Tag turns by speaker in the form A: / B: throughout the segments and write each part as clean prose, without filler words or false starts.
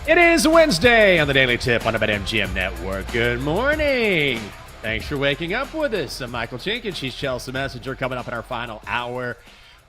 A: It is Wednesday on the Daily Tip on the BetMGM Network. Good morning. Thanks for waking up with us. I'm Michael Jenkins. She's Chelsea Messenger. Coming up in our final hour,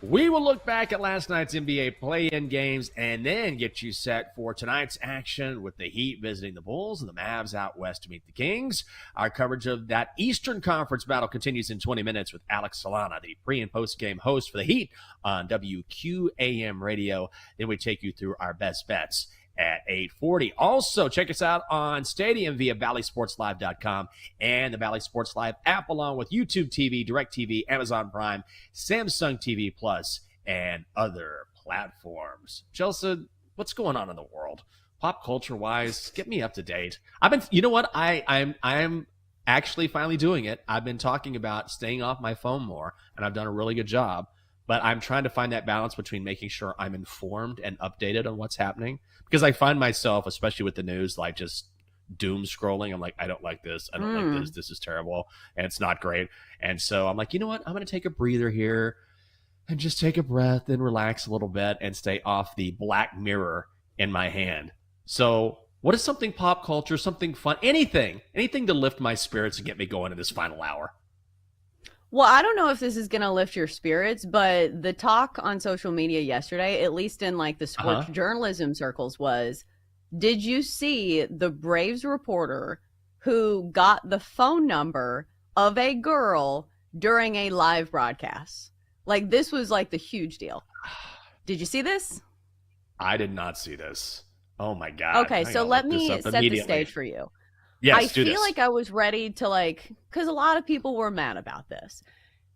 A: we will look back at last night's NBA play-in games and then get you set for tonight's action with the Heat visiting the Bulls and the Mavs out west to meet the Kings. Our coverage of that Eastern Conference battle continues in 20 minutes with Alex Salana, the pre- and post-game host for the Heat on WQAM radio. Then we take you through our best bets at 8:40. Also, check us out on Stadium via ValleySportsLive.com and the Valley Sports Live app, along with YouTube TV, DirecTV, Amazon Prime, Samsung TV Plus, and other platforms. Chelsea, what's going on in the world? Pop culture-wise, get me up to date. You know what? I'm actually finally doing it. I've been talking about staying off my phone more, and I've done a really good job. But I'm trying to find that balance between making sure I'm informed and updated on what's happening. Because I find myself, especially with the news, like just doom scrolling. I'm like, I don't like this. I don't like this. This is terrible. And it's not great. And so I'm like, you know what? I'm going to take a breather here and just take a breath and relax a little bit and stay off the Black Mirror in my hand. So what is something pop culture, something fun, anything to lift my spirits and get me going in this final hour?
B: Well, I don't know if this is going to lift your spirits, but the talk on social media yesterday, at least in like the sports journalism circles, was, did you see the Braves reporter who got the phone number of a girl during a live broadcast? Like, this was like the huge deal. Did you see this?
A: I did not see this. Oh my God.
B: Okay, so let me set the stage for you.
A: Yes,
B: I feel like I was ready to because a lot of people were mad about this.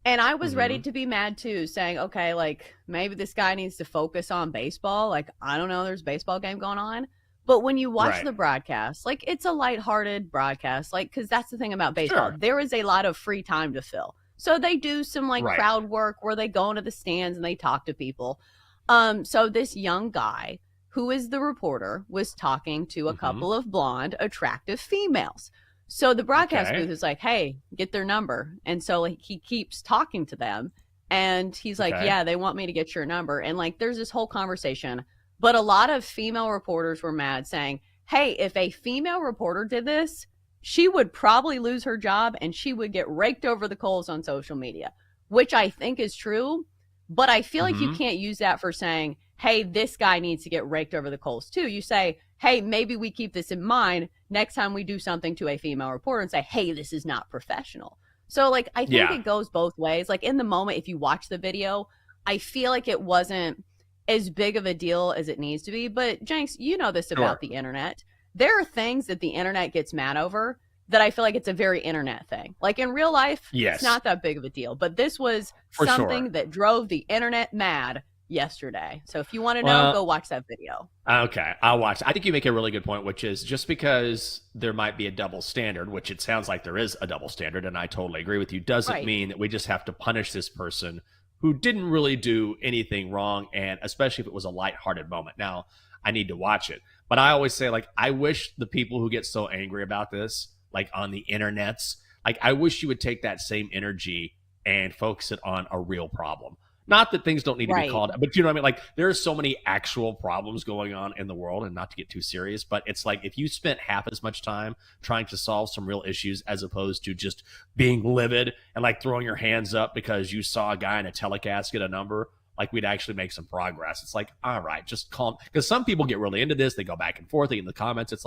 B: And I was ready to be mad too, saying, okay, like maybe this guy needs to focus on baseball. Like, I don't know, there's a baseball game going on. But when you watch the broadcast, like it's a lighthearted broadcast, like, because that's the thing about baseball. Sure. There is a lot of free time to fill. So they do some crowd work where they go into the stands and they talk to people. So this young guy, who is the reporter, was talking to a couple of blonde, attractive females. So the broadcast booth is like, hey, get their number. And so he keeps talking to them. And he's like, yeah, they want me to get your number. And there's this whole conversation. But a lot of female reporters were mad, saying, hey, if a female reporter did this, she would probably lose her job and she would get raked over the coals on social media, which I think is true. But I feel like you can't use that for saying, hey, this guy needs to get raked over the coals too. You say, hey, maybe we keep this in mind next time we do something to a female reporter and say, hey, this is not professional. So I think it goes both ways. In the moment, if you watch the video, I feel like it wasn't as big of a deal as it needs to be. But Jenks, you know this about the internet. There are things that the internet gets mad over that I feel like it's a very internet thing. In real life, it's not that big of a deal. But this was something that drove the internet mad yesterday. So if you want to know, go watch that video.
A: Okay, I'll watch. I think you make a really good point, which is just because there might be a double standard, which it sounds like there is a double standard, and I totally agree with you, doesn't mean that we just have to punish this person who didn't really do anything wrong, and especially if it was a lighthearted moment. Now, I need to watch it. But I always say, I wish the people who get so angry about this, on the internets, I wish you would take that same energy and focus it on a real problem. Not that things don't need to be called out, but you know what I mean? There are so many actual problems going on in the world, and not to get too serious, but it's if you spent half as much time trying to solve some real issues as opposed to just being livid and throwing your hands up because you saw a guy in a telecast get a number, we'd actually make some progress. It's all right, just calm. Because some people get really into this. They go back and forth. They get in the comments. It's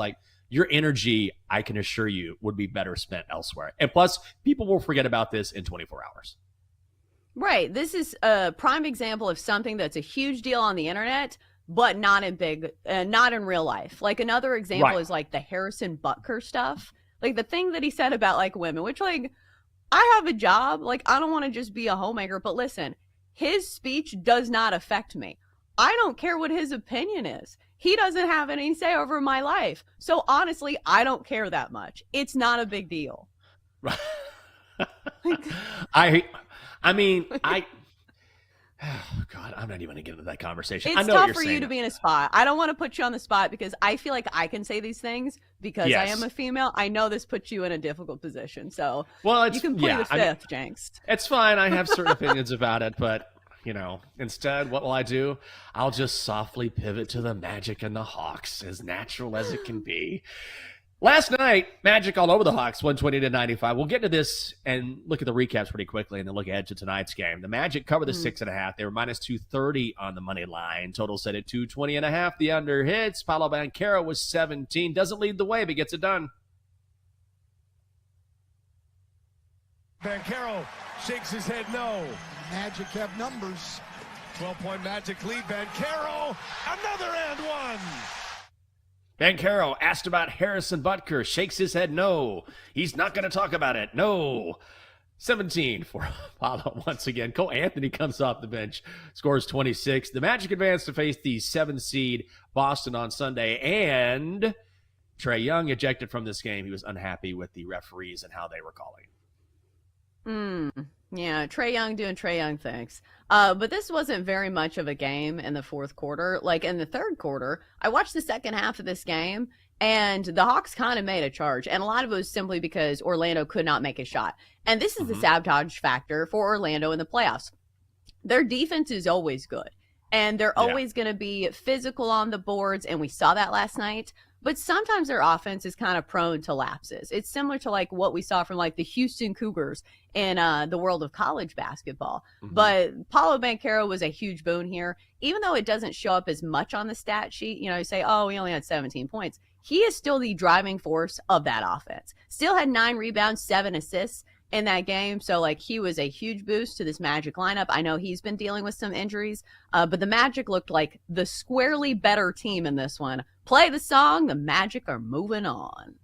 A: your energy, I can assure you, would be better spent elsewhere. And plus, people will forget about this in 24 hours.
B: Right. This is a prime example of something that's a huge deal on the internet, but not in real life. Another example is the Harrison Butker stuff. The thing that he said about women, which I have a job. I don't want to just be a homemaker, but listen, his speech does not affect me. I don't care what his opinion is. He doesn't have any say over my life. So honestly, I don't care that much. It's not a big deal.
A: Right. Oh, God, I'm not even going to get into that conversation.
B: It's tough for you to be in a spot. I don't want to put you on the spot because I feel like I can say these things because I am a female. I know this puts you in a difficult position. So you can plead the fifth, Jenks.
A: It's fine. I have certain opinions about it, but Instead, what will I do? I'll just softly pivot to the Magic and the Hawks, as natural as it can be. Last night, Magic all over the Hawks, 120-95. We'll get to this and look at the recaps pretty quickly and then look ahead to tonight's game. The Magic covered the 6.5. They were minus 230 on the money line. Total set at 220.5. The under hits. Paolo Banchero was 17. Doesn't lead the way, but gets it done.
C: Banchero shakes his head no.
D: Magic have numbers.
C: 12-point Magic lead. Banchero, another and one.
A: Banchero asked about Harrison Butker, shakes his head no. He's not going to talk about it. No. 17 for Paolo once again. Cole Anthony comes off the bench, scores 26. The Magic advance to face the 7th seed Boston on Sunday, and Trae Young ejected from this game. He was unhappy with the referees and how they were calling.
B: Yeah, Trae Young doing Trae Young things. But this wasn't very much of a game in the fourth quarter. Like in the third quarter, I watched the second half of this game, and the Hawks kind of made a charge. And a lot of it was simply because Orlando could not make a shot. And this is the sabotage factor for Orlando in the playoffs. Their defense is always good, and they're always going to be physical on the boards, and we saw that last night. But sometimes their offense is kind of prone to lapses. It's similar to like what we saw from like the Houston Cougars in the world of college basketball. But Paolo Banchero was a huge boon here. Even though it doesn't show up as much on the stat sheet, you say, oh, he only had 17 points. He is still the driving force of that offense. Still had 9 rebounds, 7 assists in that game. So like he was a huge boost to this Magic lineup. I know he's been dealing with some injuries, but the Magic looked like the squarely better team in this one. Play the song. The Magic are moving on.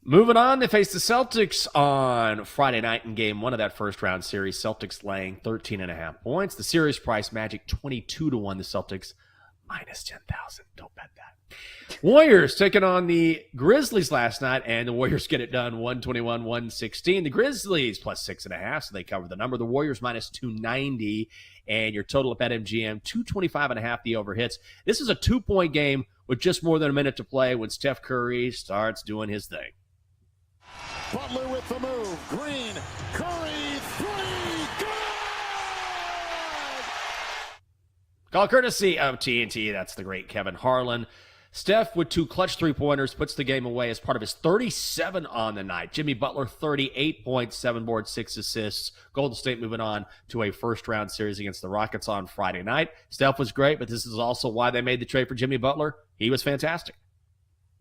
A: Moving on, they face the Celtics on Friday night in game 1 of that first round series. Celtics laying 13.5 points. The series price Magic 22-1. The Celtics minus 10,000. Don't bet that. Warriors taking on the Grizzlies last night, and the Warriors get it done 121-116. The Grizzlies plus 6.5, so they cover the number. The Warriors minus 290, and your total at BetMGM 225.5. The over hits. This is a 2-point game with just more than a minute to play when Steph Curry starts doing his thing.
D: Butler with the move. Green. Curry. 3. Good!
A: Call courtesy of TNT. That's the great Kevin Harlan. Steph with 2 clutch 3-pointers puts the game away as part of his 37 on the night. Jimmy Butler, 38 points, 7 boards, 6 assists. Golden State moving on to a first-round series against the Rockets on Friday night. Steph was great, but this is also why they made the trade for Jimmy Butler. He was fantastic.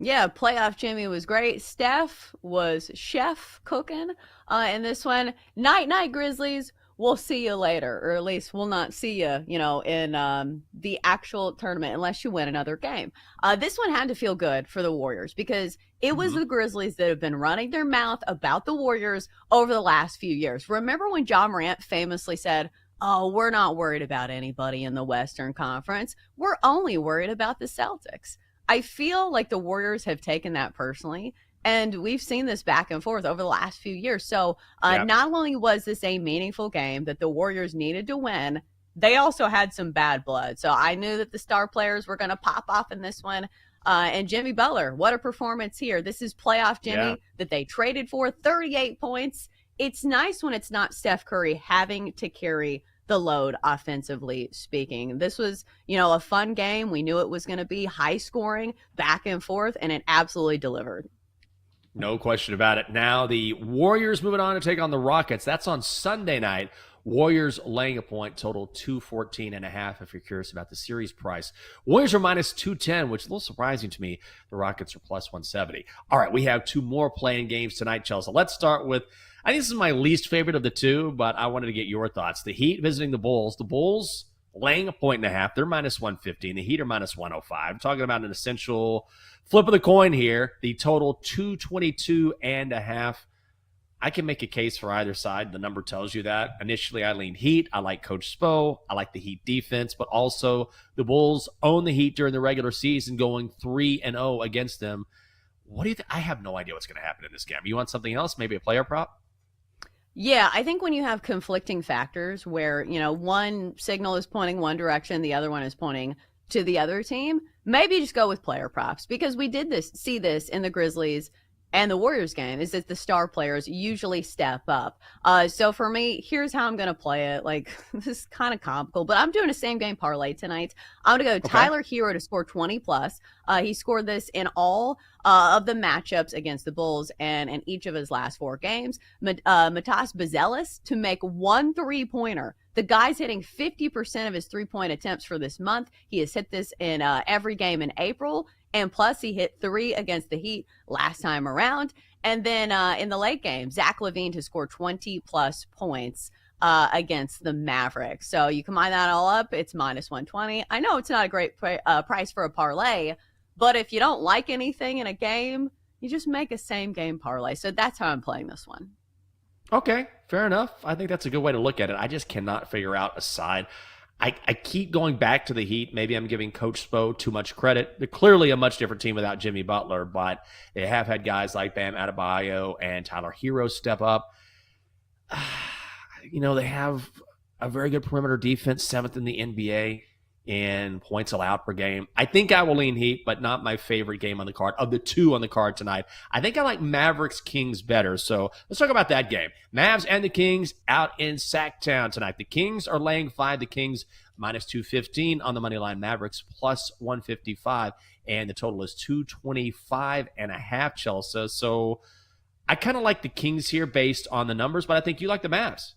B: Yeah, playoff Jimmy was great. Steph was chef cooking in this one. Night, Grizzlies. We'll see you later, or at least we'll not see you, in the actual tournament unless you win another game. This one had to feel good for the Warriors because it was the Grizzlies that have been running their mouth about the Warriors over the last few years. Remember when John Morant famously said, oh, we're not worried about anybody in the Western Conference. We're only worried about the Celtics. I feel like the Warriors have taken that personally. And we've seen this back and forth over the last few years. So not only was this a meaningful game that the Warriors needed to win, they also had some bad blood. So I knew that the star players were going to pop off in this one. And Jimmy Butler, what a performance here. This is playoff Jimmy that they traded for, 38 points. It's nice when it's not Steph Curry having to carry the load offensively speaking. This was, a fun game. We knew it was going to be high scoring, back and forth, and it absolutely delivered.
A: No question about it. Now the Warriors moving on to take on the Rockets. That's on Sunday night. Warriors laying a point, total 214.5 if you're curious about the series price. Warriors are minus 210, which is a little surprising to me. The Rockets are plus 170. All right, we have 2 more playing games tonight, Chelsea. Let's start with, I think this is my least favorite of the 2, but I wanted to get your thoughts. The Heat visiting the Bulls. The Bulls laying a 1.5. They're minus 150, and the Heat are minus 105. Talking about an essential flip of the coin here. The total 222.5. I can make a case for either side. The number tells you that. Initially, I lean Heat. I like Coach Spo. I like the Heat defense, but also the Bulls own the Heat during the regular season, going 3-0 against them. What do you think? I have no idea what's going to happen in this game. You want something else? Maybe a player prop?
B: Yeah, I think when you have conflicting factors where, one signal is pointing one direction, the other one is pointing to the other team, maybe just go with player props because we did see this in the Grizzlies and the Warriors game is that the star players usually step up. So for me, here's how I'm going to play it. Like, this is kind of comical, but I'm doing a same game parlay tonight. I'm going to go Tyler Hero to score 20 plus. He scored this in all of the matchups against the Bulls and in each of his last 4 games. Matas Bazelis to make 1 3-pointer. The guy's hitting 50% of his 3-point attempts for this month. He has hit this in every game in April. And plus, he hit 3 against the Heat last time around. And then in the late game, Zach LaVine to score 20-plus points against the Mavericks. So you combine that all up, it's minus 120. I know it's not a great price for a parlay, but if you don't like anything in a game, you just make a same-game parlay. So that's how I'm playing this one.
A: Okay, fair enough. I think that's a good way to look at it. I just cannot figure out a side. I keep going back to the Heat. Maybe I'm giving Coach Spo too much credit. They're clearly a much different team without Jimmy Butler, but they have had guys like Bam Adebayo and Tyler Hero step up. They have a very good perimeter defense, 7th in the NBA in points allowed per game. I think I will lean Heat, but not my favorite game on the card. Of the 2 on the card tonight, I think I like Mavericks Kings better. So let's talk about that game. Mavs and the Kings out in Sacktown tonight. The Kings are laying 5. The Kings minus 215 on the money line. Mavericks plus 155, and the total is 225.5, Chelsea. So I kind of like the Kings here based on the numbers, but I think you like the Mavs.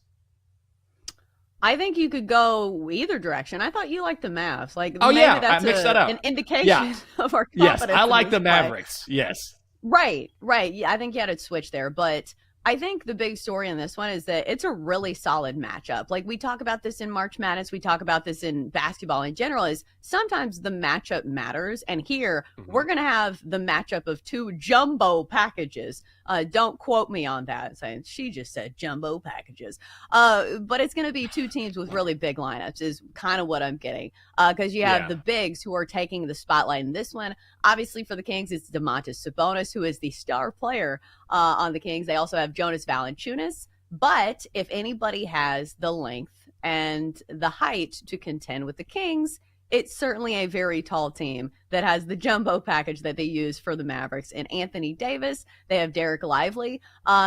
B: I think you could go either direction. I thought you liked the Mavs. Like,
A: oh,
B: maybe
A: yeah,
B: that's
A: I mixed that up.
B: An indication of our confidence.
A: Yes, I like the
B: play.
A: Mavericks. Yes.
B: Right. Yeah, I think you had to switch there. But I think the big story in this one is that it's a really solid matchup. Like, we talk about this in March Madness, we talk about this in basketball in general, is sometimes the matchup matters. And here, we're going to have the matchup of 2 jumbo packages. Don't quote me on that, saying she just said jumbo packages. But it's going to be 2 teams with really big lineups is kind of what I'm getting. Because you have the bigs who are taking the spotlight in this one. Obviously, for the Kings, it's Domantas Sabonis, who is the star player on the Kings. They also have Jonas Valanciunas. But if anybody has the length and the height to contend with the Kings, it's certainly a very tall team that has the jumbo package that they use for the Mavericks. And Anthony Davis, they have Derek Lively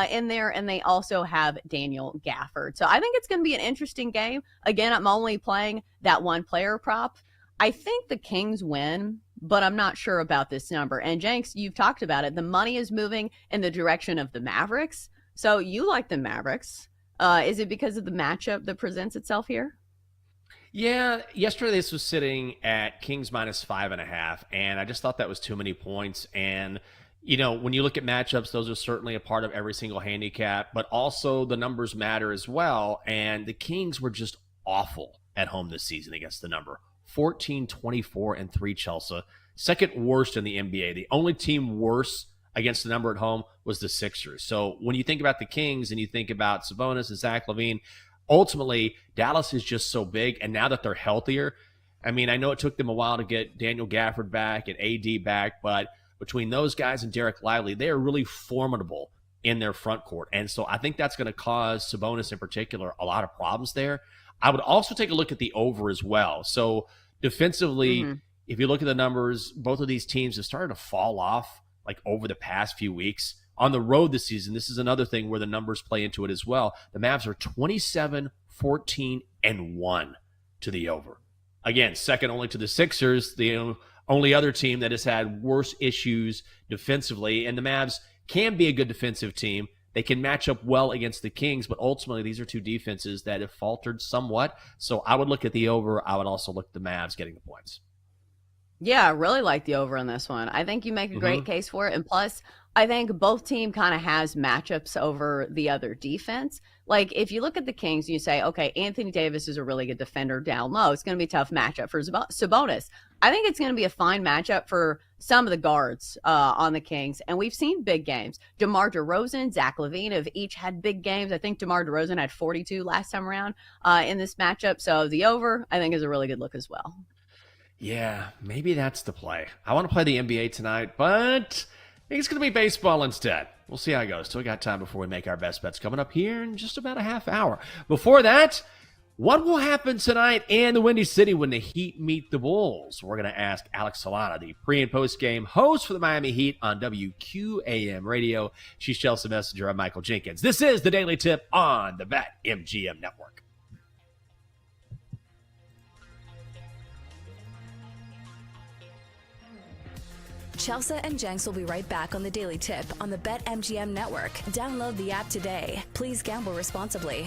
B: in there, and they also have Daniel Gafford. So I think it's going to be an interesting game. Again, I'm only playing that 1 player prop. I think the Kings win, but I'm not sure about this number. And Jenks, you've talked about it. The money is moving in the direction of the Mavericks. So you like the Mavericks. Is it because of the matchup that presents itself here?
A: Yeah, yesterday this was sitting at Kings minus 5.5, and I just thought that was too many points. And, when you look at matchups, those are certainly a part of every single handicap, but also the numbers matter as well. And the Kings were just awful at home this season against the number. 14, 24, and 3, Chelsea. Second worst in the NBA. The only team worse against the number at home was the Sixers. So when you think about the Kings and you think about Sabonis and Zach LaVine, ultimately, Dallas is just so big, and now that they're healthier, I mean, I know it took them a while to get Daniel Gafford back and AD back, but between those guys and Derek Lively, they are really formidable in their front court. And so I think that's going to cause Sabonis in particular a lot of problems there. I would also take a look at the over as well. So defensively, if you look at the numbers, both of these teams have started to fall off like over the past few weeks. On the road this season, this is another thing where the numbers play into it as well. The Mavs are 27, 14, and 1 to the over. Again, second only to the Sixers, the only other team that has had worse issues defensively. And the Mavs can be a good defensive team. They can match up well against the Kings, but ultimately these are 2 defenses that have faltered somewhat. So I would look at the over. I would also look at the Mavs getting the points.
B: Yeah, I really like the over on this one. I think you make a great case for it. And plus, I think both team kind of has matchups over the other defense. Like, if you look at the Kings and you say, okay, Anthony Davis is a really good defender down low, it's going to be a tough matchup for Sabonis. I think it's going to be a fine matchup for some of the guards on the Kings. And we've seen big games. DeMar DeRozan, Zach LaVine have each had big games. I think DeMar DeRozan had 42 last time around in this matchup. So the over, I think, is a really good look as well.
A: Yeah, maybe that's the play. I want to play the NBA tonight, but I think it's going to be baseball instead. We'll see how it goes. Still got time before we make our best bets coming up here in just about a half hour. Before that, What will happen tonight in the Windy City when the Heat meet the Bulls? We're going to ask Alex Salana, the pre- and post-game host for the Miami Heat on WQAM Radio. She's Chelsea Messenger. I'm Michael Jenkins. This is the Daily Tip on the BetMGM Network.
E: Chelsea and Jenks will be right back on the Daily Tip on the BetMGM Network. Download the app today. Please gamble responsibly.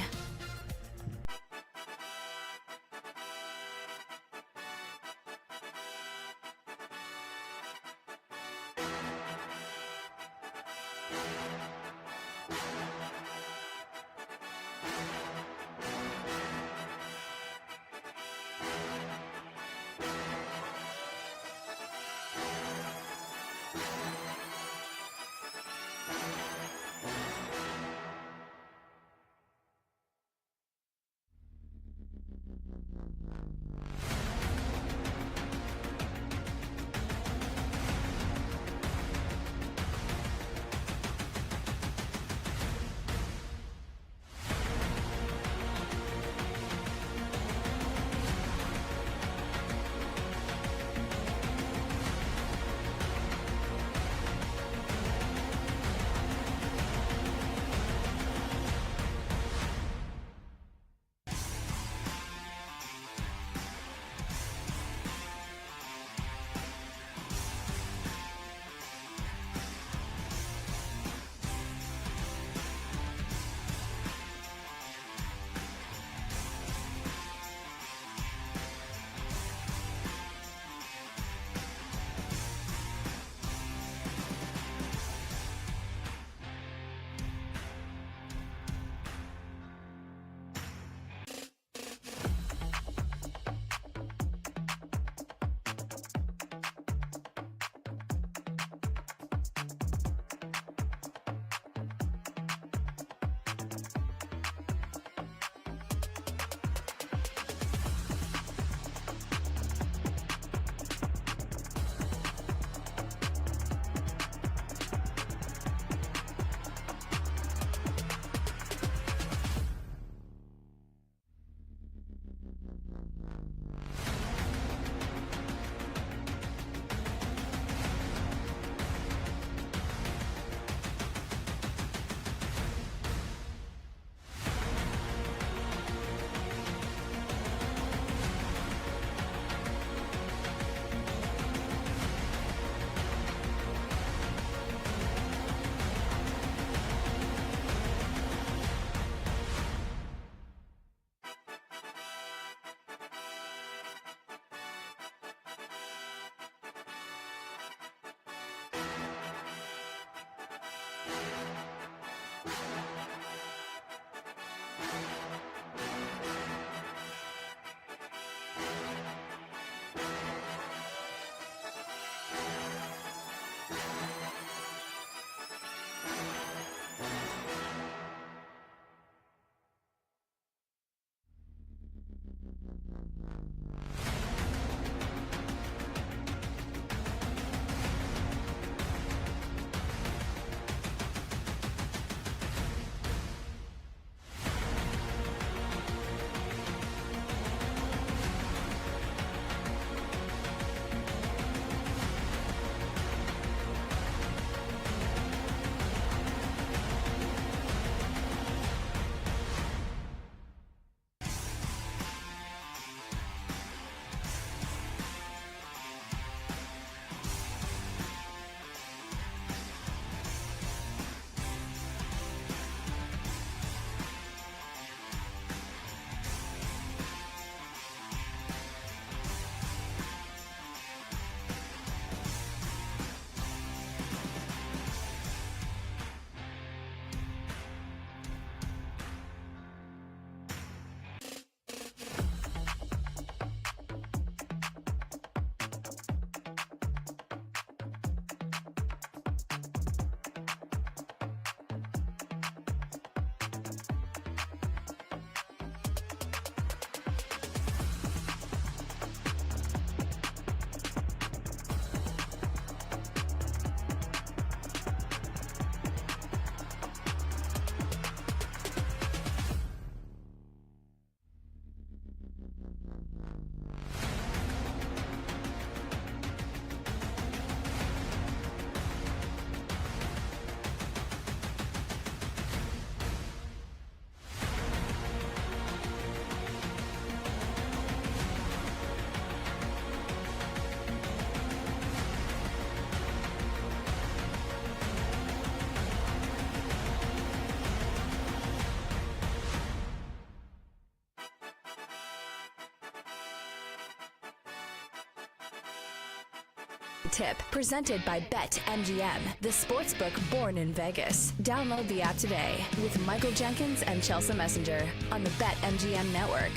E: Tip, presented by BetMGM, the sportsbook born in Vegas. Download the app today with Michael Jenkins and Chelsea Messenger on the BetMGM network.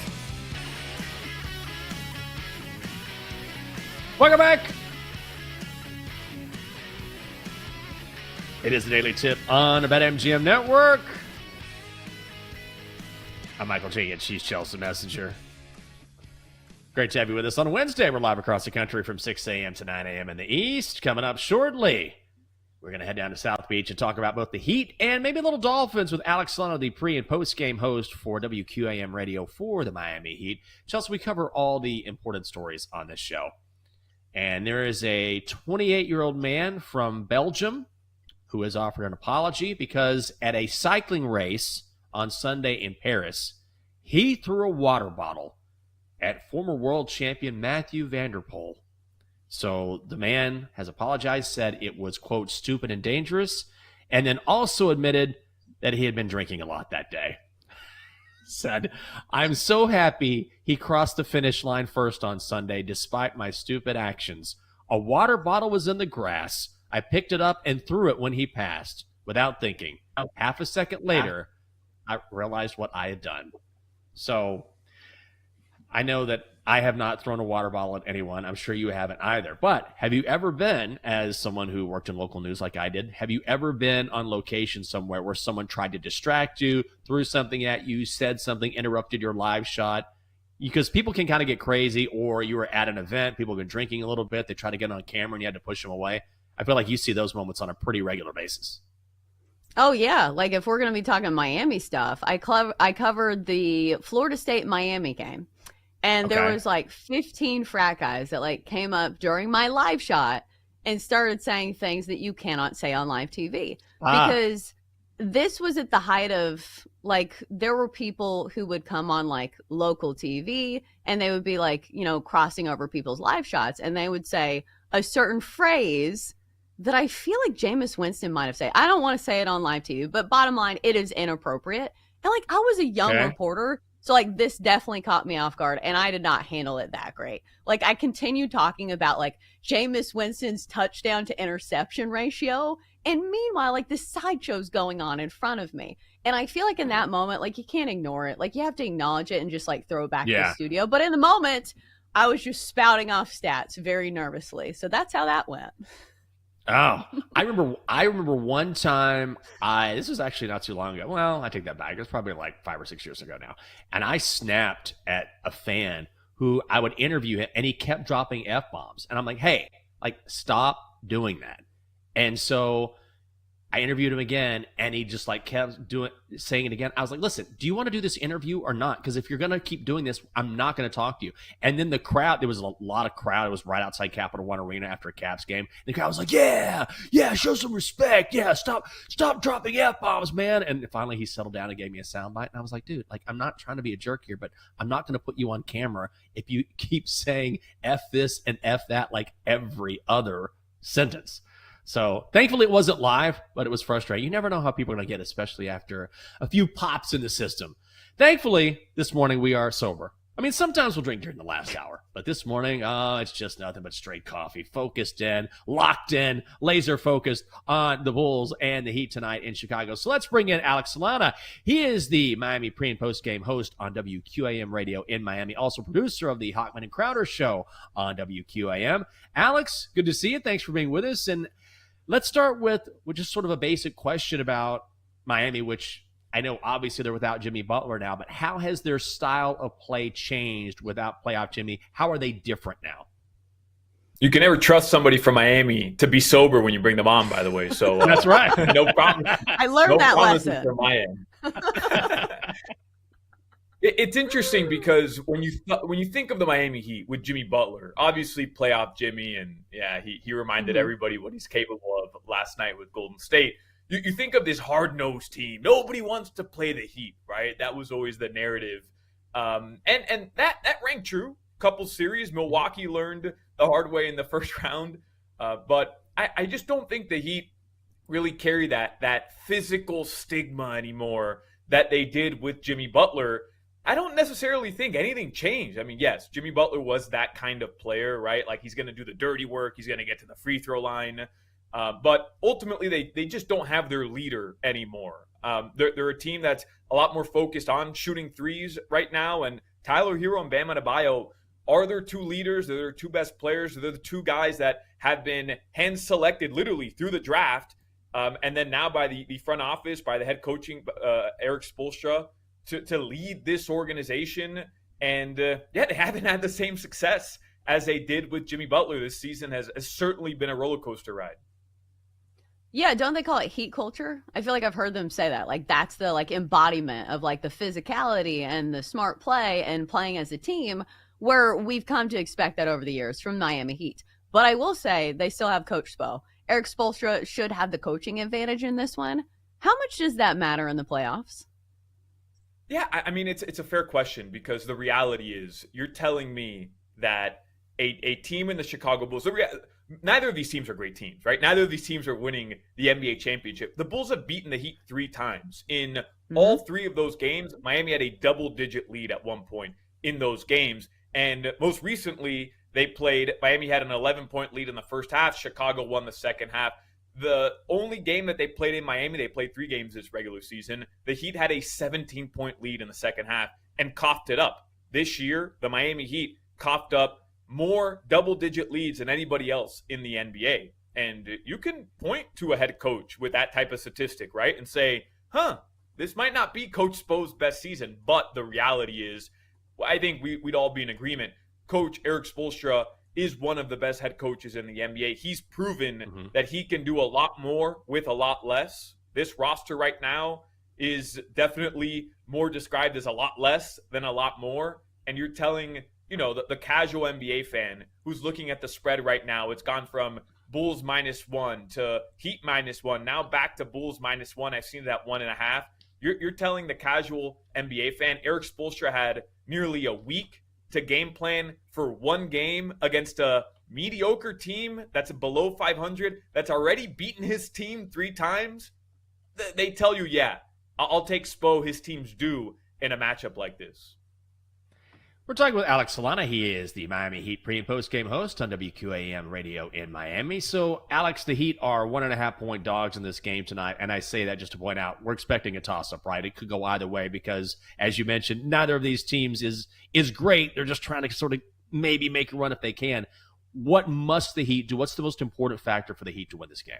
A: Welcome back. It is the Daily Tip on the BetMGM network. I'm Michael Jenkins. She's Chelsea Messenger. Great to have you with us on Wednesday. We're live across the country from 6 a.m. to 9 a.m. in the East. Coming up shortly, we're going to head down to South Beach and talk about both the Heat and maybe a little Dolphins with Alex Salana, the pre- and post-game host for WQAM Radio for the Miami Heat. Chelsea, we cover all the important stories on this show. And there is a 28-year-old man from Belgium who has offered an apology because at a cycling race on Sunday in Paris, he threw a water bottle at former world champion Matthew van der Poel. So the man has apologized, said it was, quote, stupid and dangerous, and then also admitted that he had been drinking a lot that day. Said, I'm so happy he crossed the finish line first on Sunday despite my stupid actions. A water bottle was in the grass. I picked it up and threw it when he passed without thinking. Half a second later, I realized what I had done. So I know that I have not thrown a water bottle at anyone. I'm sure you haven't either. But have you ever been, as someone who worked in local news like I did, have you ever been on location somewhere where someone tried to distract you, threw something at you, said something, interrupted your live shot? Because people can kind of get crazy, or you were at an event, people have been drinking a little bit, they try to get on camera and you had to push them away. I feel like you see those moments on a pretty regular basis.
B: Oh, yeah. Like if we're going to be talking Miami stuff, I covered the Florida State-Miami game. And there was like 15 frat guys that like came up during my live shot and started saying things that you cannot say on live TV. Because this was at the height of like, there were people who would come on like local TV and they would be like, you know, crossing over people's live shots. And they would say a certain phrase that I feel like Jameis Winston might have said. I don't want to say it on live TV, but bottom line, it is inappropriate. And like, I was a young reporter. So, like, this definitely caught me off guard, and I did not handle it that great. Like, I continued talking about, like, Jameis Winston's touchdown to interception ratio, and meanwhile, like, this sideshow's going on in front of me. And I feel like in that moment, like, you can't ignore it. Like, you have to acknowledge it and just, like, throw it back to the studio. But in the moment, I was just spouting off stats very nervously. So that's how that went.
A: Oh, I remember one time, this was actually not too long ago. Well, I take that back. It was probably like 5 or 6 years ago now. And I snapped at a fan who I would interview him, and he kept dropping F-bombs. And I'm like, hey, like, stop doing that. And so I interviewed him again, and he just like kept saying it again. I was like, listen, do you want to do this interview or not? Because if you're going to keep doing this, I'm not going to talk to you. And then the crowd, there was a lot of crowd. It was right outside Capital One Arena after a Caps game. The crowd was like, yeah, show some respect. Yeah, stop dropping F-bombs, man. And finally he settled down and gave me a soundbite. And I was like, dude, like, I'm not trying to be a jerk here, but I'm not going to put you on camera if you keep saying F this and F that like every other sentence. So thankfully it wasn't live, but it was frustrating. You never know how people are going to get, especially after a few pops in the system. Thankfully, this morning we are sober. I mean, sometimes we'll drink during the last hour, but this morning, it's just nothing but straight coffee. Focused in, locked in, laser focused on the Bulls and the Heat tonight in Chicago. So let's bring in Alex Salana. He is the Miami pre- and post-game host on WQAM Radio in Miami, also producer of the Hochman and Crowder show on WQAM. Alex, good to see you. Thanks for being with us. And let's start with just sort of a basic question about Miami, which I know obviously they're without Jimmy Butler now, but how has their style of play changed without playoff Jimmy? How are they different now?
F: You can never trust somebody from Miami to be sober when you bring them on, by the way. So
A: that's right.
F: No problem.
B: I learned that lesson
F: from my end. It's interesting because when you think of the Miami Heat with Jimmy Butler, obviously playoff Jimmy, and yeah, he reminded everybody what he's capable of last night with Golden State. You think of this hard-nosed team. Nobody wants to play the Heat, right? That was always the narrative. And that rang true. Couple series, Milwaukee learned the hard way in the first round. But I just don't think the Heat really carry that physical stigma anymore that they did with Jimmy Butler. I don't necessarily think anything changed. I mean, yes, Jimmy Butler was that kind of player, right? Like, he's going to do the dirty work. He's going to get to the free throw line. But ultimately, they just don't have their leader anymore. They're a team that's a lot more focused on shooting threes right now. And Tyler Hero and Bam Adebayo are their two leaders. They're their two best players. They're the two guys that have been hand-selected literally through the draft. And then now by the front office, by the head coaching, Eric Spoelstra, to lead this organization. And they haven't had the same success as they did with Jimmy Butler. This season has certainly been a roller coaster ride.
B: Yeah, don't they call it heat culture? I feel like I've heard them say that. Like, that's the like embodiment of like the physicality and the smart play and playing as a team, where we've come to expect that over the years from Miami Heat. But I will say they still have Coach Spo. Eric Spoelstra should have the coaching advantage in this one. How much does that matter in the playoffs?
F: Yeah, I mean, it's a fair question, because the reality is you're telling me that a team in the Chicago Bulls, neither of these teams are great teams, right? Neither of these teams are winning the NBA championship. The Bulls have beaten the Heat 3 times. In all 3 of those games, Miami had a double-digit lead at one point in those games. And most recently, Miami had an 11-point lead in the first half. Chicago won the second half. The only game that they played in Miami, they played 3 games this regular season. The Heat had a 17-point lead in the second half and coughed it up. This year, the Miami Heat coughed up more double-digit leads than anybody else in the NBA. And you can point to a head coach with that type of statistic, right? And say, this might not be Coach Spo's best season. But the reality is, I think we'd all be in agreement, Coach Eric Spoelstra is one of the best head coaches in the NBA. He's proven that he can do a lot more with a lot less. This roster right now is definitely more described as a lot less than a lot more. And you're telling, the casual NBA fan who's looking at the spread right now, it's gone from Bulls -1 to Heat -1, now back to Bulls -1. I've seen that 1.5. You're telling the casual NBA fan, Eric Spoelstra had nearly a week to game plan for one game against a mediocre team that's below 500, that's already beaten his team 3 times. They tell you, yeah, I'll take Spo his team's due in a matchup like this.
A: We're talking with Alex Salana. He is the Miami Heat pre- and post-game host on WQAM radio in Miami. So, Alex, the Heat are 1.5-point dogs in this game tonight, and I say that just to point out we're expecting a toss-up, right? It could go either way because, as you mentioned, neither of these teams is great. They're just trying to sort of maybe make a run if they can. What must the Heat do? What's the most important factor for the Heat to win this game?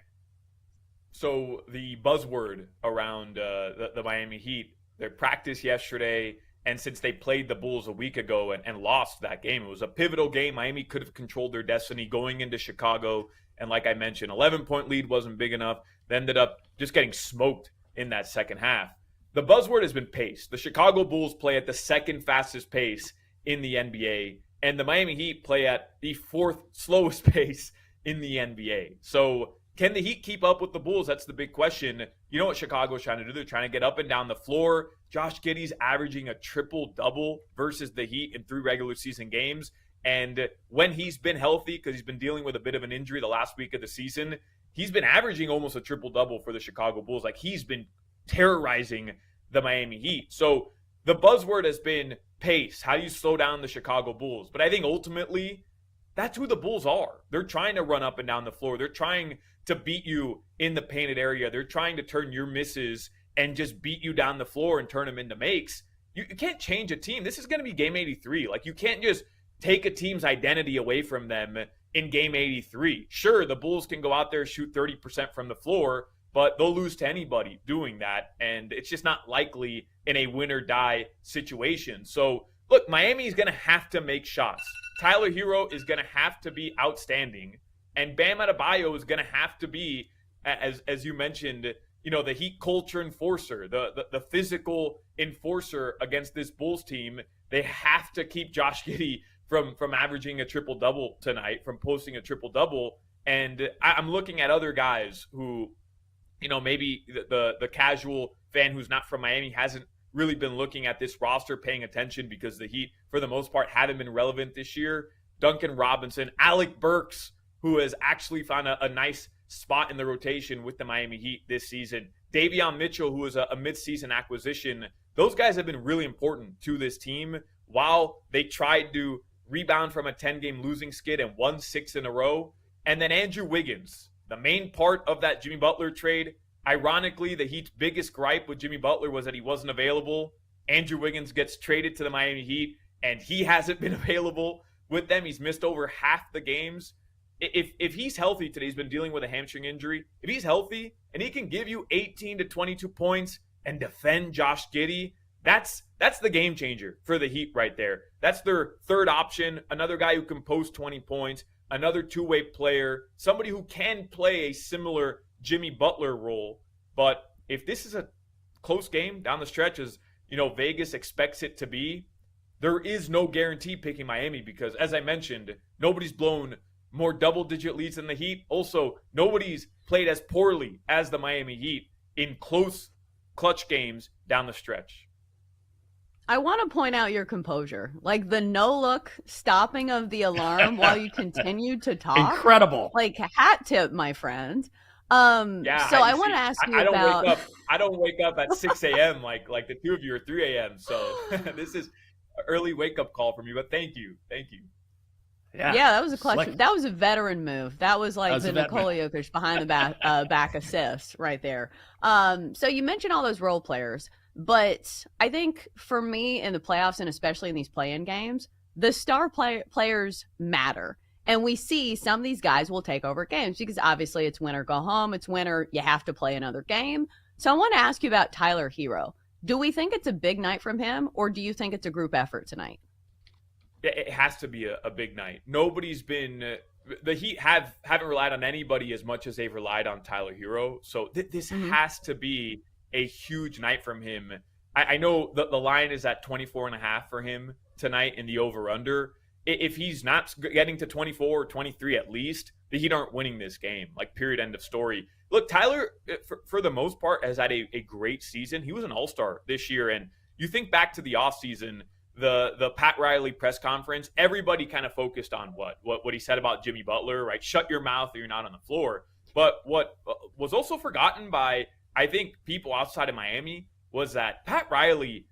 F: So, the buzzword around the Miami Heat, their practice yesterday, and since they played the Bulls a week ago and lost that game, it was a pivotal game. Miami could have controlled their destiny going into Chicago. And like I mentioned, 11-point lead wasn't big enough. They ended up just getting smoked in that second half. The buzzword has been pace. The Chicago Bulls play at the second fastest pace in the NBA. And the Miami Heat play at the 4th slowest pace in the NBA. So can the Heat keep up with the Bulls? That's the big question. You know what Chicago's trying to do? They're trying to get up and down the floor. Josh Giddey's averaging a triple-double versus the Heat in 3 regular season games. And when he's been healthy, because he's been dealing with a bit of an injury the last week of the season, he's been averaging almost a triple-double for the Chicago Bulls. Like, he's been terrorizing the Miami Heat. So the buzzword has been pace. How do you slow down the Chicago Bulls? But I think ultimately, that's who the Bulls are. They're trying to run up and down the floor. They're trying to beat you in the painted area. They're trying to turn your misses and just beat you down the floor and turn them into makes. You can't change a team. This is going to be game 83. Like, you can't just take a team's identity away from them in game 83. Sure, the Bulls can go out there, shoot 30% from the floor, but they'll lose to anybody doing that. And it's just not likely in a win or die situation. So, look, Miami is going to have to make shots. Tyler Hero is going to have to be outstanding. And Bam Adebayo is going to have to be, as you mentioned, the Heat culture enforcer, the physical enforcer against this Bulls team. They have to keep Josh Giddey from averaging a triple-double tonight, from posting a triple-double. And I'm looking at other guys who, maybe the casual fan who's not from Miami hasn't really been looking at this roster, paying attention, because the Heat, for the most part, haven't been relevant this year. Duncan Robinson, Alec Burks, who has actually found a nice spot in the rotation with the Miami Heat this season. Davion Mitchell, who was a midseason acquisition those guys have been really important to this team while they tried to rebound from a 10-game losing skid and won 6 in a row. And then Andrew Wiggins, the main part of that Jimmy Butler trade. Ironically, the Heat's biggest gripe with Jimmy Butler was that he wasn't available. Andrew Wiggins gets traded to the Miami Heat, and he hasn't been available with them. He's missed over half the games. If he's healthy today, he's been dealing with a hamstring injury. If he's healthy and he can give you 18 to 22 points and defend Josh Giddey, that's the game changer for the Heat right there. That's their third option, another guy who can post 20 points, another two-way player, somebody who can play a similar Jimmy Butler role. But if this is a close game down the stretch, as Vegas expects it to be, there is no guarantee picking Miami because, as I mentioned, nobody's blown more double-digit leads than the Heat. Also, nobody's played as poorly as the Miami Heat in close clutch games down the stretch.
B: I want to point out your composure. Like the no-look stopping of the alarm while you continue to talk.
A: Incredible.
B: Like hat tip, my friend. So I want to ask you about...
F: I don't wake up at 6 a.m. like the two of you, or 3 a.m. So this is an early wake-up call for me, but thank you.
B: Yeah, that was a clutch.
A: Slick.
B: That was a veteran move. That was like the Nikola Jokic behind the back assist right there. So you mentioned all those role players, but I think for me in the playoffs and especially in these play-in games, the star players matter. And we see some of these guys will take over games because obviously it's win or go home. It's win or you have to play another game. So I want to ask you about Tyler Hero. Do we think it's a big night from him, or do you think it's a group effort tonight?
F: It has to be a big night. Nobody's been the Heat haven't relied on anybody as much as they've relied on Tyler Hero. So this has to be a huge night from him. I know the line is at 24.5 for him tonight in the over-under. If he's not getting to 24 or 23 at least, the Heat aren't winning this game. Like, period, end of story. Look, Tyler, for the most part, has had a great season. He was an all-star this year. And you think back to the offseason, the Pat Riley press conference, everybody kind of focused on what he said about Jimmy Butler, right? Shut your mouth or you're not on the floor. But what was also forgotten by, I think, people outside of Miami was that Pat Riley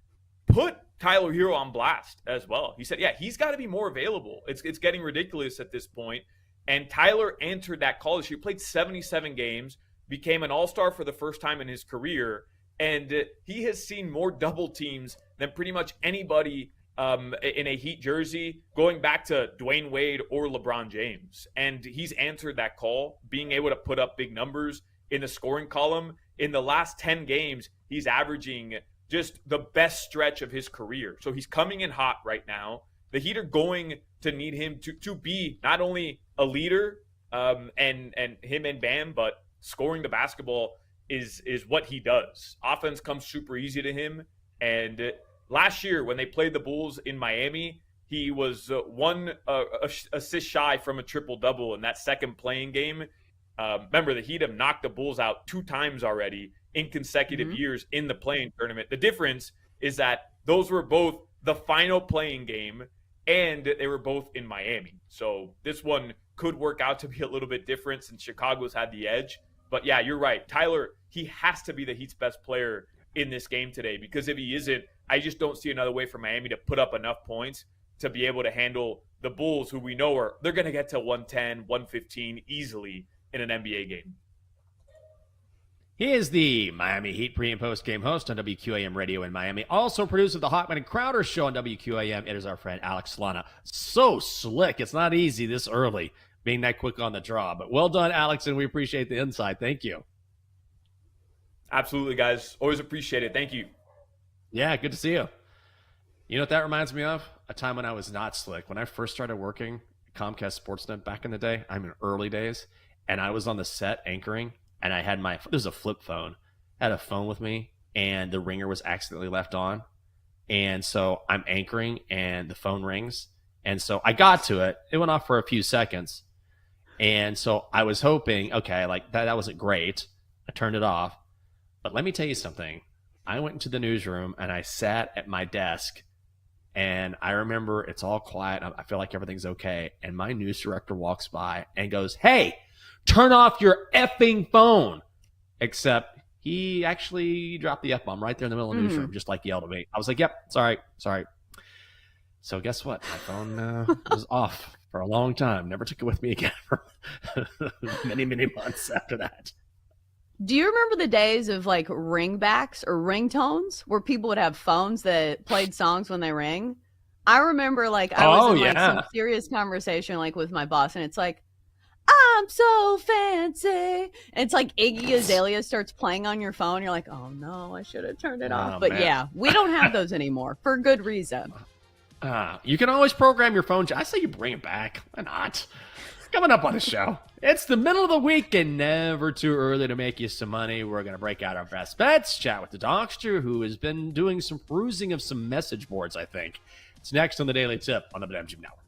F: put Tyler Hero on blast as well. He said, yeah, he's got to be more available. It's getting ridiculous at this point. And Tyler answered that call this year. He played 77 games, became an all-star for the first time in his career, and he has seen more double teams than pretty much anybody in a Heat jersey going back to Dwayne Wade or LeBron James. And he's answered that call, being able to put up big numbers in the scoring column. In the last 10 games, he's averaging just the best stretch of his career. So he's coming in hot right now. The Heat are going to need him to be not only a leader and him and Bam, but scoring the basketball is what he does. Offense comes super easy to him. And last year when they played the Bulls in Miami, he was one assist shy from a triple-double in that second playing game. Remember, the Heat have knocked the Bulls out 2 times already in consecutive years in the playing tournament. The difference is that those were both the final playing game and they were both in Miami. So this one could work out to be a little bit different since Chicago's had the edge. But yeah, you're right. Tyler, he has to be the Heat's best player in this game today, because if he isn't, I just don't see another way for Miami to put up enough points to be able to handle the Bulls, who we know they're going to get to 110, 115 easily in an NBA game.
A: He is the Miami Heat pre- and post-game host on WQAM Radio in Miami. Also producer of the Hotman and Crowder show on WQAM. It is our friend Alex Salana. So slick. It's not easy this early being that quick on the draw. But well done, Alex, and we appreciate the insight. Thank you.
F: Absolutely, guys. Always appreciate it. Thank you.
A: Yeah, good to see you. You know what that reminds me of? A time when I was not slick. When I first started working at Comcast Sportsnet back in the day, I'm in early days, and I was on the set anchoring, and I had this was a flip phone. I had a phone with me, and the ringer was accidentally left on. And so I'm anchoring, and the phone rings. And so I got to it. It went off for a few seconds. And so I was hoping, okay, like that wasn't great. I turned it off. But let me tell you something. I went into the newsroom, and I sat at my desk, and I remember it's all quiet. I feel like everything's okay. And my news director walks by and goes, "Hey, turn off your effing phone." Except he actually dropped the F-bomb right there in the middle of the newsroom, just like yelled at me. I was like, yep, sorry. So guess what? My phone was off for a long time. Never took it with me again for many, many months after that.
B: Do you remember the days of like ringbacks or ringtones where people would have phones that played songs when they ring? I remember like I was in like some serious conversation like with my boss, and it's like, I'm so fancy. And it's like Iggy Azalea starts playing on your phone. You're like, oh no, I should have turned it off. But yeah, we don't have those anymore for good reason.
A: You can always program your phone. I say you bring it back. Why not? Coming up on the show, it's the middle of the week and never too early to make you some money. We're going to break out our best bets, chat with the Dockster, who has been doing some perusing of some message boards, I think. It's next on the Daily Tip on the BetMGM Network.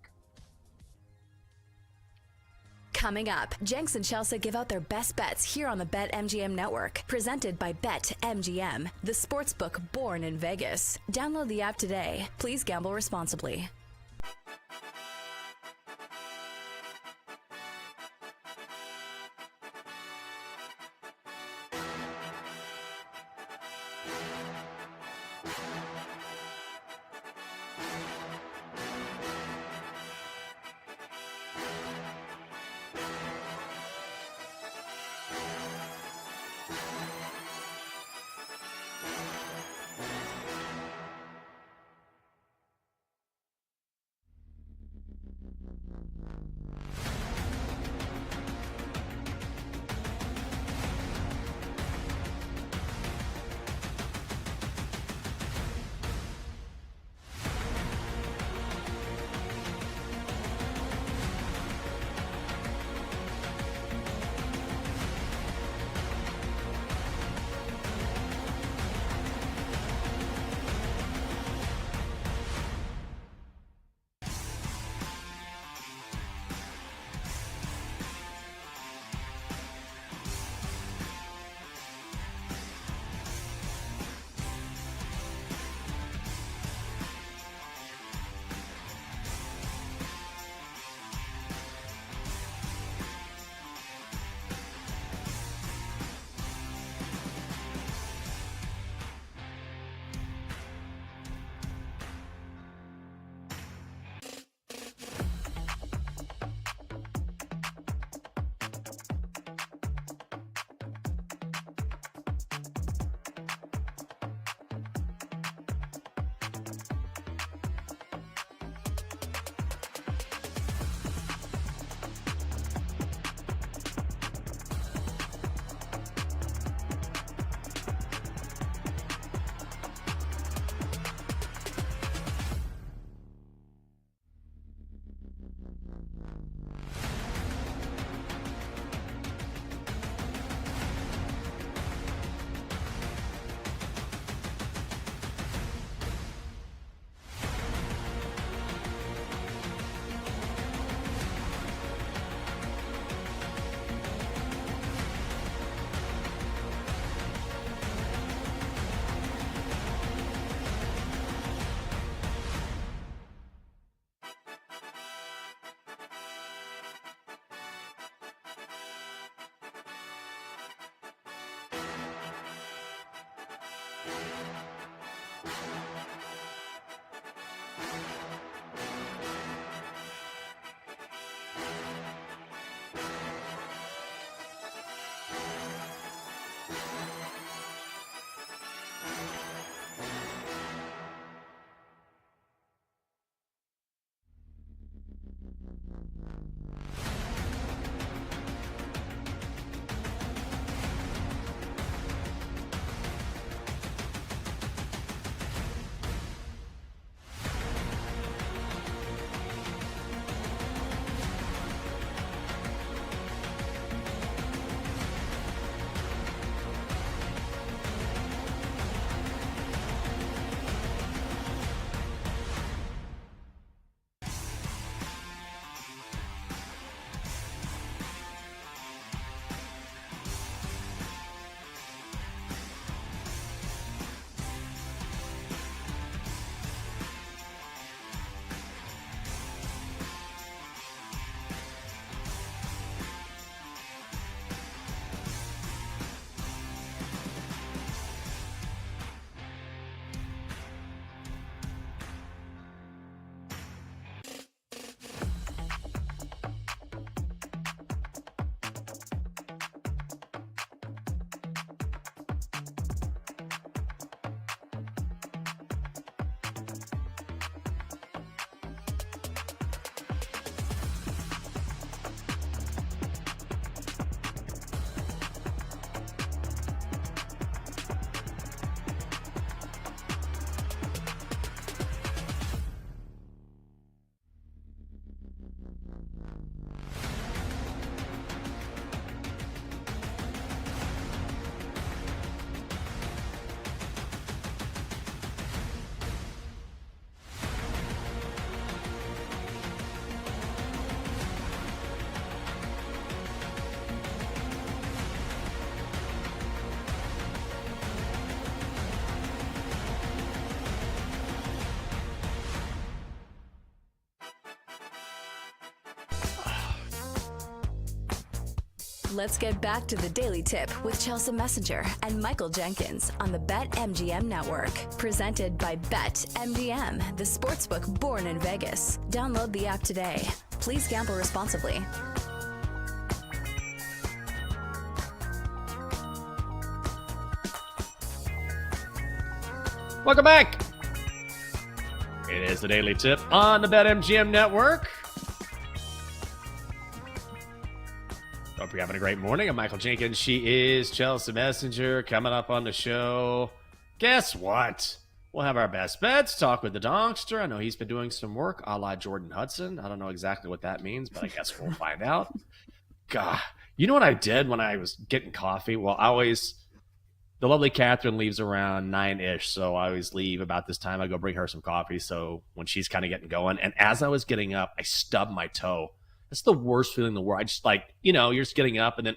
E: Coming up, Jenks and Chelsea give out their best bets here on the BetMGM Network. Presented by BetMGM, the sportsbook born in Vegas. Download the app today. Please gamble responsibly. Let's get back to the Daily Tip with Chelsea Messenger and Michael Jenkins on the BetMGM Network. Presented by BetMGM, the sportsbook born in Vegas. Download the app today. Please gamble responsibly.
A: Welcome back. It is the Daily Tip on the BetMGM Network. Hope you're having a great morning. I'm Michael Jenkins. She is Chelsea Messenger. Coming up on the show, guess what? We'll have our best bets, talk with the Donkster. I know he's been doing some work a la Jordan Hudson. I don't know exactly what that means, but I guess we'll find out. God, you know what I did when I was getting coffee? Well, the lovely Catherine leaves around 9-ish, so I always leave about this time. I go bring her some coffee, so when she's kind of getting going. And as I was getting up, I stubbed my toe. That's the worst feeling in the world. I just you're just getting up and then,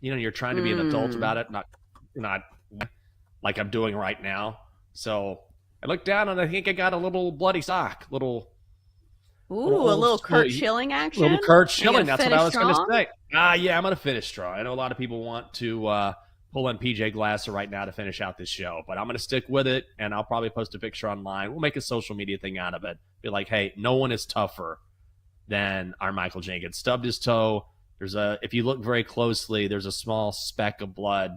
A: you're trying to be an adult about it, not like I'm doing right now. So I looked down and I think I got a little bloody sock,
B: a little Kurt Schilling action.
A: Little Kurt Schilling. That's what I was going to say. Yeah, I'm going to finish strong. I know a lot of people want to pull in PJ Glasser right now to finish out this show, but I'm going to stick with it, and I'll probably post a picture online. We'll make a social media thing out of it. Be like, hey, no one is tougher than our Michael Jenkins. Stubbed his toe. If you look very closely, there's a small speck of blood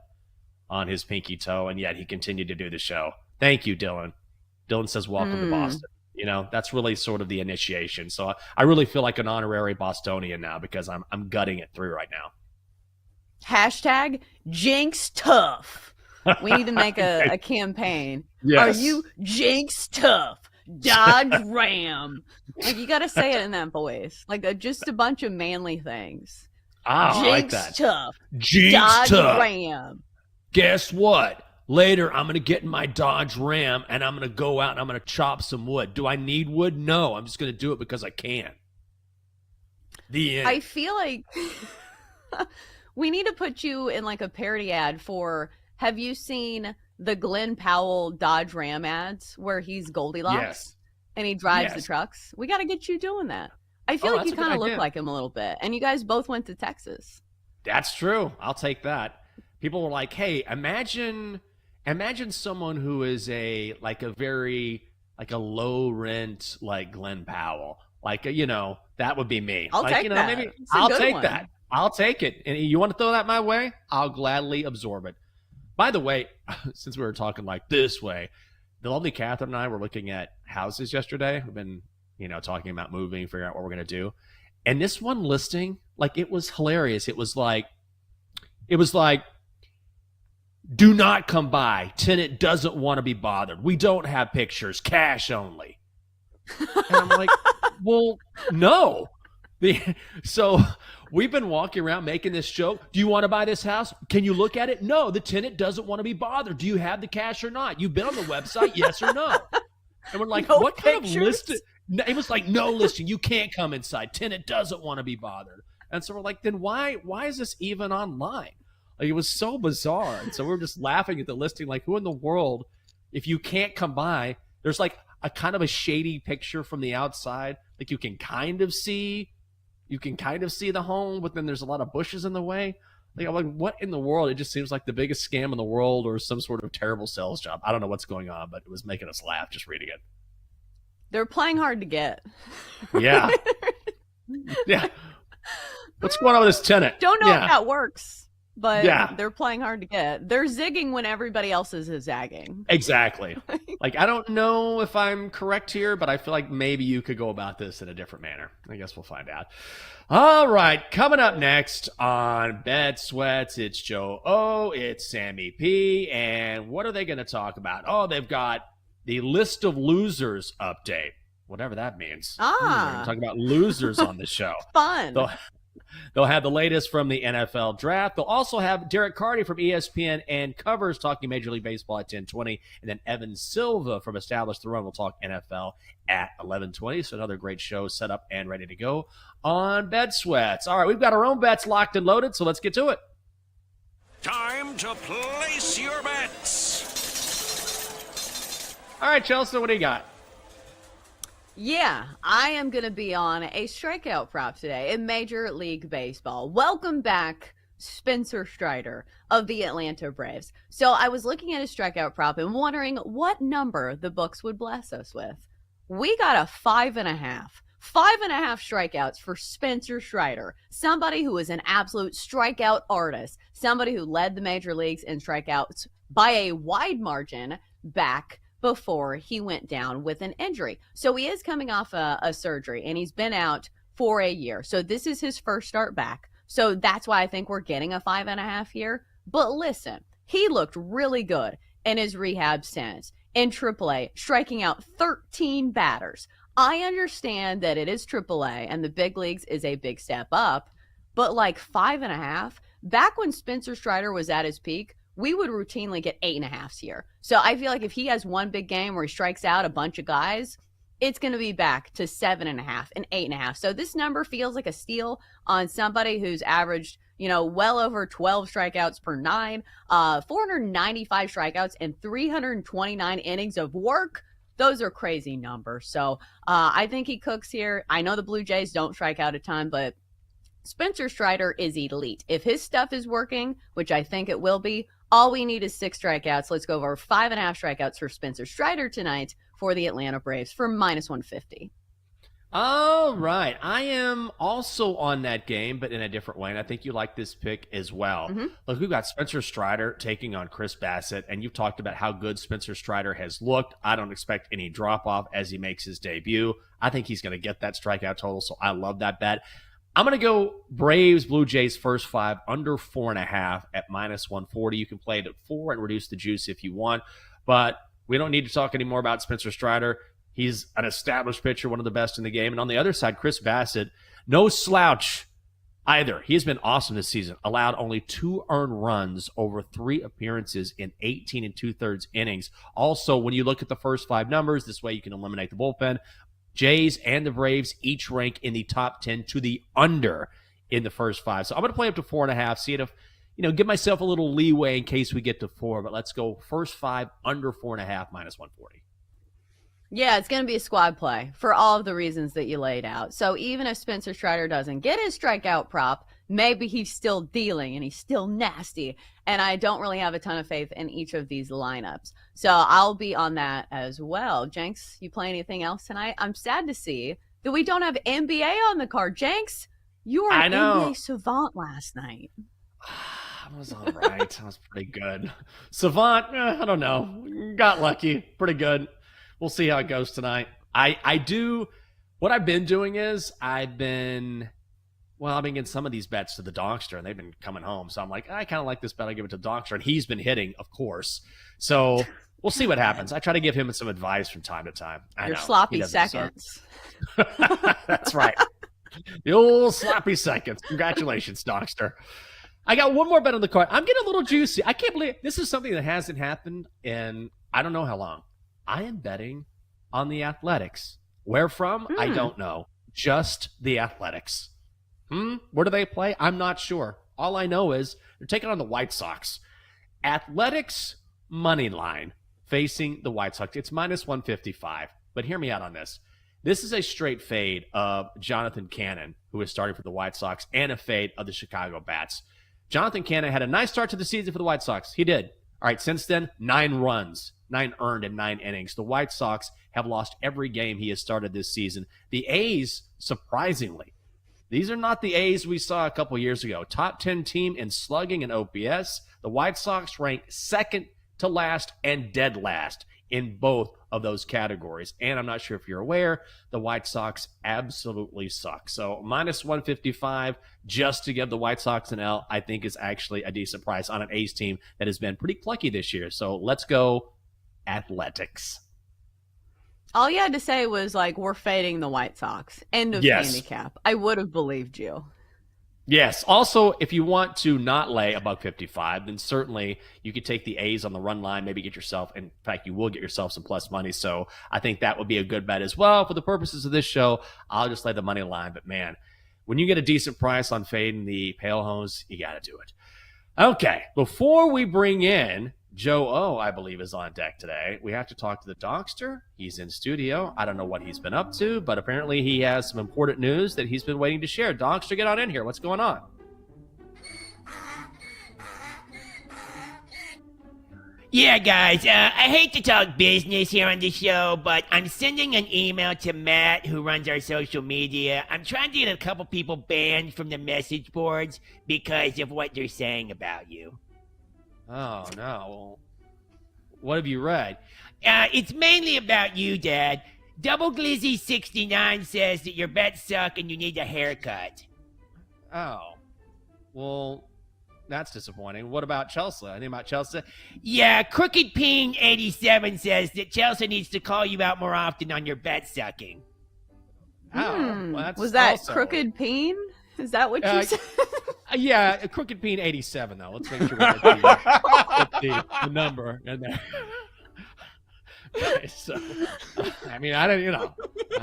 A: on his pinky toe, and yet he continued to do the show. Thank you, Dylan. Dylan says, welcome to Boston. That's really sort of the initiation. So I really feel like an honorary Bostonian now because I'm gutting it through right now.
B: Hashtag Jinx Tough. We need to make a campaign.
A: Yes.
B: Are you Jinx Tough? Dodge Ram. Like, you got to say it in that voice. Like just a bunch of manly things.
A: I like
B: Jinx
A: that.
B: Tough.
A: Jinx
B: Dodge
A: Tough.
B: Ram.
A: Guess what? Later, I'm going to get in my Dodge Ram and I'm going to go out and I'm going to chop some wood. Do I need wood? No. I'm just going to do it because I can. The end.
B: I feel like we need to put you in like a parody ad for, have you seen the Glenn Powell Dodge Ram ads where he's Goldilocks?
A: Yes.
B: And he drives the trucks? We got to get you doing that. I feel like you kind of look like him a little bit. And you guys both went to Texas.
A: That's true. I'll take that. People were like, hey, imagine someone who is a low rent, like Glenn Powell. That would be me.
B: I'll take that.
A: Maybe I'll take that. I'll take it. And you want to throw that my way? I'll gladly absorb it. By the way, since we were talking like this way, the lovely Catherine and I were looking at houses yesterday. We've been, talking about moving, figuring out what we're going to do. And this one listing, it was hilarious. It was like, do not come by. Tenant doesn't want to be bothered. We don't have pictures. Cash only. And I'm like, well, no. So we've been walking around making this joke. Do you want to buy this house? Can you look at it? No, the tenant doesn't want to be bothered. Do you have the cash or not? You've been on the website, yes or no? And we're like,
B: no
A: what
B: pictures?
A: Kind of listing? It was like, no listing. You can't come inside. Tenant doesn't want to be bothered. And so we're like, then why is this even online? It was so bizarre. And so we were just laughing at the listing. Like, who in the world, if you can't come by, there's like a kind of a shady picture from the outside. Like you can kind of see the home, but then there's a lot of bushes in the way. Like, I'm like, what in the world? It just seems like the biggest scam in the world or some sort of terrible sales job. I don't know what's going on, but it was making us laugh just reading it.
B: They're playing hard to get.
A: Yeah. Yeah. What's going on with this tenant?
B: Don't know if that works, but
A: yeah.
B: They're playing hard to get. They're zigging when everybody else is zagging.
A: Exactly. Like, I don't know if I'm correct here, but I feel like maybe you could go about this in a different manner. I guess we'll find out. All right. Coming up next on Bed Sweats, it's Joe O, it's Sammy P, and what are they going to talk about? Oh, they've got the list of losers update, whatever that means. We're going to talk about losers on the show.
B: Fun.
A: They'll have the latest from the NFL draft. They'll also have Derek Carty from ESPN and Covers talking Major League Baseball at 10:20. And then Evan Silva from Establish the Run will talk NFL at 11:20. So another great show set up and ready to go on Bed Sweats. All right, we've got our own bets locked and loaded, so let's get to it.
C: Time to place your bets.
A: All right, Chelsea, what do you got?
B: Yeah, I am going to be on a strikeout prop today in Major League Baseball. Welcome back, Spencer Strider of the Atlanta Braves. So I was looking at a strikeout prop and wondering what number the books would bless us with. We got a 5.5. 5.5 strikeouts for Spencer Strider, somebody who is an absolute strikeout artist, somebody who led the major leagues in strikeouts by a wide margin back before he went down with an injury. So he is coming off a surgery, and he's been out for a year. So this is his first start back. So that's why I think we're getting a 5.5 here. But listen, he looked really good in his rehab stint in AAA, striking out 13 batters. I understand that it is AAA and the big leagues is a big step up, but like 5.5, back when Spencer Strider was at his peak, we would routinely get 8.5s here. So I feel like if he has one big game where he strikes out a bunch of guys, it's going to be back to 7.5 and 8.5. So this number feels like a steal on somebody who's averaged, well over 12 strikeouts per nine, 495 strikeouts and 329 innings of work. Those are crazy numbers. So I think he cooks here. I know the Blue Jays don't strike out a ton, but Spencer Strider is elite. If his stuff is working, which I think it will be, all we need is 6 strikeouts. Let's go over 5.5 strikeouts for Spencer Strider tonight for the Atlanta Braves for -150.
A: All right. I am also on that game, but in a different way, and I think you like this pick as well. Look, we've got Spencer Strider taking on Chris Bassett, and you've talked about how good Spencer Strider has looked. I don't expect any drop-off as he makes his debut. I think he's going to get that strikeout total, so I love that bet. I'm going to go Braves, Blue Jays first 5 under 4.5 at -140. You can play it at 4 and reduce the juice if you want, but we don't need to talk anymore about Spencer Strider. He's an established pitcher, one of the best in the game. And on the other side, Chris Bassett, no slouch either. He's been awesome this season. Allowed only 2 earned runs over 3 appearances in 18 2/3 innings. Also, when you look at the first 5 numbers, this way you can eliminate the bullpen. Jays and the Braves each rank in the top 10 to the under in the first 5. So I'm going to play up to 4.5, see if, give myself a little leeway in case we get to 4. But let's go first 5 under 4.5 -140.
B: Yeah, it's going to be a squad play for all of the reasons that you laid out. So even if Spencer Strider doesn't get his strikeout prop, maybe he's still dealing and he's still nasty. And I don't really have a ton of faith in each of these lineups. So I'll be on that as well. Jenks, you play anything else tonight? I'm sad to see that we don't have NBA on the card. Jenks, you were an NBA savant last night.
A: I was all right. I was pretty good. Savant, I don't know. Got lucky. Pretty good. We'll see how it goes tonight. What I've been doing is I've been getting some of these bets to the Donkster, and they've been coming home. So I'm like, I kind of like this bet. I give it to Donkster, and he's been hitting, of course. So we'll see what happens. I try to give him some advice from time to time.
B: Your sloppy seconds.
A: That's right. The old sloppy seconds. Congratulations, Donkster. I got one more bet on the card. I'm getting a little juicy. I can't believe this is something that hasn't happened in I don't know how long. I am betting on the Athletics. Where from? I don't know. Just the Athletics. Where do they play? I'm not sure. All I know is they're taking on the White Sox. Athletics money line facing the White Sox. It's -155. But hear me out on this. This is a straight fade of Jonathan Cannon, who is starting for the White Sox, and a fade of the Chicago Bats. Jonathan Cannon had a nice start to the season for the White Sox. He did. All right, since then, 9 runs, 9 earned in 9 innings. The White Sox have lost every game he has started this season. The A's, surprisingly, these are not the A's we saw a couple years ago. Top 10 team in slugging and OPS. The White Sox rank second to last and dead last in both of those categories. And I'm not sure if you're aware, the White Sox absolutely suck. So -155 just to give the White Sox an L, I think is actually a decent price on an A's team that has been pretty plucky this year. So let's go Athletics.
B: All you had to say was like, we're fading the White Sox. End of handicap. I would have believed you.
A: Yes. Also, if you want to not lay $1.55, then certainly you could take the A's on the run line, maybe get yourself, in fact, you will get yourself some plus money. So I think that would be a good bet as well. For the purposes of this show, I'll just lay the money line. But man, when you get a decent price on fading the Pale Hose, you got to do it. Okay, before we bring in Joe O, I believe, is on deck today, we have to talk to the Dockster. He's in studio. I don't know what he's been up to, but apparently he has some important news that he's been waiting to share. Dockster, get on in here. What's going on?
G: Yeah, guys, I hate to talk business here on the show, but I'm sending an email to Matt, who runs our social media. I'm trying to get a couple people banned from the message boards because of what they're saying about you.
A: Oh, no. Well, what have you read?
G: It's mainly about you, Dad. Double Glizzy 69 says that your bets suck and you need a haircut.
A: Oh. Well, that's disappointing. What about Chelsea? Anything about Chelsea?
G: Yeah, Crooked Ping 87 says that Chelsea needs to call you out more often on your bet sucking.
A: Oh, well, that's
B: Was that
A: also...
B: Crooked Peen? Is that what you said?
A: Yeah, Crooked Peen 87, though. Let's make sure we get the number in there. Okay, so, I mean, I don't,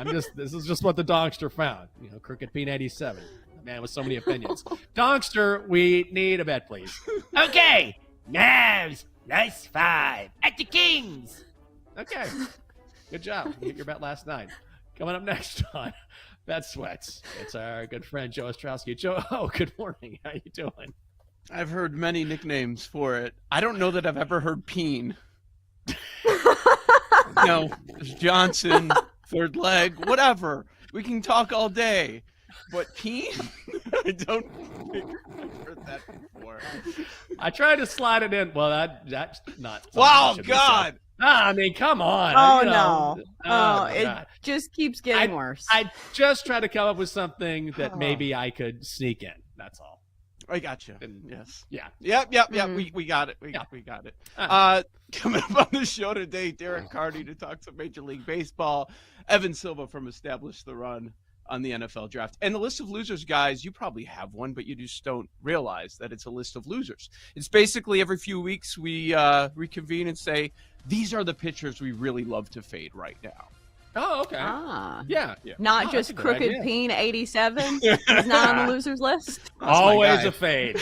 A: this is just what the Donkster found. Crooked Peen 87. Man with so many opinions. Donkster, we need a bet, please.
G: Okay, Mavs +5 at the Kings.
A: Okay, good job. You hit your bet last night. Coming up next on Bet Sweats, it's our good friend Joe Ostrowski. Joe, good morning. How you doing?
H: I've heard many nicknames for it. I don't know that I've ever heard Peen. There's Johnson, third leg, whatever. We can talk all day. But Peen? I don't think I've heard that before.
A: I tried to slide it in. Well, that's not.
H: Wow, God.
A: I mean, come on.
B: Oh, no.
A: Oh,
B: it just keeps getting worse.
A: I just tried to come up with something that maybe I could sneak in. That's all.
H: I got you.
A: And,
H: yes.
A: Yeah.
H: Yep. We got it. We got it. Coming up on the show today, Derek Carty to talk some Major League Baseball. Evan Silva from Establish the Run on the NFL draft. And the list of losers, guys, you probably have one, but you just don't realize that it's a list of losers. It's basically every few weeks we reconvene and say, these are the pitchers we really love to fade right now.
A: Oh, okay. Yeah.
B: Not just Crooked Peen 87. He's not on the losers list.
A: Always a fade.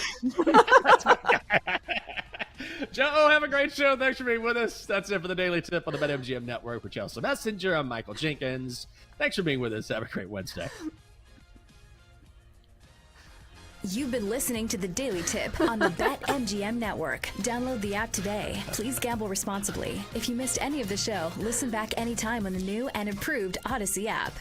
A: Joe, have a great show. Thanks for being with us. That's it for the Daily Tip on the BetMGM Network. For Chelsea Messenger, I'm Michael Jenkins. Thanks for being with us. Have a great Wednesday.
E: You've been listening to the Daily Tip on the BetMGM Network. Download the app today. Please gamble responsibly. If you missed any of the show, listen back anytime on the new and improved Odyssey app.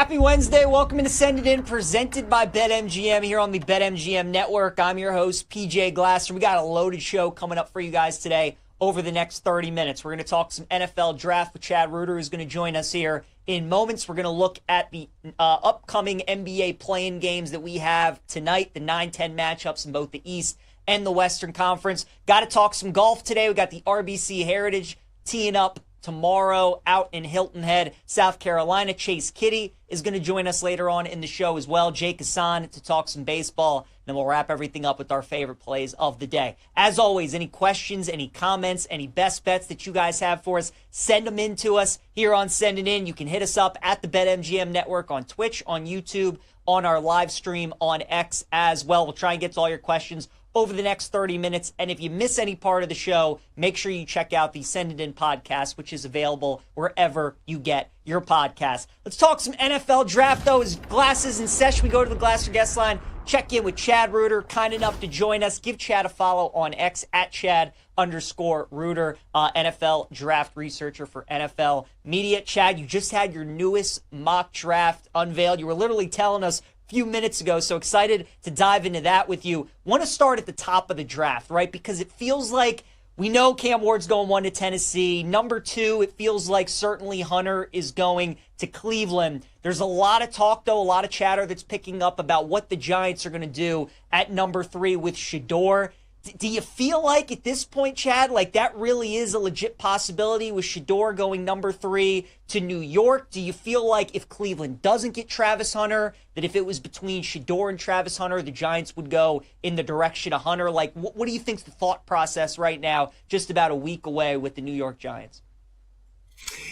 I: Happy Wednesday. Welcome to Send It In, presented by BetMGM here on the BetMGM Network. I'm your host, PJ Glasser. We got a loaded show coming up for you guys today over the next 30 minutes. We're going to talk some NFL draft with Chad Reuter, who's going to join us here in moments. We're going to look at the upcoming NBA play-in games that we have tonight, the 9-10 matchups in both the East and the Western Conference. Got to talk some golf today. We got the RBC Heritage teeing up tomorrow out in Hilton Head, South Carolina. Chase Kitty is going to join us later on in the show as well. Jake Hassan to talk some baseball. Then we'll wrap everything up with our favorite plays of the day. As always, any questions, any comments, any best bets that you guys have for us, send them in to us here on Send It In. You can hit us up at the BetMGM Network on Twitch, on YouTube, on our live stream on X as well. We'll try and get to all your questions over the next 30 minutes. And if you miss any part of the show, make sure you check out the Send It In podcast, which is available wherever you get your podcast. Let's talk some NFL draft, though. As Glasses in session, we go to the Glasser guest line, check in with Chad Reuter, kind enough to join us. Give Chad a follow on X at Chad_Reuter, NFL draft researcher for NFL Media. Chad, you just had your newest mock draft unveiled. You were literally telling us few minutes ago, so excited to dive into that with you. Want to start at the top of the draft, right? Because it feels like we know Cam Ward's going 1 to Tennessee. Number 2, it feels like certainly Hunter is going to Cleveland. There's a lot of talk, though, a lot of chatter that's picking up about what the Giants are going to do at number 3 with Shedeur. Do you feel like at this point, Chad, like that really is a legit possibility with Shedeur going number 3 to New York? Do you feel like if Cleveland doesn't get Travis Hunter, that if it was between Shedeur and Travis Hunter, the Giants would go in the direction of Hunter? Like, what do you think's the thought process right now, just about a week away with the New York Giants?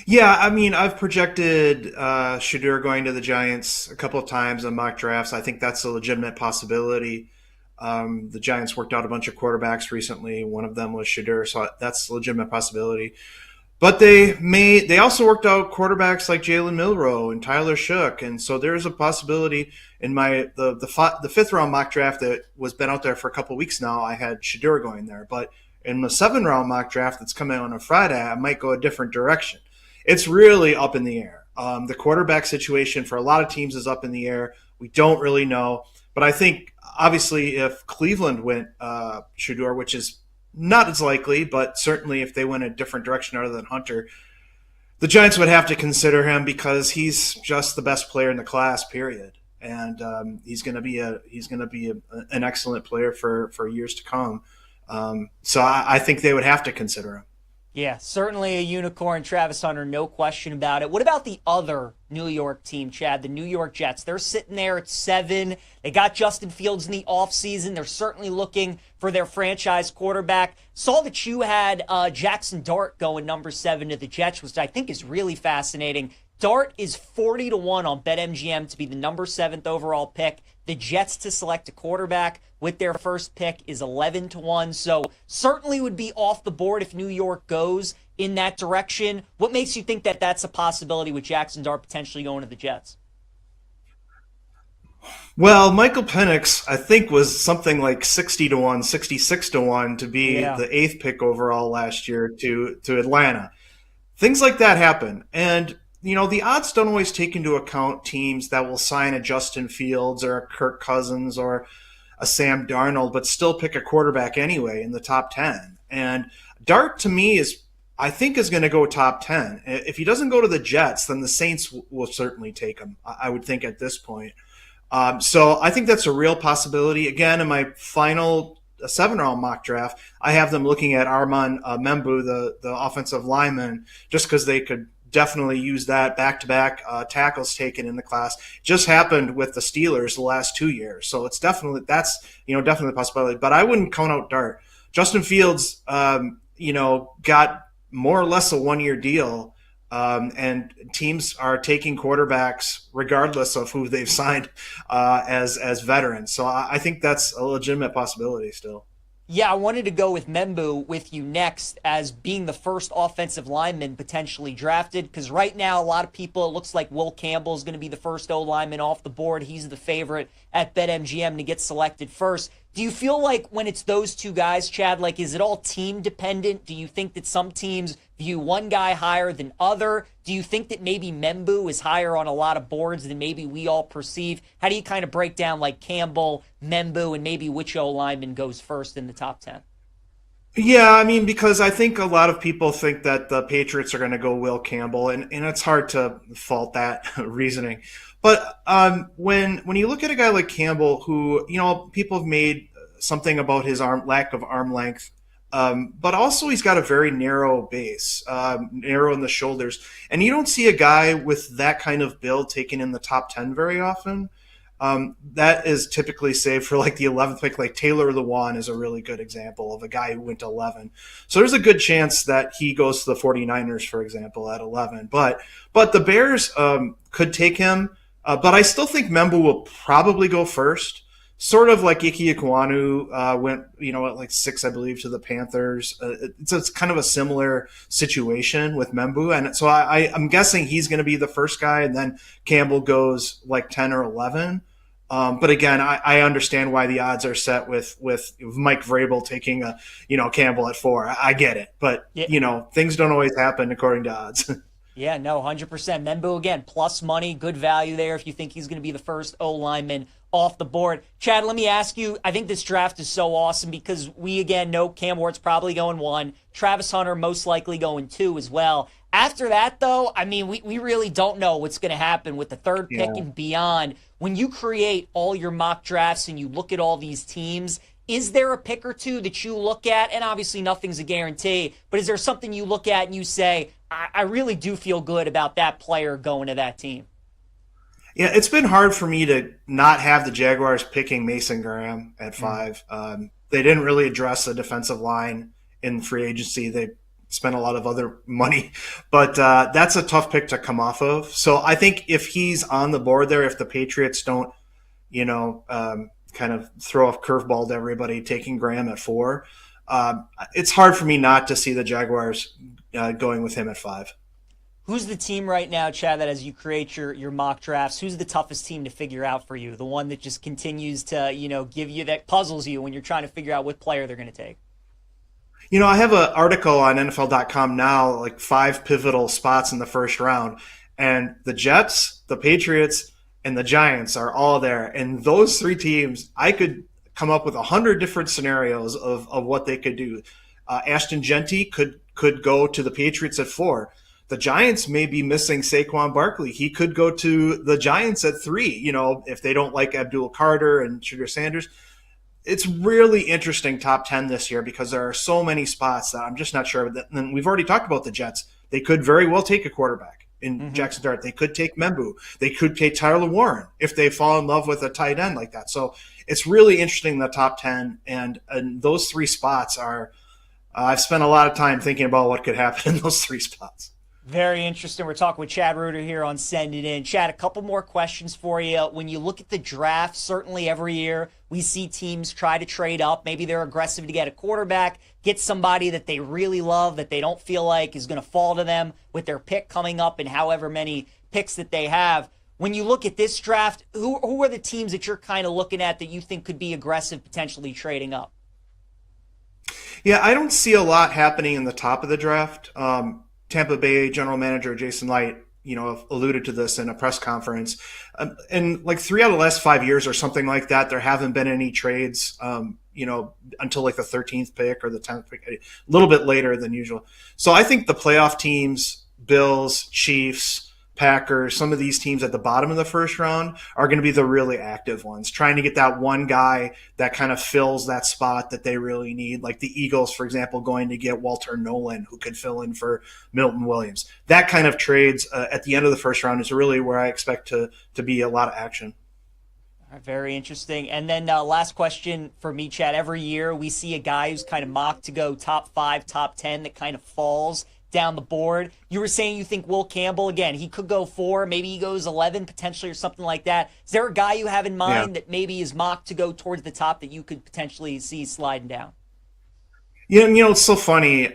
J: Yeah, I mean, I've projected Shedeur going to the Giants a couple of times in mock drafts. I think that's a legitimate possibility. The Giants worked out a bunch of quarterbacks recently. One of them was Shedeur, so that's a legitimate possibility. But they also worked out quarterbacks like Jalen Milroe and Tyler Shook, and so there's a possibility in the fifth round mock draft that was been out there for a couple of weeks now. I had Shedeur going there, but in the 7th round mock draft that's coming out on a Friday, I might go a different direction. It's really up in the air. The quarterback situation for a lot of teams is up in the air. We don't really know, but I think obviously if Cleveland went Shedeur, which is not as likely, but certainly if they went a different direction other than Hunter, the Giants would have to consider him because he's just the best player in the class, period. And he's going to be an excellent player for years to come. So I think they would have to consider him.
I: Yeah, certainly a unicorn, Travis Hunter, no question about it. What about the other New York team, Chad, the New York Jets? They're sitting there at 7. They got Justin Fields in the offseason. They're certainly looking for their franchise quarterback. Saw that you had Jackson Dart going number 7 to the Jets, which I think is really fascinating. Dart is 40 to 1 on BetMGM to be the number 7th overall pick. The Jets to select a quarterback with their first pick is 11 to 1. So certainly would be off the board if New York goes in that direction. What makes you think that that's a possibility with Jackson Dart potentially going to the Jets?
J: Well, Michael Penix, I think, was something like 60 to 1, 66 to 1 to be the 8th pick overall last year to Atlanta. Things like that happen. And you know, the odds don't always take into account teams that will sign a Justin Fields or a Kirk Cousins or a Sam Darnold, but still pick a quarterback anyway in the top 10. And Dart, to me, I think is going to go top 10. If he doesn't go to the Jets, then the Saints will certainly take him, I would think, at this point. So I think that's a real possibility. Again, in my final 7-round mock draft, I have them looking at Armand Membu, the offensive lineman, just because they could definitely use that back-to-back tackles taken in the class. Just happened with the Steelers the last 2 years, so it's definitely a possibility. But I wouldn't count out Dart. Justin Fields, got more or less a 1-year deal, and teams are taking quarterbacks regardless of who they've signed as veterans. So I think that's a legitimate possibility still.
I: Yeah, I wanted to go with Membu with you next as being the first offensive lineman potentially drafted, because right now a lot of people, it looks like Will Campbell is going to be the first O-lineman off the board. He's the favorite at BetMGM to get selected first. Do you feel like when it's those two guys, Chad, like is it all team dependent? Do you think that some teams view one guy higher than other? Do you think that maybe Membu is higher on a lot of boards than maybe we all perceive? How do you kind of break down like Campbell, Membu, and maybe which O-lineman goes first in the top 10?
J: Yeah, I mean, because I think a lot of people think that the Patriots are going to go Will Campbell, and it's hard to fault that reasoning. But when you look at a guy like Campbell, who, people have made something about his lack of arm length, but also he's got a very narrow base, narrow in the shoulders. And you don't see a guy with that kind of build taken in the top 10 very often. That is typically saved for like the 11th pick. Like Taylor Lewan is a really good example of a guy who went to 11. So there's a good chance that he goes to the 49ers, for example, at 11. But the Bears could take him. But I still think Membu will probably go first. Sort of like Ike Ekwonu went, at like 6, I believe, to the Panthers. It's kind of a similar situation with Membu. And so I'm guessing he's going to be the first guy, and then Campbell goes like 10 or 11. But again, I understand why the odds are set with Mike Vrabel taking Campbell at 4. I get it. But, things don't always happen according to odds.
I: Yeah, no, 100%. Membu, again, plus money, good value there if you think he's going to be the first O-lineman off the board. Chad, let me ask you, I think this draft is so awesome because we, again, know Cam Ward's probably going 1, Travis Hunter most likely going 2 as well. After that, though, I mean, we really don't know what's going to happen with the third pick and beyond. When you create all your mock drafts and you look at all these teams, is there a pick or two that you look at? And obviously nothing's a guarantee, but is there something you look at and you say, I really do feel good about that player going to that team?
J: Yeah, it's been hard for me to not have the Jaguars picking Mason Graham at 5. They didn't really address the defensive line in free agency. They spent a lot of other money, but that's a tough pick to come off of. So I think if he's on the board there, if the Patriots don't, kind of throw a curveball to everybody, taking Graham at 4, it's hard for me not to see the Jaguars going with him at 5.
I: Who's the team right now, Chad, that as you create your mock drafts, who's the toughest team to figure out for you? The one that just continues to, give you, that puzzles you when you're trying to figure out what player they're going to take?
J: I have an article on NFL.com now, like 5 pivotal spots in the first round. And the Jets, the Patriots, and the Giants are all there. And those 3 teams, I could come up with 100 different scenarios of what they could do. Ashton Genty could go to the Patriots at 4. The Giants may be missing Saquon Barkley. He could go to the Giants at 3, if they don't like Abdul Carter and Shedeur Sanders. It's really interesting top 10 this year because there are so many spots that I'm just not sure. And we've already talked about the Jets. They could very well take a quarterback in Jackson Dart. They could take Membu. They could take Tyler Warren if they fall in love with a tight end like that. So it's really interesting, the top 10. And those 3 spots are I've spent a lot of time thinking about what could happen in those 3 spots.
I: Very interesting. We're talking with Chad Reuter here on Send It In. Chad, a couple more questions for you. When you look at the draft, certainly every year we see teams try to trade up. Maybe they're aggressive to get a quarterback, get somebody that they really love, that they don't feel like is going to fall to them with their pick coming up and however many picks that they have. When you look at this draft, who are the teams that you're kind of looking at that you think could be aggressive, potentially trading up?
J: Yeah, I don't see a lot happening in the top of the draft. Tampa Bay general manager Jason Light, alluded to this in a press conference. And like 3 out of the last 5 years or something like that, there haven't been any trades, until like the 13th pick or the 10th pick, a little bit later than usual. So I think the playoff teams, Bills, Chiefs, Packers, some of these teams at the bottom of the first round are going to be the really active ones, trying to get that one guy that kind of fills that spot that they really need. Like the Eagles, for example, going to get Walter Nolan, who could fill in for Milton Williams. That kind of trades at the end of the first round is really where I expect to be a lot of action.
I: Very interesting. And then last question for me, Chad. Every year we see a guy who's kind of mocked to go top 5, top 10 that kind of falls down the board. You were saying you think Will Campbell, again, he could go 4, maybe he goes 11 potentially or something like that. Is there a guy you have in mind that maybe is mocked to go towards the top that you could potentially see sliding down?
J: It's so funny.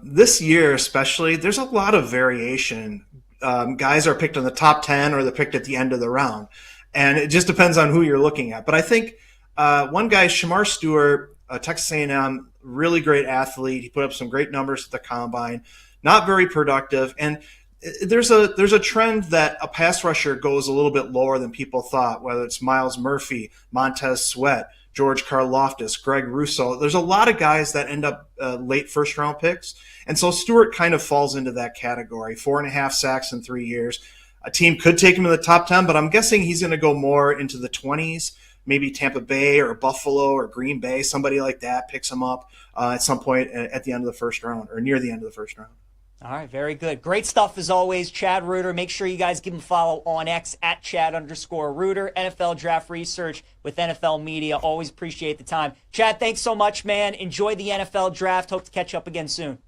J: This year especially, there's a lot of variation. Guys are picked in the top 10 or they're picked at the end of the round. And it just depends on who you're looking at. But I think one guy, Shamar Stewart, Texas A&M, really great athlete. He put up some great numbers at the combine. not very productive. And there's a trend that a pass rusher goes a little bit lower than people thought, whether it's Miles Murphy, Montez Sweat, George Karlaftis, Greg Russo. There's a lot of guys that end up late first-round picks. And so Stewart kind of falls into that category, 4.5 sacks in 3 years. A team could take him in the top 10, but I'm guessing he's going to go more into the 20s, maybe Tampa Bay or Buffalo or Green Bay, somebody like that picks him up at some point at the end of the first round or near the end of the first round.
I: All right, very good. Great stuff as always, Chad Reuter. Make sure you guys give him a follow on X at Chad_Reuter. NFL Draft Research with NFL Media. Always appreciate the time. Chad, thanks so much, man. Enjoy the NFL Draft. Hope to catch up again soon.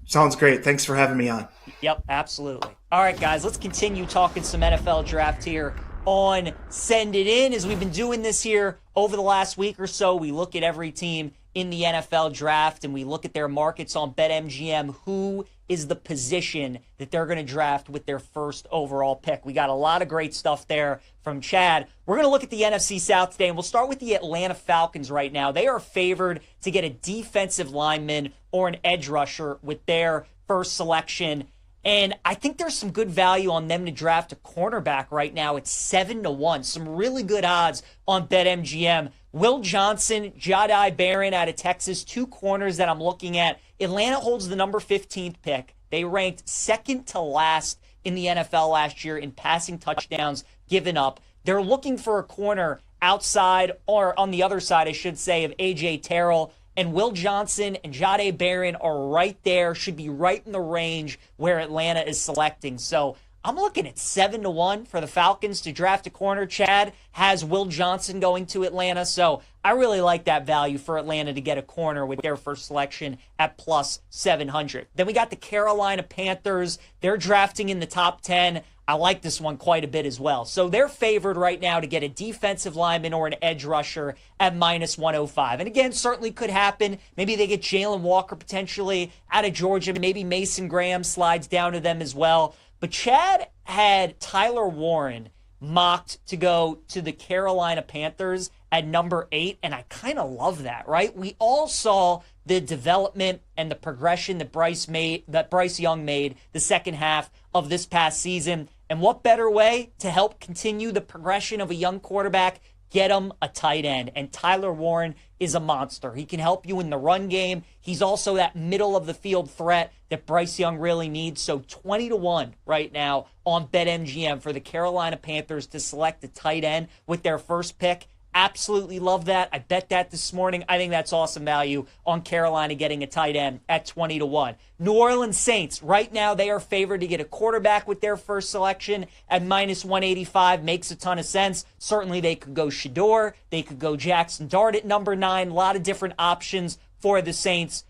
J: Sounds great. Thanks for having me on.
I: Yep, absolutely. All right, guys, let's continue talking some NFL Draft here on Send It In. As we've been doing this here over the last week or so, we look at every team in the NFL draft and we look at their markets on BetMGM. Who is the position that they're going to draft with their first overall pick? We got a lot of great stuff there from Chad. We're going to look at the NFC South today, and we'll start with the Atlanta Falcons right now. They are favored to get a defensive lineman or an edge rusher with their first selection. And I think there's some good value on them to draft a cornerback right now. It's 7-1. Some really good odds on BetMGM. Will Johnson, Jahdae Barron out of Texas, two corners that I'm looking at. Atlanta holds the number 15th pick. They ranked second to last in the NFL last year in passing touchdowns given up. They're looking for a corner outside, or on the other side, I should say, of A.J. Terrell. And Will Johnson and Jahdae Barron are right there, should be right in the range where Atlanta is selecting. So I'm looking at 7-1 for the Falcons to draft a corner. Chad has Will Johnson going to Atlanta. So I really like that value for Atlanta to get a corner with their first selection at plus 700. Then we got the Carolina Panthers. They're drafting in the top 10. I like this one quite a bit as well. So they're favored right now to get a defensive lineman or an edge rusher at minus 105. And again, certainly could happen. Maybe they get Jalen Walker potentially out of Georgia. Maybe Mason Graham slides down to them as well. But Chad had Tyler Warren mocked to go to the Carolina Panthers at number 8, and I kind of love that, right? We all saw the development and the progression that Bryce Young made the second half of this past season. And what better way to help continue the progression of a young quarterback? Get him a tight end. And Tyler Warren is a monster. He can help you in the run game. He's also that middle of the field threat that Bryce Young really needs. So 20-1 right now on BetMGM for the Carolina Panthers to select a tight end with their first pick. Absolutely love that. I bet that this morning. I think that's awesome value on Carolina getting a tight end at 20-1. New Orleans Saints, right now they are favored to get a quarterback with their first selection at minus 185. Makes a ton of sense. Certainly they could go Shador. They could go Jackson Dart at number 9. A lot of different options for the Saints.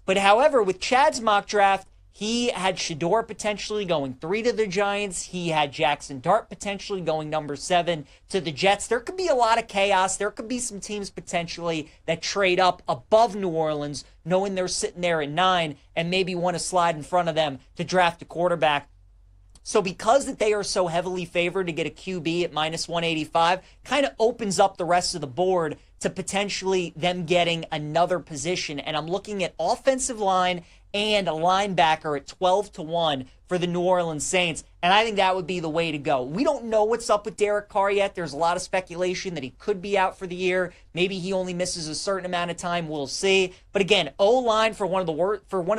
I: But however, with Chad's mock draft, he had Shador potentially going 3 to the Giants. He had Jackson Dart potentially going number 7 to the Jets. There could be a lot of chaos. There could be some teams potentially that trade up above New Orleans, knowing they're sitting there at 9 and maybe want to slide in front of them to draft a quarterback. So because that they are so heavily favored to get a QB at minus 185, kind of opens up the rest of the board to potentially them getting another position. And I'm looking at offensive line and a linebacker at 12-1 for the New Orleans Saints. And I think that would be the way to go. We don't know what's up with Derek Carr yet. There's a lot of speculation that he could be out for the year. Maybe he only misses a certain amount of time. We'll see. But again, O-line for one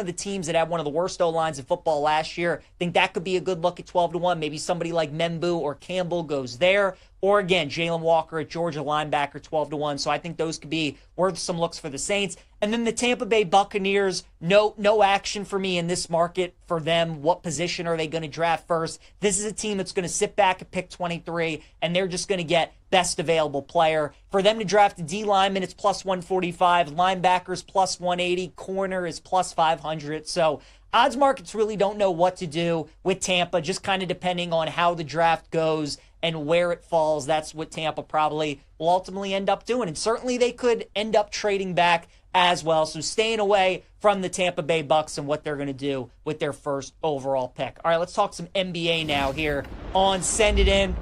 I: of the teams that had one of the worst O-lines in football last year, I think that could be a good look at 12-1. Maybe somebody like Membu or Campbell goes there. Or again, Jalen Walker at Georgia linebacker 12-1. So I think those could be worth some looks for the Saints. And then the Tampa Bay Buccaneers, no action for me in this market for them. What position are they going to draft first? This is a team that's going to sit back at pick 23, and they're just going to get best available player. For them to draft a D lineman, it's plus 145. Linebackers plus 180. Corner is plus 500. So odds markets really don't know what to do with Tampa, just kind of depending on how the draft goes and where it falls. That's what Tampa probably will ultimately end up doing. And certainly they could end up trading back as well. So staying away from the Tampa Bay Bucks and what they're going to do with their first overall pick. All right, let's talk some NBA now here on Send It In.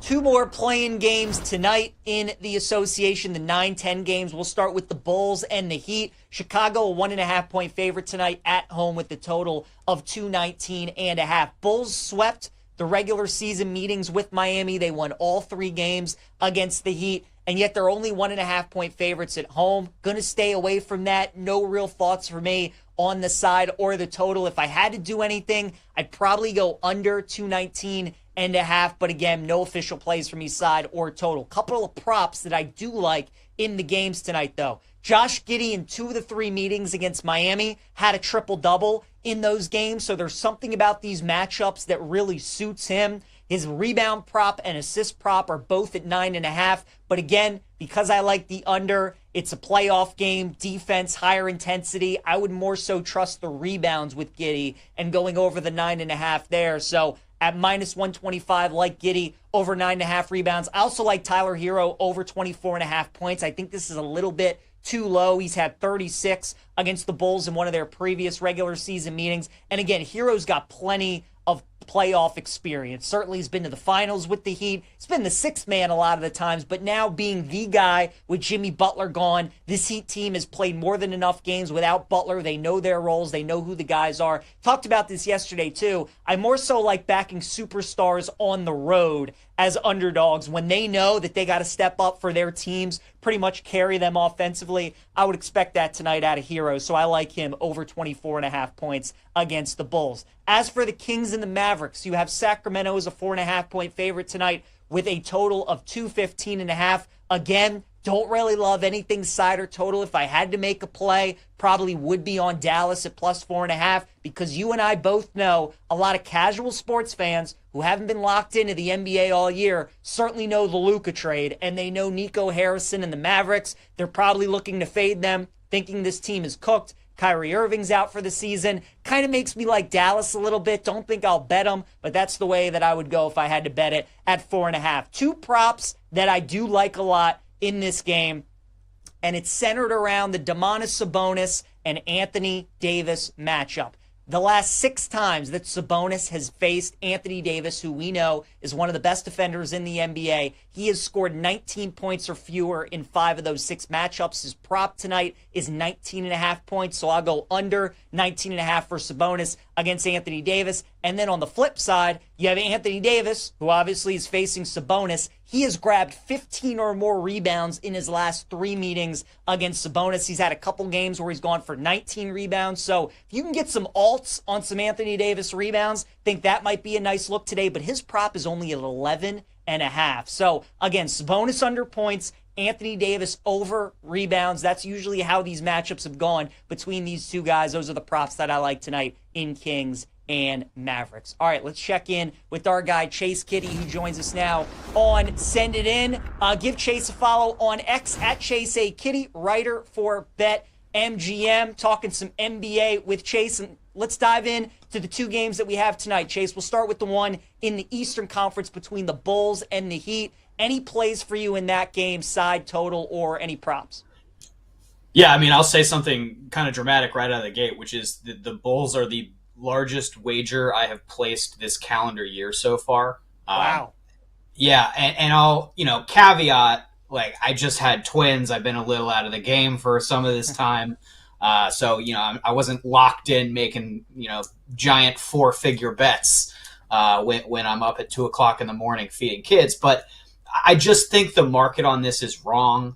I: 2 more playing games tonight in the association, the 9-10 games. We'll start with the Bulls and the Heat. Chicago, a 1.5-point favorite tonight at home with the total of 219.5. Bulls swept the regular season meetings with Miami. They won all 3 games against the Heat, and yet they're only 1.5-point favorites at home. Going to stay away from that. No real thoughts for me on the side or the total. If I had to do anything, I'd probably go under 219.5, but again, no official plays from each side or total. Couple of props that I do like in the games tonight, though. Josh Giddey in 2 of the 3 meetings against Miami had a triple-double in those games, so there's something about these matchups that really suits him. His rebound prop and assist prop are both at 9.5, but again, because I like the under, it's a playoff game, defense, higher intensity. I would more so trust the rebounds with Giddey and going over the 9.5 there. So at minus 125, like Giddey, over 9.5 rebounds. I also like Tyler Hero over 24.5 points. I think this is a little bit too low. He's had 36 against the Bulls in one of their previous regular season meetings. And again, Hero's got plenty of playoff experience. Certainly he's been to the finals with the Heat. He's been the 6th man a lot of the times, but now being the guy with Jimmy Butler gone, this Heat team has played more than enough games without Butler. They know their roles. They know who the guys are. Talked about this yesterday too. I more so like backing superstars on the road as underdogs when they know that they got to step up for their teams, pretty much carry them offensively. I would expect that tonight out of Hero, so I like him over 24.5 points against the Bulls. As for the Kings and the Mavericks, you have Sacramento as a 4.5-point favorite tonight with a total of 215.5. Again, don't really love anything side or total. If I had to make a play, probably would be on Dallas at plus 4.5, because you and I both know a lot of casual sports fans who haven't been locked into the NBA all year certainly know the Luka trade, and they know Nico Harrison and the Mavericks. They're probably looking to fade them, thinking this team is cooked. Kyrie Irving's out for the season. Kind of makes me like Dallas a little bit. Don't think I'll bet them, but that's the way that I would go if I had to bet it at 4.5. 2 props that I do like a lot in this game, and it's centered around the Domantas Sabonis and Anthony Davis matchup. The last 6 times that Sabonis has faced Anthony Davis, who we know is one of the best defenders in the NBA, he has scored 19 points or fewer in 5 of those 6 matchups. His prop tonight is 19.5 points, so I'll go under 19.5 for Sabonis against Anthony Davis. And then on the flip side, you have Anthony Davis, who obviously is facing Sabonis. He has grabbed 15 or more rebounds in his last 3 meetings against Sabonis. He's had a couple games where he's gone for 19 rebounds. So if you can get some alts on some Anthony Davis rebounds, think that might be a nice look today. But his prop is only at 11.5. So again, Sabonis under points, Anthony Davis over rebounds. That's usually how these matchups have gone between these 2 guys. Those are the props that I like tonight in Kings and Mavericks. All right, let's check in with our guy Chase Kitty, who joins us now on Send It In. Give Chase a follow on X at Chase A Kitty, writer for BetMGM. Talking some NBA with Chase, and let's dive in to the 2 games that we have tonight. Chase, we'll start with the one in the Eastern Conference between the Bulls and the Heat. Any plays for you in that game, side, total, or any props?
K: Yeah, I mean, I'll say something kind of dramatic right out of the gate, which is the Bulls are the largest wager I have placed this calendar year so far.
I: Wow.
K: Yeah, and I'll, caveat, like, I just had twins. I've been a little out of the game for some of this time. So, I wasn't locked in making, giant 4-figure bets when I'm up at 2 o'clock in the morning feeding kids. But I just think the market on this is wrong.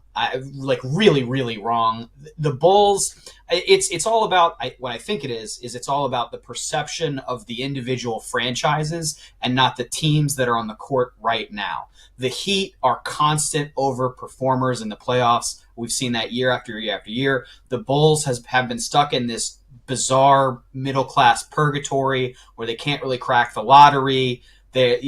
K: Really, really wrong. The Bulls, it's all about, what I think it is it's all about the perception of the individual franchises and not the teams that are on the court right now. The Heat are constant overperformers in the playoffs. We've seen that year after year after year. The Bulls have been stuck in this bizarre middle-class purgatory where they can't really crack the lottery. They're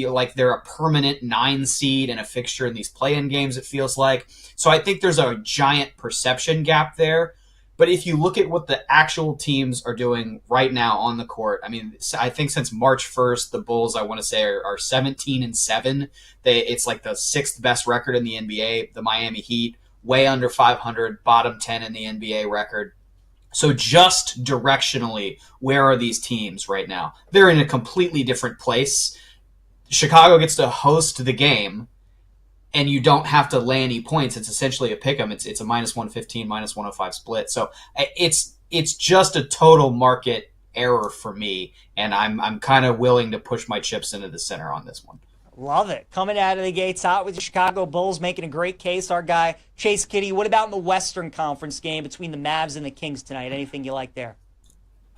K: a permanent 9 seed in a fixture in these play-in games, it feels like. So I think there's a giant perception gap there. But if you look at what the actual teams are doing right now on the court, I mean, I think since March 1st, the Bulls, I want to say, are 17-7. It's like the 6th best record in the NBA. The Miami Heat, way under 500, bottom 10 in the NBA record. So just directionally, where are these teams right now? They're in a completely different place. Chicago gets to host the game, and you don't have to lay any points. It's essentially a pick'em. It's a -115, -105 split. So it's just a total market error for me, and I'm kind of willing to push my chips into the center on this one.
I: Love it. Coming out of the gates hot with the Chicago Bulls, making a great case. Our guy, Chase Kitty. What about in the Western Conference game between the Mavs and the Kings tonight? Anything you like there?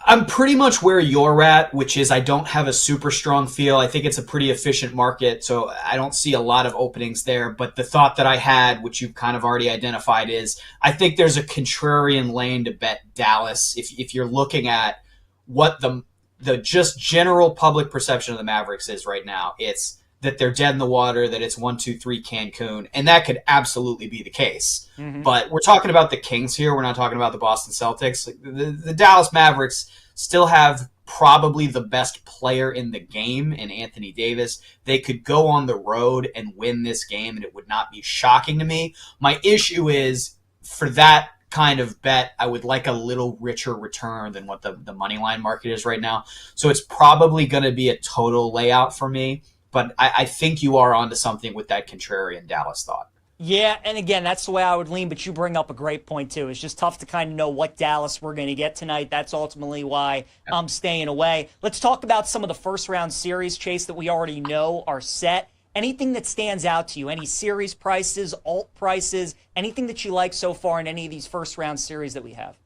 K: I'm pretty much where you're at, which is I don't have a super strong feel. I think it's a pretty efficient market, so I don't see a lot of openings there. But the thought that I had, which you've kind of already identified, is I think there's a contrarian lane to bet Dallas. If you're looking at what the just general public perception of the Mavericks is right now, it's that they're dead in the water, that it's 1-2-3 Cancun, and that could absolutely be the case. Mm-hmm. But we're talking about the Kings here. We're not talking about the Boston Celtics. The Dallas Mavericks still have probably the best player in the game in Anthony Davis. They could go on the road and win this game, and it would not be shocking to me. My issue is, for that kind of bet, I would like a little richer return than what the money line market is right now. So it's probably going to be a total layout for me. But I think you are onto something with that contrarian Dallas thought.
I: Yeah, and again, that's the way I would lean, but you bring up a great point, too. It's just tough to kind of know what Dallas we're going to get tonight. That's ultimately why I'm staying away. Let's talk about some of the first-round series, Chase, that we already know are set. Anything that stands out to you? Any series prices, alt prices, anything that you like so far in any of these first-round series that we have?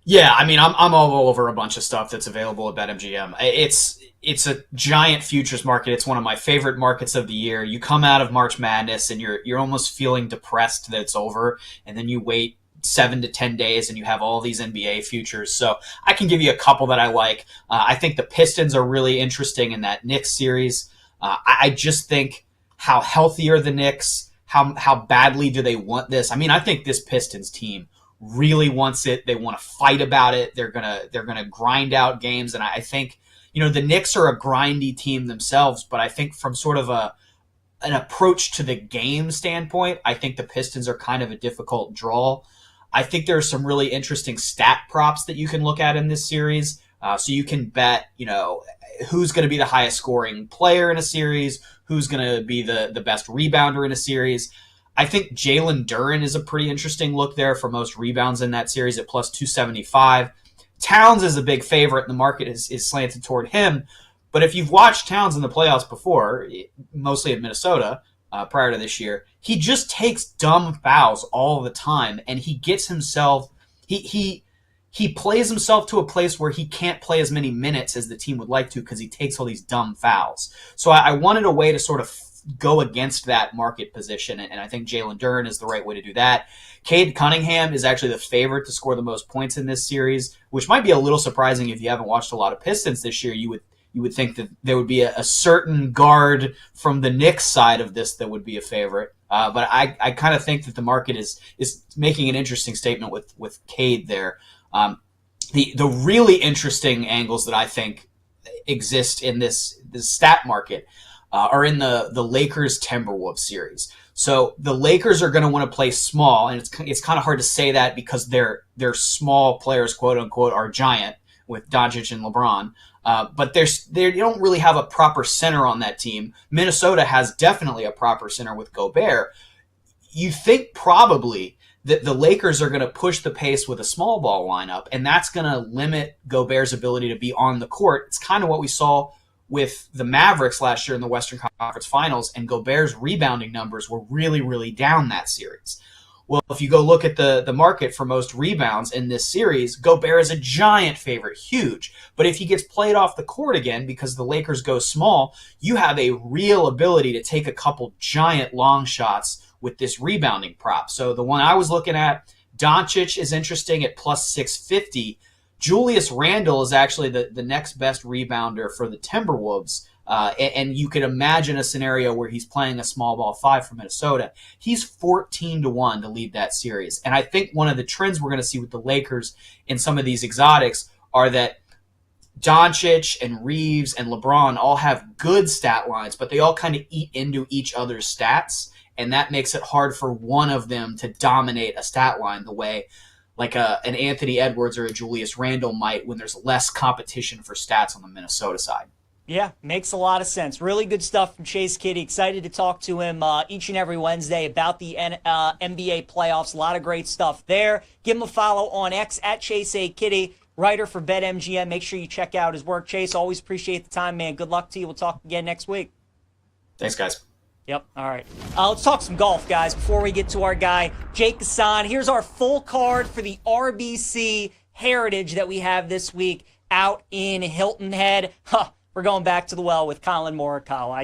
K: Yeah, I mean, I'm all over a bunch of stuff that's available at BetMGM. It's a giant futures market. It's one of my favorite markets of the year. You come out of March Madness and you're almost feeling depressed that it's over, and then you wait 7 to 10 days and you have all these NBA futures. So I can give you a couple that I like. I think the Pistons are really interesting in that Knicks series. I just think how healthy are the Knicks? How badly do they want this? I mean, I think this Pistons team really wants it. They want to fight about it. They're gonna grind out games, and I think, the Knicks are a grindy team themselves, but I think from sort of an approach to the game standpoint, I think the Pistons are kind of a difficult draw. I think there are some really interesting stat props that you can look at in this series. So you can bet, who's going to be the highest scoring player in a series, who's going to be the best rebounder in a series. I think Jalen Duren is a pretty interesting look there for most rebounds in that series at plus 275. Towns is a big favorite, and the market is slanted toward him. But if you've watched Towns in the playoffs before, mostly in Minnesota prior to this year, he just takes dumb fouls all the time, and he gets himself he plays himself to a place where he can't play as many minutes as the team would like to because he takes all these dumb fouls. So I wanted a way to sort of go against that market position, and I think Jalen Duren is the right way to do that. Cade Cunningham is actually the favorite to score the most points in this series, which might be a little surprising if you haven't watched a lot of Pistons this year. You would think that there would be a certain guard from the Knicks side of this that would be a favorite. But I kind of think that the market is making an interesting statement with Cade there. The really interesting angles that I think exist in this stat market are in the Lakers Timberwolves series. So the Lakers are going to want to play small, and it's kind of hard to say that because their small players, quote unquote, are giant with Doncic and LeBron. But they don't really have a proper center on that team. Minnesota has definitely a proper center with Gobert. You think probably that the Lakers are going to push the pace with a small ball lineup, and that's going to limit Gobert's ability to be on the court. It's kind of what we saw with the Mavericks last year in the Western Conference Finals, and Gobert's rebounding numbers were really, really down that series. Well, if you go look at the market for most rebounds in this series, Gobert is a giant favorite, huge. But if he gets played off the court again because the Lakers go small, you have a real ability to take a couple giant long shots with this rebounding prop. So the one I was looking at, Doncic is interesting at plus 650. Julius Randle is actually the next best rebounder for the Timberwolves. And you could imagine a scenario where he's playing a small ball 5 for Minnesota. He's 14-1 to lead that series. And I think one of the trends we're going to see with the Lakers in some of these exotics are that Doncic and Reeves and LeBron all have good stat lines, but they all kind of eat into each other's stats. And that makes it hard for one of them to dominate a stat line the way like an Anthony Edwards or a Julius Randle might when there's less competition for stats on the Minnesota side.
I: Yeah, makes a lot of sense. Really good stuff from Chase Kitty. Excited to talk to him each and every Wednesday about the NBA playoffs. A lot of great stuff there. Give him a follow on X at Chase A. Kitty, writer for BetMGM. Make sure you check out his work. Chase, always appreciate the time, man. Good luck to you. We'll talk again next week.
K: Thanks, guys.
I: Yep. All right. Let's talk some golf, guys, before we get to our guy, Jake Hassan. Here's our full card for the RBC Heritage that we have this week out in Hilton Head. We're going back to the well with Colin Morikawa.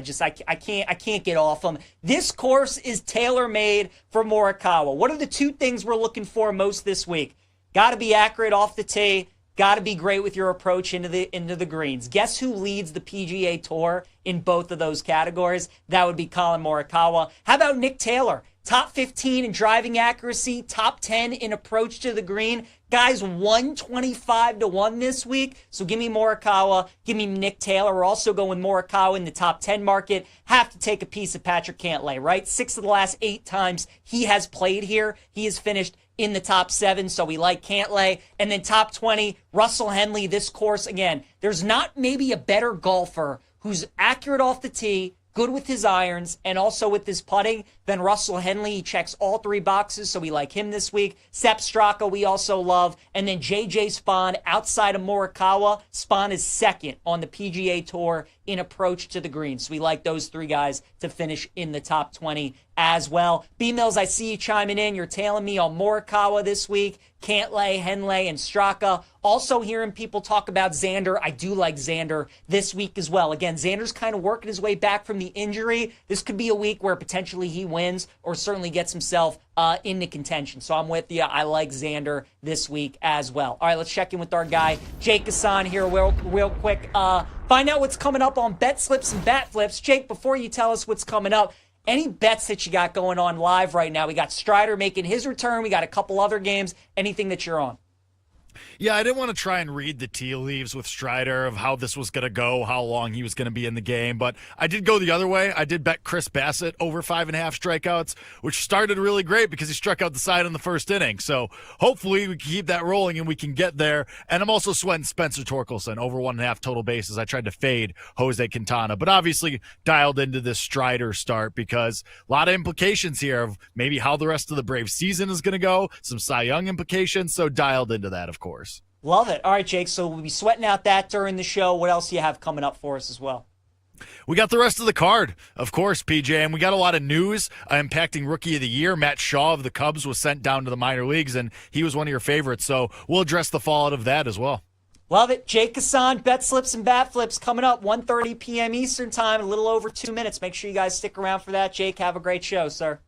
I: I can't get off him. This course is tailor-made for Morikawa. What are the two things we're looking for most this week? Got to be accurate off the tee. Got to be great with your approach into the greens. Guess who leads the PGA Tour in both of those categories? That would be Colin Morikawa. How about Nick Taylor? Top 15 in driving accuracy, top 10 in approach to the green. Guys, 125-1 this week. So give me Morikawa. Give me Nick Taylor. We're also going Morikawa in the top 10 market. Have to take a piece of Patrick Cantlay, right? 6 of the last 8 times he has played here, he has finished in the top 7, so we like Cantlay. And then top 20, Russell Henley. This course, again, there's not maybe a better golfer who's accurate off the tee, good with his irons, and also with his putting than Russell Henley. He checks all 3 boxes, so we like him this week. Sepp Straka we also love. And then JJ Spaun, outside of Morikawa, Spaun is second on the PGA Tour in approach to the green. So we like those 3 guys to finish in the top 20 as well. B-Mills, I see you chiming in. You're tailing me on Morikawa this week. Cantlay, Henley, and Straka. Also hearing people talk about Xander. I do like Xander this week as well. Again, Xander's kind of working his way back from the injury. This could be a week where potentially he wins or certainly gets himself into contention. So I'm with you. I like Xander this week as well. All right, let's check in with our guy, Jake Hassan here real quick. Find out what's coming up on Bet Slips and Bat Flips. Jake, before you tell us what's coming up, any bets that you got going on live right now? We got Strider making his return. We got a couple other games. Anything that you're on?
L: Yeah, I didn't want to try and read the tea leaves with Strider of how this was going to go, how long he was going to be in the game, but I did go the other way. I did bet Chris Bassett over 5.5 strikeouts, which started really great because he struck out the side in the first inning. So hopefully we can keep that rolling and we can get there. And I'm also sweating Spencer Torkelson over 1.5 total bases. I tried to fade Jose Quintana, but obviously dialed into this Strider start because a lot of implications here of maybe how the rest of the Braves season is going to go, some Cy Young implications. So dialed into that, of course.
I: Love it. All right, Jake, so we'll be sweating out that during the show. What else do you have coming up for us as well?
L: We got the rest of the card, of course, PJ, and we got a lot of news impacting Rookie of the Year. Matt Shaw of the Cubs was sent down to the minor leagues, and he was one of your favorites, so we'll address the fallout of that as well.
I: Love it. Jake Hassan, Bet Slips and Bat Flips coming up 1:30 p.m. Eastern Time, a little over 2 minutes. Make sure you guys stick around for that. Jake, have a great show, sir.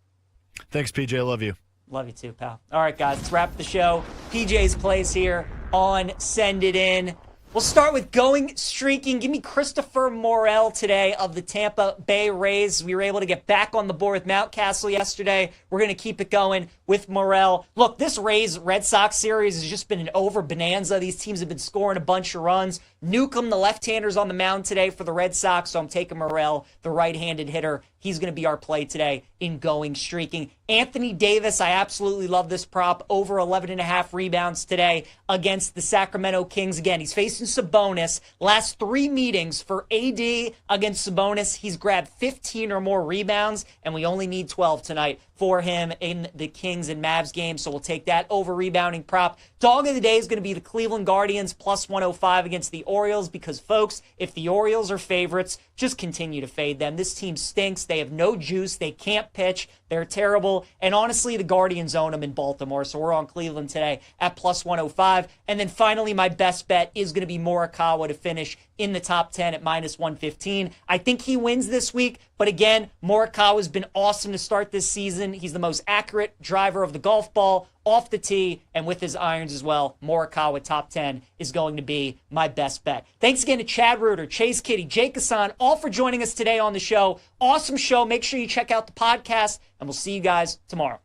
L: Thanks, PJ. Love you.
I: Love you too, pal. All right, guys, let's wrap the show. PJ's Place here on Send It In. We'll start with going streaking. Give me Christopher Morel today of the Tampa Bay Rays. We were able to get back on the board with Mountcastle yesterday. We're going to keep it going with Morel. Look, this Rays-Red Sox series has just been an over bonanza. These teams have been scoring a bunch of runs. Newcomb, the left-hander's on the mound today for the Red Sox, so I'm taking Morel, the right-handed hitter. He's going to be our play today in going streaking. Anthony Davis, I absolutely love this prop. Over 11.5 rebounds today against the Sacramento Kings. Again, he's facing Sabonis. Last 3 meetings for AD against Sabonis, he's grabbed 15 or more rebounds, and we only need 12 tonight for him in the Kings and Mavs game, so we'll take that over rebounding prop. Dog of the day is going to be the Cleveland Guardians plus 105 against the Orioles because, folks, if the Orioles are favorites, just continue to fade them. This team stinks. They have no juice. They can't pitch. They're terrible. And honestly, the Guardians own them in Baltimore, so we're on Cleveland today at plus 105. And then finally, my best bet is going to be Morikawa to finish in the top 10 at minus 115. I think he wins this week, but again, Morikawa's been awesome to start this season. He's the most accurate driver of the golf ball off the tee and with his irons as well. Morikawa top 10 is going to be my best bet. Thanks again to Chad Reuter, Chase Kitty, Jake Hassan, all for joining us today on the show. Awesome show. Make sure you check out the podcast, and we'll see you guys tomorrow.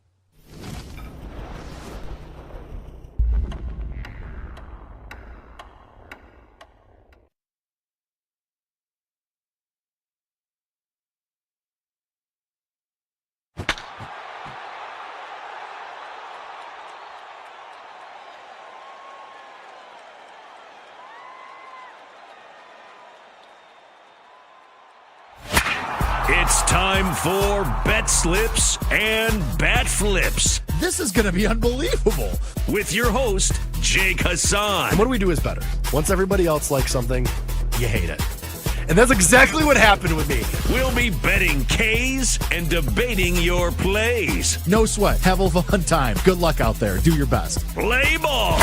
M: It's time for Bet Slips and Bat Flips.
L: This is going to be unbelievable.
M: With your host, Jake Hassan.
N: And what do we do is better. Once everybody else likes something, you hate it. And that's exactly what happened with me.
M: We'll be betting K's and debating your plays.
L: No sweat. Have a fun time. Good luck out there. Do your best.
M: Play ball.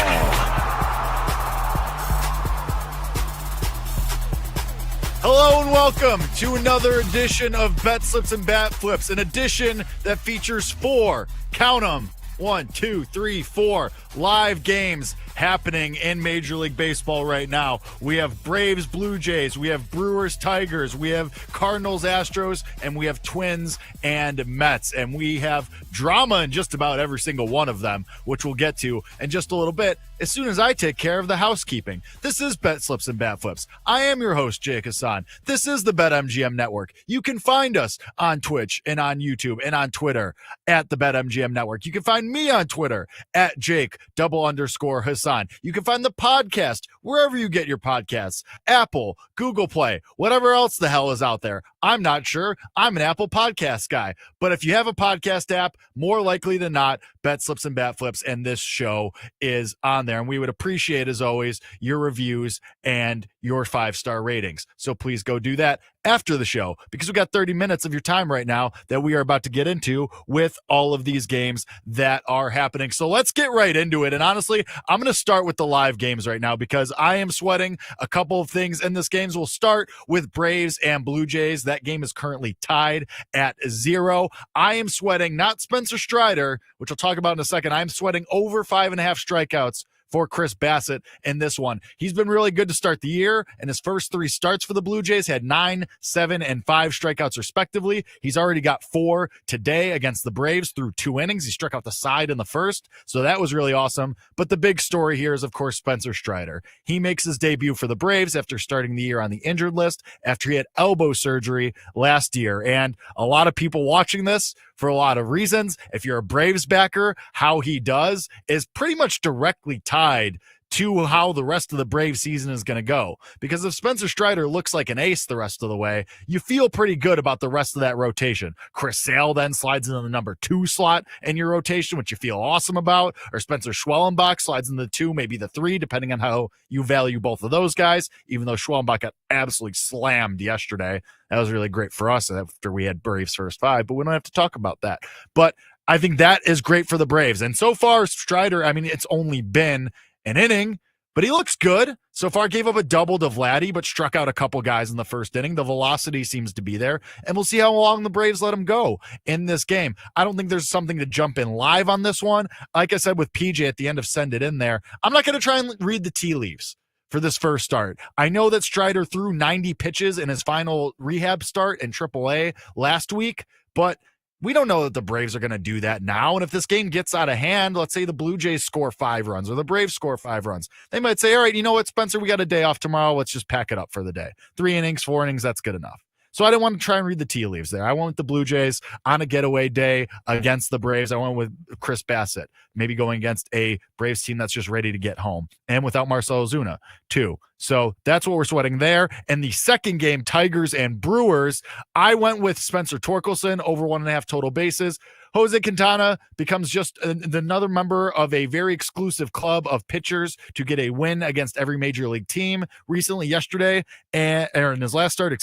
L: Hello and welcome to another edition of Bet Slips and Bat Flips, an edition that features 4, count them, 1, 2, 3, 4 live games happening in Major League Baseball right now. We have Braves, Blue Jays, we have Brewers, Tigers, we have Cardinals, Astros, and we have Twins and Mets. And we have drama in just about every single one of them, which we'll get to in just a little bit as soon as I take care of the housekeeping. This is Bet Slips and Bat Flips. I am your host, Jake Hassan. This is the BetMGM Network. You can find us on Twitch and on YouTube and on Twitter at the BetMGM Network. You can find me on Twitter at Jake_Hassan. You can find the podcast wherever you get your podcasts, Apple, Google Play, whatever else the hell is out there. I'm not sure. I'm an Apple podcast guy. But if you have a podcast app, more likely than not, Bet Slips and Bat Flips and this show is on there. And we would appreciate, as always, your reviews and your 5-star ratings. So please go do that after the show, because we got 30 minutes of your time right now that we are about to get into with all of these games that are happening. So let's get right into it. And honestly, I'm going to start with the live games right now because I am sweating a couple of things in this games. We'll start with Braves and Blue Jays. That game is currently tied at 0. I am sweating not Spencer Strider, which I'll talk about in a second. I'm sweating over 5.5 strikeouts for Chris Bassett in this one. He's been really good to start the year, and his first 3 starts for the Blue Jays had 9, 7, and 5 strikeouts respectively. He's already got 4 today against the Braves through 2 innings. He struck out the side in the first, so that was really awesome. But the big story here is, of course, Spencer Strider. He makes his debut for the Braves after starting the year on the injured list after he had elbow surgery last year. And a lot of people watching this for a lot of reasons. If you're a Braves backer, how he does is pretty much directly tied to how the rest of the Brave season is going to go. Because if Spencer Strider looks like an ace the rest of the way, you feel pretty good about the rest of that rotation. Chris Sale then slides into the number 2 slot in your rotation, which you feel awesome about. Or Spencer Schwellenbach slides in the 2, maybe the 3, depending on how you value both of those guys, even though Schwellenbach got absolutely slammed yesterday. That was really great for us after we had Braves first 5, but we don't have to talk about that. But I think that is great for the Braves. And so far, Strider, I mean, it's only been an inning, but he looks good. So far, gave up a double to Vladdy, but struck out a couple guys in the first inning. The velocity seems to be there, and we'll see how long the Braves let him go in this game. I don't think there's something to jump in live on this one. Like I said with PJ at the end of Send It In there, I'm not going to try and read the tea leaves for this first start. I know that Strider threw 90 pitches in his final rehab start in AAA last week, but we don't know that the Braves are going to do that now. And if this game gets out of hand, let's say the Blue Jays score 5 runs or the Braves score 5 runs, they might say, all right, you know what, Spencer, we got a day off tomorrow. Let's just pack it up for the day. 3 innings, 4 innings, that's good enough. So I didn't want to try and read the tea leaves there. I went with the Blue Jays on a getaway day against the Braves. I went with Chris Bassett, maybe going against a Braves team that's just ready to get home, and without Marcell Ozuna too. So that's what we're sweating there. And the second game, Tigers and Brewers, I went with Spencer Torkelson over 1.5 total bases. Jose Quintana becomes just another member of a very exclusive club of pitchers to get a win against every major league team recently yesterday, or in his last start,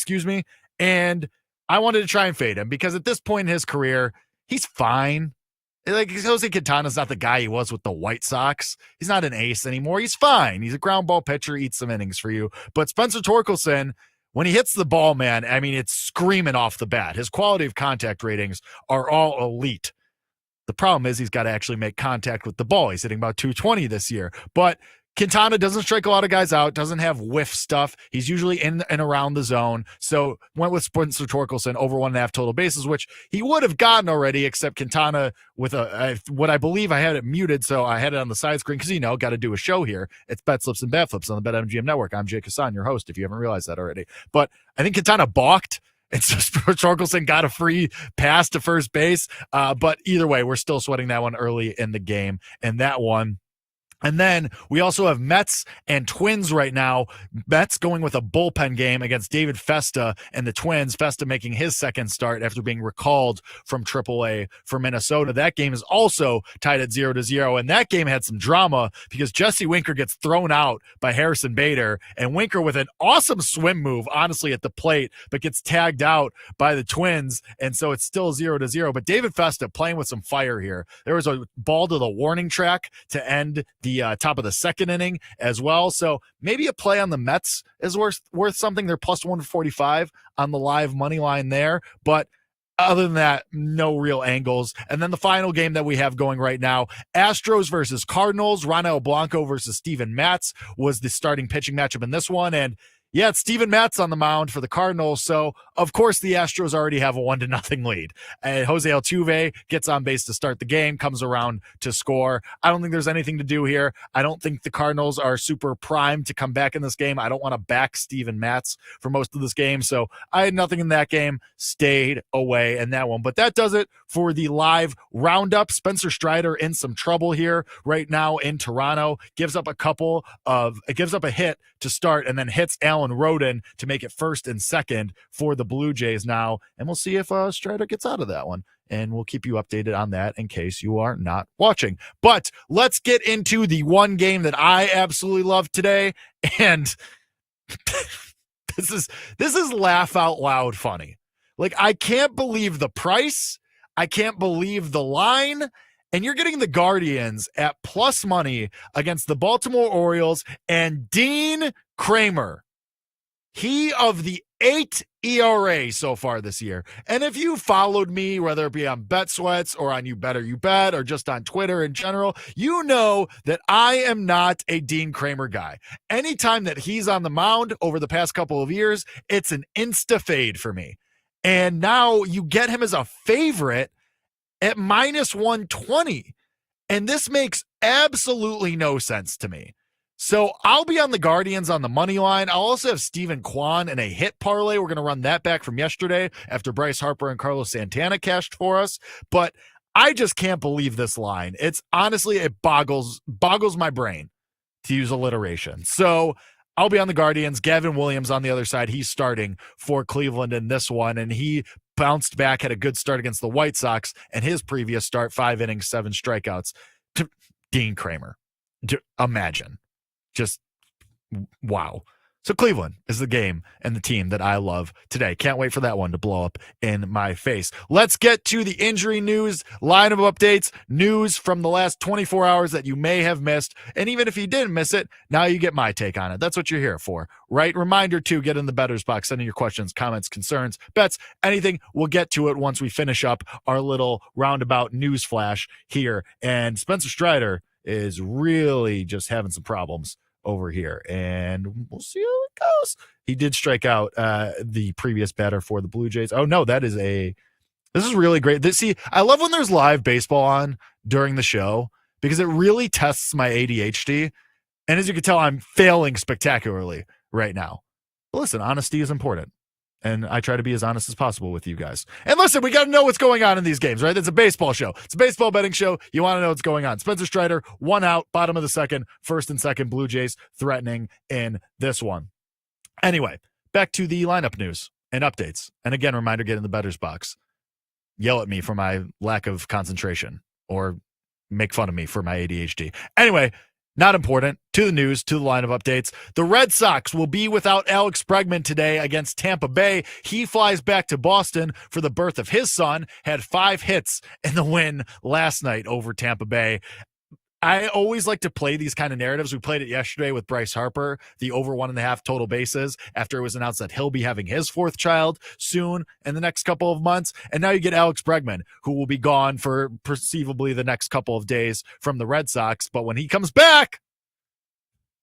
L: and I wanted to try and fade him because at this point in his career, he's fine. Like, Jose Quintana's not the guy he was with the White Sox. He's not an ace anymore. He's fine. He's a ground ball pitcher, eats some innings for you. But Spencer Torkelson, when he hits the ball, man, I mean, it's screaming off the bat. His quality of contact ratings are all elite. The problem is he's got to actually make contact with the ball. He's hitting about 220 this year. But Quintana doesn't strike a lot of guys out, doesn't have whiff stuff. He's usually in and around the zone. So went with Spencer Torkelson over 1.5 total bases, which he would have gotten already, except Quintana with what I believe I had it muted, so I had it on the side screen because, got to do a show here. It's Bet Slips and Bat Flips on the BetMGM Network. I'm Jake Hassan, your host, if you haven't realized that already. But I think Quintana balked, and so Torkelson got a free pass to first base. But either way, we're still sweating that one early in the game. And that one, And then we also have Mets and Twins right now. Mets going with a bullpen game against David Festa and the Twins. Festa making his second start after being recalled from AAA for Minnesota. That game is also tied at 0-0. And that game had some drama because Jesse Winker gets thrown out by Harrison Bader. And Winker with an awesome swim move, honestly, at the plate, but gets tagged out by the Twins. And so it's still 0-0. But David Festa playing with some fire here. There was a ball to the warning track to end the top of the second inning as well. So maybe a play on the Mets is worth something. They're plus 145 on the live money line there. But other than that, no real angles. And then the final game that we have going right now, Astros versus Cardinals. Ronel Blanco versus Steven Matz was the starting pitching matchup in this one. And yeah, it's Steven Matz on the mound for the Cardinals. So, of course, the Astros already have a 1-0 lead. And Jose Altuve gets on base to start the game, comes around to score. I don't think there's anything to do here. I don't think the Cardinals are super primed to come back in this game. I don't want to back Steven Matz for most of this game. So, I had nothing in that game, stayed away in that one. But that does it for the live roundup. Spencer Strider in some trouble here right now in Toronto. Gives up a hit to start and then hits Alan Rodin to make it first and second for the Blue Jays now. And we'll see if Strider gets out of that one. And we'll keep you updated on that in case you are not watching. But let's get into the one game that I absolutely love today. And this is laugh out loud funny. Like, I can't believe the price. I can't believe the line. And you're getting the Guardians at plus money against the Baltimore Orioles and Dean Kramer. He of the 8 ERA so far this year. And if you followed me, whether it be on Bet Sweats or on You Better You Bet or just on Twitter in general, you know that I am not a Dean Kramer guy. Anytime that he's on the mound over the past couple of years, it's an insta fade for me. And now you get him as a favorite at minus 120. And this makes absolutely no sense to me. So I'll be on the Guardians on the money line. I'll also have Stephen Kwan in a hit parlay. We're going to run that back from yesterday after Bryce Harper and Carlos Santana cashed for us. But I just can't believe this line. It's honestly, it boggles my brain, to use alliteration. So I'll be on the Guardians. Gavin Williams on the other side. He's starting for Cleveland in this one, and he bounced back, had a good start against the White Sox, and his previous start, 5 innings, 7 strikeouts. To Dean Kramer. Imagine. Just wow. So Cleveland is the game and the team that I love today. Can't wait for that one to blow up in my face. Let's get to the injury news, lineup updates, news from the last 24 hours that you may have missed. And even if you didn't miss it, now you get my take on it. That's what you're here for, right? Reminder to get in the bettors box, send in your questions, comments, concerns, bets, anything. We'll get to it once we finish up our little roundabout news flash here. And Spencer Strider is really just having some problems over here, and we'll see how it goes. He did strike out the previous batter for the Blue Jays. Oh no, this is really great. I love when there's live baseball on during the show because it really tests my ADHD. And as you can tell, I'm failing spectacularly right now. But listen, honesty is important. And I try to be as honest as possible with you guys. And listen, we got to know what's going on in these games, right? It's a baseball show. It's a baseball betting show. You want to know what's going on. Spencer Strider, 1 out, bottom of the second, first and second, Blue Jays threatening in this one. Anyway, back to the lineup news and updates. And again, reminder, get in the bettors box. Yell at me for my lack of concentration or make fun of me for my ADHD. Anyway, not important. To the news, to the lineup updates. The Red Sox will be without Alex Bregman today against Tampa Bay. He flies back to Boston for the birth of his son, had 5 hits in the win last night over Tampa Bay. I always like to play these kind of narratives. We played it yesterday with Bryce Harper, the over 1.5 total bases, after it was announced that he'll be having his 4th child soon in the next couple of months. And now you get Alex Bregman, who will be gone for perceivably the next couple of days from the Red Sox. But when he comes back,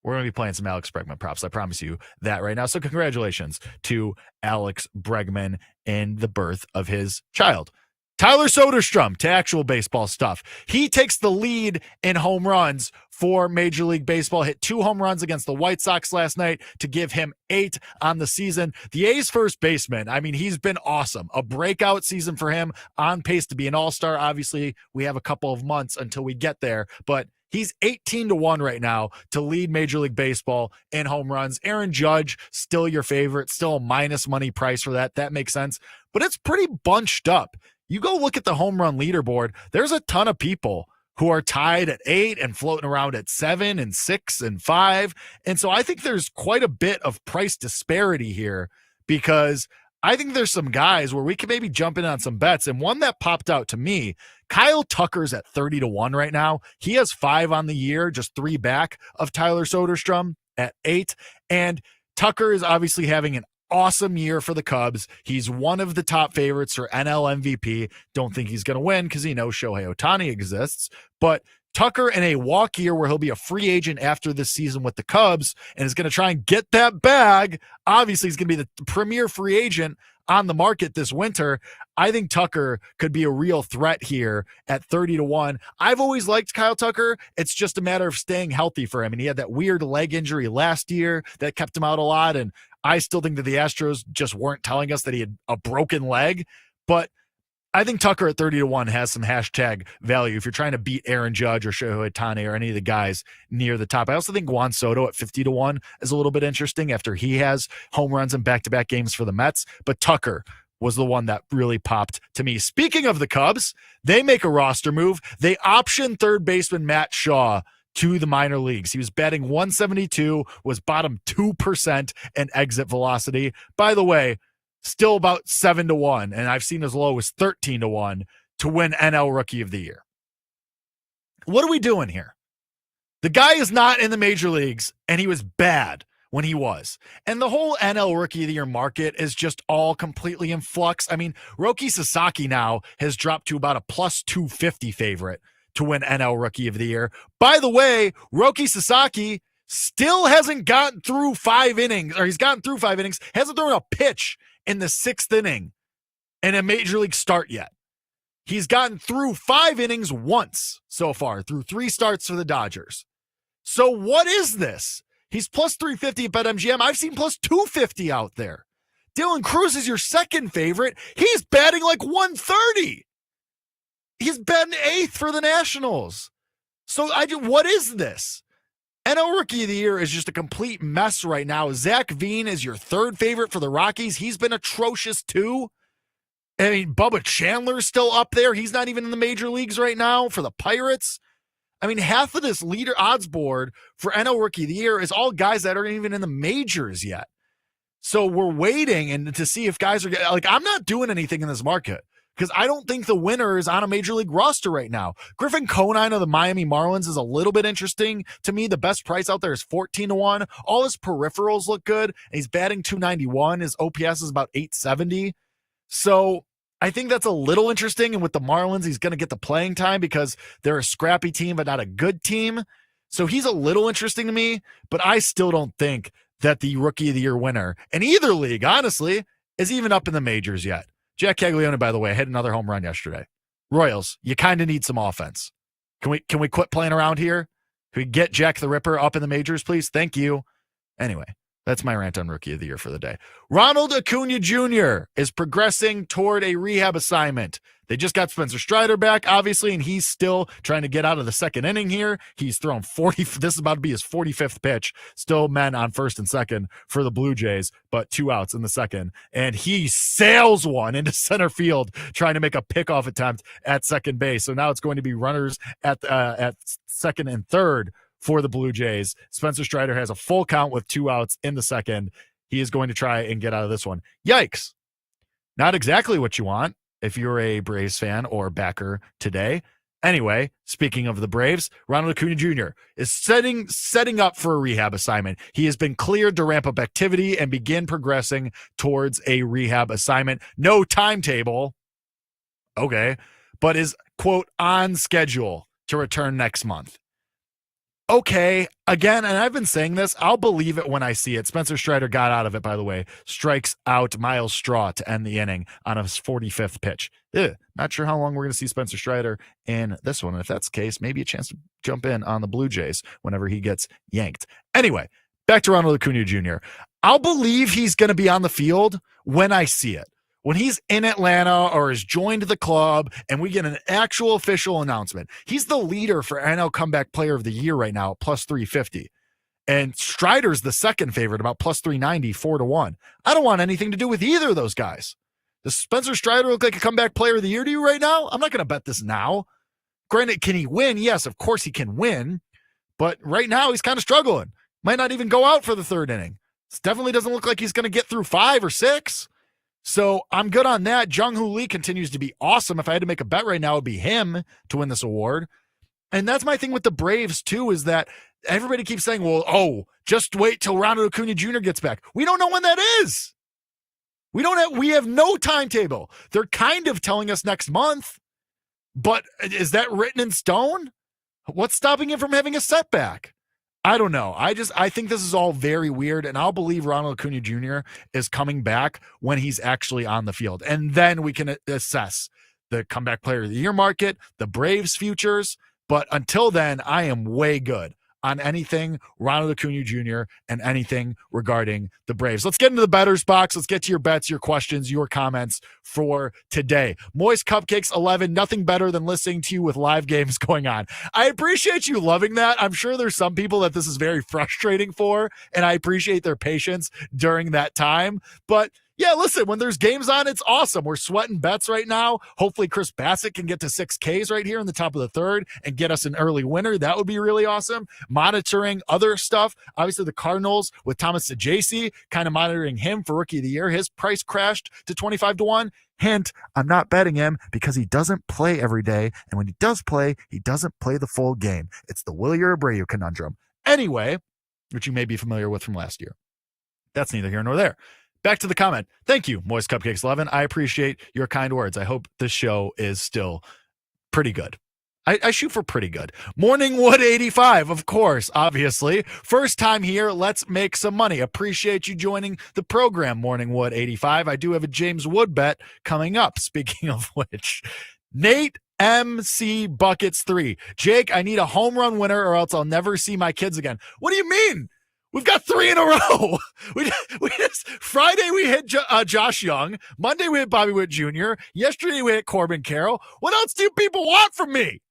L: we're going to be playing some Alex Bregman props. I promise you that right now. So congratulations to Alex Bregman and the birth of his child. Tyler Soderstrom, to actual baseball stuff. He takes the lead in home runs for Major League Baseball. Hit 2 home runs against the White Sox last night to give him 8 on the season. The A's first baseman, I mean, he's been awesome. A breakout season for him, on pace to be an all-star. Obviously, we have a couple of months until we get there, but He's 18-1 right now to lead Major League Baseball in home runs. Aaron Judge, still your favorite, still a minus money price for that. That makes sense. But it's pretty bunched up. You go look at the home run leaderboard, there's a ton of people who are tied at 8 and floating around at 7 and 6 and 5. And so I think there's quite a bit of price disparity here, because I think there's some guys where we can maybe jump in on some bets. And one that popped out to me, Kyle Tucker's at 30-1 right now. He has 5 on the year, just 3 back of Tyler Soderstrom at 8. And Tucker is obviously having an awesome year for the Cubs. He's one of the top favorites for NL MVP. Don't think he's going to win because he knows Shohei Ohtani exists. But Tucker in a walk year where he'll be a free agent after this season with the Cubs and is going to try and get that bag. Obviously, he's going to be the premier free agent on the market this winter. I think Tucker could be a real threat here at 30-1. I've always liked Kyle Tucker. It's just a matter of staying healthy for him. And he had that weird leg injury last year that kept him out a lot. And I still think that the Astros just weren't telling us that he had a broken leg. But I think Tucker at 30-1 has some hashtag value if you're trying to beat Aaron Judge or Shohei Ohtani or any of the guys near the top. I also think Juan Soto at 50-1 is a little bit interesting after he has home runs in back-to-back games for the Mets. But Tucker was the one that really popped to me. Speaking of the Cubs, they make a roster move. They option third baseman Matt Shaw to the minor leagues. He was batting 172, was bottom 2% in exit velocity. By the way, still about 7-1, and I've seen as low as 13-1 to win NL Rookie of the Year. What are we doing here? The guy is not in the major leagues, and he was bad when he was. And the whole NL Rookie of the Year market is just all completely in flux. I mean, Roki Sasaki now has dropped to about a plus 250 favorite to win NL Rookie of the Year. By the way, Roki Sasaki still hasn't gotten through 5 innings, or he's gotten through 5 innings, hasn't thrown a pitch in the 6th inning in a major league start yet. He's gotten through 5 innings once so far, through 3 starts for the Dodgers. So what is this? He's plus 350 at BetMGM. I've seen plus 250 out there. Dylan Cruz is your second favorite. He's batting like 130. He's batting 8th for the Nationals. So what is this? NL Rookie of the Year is just a complete mess right now. Zach Veen is your third favorite for the Rockies. He's been atrocious too. I mean, Bubba Chandler's still up there. He's not even in the major leagues right now for the Pirates. I mean, half of this leader odds board for NL Rookie of the Year is all guys that aren't even in the majors yet. So we're waiting and to see if guys are like, I'm not doing anything in this market because I don't think the winner is on a major league roster right now. Griffin Conine of the Miami Marlins is a little bit interesting to me. The best price out there is 14-1. All his peripherals look good. And he's batting 291. His OPS is about 870. So I think that's a little interesting. And with the Marlins, he's going to get the playing time because they're a scrappy team, but not a good team. So he's a little interesting to me, but I still don't think that the Rookie of the Year winner in either league, honestly, is even up in the majors yet. Jack Caglione, by the way, hit another home run yesterday. Royals, you kind of need some offense. Can we quit playing around here? Can we get Jack the Ripper up in the majors, please? Thank you. Anyway, that's my rant on Rookie of the Year for the day. Ronald Acuna Jr. is progressing toward a rehab assignment. They just got Spencer Strider back, obviously, and he's still trying to get out of the 2nd inning here. He's thrown 40. This is about to be his 45th pitch. Still men on 1st and 2nd for the Blue Jays, but 2 outs in the 2nd. And he sails one into center field, trying to make a pickoff attempt at second base. So now it's going to be runners at 2nd and 3rd for the Blue Jays. Spencer Strider has a full count with 2 outs in the 2nd. He is going to try and get out of this one. Yikes. Not exactly what you want if you're a Braves fan or backer today. Anyway, speaking of the Braves, Ronald Acuna Jr. is setting up for a rehab assignment. He has been cleared to ramp up activity and begin progressing towards a rehab assignment. No timetable. Okay. But is, quote, on schedule to return next month. Okay, again, and I've been saying this, I'll believe it when I see it. Spencer Strider got out of it, by the way. Strikes out Miles Straw to end the inning on his 45th pitch. Not sure how long we're going to see Spencer Strider in this one. And if that's the case, maybe a chance to jump in on the Blue Jays whenever he gets yanked. Anyway, back to Ronald Acuna Jr. I'll believe he's going to be on the field when I see it. when he's in Atlanta or has joined the club and we get an actual official announcement. He's the leader for NL Comeback Player of the Year right now at plus 350. And Strider's the second favorite, about plus 390, 4-1. I don't want anything to do with either of those guys. Does Spencer Strider look like a comeback player of the year to you right now? I'm not going to bet this now. Granted, can he win? Yes, of course he can win. But right now he's kind of struggling. Might not even go out for the third inning. It definitely doesn't look like he's going to get through 5 or 6. So I'm good on that. Jung-Hoo Lee continues to be awesome. If I had to make a bet right now, it would be him to win this award. And that's my thing with the Braves, too, is that everybody keeps saying, well, just wait till Ronald Acuna Jr. gets back. We don't know when that is. We have no timetable. They're kind of telling us next month, but is that written in stone? What's stopping him from having a setback? I don't know. I think this is all very weird, and I'll believe Ronald Acuna Jr. is coming back when he's actually on the field. And then we can assess the comeback player of the year market, the Braves futures. But until then, I am way good on anything Ronald Acuna Jr. and anything regarding the Braves. Let's get into the bettor's box. Let's get to your bets, your questions, your comments for today. Moist Cupcakes 11, nothing better than listening to you with live games going on. I appreciate you loving that. I'm sure there's some people that this is very frustrating for, and I appreciate their patience during that time. But yeah, listen, when there's games on, it's awesome. We're sweating bets right now. Hopefully Chris Bassett can get to 6 Ks right here in the top of the third and get us an early winner. That would be really awesome. Monitoring other stuff. Obviously, the Cardinals with Thomas Saggese, kind of monitoring him for Rookie of the Year. His price crashed to 25-1. Hint, I'm not betting him because he doesn't play every day. And when he does play, he doesn't play the full game. It's the Wilyer Abreu conundrum. Anyway, which you may be familiar with from last year. That's neither here nor there. Back to the comment. Thank you, Moist Cupcakes 11. I appreciate your kind words. I hope this show is still pretty good. I shoot for pretty good. Morningwood 85, of course, obviously. First time here, let's make some money. Appreciate you joining the program, Morningwood 85. I do have a James Wood bet coming up, speaking of which. Nate MC Buckets 3. Jake, I need a home run winner or else I'll never see my kids again. What do you mean? We've got 3 in a row. Friday we hit Josh Young. Monday we hit Bobby Witt Jr. Yesterday we hit Corbin Carroll. What else do people want from me?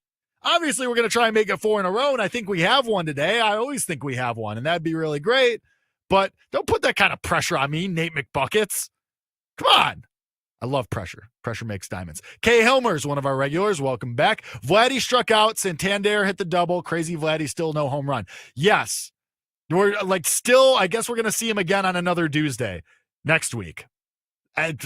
L: Obviously, we're going to try and make it 4 in a row, and I think we have one today. I always think we have one, and that'd be really great. But don't put that kind of pressure on me, Nate McBuckets. Come on. I love pressure. Pressure makes diamonds. Kay Helmer's one of our regulars. Welcome back. Vladdy struck out. Santander hit the double. Crazy Vladdy still no home run. Yes. We're still, I guess we're going to see him again on another Tuesday next week. I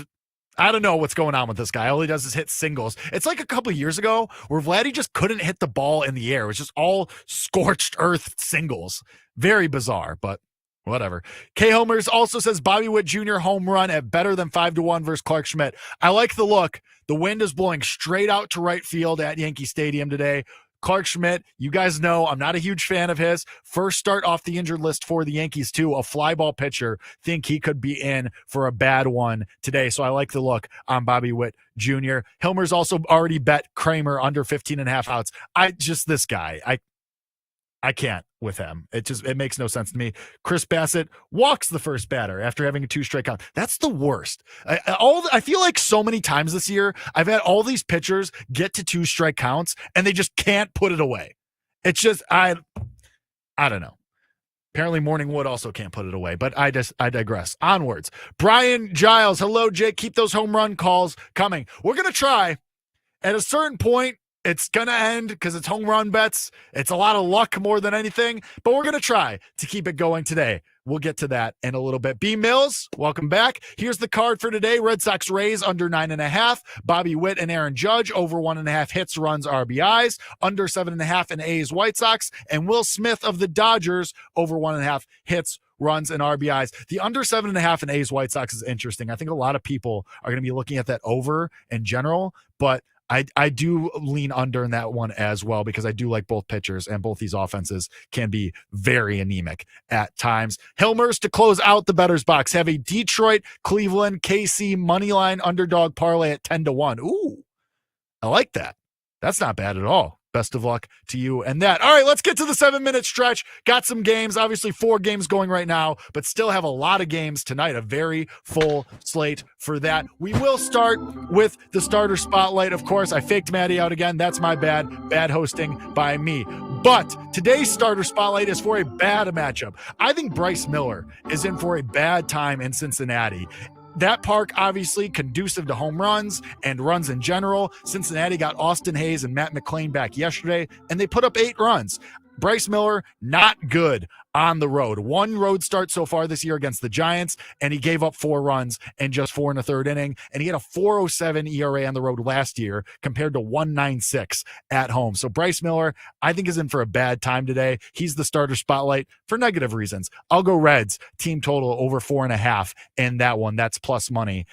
L: don't know what's going on with this guy. All he does is hit singles. It's like a couple of years ago where Vladdy just couldn't hit the ball in the air. It was just all scorched earth singles. Very bizarre, but whatever. K. Homers also says Bobby Witt Jr. home run at better than 5-1 versus Clark Schmidt. I like the look. The wind is blowing straight out to right field at Yankee Stadium today. Clark Schmidt, you guys know I'm not a huge fan of his. First start off the injured list for the Yankees, too. A fly ball pitcher. Think he could be in for a bad one today. So I like the look on Bobby Witt Jr. Hilmer's also already bet Kramer under 15.5 outs. This guy, I can't with him. It makes no sense to me. Chris Bassett walks the first batter after having a 2-strike count. That's the worst. I feel like so many times this year, I've had all these pitchers get to 2-strike counts and they just can't put it away. It's just, I don't know. Apparently Morningwood also can't put it away, but I digress. Onwards. Brian Giles. Hello, Jake. Keep those home run calls coming. We're going to try. At a certain point, it's going to end because it's home run bets. It's a lot of luck more than anything, but we're going to try to keep it going today. We'll get to that in a little bit. B. Mills, welcome back. Here's the card for today. Red Sox Rays under 9.5. Bobby Witt and Aaron Judge over 1.5 hits, runs, RBIs. Under 7.5 in A's White Sox. And Will Smith of the Dodgers over 1.5 hits, runs, and RBIs. The under 7.5 in A's White Sox is interesting. I think a lot of people are going to be looking at that over in general, but I do lean under in that one as well because I do like both pitchers and both these offenses can be very anemic at times. Hilmers to close out the bettor's box have a Detroit, Cleveland, KC moneyline underdog parlay at 10-1. Ooh, I like that. That's not bad at all. Best of luck to you and that. All right, let's get to the 7-minute stretch. Got some games, obviously 4 games going right now, but still have a lot of games tonight, a very full slate for that. We will start with the starter spotlight. Of course, I faked Maddie out again. That's my bad. Bad hosting by me. But today's starter spotlight is for a bad matchup. I think Bryce Miller is in for a bad time in Cincinnati. That park, obviously, conducive to home runs and runs in general. Cincinnati got Austin Hayes and Matt McClain back yesterday, and they put up 8 runs. Bryce Miller, not good on the road. 1 road start so far this year against the Giants, and he gave up 4 runs in just 4 1/3 inning, and he had a 4.07 ERA on the road last year compared to 1.96 at home. So Bryce Miller, I think, is in for a bad time today. He's the starter spotlight for negative reasons. I'll go Reds, team total over 4.5 in that one. That's plus money.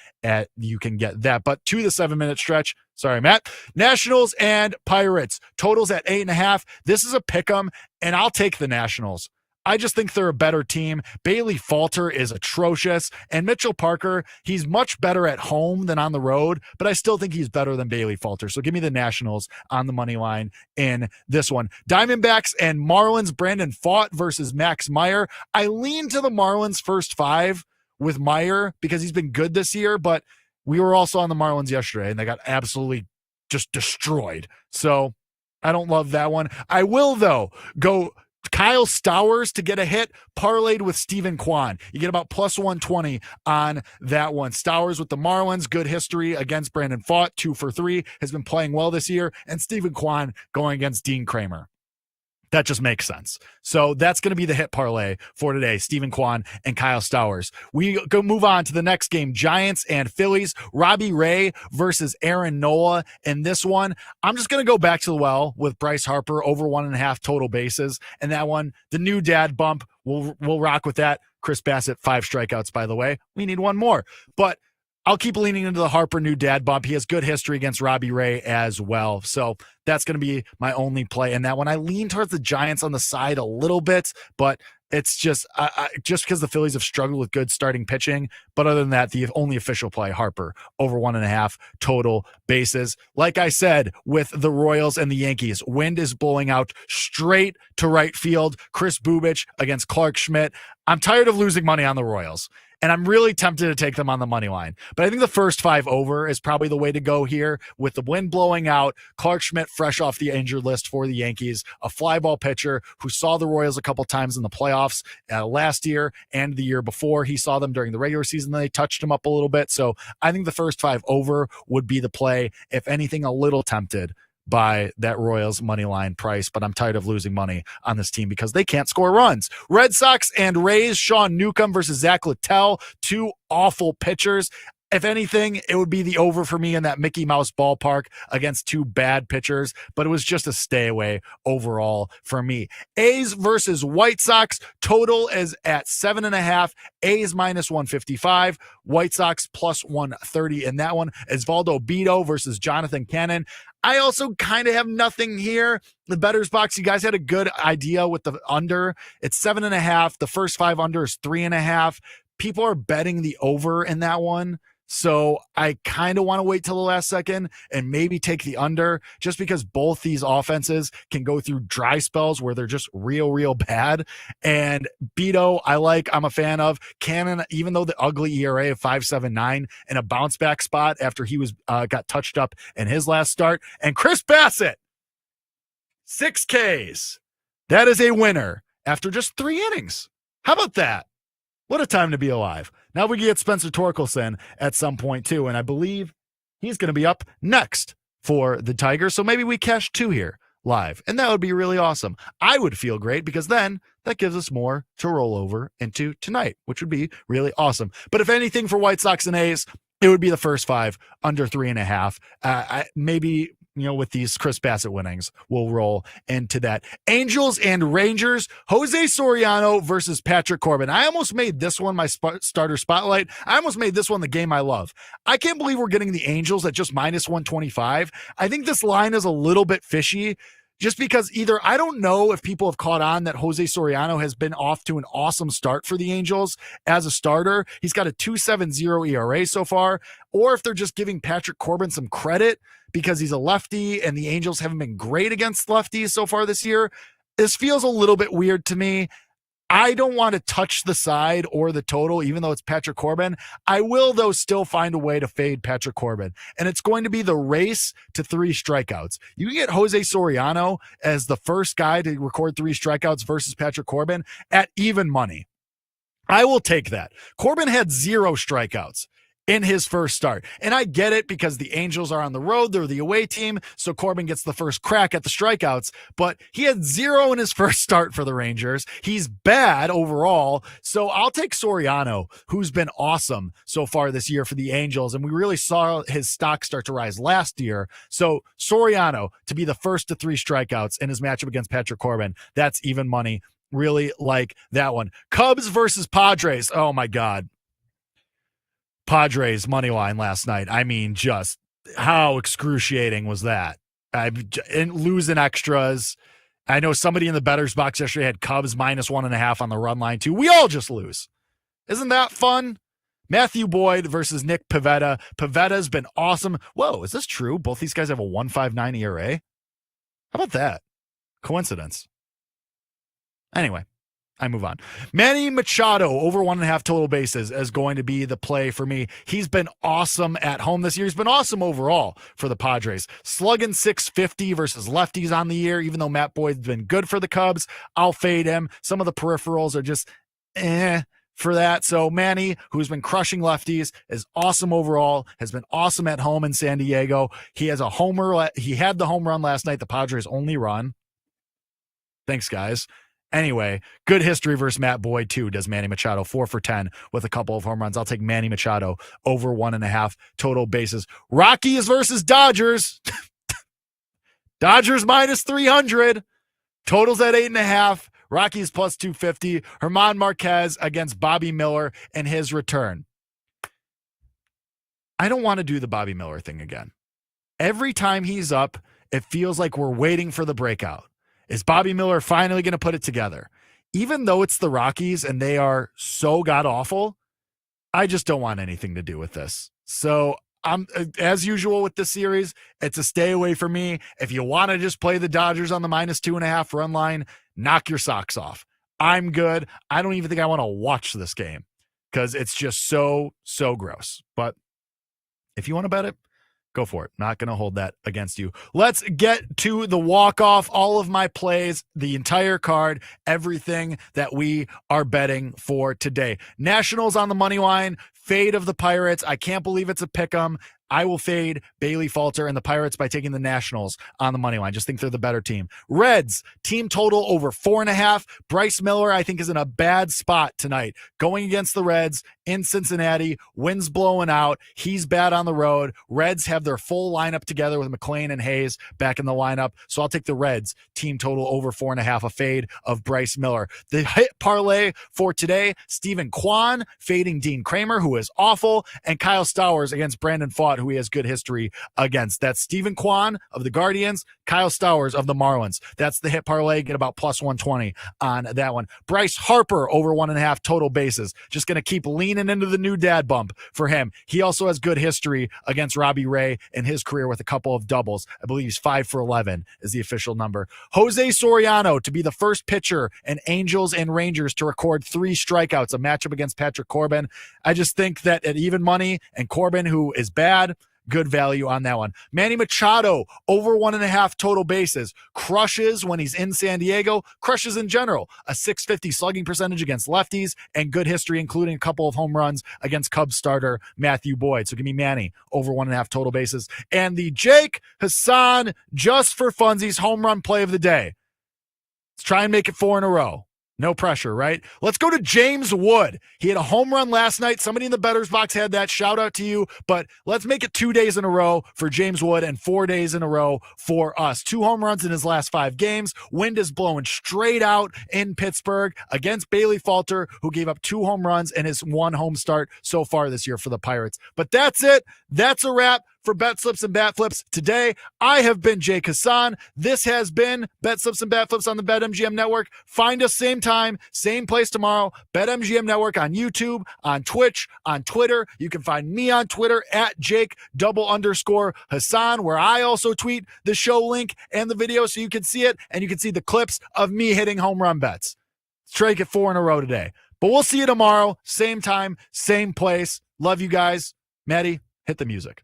L: You can get that. But to the 7-minute stretch, sorry, Matt. Nationals and Pirates. Totals at 8.5. This is a pick'em, and I'll take the Nationals. I just think they're a better team. Bailey Falter is atrocious. And Mitchell Parker, he's much better at home than on the road, but I still think he's better than Bailey Falter. So give me the Nationals on the money line in this one. Diamondbacks and Marlins, Brandon Pfaadt versus Max Meyer. I lean to the Marlins first 5 with Meyer because he's been good this year, but we were also on the Marlins yesterday, and they got absolutely just destroyed. So I don't love that one. I will, though, go Kyle Stowers to get a hit, parlayed with Steven Kwan. You get about plus 120 on that one. Stowers with the Marlins, good history against Brandon Pfaadt, 2 for 3, has been playing well this year, and Steven Kwan going against Dean Kramer. That just makes sense. So that's going to be the hit parlay for today. Steven Kwan and Kyle Stowers. We go move on to the next game. Giants and Phillies. Robbie Ray versus Aaron Nola. In this one, I'm just going to go back to the well with Bryce Harper over 1.5 total bases. And that one, the new dad bump, we'll rock with that. Chris Bassett, 5 strikeouts, by the way. We need 1 more. But I'll keep leaning into the Harper new dad bump. He has good history against Robbie Ray as well. So that's going to be my only play in that one. I lean towards the Giants on the side a little bit, but it's just just because the Phillies have struggled with good starting pitching. But other than that, the only official play, Harper, over 1.5 total bases. Like I said, with the Royals and the Yankees, wind is blowing out straight to right field. Chris Bubich against Clark Schmidt. I'm tired of losing money on the Royals, and I'm really tempted to take them on the money line. But I think the first 5 over is probably the way to go here with the wind blowing out. Clark Schmidt fresh off the injured list for the Yankees, a fly ball pitcher who saw the Royals a couple times in the playoffs last year and the year before. He saw them during the regular season. They touched him up a little bit. So I think the first 5 over would be the play. If anything, a little tempted by that Royals money line price, but I'm tired of losing money on this team because they can't score runs. Red Sox and Rays, Sean Newcomb versus Zach Littell, 2 awful pitchers. If anything, it would be the over for me in that Mickey Mouse ballpark against 2 bad pitchers, but it was just a stay away overall for me. A's versus White Sox, total is at 7.5. A's minus 155, White Sox plus 130 in that one. Osvaldo Bido versus Jonathan Cannon. I also kind of have nothing here. The bettors box, you guys had a good idea with the under. It's 7.5. The first 5 under is 3.5. People are betting the over in that one. So I kind of want to wait till the last second and maybe take the under, just because both these offenses can go through dry spells where they're just real bad. And Beto, I'm a fan of. Cannon, even though the ugly ERA of 5.79 and a bounce back spot after he was got touched up in his last start. And Chris Bassett, 6 Ks. That is a winner after just 3 innings. How about that? What a time to be alive. Now we get Spencer Torkelson at some point too, and I believe he's going to be up next for the Tigers. So maybe we cash 2 here live, and that would be really awesome. I would feel great because then that gives us more to roll over into tonight, which would be really awesome. But if anything for White Sox and A's, it would be the first 5 under 3.5. Maybe, with these Chris Bassett winnings, we'll roll into that. Angels and Rangers, Jose Soriano versus Patrick Corbin. I almost made this one my starter spotlight. I almost made this one the game I love. I can't believe we're getting the Angels at just minus 125. I think this line is a little bit fishy, just because either I don't know if people have caught on that Jose Soriano has been off to an awesome start for the Angels as a starter. He's got a 2.70 ERA so far, or if they're just giving Patrick Corbin some credit because he's a lefty and the Angels haven't been great against lefties so far this year. This feels a little bit weird to me. I don't want to touch the side or the total, even though it's Patrick Corbin. I will, though, still find a way to fade Patrick Corbin. And it's going to be the race to 3 strikeouts. You can get Jose Soriano as the first guy to record 3 strikeouts versus Patrick Corbin at even money. I will take that. Corbin had 0 strikeouts in his first start. And I get it because the Angels are on the road. They're the away team. So Corbin gets the first crack at the strikeouts, but he had 0 in his first start for the Rangers. He's bad overall. So I'll take Soriano, who's been awesome so far this year for the Angels. And we really saw his stock start to rise last year. So Soriano to be the first to 3 strikeouts in his matchup against Patrick Corbin. That's even money. Really like that one. Cubs versus Padres. Oh my God. Padres money line last night. I mean, just how excruciating was that? And losing extras. I know somebody in the bettor's box yesterday had Cubs -1.5 on the run line too. We all just lose. Isn't that fun? Matthew Boyd versus Nick Pivetta. Pivetta's been awesome. Whoa, is this true? Both these guys have a 1.59 ERA. How about that? Coincidence. Anyway, I move on. Manny Machado over 1.5 total bases is going to be the play for me. He's been awesome at home this year. He's been awesome overall for the Padres. Slugging .650 versus lefties on the year, even though Matt Boyd's been good for the Cubs. I'll fade him. Some of the peripherals are just for that. So Manny, who's been crushing lefties, is awesome overall, has been awesome at home in San Diego. He has a homer. He had the home run last night, the Padres' only run. Thanks, guys. Anyway, good history versus Matt Boyd, too, does Manny Machado. 4 for 10 with a couple of home runs. I'll take Manny Machado over 1.5 total bases. Rockies versus Dodgers. Dodgers -300. Totals at 8.5. Rockies +250. German Marquez against Bobby Miller in his return. I don't want to do the Bobby Miller thing again. Every time he's up, it feels like we're waiting for the breakout. Is Bobby Miller finally going to put it together? Even though it's the Rockies and they are so god-awful, I just don't want anything to do with this. So I'm, as usual with this series, it's a stay away for me. If you want to just play the Dodgers on the -2.5 run line, knock your socks off. I'm good. I don't even think I want to watch this game because it's just so gross. But if you want to bet it, go for it. Not going to hold that against you. Let's get to the walk-off. All of my plays, the entire card, everything that we are betting for today. Nationals on the money line. Fade of the Pirates. I can't believe it's a pick'em. I will fade Bailey Falter and the Pirates by taking the Nationals on the money line. Just think they're the better team. Reds, team total over 4.5. Bryce Miller, I think, is in a bad spot tonight. Going against the Reds in Cincinnati, winds blowing out. He's bad on the road. Reds have their full lineup together with McLean and Hayes back in the lineup. So I'll take the Reds, team total over 4.5, a fade of Bryce Miller. The hit parlay for today, Stephen Kwan fading Dean Kramer, who is awful, and Kyle Stowers against Brandon Pfaadt, who he has good history against. That's Stephen Kwan of the Guardians, Kyle Stowers of the Marlins. That's the hit parlay. Get about +120 on that one. Bryce Harper over 1.5 total bases. Just going to keep leaning into the new dad bump for him. He also has good history against Robbie Ray in his career with a couple of doubles. I believe he's 5 for 11 is the official number. Jose Soriano to be the first pitcher in Angels and Rangers to record 3 strikeouts, a matchup against Patrick Corbin. I just think that at even money and Corbin, who is bad, good value on that one. Manny Machado over 1.5 total bases. Crushes when he's in San Diego. Crushes in general. A .650 slugging percentage against lefties and good history, including a couple of home runs against Cubs starter Matthew Boyd. So give me Manny over 1.5 total bases. And the Jake Hassan just for funsies home run play of the day. Let's try and make it 4 in a row. No pressure, right? Let's go to James Wood. He had a home run last night. Somebody in the bettor's box had that. Shout out to you. But let's make it 2 days in a row for James Wood and 4 days in a row for us. 2 home runs in his last 5 games. Wind is blowing straight out in Pittsburgh against Bailey Falter, who gave up 2 home runs in his 1 home start so far this year for the Pirates. But that's it. That's a wrap for Bet Slips and Bat Flips today. I have been Jake Hassan. This has been Bet Slips and Bat Flips on the BetMGM Network. Find us same time, same place tomorrow. BetMGM Network on YouTube, on Twitch, on Twitter. You can find me on Twitter at Jake_Hassan, where I also tweet the show link and the video so you can see it, and you can see the clips of me hitting home run bets. Try to get 4 in a row today. But we'll see you tomorrow, same time, same place. Love you guys. Maddie, hit the music.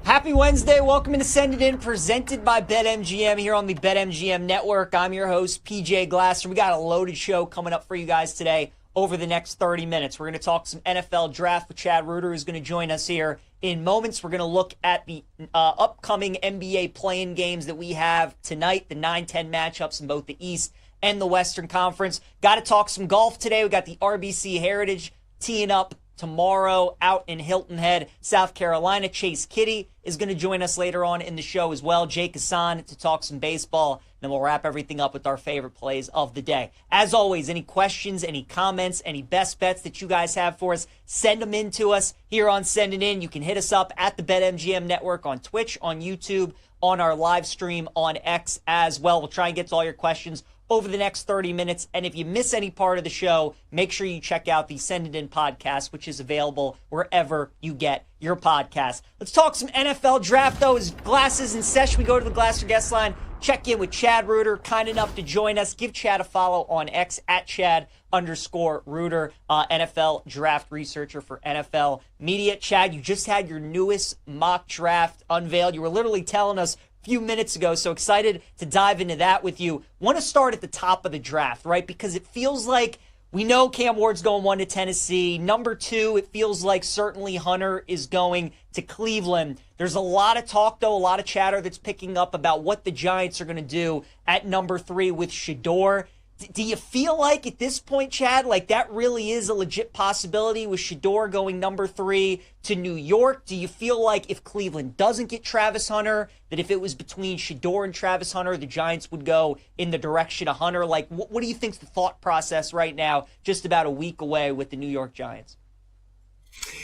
I: Happy Wednesday. Welcome to Send It In, presented by BetMGM here on the BetMGM Network. I'm your host, PJ Glasser. We got a loaded show coming up for you guys today over the next 30 minutes. We're going to talk some NFL draft with Chad Reuter, who's going to join us here in moments. We're going to look at the upcoming NBA play-in games that we have tonight, the 9-10 matchups in both the East and the Western Conference. Got to talk some golf today. We got the RBC Heritage teeing up tomorrow out in Hilton Head, South Carolina. Chase Kitty is going to join us later on in the show as well. Jake Hassan to talk some baseball. Then we'll wrap everything up with our favorite plays of the day. As always, any questions, any comments, any best bets that you guys have for us, send them in to us here on Send It In. You can hit us up at the BetMGM Network on Twitch, on YouTube, on our live stream on X as well. We'll try and get to all your questions over the next 30 minutes. And if you miss any part of the show, make sure you check out the Send It In podcast, which is available wherever you get your podcast. Let's talk some NFL draft, though. As Glass is in session, we go to the Glasser guest line, check in with Chad Reuter, kind enough to join us. Give Chad a follow on X at Chad_Reuter, NFL draft researcher for NFL Media. Chad, you just had your newest mock draft unveiled. You were literally telling us few minutes ago, so excited to dive into that with you. Want to start at the top of the draft, right? Because it feels like we know Cam Ward's going 1 to Tennessee. Number 2, it feels like certainly Hunter is going to Cleveland. There's a lot of talk, though, a lot of chatter that's picking up about what the Giants are going to do at number 3 with Shedeur. Do you feel like at this point, Chad, like that really is a legit possibility with Shedeur going number 3 to New York? Do you feel like if Cleveland doesn't get Travis Hunter, that if it was between Shedeur and Travis Hunter, the Giants would go in the direction of Hunter? Like, what do you think's the thought process right now, just about a week away with the New York Giants?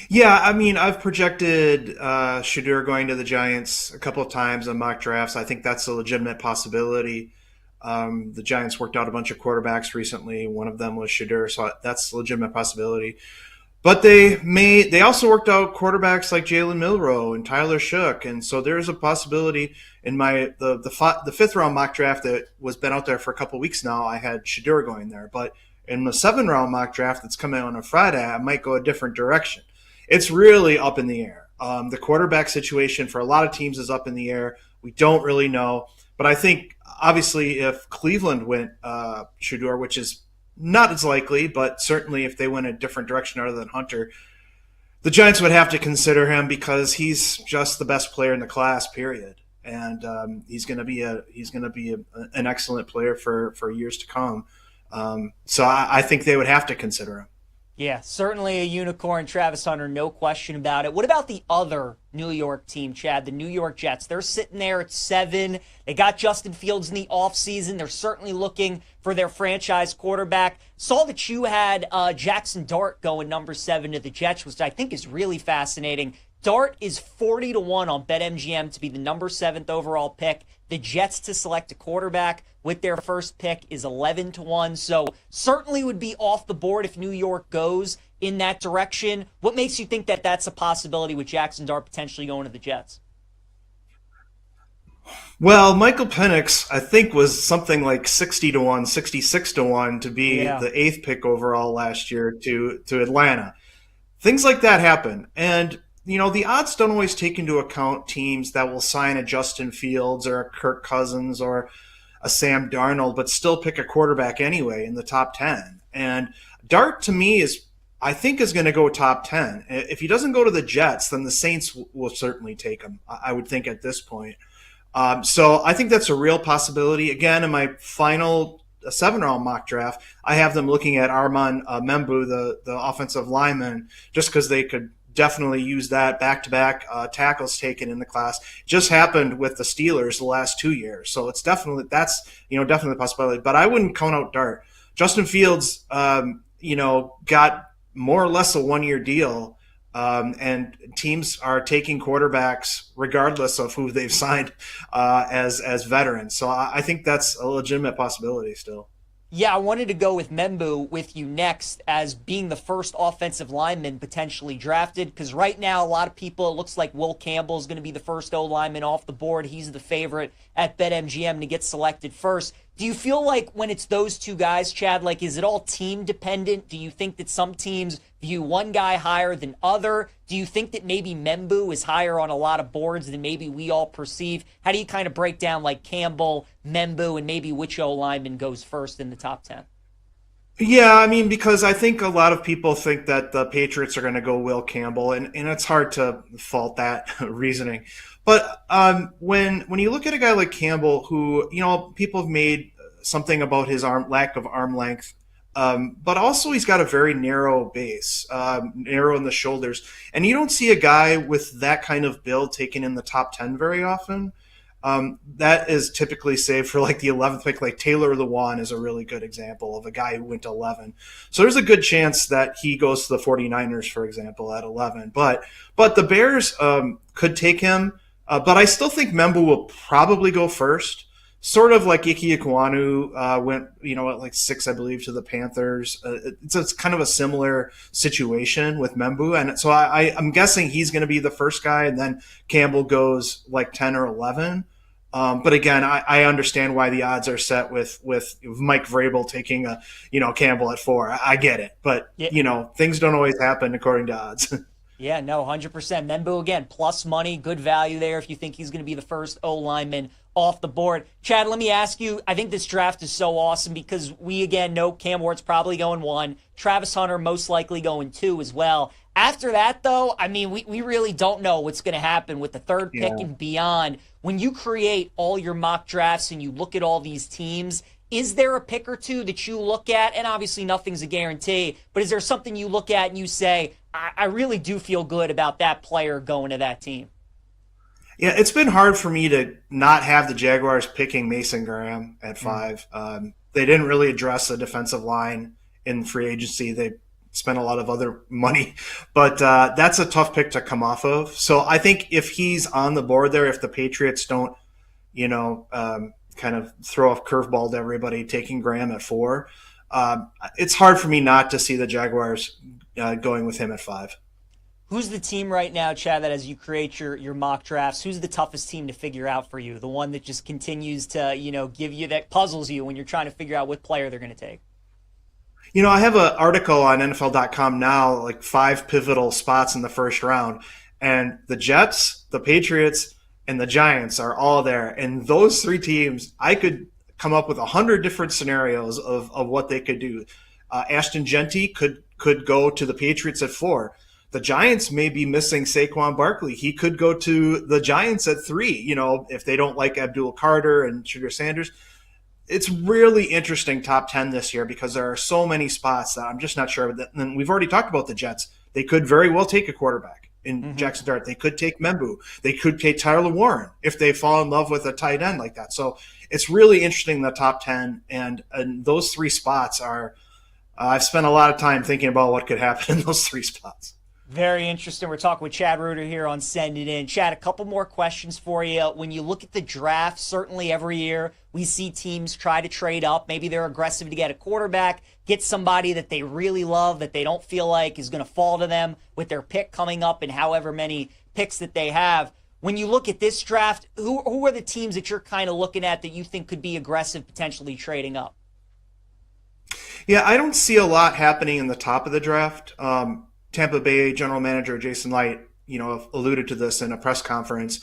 J: Yeah, I mean, I've projected Shedeur going to the Giants a couple of times in mock drafts. I think that's a legitimate possibility. The Giants worked out a bunch of quarterbacks recently. One of them was Shedeur, so that's a legitimate possibility. But they also worked out quarterbacks like Jalen Milroe and Tyler Shook, and so there's a possibility in the 5th round mock draft that was been out there for a couple of weeks now. I had Shedeur going there, but in the 7th round mock draft that's coming out on a Friday, I might go a different direction. It's really up in the air. The quarterback situation for a lot of teams is up in the air. We don't really know. But I think, obviously, if Cleveland went Shedeur, which is not as likely, but certainly if they went a different direction other than Hunter, the Giants would have to consider him because he's just the best player in the class, period. And he's going to be an excellent player for years to come. So I think they would have to consider him.
I: Yeah, certainly a unicorn, Travis Hunter, no question about it. What about the other New York team, Chad, the New York Jets? They're sitting there at 7. They got Justin Fields in the offseason. They're certainly looking for their franchise quarterback. Saw that you had Jackson Dart going number 7 to the Jets, which I think is really fascinating. Dart is 40 to 1 on BetMGM to be the number 7th overall pick. The Jets to select a quarterback with their first pick is 11 to 1. So certainly would be off the board if New York goes in that direction. What makes you think that that's a possibility with Jackson Dart potentially going to the Jets?
J: Well, Michael Penix, I think, was something like 60-1, 66-1 to be the 8th pick overall last year to Atlanta. Things like that happen. And, the odds don't always take into account teams that will sign a Justin Fields or a Kirk Cousins or a Sam Darnold, but still pick a quarterback anyway in the top 10. And Dart, to me, I think is going to go top 10. If he doesn't go to the Jets, then the Saints will certainly take him, I would think, at this point. So I think that's a real possibility. Again, in my final 7-round mock draft, I have them looking at Armand Membu, the offensive lineman, just because they could definitely use that back-to-back tackles taken in the class. Just happened with the Steelers the last 2 years, so it's definitely a possibility. But I wouldn't count out Dart. Justin Fields, got more or less a 1-year deal. And teams are taking quarterbacks regardless of who they've signed as veterans. So I think that's a legitimate possibility still.
I: Yeah, I wanted to go with Membu with you next as being the first offensive lineman potentially drafted, because right now a lot of people, it looks like Will Campbell is going to be the first O-lineman off the board. He's the favorite at BetMGM to get selected first. Do you feel like when it's those two guys, Chad, is it all team dependent? Do you think that some teams view one guy higher than other? Do you think that maybe Membu is higher on a lot of boards than maybe we all perceive? How do you kind of break down Campbell, Membu, and maybe which O-lineman goes first in the top 10?
J: Yeah, because I think a lot of people think that the Patriots are going to go Will Campbell, and it's hard to fault that reasoning. But when you look at a guy like Campbell, who people have made something about his lack of arm length, but also he's got a very narrow base, narrow in the shoulders, and you don't see a guy with that kind of build taken in the top 10 very often. That is typically saved for the 11th pick. Taylor Lewan is a really good example of a guy who went to 11. So there's a good chance that he goes to the 49ers, for example, at 11. But the Bears could take him. But I still think Membu will probably go first. Sort of like Ike Ekwonu went, at 6, I believe, to the Panthers. It's kind of a similar situation with Membu. And so I'm guessing he's going to be the first guy, and then Campbell goes 10 or 11. But again, I understand why the odds are set with Mike Vrabel taking Campbell at 4. I get it. But, things don't always happen according to odds.
I: Yeah, no, 100%. Membu, again, plus money, good value there if you think he's going to be the first O-lineman off the board. Chad, let me ask you, I think this draft is so awesome because we, again, know Cam Ward's probably going 1, Travis Hunter most likely going 2 as well. After that, though, we really don't know what's going to happen with the third pick and beyond. When you create all your mock drafts and you look at all these teams, is there a pick or two that you look at? And obviously nothing's a guarantee, but is there something you look at and you say, I really do feel good about that player going to that team?
J: Yeah, it's been hard for me to not have the Jaguars picking Mason Graham at 5. They didn't really address the defensive line in free agency. They spent a lot of other money, but that's a tough pick to come off of. So I think if he's on the board there, if the Patriots don't, kind of throw a curveball to everybody, taking Graham at 4, it's hard for me not to see the Jaguars going with him at 5.
I: Who's the team right now, Chad, that as you create your mock drafts, who's the toughest team to figure out for you? The one that just continues to, give you, that puzzles you when you're trying to figure out what player they're going to take?
J: I have an article on NFL.com now, 5 pivotal spots in the first round. And the Jets, the Patriots, and the Giants are all there. And those 3 teams, I could come up with 100 different scenarios of what they could do. Ashton Genty could go to the Patriots at 4. The Giants may be missing Saquon Barkley. He could go to the Giants at 3, if they don't like Abdul Carter and Shedeur Sanders. It's really interesting top 10 this year because there are so many spots that I'm just not sure. And we've already talked about the Jets. They could very well take a quarterback in Jackson Dart. They could take Membu. They could take Tyler Warren if they fall in love with a tight end like that. So it's really interesting, the top 10. And those 3 spots are I've spent a lot of time thinking about what could happen in those 3 spots.
I: Very interesting. We're talking with Chad Reuter here on Send It In. Chad, a couple more questions for you. When you look at the draft, certainly every year we see teams try to trade up. Maybe they're aggressive to get a quarterback, get somebody that they really love, that they don't feel like is going to fall to them with their pick coming up and however many picks that they have. when you look at this draft, who are the teams that you're kind of looking at that you think could be aggressive, potentially trading up?
J: Yeah, I don't see a lot happening in the top of the draft. Tampa Bay general manager Jason Light, alluded to this in a press conference.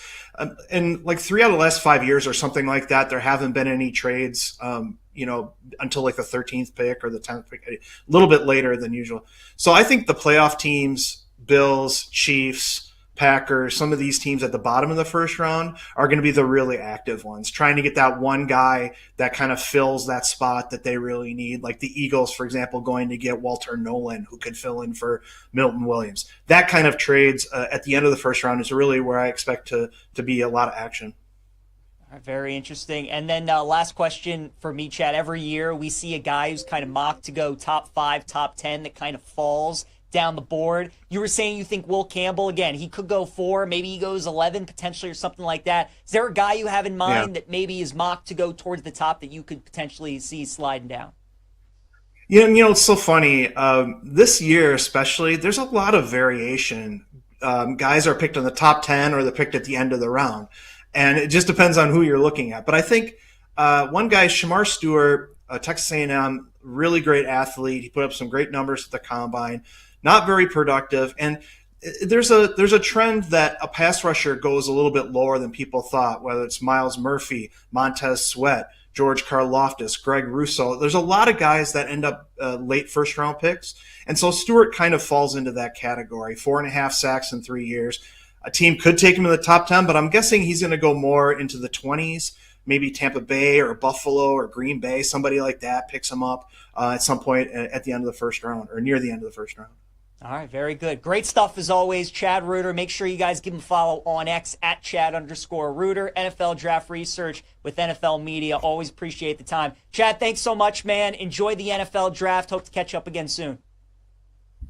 J: In like 3 out of the last 5 years or something like that, there haven't been any trades, until like the 13th pick or the 10th pick, a little bit later than usual. So I think the playoff teams, Bills, Chiefs, Packers, some of these teams at the bottom of the first round are going to be the really active ones, trying to get that one guy that kind of fills that spot that they really need. Like the Eagles, for example, going to get Walter Nolan, who could fill in for Milton Williams. That kind of trades at the end of the first round is really where I expect to be a lot of action.
I: Very interesting. And then last question for me, Chad. Every year we see a guy who's kind of mocked to go top 5, top 10 that kind of falls down the board. You were saying you think Will Campbell, again, he could go 4, maybe he goes 11 potentially or something like that. Is there a guy you have in mind that maybe is mocked to go towards the top that you could potentially see sliding down?
J: It's so funny. This year especially, there's a lot of variation. Guys are picked in the top 10 or they're picked at the end of the round. And it just depends on who you're looking at. But I think one guy, Shamar Stewart, Texas A&M, really great athlete. He put up some great numbers at the combine. Not very productive. And there's a trend that a pass rusher goes a little bit lower than people thought, whether it's Miles Murphy, Montez Sweat, George Karlaftis, Greg Russo. There's a lot of guys that end up late first-round picks. And so Stewart kind of falls into that category, 4.5 sacks in 3 years. A team could take him in the top 10, but I'm guessing he's going to go more into the 20s. Maybe Tampa Bay or Buffalo or Green Bay, somebody like that picks him up at some point at the end of the first round or near the end of the first round.
I: All right, very good. Great stuff as always, Chad Reuter. Make sure you guys give him a follow on X at Chad_Reuter. NFL Draft Research with NFL Media. Always appreciate the time. Chad, thanks so much, man. Enjoy the NFL Draft. Hope to catch up again soon.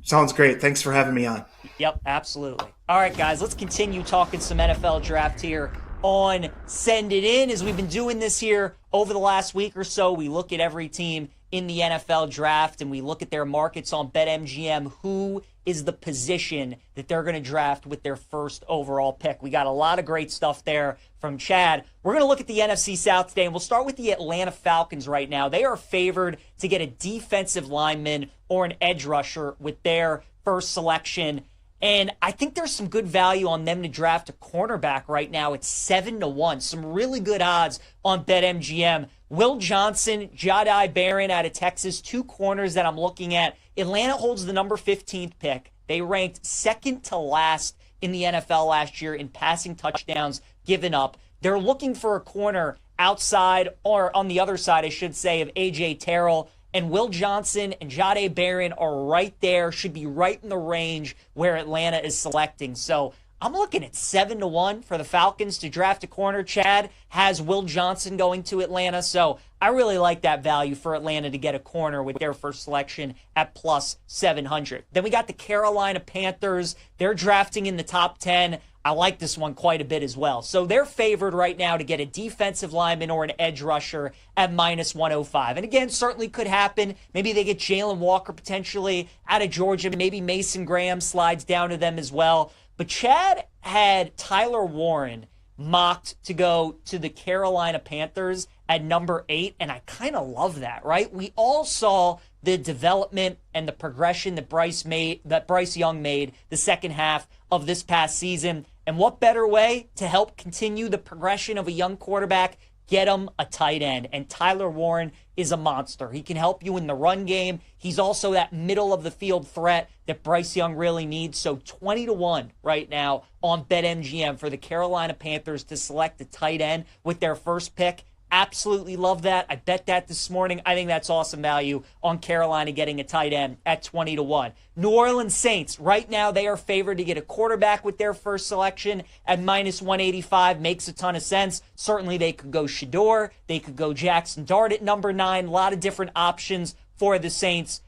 J: Sounds great. Thanks for having me on.
I: Yep, absolutely. All right, guys, let's continue talking some NFL Draft here on Send It In. As we've been doing this here over the last week or so, we look at every team in the NFL draft and we look at their markets on BetMGM. Who is the position that they're going to draft with their first overall pick? We got a lot of great stuff there from Chad. We're going to look at the NFC South today, and we'll start with the Atlanta Falcons right now. They are favored to get a defensive lineman or an edge rusher with their first selection. And I think there's some good value on them to draft a cornerback right now. It's 7-1. Some really good odds on BetMGM. Will Johnson, Jahdae Barron out of Texas, 2 corners that I'm looking at. Atlanta holds the number 15th pick. They ranked second to last in the NFL last year in passing touchdowns given up. They're looking for a corner outside, or on the other side, I should say, of A.J. Terrell. And Will Johnson and Jahdae Barron are right there, should be right in the range where Atlanta is selecting. So I'm looking at 7-1 for the Falcons to draft a corner. Chad has Will Johnson going to Atlanta. So I really like that value for Atlanta to get a corner with their first selection at plus 700. Then we got the Carolina Panthers. They're drafting in the top 10. I like this one quite a bit as well. So they're favored right now to get a defensive lineman or an edge rusher at minus 105. And again, certainly could happen. Maybe they get Jalen Walker potentially out of Georgia. Maybe Mason Graham slides down to them as well. But Chad had Tyler Warren mocked to go to the Carolina Panthers at number 8, and I kind of love that, right? We all saw the development and the progression that Bryce Young made the second half of this past season. And what better way to help continue the progression of a young quarterback? Get him a tight end. And Tyler Warren is a monster. He can help you in the run game. He's also that middle of the field threat that Bryce Young really needs. So 20-1 right now on BetMGM for the Carolina Panthers to select a tight end with their first pick. Absolutely love that. I bet that this morning. I think that's awesome value on Carolina getting a tight end at 20-1. New Orleans Saints, right now they are favored to get a quarterback with their first selection at minus 185. Makes a ton of sense. Certainly they could go Shador. They could go Jackson Dart at number 9. A lot of different options for the Saints.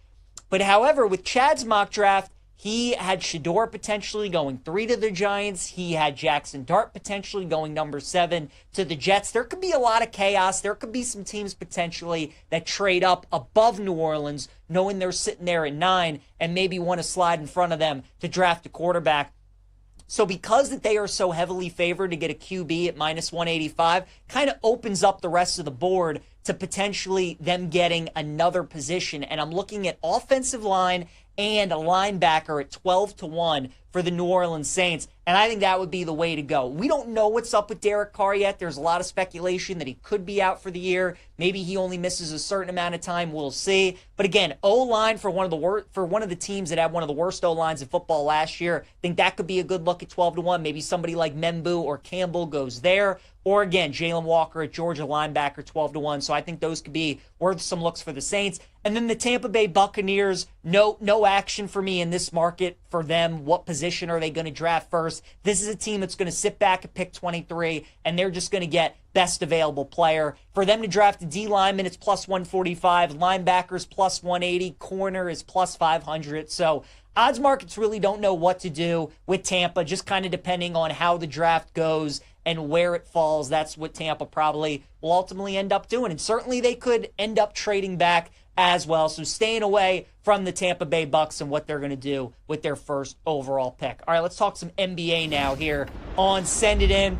I: But however, with Chad's mock draft, he had Shador potentially going 3 to the Giants. He had Jackson Dart potentially going number 7 to the Jets. There could be a lot of chaos. There could be some teams potentially that trade up above New Orleans, knowing they're sitting there at 9 and maybe want to slide in front of them to draft a quarterback. So because that they are so heavily favored to get a QB at minus 185, kind of opens up the rest of the board to potentially them getting another position. And I'm looking at offensive line and a linebacker at 12-1 for the New Orleans Saints. And I think that would be the way to go. We don't know what's up with Derek Carr yet. There's a lot of speculation that he could be out for the year. Maybe he only misses a certain amount of time. We'll see. But again, O-line for one of the teams that had one of the worst O-lines in football last year, I think that could be a good look at 12-1. Maybe somebody like Membu or Campbell goes there. Or again, Jalen Walker at Georgia, linebacker, 12-1. So I think those could be worth some looks for the Saints. And then the Tampa Bay Buccaneers, no action for me in this market for them. What position are they going to draft first? This is a team that's going to sit back at pick 23, and they're just going to get best available player. For them to draft a D lineman, it's plus 145. Linebackers plus 180. Corner is plus 500. So odds markets really don't know what to do with Tampa, just kind of depending on how the draft goes and where it falls. That's what Tampa probably will ultimately end up doing. And certainly they could end up trading back as well. So staying away from the Tampa Bay Bucks and what they're going to do with their first overall pick. All right, let's talk some NBA now here on Send It In.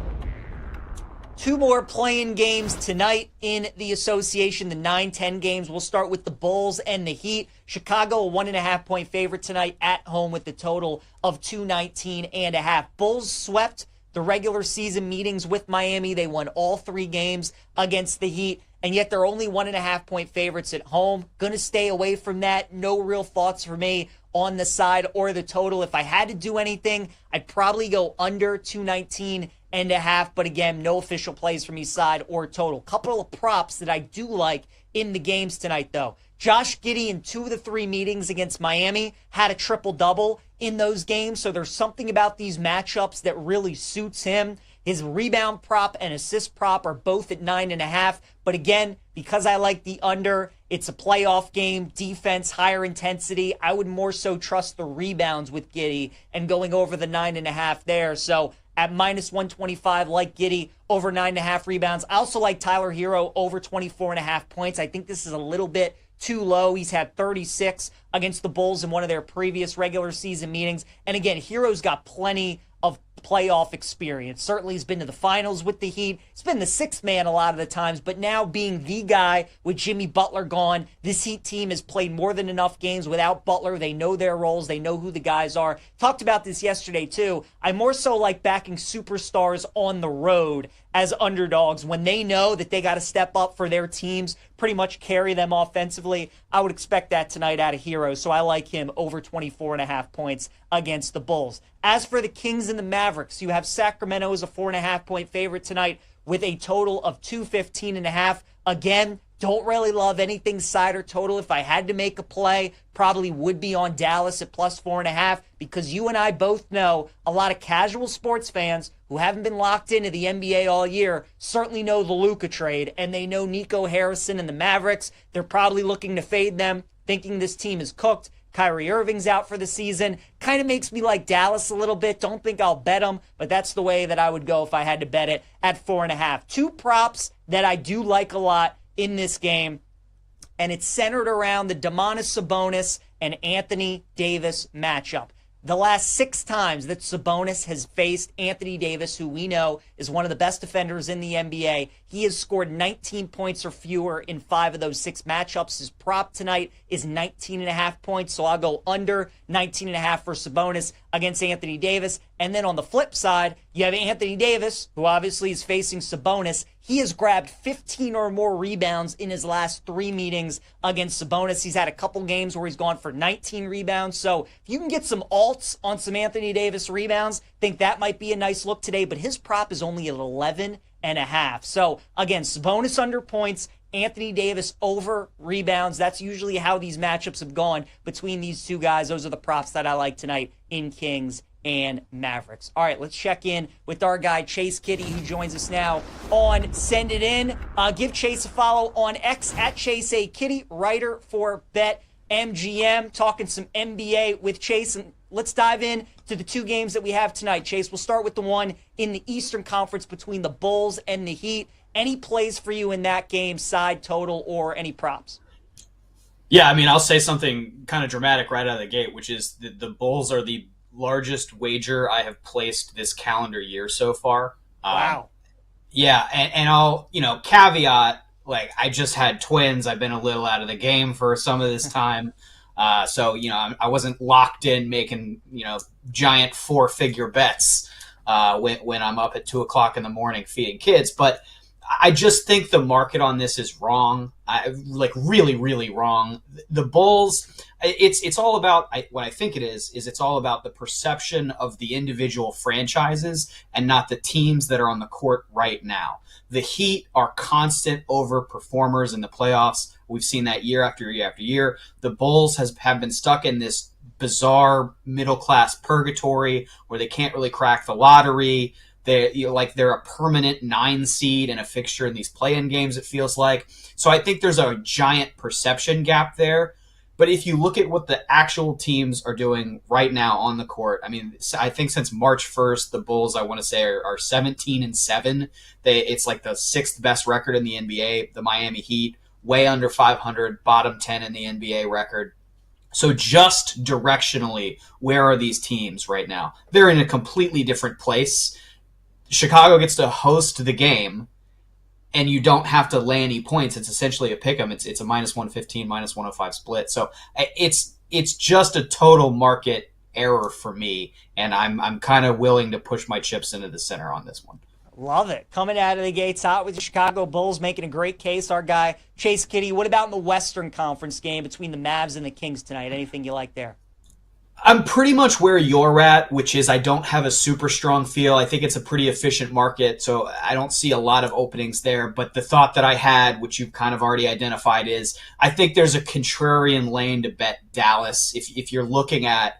I: Two more playing games tonight in the association, the 9-10 games. We'll start with the Bulls and the Heat. Chicago, a 1.5-point favorite tonight at home with the total of 219.5. Bulls swept the regular season meetings with Miami. They won all 3 games against the Heat, and yet they're only 1.5-point favorites at home. Going to stay away from that. No real thoughts for me on the side or the total. If I had to do anything, I'd probably go under 219.5, but again, no official plays from each side or total. Couple of props that I do like in the games tonight, though. Josh Giddey in 2 of the 3 meetings against Miami had a triple-double in those games, so there's something about these matchups that really suits him. His rebound prop and assist prop are both at 9.5, but again, because I like the under, it's a playoff game, defense, higher intensity. I would more so trust the rebounds with Giddey and going over the 9.5 there. So at minus 125, like Giddey, over 9.5 rebounds. I also like Tyler Hero over 24.5 points. I think this is a little bit too low. He's had 36 against the Bulls in one of their previous regular season meetings. And again, Hero's got plenty of playoff experience. Certainly he's been to the finals with the Heat. He's been the 6th man a lot of the times, but now being the guy with Jimmy Butler gone, this Heat team has played more than enough games without Butler. They know their roles. They know who the guys are. Talked about this yesterday too. I more so like backing superstars on the road as underdogs when they know that they got to step up for their teams, pretty much carry them offensively. I would expect that tonight out of Hero, so I like him over 24.5 points against the Bulls. As for the Kings and the Mavericks, you have Sacramento as a 4.5-point favorite tonight with a total of 215.5. Again, don't really love anything side or total. If I had to make a play, probably would be on Dallas at plus 4.5, because you and I both know a lot of casual sports fans who haven't been locked into the NBA all year certainly know the Luka trade, and they know Nico Harrison and the Mavericks. They're probably looking to fade them, thinking this team is cooked. Kyrie Irving's out for the season. Kind of makes me like Dallas a little bit. Don't think I'll bet them, but that's the way that I would go if I had to bet it at 4.5. 2 props that I do like a lot in this game, and it's centered around the Domantas Sabonis and Anthony Davis matchup. The last 6 times that Sabonis has faced Anthony Davis, who we know is one of the best defenders in the NBA, he has scored 19 points or fewer in 5 of those 6 matchups. His prop tonight is 19.5 points, so I'll go under 19.5 for Sabonis against Anthony Davis. And then on the flip side, you have Anthony Davis, who obviously is facing Sabonis. He has grabbed 15 or more rebounds in his last 3 meetings against Sabonis. He's had a couple games where he's gone for 19 rebounds. So if you can get some alts on some Anthony Davis rebounds, think that might be a nice look today. But his prop is only at 11.5. So again, Sabonis under points, Anthony Davis over rebounds. That's usually how these matchups have gone between these two guys. Those are the props that I like tonight in Kings and Mavericks. All right, let's check in with our guy Chase Kitty, who joins us now on Send It In. Give Chase a follow on X at Chase A Kitty, writer for BetMGM. Talking some NBA with Chase, and let's dive in to the 2 games that we have tonight. Chase, we'll start with the one in the Eastern Conference between the Bulls and the Heat. Any plays for you in that game, side, total, or any props?
K: Yeah, I mean, I'll say something kind of dramatic right out of the gate, which is the Bulls are the largest wager I have placed this calendar year so far.
I: Wow.
K: Yeah, and I'll, caveat, like, I just had twins. I've been a little out of the game for some of this time. So, I wasn't locked in making, giant 4-figure bets when I'm up at 2 o'clock in the morning feeding kids. But I just think the market on this is wrong. Really, really wrong. The Bulls, it's all about, what I think it is it's all about the perception of the individual franchises and not the teams that are on the court right now. The Heat are constant overperformers in the playoffs. We've seen that year after year after year. The Bulls have been stuck in this bizarre middle-class purgatory where they can't really crack the lottery. They're a permanent 9 seed and a fixture in these play-in games, it feels like. So I think there's a giant perception gap there. But if you look at what the actual teams are doing right now on the court, I mean, I think since March 1st, the Bulls, I want to say, are 17-7. It's like the 6th best record in the NBA. The Miami Heat, way under 500, bottom 10 in the NBA record. So just directionally, where are these teams right now? They're in a completely different place. Chicago gets to host the game, and you don't have to lay any points. It's essentially a pick 'em. It's a -115, -105 split. So it's just a total market error for me, and I'm kind of willing to push my chips into the center on this one.
I: Love it. Coming out of the gates hot with the Chicago Bulls, making a great case. Our guy, Chase Kitty. What about in the Western Conference game between the Mavs and the Kings tonight? Anything you like there?
K: I'm pretty much where you're at, which is I don't have a super strong feel. I think it's a pretty efficient market, so I don't see a lot of openings there. But the thought that I had, which you've kind of already identified, is I think there's a contrarian lane to bet Dallas. If you're looking at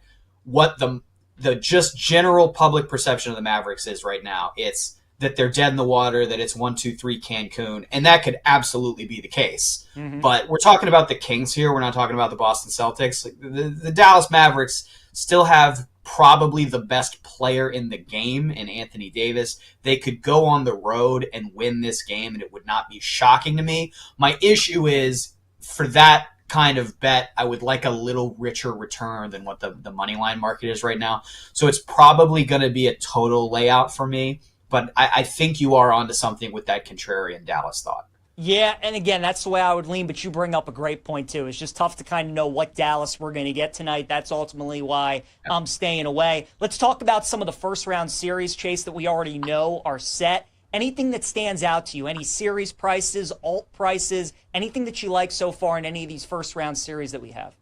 K: what the just general public perception of the Mavericks is right now, it's that they're dead in the water, that it's 1-2-3 Cancun, and that could absolutely be the case. Mm-hmm. But we're talking about the Kings here. We're not talking about the Boston Celtics. The Dallas Mavericks still have probably the best player in the game in Anthony Davis. They could go on the road and win this game, and it would not be shocking to me. My issue is, for that kind of bet, I would like a little richer return than what the money line market is right now. So it's probably going to be a total layout for me. But I think you are onto something with that contrarian Dallas thought.
I: Yeah, and again, that's the way I would lean, but you bring up a great point, too. It's just tough to kind of know what Dallas we're going to get tonight. That's ultimately why I'm staying away. Let's talk about some of the first-round series, Chase, that we already know are set. Anything that stands out to you? Any series prices, alt prices, anything that you like so far in any of these first-round series that we have?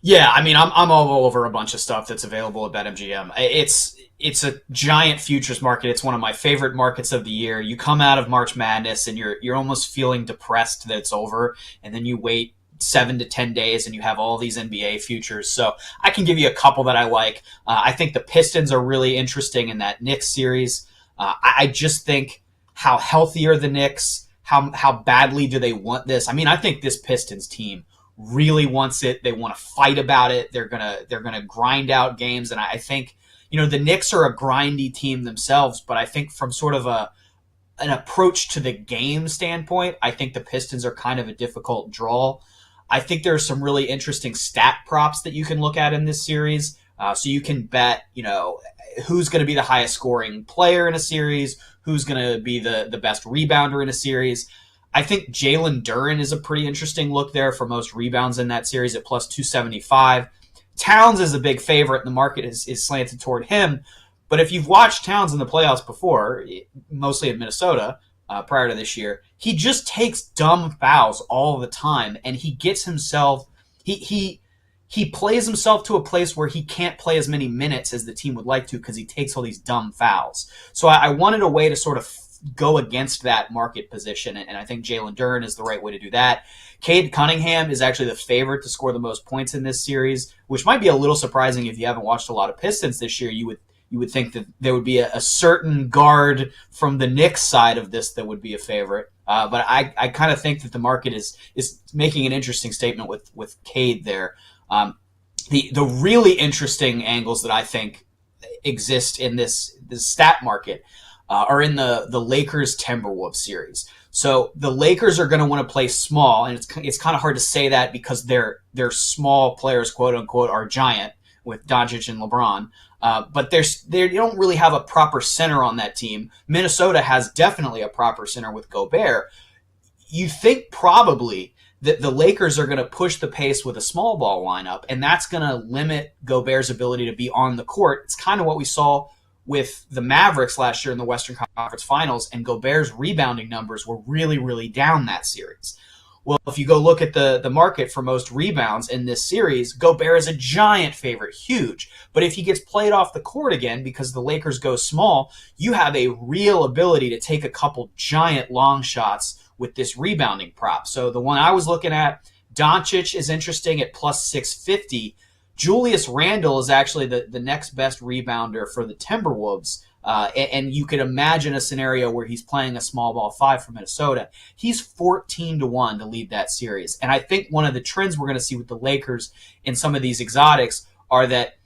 K: Yeah, I mean, I'm all over a bunch of stuff that's available at BetMGM. It's a giant futures market. It's one of my favorite markets of the year. You come out of March Madness and you're almost feeling depressed that it's over, and then you wait 7 to 10 days and you have all these NBA futures. So I can give you a couple that I like. I think the Pistons are really interesting in that Knicks series. I just think how healthy are the Knicks? How badly do they want this? I mean, I think this Pistons team really wants it. They want to fight about it. They're gonna grind out games, and I think the Knicks are a grindy team themselves. But I think from sort of an approach to the game standpoint, I think the Pistons are kind of a difficult draw. I think there's some really interesting stat props that you can look at in this series. So you can bet, who's going to be the highest scoring player in a series, who's going to be the best rebounder in a series. I think Jalen Duren is a pretty interesting look there for most rebounds in that series at plus 275. Towns is a big favorite, and the market is slanted toward him. But if you've watched Towns in the playoffs before, mostly in Minnesota prior to this year, he just takes dumb fouls all the time, and he gets himself he plays himself to a place where he can't play as many minutes as the team would like to because he takes all these dumb fouls. So I wanted a way to sort of go against that market position, and I think Jalen Duren is the right way to do that. Cade Cunningham is actually the favorite to score the most points in this series, which might be a little surprising if you haven't watched a lot of Pistons this year. You would think that there would be a certain guard from the Knicks side of this that would be a favorite. But I kind of think that the market is making an interesting statement with Cade there. The really interesting angles that I think exist in this stat market are in the Lakers Timberwolves series. So the Lakers are going to want to play small, and it's kind of hard to say that because their small players, quote unquote, are giant. with Doncic and LeBron. But they don't really have a proper center on that team. Minnesota has definitely a proper center with Gobert. You think probably that the Lakers are going to push the pace with a small ball lineup, and that's going to limit Gobert's ability to be on the court. It's kind of what we saw with the Mavericks last year in the Western Conference Finals, and Gobert's rebounding numbers were really, really down that series. Well, if you go look at the market for most rebounds in this series, Gobert is a giant favorite, huge. But if he gets played off the court again because the Lakers go small, you have a real ability to take a couple giant long shots with this rebounding prop. So the one I was looking at, Doncic is interesting at plus 650. Julius Randle is actually the next best rebounder for the Timberwolves. And you could imagine a scenario where he's playing a small ball 5 for Minnesota. He's 14-1 to lead that series. And I think one of the trends we're going to see with the Lakers in some of these exotics are that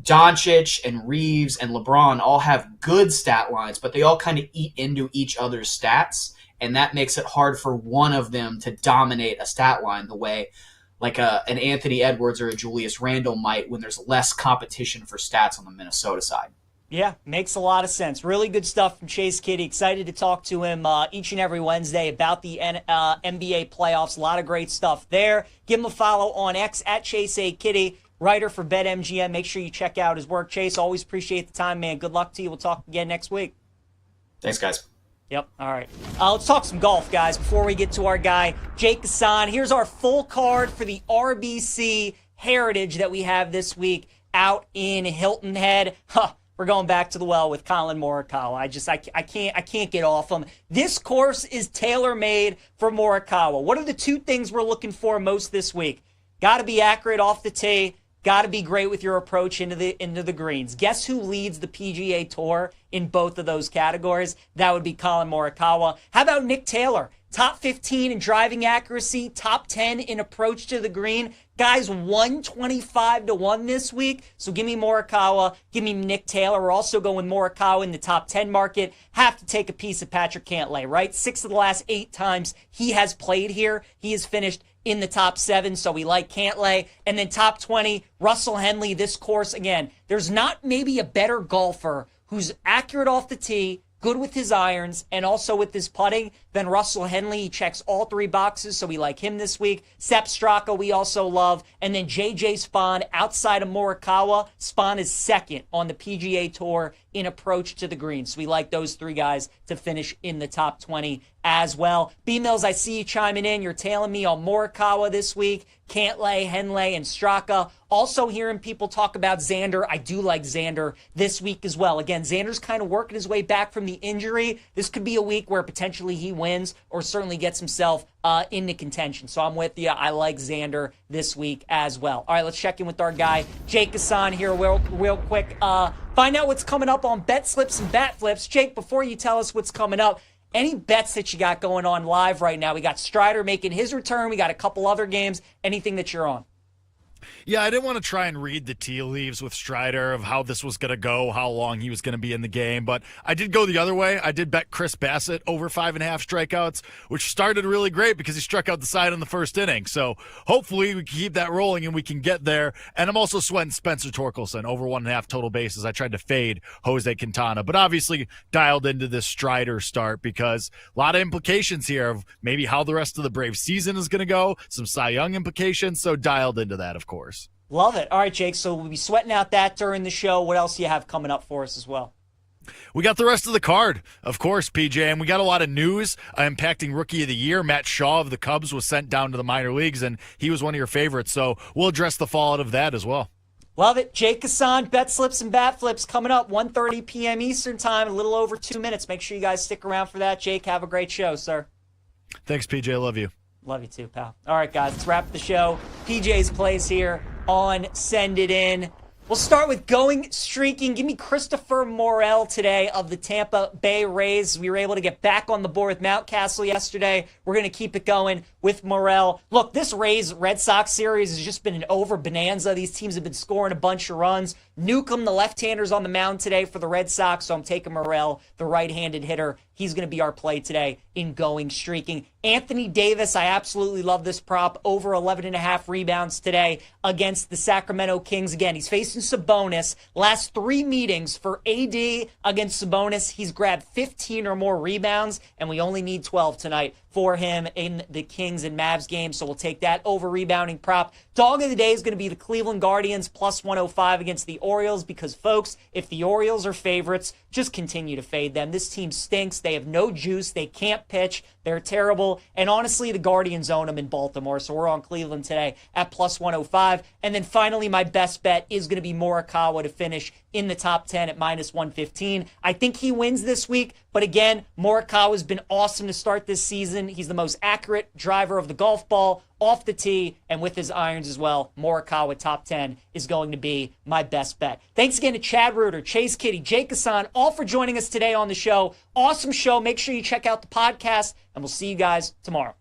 K: Doncic and Reeves and LeBron all have good stat lines, but they all kind of eat into each other's stats. And that makes it hard for one of them to dominate a stat line the way like an Anthony Edwards or a Julius Randle might when there's less competition for stats on the Minnesota side.
I: Yeah, makes a lot of sense. Really good stuff from Chase Kitty. Excited to talk to him each and every Wednesday about the NBA playoffs. A lot of great stuff there. Give him a follow on X at Chase A. Kitty, writer for BetMGM. Make sure you check out his work. Chase, always appreciate the time, man. Good luck to you. We'll talk again next week.
K: Thanks, guys.
I: Yep. All right. Let's talk some golf, guys, before we get to our guy, Jake Hassan. Here's our full card for the RBC Heritage that we have this week out in Hilton Head. We're going back to the well with Colin Morikawa. I can't get off him. This course is tailor-made for Morikawa. What are the two things we're looking for most this week? Got to be accurate off the tee. Got to be great with your approach into the greens. Guess who leads the PGA Tour in both of those categories? That would be Colin Morikawa. How about Nick Taylor? Top 15 in driving accuracy, top 10 in approach to the green. Guys, 125-1 this week. So give me Morikawa. Give me Nick Taylor. We're also going Morikawa in the top 10 market. Have to take a piece of Patrick Cantlay, right? 6 of the last 8 times he has played here, he has finished in the top 7, so we like Cantlay. And then top 20, Russell Henley. This course, again, there's not maybe a better golfer who's accurate off the tee, good with his irons, and also with his putting than Russell Henley. He checks all 3 boxes, so we like him this week. Sepp Straka we also love. And then JJ Spaun, outside of Morikawa, Spaun is second on the PGA Tour in approach to the green. So we like those 3 guys to finish in the top 20 as well. B-Mills, I see you chiming in. You're tailing me on Morikawa this week. Cantlay, Henley, and Straka. Also hearing people talk about Xander. I do like Xander this week as well. Again, Xander's kind of working his way back from the injury. This could be a week where potentially he wins or certainly gets himself into contention. So I'm with you. I like Xander this week as well. All right, let's check in with our guy, Jake Hassan here real quick. Find out what's coming up on Bet Slips and Bat Flips. Jake, before you tell us what's coming up, any bets that you got going on live right now? We got Strider making his return. We got a couple other games. Anything that you're on?
L: Yeah, I didn't want to try and read the tea leaves with Strider of how this was going to go, how long he was going to be in the game, but I did go the other way. I did bet Chris Bassett over 5.5 strikeouts, which started really great because he struck out the side in the first inning. So hopefully we can keep that rolling and we can get there. And I'm also sweating Spencer Torkelson over 1.5 total bases. I tried to fade Jose Quintana, but obviously dialed into this Strider start because a lot of implications here of maybe how the rest of the Braves season is going to go, some Cy Young implications, so dialed into that, of course.
I: Love it. All right, Jake, so we'll be sweating out that during the show. What else do you have coming up for us as well?
L: We got the rest of the card, of course, PJ, and we got a lot of news impacting Rookie of the Year. Matt Shaw of the Cubs was sent down to the minor leagues, and he was one of your favorites, so we'll address the fallout of that as well.
I: Love it. Jake Hassan, Bet Slips and Bat Flips coming up 1:30 p.m. Eastern Time, a little over 2 minutes. Make sure you guys stick around for that. Jake, have a great show, sir.
L: Thanks, PJ. Love you.
I: Love you too, pal. All right, guys, let's wrap the show. PJ's Place here on Send It In. We'll start with going streaking. Give me Christopher Morel today of the Tampa Bay Rays. We were able to get back on the board with Mountcastle yesterday. We're going to keep it going with Morel. Look, this Rays-Red Sox series has just been an over bonanza. These teams have been scoring a bunch of runs. Newcomb, the left-hander's on the mound today for the Red Sox, so I'm taking Morel, the right-handed hitter. He's going to be our play today in going streaking. Anthony Davis, I absolutely love this prop. Over 11.5 rebounds today against the Sacramento Kings. Again, he's facing Sabonis. Last 3 meetings for AD against Sabonis, he's grabbed 15 or more rebounds, and we only need 12 tonight for him in the Kings and Mavs game, so we'll take that over rebounding prop. Dog of the day is going to be the Cleveland Guardians plus 105 against the Orioles because, folks, if the Orioles are favorites, just continue to fade them. This team stinks. They have no juice. They can't pitch. They're terrible. And honestly, the Guardians own them in Baltimore, so we're on Cleveland today at plus 105. And then finally, my best bet is going to be Morikawa to finish in the top 10 at minus 115. I think he wins this week, but again, Morikawa's been awesome to start this season. He's the most accurate driver of the golf ball off the tee and with his irons as well. Morikawa top 10 is going to be my best bet. Thanks again to Chad Reuter, Chase Kitty, Jake Hassan, all for joining us today on the show. Awesome show. Make sure you check out the podcast, and we'll see you guys tomorrow.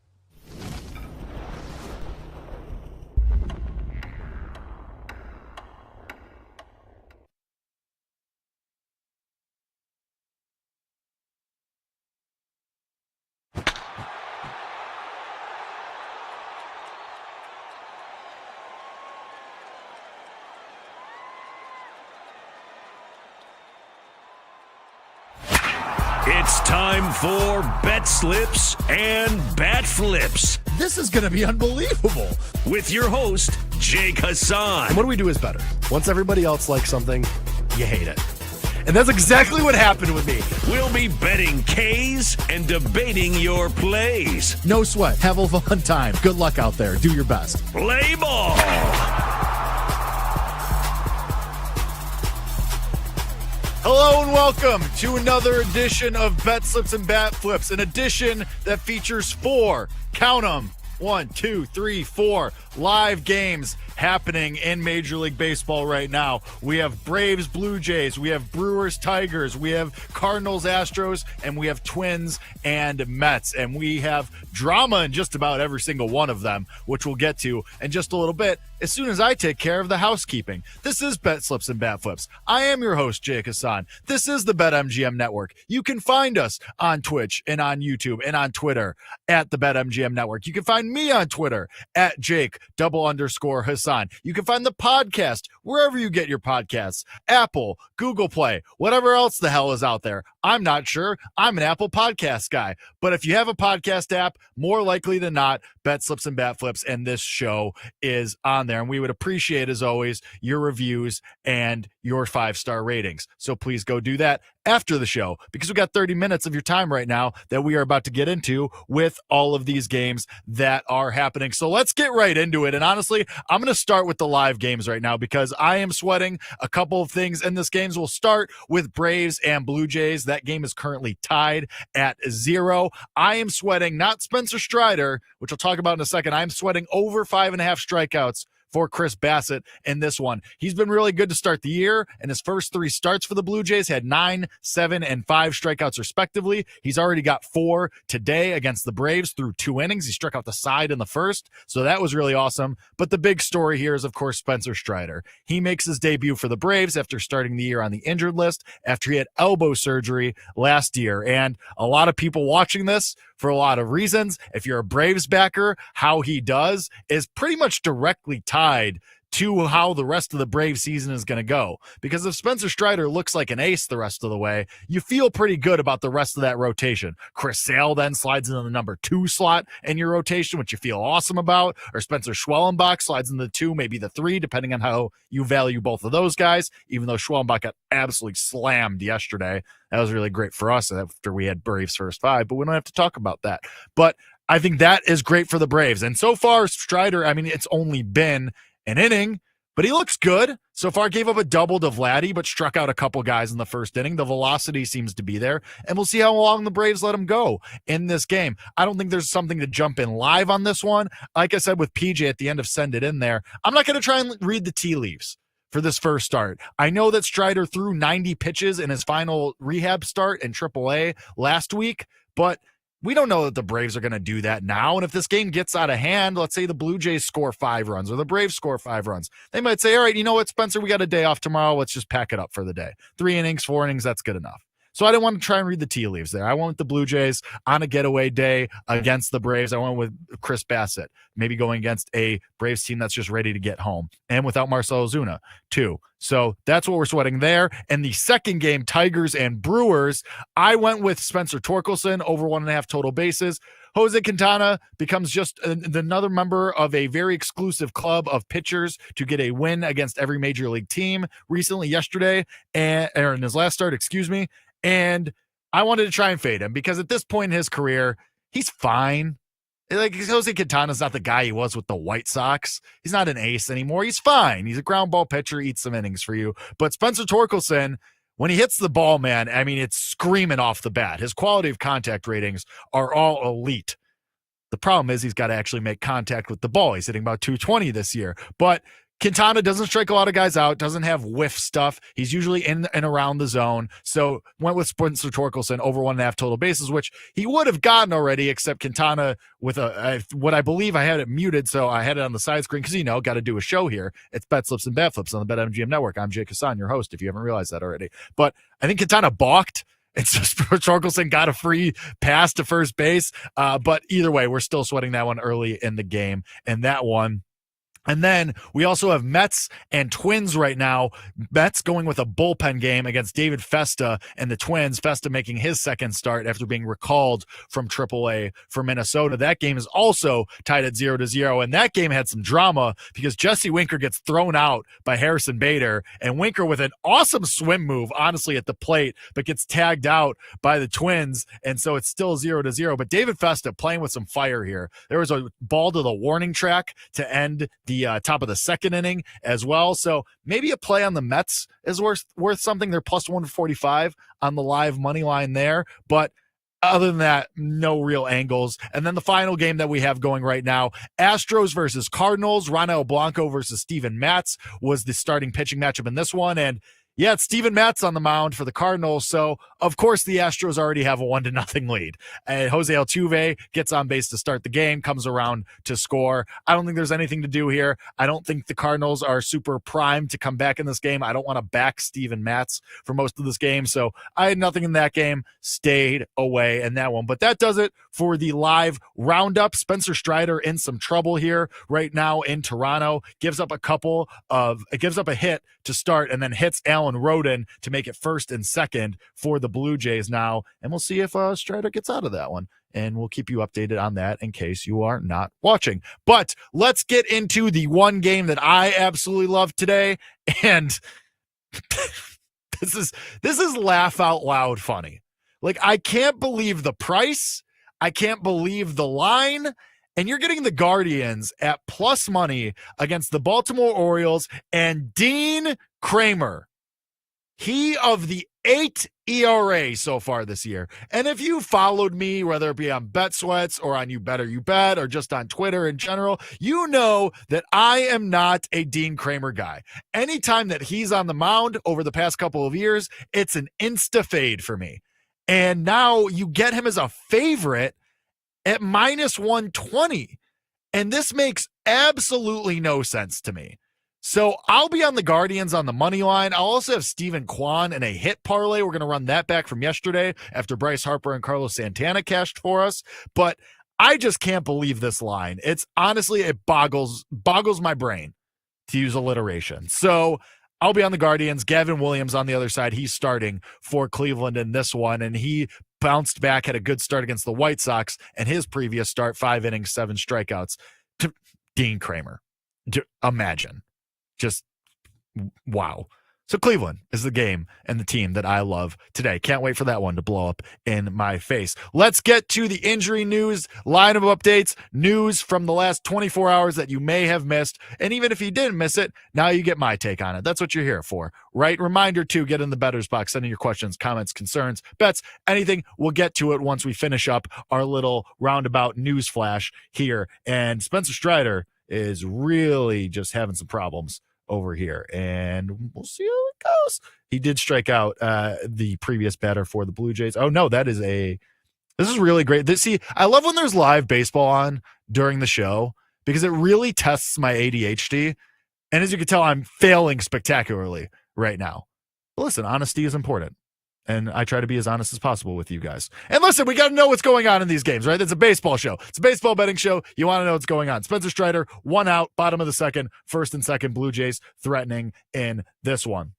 M: It's time for Bet Slips and Bat Flips.
N: This is going to be unbelievable.
M: With your host, Jake Hassan.
N: And what do we do is better. Once everybody else likes something, you hate it. And that's exactly what happened with me.
M: We'll be betting K's and debating your plays.
N: No sweat. Have a fun time. Good luck out there. Do your best.
M: Play ball.
L: Hello and welcome to another edition of Bet Slips and Bat Flips, an edition that features 4, count them, 1, 2, 3, 4 live games happening in Major League Baseball right now. We have Braves, Blue Jays, we have Brewers, Tigers, we have Cardinals, Astros, and we have Twins and Mets. And we have drama in just about every single one of them, which we'll get to in just a little bit as soon as I take care of the housekeeping. This is Bet Slips and Bat Flips. I am your host, Jake Hassan. This is the BetMGM Network. You can find us on Twitch and on YouTube and on Twitter at the BetMGM Network. You can find me on Twitter at Jake_Hassan. You can find the podcast wherever you get your podcasts, Apple, Google Play, whatever else the hell is out there. I'm not sure. I'm an Apple podcast guy. But if you have a podcast app, more likely than not, Bet Slips and Bat Flips and this show is on there. And we would appreciate, as always, your reviews and your 5-star ratings. So please go do that after the show, because we got 30 minutes of your time right now that we are about to get into with all of these games that are happening. So let's get right into it. And honestly, I'm going to start with the live games right now because I am sweating a couple of things in this game. We'll start with Braves and Blue Jays. That game is currently tied at 0. I am sweating not Spencer Strider, which I'll talk about in a second. I'm sweating over 5.5 strikeouts for Chris Bassett in this one. He's been really good to start the year, and his first 3 starts for the Blue Jays had 9, 7, and 5 strikeouts respectively. He's already got 4 today against the Braves through 2 innings. He struck out the side in the first, so that was really awesome. But the big story here is, of course, Spencer Strider. He makes his debut for the Braves after starting the year on the injured list after he had elbow surgery last year. And a lot of people watching this for a lot of reasons. If you're a Braves backer, how he does is pretty much directly tied to how the rest of the Brave season is going to go. Because if Spencer Strider looks like an ace the rest of the way, you feel pretty good about the rest of that rotation. Chris Sale then slides into the number 2 slot in your rotation, which you feel awesome about. Or Spencer Schwellenbach slides in the 2, maybe the 3, depending on how you value both of those guys, even though Schwellenbach got absolutely slammed yesterday. That was really great for us after we had Braves first 5, but we don't have to talk about that. But I think that is great for the Braves. And so far, Strider, I mean, it's only been an inning, but he looks good. So far, gave up a double to Vladdy, but struck out a couple guys in the first inning. The velocity seems to be there, and we'll see how long the Braves let him go in this game. I don't think there's something to jump in live on this one. Like I said with PJ at the end of Send It In there, I'm not going to try and read the tea leaves for this first start. I know that Strider threw 90 pitches in his final rehab start in AAA last week, but we don't know that the Braves are going to do that now. And if this game gets out of hand, let's say the Blue Jays score 5 runs or the Braves score 5 runs, they might say, all right, you know what, Spencer, we got a day off tomorrow. Let's just pack it up for the day. 3 innings, 4 innings, that's good enough. So I didn't want to try and read the tea leaves there. I went with the Blue Jays on a getaway day against the Braves. I went with Chris Bassett, maybe going against a Braves team that's just ready to get home, and without Marcell Ozuna too. So that's what we're sweating there. And the second game, Tigers and Brewers, I went with Spencer Torkelson over 1.5 total bases. Jose Quintana becomes just another member of a very exclusive club of pitchers to get a win against every major league team recently yesterday, or in his last start, and I wanted to try and fade him because at this point in his career, he's fine. Like, Jose Quintana's not the guy he was with the White Sox. He's not an ace anymore. He's fine. He's a ground ball pitcher, eats some innings for you. But Spencer Torkelson, when he hits the ball, man, I mean, it's screaming off the bat. His quality of contact ratings are all elite. The problem is he's got to actually make contact with the ball. He's hitting about 220 this year. But Quintana doesn't strike a lot of guys out, doesn't have whiff stuff. He's usually in and around the zone. So went with Spencer Torkelson over 1.5 total bases, which he would have gotten already, except Quintana with what I believe, I had it muted, so I had it on the side screen because, got to do a show here. It's Bet Slips and Bat Flips on the BetMGM Network. I'm Jake Hassan, your host, if you haven't realized that already. But I think Quintana balked. And so Torkelson got a free pass to first base. But either way, we're still sweating that one early in the game. And that one, and then we also have Mets and Twins right now. Mets going with a bullpen game against David Festa and the Twins. Festa making his second start after being recalled from AAA for Minnesota. That game is also tied at 0-0. And that game had some drama because Jesse Winker gets thrown out by Harrison Bader. And Winker with an awesome swim move, honestly, at the plate, but gets tagged out by the Twins. And so it's still 0-0. But David Festa playing with some fire here. There was a ball to the warning track to end the top of the second inning as well. So maybe a play on the Mets is worth something. They're plus 145 on the live money line there. But other than that, no real angles. And then the final game that we have going right now, Astros versus Cardinals. Ronel Blanco versus Steven Matz was the starting pitching matchup in this one. And yeah, it's Steven Matz on the mound for the Cardinals. So, of course, the Astros already have a 1-0 lead. And Jose Altuve gets on base to start the game, comes around to score. I don't think there's anything to do here. I don't think the Cardinals are super primed to come back in this game. I don't want to back Steven Matz for most of this game. So I had nothing in that game, stayed away in that one. But that does it for the live roundup. Spencer Strider in some trouble here right now in Toronto. Gives up a hit to start and then hits Alan Rodin to make it first and second for the Blue Jays now. And we'll see if Strider gets out of that one. And we'll keep you updated on that in case you are not watching. But let's get into the one game that I absolutely love today. And this is laugh out loud funny. Like, I can't believe the price. I can't believe the line. And you're getting the Guardians at plus money against the Baltimore Orioles and Dean Kramer. He of the 8 ERA so far this year. And if you followed me, whether it be on Bet Sweats or on You Better You Bet or just on Twitter in general, you know that I am not a Dean Kramer guy. Anytime that he's on the mound over the past couple of years, it's an insta fade for me. And now you get him as a favorite at minus 120. And this makes absolutely no sense to me. So I'll be on the Guardians on the money line. I'll also have Stephen Kwan in a hit parlay. We're going to run that back from yesterday after Bryce Harper and Carlos Santana cashed for us. But I just can't believe this line. It's honestly, it boggles my brain, to use alliteration. So I'll be on the Guardians. Gavin Williams on the other side. He's starting for Cleveland in this one, and he bounced back, had a good start against the White Sox, and his previous start, 5 innings, 7 strikeouts. To Dean Kramer. Imagine. Just wow. So Cleveland is the game and the team that I love today. Can't wait for that one to blow up in my face. Let's get to the injury news, lineup updates, news from the last 24 hours that you may have missed. And even if you didn't miss it, now you get my take on it. That's what you're here for, right? Reminder to get in the bettor's box, send in your questions, comments, concerns, bets, anything. We'll get to it once we finish up our little roundabout news flash here. And Spencer Strider is really just having some problems over here, and we'll see how it goes. He did strike out the previous batter for the Blue Jays. Oh no, that is a This is really great. See, I love when there's live baseball on during the show because it really tests my ADHD. And as you can tell, I'm failing spectacularly right now. But listen, honesty is important. And I try to be as honest as possible with you guys. And listen, we got to know what's going on in these games, right? It's a baseball show. It's a baseball betting show. You want to know what's going on. Spencer Strider, 1 out, bottom of the second, first and second, Blue Jays threatening in this one.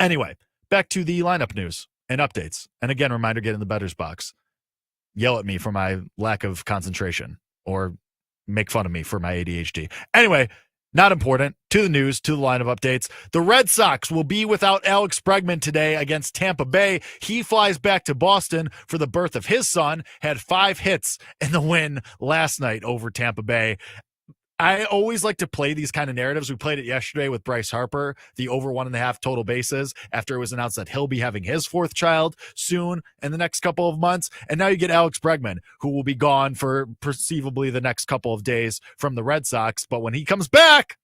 L: Anyway, back to the lineup news and updates. And again, reminder, get in the bettor's box. Yell at me for my lack of concentration or make fun of me for my ADHD. Anyway, not important. To the news, to the line of updates. The Red Sox will be without Alex Bregman today against Tampa Bay. He flies back to Boston for the birth of his son, had 5 hits in the win last night over Tampa Bay. I always like to play these kind of narratives. We played it yesterday with Bryce Harper, the over 1.5 total bases, after it was announced that he'll be having his 4th child soon in the next couple of months. And now you get Alex Bregman, who will be gone for perceivably the next couple of days from the Red Sox. But when he comes back,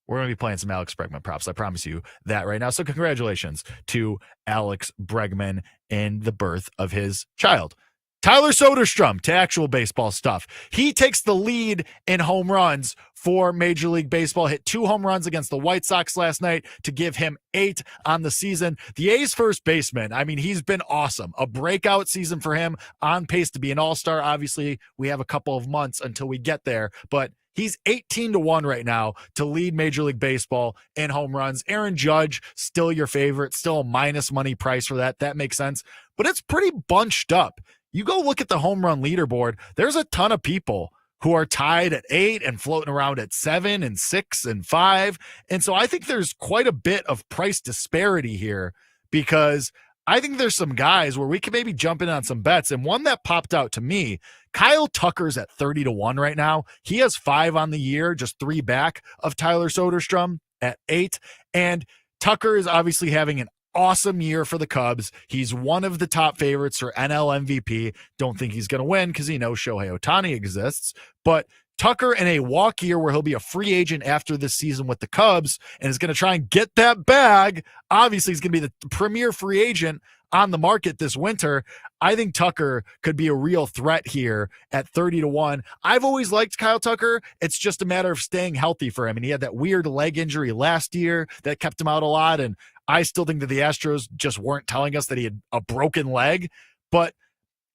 L: we're going to be playing some Alex Bregman props. I promise you that right now. So congratulations to Alex Bregman in the birth of his child. Tyler Soderstrom, to actual baseball stuff. He takes the lead in home runs for Major League Baseball. Hit 2 home runs against the White Sox last night to give him 8 on the season. The A's first baseman, I mean, he's been awesome. A breakout season for him, on pace to be an all-star. Obviously, we have a couple of months until we get there, but he's 18-1 right now to lead Major League Baseball in home runs. Aaron Judge, still your favorite, still a minus money price for that. That makes sense, but it's pretty bunched up. You go look at the home run leaderboard, there's a ton of people who are tied at 8 and floating around at 7 and 6 and 5. And so I think there's quite a bit of price disparity here because I think there's some guys where we can maybe jump in on some bets. And one that popped out to me, Kyle Tucker's at 30-1 right now. He has 5 on the year, just 3 back of Tyler Soderstrom at 8. And Tucker is obviously having an awesome year for the Cubs. He's one of the top favorites for NL MVP. Don't think he's going to win because he knows Shohei Ohtani exists. But Tucker in a walk year where he'll be a free agent after this season with the Cubs and is going to try and get that bag. Obviously, he's going to be the premier free agent on the market this winter. I think Tucker could be a real threat here at 30-1. I've always liked Kyle Tucker. It's just a matter of staying healthy for him. And he had that weird leg injury last year that kept him out a lot. And I still think that the Astros just weren't telling us that he had a broken leg. But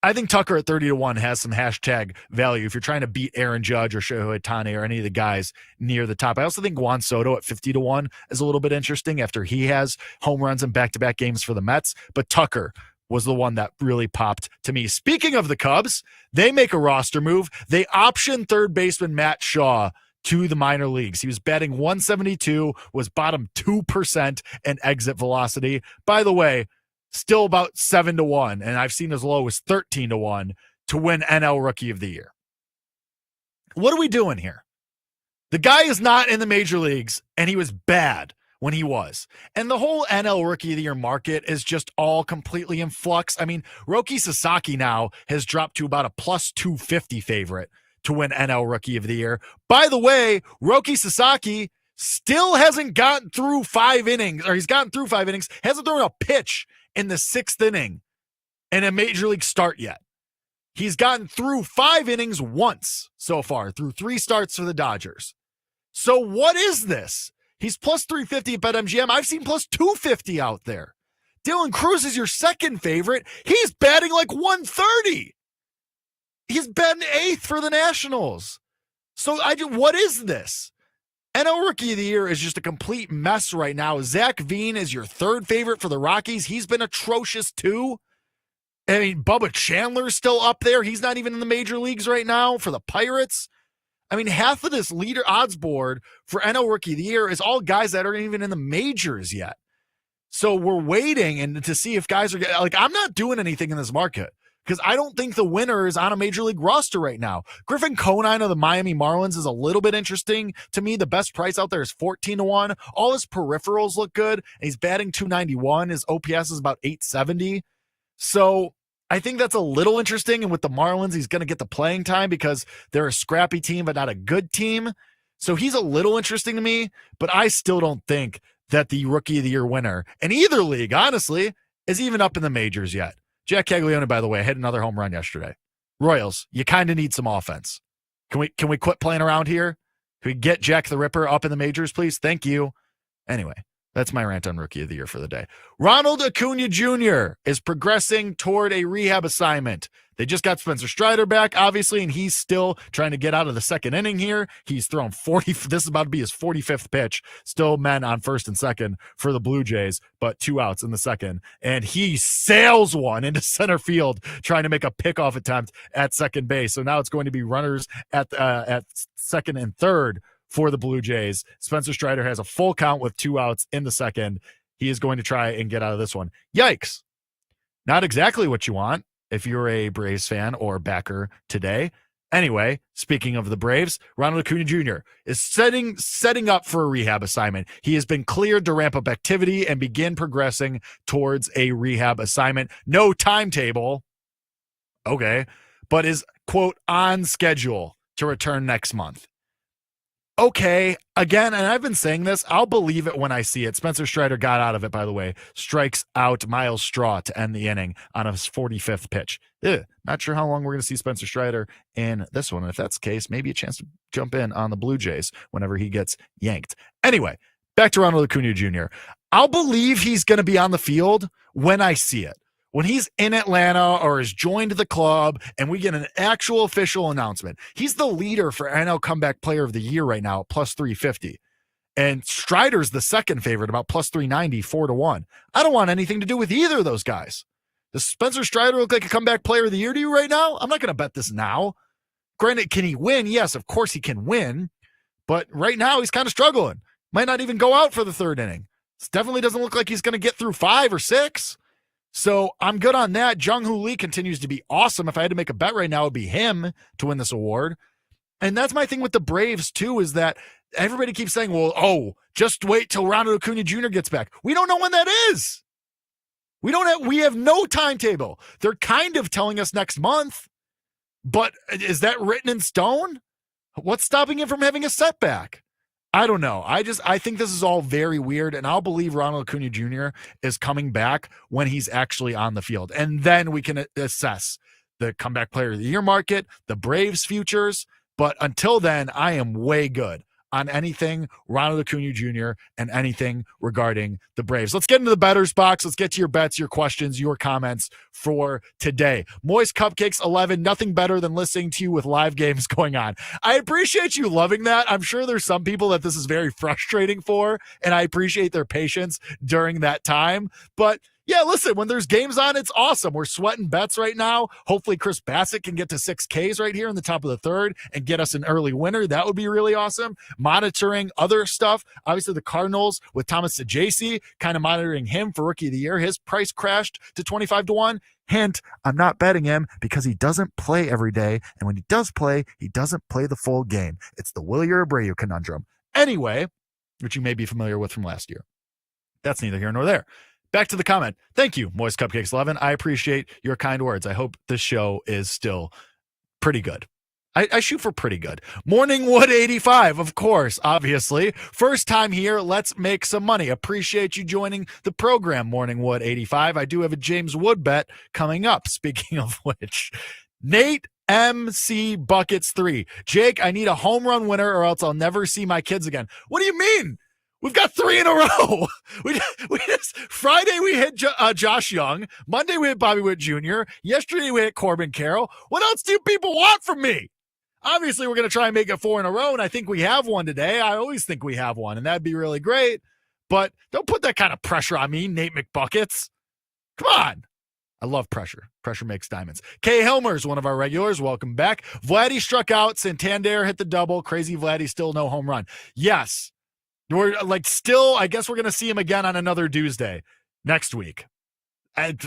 L: I think Tucker at 30-1 has some hashtag value if you're trying to beat Aaron Judge or Shohei Ohtani or any of the guys near the top. I also think Juan Soto at 50-1 is a little bit interesting after he has home runs in back-to-back games for the Mets. But Tucker was the one that really popped to me. Speaking of the Cubs, they make a roster move. They option third baseman Matt Shaw to the minor leagues. He was batting 172, was bottom 2% in exit velocity. By the way, still about 7-1, and I've seen as low as 13-1 to win NL Rookie of the Year. What are we doing here? The guy is not in the major leagues, and he was bad when he was. And the whole NL Rookie of the Year market is just all completely in flux. I mean, Roki Sasaki now has dropped to about a plus 250 favorite to win NL Rookie of the Year. By the way, Roki Sasaki still hasn't gotten through 5 innings, or he's gotten through 5 innings, hasn't thrown a pitch in the 6th inning in a major league start yet. He's gotten through 5 innings once so far, through 3 starts for the Dodgers. So what is this? He's plus 350 at BetMGM. I've seen plus 250 out there. Dylan Cruz is your second favorite. He's batting like 130. He's batting 8th for the Nationals. So what is this? NL Rookie of the Year is just a complete mess right now. Zach Veen is your third favorite for the Rockies. He's been atrocious too. I mean, Bubba Chandler's still up there. He's not even in the major leagues right now for the Pirates. I mean, half of this leader odds board for NL Rookie of the Year is all guys that aren't even in the majors yet. So we're waiting and to see if guys are like, I'm not doing anything in this market because I don't think the winner is on a major league roster right now. Griffin Conine of the Miami Marlins is a little bit interesting to me. The best price out there is 14-1. All his peripherals look good. And he's batting 291. His OPS is about 870. So I think that's a little interesting. And with the Marlins, he's going to get the playing time because they're a scrappy team, but not a good team. So he's a little interesting to me, but I still don't think that the Rookie of the Year winner in either league, honestly, is even up in the majors yet. Jack Caglione, by the way, hit another home run yesterday. Royals, you kind of need some offense. Can we quit playing around here? Can we get Jack the Ripper up in the majors, please? Thank you. Anyway, that's my rant on Rookie of the Year for the day. Ronald Acuna Jr. is progressing toward a rehab assignment. They just got Spencer Strider back, obviously, and he's still trying to get out of the second inning here. He's thrown 40. This is about to be his 45th pitch. Still men on first and second for the Blue Jays, but 2 outs in the second. And he sails one into center field, trying to make a pickoff attempt at second base. So now it's going to be runners at second and third for the Blue Jays. Spencer Strider has a full count with 2 outs in the second. He is going to try and get out of this one. Yikes. Not exactly what you want if you're a Braves fan or backer today. Anyway, speaking of the Braves, Ronald Acuna Jr. is setting up for a rehab assignment. He has been cleared to ramp up activity and begin progressing towards a rehab assignment. No timetable. Okay. But is, quote, on schedule to return next month. Okay, again, and I've been saying this, I'll believe it when I see it. Spencer Strider got out of it, by the way. Strikes out Miles Straw to end the inning on his 45th pitch. Not sure how long we're going to see Spencer Strider in this one. And if that's the case, maybe a chance to jump in on the Blue Jays whenever he gets yanked. Anyway, back to Ronald Acuna Jr. I'll believe he's going to be on the field when I see it. When he's in Atlanta or has joined the club and we get an actual official announcement. He's the leader for NL Comeback Player of the Year right now at plus 350. And Strider's the second favorite, about plus 390, 4-1. I don't want anything to do with either of those guys. Does Spencer Strider look like a Comeback Player of the Year to you right now? I'm not going to bet this now. Granted, can he win? Yes, of course he can win. But right now he's kind of struggling. Might not even go out for the third inning. This definitely doesn't look like he's going to get through 5 or 6. So I'm good on that. Jung-Hoo Lee continues to be awesome. If I had to make a bet right now, it would be him to win this award. And that's my thing with the Braves, too, is that everybody keeps saying, well, just wait till Ronald Acuna Jr. gets back. We don't know when that is. We have no timetable. They're kind of telling us next month, but is that written in stone? What's stopping him from having a setback? I don't know. I think this is all very weird, and I'll believe Ronald Acuna Jr. is coming back when he's actually on the field. And then we can assess the Comeback Player of the Year market, the Braves futures. But until then, I am way good on anything Ronald Acuna Jr. and anything regarding the Braves. Let's get into the bettor's box. Let's get to your bets, your questions, your comments for today. Moist Cupcakes 11, nothing better than listening to you with live games going on. I appreciate you loving that. I'm sure there's some people that this is very frustrating for, and I appreciate their patience during that time. But yeah, listen, when there's games on, it's awesome. We're sweating bets right now. Hopefully Chris Bassett can get to 6 Ks right here in the top of the third and get us an early winner. That would be really awesome. Monitoring other stuff. Obviously, the Cardinals with Thomas Sajaci, kind of monitoring him for Rookie of the Year. His price crashed to 25-1. Hint, I'm not betting him because he doesn't play every day. And when he does play, he doesn't play the full game. It's the Wilyer Abreu conundrum. Anyway, which you may be familiar with from last year. That's neither here nor there. Back to the comment. Thank you, Moist Cupcakes 11. I appreciate your kind words. I hope this show is still pretty good. I shoot for pretty good. Morningwood 85, of course, obviously. First time here, let's make some money. Appreciate you joining the program, Morningwood 85. I do have a James Wood bet coming up, speaking of which. Nate MC Buckets 3. Jake, I need a home run winner or else I'll never see my kids again. What do you mean? We've got 3 in a row. Friday we hit Josh Young. Monday we hit Bobby Witt Jr. Yesterday we hit Corbin Carroll. What else do people want from me? Obviously, we're going to try and make it 4 in a row, and I think we have one today. I always think we have one, and that'd be really great. But don't put that kind of pressure on me, Nate McBuckets. Come on. I love pressure. Pressure makes diamonds. Kay Helmer's one of our regulars. Welcome back. Vladdy struck out. Santander hit the double. Crazy Vladdy, still no home run. Yes. We're I guess we're going to see him again on another Tuesday next week. I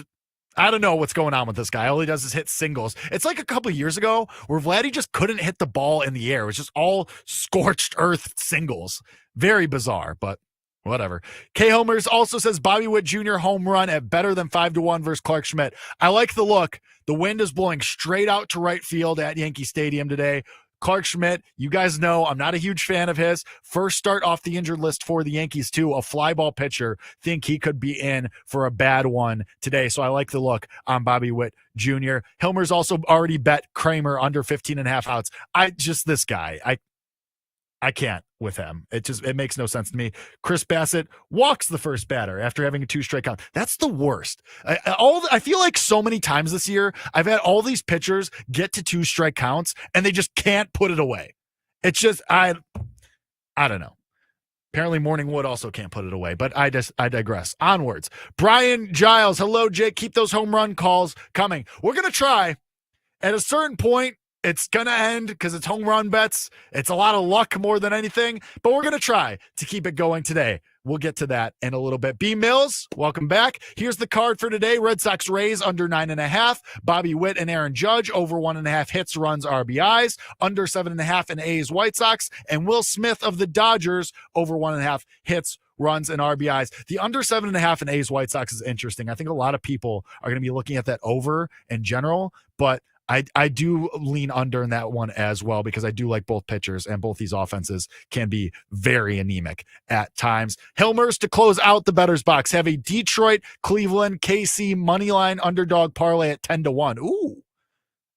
L: don't know what's going on with this guy. All he does is hit singles. It's like a couple of years ago where Vladdy just couldn't hit the ball in the air. It was just all scorched earth singles. Very bizarre, but whatever. K. Homers also says Bobby Witt Jr. home run at better than 5-1 versus Clark Schmidt. I like the look. The wind is blowing straight out to right field at Yankee Stadium today. Clark Schmidt, you guys know I'm not a huge fan of his. First start off the injured list for the Yankees, too. A fly ball pitcher. Think he could be in for a bad one today. So I like the look on Bobby Witt Jr. Hilmer's also already bet Kramer under 15.5 outs. This guy, I can't with him. It makes no sense to me. Chris Bassett walks the first batter after having a 2-strike count. That's the worst. I feel like so many times this year, I've had all these pitchers get to 2-strike counts and they just can't put it away. It's just, I don't know. Apparently Morningwood also can't put it away, but I digress. Onwards. Brian Giles. Hello, Jake. Keep those home run calls coming. We're going to try at a certain point. It's going to end because it's home run bets. It's a lot of luck more than anything, but we're going to try to keep it going today. We'll get to that in a little bit. B. Mills, welcome back. Here's the card for today. Red Sox Rays under 9.5. Bobby Witt and Aaron Judge over 1.5 hits, runs, RBIs. Under 7.5 and A's White Sox. And Will Smith of the Dodgers over 1.5 hits, runs, and RBIs. The under 7.5 and A's White Sox is interesting. I think a lot of people are going to be looking at that over in general, but I do lean under in that one as well because I do like both pitchers and both these offenses can be very anemic at times. Hilmers to close out the bettor's box have a Detroit, Cleveland, KC moneyline underdog parlay at 10-1. Ooh,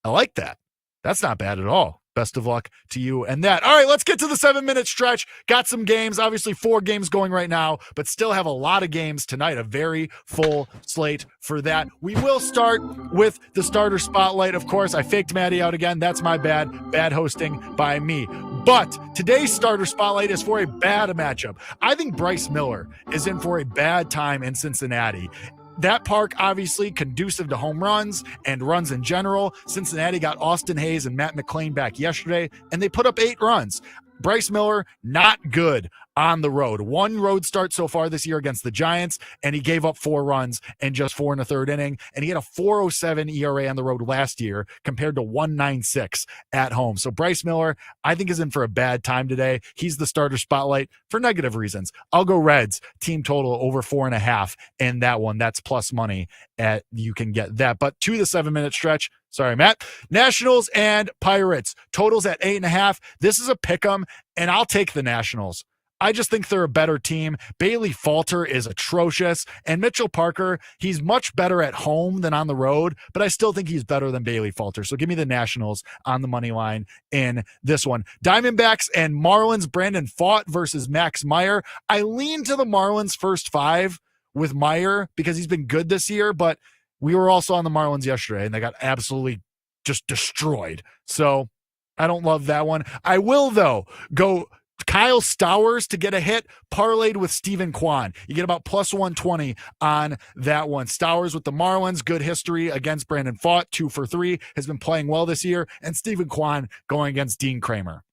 L: I like that. That's not bad at all. Best of luck to you and that. All right, let's get to the 7-minute stretch. Got some games, obviously 4 games going right now, but still have a lot of games tonight. A very full slate for that. We will start with the starter spotlight. Of course, I faked Maddie out again. That's my bad. Bad hosting by me. But today's starter spotlight is for a bad matchup. I think Bryce Miller is in for a bad time in Cincinnati. That park, obviously, conducive to home runs and runs in general. Cincinnati got Austin Hayes and Matt McClain back yesterday, and they put up 8 runs. Bryce Miller, not good on the road. 1 road start so far this year against the Giants, and he gave up 4 runs in just 4 1/3 inning, and he had a 4.07 ERA on the road last year compared to 1.96 at home. So Bryce Miller, I think, is in for a bad time today. He's the starter spotlight for negative reasons. I'll go Reds, team total over 4.5 in that one. That's plus money. You can get that. But to the 7-minute stretch, sorry, Matt. Nationals and Pirates. Totals at 8.5. This is a pick'em, and I'll take the Nationals. I just think they're a better team. Bailey Falter is atrocious. And Mitchell Parker, he's much better at home than on the road, but I still think he's better than Bailey Falter. So give me the Nationals on the money line in this one. Diamondbacks and Marlins, Brandon Pfaadt versus Max Meyer. I lean to the Marlins first 5 with Meyer because he's been good this year, but we were also on the Marlins yesterday, and they got absolutely just destroyed. So I don't love that one. I will, though, go Kyle Stowers to get a hit, parlayed with Steven Kwan. You get about plus 120 on that one. Stowers with the Marlins, good history against Brandon Pfaadt, 2 for 3, has been playing well this year, and Steven Kwan going against Dean Kramer.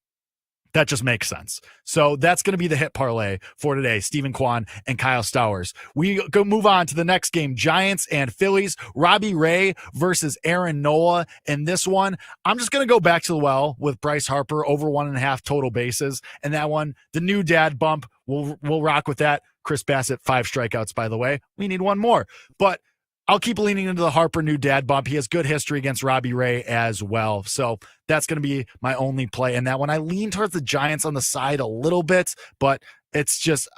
L: That just makes sense. So that's going to be the hit parlay for today. Steven Kwan and Kyle Stowers. We go move on to the next game. Giants and Phillies. Robbie Ray versus Aaron Nola. In this one, I'm just going to go back to the well with Bryce Harper over 1.5 total bases. And that one, the new dad bump, we'll rock with that. Chris Bassett, 5 strikeouts, by the way. We need 1 more. But I'll keep leaning into the Harper new dad bump. He has good history against Robbie Ray as well. So that's going to be my only play in that one. I lean towards the Giants on the side a little bit, but it's just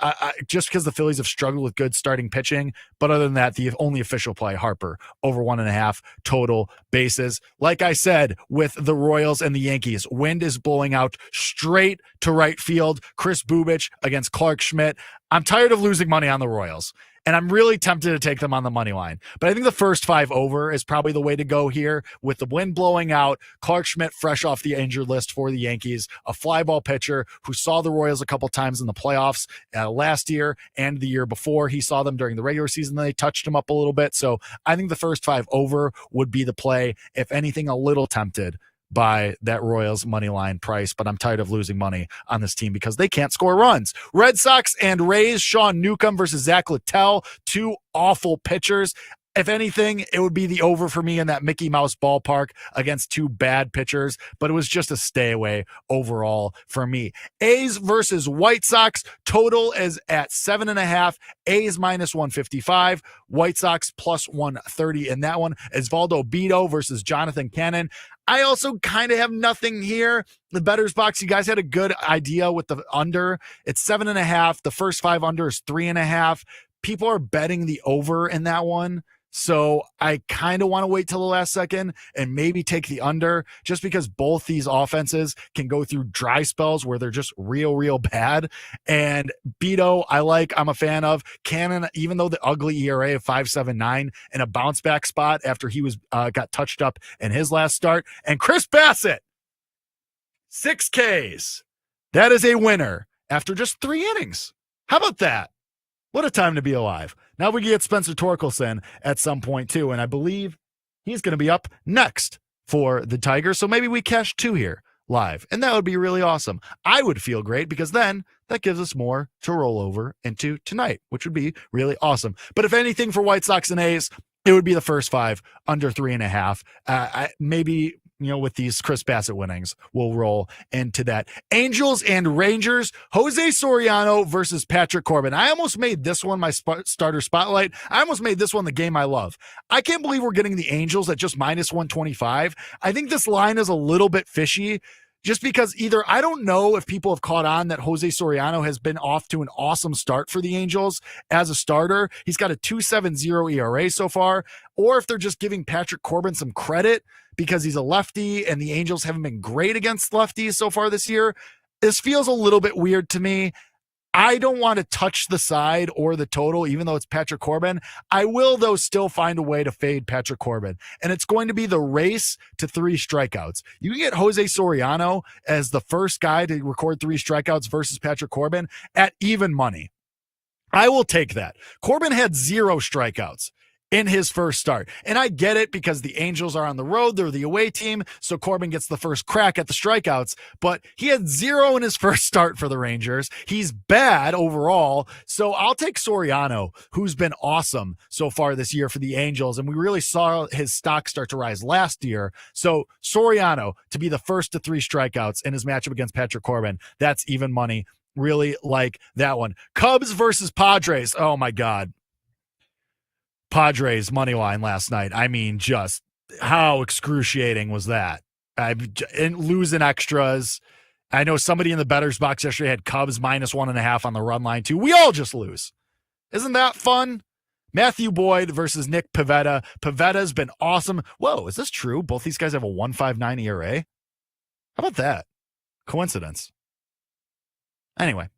L: just because the Phillies have struggled with good starting pitching. But other than that, the only official play, Harper, over 1.5 total bases. Like I said, with the Royals and the Yankees, wind is blowing out straight to right field. Chris Bubich against Clark Schmidt. I'm tired of losing money on the Royals, and I'm really tempted to take them on the money line. But I think the first 5 over is probably the way to go here with the wind blowing out. Clark Schmidt fresh off the injured list for the Yankees, a fly ball pitcher who saw the Royals a couple times in the playoffs last year and the year before. He saw them during the regular season. They touched him up a little bit. So I think the first 5 over would be the play. If anything, a little tempted by that Royals money line price, but I'm tired of losing money on this team because they can't score runs. Red Sox and Rays, Sean Newcomb versus Zach Littell, 2 awful pitchers. If anything, it would be the over for me in that Mickey Mouse ballpark against two bad pitchers, but it was just a stay away overall for me. A's versus White Sox, total is at 7.5. A's minus 155, White Sox plus 130 in that one. Osvaldo Bido versus Jonathan Cannon. I also kind of have nothing here. The bettors box, you guys had a good idea with the under. It's 7.5. The first 5 under is 3.5. People are betting the over in that one. So I kind of want to wait till the last second and maybe take the under, just because both these offenses can go through dry spells where they're just real bad. And Beto, I'm a fan of. Cannon, even though the ugly ERA of 5.79 in a bounce back spot after he was got touched up in his last start. And Chris Bassett, 6 Ks. That is a winner after just 3 innings. How about that? What a time to be alive. Now we get Spencer Torkelson at some point too, and I believe he's going to be up next for the Tigers. So maybe we cash 2 here live, and that would be really awesome. I would feel great because then that gives us more to roll over into tonight, which would be really awesome. But if anything for White Sox and A's, it would be the first 5 under 3.5. Maybe, with these Chris Bassett winnings, we'll roll into that. Angels and Rangers, Jose Soriano versus Patrick Corbin. I almost made this one my starter spotlight. I almost made this one the game I love. I can't believe we're getting the Angels at just minus 125. I think this line is a little bit fishy, just because either I don't know if people have caught on that Jose Soriano has been off to an awesome start for the Angels as a starter. He's got a 2.70 ERA so far, or if they're just giving Patrick Corbin some credit because he's a lefty and the Angels haven't been great against lefties so far this year. This feels a little bit weird to me. I don't want to touch the side or the total, even though it's Patrick Corbin. I will, though, still find a way to fade Patrick Corbin. And it's going to be the race to 3 strikeouts. You can get Jose Soriano as the first guy to record 3 strikeouts versus Patrick Corbin at even money. I will take that. Corbin had 0 strikeouts in his first start. And I get it because the Angels are on the road. They're the away team. So Corbin gets the first crack at the strikeouts, but he had 0 in his first start for the Rangers. He's bad overall. So I'll take Soriano, who's been awesome so far this year for the Angels. And we really saw his stock start to rise last year. So Soriano to be the first to 3 strikeouts in his matchup against Patrick Corbin. That's even money. Really like that one. Cubs versus Padres. Oh my God. Padres money line last night. I mean, just how excruciating was that? And losing extras. I know somebody in the bettors box yesterday had Cubs minus 1.5 on the run line too. We all just lose. Isn't that fun? Matthew Boyd versus Nick Pivetta. Pivetta's been awesome. Whoa, is this true? Both these guys have a 1.59 ERA. How about that? Coincidence. Anyway,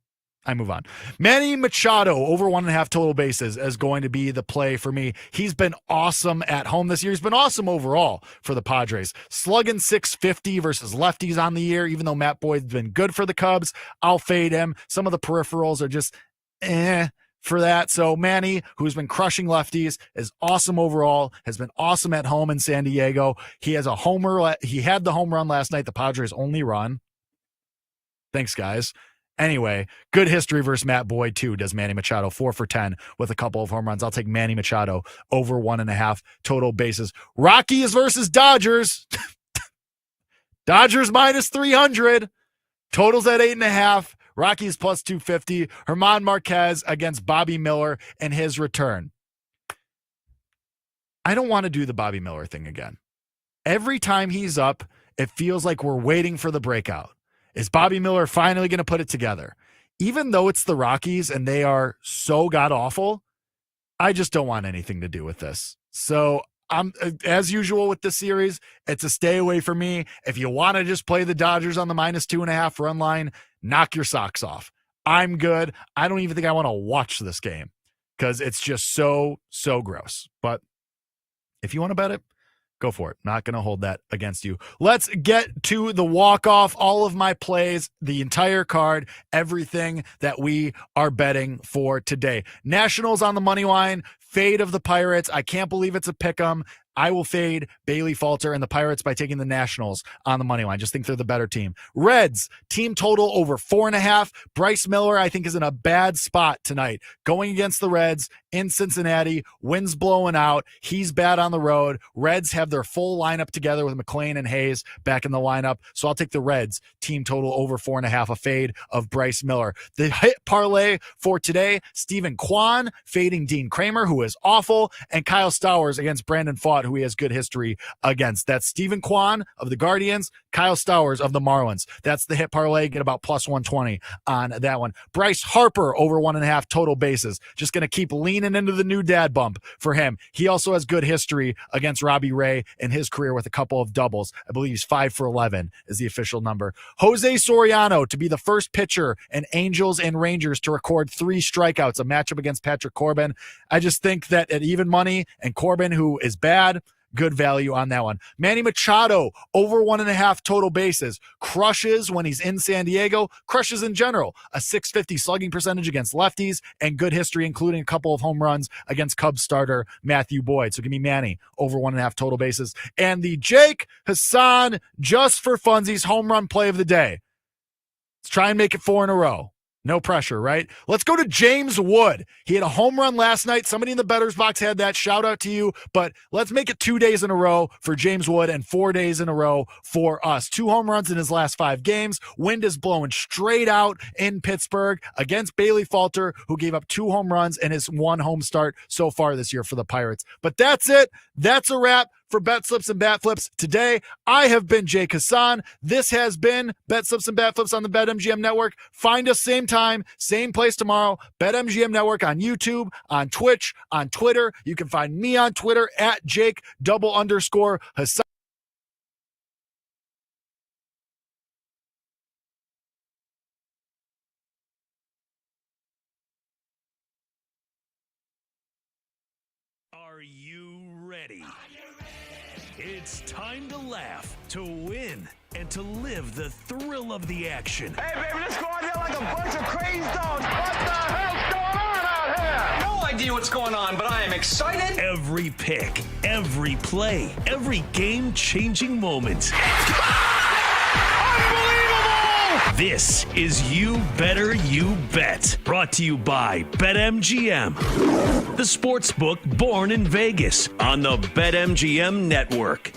L: I move on. Manny Machado over 1.5 total bases is going to be the play for me. He's been awesome at home this year. He's been awesome overall for the Padres. Slugging 650 versus lefties on the year, even though Matt Boyd's been good for the Cubs. I'll fade him. Some of the peripherals are just for that. So Manny, who's been crushing lefties, is awesome overall, has been awesome at home in San Diego. He has a homer. He had the home run last night, the Padres' only run. Thanks, guys. Anyway, good history versus Matt Boyd, too, does Manny Machado. 4 for 10 with a couple of home runs. I'll take Manny Machado over 1.5 total bases. Rockies versus Dodgers. Dodgers minus 300. Totals at 8.5. Rockies plus 250. German Marquez against Bobby Miller in his return. I don't want to do the Bobby Miller thing again. Every time he's up, it feels like we're waiting for the breakout. Is Bobby Miller finally going to put it together? Even though it's the Rockies and they are so god-awful, I just don't want anything to do with this. So I'm, as usual with this series, it's a stay away for me. If you want to just play the Dodgers on the minus 2.5 run line, knock your socks off. I'm good. I don't even think I want to watch this game because it's just so gross. But if you want to bet it, go for it. Not going to hold that against you. Let's get to the walk-off. All of my plays, the entire card, everything that we are betting for today. Nationals on the money line. Fade of the Pirates. I can't believe it's a pick 'em. I will fade Bailey Falter and the Pirates by taking the Nationals on the money line. Just think they're the better team. Reds, team total over 4.5. Bryce Miller, I think, is in a bad spot tonight. Going against the Reds in Cincinnati, winds blowing out. He's bad on the road. Reds have their full lineup together with McClain and Hayes back in the lineup. So I'll take the Reds, team total over 4.5, a fade of Bryce Miller. The hit parlay for today, Stephen Kwan fading Dean Kramer, who is awful, and Kyle Stowers against Brandon Pfaadt, who he has good history against. That's Stephen Kwan of the Guardians, Kyle Stowers of the Marlins. That's the hit parlay. Get about plus 120 on that one. Bryce Harper over 1.5 total bases. Just going to keep leaning into the new dad bump for him. He also has good history against Robbie Ray in his career with a couple of doubles. I believe he's 5 for 11 is the official number. Jose Soriano to be the first pitcher in Angels and Rangers to record 3 strikeouts, a matchup against Patrick Corbin. I just think that at even money and Corbin, who is bad, good value on that one. Manny Machado over 1.5 total bases. Crushes when he's in San Diego. Crushes in general. A .650 slugging percentage against lefties and good history, including a couple of home runs against Cubs starter Matthew Boyd. So give me Manny over 1.5 total bases. And the Jake Hassan just for funsies home run play of the day. Let's try and make it 4 in a row. No pressure, right? Let's go to James Wood. He had a home run last night. Somebody in the bettor's box had that. Shout out to you. But let's make it 2 days in a row for James Wood and 4 days in a row for us. 2 home runs in his last 5 games. Wind is blowing straight out in Pittsburgh against Bailey Falter, who gave up 2 home runs in his 1 home start so far this year for the Pirates. But that's it. That's a wrap for Bet Slips and Bat Flips today. I have been Jake Hassan. This has been Bet Slips and Bat Flips on the BetMGM Network. Find us same time, same place tomorrow. BetMGM Network on YouTube, on Twitch, on Twitter. You can find me on Twitter at Jake_Hassan.
M: Are you ready? It's time to laugh, to win, and to live the thrill of the action.
C: Hey, baby, let's go out there like a bunch of crazy dogs. What the hell's going on out here?
O: No idea what's going on, but I am excited.
M: Every pick, every play, every game-changing moment. This is You Better You Bet, brought to you by BetMGM, the sportsbook born in Vegas on the BetMGM Network.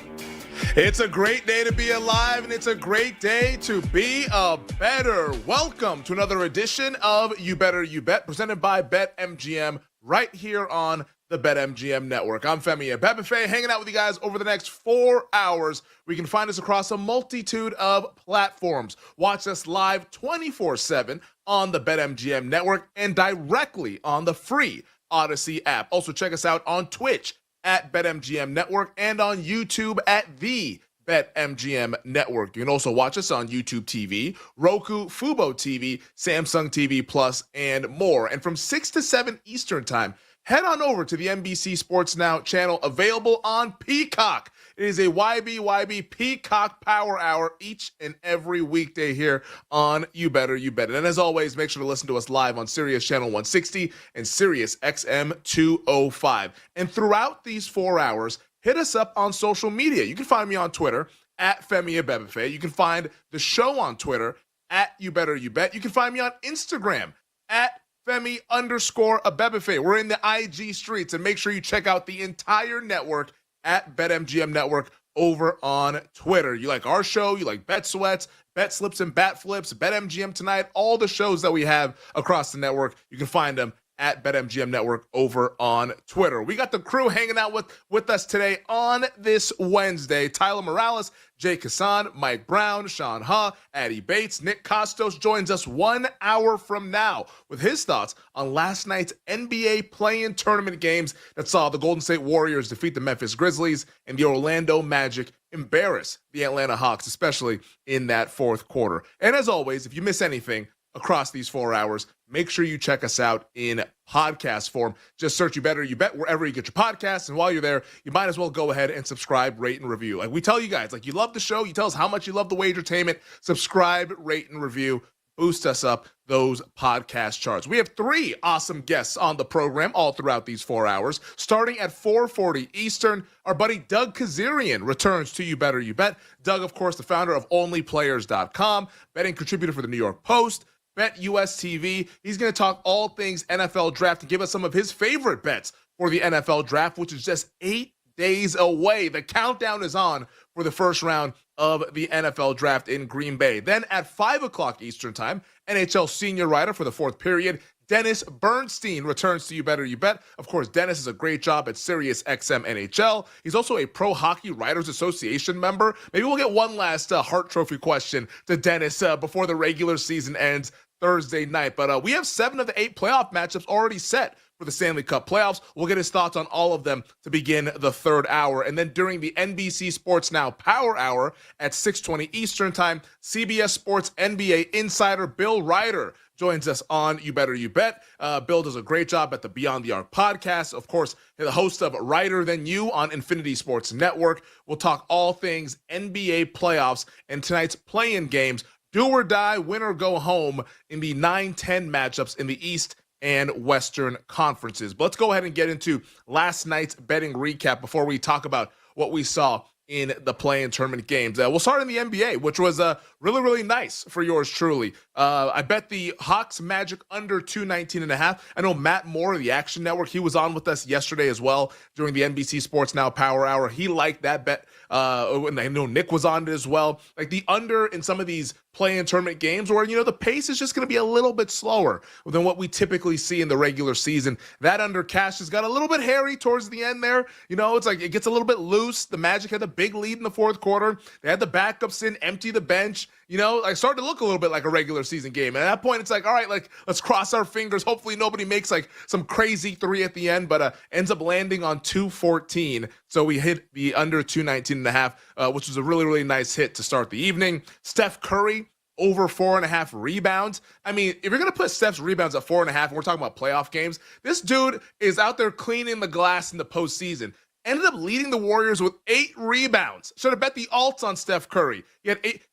P: It's a great day to be alive, and it's a great day to be a better. Welcome to another edition of You Better You Bet, presented by BetMGM, right here on the BetMGM Network. I'm Femi Abebefe, hanging out with you guys over the next 4 hours. We can find us across a multitude of platforms. Watch us live 24/7 on the BetMGM Network and directly on the free Odyssey app. Also, check us out on Twitch at BetMGM Network and on YouTube at the BetMGM Network. You can also watch us on YouTube TV, Roku, Fubo TV, Samsung TV Plus, and more. And from 6 to 7 Eastern Time, head on over to the NBC Sports Now channel, available on Peacock. It is a YBYB Peacock Power Hour each and every weekday here on You Better You Bet. And as always, make sure to listen to us live on Sirius Channel 160 and Sirius XM 205. And throughout these 4 hours, hit us up on social media. You can find me on Twitter at Femi Abebefe. You can find the show on Twitter at You Better You Bet. You can find me on Instagram at Femi_Abebefe. We're in the IG streets, and make sure you check out the entire network at BetMGM Network over on Twitter. You like our show, you like Bet Sweats, Bet Slips and Bat Flips, BetMGM Tonight, all the shows that we have across the network, you can find them at BetMGM Network over on Twitter. We got the crew hanging out with us today on this Wednesday. Tyler Morales, Jake Hassan, Mike Brown, Sean Ha, Addie Bates, Nick Costos joins us 1 hour from now with his thoughts on last night's NBA play-in tournament games that saw the Golden State Warriors defeat the Memphis Grizzlies and the Orlando Magic embarrass the Atlanta Hawks, especially in that fourth quarter. And as always, if you miss anything across these 4 hours, make sure you check us out in podcast form. Just search You Better You Bet wherever you get your podcasts. And while you're there, you might as well go ahead and subscribe, rate, and review. Like we tell you guys, like you love the show, you tell us how much you love the Wagertainment. Subscribe, rate, and review. boost us up those podcast charts. We have 3 awesome guests on the program all throughout these 4 hours. Starting at 4:40 Eastern, our buddy Doug Kazarian returns to You Better You Bet. Doug, of course, the founder of OnlyPlayers.com, betting contributor for the New York Post, BetUS TV. He's going to talk all things NFL draft and give us some of his favorite bets for the NFL draft, which is just 8 days away. The countdown is on for the first round of the NFL draft in Green Bay. Then at 5 o'clock Eastern time, NHL senior writer for the 4th period, Dennis Bernstein returns to You Better You Bet. Of course, Dennis does a great job at SiriusXM NHL. He's also a Pro Hockey Writers Association member. Maybe we'll get one last Hart Trophy question to Dennis before the regular season ends Thursday night. But we have 7 of the 8 playoff matchups already set for the Stanley Cup playoffs. We'll get his thoughts on all of them to begin the 3rd hour. And then during the NBC Sports Now Power Hour at 6:20 Eastern Time, CBS Sports NBA insider Bill Ryder joins us on You Better You Bet. Bill does a great job at the Beyond the Arc podcast. Of course, the host of Ryder Than You on Infinity Sports Network. We'll talk all things NBA playoffs and tonight's play-in games. Do or die, win or go home in the 9-10 matchups in the East and Western conferences. But let's go ahead and get into last night's betting recap before we talk about what we saw in the play-in tournament games. We'll start in the NBA, which was really, really nice for yours truly. I bet the Hawks Magic under 219.5. I know Matt Moore of the Action Network, he was on with us yesterday as well during the NBC Sports Now Power Hour. He liked that bet. And I know Nick was on it as well. Like the under in some of these play-in tournament games where, the pace is just going to be a little bit slower than what we typically see in the regular season. That under cash has got a little bit hairy towards the end there. It's like it gets a little bit loose. The Magic had a big lead in the 4th quarter. They had the backups in, empty the bench. I started to look a little bit like a regular season game. And at that point, it's like, all right, like, let's cross our fingers. Hopefully nobody makes like some crazy 3 at the end, but ends up landing on 214. So we hit the under 219.5, which was a really, really nice hit to start the evening. Steph Curry, over 4.5 rebounds. I mean, if you're going to put Steph's rebounds at 4.5, and we're talking about playoff games, this dude is out there cleaning the glass in the postseason. Ended up leading the Warriors with 8 rebounds. Should have bet the alts on Steph Curry.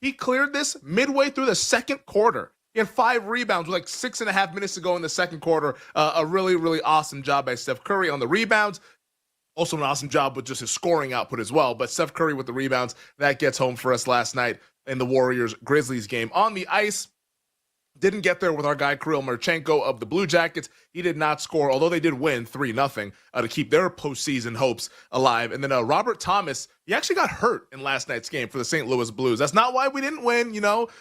P: He cleared this midway through the 2nd quarter. He had 5 rebounds with like 6.5 minutes to go in the 2nd quarter. A really, really awesome job by Steph Curry on the rebounds. Also an awesome job with just his scoring output as well. But Steph Curry with the rebounds, that gets home for us last night in the Warriors-Grizzlies game. On the ice, didn't get there with our guy Kirill Marchenko of the Blue Jackets. He did not score, although they did win 3-0 to keep their postseason hopes alive. And then Robert Thomas, he actually got hurt in last night's game for the St. Louis Blues. That's not why we didn't win,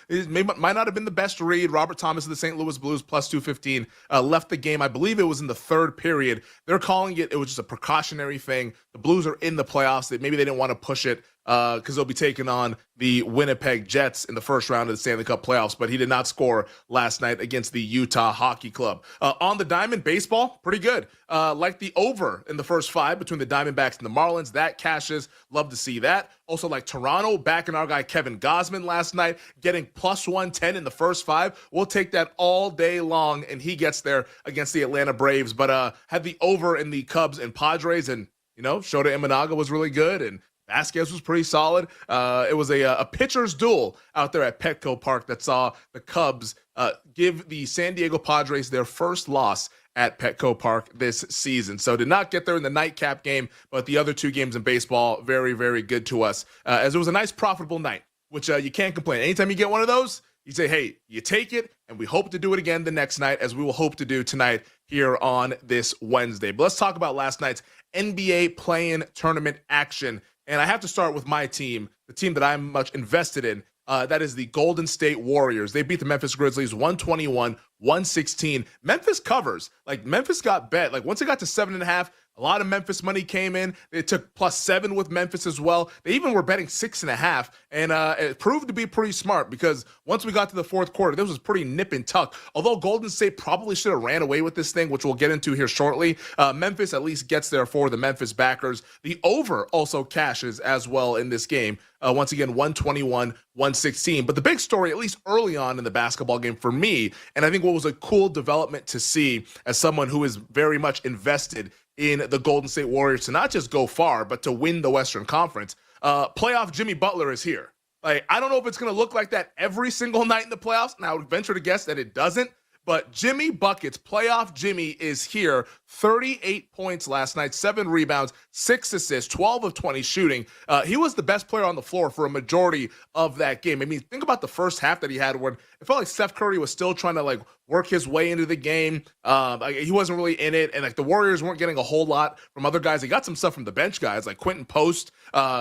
P: It might not have been the best read. Robert Thomas of the St. Louis Blues, plus 215, left the game. I believe it was in the 3rd period. They're calling it was just a precautionary thing. The Blues are in the playoffs. Maybe they didn't want to push it because they'll be taking on the Winnipeg Jets in the first round of the Stanley Cup playoffs, but he did not score last night against the Utah Hockey Club. On the diamond, baseball, pretty good. Like the over in the first 5 between the Diamondbacks and the Marlins. That cashes. Love to see that. Also like Toronto, backing our guy Kevin Gausman last night, getting plus 110 in the first 5. We'll take that all day long, and he gets there against the Atlanta Braves. But had the over in the Cubs and Padres, and, Shota Imanaga was really good, and Vasquez was pretty solid. It was a pitcher's duel out there at Petco Park that saw the Cubs give the San Diego Padres their first loss at Petco Park this season. So did not get there in the nightcap game, but the other 2 games in baseball, very, very good to us, as it was a nice, profitable night, which you can't complain. Anytime you get one of those, you say, hey, you take it, and we hope to do it again the next night, as we will hope to do tonight here on this Wednesday. But let's talk about last night's NBA play-in tournament action. And I have to start with my team, the team that I'm much invested in. That is the Golden State Warriors. They beat the Memphis Grizzlies 121-116. Memphis covers. Like, Memphis got bet. Like, once it got to 7.5, a lot of Memphis money came in. They took +7 with Memphis as well. They even were betting 6.5, and it proved to be pretty smart because once we got to the 4th quarter, this was pretty nip and tuck. Although Golden State probably should have ran away with this thing, which we'll get into here shortly, Memphis at least gets there for the Memphis backers. The over also cashes as well in this game. Once again, 121-116. But the big story, at least early on in the basketball game for me, and I think what was a cool development to see as someone who is very much invested in the Golden State Warriors to not just go far, but to win the Western Conference. Playoff Jimmy Butler is here. Like, I don't know if it's going to look like that every single night in the playoffs, and I would venture to guess that it doesn't. But Jimmy Buckets, playoff Jimmy, is here. 38 points last night, 7 rebounds, 6 assists, 12 of 20 shooting. He was the best player on the floor for a majority of that game. I mean, think about the first half that he had when it felt like Steph Curry was still trying to, like, work his way into the game. He wasn't really in it, and, like, the Warriors weren't getting a whole lot from other guys. He got some stuff from the bench guys, like Quentin Post.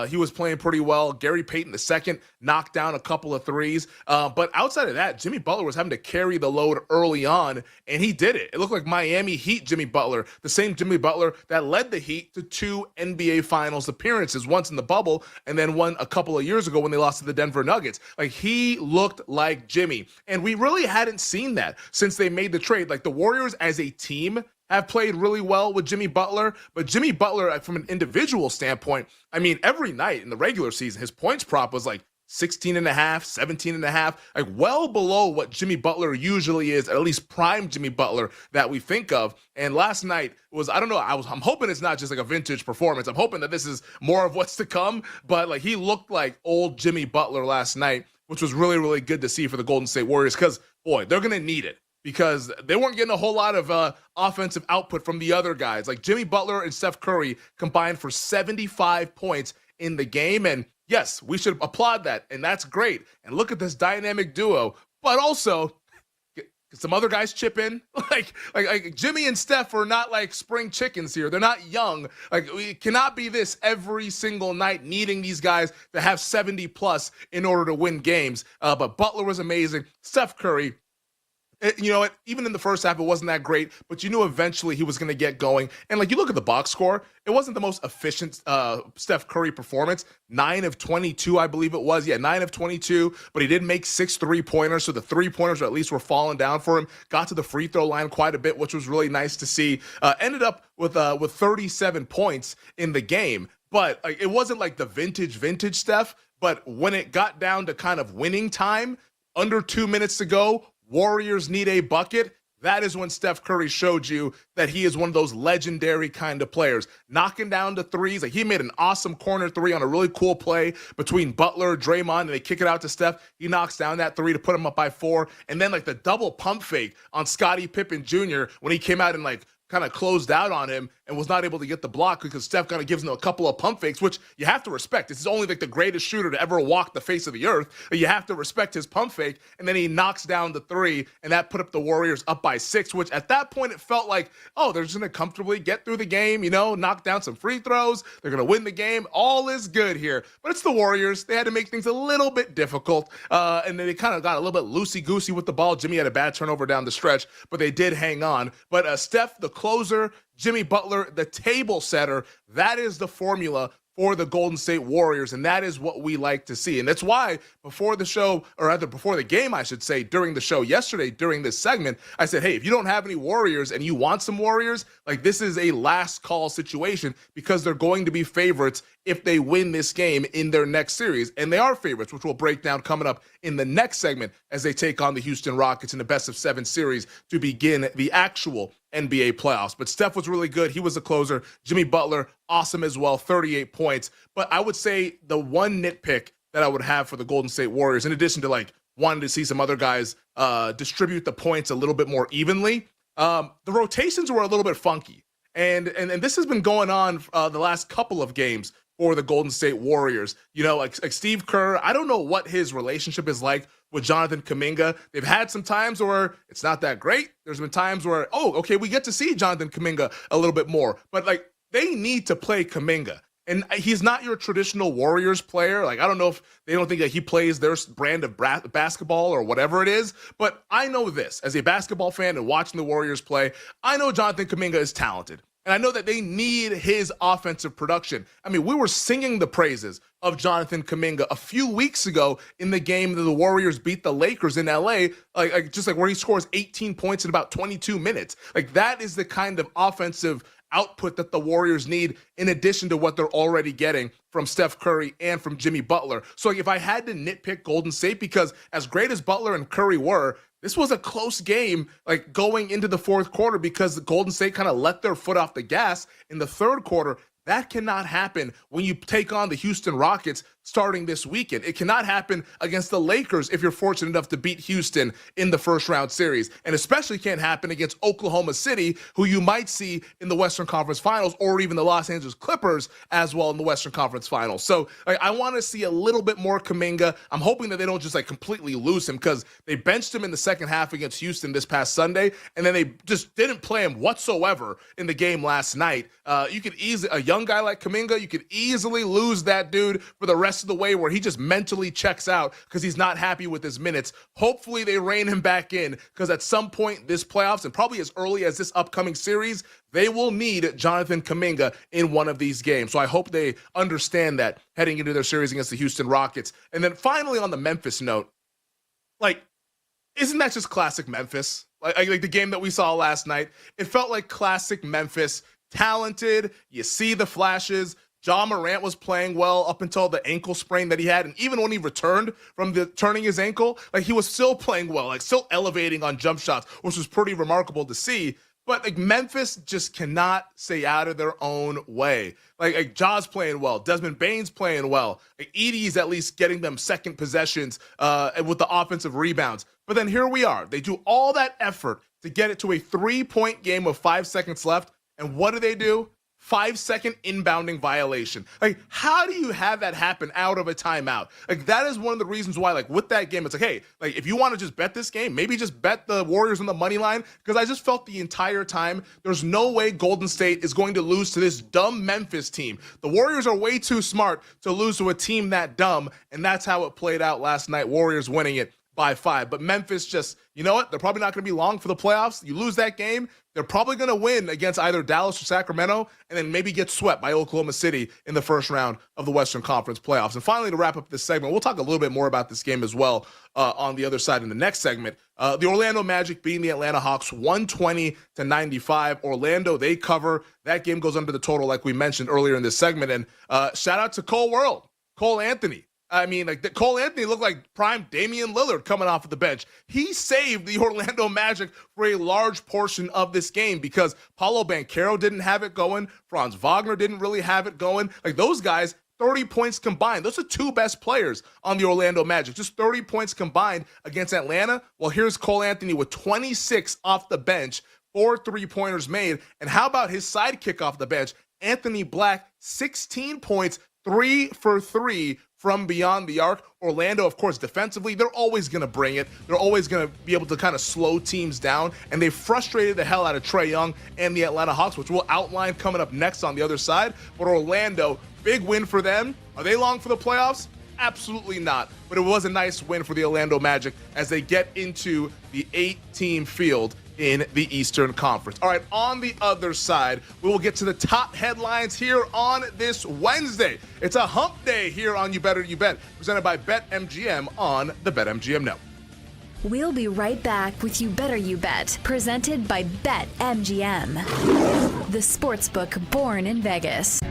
P: He was playing pretty well. Gary Payton II knocked down a couple of threes. But outside of that, Jimmy Butler was having to carry the load early on, and he did it. It looked like Miami Heat Jimmy Butler, the same Jimmy Butler that led the Heat to 2 NBA Finals appearances, once in the bubble and then one a couple of years ago when they lost to the Denver Nuggets. Like, he looked like Jimmy, and we really hadn't seen that since they made the trade. Like, the Warriors as a team have played really well with Jimmy Butler, but Jimmy Butler, from an individual standpoint, I mean, every night in the regular season, his points prop was like 16 and a half, 17 and a half, like well below what Jimmy Butler usually is, at least prime Jimmy Butler that we think of. And last night was, I don't know, I'm hoping it's not just like a vintage performance. I'm hoping that this is more of what's to come, but like, he looked like old Jimmy Butler last night, which was really, really good to see for the Golden State Warriors, because, boy, they're going to need it, because they weren't getting a whole lot of offensive output from the other guys. Like, Jimmy Butler and Steph Curry combined for 75 points in the game, and yes, we should applaud that, and that's great. And look at this dynamic duo, but also some other guys chip in. Like Jimmy and Steph are not like spring chickens here. They're not young. Like, we cannot be this every single night, needing these guys to have 70 plus in order to win games. But Butler was amazing. Steph Curry, you know what? Even in the first half, it wasn't that great, but you knew eventually he was going to get going. And like, you look at the box score, it wasn't the most efficient Steph Curry performance. 9 of 22, I believe it was. Yeah, 9 of 22, but he did make 6 3-pointers, so the 3-pointers at least were falling down for him. Got to the free throw line quite a bit, which was really nice to see. Ended up with 37 points in the game, but like, it wasn't like the vintage Steph. But when it got down to kind of winning time, under 2 minutes to go, Warriors need a bucket. That is when Steph Curry showed you that he is one of those legendary kind of players. Knocking down the threes. Like, he made an awesome corner 3 on a really cool play between Butler, Draymond, and they kick it out to Steph. He knocks down that 3 to put him up by 4. And then like the double pump fake on Scottie Pippen Jr. when he came out and like kind of closed out on him and was not able to get the block, because Steph kind of gives him a couple of pump fakes, which you have to respect. This is only like the greatest shooter to ever walk the face of the earth. You have to respect his pump fake. And then he knocks down the 3, and that put up the Warriors up by 6, which at that point it felt like, oh, they're just going to comfortably get through the game, you know, knock down some free throws. They're going to win the game. All is good here. But it's the Warriors. They had to make things a little bit difficult. And then they kind of got a little bit loosey-goosey with the ball. Jimmy had a bad turnover down the stretch, but they did hang on. But Steph, the closer, Jimmy Butler, the table setter, that is the formula for the Golden State Warriors, and that is what we like to see. And that's why before the show, or rather before the game, I should say, during the show yesterday, during this segment, I said, hey, if you don't have any Warriors and you want some Warriors, like, this is a last call situation, because they're going to be favorites if they win this game in their next series. And they are favorites, which we'll break down coming up in the next segment as they take on the Houston Rockets in the best-of-7 series to begin the actual NBA playoffs. But Steph was really good. He was a closer. Jimmy Butler, awesome as well, 38 points. But I would say the one nitpick that I would have for the Golden State Warriors, in addition to like wanting to see some other guys distribute the points a little bit more evenly, the rotations were a little bit funky. And this has been going on the last couple of games for the Golden State Warriors. You know, like Steve Kerr, I don't know what his relationship is like with Jonathan Kuminga. They've had some times where it's not that great. There's been times where, oh, okay, we get to see Jonathan Kuminga a little bit more. But like, they need to play Kuminga. And he's not your traditional Warriors player. Like, I don't know if they don't think that he plays their brand of basketball or whatever it is. But I know this, as a basketball fan and watching the Warriors play, I know Jonathan Kuminga is talented. And I know that they need his offensive production. I mean, we were singing the praises of Jonathan Kuminga a few weeks ago in the game that the Warriors beat the Lakers in LA, just like where he scores 18 points in about 22 minutes. Like, that is the kind of offensive output that the Warriors need, in addition to what they're already getting from Steph Curry and from Jimmy Butler. So like, if I had to nitpick Golden State, because as great as Butler and Curry were, this was a close game, like going into the fourth quarter, because the Golden State kind of let their foot off the gas in the third quarter. That cannot happen when you take on the Houston Rockets, starting this weekend. It cannot happen against the Lakers if you're fortunate enough to beat Houston in the first round series, and especially can't happen against Oklahoma City, who you might see in the Western Conference Finals, or even the Los Angeles Clippers as well in the Western Conference Finals. So I want to see a little bit more Kuminga. I'm hoping that they don't just completely lose him, because they benched him in the second half against Houston this past Sunday, and then they just didn't play him whatsoever in the game last night. You could easily, a young guy like Kuminga, you could easily lose that dude for the rest of the way, where he just mentally checks out because he's not happy with his minutes. Hopefully they rein him back in, because at some point this playoffs, and probably as early as this upcoming series, they will need Jonathan Kuminga in one of these games. So I hope they understand that heading into their series against the Houston Rockets. And then finally, on the Memphis note, isn't that just classic Memphis? Like the game that we saw last night, it felt like classic Memphis. Talented, you see the flashes. Ja Morant was playing well up until the ankle sprain that he had, and even when he returned from turning his ankle, he was still playing well, still elevating on jump shots, which was pretty remarkable to see. But Memphis just cannot stay out of their own way. Ja's playing well, Desmond Bane's playing well, Edey's at least getting them second possessions with the offensive rebounds. But then here we are. They do all that effort to get it to a 3-point game with 5 seconds left, and what do? 5-second inbounding violation. How do you have that happen out of a timeout? That is one of the reasons why, with that game, it's hey, if you want to just bet this game, maybe just bet the Warriors on the money line, because I just felt the entire time there's no way Golden State is going to lose to this dumb Memphis team. The Warriors are way too smart to lose to a team that dumb, and that's how it played out last night. Warriors winning it by 5. But Memphis just, you know what? They're probably not going to be long for the playoffs. You lose that game, they're probably going to win against either Dallas or Sacramento, and then maybe get swept by Oklahoma City in the first round of the Western Conference playoffs. And finally, to wrap up this segment, we'll talk a little bit more about this game as well on the other side in the next segment. The Orlando Magic beating the Atlanta Hawks 120-95. Orlando, they cover. That game goes under the total, like we mentioned earlier in this segment. And shout out to Cole Anthony. Cole Anthony looked like prime Damian Lillard coming off of the bench. He saved the Orlando Magic for a large portion of this game, because Paolo Banchero didn't have it going. Franz Wagner didn't really have it going. Those guys, 30 points combined. Those are two best players on the Orlando Magic. Just 30 points combined against Atlanta. Well, here's Cole Anthony with 26 off the bench, 4 3-pointers made. And how about his sidekick off the bench? Anthony Black, 16 points, 3 for 3 from beyond the arc. Orlando, of course, defensively, they're always going to bring it. They're always going to be able to kind of slow teams down, and they frustrated the hell out of Trae Young and the Atlanta Hawks, which we'll outline coming up next on the other side. But Orlando, big win for them. Are they long for the playoffs? Absolutely not. But it was a nice win for the Orlando Magic as they get into the 8-team field in the Eastern Conference. All right, on the other side, we will get to the top headlines here on this Wednesday. It's a hump day here on You Better You Bet, presented by BetMGM on the BetMGM Network.
E: We'll be right back with You Better You Bet, presented by BetMGM, the sportsbook born in Vegas.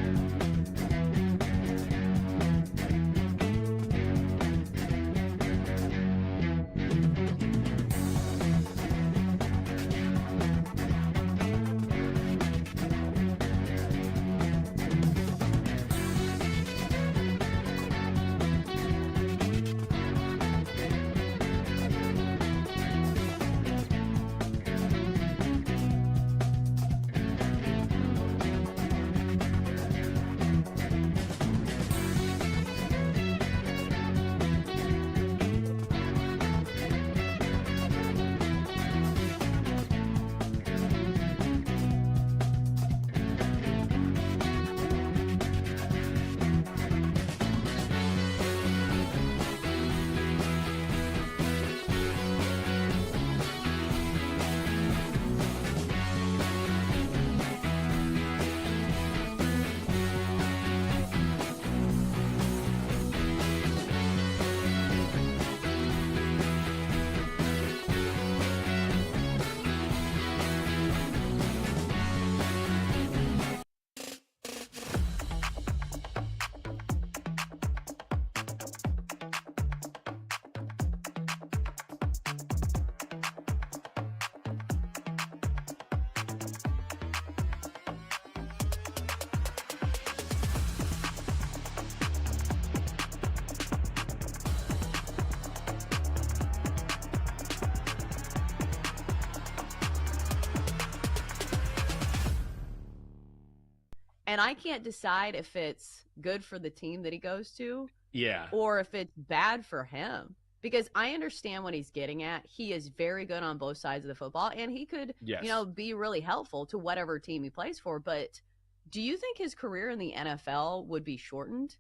B: And I can't decide if it's good for the team that he goes to
A: Yeah.
B: or if it's bad for him. Because I understand what he's getting at. He is very good on both sides of the football, and he could,
A: Yes.
B: be really helpful to whatever team he plays for. But do you think his career in the NFL would be shortened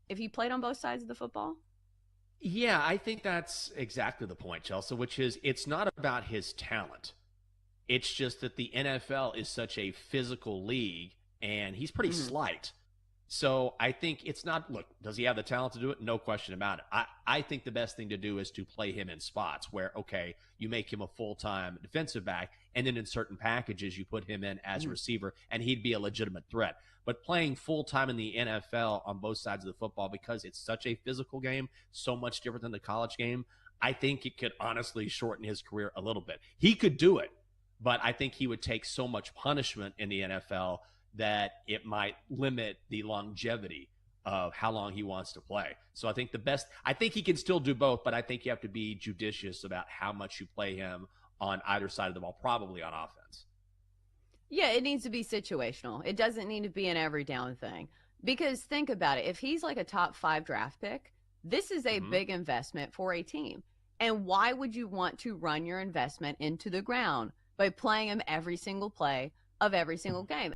B: if he played on both sides of the football?
A: Yeah, I think that's exactly the point, Chelsea, which is it's not about his talent. It's just that the NFL is such a physical league, and he's pretty slight. So I think it's not, look, does he have the talent to do it? No question about it. I think the best thing to do is to play him in spots where, okay, you make him a full-time defensive back, and then in certain packages you put him in as a receiver, and he'd be a legitimate threat. But playing full-time in the NFL on both sides of the football, because it's such a physical game, so much different than the college game, I think it could honestly shorten his career a little bit. He could do it, but I think he would take so much punishment in the NFL that it might limit the longevity of how long he wants to play. So I think I think he can still do both, but I think you have to be judicious about how much you play him on either side of the ball, probably on offense.
B: Yeah, it needs to be situational. It doesn't need to be an every down thing. Because think about it. If he's like a top 5 draft pick, this is a big investment for a team. And why would you want to run your investment into the ground by playing him every single play of every single game?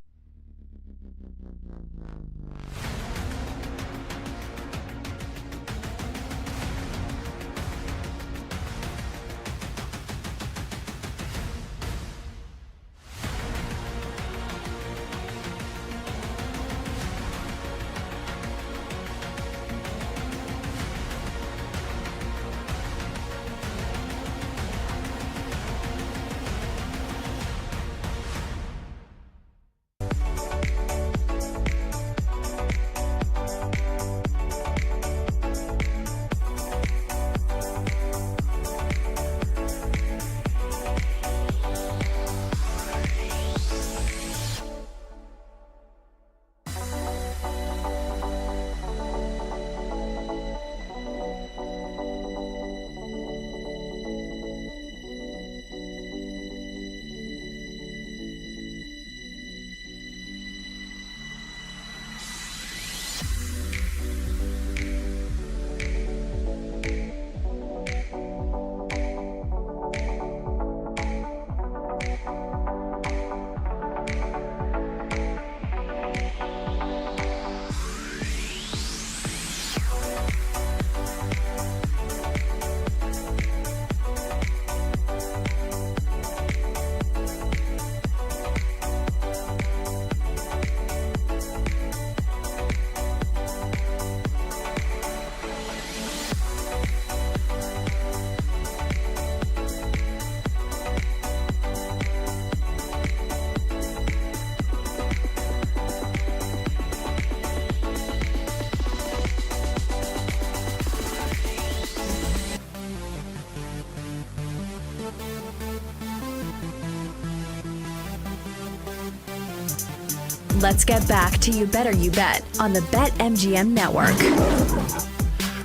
E: Let's get back to You Better You Bet on the BetMGM Network.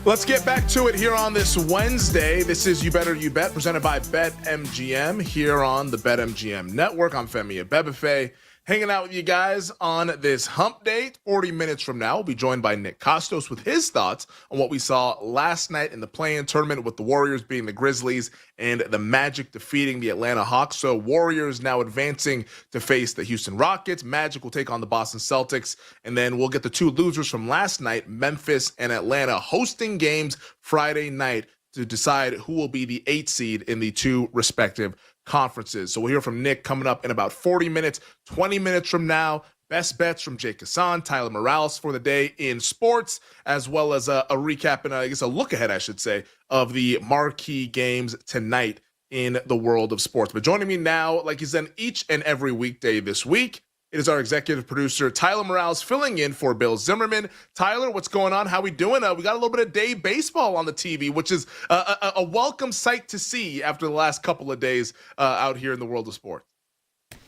P: Let's get back to it here on this Wednesday. This is You Better You Bet, presented by BetMGM here on the BetMGM Network. I'm Femi Abebefe, hanging out with you guys on this hump day. 40 minutes from now, we'll be joined by Nick Costos with his thoughts on what we saw last night in the play-in tournament, with the Warriors beating the Grizzlies and the Magic defeating the Atlanta Hawks. So Warriors now advancing to face the Houston Rockets. Magic will take on the Boston Celtics. And then we'll get the two losers from last night, Memphis and Atlanta, hosting games Friday night to decide who will be the 8th seed in the two respective conferences. So we'll hear from Nick coming up in about 40 minutes, 20 minutes from now. Best bets from Jake Hassan, Tyler Morales for the day in sports, as well as a recap and a look ahead, I should say, of the marquee games tonight in the world of sports. But joining me now, like he's done each and every weekday this week, it is our executive producer, Tyler Morales, filling in for Bill Zimmerman. Tyler, what's going on? How we doing? We got a little bit of day baseball on the TV, which is a welcome sight to see after the last couple of days out here in the world of sports.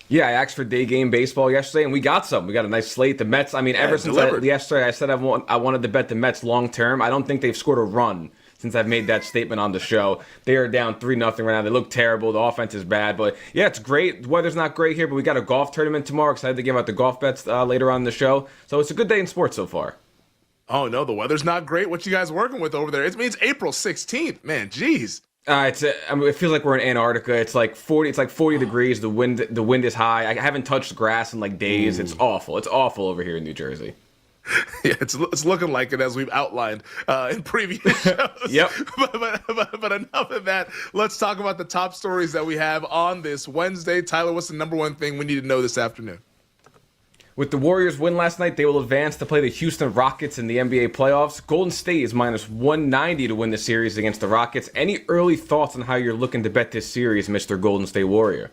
Q: Yeah, I asked for day game baseball yesterday, and we got some. We got a nice slate. The Mets, ever since yesterday, I said I wanted to bet the Mets long term. I don't think they've scored a run since I've made that statement on the show. They are down 3-0 right now. They look terrible. The offense is bad. But yeah, it's great. The weather's not great here, but we got a golf tournament tomorrow. Excited to give out the golf bets later on in the show. So it's a good day in sports so far.
P: Oh, no, the weather's not great. What you guys working with over there? It means April 16th. Man, geez.
Q: It feels like we're in Antarctica. It's like 40. It's like 40 degrees. The wind is high. I haven't touched grass in like days. It's awful. It's awful over here in New Jersey.
P: Yeah, it's looking like it as we've outlined in previous shows.
Q: Yep.
P: But enough of that. Let's talk about the top stories that we have on this Wednesday. Tyler, what's the number one thing we need to know this afternoon?
Q: With the Warriors win last night, they will advance to play the Houston Rockets in the NBA playoffs. Golden State is minus 190 to win the series against the Rockets. Any early thoughts on how you're looking to bet this series, Mr. Golden State Warrior?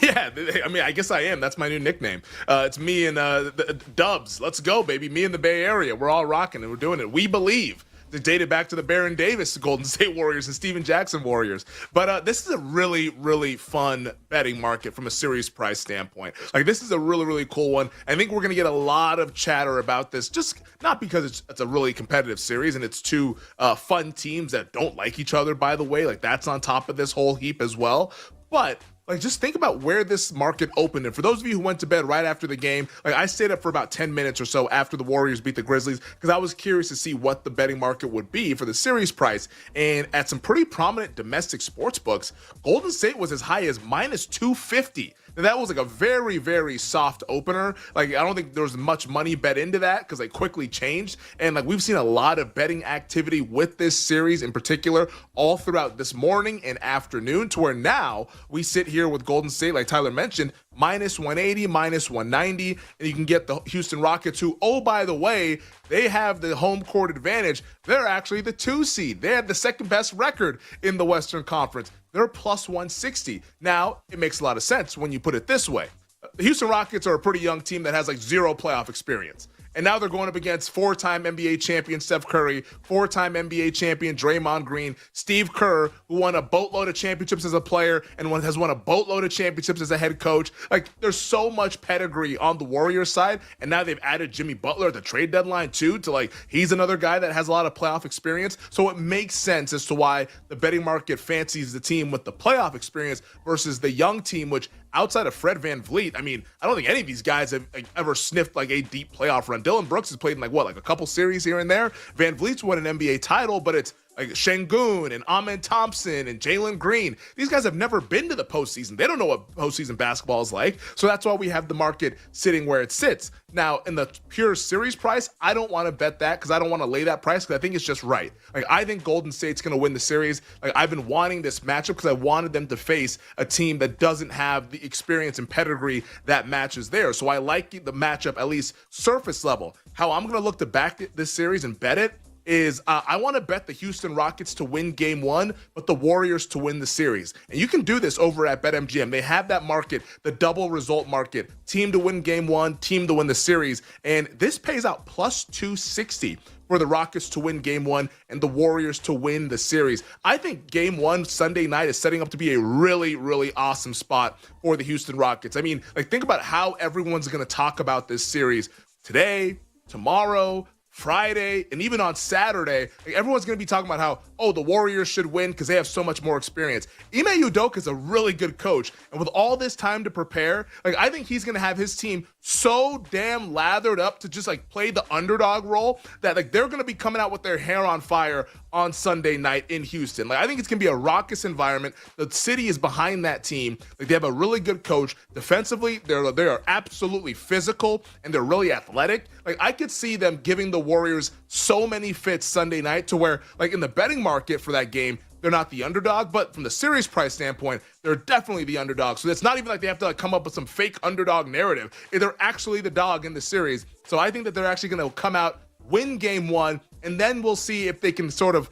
P: Yeah, I mean, I guess I am. That's my new nickname. It's me and the Dubs. Let's go, baby. Me in the Bay Area. We're all rocking and we're doing it. We believe. It dated back to the Baron Davis Golden State Warriors and Steven Jackson Warriors. But this is a really, really fun betting market from a series price standpoint. Like, this is a really, really cool one. I think we're going to get a lot of chatter about this, just not because it's a really competitive series and it's two fun teams that don't like each other, by the way. Like, that's on top of this whole heap as well. But like, just think about where this market opened. And for those of you who went to bed right after the game, like, I stayed up for about 10 minutes or so after the Warriors beat the Grizzlies because I was curious to see what the betting market would be for the series price. And at some pretty prominent domestic sports books, Golden State was as high as minus 250. Now, that was like a very, very soft opener. Like, I don't think there was much money bet into that because they quickly changed. And like, we've seen a lot of betting activity with this series in particular all throughout this morning and afternoon, to where now we sit here with Golden State, like Tyler mentioned, minus 180, minus 190, and you can get the Houston Rockets, who, oh, by the way, they have the home court advantage. They're actually the 2 seed. They have the second best record in the Western Conference. They're plus 160. Now, it makes a lot of sense when you put it this way. The Houston Rockets are a pretty young team that has like zero playoff experience. And now they're going up against 4-time NBA champion Steph Curry, 4-time NBA champion Draymond Green, Steve Kerr, who won a boatload of championships as a player and has won a boatload of championships as a head coach. Like, there's so much pedigree on the Warriors side. And now they've added Jimmy Butler at the trade deadline too, to like, he's another guy that has a lot of playoff experience. So it makes sense as to why the betting market fancies the team with the playoff experience versus the young team, which, outside of Fred VanVleet, I mean, I don't think any of these guys have ever sniffed like a deep playoff run. Dylan Brooks has played in like a couple series here and there. VanVleet's won an NBA title, but it's like Şengün and Amen Thompson and Jalen Green. These guys have never been to the postseason. They don't know what postseason basketball is like. So that's why we have the market sitting where it sits. Now, in the pure series price, I don't want to bet that because I don't want to lay that price because I think it's just right. Like, I think Golden State's going to win the series. Like, I've been wanting this matchup because I wanted them to face a team that doesn't have the experience and pedigree that matches there. So I like the matchup, at least surface level. How I'm going to look to back this series and bet it is I want to bet the Houston Rockets to win game 1, but the Warriors to win the series. And you can do this over at BetMGM. They have that market, the double result market, team to win game 1, team to win the series. And this pays out plus 260 for the Rockets to win game 1 and the Warriors to win the series. I think game 1 Sunday night is setting up to be a really, really awesome spot for the Houston Rockets. I mean, like, think about how everyone's going to talk about this series today, tomorrow, Friday, and even on Saturday. Like, everyone's going to be talking about how, oh, the Warriors should win because they have so much more experience. Ime Udoka is a really good coach, and with all this time to prepare, like, I think he's going to have his team so damn lathered up to just like play the underdog role that like they're going to be coming out with their hair on fire on Sunday night in Houston. Like, I think it's going to be a raucous environment. The city is behind that team. Like, they have a really good coach. Defensively, they are absolutely physical and they're really athletic. Like, I could see them giving the Warriors so many fits Sunday night to where, like, in the betting market for that game, they're not the underdog, but from the series price standpoint, they're definitely the underdog. So it's not even like they have to like come up with some fake underdog narrative. They're actually the dog in the series. So I think that they're actually going to come out, win game 1, and then we'll see if they can sort of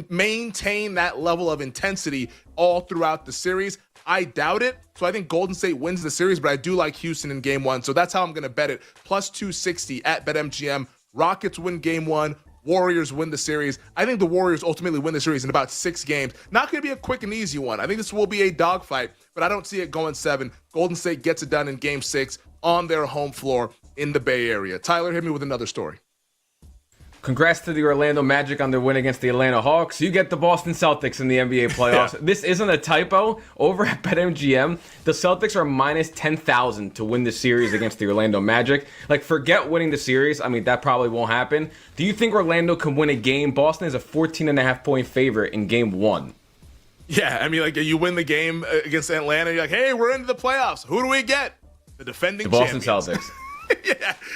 P: maintain that level of intensity all throughout the series. I doubt it. So I think Golden State wins the series, but I do like Houston in game 1. So that's how I'm going to bet it. Plus 260 at BetMGM. Rockets win game 1. Warriors win the series. I think the Warriors ultimately win the series in about 6 games. Not going to be a quick and easy one. I think this will be a dogfight, but I don't see it going 7. Golden State gets it done in game 6 on their home floor in the Bay Area. Tyler, hit me with another story.
Q: Congrats to the Orlando Magic on their win against the Atlanta Hawks. You get the Boston Celtics in the NBA playoffs. Yeah. This isn't a typo. Over at BetMGM, the Celtics are minus 10,000 to win the series against the Orlando Magic. Like, forget winning the series. I mean, that probably won't happen. Do you think Orlando can win a game? Boston is a 14.5-point favorite in game 1.
P: Yeah, I mean, like, you win the game against Atlanta, you're like, hey, we're into the playoffs. Who do we get? The defending
Q: Boston
P: champions.
Q: Celtics.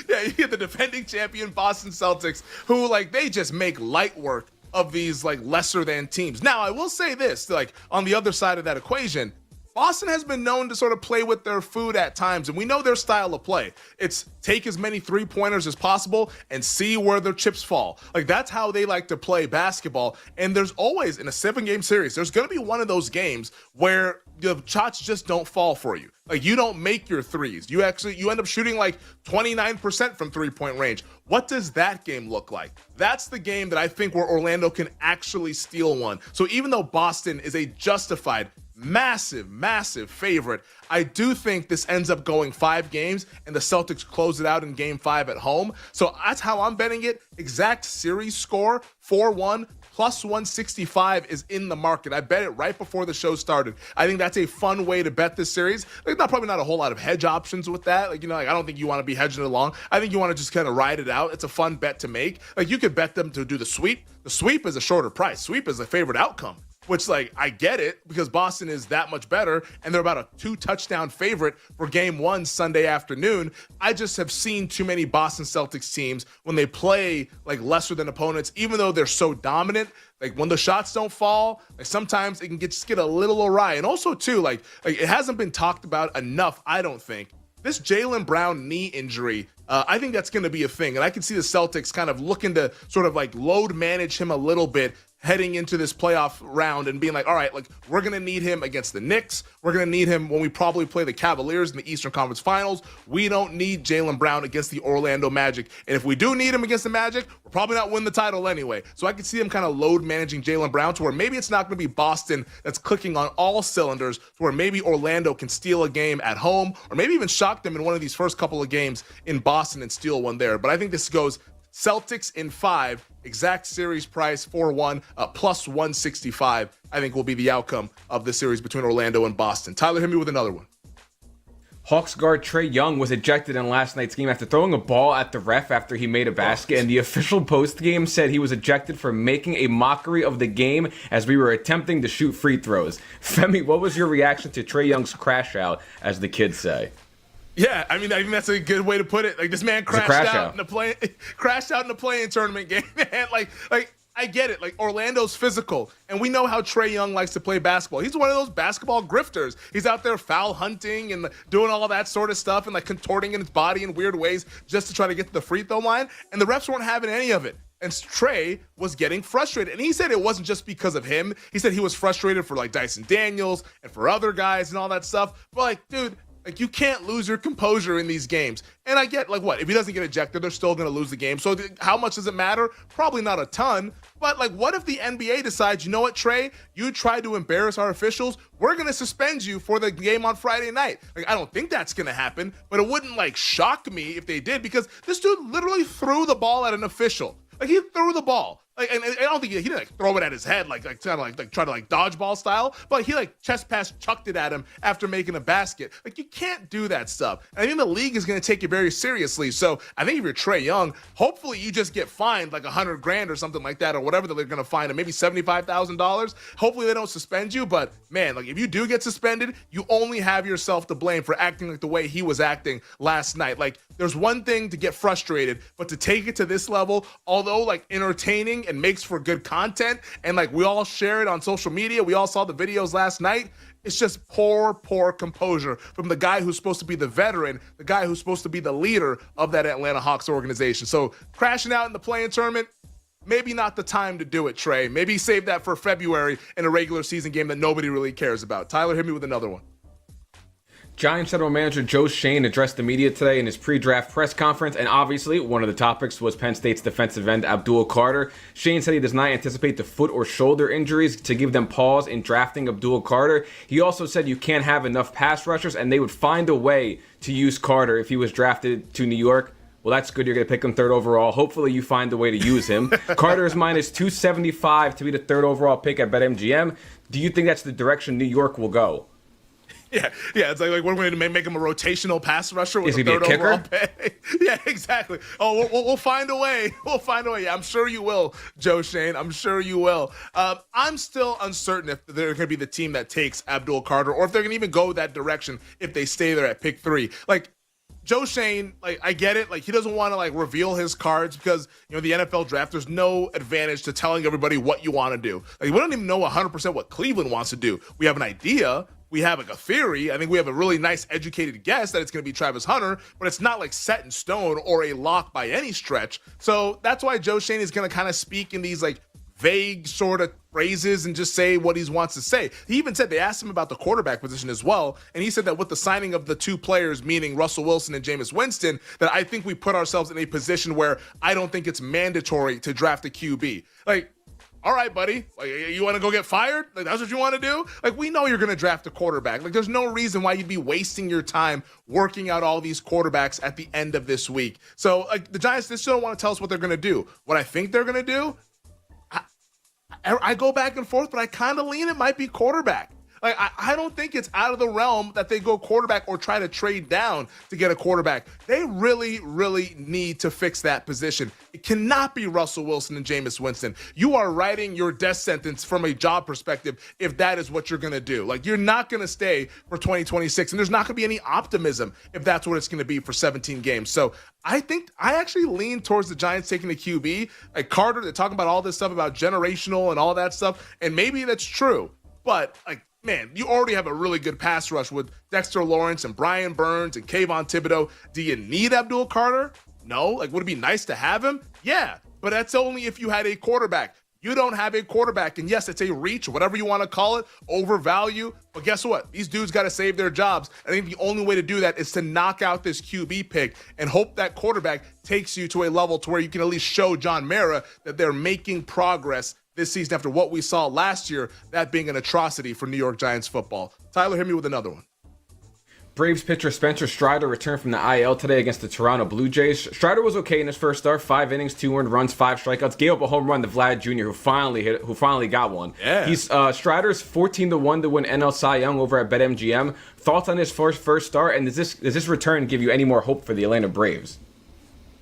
P: Yeah, you get the defending champion Boston Celtics, who, like, they just make light work of these, like, lesser than teams. Now, I will say this, like, on the other side of that equation, Boston has been known to sort of play with their food at times, and we know their style of play. It's take as many three-pointers as possible and see where their chips fall. Like, that's how they like to play basketball, and there's always, in a 7-game series, there's going to be one of those games where the shots just don't fall for you. Like, you don't make your threes. You end up shooting like 29% from three-point range. What does that game look like? That's the game that I think where Orlando can actually steal one. So even though Boston is a justified massive favorite, I do think this ends up going 5 games and the Celtics close it out in game 5 at home. So that's how I'm betting it. Exact series score 4-1 plus 165 is in the market. I bet it right before the show started. I think that's a fun way to bet this series. Like, probably not a whole lot of hedge options with that. Like, I don't think you want to be hedging it along. I think you want to just kind of ride it out. It's a fun bet to make. Like, you could bet them to do the sweep. The sweep is a shorter price. Sweep is a favorite outcome. Which, like, I get it because Boston is that much better and they're about a 2-touchdown favorite for game 1 Sunday afternoon. I just have seen too many Boston Celtics teams when they play like lesser than opponents, even though they're so dominant, like when the shots don't fall, like sometimes it can just get a little awry. And also too, like it hasn't been talked about enough, I don't think. This Jaylen Brown knee injury, I think that's going to be a thing. And I can see the Celtics kind of looking to sort of like load manage him a little bit heading into this playoff round and being like, all right, like we're going to need him against the Knicks. We're going to need him when we probably play the Cavaliers in the Eastern Conference Finals. We don't need Jaylen Brown against the Orlando Magic. And if we do need him against the Magic, we're probably not win the title anyway. So I can see them kind of load managing Jaylen Brown to where maybe it's not going to be Boston that's clicking on all cylinders, to where maybe Orlando can steal a game at home or maybe even shock them in one of these first couple of games in Boston and steal one there. But I think this goes Celtics in 5, exact series price 4-1, plus 165, I think will be the outcome of the series between Orlando and Boston. Tyler, hit me with another one.
Q: Hawks guard Trae Young was ejected in last night's game after throwing a ball at the ref after he made a basket, and the official post-game said he was ejected for making a mockery of the game as we were attempting to shoot free throws. Femi, what was your reaction to Trae Young's crash out, as the kids say?
P: Yeah, I mean, I think that's a good way to put it. Like, this man crashed out in the play-in tournament game, man. Like I get it. Like, Orlando's physical, and we know how Trae Young likes to play basketball. He's one of those basketball grifters. He's out there foul hunting and doing all that sort of stuff and like contorting in his body in weird ways just to try to get to the free throw line. And the refs weren't having any of it. And Trae was getting frustrated. And he said it wasn't just because of him. He said he was frustrated for like Dyson Daniels and for other guys and all that stuff. But like, dude, like, you can't lose your composure in these games. And I get, like, what? If he doesn't get ejected, they're still going to lose the game. So how much does it matter? Probably not a ton. But, like, what if the NBA decides, you know what, Trae? You tried to embarrass our officials. We're going to suspend you for the game on Friday night. Like, I don't think that's going to happen. But it wouldn't, like, shock me if they did, because this dude literally threw the ball at an official. Like, he threw the ball. Like, and I don't think he didn't like throw it at his head, like kind of like try to like dodgeball style, but he like chest pass chucked it at him after making a basket. Like, you can't do that stuff. And I think the league is going to take it very seriously. So I think if you're Trae Young, hopefully you just get fined like $100,000 or something like that, or whatever that they're going to fine him, maybe $75,000. Hopefully they don't suspend you, but man, like if you do get suspended, you only have yourself to blame for acting like the way he was acting last night. Like, there's one thing to get frustrated, but to take it to this level, although like entertaining and makes for good content, and like we all share it on social media, we all saw the videos last night, it's just poor composure from the guy who's supposed to be the veteran, the guy who's supposed to be the leader of that Atlanta Hawks organization. So crashing out in the play-in tournament, maybe not the time to do it, Trae. Maybe save that for February in a regular season game that nobody really cares about. Tyler, hit me with another one.
Q: Giants general manager Joe Schoen addressed the media today in his pre-draft press conference, and obviously one of the topics was Penn State's defensive end Abdul Carter. Schoen said he does not anticipate the foot or shoulder injuries to give them pause in drafting Abdul Carter. He also said you can't have enough pass rushers, and they would find a way to use Carter if he was drafted to New York. Well, that's good. You're going to pick him 3rd overall. Hopefully you find a way to use him. Carter is minus 275 to be the 3rd overall pick at BetMGM. Do you think that's the direction New York will go?
P: Yeah, it's like we're going to make him a rotational pass rusher with
Q: Is
P: a
Q: he
P: 3rd
Q: a kicker?
P: overall pick. Yeah, exactly. Oh, we'll find a way. We'll find a way. Yeah, I'm sure you will, Joe Shane. I'm sure you will. I'm still uncertain if they're going to be the team that takes Abdul Carter or if they're going to even go that direction if they stay there at pick 3. Like, Joe Shane, like, I get it. Like, he doesn't want to, like, reveal his cards because, you know, the NFL draft, there's no advantage to telling everybody what you want to do. Like, we don't even know 100% what Cleveland wants to do. We have an idea. We have, like, a theory. I think we have a really nice educated guess that it's going to be Travis Hunter, but it's not, like, set in stone or a lock by any stretch. So that's why Joe Shane is going to kind of speak in these, like, vague sort of phrases and just say what he wants to say. He even said they asked him about the quarterback position as well, and he said that with the signing of the 2 players, meaning Russell Wilson and Jameis Winston, that I think we put ourselves in a position where I don't think it's mandatory to draft a QB. Like, all right, buddy, like, you want to go get fired? Like, that's what you want to do? Like, we know you're going to draft a quarterback. Like, there's no reason why you'd be wasting your time working out all these quarterbacks at the end of this week. So, like, the Giants, they still don't want to tell us what they're going to do. What I think they're going to do, I go back and forth, but I kind of lean it might be quarterback. Like, I don't think it's out of the realm that they go quarterback or try to trade down to get a quarterback. They really, really need to fix that position. It cannot be Russell Wilson and Jameis Winston. You are writing your death sentence from a job perspective if that is what you're going to do. Like, you're not going to stay for 2026, and there's not going to be any optimism if that's what it's going to be for 17 games. So I think I actually lean towards the Giants taking a QB. Like Carter, they're talking about all this stuff about generational and all that stuff, and maybe that's true. But, like, man, you already have a really good pass rush with Dexter Lawrence and Brian Burns and Kayvon Thibodeau. Do you need Abdul Carter? No. Like, would it be nice to have him? Yeah, but that's only if you had a quarterback. You don't have a quarterback, and yes, it's a reach, whatever you want to call it, overvalue. But guess what? These dudes got to save their jobs. I think the only way to do that is to knock out this QB pick and hope that quarterback takes you to a level to where you can at least show John Mara that they're making progress this season after what we saw last year, that being an atrocity for New York Giants football. Tyler, hit me with another one.
Q: Braves pitcher Spencer Strider returned from the IL today against the Toronto Blue Jays. Strider was okay in his first start, 5 innings, 2 earned runs, 5 strikeouts. Gave up a home run to Vlad Jr., who finally got one.
P: Yeah.
Q: He's Strider's 14-1 to win NL Cy Young over at BetMGM. Thoughts on his first start, and does this return give you any more hope for the Atlanta Braves?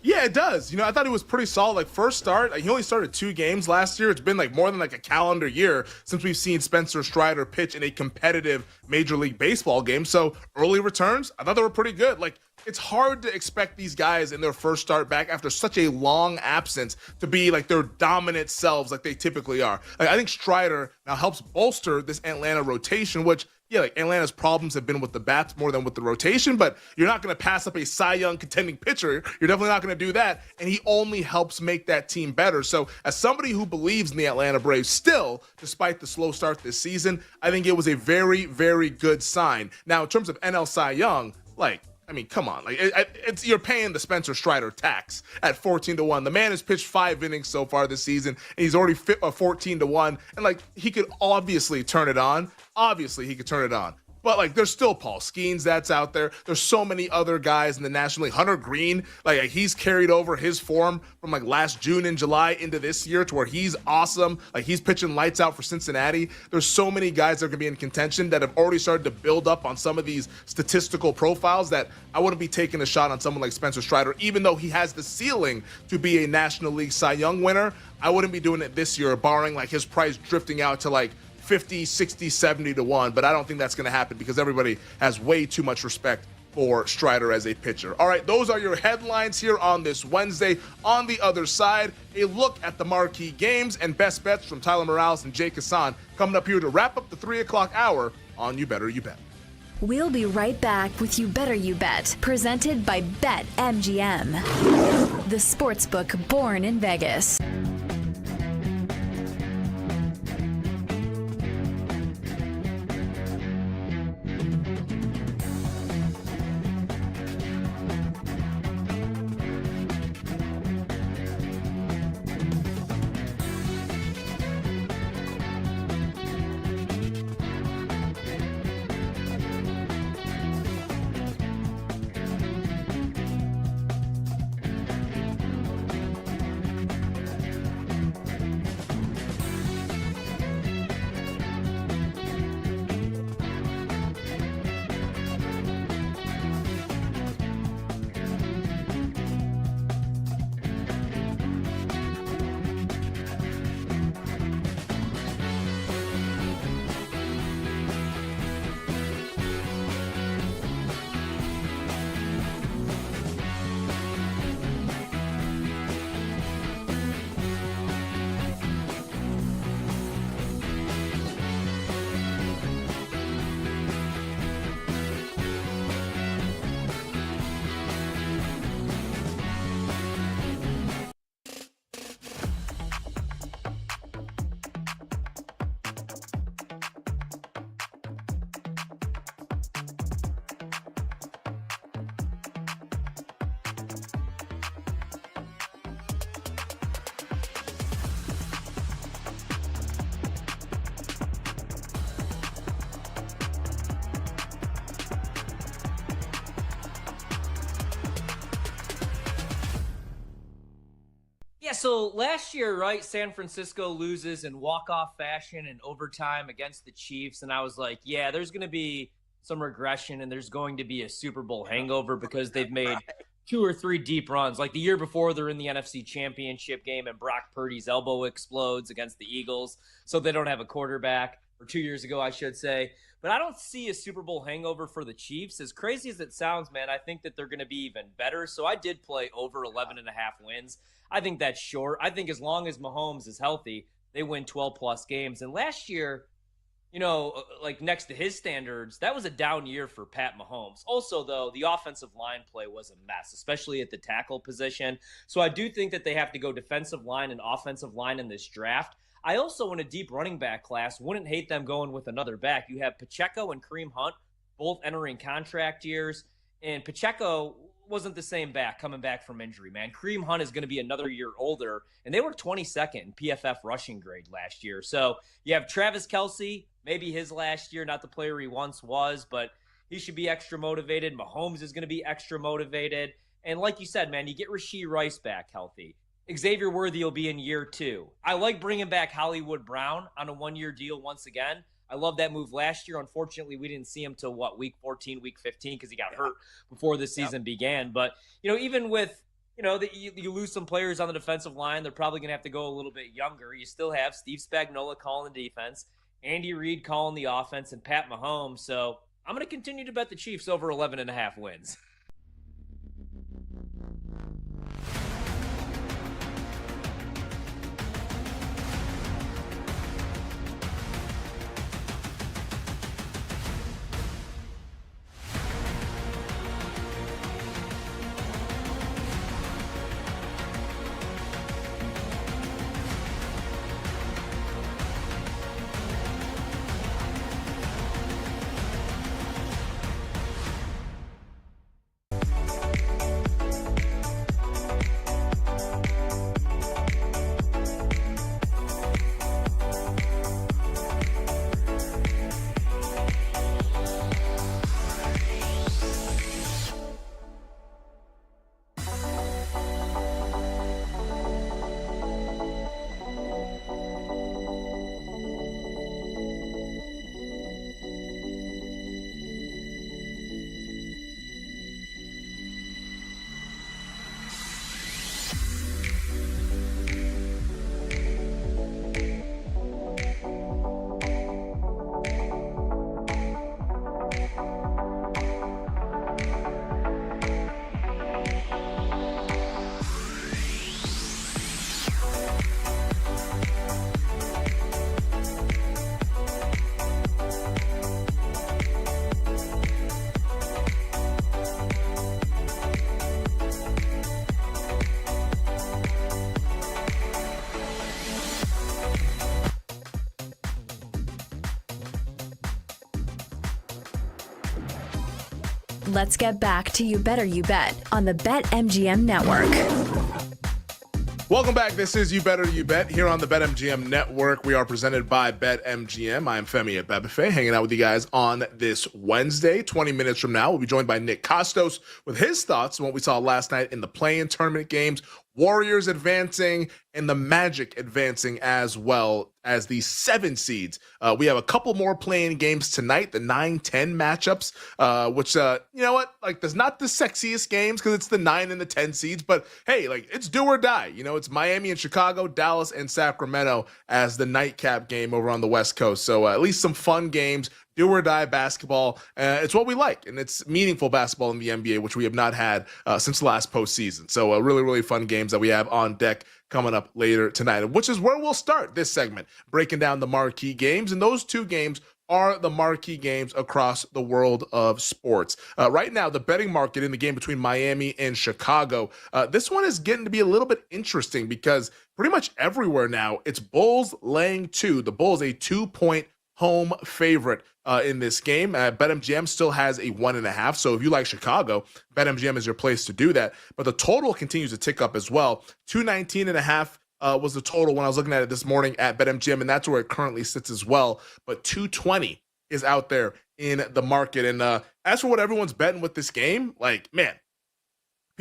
P: Yeah, it does. You know, I thought he was pretty solid. Like, first start, like, he only started 2 games last year. It's been like more than like a calendar year since we've seen Spencer Strider pitch in a competitive Major League Baseball game. So early returns, I thought they were pretty good. Like, it's hard to expect these guys in their first start back after such a long absence to be like their dominant selves like they typically are. Like, I think Strider now helps bolster this Atlanta rotation, which, yeah, like, Atlanta's problems have been with the bats more than with the rotation, but you're not going to pass up a Cy Young contending pitcher. You're definitely not going to do that, and he only helps make that team better. So as somebody who believes in the Atlanta Braves still, despite the slow start this season, I think it was a very, very good sign. Now, in terms of NL Cy Young, like, I mean, come on. Like, it's you're paying the Spencer Strider tax at 14-1. The man has pitched 5 innings so far this season, and he's already 14-1. And, like, he could obviously turn it on. Obviously, he could turn it on. But, like, there's still Paul Skeens that's out there. There's so many other guys in the National League. Hunter Green, like, he's carried over his form from, like, last June and July into this year to where he's awesome. Like, he's pitching lights out for Cincinnati. There's so many guys that are going to be in contention that have already started to build up on some of these statistical profiles that I wouldn't be taking a shot on someone like Spencer Strider, even though he has the ceiling to be a National League Cy Young winner. I wouldn't be doing it this year, barring, like, his price drifting out to, like, 50, 60, 70-1, but I don't think that's going to happen because everybody has way too much respect for Strider as a pitcher. All right, those are your headlines here on this Wednesday. On the other side, a look at the marquee games and best bets from Tyler Morales and Jake Hassan coming up here to wrap up the 3 o'clock hour on You Better You Bet.
E: We'll be right back with You Better You Bet, presented by BetMGM, the sportsbook born in Vegas.
R: Yeah, so last year, right, San Francisco loses in walk-off fashion in overtime against the Chiefs, and I was like, yeah, there's going to be some regression and there's going to be a Super Bowl hangover because they've made 2 or 3 deep runs. Like the year before, they're in the NFC Championship game and Brock Purdy's elbow explodes against the Eagles, so they don't have a quarterback, or 2 years ago, I should say. But I don't see a Super Bowl hangover for the Chiefs. As crazy as it sounds, man, I think that they're going to be even better. So I did play over 11.5 wins. I think that's short. I think as long as Mahomes is healthy, they win 12-plus games. And last year, like next to his standards, that was a down year for Pat Mahomes. Also, though, the offensive line play was a mess, especially at the tackle position. So I do think that they have to go defensive line and offensive line in this draft. I also, in a deep running back class, wouldn't hate them going with another back. You have Pacheco and Kareem Hunt both entering contract years, and Pacheco wasn't the same back coming back from injury, man. Kareem Hunt is going to be another year older, and they were 22nd in PFF rushing grade last year. So you have Travis Kelce, maybe his last year, not the player he once was, but he should be extra motivated. Mahomes is going to be extra motivated. And like you said, man, you get Rashee Rice back healthy. Xavier Worthy will be in year 2. I like bringing back Hollywood Brown on a 1-year deal once again. I love that move last year. Unfortunately, we didn't see him till week 14, week 15, because he got hurt before the season began. But, even with, you lose some players on the defensive line, they're probably going to have to go a little bit younger. You still have Steve Spagnuolo calling the defense, Andy Reid calling the offense, and Pat Mahomes. So I'm going to continue to bet the Chiefs over 11.5 wins.
E: Let's get back to You Better You Bet on the BetMGM Network.
P: Welcome back. This is You Better You Bet here on the BetMGM Network. We are presented by BetMGM. I'm Femi Abebefe, hanging out with you guys on this Wednesday. 20 minutes from now, we'll be joined by Nick Costos with his thoughts on what we saw last night in the play-in tournament games. Warriors advancing and the Magic advancing as well as the 7 seeds. We have a couple more playing games tonight, the 9-10 matchups, which, you know what, like, there's not the sexiest games because it's the 9 and the 10 seeds, but hey, like, it's do or die. It's Miami and Chicago, Dallas and Sacramento as the nightcap game over on the West Coast. So at least some fun games. Do or die basketball. It's what we like, and it's meaningful basketball in the NBA, which we have not had since the last postseason. So really, really fun games that we have on deck coming up later tonight, which is where we'll start this segment, breaking down the marquee games. And those 2 games are the marquee games across the world of sports. Right now, the betting market in the game between Miami and Chicago, this one is getting to be a little bit interesting because pretty much everywhere now, it's Bulls laying 2. The Bulls a 2-point home favorite in this game. BetMGM still has a 1.5. So if you like Chicago, BetMGM is your place to do that. But the total continues to tick up as well. 219.5 was the total when I was looking at it this morning at BetMGM, and that's where it currently sits as well. But 220 is out there in the market. And as for what everyone's betting with this game, like, man,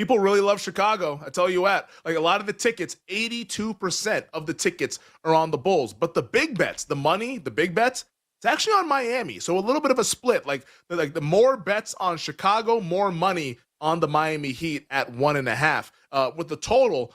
P: People really love Chicago. I tell you what, like a lot of the tickets, 82% of the tickets are on the Bulls. But the big bets, the money, the big bets, it's actually on Miami. So a little bit of a split. Like the more bets on Chicago, more money on the Miami Heat at 1.5. With the total,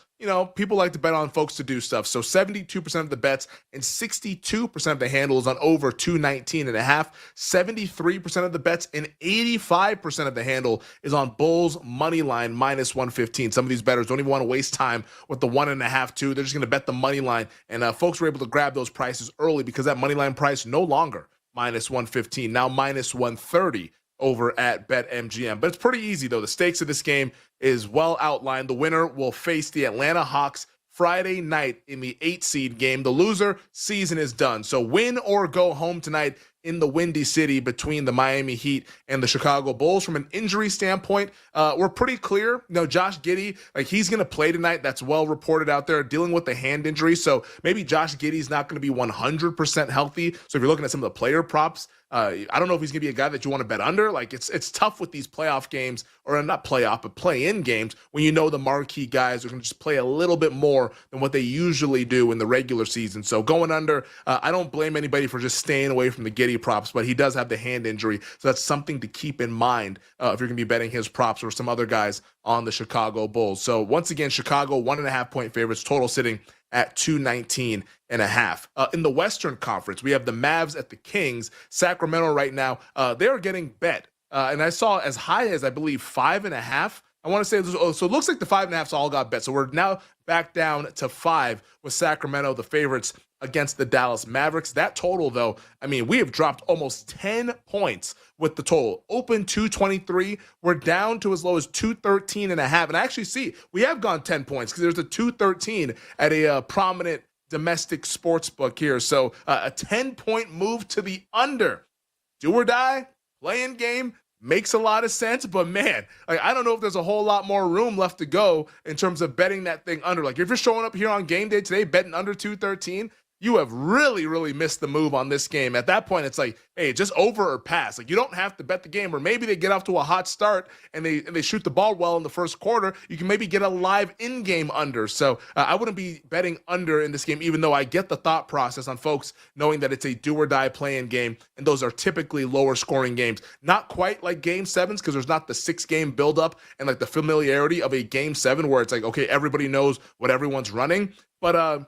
P: people like to bet on folks to do stuff. So 72% of the bets and 62% of the handle is on over 219.5. 73% of the bets and 85% of the handle is on Bulls money line minus 115. Some of these bettors don't even want to waste time with the 1.5, 2. They're just going to bet the money line. And folks were able to grab those prices early because that money line price no longer minus 115, now minus 130. Over at BetMGM. But it's pretty easy, though. The stakes of this game is well outlined. The winner will face the Atlanta Hawks Friday night in the 8-seed game. The loser, season is done. So win or go home tonight in the Windy City between the Miami Heat and the Chicago Bulls. From an injury standpoint, we're pretty clear. Josh Giddey, he's going to play tonight. That's well reported out there, dealing with the hand injury. So maybe Josh Giddey's not going to be 100% healthy. So if you're looking at some of the player props, I don't know if he's going to be a guy that you want to bet under. It's tough with these playoff games, or not playoff, but play-in games, when the marquee guys are going to just play a little bit more than what they usually do in the regular season. So going under, I don't blame anybody for just staying away from the Giddey props, but he does have the hand injury. So that's something to keep in mind if you're going to be betting his props or some other guys on the Chicago Bulls. So once again, Chicago 1.5-point favorites, total sitting at 219.5. In the Western Conference, we have the Mavs at the Kings. Sacramento right now, they're getting bet. And I saw as high as, I believe, 5.5. I want to say, so it looks like the 5.5s all got bet. So we're now back down to 5 with Sacramento, the favorites, against the Dallas Mavericks. That total, though, we have dropped almost 10 points with the total. Open 223. We're down to as low as 213.5. And I actually see we have gone 10 points because there's a 213 at a prominent domestic sports book here. So a 10-point move to the under. Do or die, play-in game. Makes a lot of sense, but man, I don't know if there's a whole lot more room left to go in terms of betting that thing under. If you're showing up here on game day today betting under 213, you have really, really missed the move on this game. At that point, it's hey, just over or pass. You don't have to bet the game, or maybe they get off to a hot start and they shoot the ball well in the first quarter. You can maybe get a live in-game under. So I wouldn't be betting under in this game, even though I get the thought process on folks knowing that it's a do-or-die play-in game, and those are typically lower-scoring games. Not quite like Game 7s, because there's not the 6-game buildup and the familiarity of a Game 7 where it's okay, everybody knows what everyone's running. But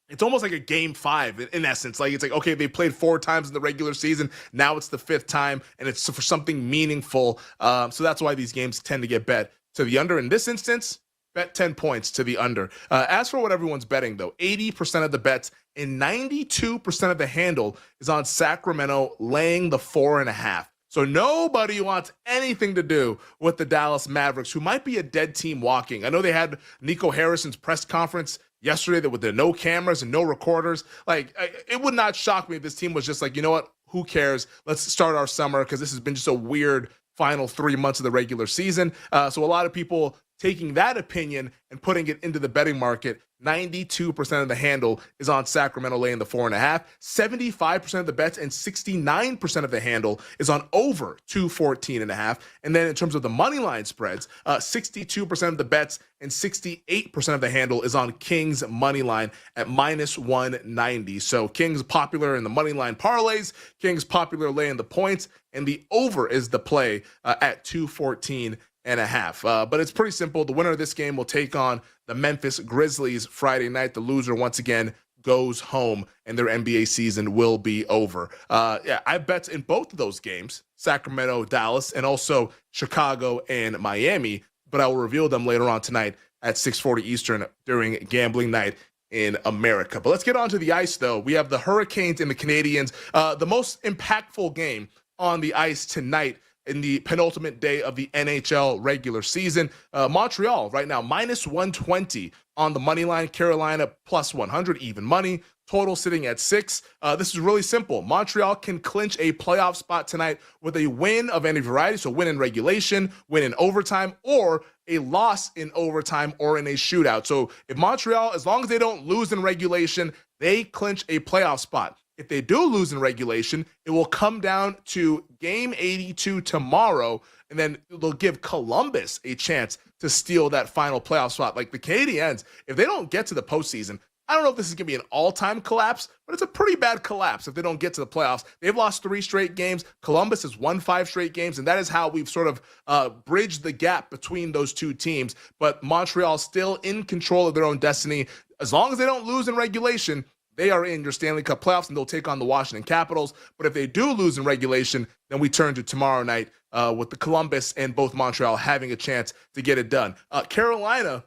P: it's almost like a Game 5 in essence. It's okay, they played 4 times in the regular season. Now it's the 5th time, and it's for something meaningful. So that's why these games tend to get bet to the under. In this instance, bet 10 points to the under. As for what everyone's betting, though, 80% of the bets and 92% of the handle is on Sacramento laying the 4.5. So nobody wants anything to do with the Dallas Mavericks, who might be a dead team walking. I know they had Nico Harrison's press conference yesterday that with the no cameras and no recorders. It would not shock me if this team was just you know what, who cares? Let's start our summer, because this has been just a weird final 3 months of the regular season. So a lot of people taking that opinion and putting it into the betting market. 92% of the handle is on Sacramento laying the 4.5. 75% of the bets and 69% of the handle is on over 214.5. And then in terms of the money line spreads, 62% of the bets and 68% of the handle is on Kings money line at minus 190. So Kings popular in the money line parlays, Kings popular laying the points, and the over is the play at 214.5. But it's pretty simple. The winner of this game will take on the Memphis Grizzlies Friday night. The loser, once again, goes home, and their NBA season will be over. I bet in both of those games, Sacramento, Dallas, and also Chicago and Miami, but I will reveal them later on tonight at 6:40 Eastern during Gambling Night in America. But let's get on to the ice, though. We have the Hurricanes and the Canadians. The most impactful game on the ice tonight in the penultimate day of the NHL regular season. Montreal right now, minus 120 on the money line. Carolina plus 100, even money. Total sitting at 6. This is really simple. Montreal can clinch a playoff spot tonight with a win of any variety. So win in regulation, win in overtime, or a loss in overtime or in a shootout. So if Montreal, as long as they don't lose in regulation, they clinch a playoff spot. If they do lose in regulation, it will come down to game 82 tomorrow, and then they'll give Columbus a chance to steal that final playoff spot. Like the Canadiens, if they don't get to the postseason, I don't know if this is going to be an all-time collapse, but it's a pretty bad collapse if they don't get to the playoffs. They've lost 3 straight games. Columbus has won 5 straight games, and that is how we've sort of bridged the gap between those two teams. But Montreal's still in control of their own destiny. As long as they don't lose in regulation, they are in your Stanley Cup playoffs, and they'll take on the Washington Capitals. But if they do lose in regulation, then we turn to tomorrow night with the Columbus and both Montreal having a chance to get it done. Carolina,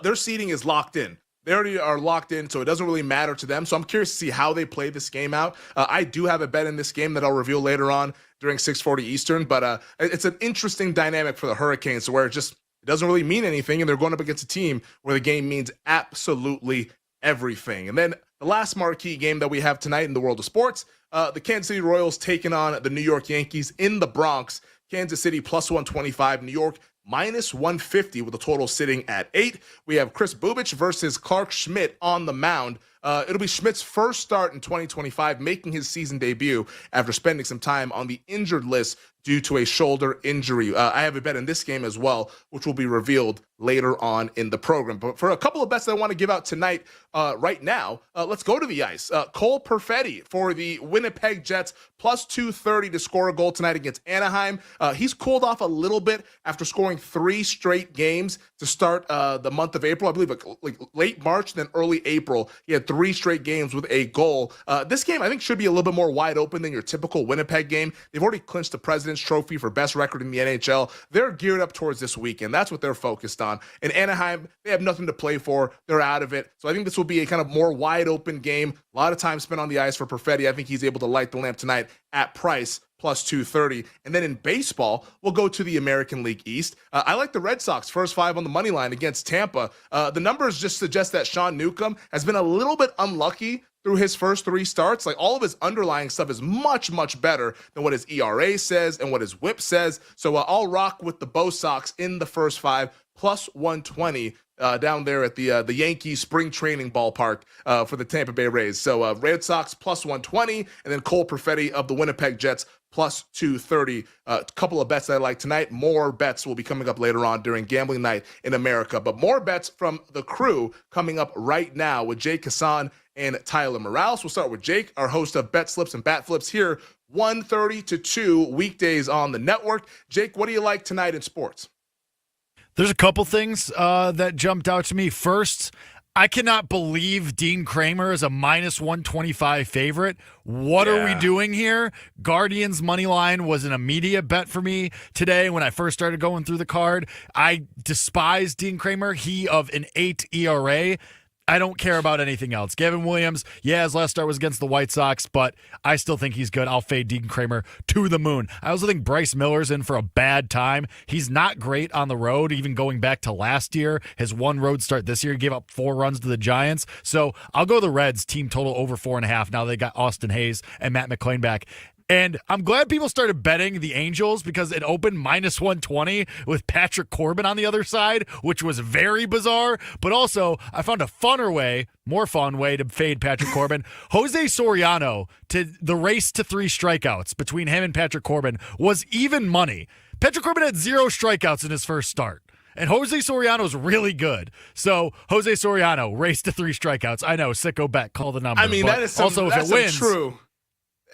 P: their seeding is locked in. They already are locked in, so it doesn't really matter to them. So I'm curious to see how they play this game out. I do have a bet in this game that I'll reveal later on during 6:40 Eastern, but it's an interesting dynamic for the Hurricanes where it doesn't really mean anything, and they're going up against a team where the game means absolutely everything. And then the last marquee game that we have tonight in the world of sports, the Kansas City Royals taking on the New York Yankees in the Bronx. Kansas City plus 125, New York minus 150 with the total sitting at 8. We have Chris Bubich versus Clark Schmidt on the mound. It'll be Schmidt's first start in 2025, making his season debut after spending some time on the injured list due to a shoulder injury. I have a bet in this game as well, which will be revealed later on in the program. But for a couple of bets that I want to give out tonight, right now, let's go to the ice. Cole Perfetti for the Winnipeg Jets, plus 230 to score a goal tonight against Anaheim. He's cooled off a little bit after scoring 3 straight games to start the month of April. I believe like late March, then early April. He had 3 straight games with a goal. This game, I think, should be a little bit more wide open than your typical Winnipeg game. They've already clinched the President's Trophy for best record in the NHL. They're geared up towards this weekend. That's what they're focused on. In Anaheim, they have nothing to play for. They're out of it. So I think this will be a kind of more wide open game. A lot of time spent on the ice for Perfetti. I think he's able to light the lamp tonight at price plus 230. And then in baseball, we'll go to the American League East. I like the Red Sox first 5 on the money line against Tampa. The numbers just suggest that Sean Newcomb has been a little bit unlucky through his first 3 starts. Like, all of his underlying stuff is much, much better than what his ERA says and what his whip says. So I'll rock with the Bo Sox in the first 5, plus 120 down there at the Yankees spring training ballpark for the Tampa Bay Rays. So Red Sox plus 120, and then Cole Perfetti of the Winnipeg Jets plus 230. A couple of bets that I like tonight. More bets will be coming up later on during Gambling Night in America. But more bets from the crew coming up right now with Jake Hassan and Tyler Morales. We'll start with Jake, our host of Bet Slips and Bat Flips here, 1:30 to 2 weekdays on the network. Jake, what do you like tonight in sports?
L: There's a couple things that jumped out to me. First, I cannot believe Dean Kramer is a minus 125 favorite. What are we doing here? Guardians money line was an immediate bet for me today when I first started going through the card. I despise Dean Kramer. He of an 8 ERA. I don't care about anything else. Gavin Williams, his last start was against the White Sox, but I still think he's good. I'll fade Dean Kramer to the moon. I also think Bryce Miller's in for a bad time. He's not great on the road, even going back to last year. His 1 road start this year, he gave up 4 runs to the Giants. So I'll go the Reds, team total over 4.5. Now they got Austin Hayes and Matt McClain back. And I'm glad people started betting the Angels because it opened minus 120 with Patrick Corbin on the other side, which was very bizarre. But also, I found a more fun way to fade Patrick Corbin. Jose Soriano, to the race to 3 strikeouts between him and Patrick Corbin was even money. Patrick Corbin had 0 strikeouts in his first start. And Jose Soriano's really good. So, Jose Soriano, race to 3 strikeouts. I know, sicko bet, call the number.
P: I mean, that is some,
L: also,
P: that's
L: if it wins,
P: true.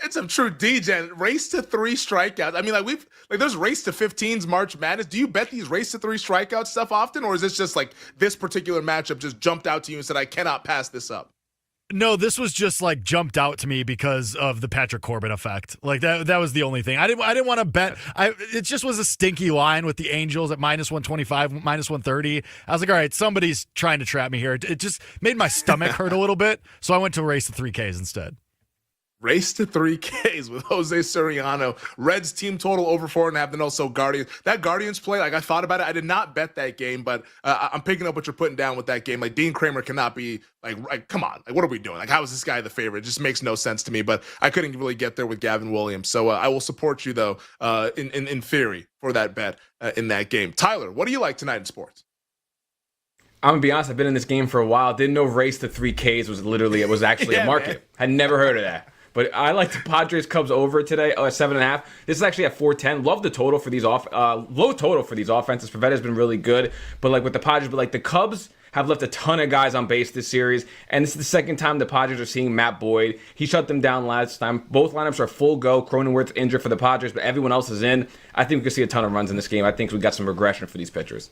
P: It's some true degen. Race to 3 strikeouts. I mean, there's race to 15s March Madness. Do you bet these race to 3 strikeout stuff often, or is this just like this particular matchup just jumped out to you and said, I cannot pass this up?
L: No, this was just like jumped out to me because of the Patrick Corbin effect. Like that was the only thing. I didn't want to bet. It just was a stinky line with the Angels at minus 125, minus 130. I was like, all right, somebody's trying to trap me here. It just made my stomach hurt a little bit. So I went to race to 3Ks instead.
P: Race to 3Ks with Jose Soriano. Reds team total over 4.5, then also Guardians. That Guardians play, I thought about it. I did not bet that game, but I'm picking up what you're putting down with that game. Like, Dean Kramer cannot be, come on. Like, what are we doing? Like, how is this guy the favorite? It just makes no sense to me, but I couldn't really get there with Gavin Williams. So I will support you, though, in theory for that bet in that game. Tyler, what do you like tonight in sports?
Q: I'm gonna be honest. I've been in this game for a while. Didn't know race to 3Ks was actually a market.
F: Man.
Q: Had never heard of that. But I like the Padres Cubs over today, 7.5. This is actually at 410. Love the total for these low total for these offenses. Pavetta's been really good, but like with the Padres, the Cubs have left a ton of guys on base this series, and this is the second time the Padres are seeing Matt Boyd. He shut them down last time. Both lineups are full go. Cronenworth's injured for the Padres, but everyone else is in. I think we could see a ton of runs in this game. I think we got some regression for these pitchers.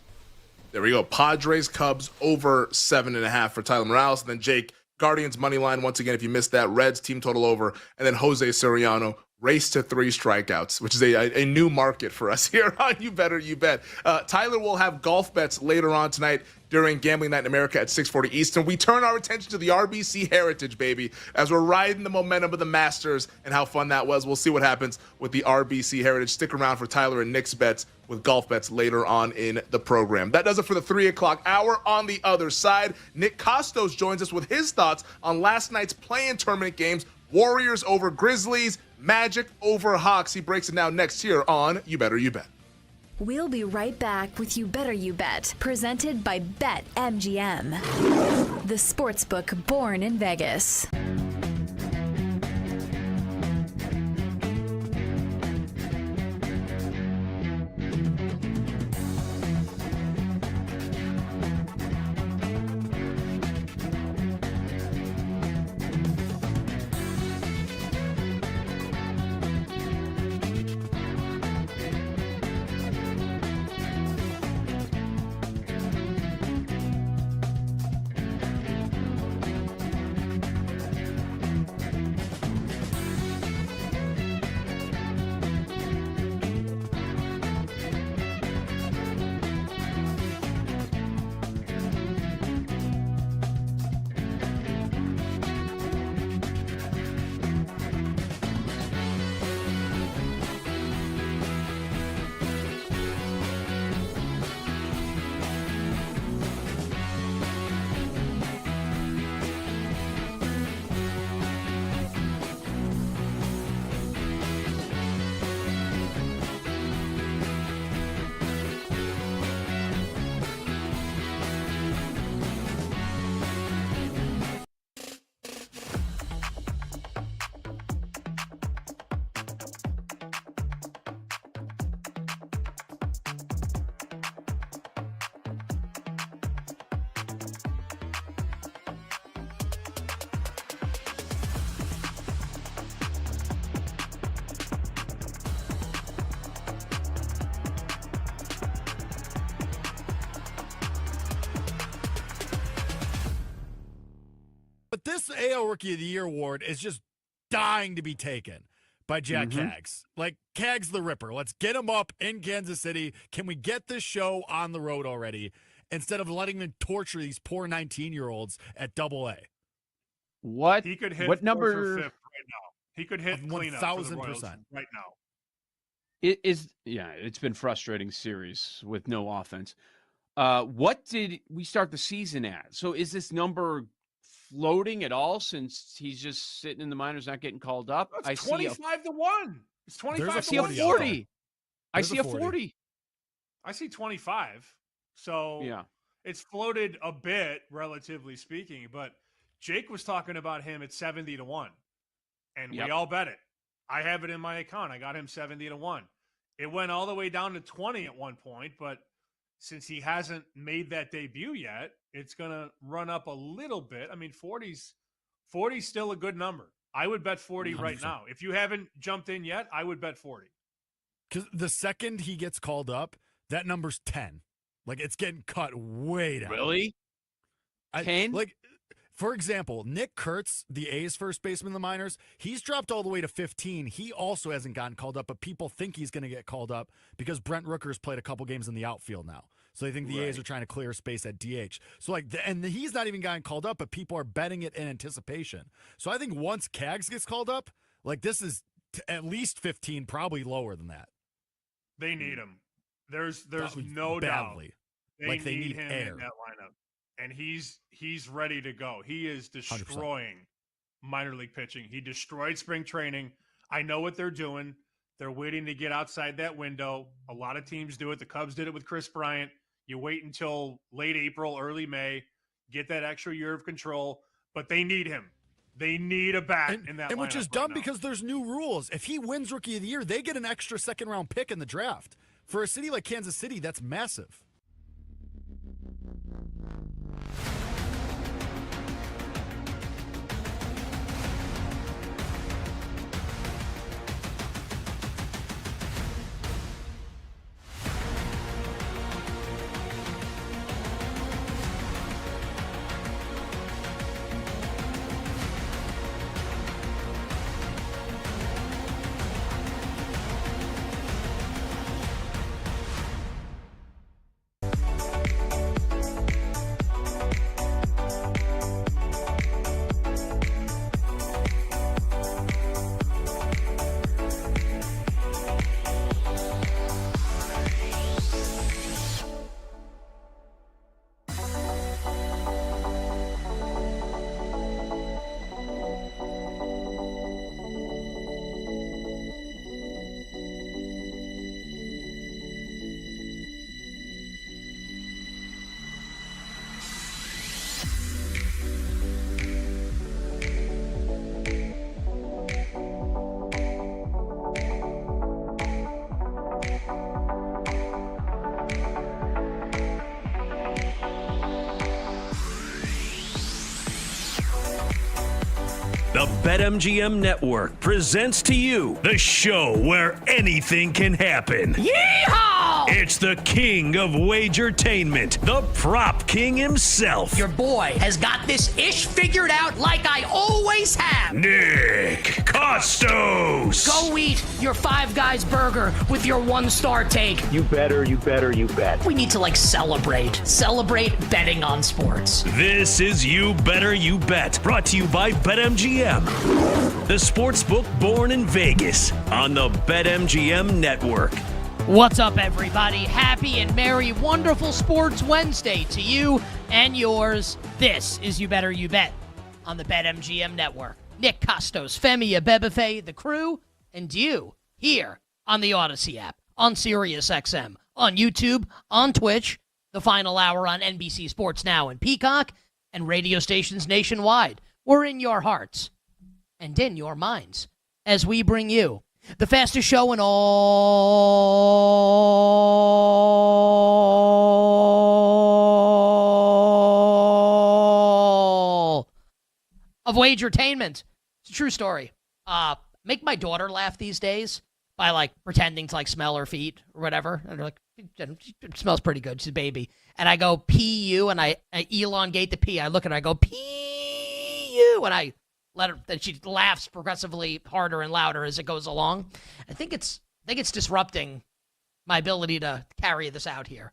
P: There we go. Padres Cubs over 7.5 for Tyler Morales, and then Jake. Guardians money line once again. If you missed that, Reds team total over, and then Jose Soriano race to 3 strikeouts, which is a new market for us here on You Better You Bet. Tyler will have golf bets later on tonight during Gambling Night in America at 6:40 Eastern. We turn our attention to the RBC Heritage, baby, as we're riding the momentum of the Masters and how fun that was. We'll see what happens with the RBC Heritage. Stick around for Tyler and Nick's bets with golf bets later on in the program. That does it for the 3 o'clock hour. On the other side, Nick Costos joins us with his thoughts on last night's play-in tournament games. Warriors over Grizzlies, Magic over Hawks. He breaks it down next here on You Better You Bet.
E: We'll be right back with You Better You Bet, presented by BetMGM, the sportsbook born in Vegas.
L: But this AL Rookie of the Year award is just dying to be taken by Jack Kaggs. Like, Kaggs the Ripper. Let's get him up in Kansas City. Can we get this show on the road already instead of letting them torture these poor 19-year-olds at AA?
H: What?
C: He could hit
H: what number?
C: Or fifth right now. He could hit cleanup
L: 1,000%
C: right now.
H: It is, yeah, it's been frustrating series with no offense. What did we start the season at? So is this number floating at all since he's just sitting in the minors, not getting called up?
C: It's 25 to 1. It's 25
H: to 1. 40. I see a 40.
C: I see 25. So
H: yeah,
C: it's floated a bit, relatively speaking, but Jake was talking about him at 70 to 1. And we all bet it. I have it in my account. I got him 70 to 1. It went all the way down to 20 at one point, but since he hasn't made that debut yet, it's going to run up a little bit. I mean, 40's still a good number. I would bet 40 100%. Right now. If you haven't jumped in yet, I would bet 40.
L: Because the second he gets called up, that number's 10. Like, it's getting cut way down.
H: Really? 10?
L: Like, for example, Nick Kurtz, the A's first baseman in the minors, he's dropped all the way to 15. He also hasn't gotten called up, but people think he's going to get called up because Brent Rooker's played a couple games in the outfield now. So they think the A's are trying to clear space at DH. So, like, and he's not even gotten called up, but people are betting it in anticipation. So I think once Kaggs gets called up, like, this is at least 15, probably lower than that.
C: They need him. There's no doubt. They need him
L: air
C: in that lineup. And he's ready to go. He is destroying 100%. Minor league pitching. He destroyed spring training. I know what they're doing. They're waiting to get outside that window. A lot of teams do it. The Cubs did it with Chris Bryant. You wait until late April, early May, get that extra year of control. But they need him. They need a bat in that lineup.
L: And which is dumb because there's new rules. If he wins Rookie of the Year, they get an extra second-round pick in the draft. For a city like Kansas City, that's massive.
M: The BetMGM Network presents to you the show where anything can happen.
O: Yeehaw!
M: It's the king of Wagertainment, the prop king himself.
O: Your boy has got this ish figured out like I always have.
M: Nick Costos.
O: Go eat your Five Guys burger with your 1-star take.
S: You better, you bet.
O: We need to celebrate betting on sports.
M: This is You Better You Bet, brought to you by BetMGM, the sportsbook born in Vegas on the BetMGM Network.
T: What's up, everybody? Happy and merry, wonderful Sports Wednesday to you and yours. This is You Better You Bet on the BetMGM Network. Nick Costos, Femi Abebefe, the crew, and you here on the Odyssey app, on SiriusXM, on YouTube, on Twitch, the final hour on NBC Sports Now and Peacock, and radio stations nationwide. We're in your hearts and in your minds as we bring you the fastest show in all of Wagertainment. It's a true story. Make my daughter laugh these days by pretending to smell her feet or whatever. And they're like, it smells pretty good. She's a baby. And I go, P-U, and I elongate the P. I look at her, I go, P-U, and I let her, that she laughs progressively harder and louder as it goes along. I think it's disrupting my ability to carry this out here.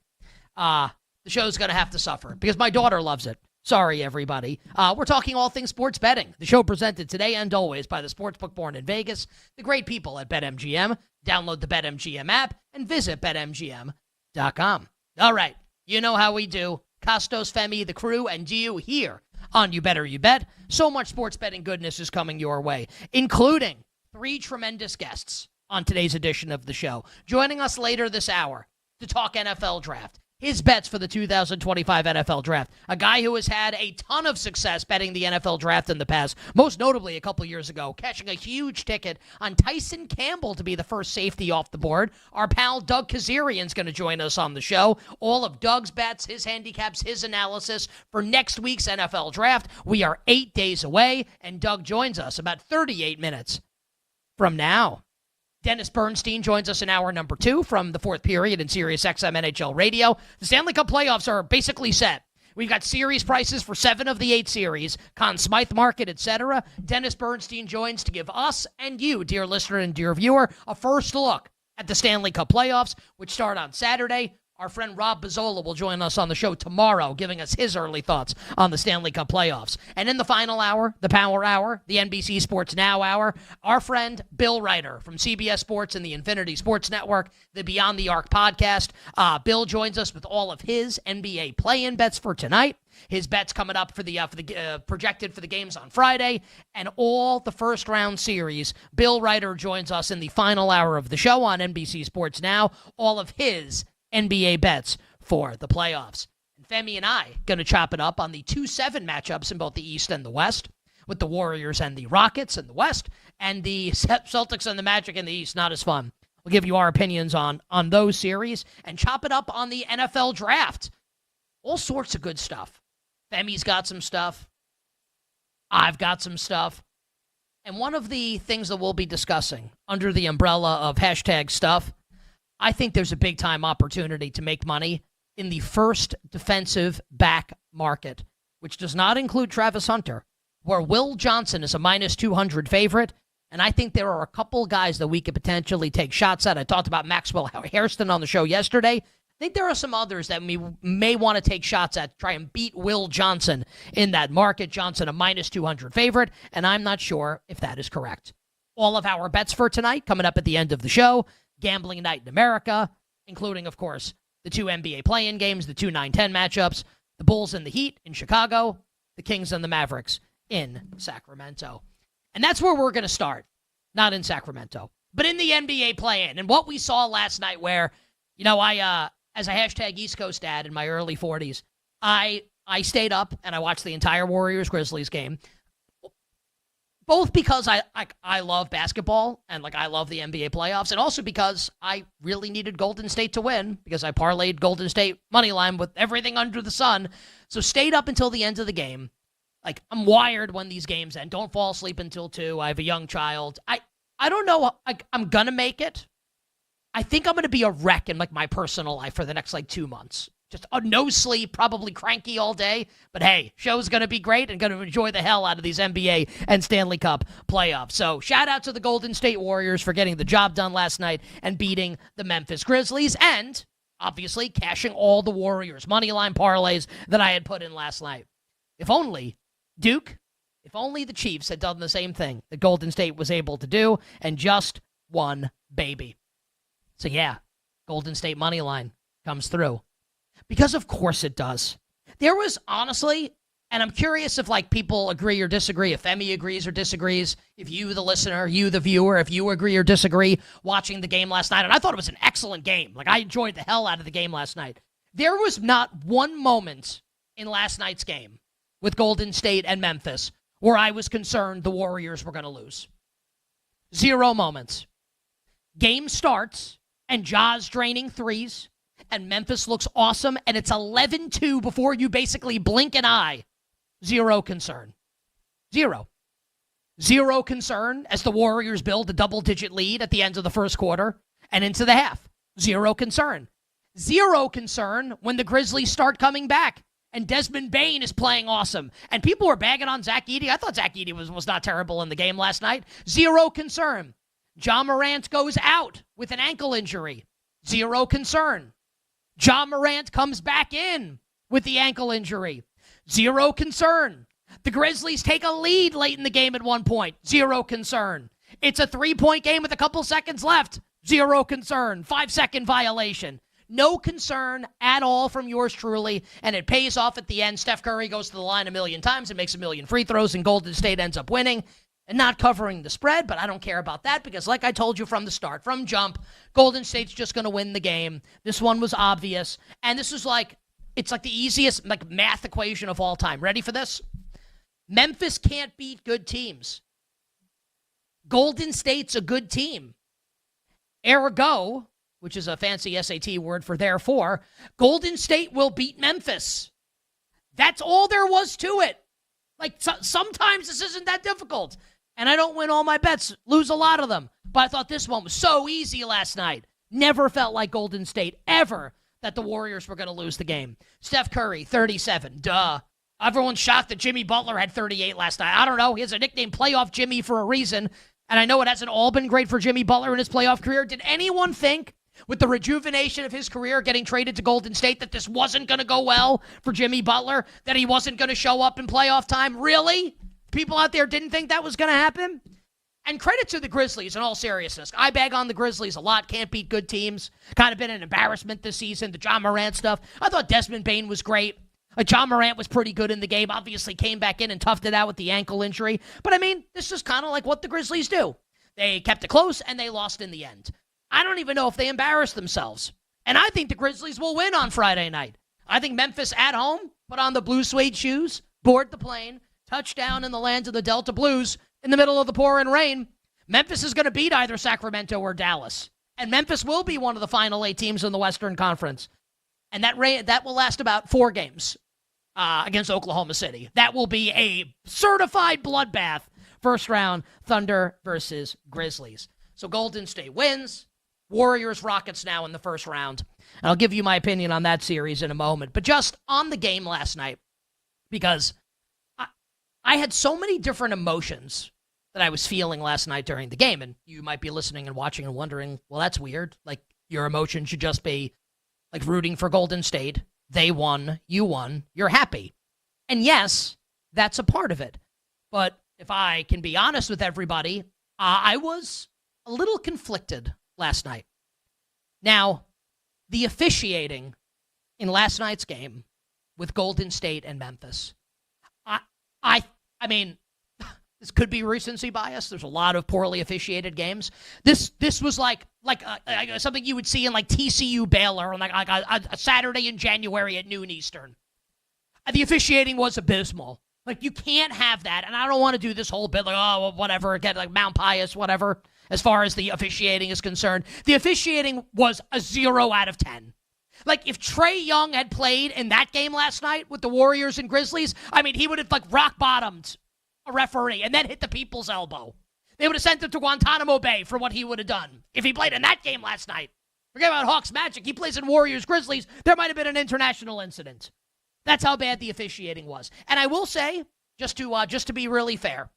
T: The show's going to have to suffer because my daughter loves it. Sorry, everybody. We're talking all things sports betting. The show presented today and always by the sportsbook born in Vegas, the great people at BetMGM. Download the BetMGM app and visit BetMGM.com. All right, you know how we do. Costos, Femi, the crew, and you here on You Better You Bet. So much sports betting goodness is coming your way, including 3 tremendous guests on today's edition of the show. Joining us later this hour to talk NFL draft. His bets for the 2025 NFL Draft. A guy who has had a ton of success betting the NFL Draft in the past, most notably a couple years ago, catching a huge ticket on Tyson Campbell to be the first safety off the board. Our pal Doug Kazarian's going to join us on the show. All of Doug's bets, his handicaps, his analysis for next week's NFL Draft. We are 8 days away, and Doug joins us about 38 minutes from now. Dennis Bernstein joins us in hour number 2 from the 4th period in SiriusXM NHL Radio. The Stanley Cup playoffs are basically set. We've got series prices for 7 of the 8 series, Conn Smythe Market, etc. Dennis Bernstein joins to give us and you, dear listener and dear viewer, a first look at the Stanley Cup playoffs, which start on Saturday. Our friend Rob Bazzola will join us on the show tomorrow, giving us his early thoughts on the Stanley Cup playoffs. And in the final hour, the Power Hour, the NBC Sports Now Hour, our friend Bill Ryder from CBS Sports and the Infinity Sports Network, the Beyond the Arc podcast. Bill joins us with all of his NBA play-in bets for tonight. His bets coming up for the projected for the games on Friday, and all the first round series. Bill Ryder joins us in the final hour of the show on NBC Sports Now. All of his NBA bets for the playoffs. And Femi and I going to chop it up on the 2-7 matchups in both the East and the West, with the Warriors and the Rockets in the West, and the Celtics and the Magic in the East. Not as fun. We'll give you our opinions on those series and chop it up on the NFL draft. All sorts of good stuff. Femi's got some stuff. I've got some stuff. And one of the things that we'll be discussing under the umbrella of hashtag stuff, I think there's a big-time opportunity to make money in the first defensive back market, which does not include Travis Hunter, where Will Johnson is a minus 200 favorite. And I think there are a couple guys that we could potentially take shots at. I talked about Maxwell Hairston on the show yesterday. I think there are some others that we may want to take shots at, try and beat Will Johnson in that market. Johnson, a minus 200 favorite, and I'm not sure if that is correct. All of our bets for tonight coming up at the end of the show. Gambling night in America, including, of course, the 2 NBA play-in games, the 2 9-10 matchups, the Bulls and the Heat in Chicago, the Kings and the Mavericks in Sacramento. And that's where we're going to start. Not in Sacramento, but in the NBA play-in. And what we saw last night where, I as a hashtag East Coast dad in my early 40s, I stayed up and I watched the entire Warriors-Grizzlies game, both because I love basketball and I love the NBA playoffs, and also because I really needed Golden State to win because I parlayed Golden State money line with everything under the sun. So stayed up until the end of the game. I'm wired when these games end. Don't fall asleep until 2. I have a young child. I don't know. I'm going to make it. I think I'm going to be a wreck in my personal life for the next 2 months. Just no sleep, probably cranky all day. But hey, show's going to be great and going to enjoy the hell out of these NBA and Stanley Cup playoffs. So shout out to the Golden State Warriors for getting the job done last night and beating the Memphis Grizzlies, and obviously cashing all the Warriors moneyline parlays that I had put in last night. If only Duke, if only the Chiefs had done the same thing that Golden State was able to do and just won, baby. So yeah, Golden State money line comes through. Because of course it does. There was honestly, and I'm curious if people agree or disagree, if Femi agrees or disagrees, if you, the listener, you, the viewer, if you agree or disagree watching the game last night. And I thought it was an excellent game. I enjoyed the hell out of the game last night. There was not one moment in last night's game with Golden State and Memphis where I was concerned the Warriors were going to lose. 0 moments. Game starts, and Ja's draining threes, and Memphis looks awesome, and it's 11-2 before you basically blink an eye. 0 concern. 0. 0 concern as the Warriors build a double-digit lead at the end of the first quarter and into the half. 0 concern. 0 concern when the Grizzlies start coming back. And Desmond Bane is playing awesome. And people were bagging on Zach Edey. I thought Zach Edey was not terrible in the game last night. 0 concern. Ja Morant goes out with an ankle injury. 0 concern. Ja Morant comes back in with the ankle injury. 0 concern. The Grizzlies take a lead late in the game at one point. 0 concern. It's a 3-point game with a couple seconds left. 0 concern. 5-second violation. No concern at all from yours truly, and it pays off at the end. Steph Curry goes to the line 1,000,000 times and makes 1,000,000 free throws, and Golden State ends up winning and not covering the spread, but I don't care about that because like I told you from the start, from jump, Golden State's just going to win the game. This one was obvious, and this is it's the easiest math equation of all time. Ready for this? Memphis can't beat good teams. Golden State's a good team. Ergo, which is a fancy SAT word for therefore, Golden State will beat Memphis. That's all there was to it. Sometimes this isn't that difficult. And I don't win all my bets, lose a lot of them. But I thought this one was so easy last night. Never felt like Golden State ever that the Warriors were going to lose the game. Steph Curry, 37. Duh. Everyone's shocked that Jimmy Butler had 38 last night. I don't know. He has a nickname, Playoff Jimmy, for a reason. And I know it hasn't all been great for Jimmy Butler in his playoff career. Did anyone think, with the rejuvenation of his career getting traded to Golden State, that this wasn't going to go well for Jimmy Butler, that he wasn't going to show up in playoff time? Really? People out there didn't think that was going to happen? And credit to the Grizzlies in all seriousness. I bag on the Grizzlies a lot. Can't beat good teams. Kind of been an embarrassment this season. The Ja Morant stuff. I thought Desmond Bane was great. Ja Morant was pretty good in the game. Obviously came back in and toughed it out with the ankle injury. But I mean, this is kind of like what the Grizzlies do. They kept it close and they lost in the end. I don't even know if they embarrassed themselves. And I think the Grizzlies will win on Friday night. I think Memphis at home, put on the blue suede shoes, board the plane, touchdown in the lands of the Delta Blues in the middle of the pouring rain. Memphis is going to beat either Sacramento or Dallas. And Memphis will be one of the final 8 teams in the Western Conference. And that will last about 4 games against Oklahoma City. That will be a certified bloodbath. First round, Thunder versus Grizzlies. So Golden State wins. Warriors, Rockets now in the first round. And I'll give you my opinion on that series in a moment. But just on the game last night, because I had so many different emotions that I was feeling last night during the game. And you might be listening and watching and wondering, well, that's weird. Like, your emotion should just be like rooting for Golden State. They won, you won, you're happy. And yes, that's a part of it. But if I can be honest with everybody, I was a little conflicted last night. Now, the officiating in last night's game with Golden State and Memphis, I mean, this could be recency bias. There's a lot of poorly officiated games. This was like something you would see in like TCU Baylor on like a Saturday in January at noon Eastern. The officiating was abysmal. Like, you can't have that. And I don't want to do this whole bit like, oh, whatever, get like Mount Pius, whatever, as far as the officiating is concerned. The officiating was a 0 out of 10. Like, if Trae Young had played in that game last night with the Warriors and Grizzlies, I mean, he would have like rock bottomed a referee and then hit the people's elbow. They would have sent him to Guantanamo Bay for what he would have done if he played in that game last night. Forget about Hawks Magic. He plays in Warriors Grizzlies. There might have been an international incident. That's how bad the officiating was. And I will say, just to be really fair,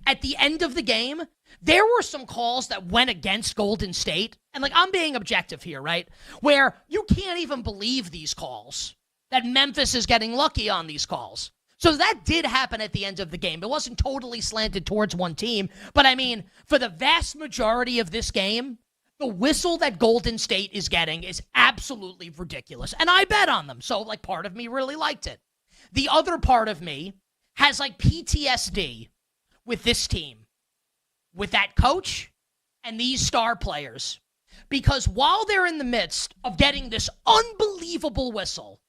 T: at the end of the game, there were some calls that went against Golden State. And like, I'm being objective here, right? Where you can't even believe these calls, that Memphis is getting lucky on these calls. So that did happen at the end of the game. It wasn't totally slanted towards one team. But I mean, for the vast majority of this game, the whistle that Golden State is getting is absolutely ridiculous. And I bet on them. So, like, part of me really liked it. The other part of me has, like, PTSD with this team, with that coach and these star players. Because while they're in the midst of getting this unbelievable whistle,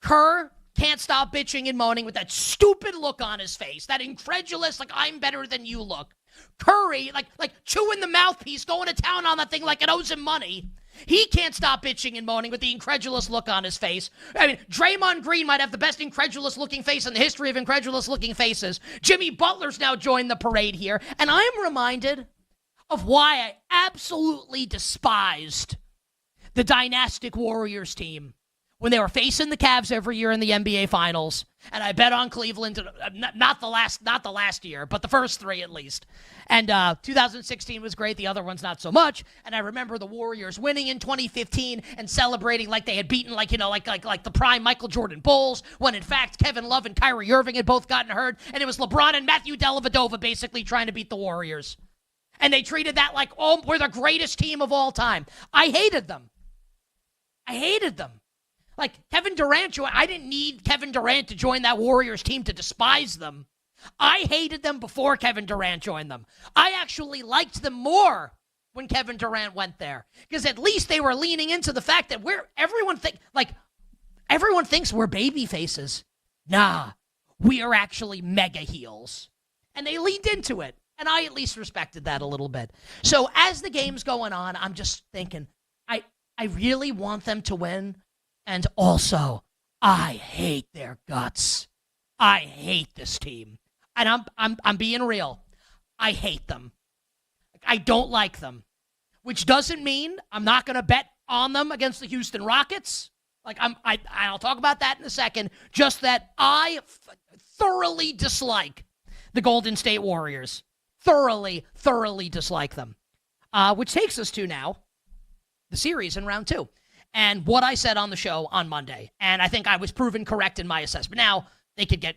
T: Kerr can't stop bitching and moaning with that stupid look on his face, that incredulous, like, I'm better than you look. Curry, like chewing the mouthpiece, going to town on that thing like it owes him money. He can't stop bitching and moaning with the incredulous look on his face. I mean, Draymond Green might have the best incredulous-looking face in the history of incredulous-looking faces. Jimmy Butler's now joined the parade here, and I am reminded of why I absolutely despised the dynastic Warriors team when they were facing the Cavs every year in the NBA Finals, and I bet on Cleveland, not the last year, but the first 3 at least. And 2016 was great. The other one's not so much. And I remember the Warriors winning in 2015 and celebrating like they had beaten, like the prime Michael Jordan Bulls, when in fact Kevin Love and Kyrie Irving had both gotten hurt, and it was LeBron and Matthew Dellavedova basically trying to beat the Warriors. And they treated that like, oh, we're the greatest team of all time. I hated them. Like, Kevin Durant, I didn't need Kevin Durant to join that Warriors team to despise them. I hated them before Kevin Durant joined them. I actually liked them more when Kevin Durant went there, because at least they were leaning into the fact that everyone thinks we're baby faces. Nah, we are actually mega heels. And they leaned into it, and I at least respected that a little bit. So as the game's going on, I'm just thinking, I really want them to win. And also, I hate their guts. I hate this team. And I'm being real. I hate them. I don't like them. Which doesn't mean I'm not going to bet on them against the Houston Rockets. Like, I'll talk about that in a second. Just that I thoroughly dislike the Golden State Warriors. Thoroughly dislike them. Which takes us to now the series in round 2. And what I said on the show on Monday. And I think I was proven correct in my assessment. Now, they could get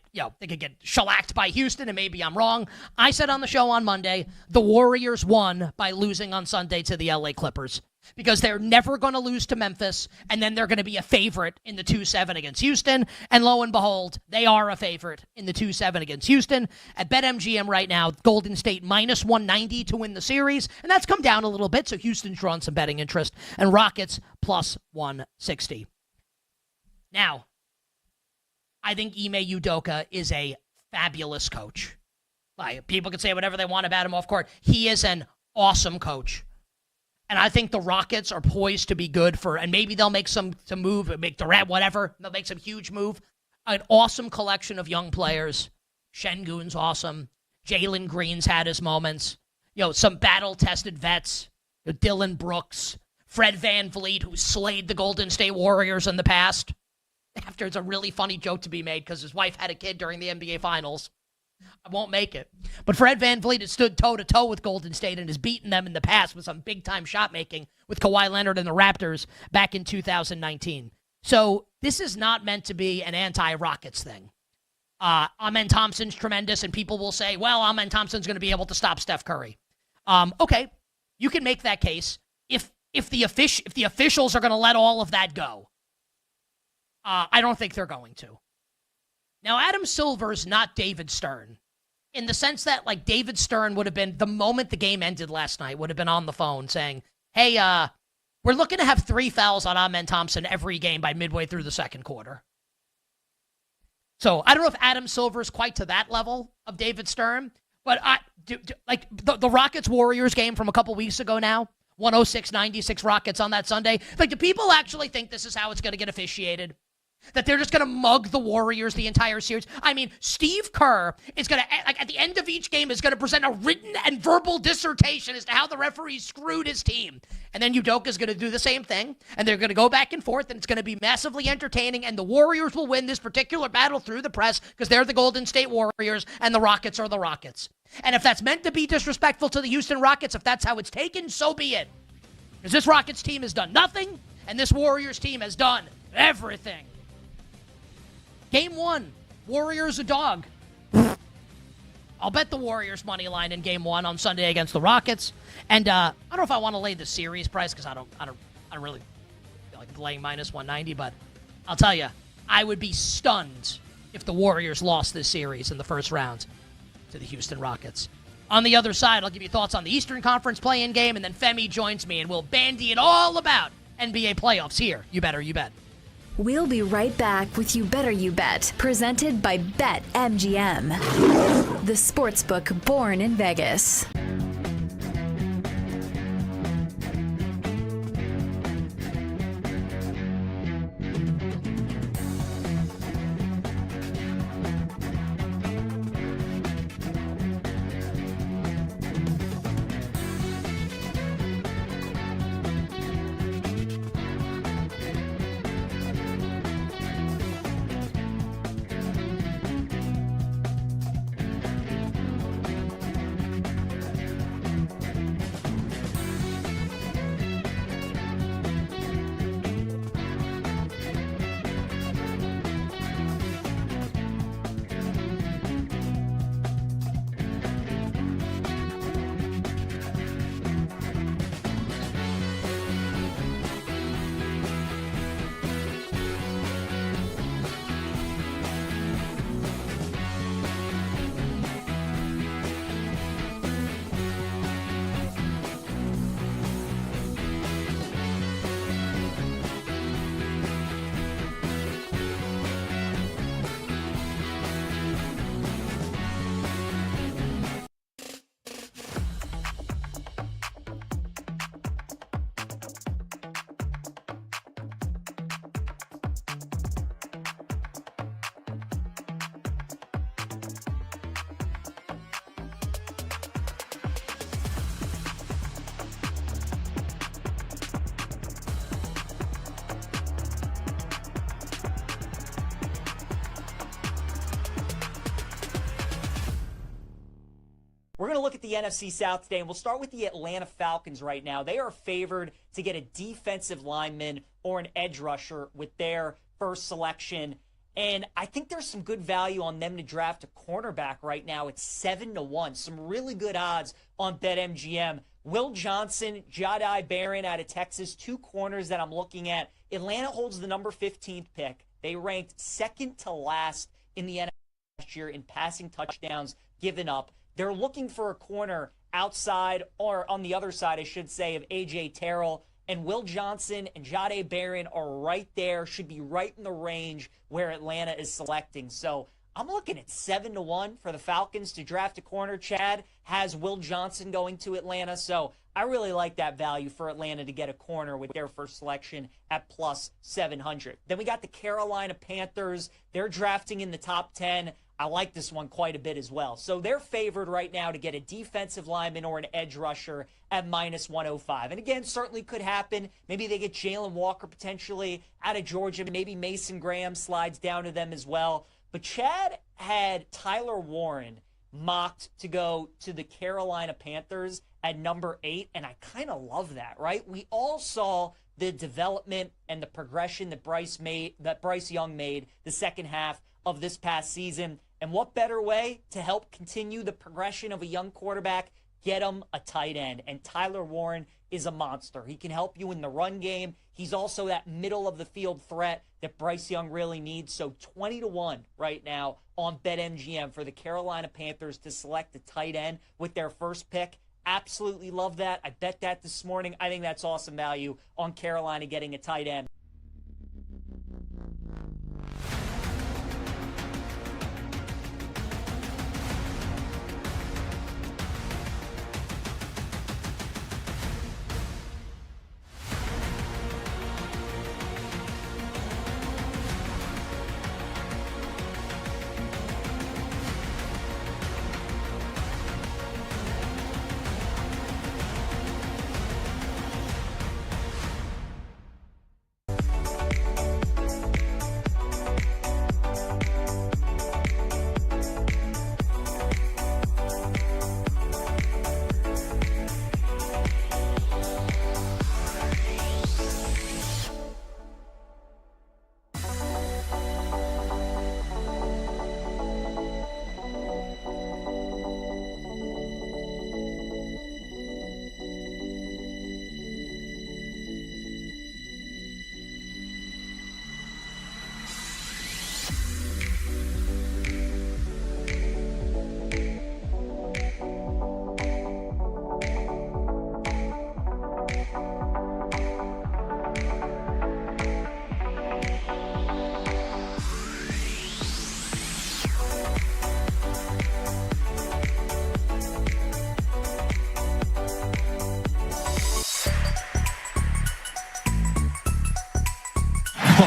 T: shellacked by Houston, and maybe I'm wrong. I said on the show on Monday, the Warriors won by losing on Sunday to the LA Clippers. because they're never going to lose to Memphis, and then they're going to be a favorite in the 2-7 against Houston. And lo and behold, they are a favorite in the 2-7 against Houston. At BetMGM right now, Golden State minus 190 to win the series, and that's come down a little bit, so Houston's drawn some betting interest, and Rockets plus 160. Now, I think Ime Udoka is a fabulous coach. Like, people can say whatever they want about him off court. He is an awesome coach. And I think the Rockets are poised to be good for, and maybe they'll make some move, make Durant, whatever. They'll make some huge move. An awesome collection of young players. Şengün's awesome. Jalen Green's had his moments. Some battle-tested vets. Dylan Brooks. Fred VanVleet, who slayed the Golden State Warriors in the past. After it's a really funny joke to be made because his wife had a kid during the NBA Finals. I won't make it. But Fred VanVleet has stood toe-to-toe with Golden State and has beaten them in the past with some big-time shot-making with Kawhi Leonard and the Raptors back in 2019. So this is not meant to be an anti-Rockets thing. Amen Thompson's tremendous, and people will say, well, Amen Thompson's going to be able to stop Steph Curry. Okay, you can make that case if the officials are going to let all of that go. I don't think they're going to. Now, Adam Silver's not David Stern in the sense that, like, David Stern would have been, the moment the game ended last night, would have been on the phone saying, hey, we're looking to have 3 fouls on Amen Thompson every game by midway through the second quarter. So I don't know if Adam Silver's quite to that level of David Stern, but the Rockets-Warriors game from a couple weeks ago now, 106-96 Rockets on that Sunday. Like, do people actually think this is how it's going to get officiated? That they're just going to mug the Warriors the entire series? I mean, Steve Kerr is going to, like, at the end of each game, is going to present a written and verbal dissertation as to how the referees screwed his team. And then Udoka's going to do the same thing, and they're going to go back and forth, and it's going to be massively entertaining, and the Warriors will win this particular battle through the press because they're the Golden State Warriors, and the Rockets are the Rockets. And if that's meant to be disrespectful to the Houston Rockets, if that's how it's taken, so be it. Because this Rockets team has done nothing, and this Warriors team has done everything. Game 1, Warriors a dog. I'll bet the Warriors money line in Game 1 on Sunday against the Rockets. And I don't know if I want to lay the series price because I don't really feel like laying minus 190. But I'll tell you, I would be stunned if the Warriors lost this series in the first round to the Houston Rockets. On the other side, I'll give you thoughts on the Eastern Conference play-in game, and then Femi joins me, and we'll bandy it all about NBA playoffs here. You better, you bet.
E: We'll be right back with You Better You Bet, presented by BetMGM, the sportsbook born in Vegas.
I: We're going to look at the NFC South today, and we'll start with the Atlanta Falcons right now. They are favored to get a defensive lineman or an edge rusher with their first selection. And I think there's some good value on them to draft a cornerback right now. It's 7-1. Some really good odds on BetMGM. Will Johnson, Jahdae Barron out of Texas, 2 corners that I'm looking at. Atlanta holds the number 15th pick. They ranked second to last in the NFL last year in passing touchdowns given up. They're looking for a corner outside, or on the other side, I should say, of A.J. Terrell. And Will Johnson and Jahdae Barron are right there, should be right in the range where Atlanta is selecting. So I'm looking at 7-1 for the Falcons to draft a corner. Chad has Will Johnson going to Atlanta. So I really like that value for Atlanta to get a corner with their first selection at plus 700. Then we got the Carolina Panthers. They're drafting in the top 10. I like this one quite a bit as well. So they're favored right now to get a defensive lineman or an edge rusher at minus 105. And again, certainly could happen. Maybe they get Jalen Walker potentially out of Georgia. Maybe Mason Graham slides down to them as well. But Chad had Tyler Warren mocked to go to the Carolina Panthers at number 8, and I kind of love that, right? We all saw the development and the progression that Bryce Young made the second half of this past season. And what better way to help continue the progression of a young quarterback? Get him a tight end. And Tyler Warren is a monster. He can help you in the run game. He's also that middle of the field threat that Bryce Young really needs. So 20-1 right now on BetMGM for the Carolina Panthers to select a tight end with their first pick. Absolutely love that. I bet that this morning. I think that's awesome value on Carolina getting a tight end.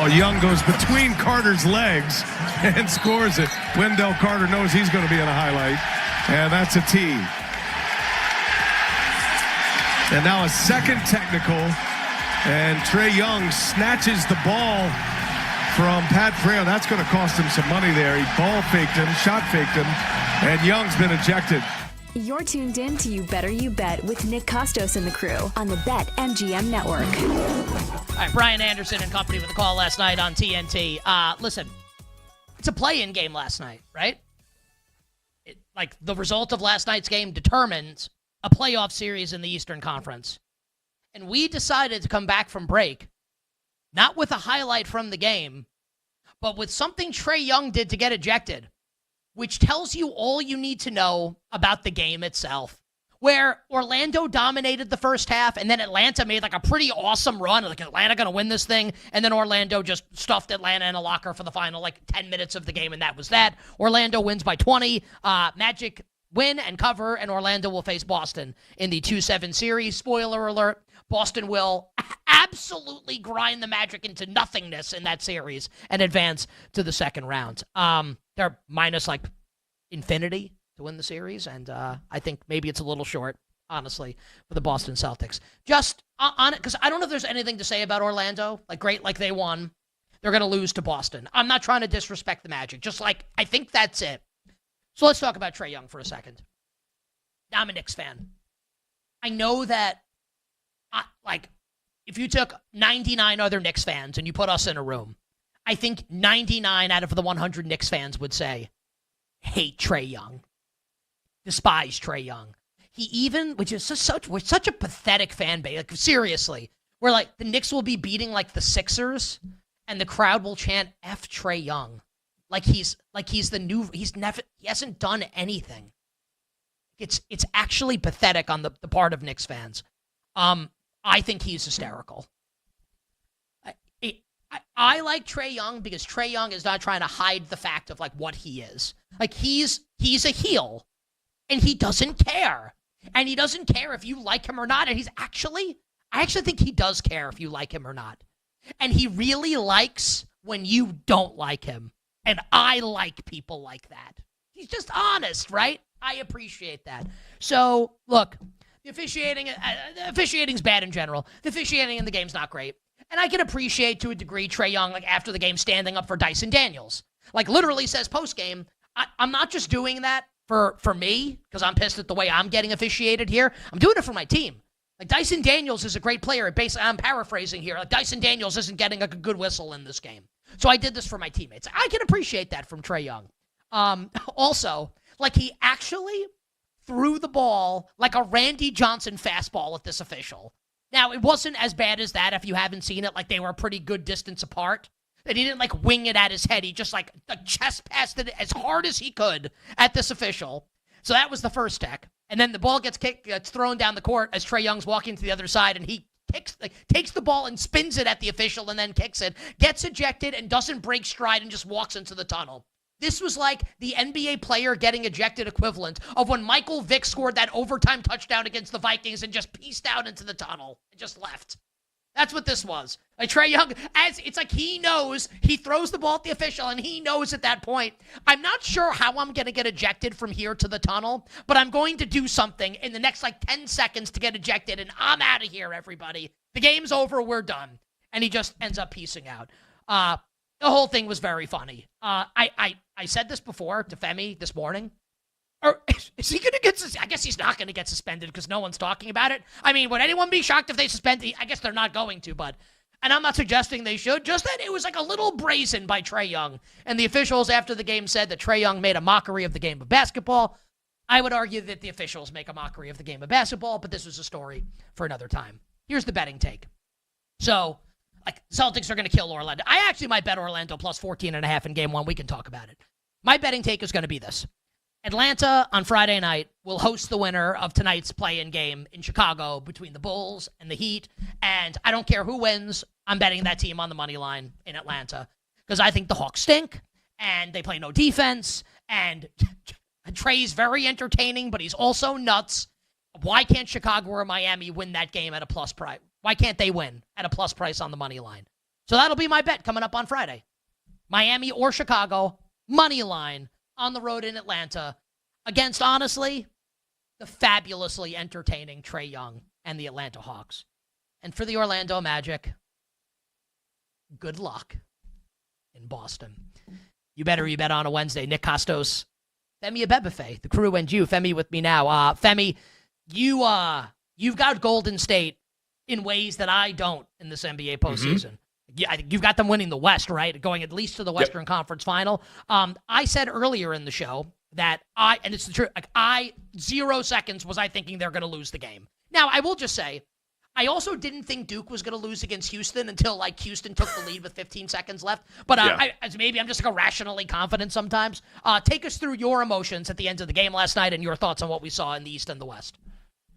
U: Young goes between Carter's legs and scores it. Wendell Carter knows he's going to be in a highlight, and that's a tee. And now a second technical, and Trae Young snatches the ball from Pat Frere. That's going to cost him some money there. He ball faked him, shot faked him, and Young's been ejected.
E: You're tuned in to You Better You Bet with Nick Costos and the crew on the BetMGM Network.
T: All right, Brian Anderson and company with the call last night on TNT. Listen, it's a play-in game last night, right? The result of last night's game determines a playoff series in the Eastern Conference. And we decided to come back from break, not with a highlight from the game, but with something Trae Young did to get ejected, which tells you all you need to know about the game itself. Where Orlando dominated the first half, and then Atlanta made a pretty awesome run. Atlanta going to win this thing, and then Orlando just stuffed Atlanta in a locker for the final 10 minutes of the game, and that was that. Orlando wins by 20. Magic win and cover, and Orlando will face Boston in the 2-7 series. Spoiler alert, Boston will absolutely grind the Magic into nothingness in that series and advance to the second round. They're minus infinity to win the series, and I think maybe it's a little short, honestly, for the Boston Celtics. Just on it, because I don't know if there's anything to say about Orlando. Great, they won. They're going to lose to Boston. I'm not trying to disrespect the Magic. Just I think that's it. So let's talk about Trae Young for a second. I'm a Knicks fan. I know that, if you took 99 other Knicks fans and you put us in a room, I think 99 out of the 100 Knicks fans would say, hate Trae Young. Despise Trae Young. which is we're such a pathetic fan base. Like, seriously, where like the Knicks will be beating like the Sixers, and the crowd will chant "F Trae Young," he hasn't done anything. It's actually pathetic on the part of Knicks fans. I think he's hysterical. I like Trae Young because Trae Young is not trying to hide the fact of like what he is. Like he's a heel, and he doesn't care. And he doesn't care if you like him or not. And I actually think he does care if you like him or not. And he really likes when you don't like him. And I like people like that. He's just honest, right? I appreciate that. So, look, the officiating's bad in general. The officiating in the game's not great. And I can appreciate to a degree Trae Young, like after the game, standing up for Dyson Daniels. Like literally says post-game, I'm not just doing that for me, because I'm pissed at the way I'm getting officiated here. I'm doing it for my team. Like Dyson Daniels is a great player. Basically, I'm paraphrasing here. Like Dyson Daniels isn't getting a good whistle in this game. So I did this for my teammates. I can appreciate that from Trae Young. Also, like he actually threw the ball like a Randy Johnson fastball at this official. Now, it wasn't as bad as that if you haven't seen it. Like they were a pretty good distance apart. And he didn't like wing it at his head. He just like chest passed it as hard as he could at this official. So that was the first tech. And then the ball gets thrown down the court as Trae Young's walking to the other side, and he takes the ball and spins it at the official and then kicks it, gets ejected and doesn't break stride and just walks into the tunnel. This was like the NBA player getting ejected equivalent of when Michael Vick scored that overtime touchdown against the Vikings and just pieced out into the tunnel and just left. That's what this was. Like Trae Young, it's like he knows, he throws the ball at the official, and he knows at that point, I'm not sure how I'm going to get ejected from here to the tunnel, but I'm going to do something in the next like 10 seconds to get ejected, and I'm out of here, everybody. The game's over, we're done. And he just ends up piecing out. The whole thing was very funny. I said this before to Femi this morning. Or is he going to get I guess he's not going to get suspended because no one's talking about it. I mean, would anyone be shocked if they suspend? I guess they're not going to, but... And I'm not suggesting they should, just that it was like a little brazen by Trae Young. And the officials after the game said that Trae Young made a mockery of the game of basketball. I would argue that the officials make a mockery of the game of basketball, but this was a story for another time. Here's the betting take. So, like, Celtics are going to kill Orlando. I actually might bet Orlando plus 14.5 in game one. We can talk about it. My betting take is going to be this. Atlanta on Friday night will host the winner of tonight's play-in game in Chicago between the Bulls and the Heat. And I don't care who wins. I'm betting that team on the money line in Atlanta because I think the Hawks stink and they play no defense. And Trey's very entertaining, but he's also nuts. Why can't Chicago or Miami win that game at a plus price? Why can't they win at a plus price on the money line? So that'll be my bet coming up on Friday. Miami or Chicago, money line on the road in Atlanta against, honestly, the fabulously entertaining Trae Young and the Atlanta Hawks. And for the Orlando Magic, good luck in Boston. You bet on a Wednesday. Nick Costos, Femi Abebefe, the crew and you. Femi with me now. Femi, you've got Golden State in ways that I don't in this NBA postseason. Mm-hmm. Yeah, I think you've got them winning the West, right? Going at least to the Western Conference Final. I said earlier in the show that and it's the truth, like 0 seconds was I thinking they're going to lose the game. Now, I will just say, I also didn't think Duke was going to lose against Houston until like Houston took the lead with 15 seconds left. But maybe I'm just like irrationally confident sometimes. Take us through your emotions at the end of the game last night and your thoughts on what we saw in the East and the West.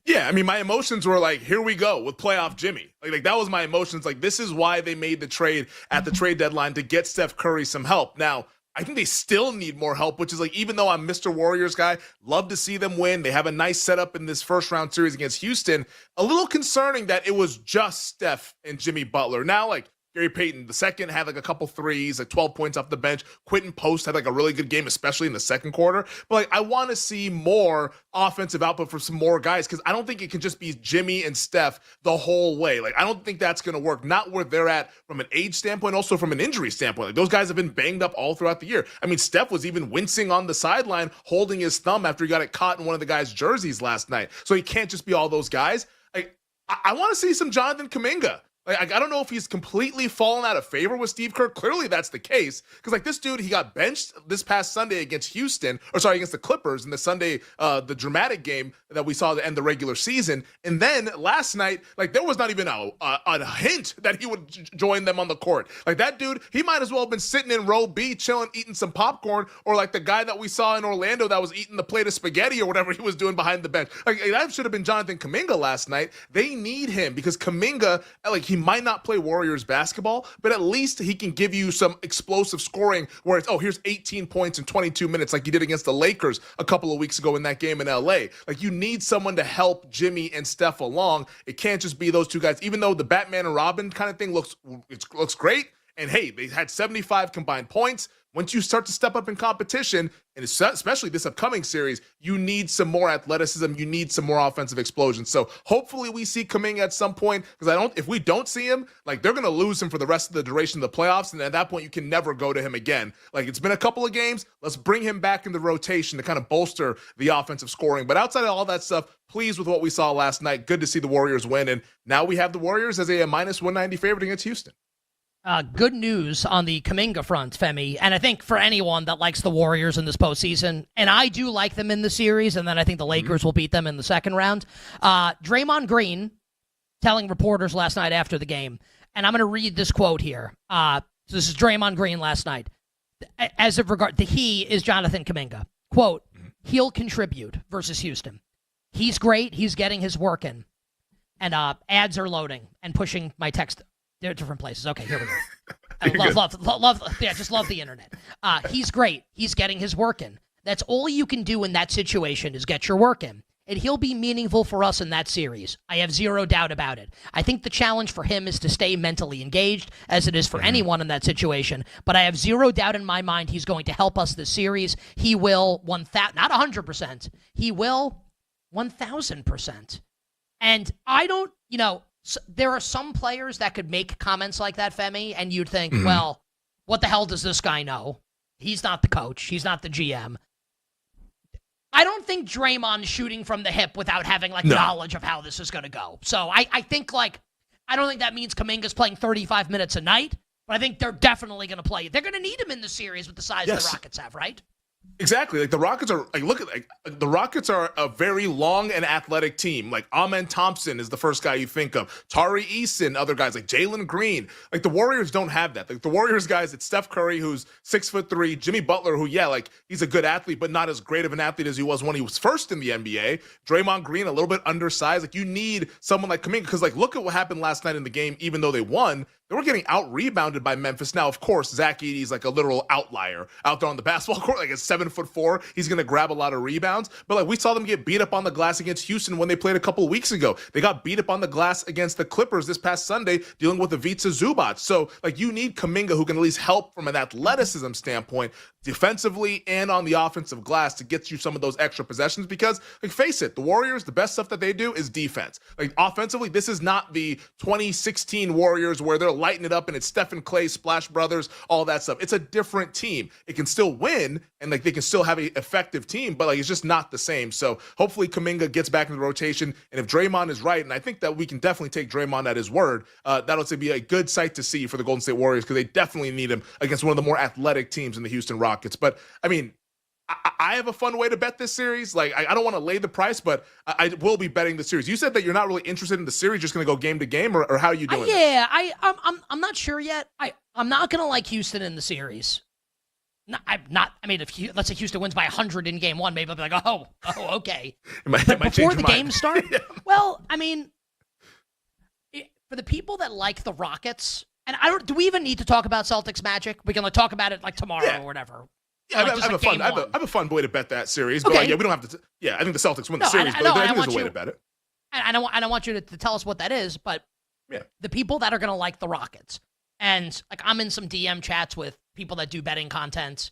P: Yeah, I mean, my emotions were like, here we go with playoff Jimmy. Like that was my emotions. Like, this is why they made the trade at the trade deadline to get Steph Curry some help. Now, I think they still need more help, which is like, even though I'm Mr. Warriors guy, love to see them win. They have a nice setup in this first round series against Houston. A little concerning that it was just Steph and Jimmy Butler. Now, like, Gary Payton, the second, had like a couple threes, like 12 points off the bench. Quentin Post had like a really good game, especially in the second quarter. But like, I want to see more offensive output for some more guys because I don't think it can just be Jimmy and Steph the whole way. Like, I don't think that's going to work. Not where they're at from an age standpoint, also from an injury standpoint. Like, those guys have been banged up all throughout the year. I mean, Steph was even wincing on the sideline, holding his thumb after he got it caught in one of the guys' jerseys last night. So he can't just be all those guys. I want to see some Jonathan Kuminga. Like, I don't know if he's completely fallen out of favor with Steve Kerr. Clearly that's the case. Because, like, this dude, he got benched this past Sunday against against the Clippers in the Sunday, the dramatic game that we saw to end the regular season. And then last night, like, there was not even a hint that he would join them on the court. Like, that dude, he might as well have been sitting in row B, chilling, eating some popcorn, or like the guy that we saw in Orlando that was eating the plate of spaghetti or whatever he was doing behind the bench. Like, that should have been Jonathan Kuminga last night. They need him because Kuminga, like, he might not play Warriors basketball, but at least he can give you some explosive scoring where it's, here's 18 points in 22 minutes like he did against the Lakers a couple of weeks ago in that game in LA. Like, you need someone to help Jimmy and Steph along. It can't just be those two guys, even though the Batman and Robin kind of thing looks great. And hey, they had 75 combined points. Once you start to step up in competition, and especially this upcoming series, you need some more athleticism. You need some more offensive explosion. So hopefully we see Kuminga at some point, because if we don't see him, like, they're going to lose him for the rest of the duration of the playoffs. And at that point, you can never go to him again. Like, it's been a couple of games. Let's bring him back in the rotation to kind of bolster the offensive scoring. But outside of all that stuff, pleased with what we saw last night. Good to see the Warriors win. And now we have the Warriors as a minus 190 favorite against Houston.
T: Good news on the Kuminga front, Femi, and I think for anyone that likes the Warriors in this postseason, and I do like them in the series, and then I think the Lakers will beat them in the second round. Draymond Green telling reporters last night after the game, and I'm going to read this quote here. So this is Draymond Green last night. As of regard, the he is Jonathan Kuminga. Quote, he'll contribute versus Houston. He's great. He's getting his work in. And ads are loading and pushing my text. They're different places. Okay, here we go. Just love the internet. He's great. He's getting his work in. That's all you can do in that situation is get your work in. And he'll be meaningful for us in that series. I have zero doubt about it. I think the challenge for him is to stay mentally engaged, as it is for anyone in that situation. But I have zero doubt in my mind he's going to help us this series. He will, not 100%. He will 1,000%. And I don't, there are some players that could make comments like that, Femi, and you'd think, well, what the hell does this guy know? He's not the coach. He's not the GM. I don't think Draymond's shooting from the hip without having, knowledge of how this is going to go. So I think, I don't think that means Kuminga's playing 35 minutes a night, but I think they're definitely going to play. They're going to need him in the series with the size the Rockets have, right?
P: Exactly. Like, the Rockets are the Rockets are a very long and athletic team. Like, Amen Thompson is the first guy you think of. Tari Eason, other guys like Jalen Green. Like, the Warriors don't have that. Like, the Warriors guys, it's Steph Curry, who's 6'3", Jimmy Butler, who, he's a good athlete, but not as great of an athlete as he was when he was first in the NBA. Draymond Green, a little bit undersized. Like, you need someone like Kuminga, because, look at what happened last night in the game. Even though they won, they were getting out-rebounded by Memphis. Now, of course, Zach Edey's a literal outlier out there on the basketball court. At 7'4", he's going to grab a lot of rebounds. But we saw them get beat up on the glass against Houston when they played a couple of weeks ago. They got beat up on the glass against the Clippers this past Sunday, dealing with Ivica Zubac. So, you need Kuminga who can at least help from an athleticism standpoint, defensively and on the offensive glass, to get you some of those extra possessions. Because, face it, the Warriors, the best stuff that they do is defense. Offensively, this is not the 2016 Warriors where they're lighting it up and it's Stephen Clay, Splash Brothers, all that stuff. It's a different team. It can still win and they can still have an effective team, but it's just not the same. So hopefully Kuminga gets back in the rotation. And if Draymond is right, and I think that we can definitely take Draymond at his word, that'll be a good sight to see for the Golden State Warriors, because they definitely need him against one of the more athletic teams in the Houston Rockets. But I have a fun way to bet this series. I don't want to lay the price, but I will be betting the series. You said that you're not really interested in the series, just going to go game to game, or how are you doing?
T: I'm not sure yet. I'm not going to like Houston in the series. If let's say Houston wins by 100 in game one, maybe I'll be like, oh, okay. But before the game starts, well, for the people that like the Rockets, and do we even need to talk about Celtics Magic? We can talk about it tomorrow or whatever.
P: Yeah, I have a fun way to bet that series, but we don't have to. I think the Celtics win the series, but I think there's a way to bet it.
T: And I want you to tell us what that is, but the people that are going to like the Rockets, and I'm in some DM chats with people that do betting content,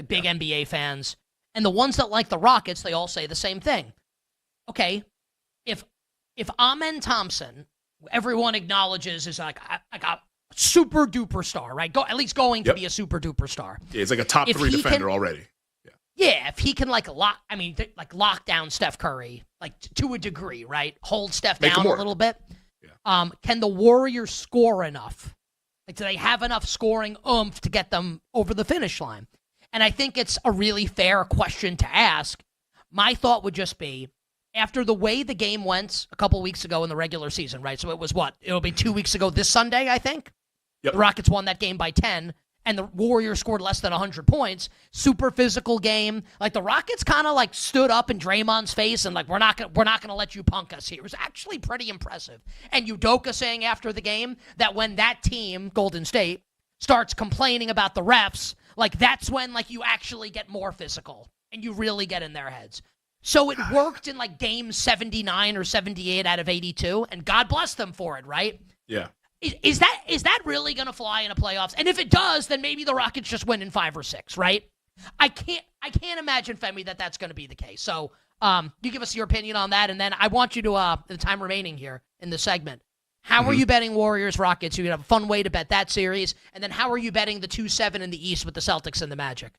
T: big NBA fans, and the ones that like the Rockets, they all say the same thing. Okay, if Amen Thompson, everyone acknowledges is a super duper star, right? At least going to be a super duper star.
P: Yeah, he's a top 3 defender already.
T: Yeah, if he can lock down Steph Curry, to a degree, right? Hold Steph down a little bit. Can the Warriors score enough? Like, do they have enough scoring oomph to get them over the finish line? And I think it's a really fair question to ask. My thought would just be, after the way the game went a couple weeks ago in the regular season, right? So it was what? It'll be 2 weeks ago this Sunday, I think. Yep. The Rockets won that game by 10, and the Warriors scored less than 100 points. Super physical game. Like, the Rockets kind of like stood up in Draymond's face and like, we're not gonna let you punk us here. It was actually pretty impressive. And Udoka saying after the game that when that team, Golden State, starts complaining about the refs, like, that's when like you actually get more physical and you really get in their heads. So it worked in like game 79 or 78 out of 82, and God bless them for it, right?
P: Yeah.
T: Is that really going to fly in a playoffs? And if it does, then maybe the Rockets just win in 5 or 6, right? I can't imagine, Femi, that that's going to be the case. So you give us your opinion on that, and then I want you to, the time remaining here in the segment, how are you betting Warriors Rockets? You have a fun way to bet that series, and then how are you betting the 2-7 in the East with the Celtics and the Magic?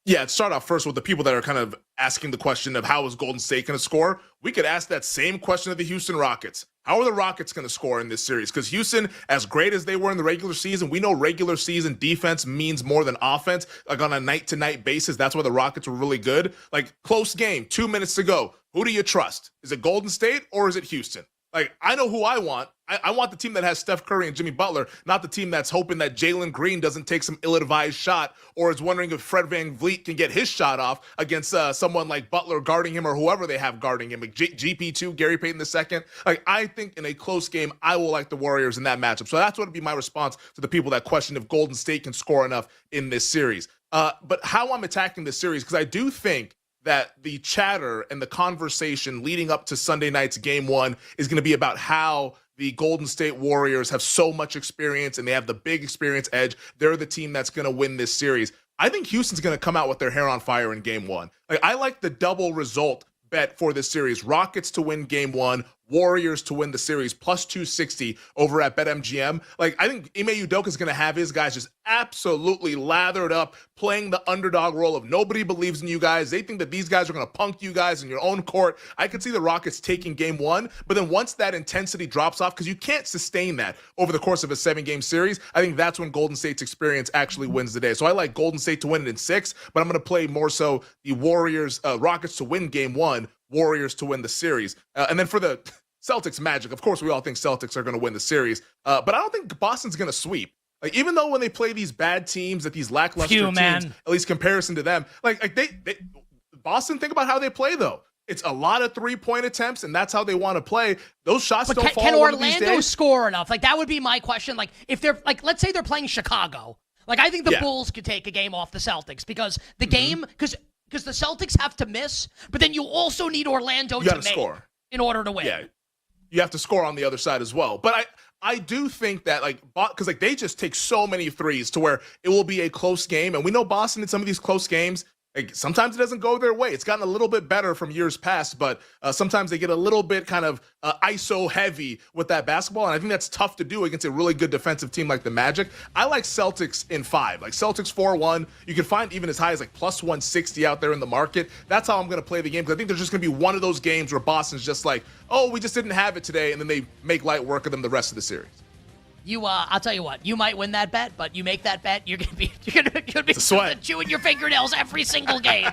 P: Yeah, let's start off first with the people that are kind of asking the question of how is Golden State going to score. We could ask that same question of the Houston Rockets. How are the Rockets going to score in this series? Because Houston, as great as they were in the regular season, we know regular season defense means more than offense. Like, on a night-to-night basis, that's why the Rockets were really good. Like, close game, 2 minutes to go. Who do you trust? Is it Golden State or is it Houston? Like, I know who I want. I want the team that has Steph Curry and Jimmy Butler, not the team that's hoping that Jalen Green doesn't take some ill-advised shot or is wondering if Fred VanVleet can get his shot off against someone like Butler guarding him or whoever they have guarding him. Like GP2, Gary Payton II. Like, I think in a close game, I will like the Warriors in that matchup. So that's what would be my response to the people that question if Golden State can score enough in this series. But how I'm attacking this series, because I do think that the chatter and the conversation leading up to Sunday night's game 1 is going to be about how the Golden State Warriors have so much experience and they have the big experience edge. They're the team that's going to win this series. I think Houston's going to come out with their hair on fire in game 1. Like, I like the double result bet for this series. Rockets to win game 1, Warriors to win the series, plus 260 over at BetMGM. Like, I think Ime Udoka is going to have his guys just absolutely lathered up, playing the underdog role of nobody believes in you guys. They think that these guys are going to punk you guys in your own court. I could see the Rockets taking game 1, but then once that intensity drops off, because you can't sustain that over the course of a 7-game series, I think that's when Golden State's experience actually wins the day. So I like Golden State to win it in 6, but I'm going to play more so the Rockets to win game 1, Warriors to win the series. And then for the Celtics Magic, of course, we all think Celtics are going to win the series, but I don't think Boston's going to sweep. Like, even though when they play these bad teams, that these lackluster teams, at least comparison to them, like they Boston, think about how they play though. It's a lot of 3-point attempts, and that's how they want to play. Those shots don't fall.
T: Can Orlando score enough? Like, that would be my question. Like, if they're like, let's say they're playing Chicago. Like, I think the Bulls could take a game off the Celtics because the game, because the Celtics have to miss, but then you also need Orlando to make score in order to win.
P: Yeah, you have to score on the other side as well. But I do think that, like, because like they just take so many threes to where it will be a close game, and we know Boston in some of these close games, like, sometimes it doesn't go their way. It's gotten a little bit better from years past, but sometimes they get a little bit kind of ISO heavy with that basketball, and I think that's tough to do against a really good defensive team like the Magic. I like Celtics in 5, like Celtics 4-1. You can find even as high as like plus 160 out there in the market. That's how I'm going to play the game, because I think there's just going to be one of those games where Boston's just like, oh, we just didn't have it today, and then they make light work of them the rest of the series.
T: I'll tell you what, you might win that bet, but you make that bet, you're gonna be chewing your fingernails every single game.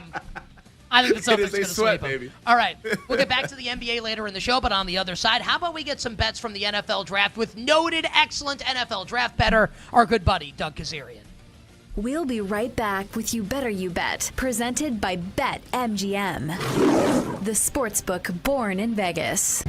T: I think the Celtics going to sweep them. Baby. All right, we'll get back to the NBA later in the show, but on the other side, how about we get some bets from the NFL draft with noted excellent NFL draft bettor, our good buddy Doug Kazarian.
E: We'll be right back with You Better You Bet, presented by BetMGM, the sportsbook born in Vegas.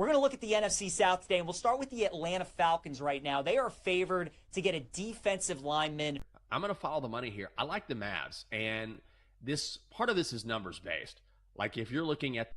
I: We're going to look at the NFC South today, and we'll start with the Atlanta Falcons right now. They are favored to get a defensive lineman.
A: I'm going to follow the money here. I like the Mavs, and this part of this is numbers based. Like if you're looking at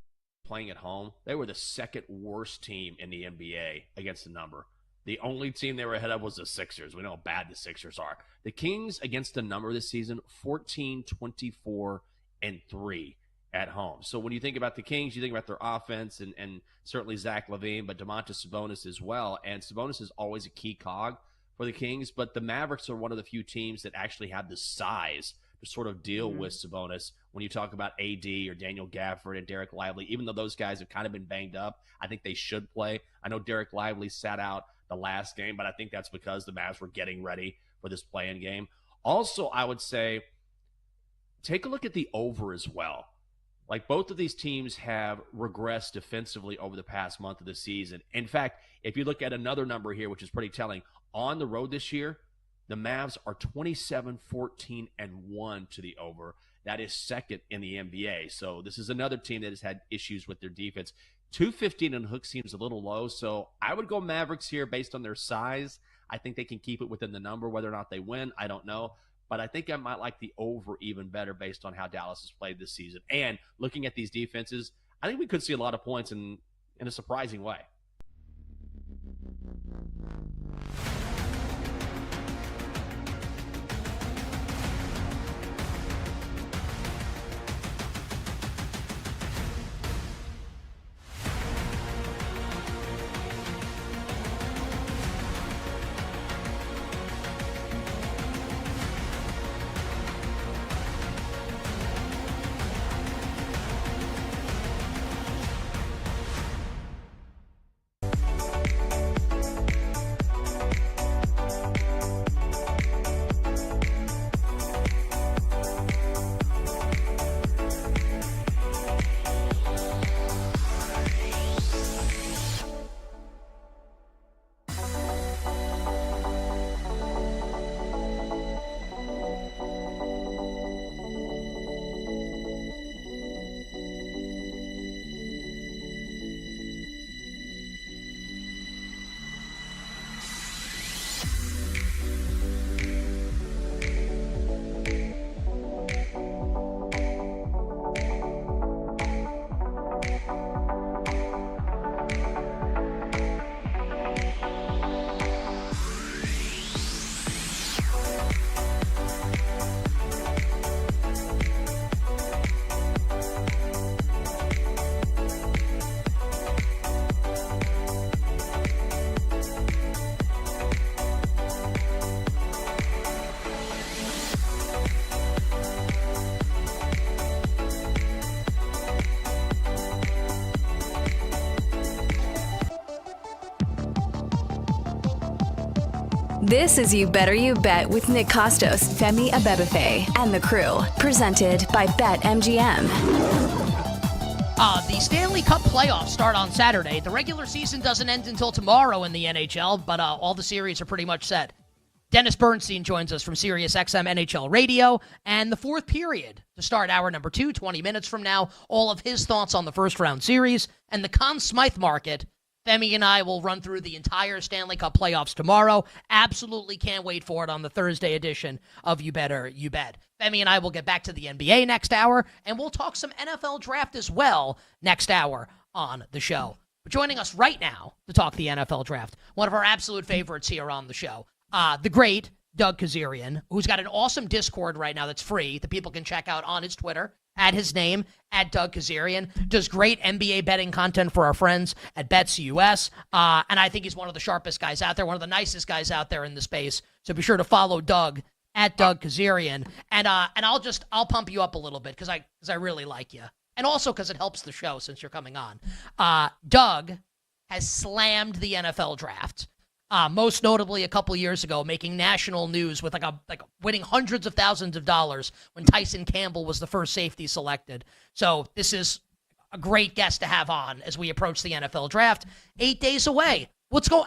A: playing at home, they were the second worst team in the NBA against the number. The only team they were ahead of was the Sixers. We know how bad the Sixers are. The Kings against the number this season, 14, 24, and 3 at home. So when you think about the Kings, you think about their offense and certainly Zach LaVine, but Domantas Sabonis as well. And Sabonis is always a key cog for the Kings, but the Mavericks are one of the few teams that actually have the size to sort of deal with Sabonis. When you talk about AD or Daniel Gafford and Derek Lively, even though those guys have kind of been banged up, I think they should play. I know Derek Lively sat out the last game, but I think that's because the Mavs were getting ready for this play-in game. Also, I would say take a look at the over as well. Like both of these teams have regressed defensively over the past month of the season. In fact, if you look at another number here, which is pretty telling, on the road this year, the Mavs are 27, 14, and 1 to the over. That is second in the NBA. So this is another team that has had issues with their defense. 215 and hook seems a little low, so I would go Mavericks here based on their size. I think they can keep it within the number. Whether or not they win, I don't know. But I think I might like the over even better based on how Dallas has played this season. And looking at these defenses, I think we could see a lot of points in a surprising way.
E: This is You Better You Bet with Nick Costos, Femi Abebefe, and the crew. Presented by BetMGM.
T: The Stanley Cup playoffs start on Saturday. The regular season doesn't end until tomorrow in the NHL, but all the series are pretty much set. Dennis Bernstein joins us from SiriusXM NHL Radio, and the fourth period to start hour number 2, 20 minutes from now. All of his thoughts on the first round series and the Conn Smythe market. Femi and I will run through the entire Stanley Cup playoffs tomorrow. Absolutely can't wait for it on the Thursday edition of You Better You Bet. Femi and I will get back to the NBA next hour, and we'll talk some NFL draft as well next hour on the show. But joining us right now to talk the NFL draft, one of our absolute favorites here on the show, the great Doug Kazarian, who's got an awesome Discord right now that's free that people can check out on his Twitter, at his name, at Doug Kazarian, does great NBA betting content for our friends at BetsUS, and I think he's one of the sharpest guys out there, one of the nicest guys out there in the space, so be sure to follow Doug at Doug Kazarian, and I'll pump you up a little bit because I really like you, and also because it helps the show since you're coming on. Doug has slammed the NFL draft. Most notably a couple years ago, making national news with like winning hundreds of thousands of dollars when Tyson Campbell was the first safety selected. So this is a great guest to have on as we approach the NFL draft. 8 days away.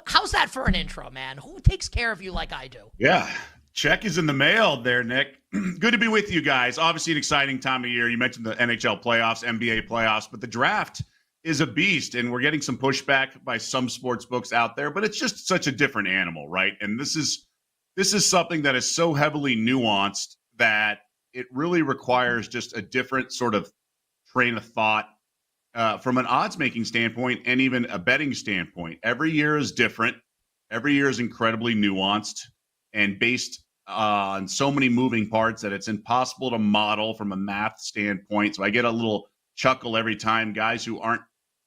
T: How's that for an intro, man? Who takes care of you like I do?
D: Yeah. Check is in the mail there, Nick. Good to be with you guys. Obviously an exciting time of year. You mentioned the NHL playoffs, NBA playoffs, but the draft is a beast, and we're getting some pushback by some sports books out there, but it's just such a different animal, right? And this is something that is so heavily nuanced that it really requires just a different sort of train of thought from an odds making standpoint and even a betting standpoint. Every year is different. Every year is incredibly nuanced and based on so many moving parts that it's impossible to model from a math standpoint. So I get a little chuckle every time guys who aren't,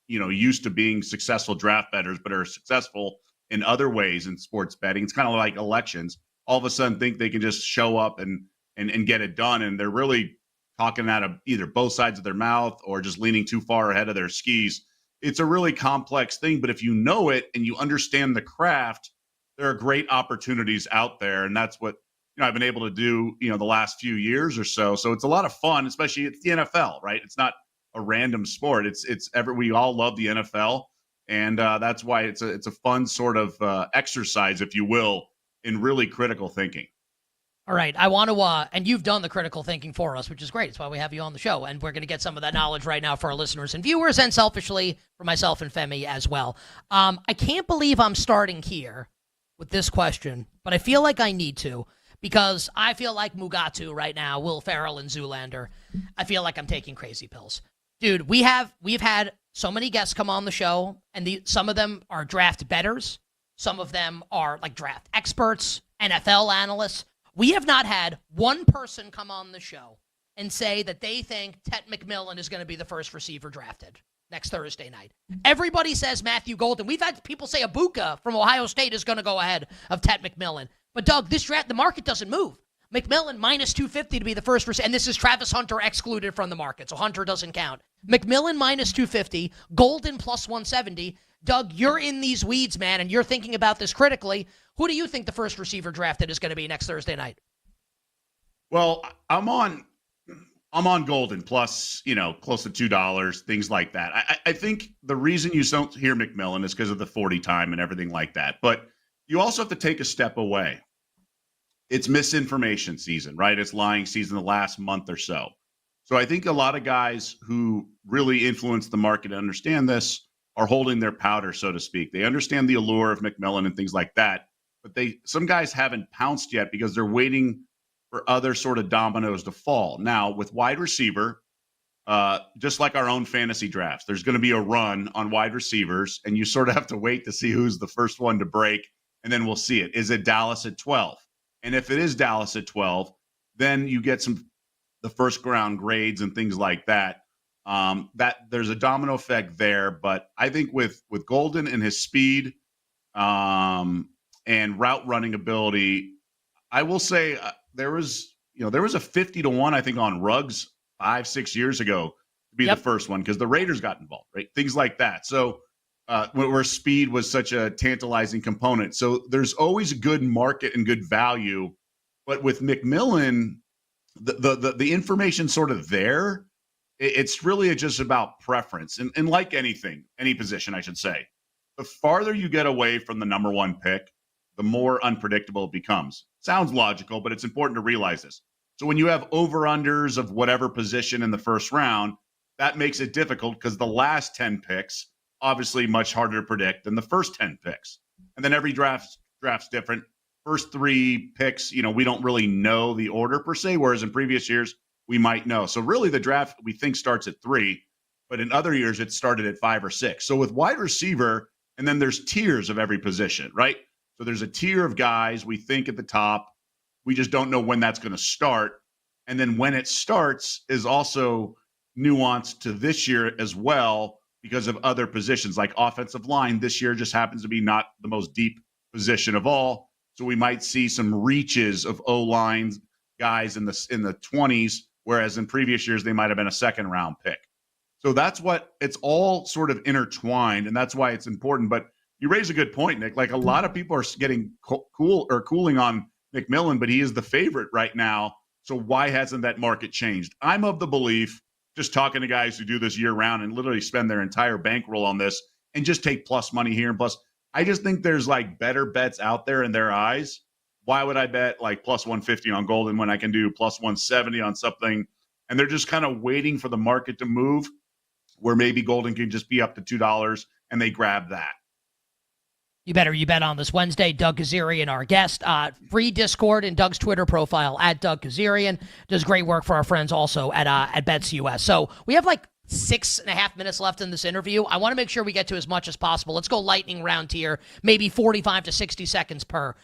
D: used to being successful draft bettors, but are successful in other ways in sports betting. It's kind of like elections. All of a sudden think they can just show up and get it done. And they're really talking out of either both sides of their mouth or just leaning too far ahead of their skis. It's a really complex thing, but if you know it and you understand the craft, there are great opportunities out there. And that's what, I've been able to do, the last few years or so. So it's a lot of fun, especially it's the NFL, right? It's not a random sport. We all love the NFL. And that's why it's a fun sort of exercise, if you will, in really critical thinking.
T: All right, I want to, and you've done the critical thinking for us, which is great. That's why we have you on the show, and we're going to get some of that knowledge right now for our listeners and viewers, and selfishly for myself and Femi as well. I can't believe I'm starting here with this question, but I feel like I need to, because I feel like Mugatu right now, Will Ferrell and Zoolander. I feel like I'm taking crazy pills. Dude, we've had so many guests come on the show, and some of them are draft bettors. Some of them are like draft experts, NFL analysts. We have not had one person come on the show and say that they think Tet McMillan is going to be the first receiver drafted next Thursday night. Everybody says Matthew Golden. We've had people say Ibuka from Ohio State is going to go ahead of Tet McMillan. But, Doug, this draft, the market doesn't move. McMillan minus 250 to be the first receiver. And this is Travis Hunter excluded from the market, so Hunter doesn't count. McMillan minus 250, Golden plus 170. Doug, you're in these weeds, man, and you're thinking about this critically. Who do you think the first receiver drafted is going to be next Thursday night?
D: Well, I'm on Golden plus, close to $2, things like that. I think the reason you don't hear McMillan is because of the 40 time and everything like that. But you also have to take a step away. It's misinformation season, right? It's lying season the last month or so. So I think a lot of guys who really influence the market and understand this are holding their powder, so to speak. They understand the allure of McMillan and things like that, but some guys haven't pounced yet because they're waiting for other sort of dominoes to fall. Now, with wide receiver, just like our own fantasy drafts, there's going to be a run on wide receivers, and you sort of have to wait to see who's the first one to break, and then we'll see it. Is it Dallas at 12? And if it is Dallas at 12, then you get the first round grades and things like that. That there's a domino effect there, but I think with Golden and his speed and route running ability, I will say there was a 50 to 1, I think, on Ruggs 5-6 years ago to be the first one because the Raiders got involved, right? Things like that. So where speed was such a tantalizing component. So there's always a good market and good value, but with McMillan, the information sort of there. It's really just about preference. And like anything, any position, I should say, the farther you get away from the number one pick, the more unpredictable it becomes. Sounds logical, but it's important to realize this. So when you have over-unders of whatever position in the first round, that makes it difficult because the last 10 picks, obviously much harder to predict than the first 10 picks. And then every draft's different. First 3 picks, we don't really know the order per se, whereas in previous years, we might know. So really the draft we think starts at 3, but in other years it started at 5 or 6. So with wide receiver, and then there's tiers of every position, right? So there's a tier of guys we think at the top. We just don't know when that's going to start. And then when it starts is also nuanced to this year as well because of other positions like offensive line. This year just happens to be not the most deep position of all. So we might see some reaches of O-lines guys in the 20s, whereas in previous years, they might have been a second round pick. So that's what it's all sort of intertwined. And that's why it's important. But you raise a good point, Nick. Like a lot of people are getting cooling on McMillan, but he is the favorite right now. So why hasn't that market changed? I'm of the belief, just talking to guys who do this year round and literally spend their entire bankroll on this and just take plus money here and plus. I just think there's like better bets out there in their eyes. Why would I bet like plus 150 on Golden when I can do plus 170 on something? And they're just kind of waiting for the market to move. where maybe Golden can just be up to $2 and they grab that.
T: You better you bet on this Wednesday. Doug Kazarian, our guest. Free Discord in Doug's Twitter profile at Doug Kazarian. Does great work for our friends also at Bets US. So we have like 6.5 minutes left in this interview. I want to make sure we get to as much as possible. Let's go lightning round here, maybe 45 to 60 seconds per.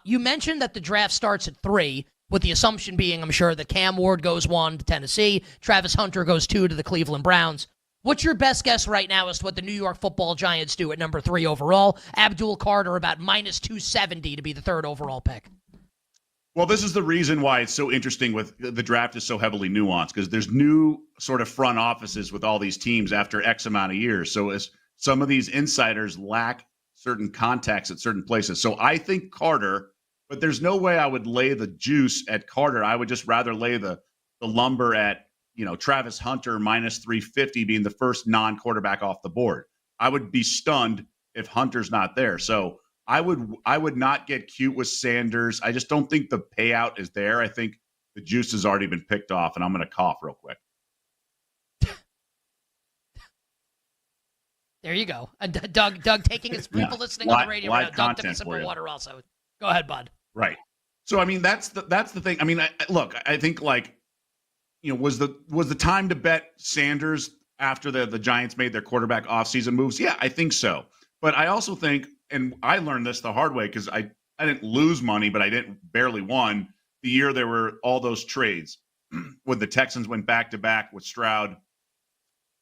T: You mentioned that the draft starts at 3, with the assumption being, I'm sure, that Cam Ward goes 1 to Tennessee, Travis Hunter goes 2 to the Cleveland Browns. What's your best guess right now as to what the New York Football Giants do at number 3 overall? Abdul Carter about minus 270 to be the 3rd overall pick.
D: Well, this is the reason why it's so interesting with the draft is so heavily nuanced, because there's new sort of front offices with all these teams after X amount of years. So as some of these insiders lack certain contacts at certain places. So I think Carter, but there's no way I would lay the juice at Carter. I would just rather lay the lumber at, Travis Hunter minus 350 being the first non-quarterback off the board. I would be stunned if Hunter's not there. So I would not get cute with Sanders. I just don't think the payout is there. I think the juice has already been picked off, and I'm going to cough real quick.
T: There you go. Doug taking his people listening on the radio right now. Doug took a sip of water also. Go ahead, bud.
D: Right. So I mean, that's the thing. I mean, I think was the time to bet Sanders after the Giants made their quarterback offseason moves? Yeah, I think so. But I also think, and I learned this the hard way because I didn't lose money, but I didn't barely won the year there were all those trades when the Texans went back-to-back with Stroud.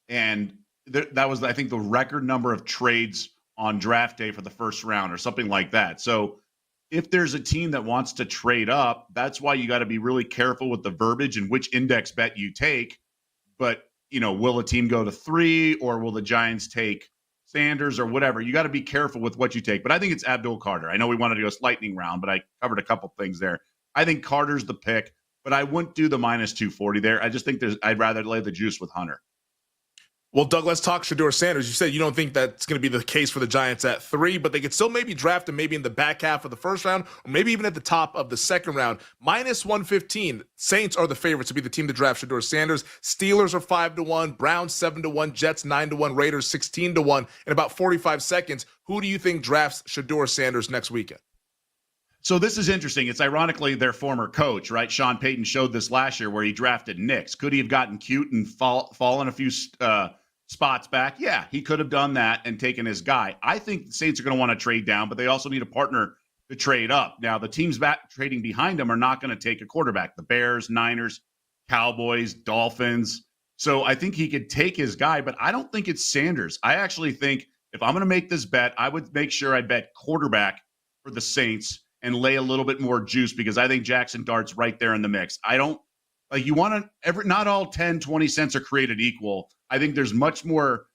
D: And that was, I think, the record number of trades on draft day for the first round or something like that. So if there's a team that wants to trade up, that's why you got to be really careful with the verbiage and which index bet you take. But, will a team go to 3 or will the Giants take Sanders or whatever? You got to be careful with what you take. But I think it's Abdul Carter. I know we wanted to go lightning round, but I covered a couple things there. I think Carter's the pick, but I wouldn't do the minus 240 there. I just think I'd rather lay the juice with Hunter.
P: Well, Doug, let's talk Shedeur Sanders. You said you don't think that's going to be the case for the Giants at 3, but they could still maybe draft him maybe in the back half of the first round or maybe even at the top of the second round. Minus 115. Saints are the favorites to be the team to draft Shedeur Sanders. Steelers are 5-1, Browns 7-1, Jets 9-1, Raiders 16-1. In about 45 seconds, who do you think drafts Shedeur Sanders next weekend?
D: So this is interesting. It's ironically their former coach, right? Sean Payton showed this last year where he drafted Knicks. Could he have gotten cute and fallen a few spots back? Yeah, he could have done that and taken his guy. I think the Saints are going to want to trade down, but they also need a partner to trade up. Now, the teams back trading behind them are not going to take a quarterback. The Bears, Niners, Cowboys, Dolphins. So I think he could take his guy, but I don't think it's Sanders. I actually think if I'm going to make this bet, I would make sure I bet quarterback for the Saints and lay a little bit more juice because I think Jackson Dart's right there in the mix. I don't you want to not all 10, 20 cents are created equal. I think there's much more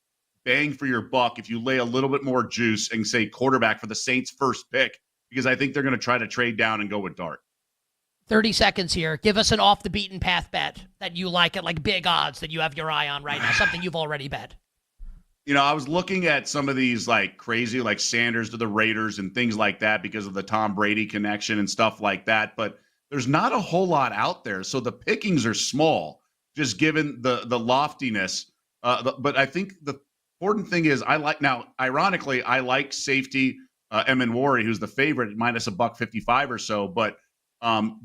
D: bang for your buck if you lay a little bit more juice and say quarterback for the Saints' first pick, because I think they're going to try to trade down and go with Dart.
T: 30 seconds here. Give us an off the beaten path bet that you like at like big odds that you have your eye on right now, something you've already bet.
D: I was looking at some of these like crazy, like Sanders to the Raiders and things like that because of the Tom Brady connection and stuff like that. But there's not a whole lot out there. So the pickings are small, just given the loftiness. But I think the important thing is ironically, I like safety Emin Wari, who's the favorite, minus $155 or so. But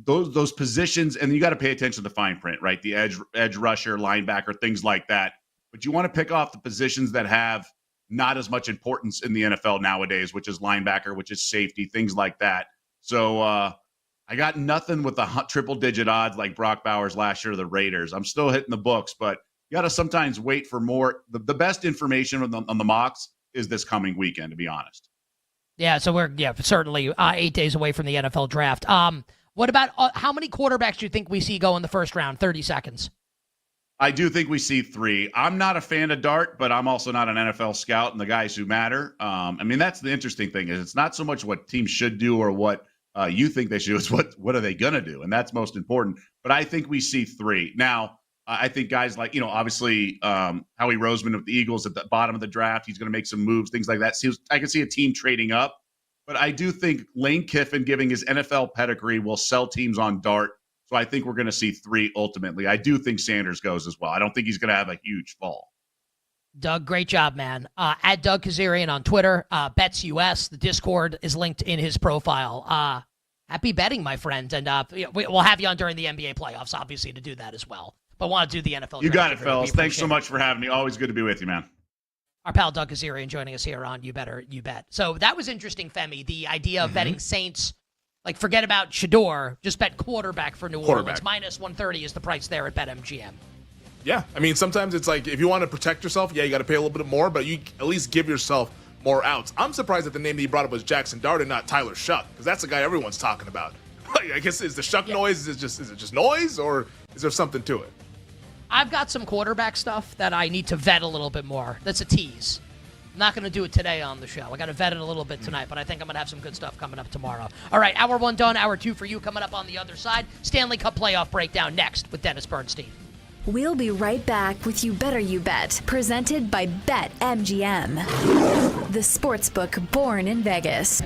D: those positions, and you got to pay attention to the fine print, right? The edge rusher, linebacker, things like that. But you want to pick off the positions that have not as much importance in the NFL nowadays, which is linebacker, which is safety, things like that. So I got nothing with the triple-digit odds like Brock Bowers last year to the Raiders. I'm still hitting the books, but you got to sometimes wait for more. The best information on the mocks is this coming weekend, to be honest.
T: Yeah, so we're certainly 8 days away from the NFL draft. What about how many quarterbacks do you think we see go in the first round? 30 seconds.
D: I do think we see 3. I'm not a fan of Dart, but I'm also not an NFL scout and the guys who matter. That's the interesting thing is it's not so much what teams should do or what you think they should. It's what are they going to do? And that's most important. But I think we see 3. Now, I think guys like, obviously Howie Roseman of the Eagles at the bottom of the draft, he's going to make some moves, things like that. I can see a team trading up. But I do think Lane Kiffin, giving his NFL pedigree, will sell teams on Dart. So I think we're going to see 3 ultimately. I do think Sanders goes as well. I don't think he's going to have a huge fall.
T: Doug, great job, man. At Doug Kazarian on Twitter, Bets US. The Discord is linked in his profile. Happy betting, my friend. And we'll have you on during the NBA playoffs, obviously, to do that as well. But want to do the NFL.
D: You got it, fellas. Thanks so much for having me. Always good to be with you, man.
T: Our pal Doug Kazarian joining us here on You Better You Bet. So that was interesting, Femi. The idea of betting Saints, like forget about Shador, just bet quarterback for New Orleans. Minus 130 is the price there at BetMGM.
P: Yeah, I mean, sometimes it's like if you want to protect yourself, yeah, you got to pay a little bit more, but you at least give yourself more outs. I'm surprised that the name that he brought up was Jackson Dart and not Tyler Shuck, because that's the guy everyone's talking about. I guess is the Shuck noise? Is it just noise, or is there something to it?
T: I've got some quarterback stuff that I need to vet a little bit more. That's a tease. I'm not going to do it today on the show. I got to vet it a little bit tonight, but I think I'm going to have some good stuff coming up tomorrow. All right, hour one done, hour two for you coming up on the other side. Stanley Cup playoff breakdown next with Dennis Bernstein.
E: We'll be right back with You Better You Bet, presented by BetMGM, the sportsbook born in Vegas.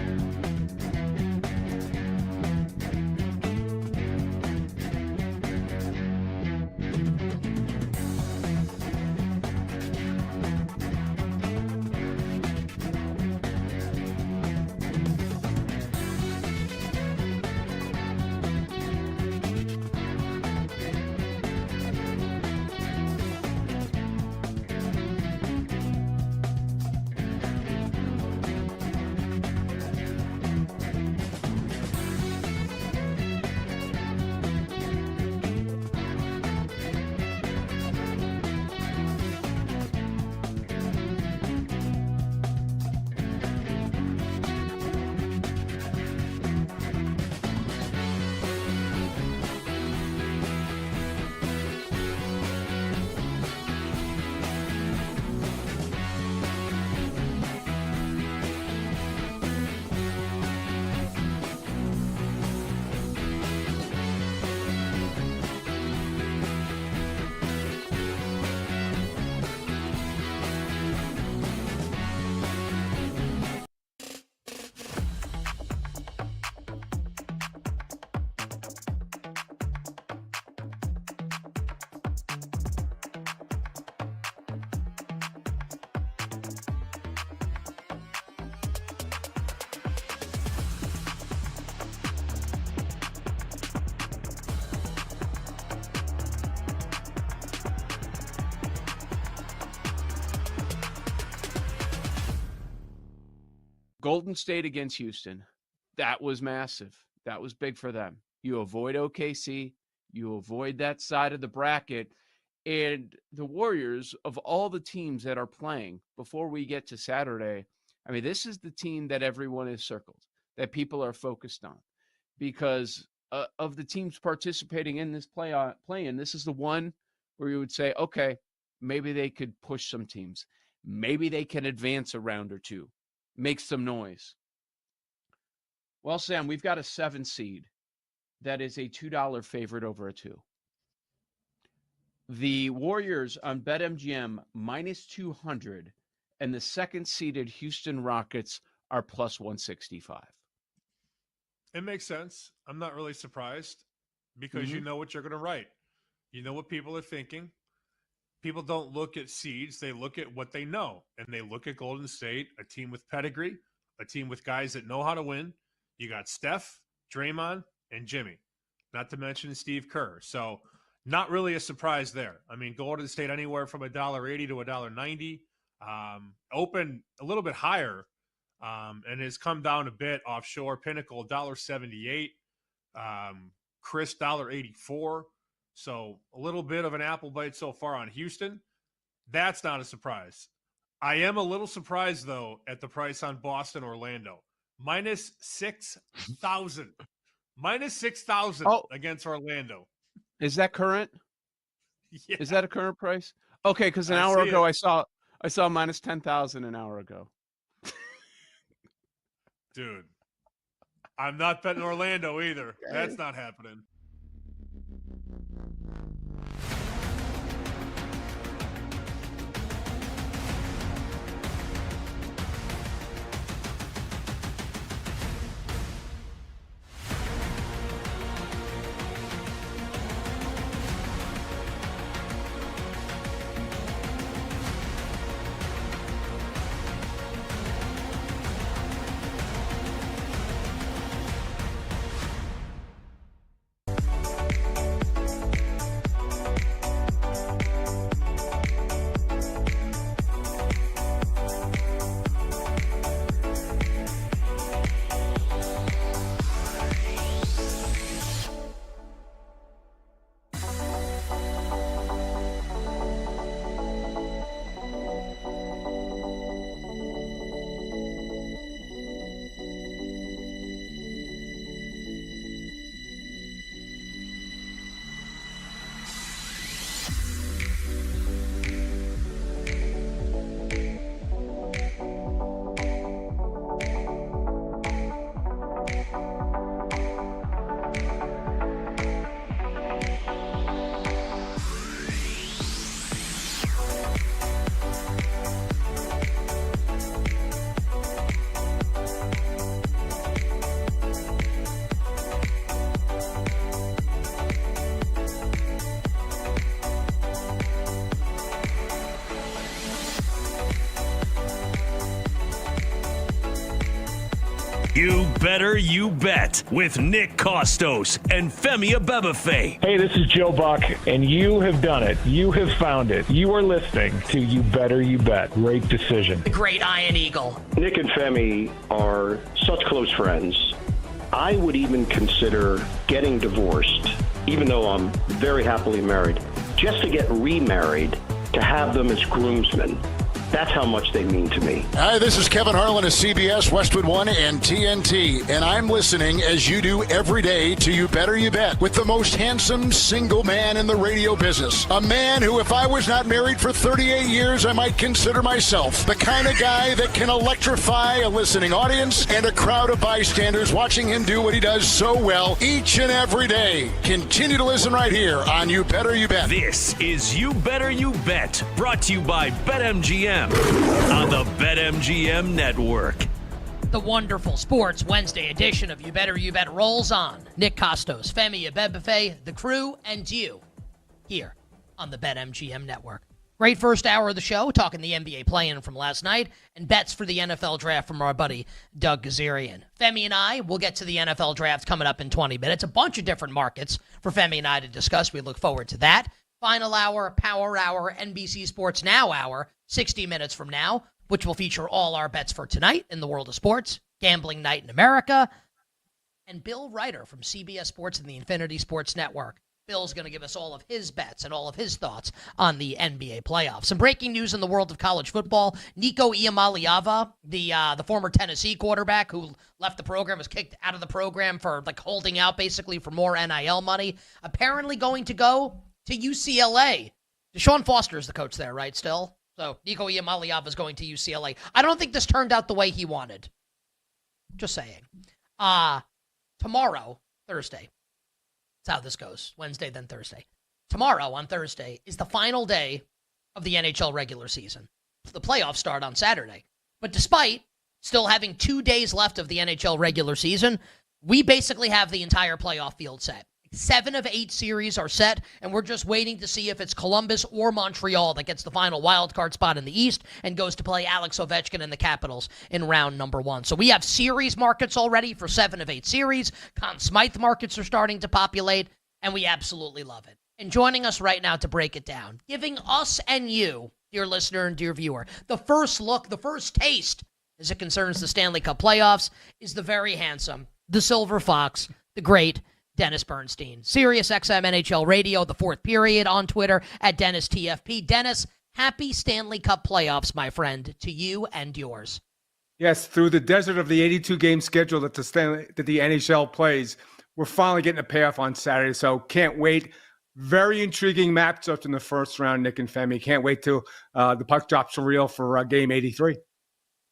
H: Golden State against Houston. That was massive. That was big for them. You avoid OKC. You avoid that side of the bracket. And the Warriors, of all the teams that are playing before we get to Saturday, I mean, this is the team that everyone has circled, that people are focused on. Because of the teams participating in this play-in, this is the one where you would say, okay, maybe they could push some teams. Maybe they can advance a round or two. Make some noise. Well, Sam, we've got a 7 seed that is a $2 favorite over a 2. The Warriors on BetMGM minus 200, and the second seeded Houston Rockets are plus 165.
C: It makes sense. I'm not really surprised because you know what you're going to write. You know what people are thinking. People don't look at seeds. They look at what they know. And they look at Golden State, a team with pedigree, a team with guys that know how to win. You got Steph, Draymond, and Jimmy, not to mention Steve Kerr. So not really a surprise there. I mean, Golden State anywhere from $1.80 to $1.90. Open a little bit higher and has come down a bit offshore. Pinnacle, $1.78. Chris, $1.84. So a little bit of an apple bite so far on Houston. That's not a surprise. I am a little surprised, though, at the price on Boston, Orlando. Minus 6,000. Minus 6,000 against Orlando.
H: Is that current?
C: Yeah.
H: Is that a current price? Okay, because an hour ago I saw minus 10,000 an hour ago.
C: Dude, I'm not betting Orlando either. That's not happening.
M: You Better You Bet with Nick Costos and Femi Abebefe.
G: Hey, this is Joe Buck, and you have done it. You have found it. You are listening to You Better You Bet. Great decision.
T: The great Iron Eagle.
S: Nick and Femi are such close friends. I would even consider getting divorced, even though I'm very happily married, just to get remarried, to have them as groomsmen. That's how much they mean to me.
V: Hi, this is Kevin Harlan of CBS, Westwood One, and TNT, and I'm listening as you do every day to You Better You Bet with the most handsome single man in the radio business. A man who, if I was not married for 38 years, I might consider myself the kind of guy that can electrify a listening audience and a crowd of bystanders watching him do what he does so well each and every day. Continue to listen right here on You Better You Bet.
M: This is You Better You Bet, brought to you by BetMGM on the BetMGM Network.
T: The wonderful Sports Wednesday edition of You Better You Bet rolls on. Nick Costos, Femi Abebefe, the crew, and you here on the BetMGM Network. Great first hour of the show, talking the NBA play-in from last night and bets for the NFL draft from our buddy Doug Gazarian. Femi and I will get to the NFL draft coming up in 20 minutes. A bunch of different markets for Femi and I to discuss. We look forward to that. Final hour, Power Hour, NBC Sports Now hour, 60 minutes from now, which will feature all our bets for tonight in the world of sports, Gambling Night in America, and Bill Ryder from CBS Sports and the Infinity Sports Network. Bill's going to give us all of his bets and all of his thoughts on the NBA playoffs. Some breaking news in the world of college football. Nico Iamaleava, the former Tennessee quarterback who left the program, was kicked out of the program for holding out basically for more NIL money, apparently going to go to UCLA. Deshaun Foster is the coach there, right, still? So Nico Iamaleava is going to UCLA. I don't think this turned out the way he wanted. Just saying. Tomorrow, Thursday. That's how this goes. Wednesday, then Thursday. Tomorrow, on Thursday, is the final day of the NHL regular season. The playoffs start on Saturday. But despite still having 2 days left of the NHL regular season, we basically have the entire playoff field set. 7 of 8 series are set, and we're just waiting to see if it's Columbus or Montreal that gets the final wild card spot in the East and goes to play Alex Ovechkin and the Capitals in round number 1. So we have series markets already for 7 of 8 series. Conn Smythe markets are starting to populate, and we absolutely love it. And joining us right now to break it down, giving us and you, dear listener and dear viewer, the first look, the first taste as it concerns the Stanley Cup playoffs, is the very handsome, the Silver Fox, the great Dennis Bernstein. Sirius XM NHL Radio, the fourth period, on Twitter at Dennis TFP. Dennis, happy Stanley Cup playoffs, my friend, to you and yours.
W: Yes, through the desert of the 82-game schedule that the NHL plays, we're finally getting a payoff on Saturday, so can't wait. Very intriguing matchups in the first round, Nick and Femi. Can't wait till the puck drops for real for game 83.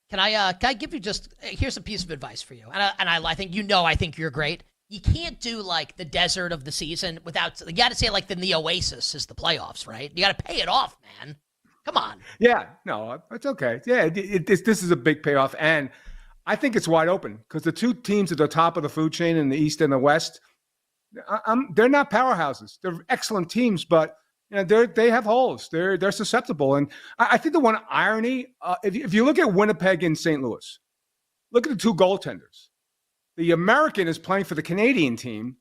T: Can I give you here's a piece of advice for you, and I think I think you're great. You can't do the desert of the season without, you got to say the Oasis is the playoffs, right? You got to pay it off, man. Come on.
W: Yeah, no, it's okay. Yeah, this is a big payoff, and I think it's wide open because the two teams at the top of the food chain in the East and the West, they're not powerhouses. They're excellent teams, but they have holes. They're susceptible, and I think the one irony, if you look at Winnipeg and St. Louis, look at the two goaltenders. The American is playing for the Canadian team,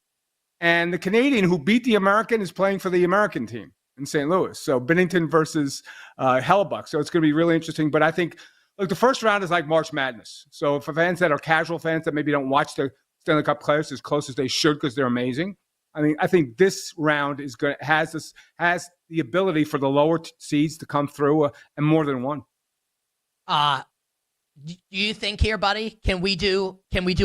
W: and the Canadian who beat the American is playing for the American team in St. Louis. So Binnington versus Hellebuck. So it's going to be really interesting. But I think, the first round is like March Madness. So for fans that are casual fans that maybe don't watch the Stanley Cup playoffs as close as they should because they're amazing, I think this round has the ability for the lower seeds to come through and more than one.
T: Do you think here, buddy, can we do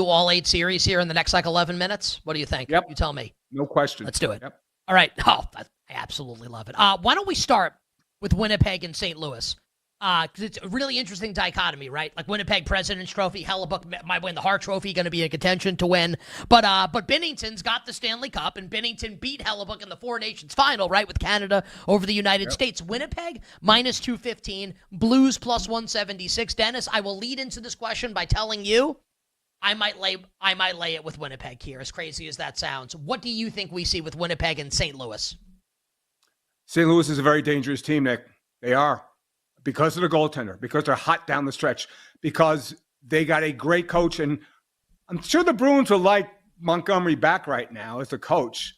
T: all 8 series here in the next 11 minutes? What do you think?
W: Yep.
T: You tell me.
W: No question.
T: Let's do it.
W: Yep.
T: All right. Oh, I absolutely love it. Why don't we start with Winnipeg and St. Louis? Because it's a really interesting dichotomy, right? Winnipeg President's Trophy, Hellebuck might win the Hart Trophy, going to be in contention to win. But Binnington's got the Stanley Cup, and Binnington beat Hellebuck in the Four Nations final, right, with Canada over the United States. Winnipeg, minus 215, Blues plus 176. Dennis, I will lead into this question by telling you I might lay it with Winnipeg here, as crazy as that sounds. What do you think we see with Winnipeg and St. Louis?
W: St. Louis is a very dangerous team, Nick. They are. Because of the goaltender, because they're hot down the stretch, because they got a great coach. And I'm sure the Bruins would like Montgomery back right now as the coach.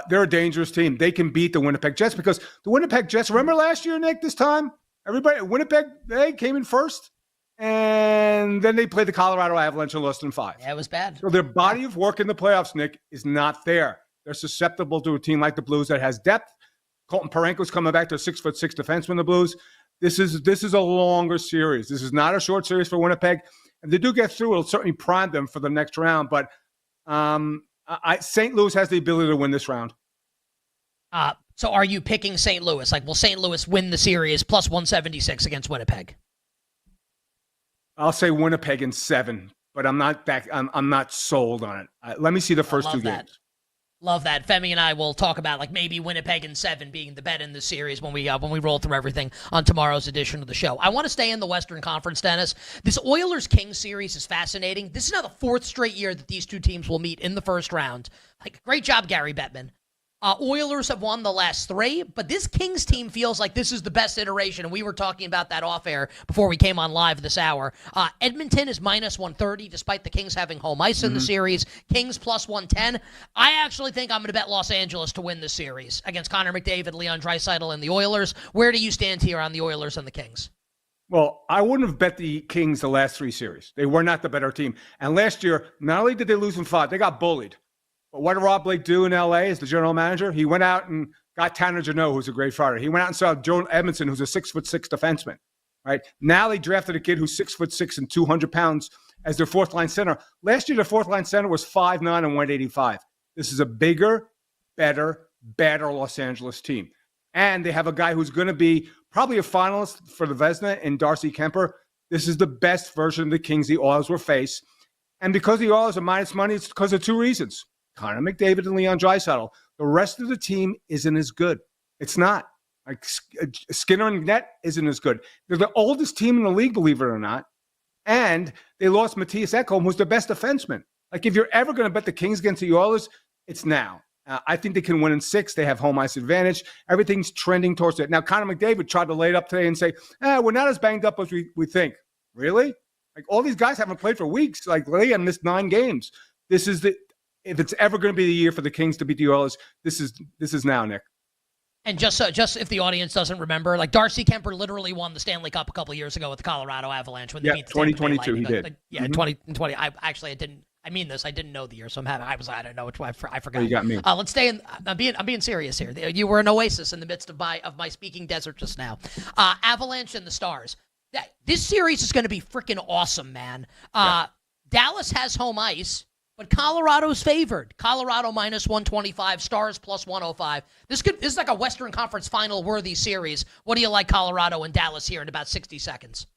W: They're a dangerous team. They can beat the Winnipeg Jets because the Winnipeg Jets, remember last year, Nick, this time? Winnipeg, they came in first, and then they played the Colorado Avalanche in less than 5.
T: Yeah, it was bad.
W: So their body of work in the playoffs, Nick, is not there. They're susceptible to a team like the Blues that has depth. Colton Parayko's coming back to a 6'6" defenseman, the Blues. This is a longer series. This is not a short series for Winnipeg. If they do get through, it'll certainly prime them for the next round. But St. Louis has the ability to win this round.
T: So are you picking St. Louis? Like, will St. Louis win the series plus 176 against Winnipeg?
W: I'll say Winnipeg in 7, but I'm not sold on it. Let me see the first 2 games.
T: Love that. Femi and I will talk about like maybe Winnipeg in 7 being the bet in the series when we roll through everything on tomorrow's edition of the show. I want to stay in the Western Conference, Dennis. This Oilers-Kings series is fascinating. This is now the 4th straight year that these two teams will meet in the first round. Like, great job, Gary Bettman. Oilers have won the last 3, but this Kings team feels like this is the best iteration, and we were talking about that off air before we came on live this hour. Edmonton is minus 130, despite the Kings having home ice in the series. Kings plus 110. I actually think I'm going to bet Los Angeles to win the series against Connor McDavid, Leon Draisaitl, and the Oilers. Where do you stand here on the Oilers and the Kings?
W: Well, I wouldn't have bet the Kings the last 3 series. They were not the better team. And last year, not only did they lose in 5, they got bullied. But what did Rob Blake do in L.A. as the general manager? He went out and got Tanner Jeannot, who's a great fighter. He went out and saw Joe Edmondson, who's a 6'6" defenseman. Right now, they drafted a kid who's 6'6" and 200 pounds as their 4th-line center. Last year, their 4th-line center was 5'9" and 185. This is a bigger, better Los Angeles team. And they have a guy who's going to be probably a finalist for the Vezina in Darcy Kemper. This is the best version of the Kings the Oilers will face. And because the Oilers are minus money, it's because of 2 reasons. Connor McDavid and Leon Draisaitl. The rest of the team isn't as good. It's not. Like Skinner and Net isn't as good. They're the oldest team in the league, believe it or not. And they lost Matthias Ekholm, who's the best defenseman. Like, if you're ever going to bet the Kings against the Oilers, it's now. I think they can win in 6. They have home ice advantage. Everything's trending towards it. Now, Connor McDavid tried to lay it up today and say, we're not as banged up as we think. Really? Like, all these guys haven't played for weeks. Like, Leon missed 9 games. If it's ever going to be the year for the Kings to beat the Oilers, this is now, Nick. And
T: just if the audience doesn't remember, like, Darcy Kemper literally won the Stanley Cup a couple of years ago with the Colorado Avalanche when they beat the
W: 2022 he did.
T: 2020. I mean this. I didn't know the year, so I don't know which one. I forgot.
W: You got me.
T: Let's stay in. I'm being serious here. You were an oasis in the midst of my speaking desert just now. Avalanche and the Stars. This series is going to be freaking awesome, man. Dallas has home ice. But Colorado's favored. Colorado minus 125, Stars plus 105. This is like a Western Conference final worthy series. What do you like, Colorado and Dallas, here in about 60 seconds?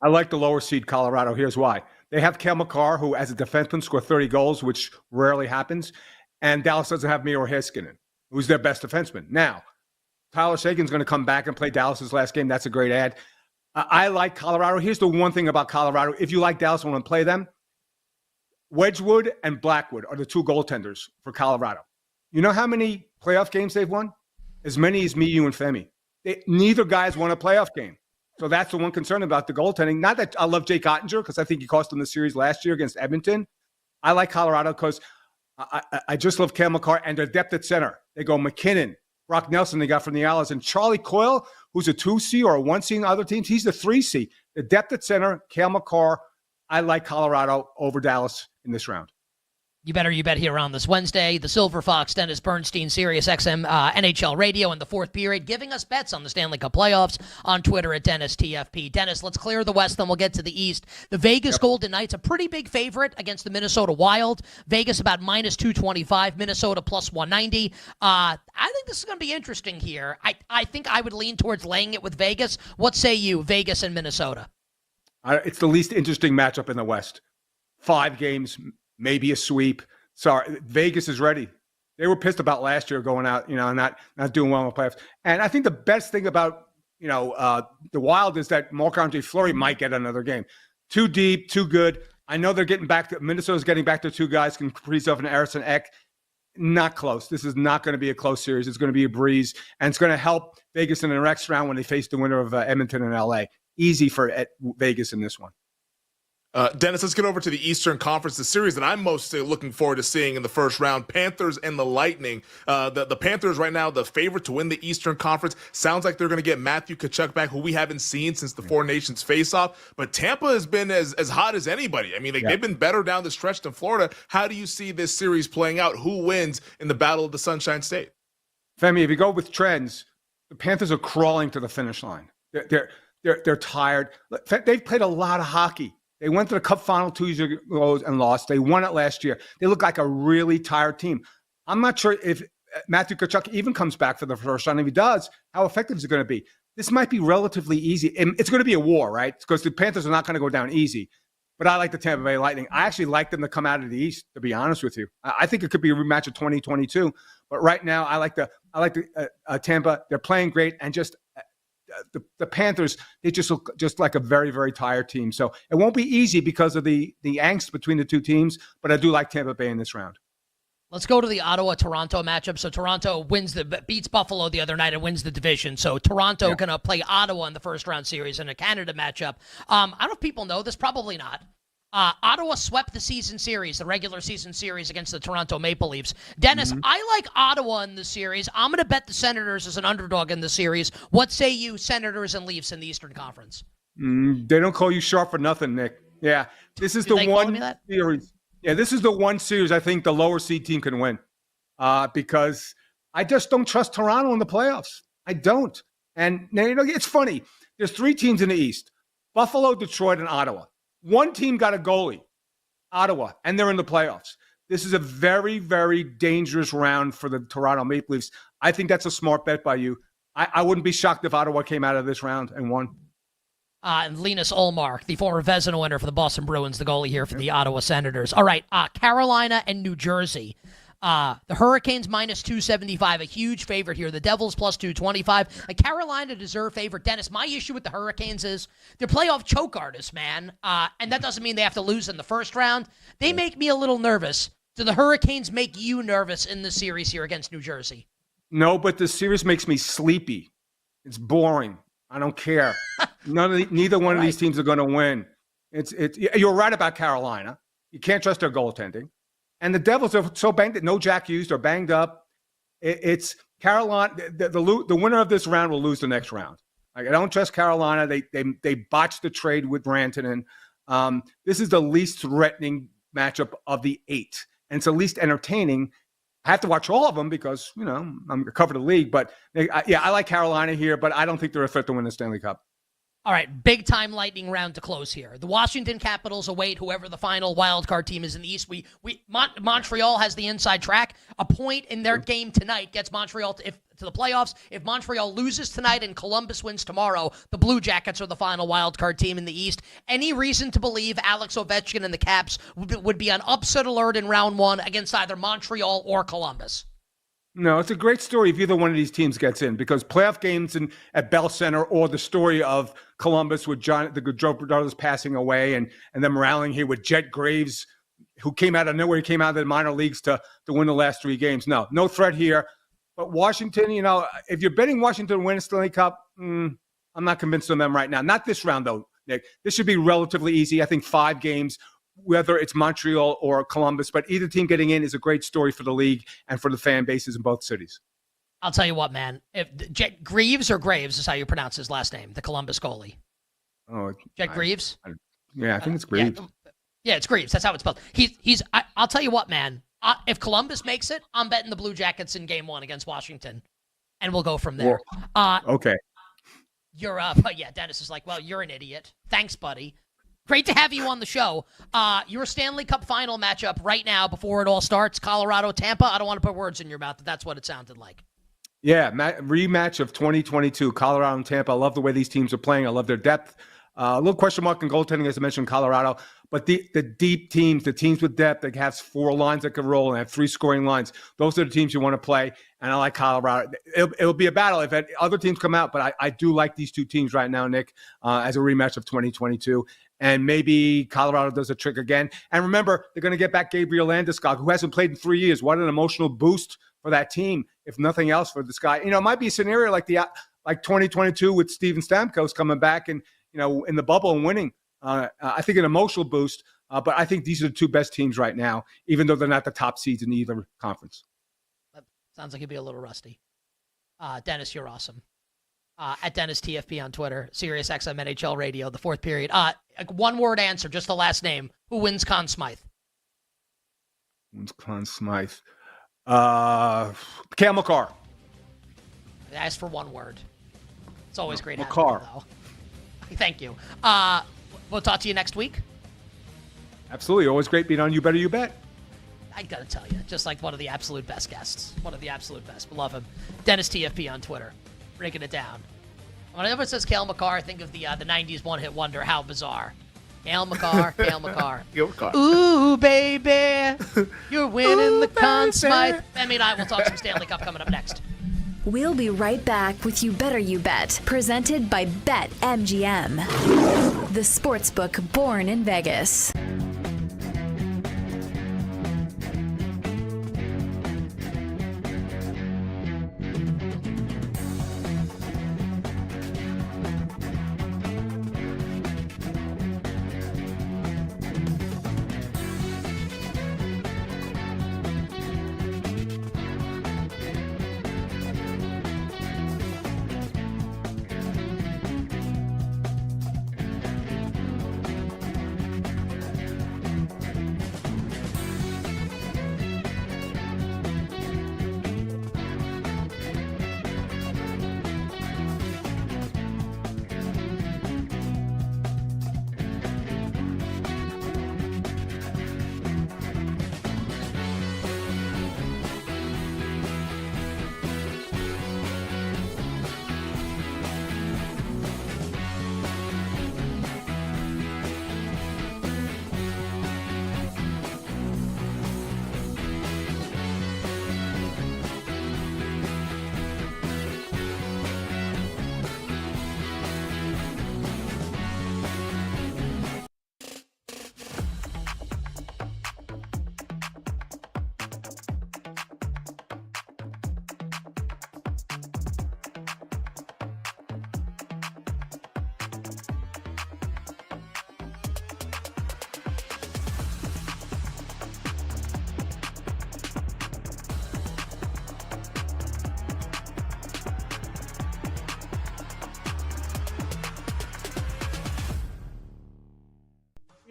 W: I like the lower seed Colorado. Here's why. They have Cale Makar, who as a defenseman scored 30 goals, which rarely happens. And Dallas doesn't have Miro Heiskanen, who's their best defenseman. Now, Tyler Seguin's going to come back and play Dallas's last game. That's a great ad. I like Colorado. Here's the one thing about Colorado. If you like Dallas and want to play them, Wedgwood and Blackwood are the 2 goaltenders for Colorado. You know how many playoff games they've won? As many as me, you, and Femi. Neither guy's won a playoff game. So that's the one concern about the goaltending. Not that I love Jake Ottinger, because I think he cost them the series last year against Edmonton. I like Colorado because I just love Cale Makar and their depth at center. They go McKinnon, Brock Nelson they got from the Islanders, and Charlie Coyle, who's a 2C or a 1C in other teams. He's the 3C. The depth at center, Cale Makar. I like Colorado over Dallas in this round.
T: You bet here on this Wednesday. The Silver Fox, Dennis Bernstein, Sirius XM NHL Radio in the 4th period, giving us bets on the Stanley Cup playoffs on Twitter at DennisTFP. Dennis, let's clear the West, then we'll get to the East. The Vegas Golden Knights, a pretty big favorite against the Minnesota Wild. Vegas about minus 225, Minnesota plus 190. I think this is going to be interesting here. I think I would lean towards laying it with Vegas. What say you, Vegas and Minnesota?
W: It's the least interesting matchup in the West. 5 games, maybe a sweep. Sorry, Vegas is ready. They were pissed about last year going out, not doing well in the playoffs. And I think the best thing about, the Wild is that Marc-Andre Fleury might get another game. Too deep, too good. I know they're getting back to Minnesota's getting back to 2 guys, Kaprizov and Harrison Ek. Not close. This is not going to be a close series. It's going to be a breeze, and it's going to help Vegas in the next round when they face the winner of Edmonton and LA. Easy for Vegas in this one.
P: Dennis, let's get over to the Eastern Conference, the series that I'm most looking forward to seeing in the first round, Panthers and the Lightning. The Panthers right now, the favorite to win the Eastern Conference. Sounds like they're going to get Matthew Tkachuk back, who we haven't seen since the Four Nations face-off. But Tampa has been as hot as anybody. I mean, they've been better down the stretch than Florida. How do you see this series playing out? Who wins in the Battle of the Sunshine State?
W: Femi, if you go with trends, the Panthers are crawling to the finish line. They're tired. They've played a lot of hockey. They went to the Cup final 2 years ago and lost. They won it last year. They look like a really tired team. I'm not sure if Matthew Tkachuk even comes back for the first round. If he does, how effective is it going to be? This might be relatively easy. And it's going to be a war, right? Because the Panthers are not going to go down easy. But I like the Tampa Bay Lightning. I actually like them to come out of the East, to be honest with you. I think it could be a rematch of 2022. But right now, I like the Tampa. They're playing great, and just the Panthers, they just look just like a very, very tired team. So it won't be easy because of the angst between the two teams, but I do like Tampa Bay in this round.
T: Let's go to the Ottawa-Toronto matchup. So Toronto beats Buffalo the other night and wins the division. So Toronto going to play Ottawa in the first round series in a Canada matchup. I don't know if people know this, probably not. Ottawa swept the regular season series against the Toronto Maple Leafs. Dennis, I like Ottawa in the series. I'm going to bet the Senators as an underdog in the series. What say you, Senators and Leafs in the Eastern Conference?
W: They don't call you sharp for nothing, Nick. Yeah, this is the one series. Yeah, this is the one series I think the lower seed team can win because I just don't trust Toronto in the playoffs. I don't. And it's funny. There's three teams in the East: Buffalo, Detroit, and Ottawa. One team got a goalie, Ottawa, and they're in the playoffs. This is a very, very dangerous round for the Toronto Maple Leafs. I think that's a smart bet by you. I wouldn't be shocked if Ottawa came out of this round and won.
T: And Linus Ullmark, the former Vezina winner for the Boston Bruins, the goalie here for the Ottawa Senators. All right, Carolina and New Jersey. The Hurricanes minus 275, a huge favorite here. The Devils plus 225. Carolina deserve favorite. Dennis, my issue with the Hurricanes is they're playoff choke artists, man. And that doesn't mean they have to lose in the first round. They make me a little nervous. Do the Hurricanes make you nervous in the series here against New Jersey?
W: No, but the series makes me sleepy. It's boring. I don't care. Neither one of these teams are going to win. You're right about Carolina. You can't trust their goaltending. And the Devils are so banged that no Jack Hughes, they're banged up. It's Carolina. The winner of this round will lose the next round. I don't trust Carolina. They botched the trade with Rantanen. This is the least threatening matchup of the 8, and it's the least entertaining. I have to watch all of them because I'm covered the league. But I like Carolina here, but I don't think they're a threat to win the Stanley Cup.
T: All right, big-time lightning round to close here. The Washington Capitals await whoever the final wildcard team is in the East. Montreal has the inside track. A point in their game tonight gets Montreal to the playoffs. If Montreal loses tonight and Columbus wins tomorrow, the Blue Jackets are the final wildcard team in the East. Any reason to believe Alex Ovechkin and the Caps would be on upset alert in round one against either Montreal or Columbus?
W: No, it's a great story if either one of these teams gets in because playoff games at Bell Center or the story of Columbus with the Gaudreau brothers passing away and them rallying here with Jet Graves, who came out of nowhere. He came out of the minor leagues to win the last 3 games. No threat here. But Washington, if you're betting Washington to win a Stanley Cup, I'm not convinced of them right now. Not this round, though, Nick. This should be relatively easy. I think 5 games. Whether it's Montreal or Columbus, but either team getting in is a great story for the league and for the fan bases in both cities.
T: I'll tell you what, man. If Jet Greaves or Graves is how you pronounce his last name, the Columbus goalie.
W: Oh,
T: Jet Greaves?
W: I think it's Greaves.
T: Yeah, it's Greaves. That's how it's spelled. I'll tell you what, man. If Columbus makes it, I'm betting the Blue Jackets in Game 1 against Washington, and we'll go from there.
W: Okay.
T: You're up. Yeah, Dennis is like, well, you're an idiot. Thanks, buddy. Great to have you on the show. Your Stanley Cup final matchup right now before it all starts, Colorado-Tampa. I don't want to put words in your mouth, but that's what it sounded like.
W: Yeah, rematch of 2022, Colorado and Tampa. I love the way these teams are playing. I love their depth. A little question mark in goaltending, as I mentioned, Colorado. But the deep teams, the teams with depth that have 4 lines that can roll and have 3 scoring lines, those are the teams you want to play. And I like Colorado. It'll be a battle if other teams come out. But I do like these 2 teams right now, Nick, as a rematch of 2022. And maybe Colorado does a trick again. And remember, they're going to get back Gabriel Landeskog, who hasn't played in 3 years. What an emotional boost for that team, if nothing else, for this guy. It might be a scenario like 2022 with Steven Stamkos coming back and in the bubble and winning. I think an emotional boost. But I think these are the two best teams right now, even though they're not the top seeds in either conference.
T: Sounds like you'd be a little rusty. Dennis, you're awesome. At Dennis TFP on Twitter, Sirius XM NHL Radio, the fourth period. One word answer, just the last name. Who wins Conn Smythe?
W: Wins Conn Smythe. Cale Makar.
T: I asked for one word. It's always great having
W: Makar.
T: you, though. Thank you. We'll talk to you next week.
W: Absolutely. Always great being on You Better You Bet.
T: I gotta tell you, just like one of the absolute best guests. One of the absolute best. Love him. Dennis TFP on Twitter. Breaking it down. Whenever it says Cale Makar, I think of the 90s one-hit wonder. How bizarre. Cale Makar, Cale Makar. Ooh, baby, you're winning the Conn Smythe. Emmy and I will talk some Stanley Cup coming up next.
E: We'll be right back with You Better You Bet, presented by BetMGM, the sportsbook born in Vegas.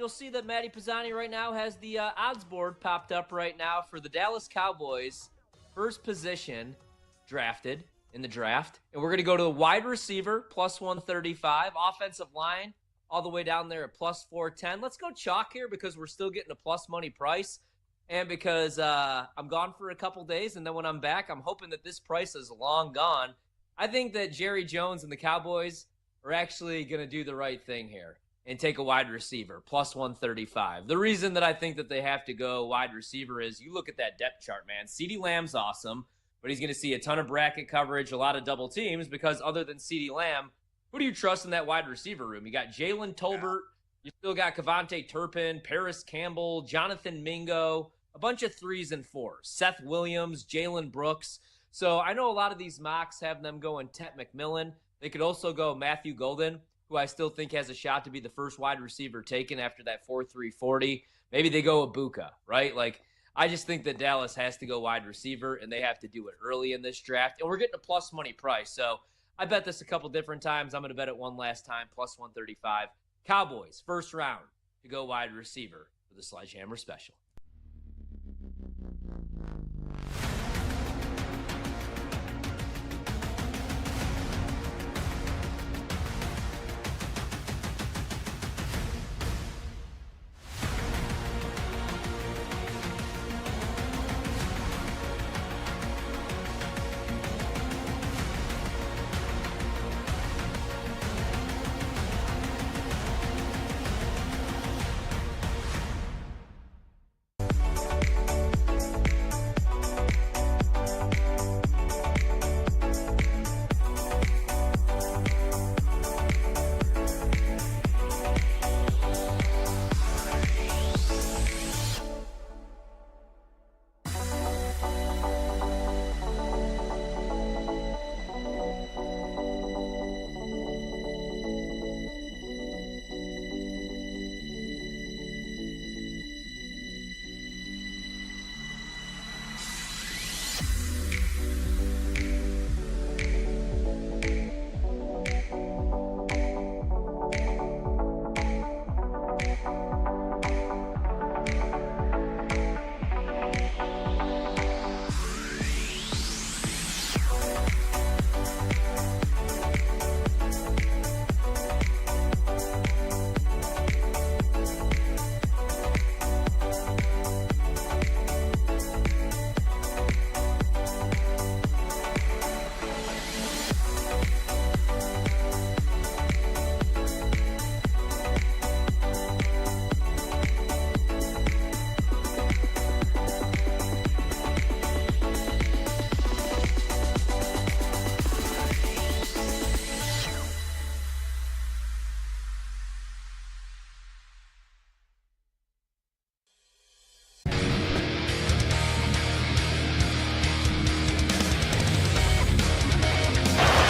R: You'll see that Matty Pisani right now has the odds board popped up right now for the Dallas Cowboys first position drafted in the draft. And we're going to go to the wide receiver, plus 135, offensive line all the way down there at plus 410. Let's go chalk here because we're still getting a plus money price. And because I'm gone for a couple days, and then when I'm back, I'm hoping that this price is long gone. I think that Jerry Jones and the Cowboys are actually going to do the right thing here and take a wide receiver, plus 135. The reason that I think that they have to go wide receiver is you look at that depth chart, man. CeeDee Lamb's awesome, but he's going to see a ton of bracket coverage, a lot of double teams, because other than CeeDee Lamb, who do you trust in that wide receiver room? You got Jalen Tolbert, you still got Kevontae Turpin, Paris Campbell, Jonathan Mingo, a bunch of 3s and 4s, Seth Williams, Jalen Brooks. So I know a lot of these mocks have them going Tet McMillan. They could also go Matthew Golden, who I still think has a shot to be the first wide receiver taken after that 4.3 40. Maybe they go Ibuka, right? Like, I just think that Dallas has to go wide receiver, and they have to do it early in this draft. And we're getting a plus money price. So I bet this a couple different times. I'm going to bet it one last time, plus 135. Cowboys, first round to go wide receiver for the Sledgehammer Special.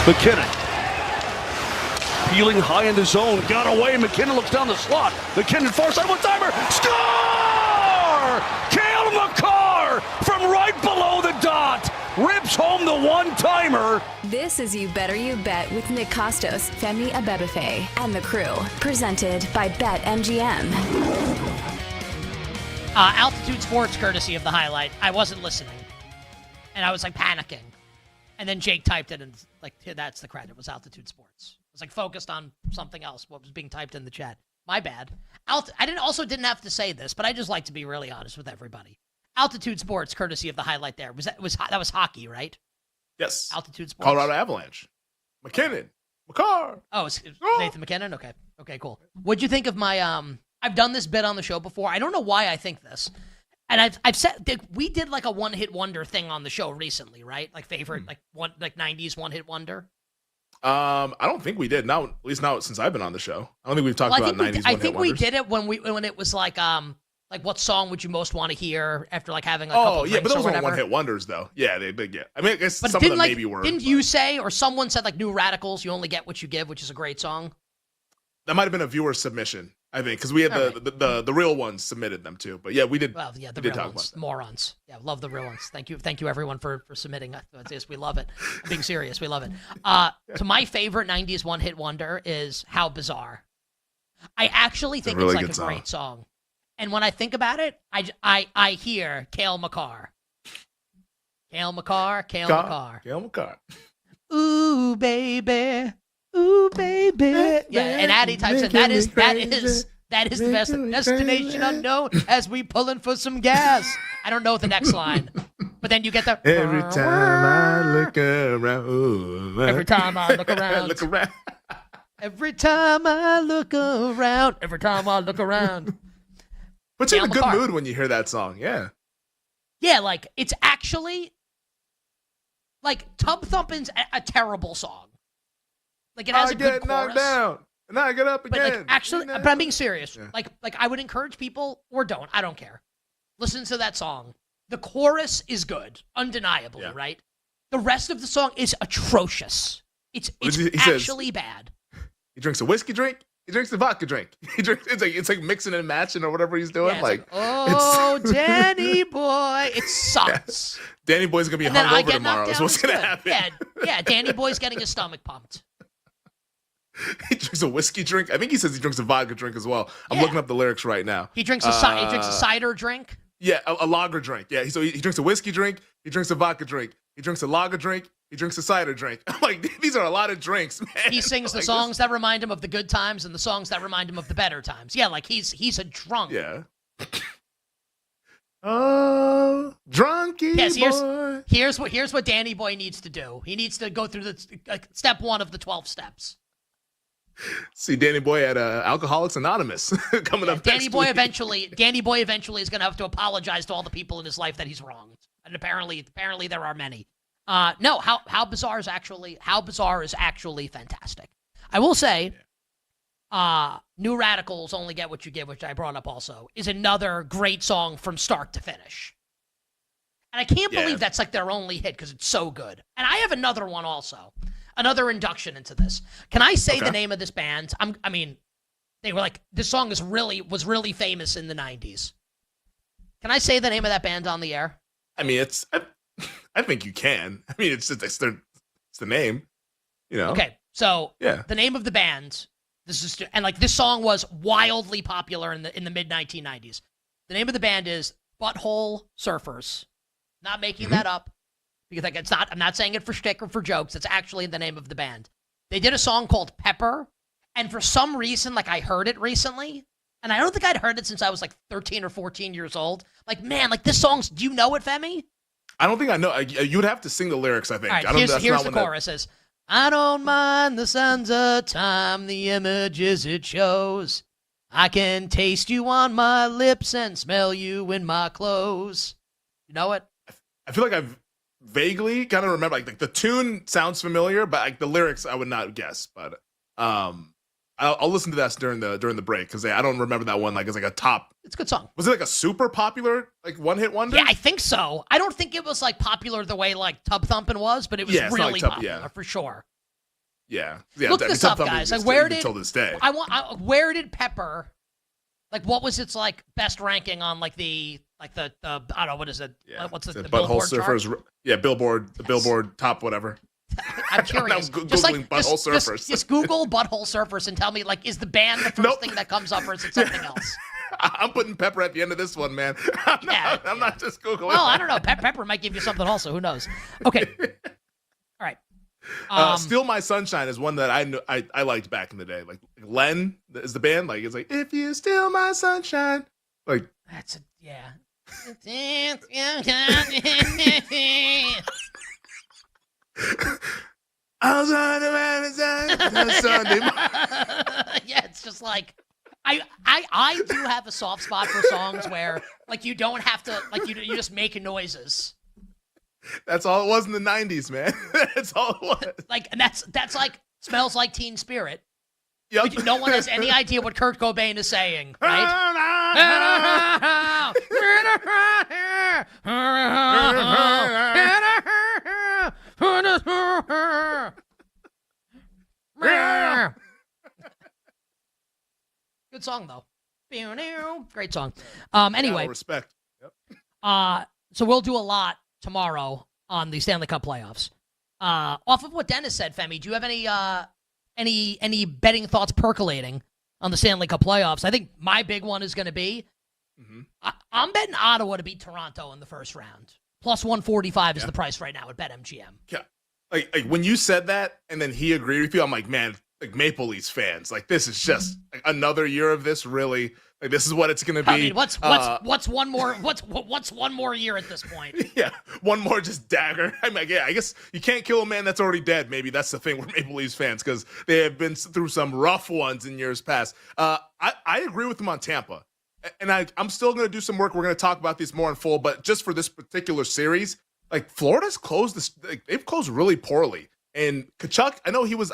J: McKinnon. Peeling high in the zone. Got away. McKinnon looks down the slot. McKinnon far side one-timer. Score! Cale Makar from right below the dot. Rips home the one-timer.
E: This is You Better You Bet with Nick Costos, Femi Abebefe, and the crew. Presented by BetMGM.
T: Altitude Sports, courtesy of the highlight. I wasn't listening. And I was like panicking. And then Jake typed it and like, that's the credit. It was Altitude Sports. I was like focused on something else, what was being typed in the chat. My bad. I didn't have to say this, but I just like to be really honest with everybody. Altitude Sports, courtesy of the highlight there. That was hockey, right?
P: Yes.
T: Altitude Sports.
P: Colorado Avalanche. McKinnon. McCarr.
T: Oh, it's Nathan McKinnon? Okay. Okay, cool. What'd you think of my, I've done this bit on the show before. I don't know why I think this. And I've said that we did like a one-hit wonder thing on the show recently, right? Like favorite, like 90s one-hit wonder.
P: I don't think we did. Now, at least now since I've been on the show. I don't think we've talked about 90s one-hit wonders.
T: I think we did it when it was like what song would you most want to hear after like having a couple drinks
P: but those
T: or
P: weren't
T: whatever.
P: one-hit wonders though. Yeah, they did. Yeah, I mean, I guess
T: But
P: some of them maybe were.
T: Didn't you say, or someone said like New Radicals, You Only Get What You Give, which is a great song?
P: That might have been a viewer submission, I think, because we had the real ones submitted them too. But yeah, we did.
T: Well, yeah, the
P: we
T: real
P: did talk
T: ones,
P: about that.
T: morons. Yeah, love the real ones. Thank you everyone for submitting. We love it. I'm being serious, we love it. So my favorite '90s one-hit wonder is How Bizarre. I actually think
P: really
T: it's like
P: good
T: a
P: song.
T: great song, and when I think about it, I hear Cale Makar. Cale Makar.
P: Cale Makar.
T: Ooh, baby. Ooh, baby. Yeah, and Addie types in, that is the best destination unknown as we pulling for some gas. I don't know the next line, but then you get the
P: Every time I look around. Ooh,
T: every time I look around.
P: look around.
T: Every time I look around. Every time I look around.
P: Puts you in a
T: Cale
P: good
T: Makar.
P: mood when you hear that song. Yeah.
T: Yeah, like it's actually like Tub Thumpin's a terrible song. Like it has
P: I
T: a good
P: get knocked
T: chorus.
P: down and I get up
T: But
P: again.
T: like actually, but I'm being serious.
P: Yeah.
T: Like I would encourage people, or don't. I don't care. Listen to that song. The chorus is good, undeniably, right? The rest of the song is atrocious. It's
P: He says-
T: actually bad.
P: He drinks a whiskey drink. He drinks a vodka drink. He drinks. It's like mixing and matching or whatever he's doing.
T: Yeah, it's
P: like,
T: oh, Danny boy, it sucks.
P: Danny Boy's gonna be
T: And then I
P: hungover
T: get
P: tomorrow.
T: knocked
P: Is
T: down,
P: what's
T: it's
P: gonna
T: good.
P: happen.
T: Yeah, Danny Boy's getting his stomach pumped.
P: He drinks a whiskey drink. I think he says he drinks a vodka drink as well. I'm looking up the lyrics right now.
T: He drinks a cider drink.
P: Yeah, a lager drink. Yeah, so he drinks a whiskey drink. He drinks a vodka drink. He drinks a lager drink. He drinks a cider drink. I'm like, these are a lot of drinks, man.
T: He sings the
P: Like,
T: songs that remind him of the good times and the songs that remind him of the better times. Yeah, like he's a drunk.
P: Yeah. Oh, drunky boy.
T: Here's what Danny Boy needs to do. He needs to go through the step 1 of the 12 steps.
P: See Danny Boy at Alcoholics Anonymous coming up.
T: Danny
P: next
T: Boy
P: week.
T: eventually is going to have to apologize to all the people in his life that he's wronged, and apparently there are many. No, how bizarre is actually fantastic. I will say, New Radicals, Only Get What You Give, which I brought up also, is another great song from start to finish. And I can't believe that's like their only hit because it's so good. And I have another one also, another induction into this. Can I say the name of this band? They were like, this song was really famous in the 90s. Can I say the name of that band on the air?
P: I mean, I think you can. I mean, it's the name, you know.
T: Okay, so
P: Yeah.
T: the name of the band, this song was wildly popular in the mid 1990s. The name of the band is Butthole Surfers. Not making that up because like I'm not saying it for shtick or for jokes. It's actually the name of the band. They did a song called Pepper, and for some reason, like I heard it recently, and I don't think I'd heard it since I was like 13 or 14 years old. Like, man, like this song's. Do you know it, Femi?
P: I don't think I know. You would have to sing the lyrics, I think.
T: All right,
P: I don't,
T: here's
P: that's
T: the
P: not when that-
T: chorus. It says, I don't mind the sands of time, the images it shows. I can taste you on my lips and smell you in my clothes. You know it?
P: I feel like I've vaguely kind of remember, like the tune sounds familiar, but like the lyrics I would not guess. But I'll listen to that during the break because I don't remember that one. Like it's like a top.
T: It's a good song.
P: Was it like a super popular like one hit wonder?
T: Yeah, I think so. I don't think it was like popular the way like Tub Thumpin' was, but it was
P: Yeah, it's not
T: really
P: like Tub-
T: popular
P: yeah.
T: for sure.
P: Yeah.
T: Look this up, guys. Like, where did
P: till this day?
T: Where did Pepper? Like, what was its like best ranking on like the I don't know, what is it?
P: Yeah.
T: What's the
P: Butthole
T: Billboard
P: surfers?
T: chart?
P: Yeah, Billboard. The Billboard top whatever.
T: I'm curious.
P: I'm
T: just
P: Googling butthole surfers.
T: Just Google butthole surfers and tell me, like, is the band the first thing that comes up, or is it something else?
P: I'm putting Pepper at the end of this one, man. I'm not just Googling.
T: Well, I don't know. Pepper might give you something also. Who knows? Okay. All right.
P: Steal My Sunshine is one that I liked back in the day. Like Len is the band. Like it's like, if you steal my sunshine. Like
T: that's yeah.
P: I was on the Sunday.
T: Yeah, it's just like I do have a soft spot for songs where like you don't have to like you just make noises.
P: That's all it was in the 90s, man. That's all it was.
T: Like, and that's like Smells Like Teen Spirit.
P: Yep.
T: No one has any idea what Kurt Cobain is saying, right? Good song though. Great song. Anyway,
P: respect.
T: Yep. So we'll do a lot tomorrow on the Stanley Cup playoffs. Off of what Dennis said, Femi, do you have any betting thoughts percolating on the Stanley Cup playoffs? I think my big one is going to be I'm betting Ottawa to beat Toronto in the first round. Plus 145 is the price right now at BetMGM.
P: Yeah. Like when you said that and then he agreed with you, I'm like, man, like Maple Leafs fans, like this is just like another year of this. Really, like this is what it's going to be.
T: I mean, what's one more year at this point?
P: Yeah, one more just dagger. I'm like, yeah, I guess you can't kill a man that's already dead. Maybe that's the thing with Maple Leafs fans because they have been through some rough ones in years past. I agree with him on Tampa, and I'm still going to do some work. We're going to talk about these more in full, but just for this particular series, like Florida's closed this. Like, they've closed really poorly. And Kachuk, I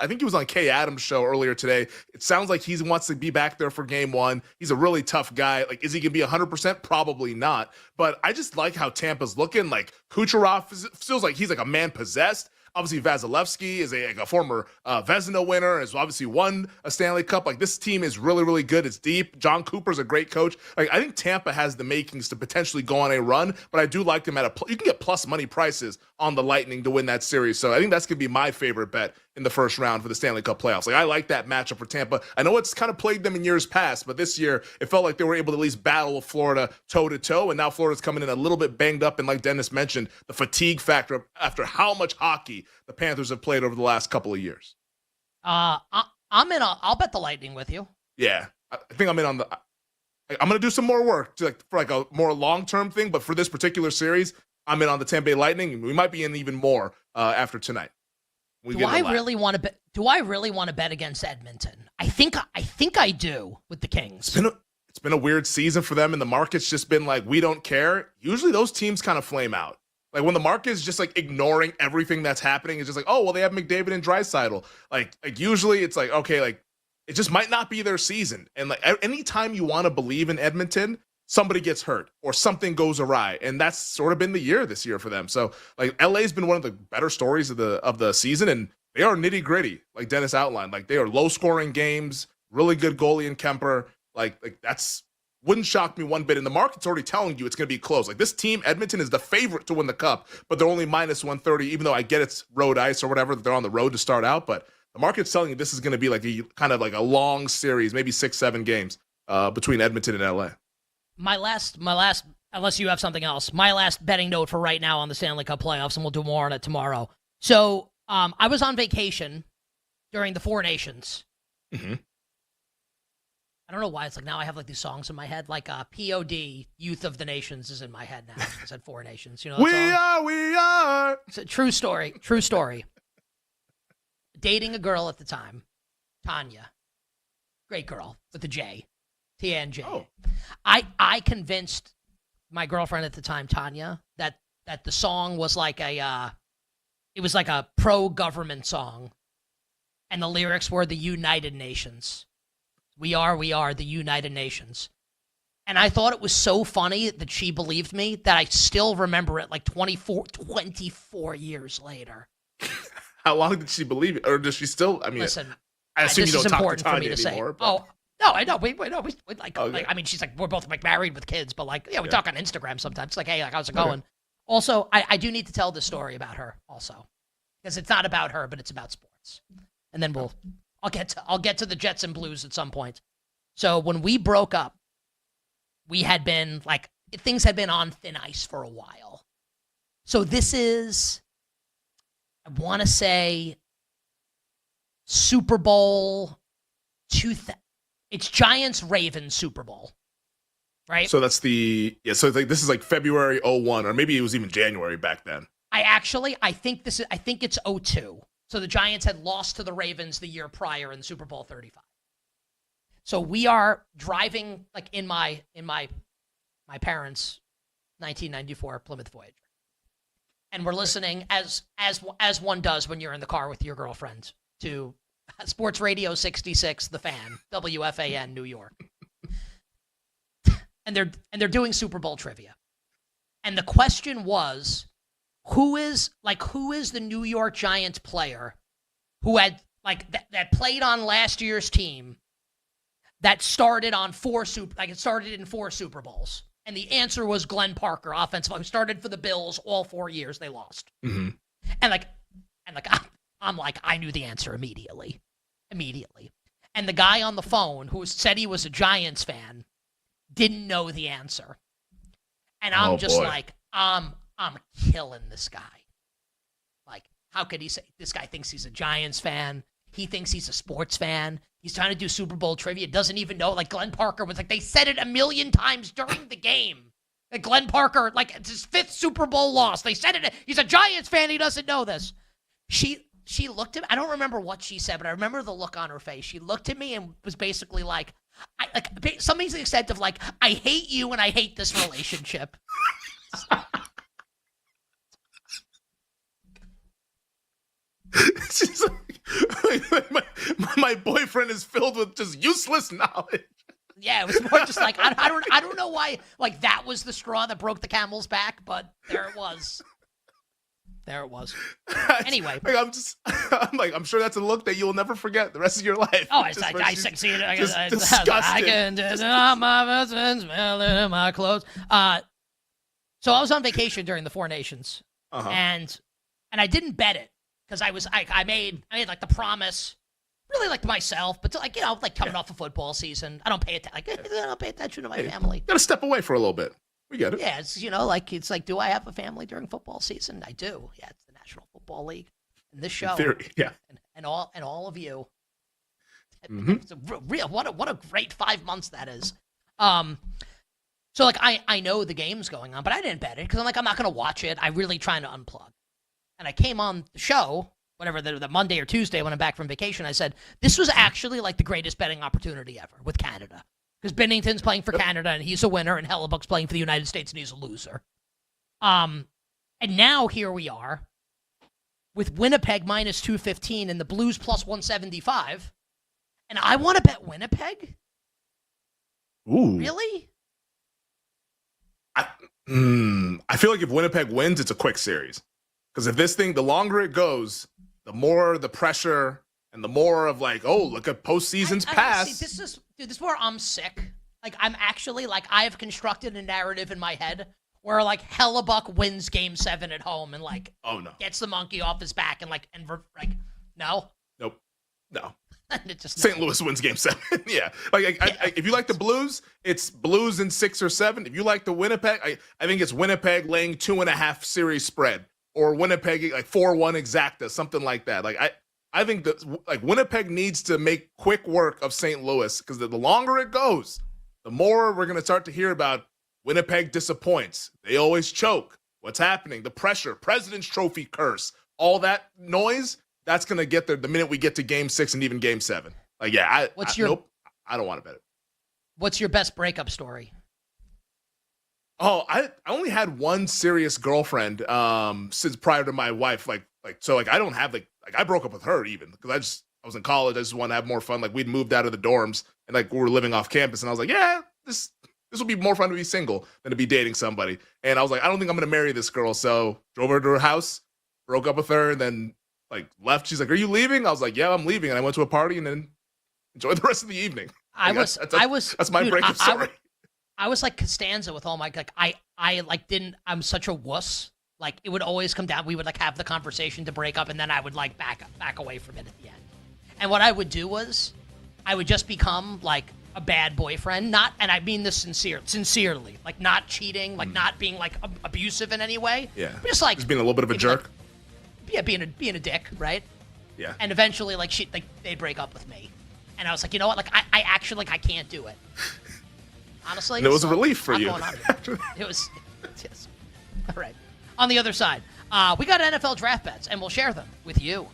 P: think he was on Kay Adams' show earlier today. It sounds like he wants to be back there for game one. He's a really tough guy. Like, is he going to be 100%? Probably not. But I just like how Tampa's looking. Like, Kucherov feels like he's like a man possessed. Obviously, Vasilevsky is a former Vezina winner, has obviously won a Stanley Cup. Like, this team is really, really good. It's deep. John Cooper's a great coach. Like, I think Tampa has the makings to potentially go on a run, but I do like them you can get plus money prices on the Lightning to win that series. So I think that's going to be my favorite bet in the first round for the Stanley Cup playoffs. Like, I like that matchup for Tampa. I know it's kind of plagued them in years past, but this year it felt like they were able to at least battle with Florida toe-to-toe, and now Florida's coming in a little bit banged up, and like Dennis mentioned, the fatigue factor after how much hockey the Panthers have played over the last couple of years.
T: I'll bet the Lightning with you.
P: Yeah, I think I'm in on I'm going to do some more work for a more long-term thing, but for this particular series, I'm in on the Tampa Bay Lightning. We might be in even more after tonight.
T: Do I really want to bet against Edmonton? I think I do with the Kings.
P: It's been a weird season for them, and the market's just been like, we don't care. Usually those teams kind of flame out. Like when the market is just like ignoring everything that's happening, it's just like, oh, well, they have McDavid and Draisaitl. Like usually it's like, okay, like it just might not be their season. And like anytime you want to believe in Edmonton, somebody gets hurt or something goes awry. And that's sort of been the year this year for them. So like LA's been one of the better stories of the season, and they are nitty gritty, like Dennis outlined. Like they are low scoring games, really good goalie in Kemper. Like that's wouldn't shock me one bit. And the market's already telling you it's going to be close. Like this team, Edmonton, is the favorite to win the cup, but they're only minus 130, even though I get it's road ice or whatever. They're on the road to start out, but the market's telling you this is going to be like a kind of like a long series, maybe 6-7 games between Edmonton and LA.
T: My last, unless you have something else, my last betting note for right now on the Stanley Cup playoffs, and we'll do more on it tomorrow. So I was on vacation during the Four Nations.
P: Mm-hmm.
T: I don't know why it's like now I have like these songs in my head, like POD, Youth of the Nations is in my head now. I said Four Nations, you know.
P: We are.
T: It's a true story. Dating a girl at the time, Tanya, great girl with a J, TNJ.
P: Oh.
T: I convinced my girlfriend at the time, Tanya, that the song was like it was like a pro-government song, and the lyrics were the United Nations. We are the United Nations. And I thought it was so funny that she believed me that I still remember it like 24 years later.
P: How long did she believe it, or does she still? I mean,
T: Listen,
P: I assume
T: this
P: you
T: is
P: don't talk
T: important
P: to
T: for
P: Tanya
T: me to
P: anymore.
T: say.
P: But...
T: Oh no, I know. We like,
P: Okay.
T: I mean, she's like, we're both like married with kids, but like, yeah, we
P: Yeah.
T: talk on Instagram sometimes. It's like, hey, like, how's it
P: Okay.
T: going? Also, I do need to tell this story about her also, because it's not about her, but it's about sports. And then I'll get to the Jets and Blues at some point. So when we broke up, we had been like, things had been on thin ice for a while. So this is, I want to say, Super Bowl 2000. It's Giants Ravens Super Bowl, right?
P: So that's so it's like this is like February 01, or maybe it was even January back then.
T: I think it's 02. So the Giants had lost to the Ravens the year prior in Super Bowl 35. So we are driving like in my parents' 1994 Plymouth Voyager. And we're listening as one does when you're in the car with your girlfriend to Sports Radio 66 The Fan, WFAN New York. And they're doing Super Bowl trivia. And the question was, who is the New York Giants player who had like that played on last year's team that started in 4 Super Bowls? And the answer was Glenn Parker, offensive, who started for the Bills all 4 years they lost.
P: Mm-hmm.
T: And I'm like, I knew the answer immediately. And the guy on the phone who said he was a Giants fan didn't know the answer. And I'm like, I'm killing this guy. Like, how could he say this guy thinks he's a Giants fan? He thinks he's a sports fan. He's trying to do Super Bowl trivia. Doesn't even know. Like Glenn Parker was like, they said it a million times during the game. Like Glenn Parker, like it's his 5th Super Bowl loss. They said it. He's a Giants fan. He doesn't know this. She looked at me. I don't remember what she said, but I remember the look on her face. She looked at me and was basically like, something to the extent of like, I hate you and I hate this relationship.
P: She's like, my boyfriend is filled with just useless knowledge.
T: Yeah, it was more just like I don't know why like that was the straw that broke the camel's back, but there it was. Anyway,
P: I'm sure that's a look that you'll never forget the rest of your life.
T: Oh, it's like I see it.
P: Disgusting.
T: I can my smell it in my clothes. So I was on vacation during the Four Nations, and I didn't bet it because I made like the promise, really like to myself, but to, like like coming off a football season, I don't pay attention to my family.
P: Gotta step away for a little bit. We get it.
T: Yeah, it's like, do I have a family during football season? I do. Yeah, it's the National Football League. And this show,
P: in theory, yeah,
T: and all of you.
P: Mm-hmm.
T: It's a real what a great 5 months that is. So like I know the game's going on, but I didn't bet it because I'm not gonna watch it. I'm really trying to unplug. And I came on the show, whatever the Monday or Tuesday when I'm back from vacation. I said this was actually like the greatest betting opportunity ever with Canada. Because Bennington's playing for Canada, and he's a winner, and Hellebuck's playing for the United States, and he's a loser. And now here we are with Winnipeg minus 215 and the Blues plus 175. And I want to bet Winnipeg?
P: Ooh.
T: Really?
P: I feel like if Winnipeg wins, it's a quick series. Because if this thing, the longer it goes, the more the pressure and the more of like, oh, look at postseasons pass.
T: See, this is where I'm sick. Like, I'm actually, like, I've constructed a narrative in my head where, like, Hellebuck wins Game 7 at home and, like,
P: oh no,
T: gets the monkey off his back and, like, no.
P: Nope. No.
T: Just
P: St. Louis wins Game 7. Yeah. If you like the Blues, it's Blues in 6 or 7. If you like the Winnipeg, I think it's Winnipeg laying 2.5 series spread or Winnipeg like 4-1 exacta, something like that. Like, I think that like Winnipeg needs to make quick work of St. Louis because the longer it goes, the more we're going to start to hear about Winnipeg disappoints. They always choke. What's happening? The pressure, President's Trophy curse, all that noise, that's going to get there the minute we get to Game 6 and even Game 7. Like, yeah, nope, I don't want to bet it.
T: What's your best breakup story?
P: Oh, I only had one serious girlfriend since prior to my wife. So I don't have I broke up with her even because I was in college. I just wanted to have more fun. Like we'd moved out of the dorms and like we were living off campus. And I was like, yeah, this will be more fun to be single than to be dating somebody. And I was like, I don't think I'm going to marry this girl. So drove her to her house, broke up with her. And then left. She's like, "Are you leaving?" I was like, "Yeah, I'm leaving." And I went to a party and then enjoyed the rest of the evening. That's my breakup story.
T: I was like Costanza with all my I'm such a wuss. Like it would always come down. We would like have the conversation to break up, and then I would like back away from it at the end. And what I would do was, I would just become like a bad boyfriend. And I mean this sincerely, like not cheating, like not being like abusive in any way.
P: Yeah,
T: but just
P: being a little bit of a jerk.
T: Being a dick, right?
P: Yeah.
T: And eventually, they'd break up with me, and I was like, you know what? Like I actually I can't do it. Honestly,
P: and it was a relief for you.
T: It was. Yes. All right. On the other side, we got NFL draft bets, and we'll share them with you.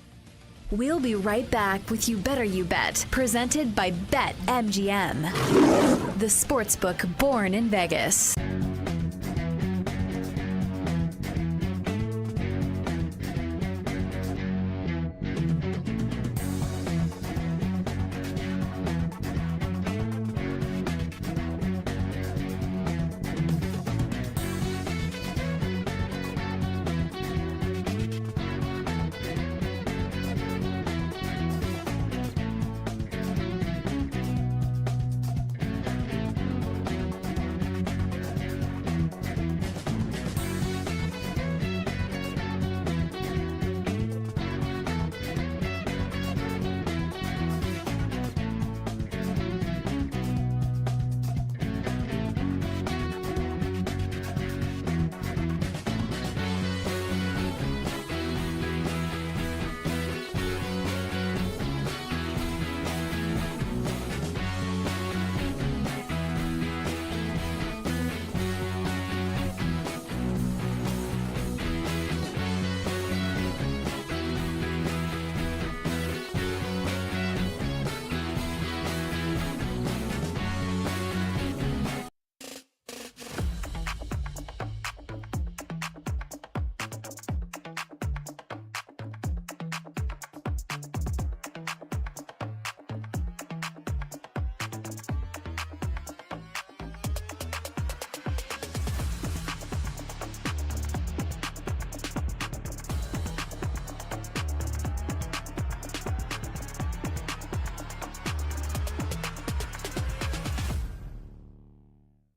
E: We'll be right back with You Better You Bet, presented by BetMGM, the sportsbook born in Vegas.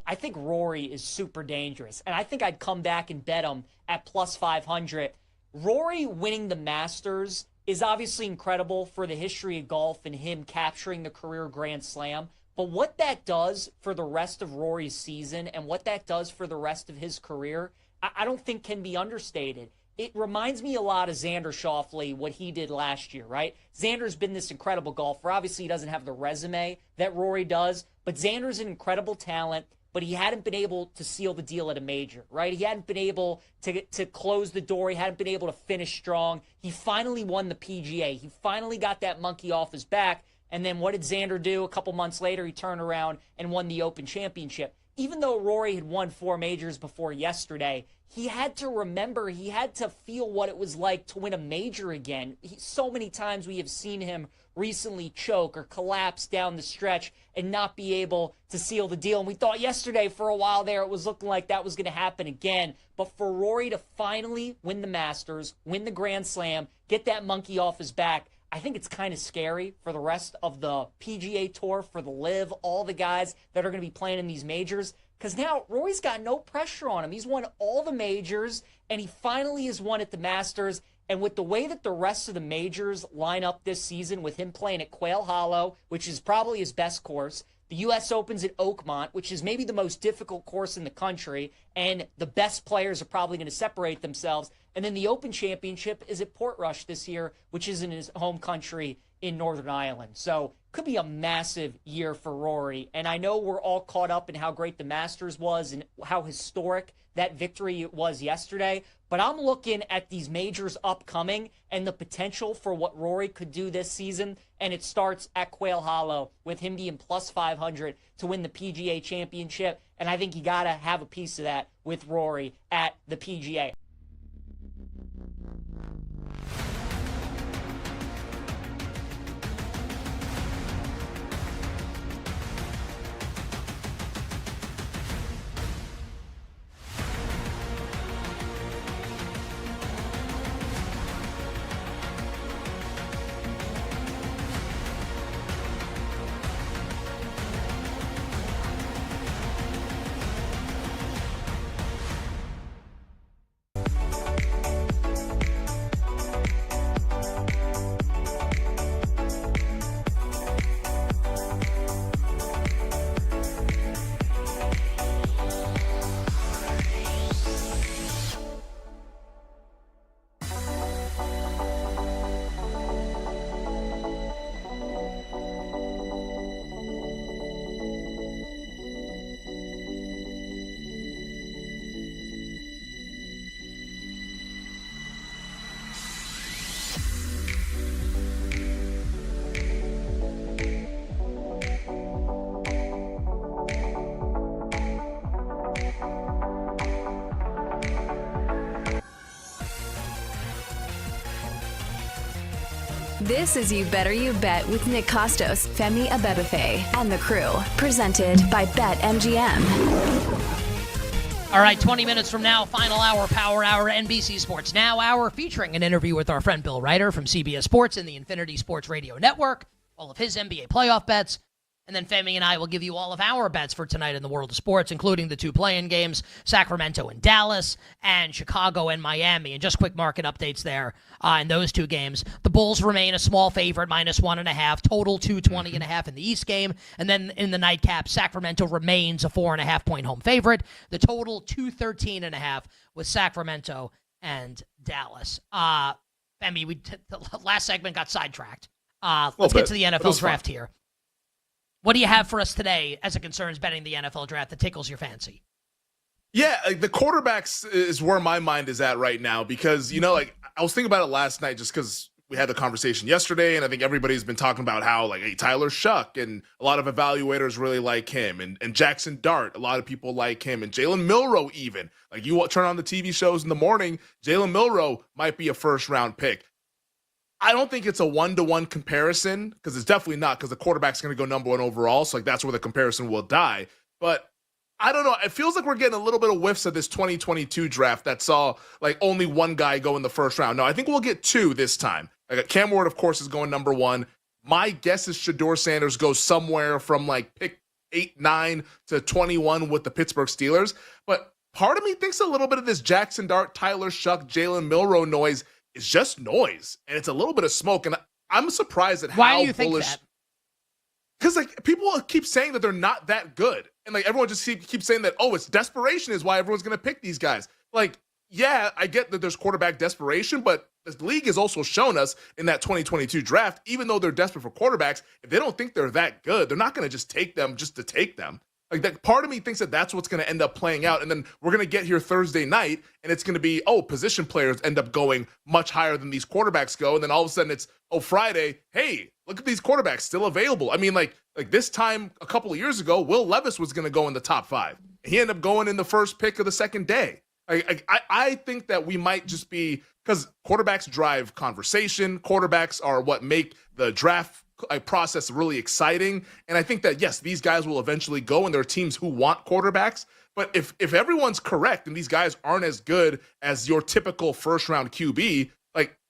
I: I think Rory is super dangerous, and I think I'd come back and bet him at plus 500. Rory winning the Masters is obviously incredible for the history of golf and him capturing the career Grand Slam. But what that does for the rest of Rory's season and what that does for the rest of his career, I don't think can be understated. It reminds me a lot of Xander Schauffele, what he did last year, right? Xander's been this incredible golfer. Obviously, he doesn't have the resume that Rory does, but Xander's an incredible talent. But he hadn't been able to seal the deal at a major, right? He hadn't been able to close the door. He hadn't been able to finish strong. He finally won the PGA. He finally got that monkey off his back. And then what did Xander do? A couple months later, he turned around and won the Open Championship. Even though Rory had won 4 majors before yesterday, he had to remember, he had to feel what it was like to win a major again. So many times we have seen him recently choke or collapse down the stretch and not be able to seal the deal. And we thought yesterday for a while there it was looking like that was going to happen again. But for Rory to finally win the Masters, win the Grand Slam, get that monkey off his back, I think it's kind of scary for the rest of the PGA Tour, for the LIV, all the guys that are going to be playing in these majors. Because now Rory's got no pressure on him. He's won all the majors, and he finally has won at the Masters. And with the way that the rest of the majors line up this season, with him playing at Quail Hollow, which is probably his best course, the U.S. Open's at Oakmont, which is maybe the most difficult course in the country, and the best players are probably going to separate themselves. And then the Open Championship is at Portrush this year, which is in his home country in Northern Ireland. So could be a massive year for Rory. And I know we're all caught up in how great the Masters was and how historic that victory was yesterday. But I'm looking at these majors upcoming and the potential for what Rory could do this season. And it starts at Quail Hollow with him being plus 500 to win the PGA Championship. And I think you got to have a piece of that with Rory at the PGA.
E: This is You Better You Bet with Nick Costos, Femi Abebefe, and the crew. Presented by BetMGM.
T: All right, 20 minutes from now, final hour, Power Hour, NBC Sports Now Hour, featuring an interview with our friend Bill Ryder from CBS Sports and the Infinity Sports Radio Network, all of his NBA playoff bets. And then Femi and I will give you all of our bets for tonight in the world of sports, including the two play-in games, Sacramento and Dallas, and Chicago and Miami. And just quick market updates there in those two games. The Bulls remain a small favorite, -1.5, total 220.5 in the East game. And then in the nightcap, Sacramento remains a 4.5-point home favorite. The total 213.5 with Sacramento and Dallas. Femi, the last segment got sidetracked. Let's get to the NFL draft here. What do you have for us today as it concerns betting the NFL draft that tickles your fancy?
P: Yeah, like the quarterbacks is where my mind is at right now because, I was thinking about it last night just because we had the conversation yesterday, and I think everybody's been talking about how, hey, Tyler Shuck, and a lot of evaluators really like him, and Jackson Dart, a lot of people like him, and Jalen Milroe even. Like, you turn on the TV shows in the morning, Jalen Milroe might be a first-round pick. I don't think it's a one-to-one comparison because it's definitely not because the quarterback's going to go number one overall. So that's where the comparison will die. But I don't know. It feels like we're getting a little bit of whiffs of this 2022 draft that saw only one guy go in the first round. No, I think we'll get two this time. Cam Ward, of course, is going number one. My guess is Shedeur Sanders goes somewhere from pick 8, 9 to 21 with the Pittsburgh Steelers. But part of me thinks a little bit of this Jackson Dart, Tyler Shuck, Jalen Milroe noise is just noise, and it's a little bit of smoke. And I'm surprised at
T: Why
P: how
T: do you
P: bullish.
T: Think that?
P: Because people keep saying that they're not that good, and everyone just keeps saying that it's desperation is why everyone's going to pick these guys. Yeah, I get that there's quarterback desperation, but the league has also shown us in that 2022 draft, even though they're desperate for quarterbacks, if they don't think they're that good, they're not going to just take them just to take them. That part of me thinks that that's what's going to end up playing out. And then we're going to get here Thursday night and it's going to be, position players end up going much higher than these quarterbacks go. And then all of a sudden it's, Friday, hey, look at these quarterbacks still available. I mean, like this time a couple of years ago, Will Levis was going to go in the top 5. He ended up going in the first pick of the second day. I think that we might just be, because quarterbacks drive conversation. Quarterbacks are what make the draft process really exciting. And I think that, yes, these guys will eventually go, and there are teams who want quarterbacks. But if everyone's correct and these guys aren't as good as your typical first-round QB,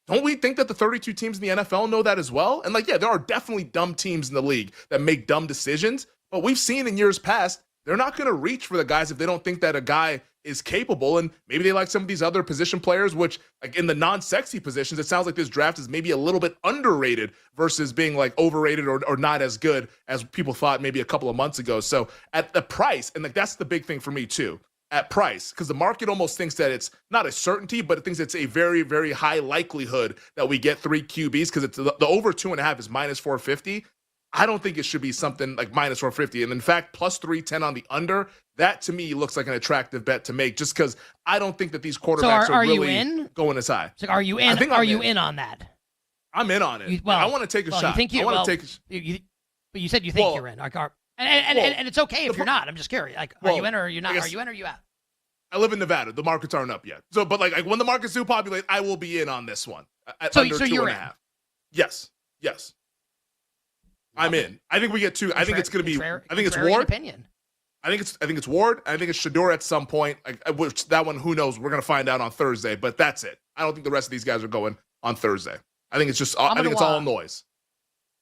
P: don't we think that the 32 teams in the NFL know that as well? And there are definitely dumb teams in the league that make dumb decisions. But we've seen in years past, they're not going to reach for the guys if they don't think that a guy is capable. And maybe they like some of these other position players, which in the non-sexy positions, it sounds like this draft is maybe a little bit underrated versus being overrated or not as good as people thought maybe a couple of months ago. So at the price, and that's the big thing for me too, at price, because the market almost thinks that it's not a certainty, but it thinks it's a very, very high likelihood that we get 3 QBs because it's the over 2.5 is -450. I don't think it should be something like -450. And in fact, +310 on the under, that to me looks like an attractive bet to make just because I don't think that these quarterbacks are really going as high.
T: So are you in? Are you in on that?
P: I'm in on it. I want to take a shot.
T: I want to take but you said you think you're in. And it's okay if you're not. I'm just curious. Are you in or are you not? Are you in or are you out?
P: I live in Nevada. The markets aren't up yet. So, but when the markets do populate, I will be in on this one.
T: So
P: under
T: you're in.
P: 2.5. Yes. I'm in. I think we get 2. I think it's going to be. I think it's Ward.
T: Opinion.
P: I think it's Ward. I think it's Shedeur at some point. Which that one, who knows? We're going to find out on Thursday. But that's it. I don't think the rest of these guys are going on Thursday. I think it's just. I think it's all noise.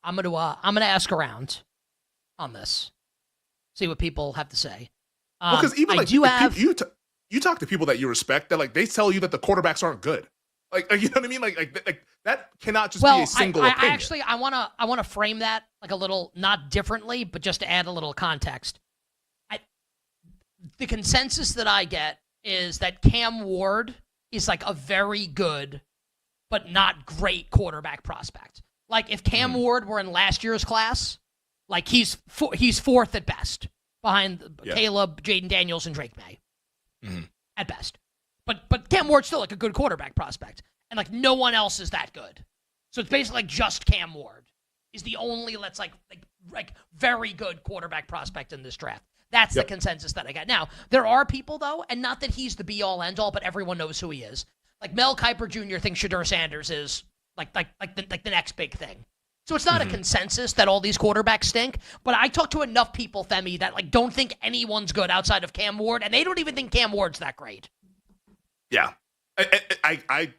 T: I'm gonna ask around on this. See what people have to say.
P: Because even you talk to people that you respect that they tell you that the quarterbacks aren't good. You know what I mean? Like that cannot just be a single opinion.
T: I want to frame that a little, not differently, but just to add a little context. The consensus that I get is that Cam Ward is a very good, but not great quarterback prospect. If Cam Ward were in last year's class, he's 4th at best behind Caleb, Jaden Daniels, and Drake May. At best. But Cam Ward's still a good quarterback prospect. And no one else is that good. So it's basically just Cam Ward is the only very good quarterback prospect in this draft. That's the consensus that I got. Now, there are people though, and not that he's the be all end all, but everyone knows who he is. Mel Kiper Jr. thinks Shedeur Sanders is like the next big thing. So it's not a consensus that all these quarterbacks stink, but I talk to enough people, Femi, that like don't think anyone's good outside of Cam Ward, and they don't even think Cam Ward's that great.
P: Yeah. I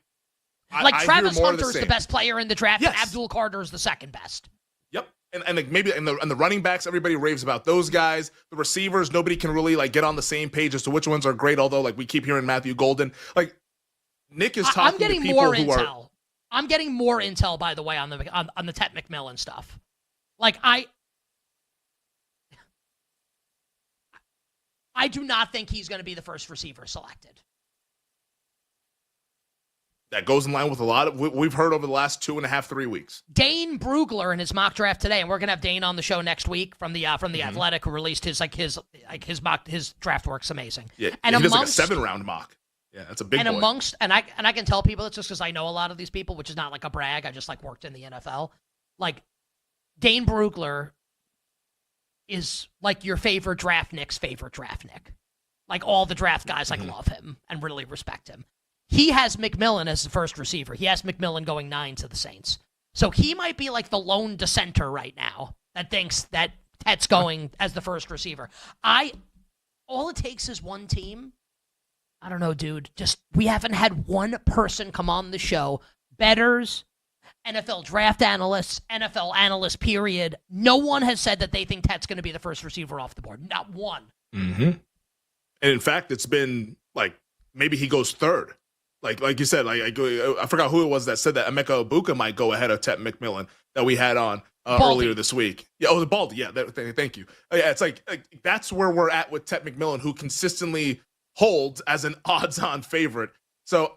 T: Travis
P: hear
T: Hunter's
P: the
T: best player in the draft,
P: Yes.
T: and Abdul Carter's the second best.
P: Yep. And like maybe and the running backs, everybody raves about those guys. The receivers, nobody can really like get on the same page as to which ones are great, although like we keep hearing Matthew Golden. Like Nick is talking
T: I'm getting
P: to people
T: more
P: who
T: intel.
P: are
T: I'm getting more intel, by the way, on the Ted McMillan stuff. Like I do not think he's going to be the first receiver selected.
P: that goes in line with a lot of what we've heard over the last 2.5-3 weeks.
T: Dane Brugler in his mock draft today, and we're gonna have Dane on the show next week from the
P: Mm-hmm.
T: Athletic, who released his draft work's amazing.
P: Yeah,
T: and
P: he does like a
T: amongst
P: 7-round mock. Yeah, that's a big
T: and
P: boy.
T: amongst and I can tell people it's just because I know a lot of these people, which is not like a brag. I just like worked in the NFL. Like Dane Brugler is like your favorite draft Nick's favorite draft Nick. Like all the draft guys like love him and really respect him. He has McMillan as the first receiver. He has McMillan going 9 to the Saints. So he might be like the lone dissenter right now that thinks that Tet's going as the first receiver. All it takes is one team. I don't know, dude. Just we haven't had one person come on the show. Bettors, NFL draft analysts, NFL analysts, period. No one has said that they think Tet's going to be the first receiver off the board. Not one.
P: Mm-hmm. And in fact, it's been like maybe he goes third. Like you said, I forgot who it was that said that Emeka Ibuka might go ahead of Ted McMillan that we had on earlier this week. Yeah, the Baldy. Yeah, thank you. Yeah, it's like that's where we're at with Ted McMillan, who consistently holds as an odds-on favorite. So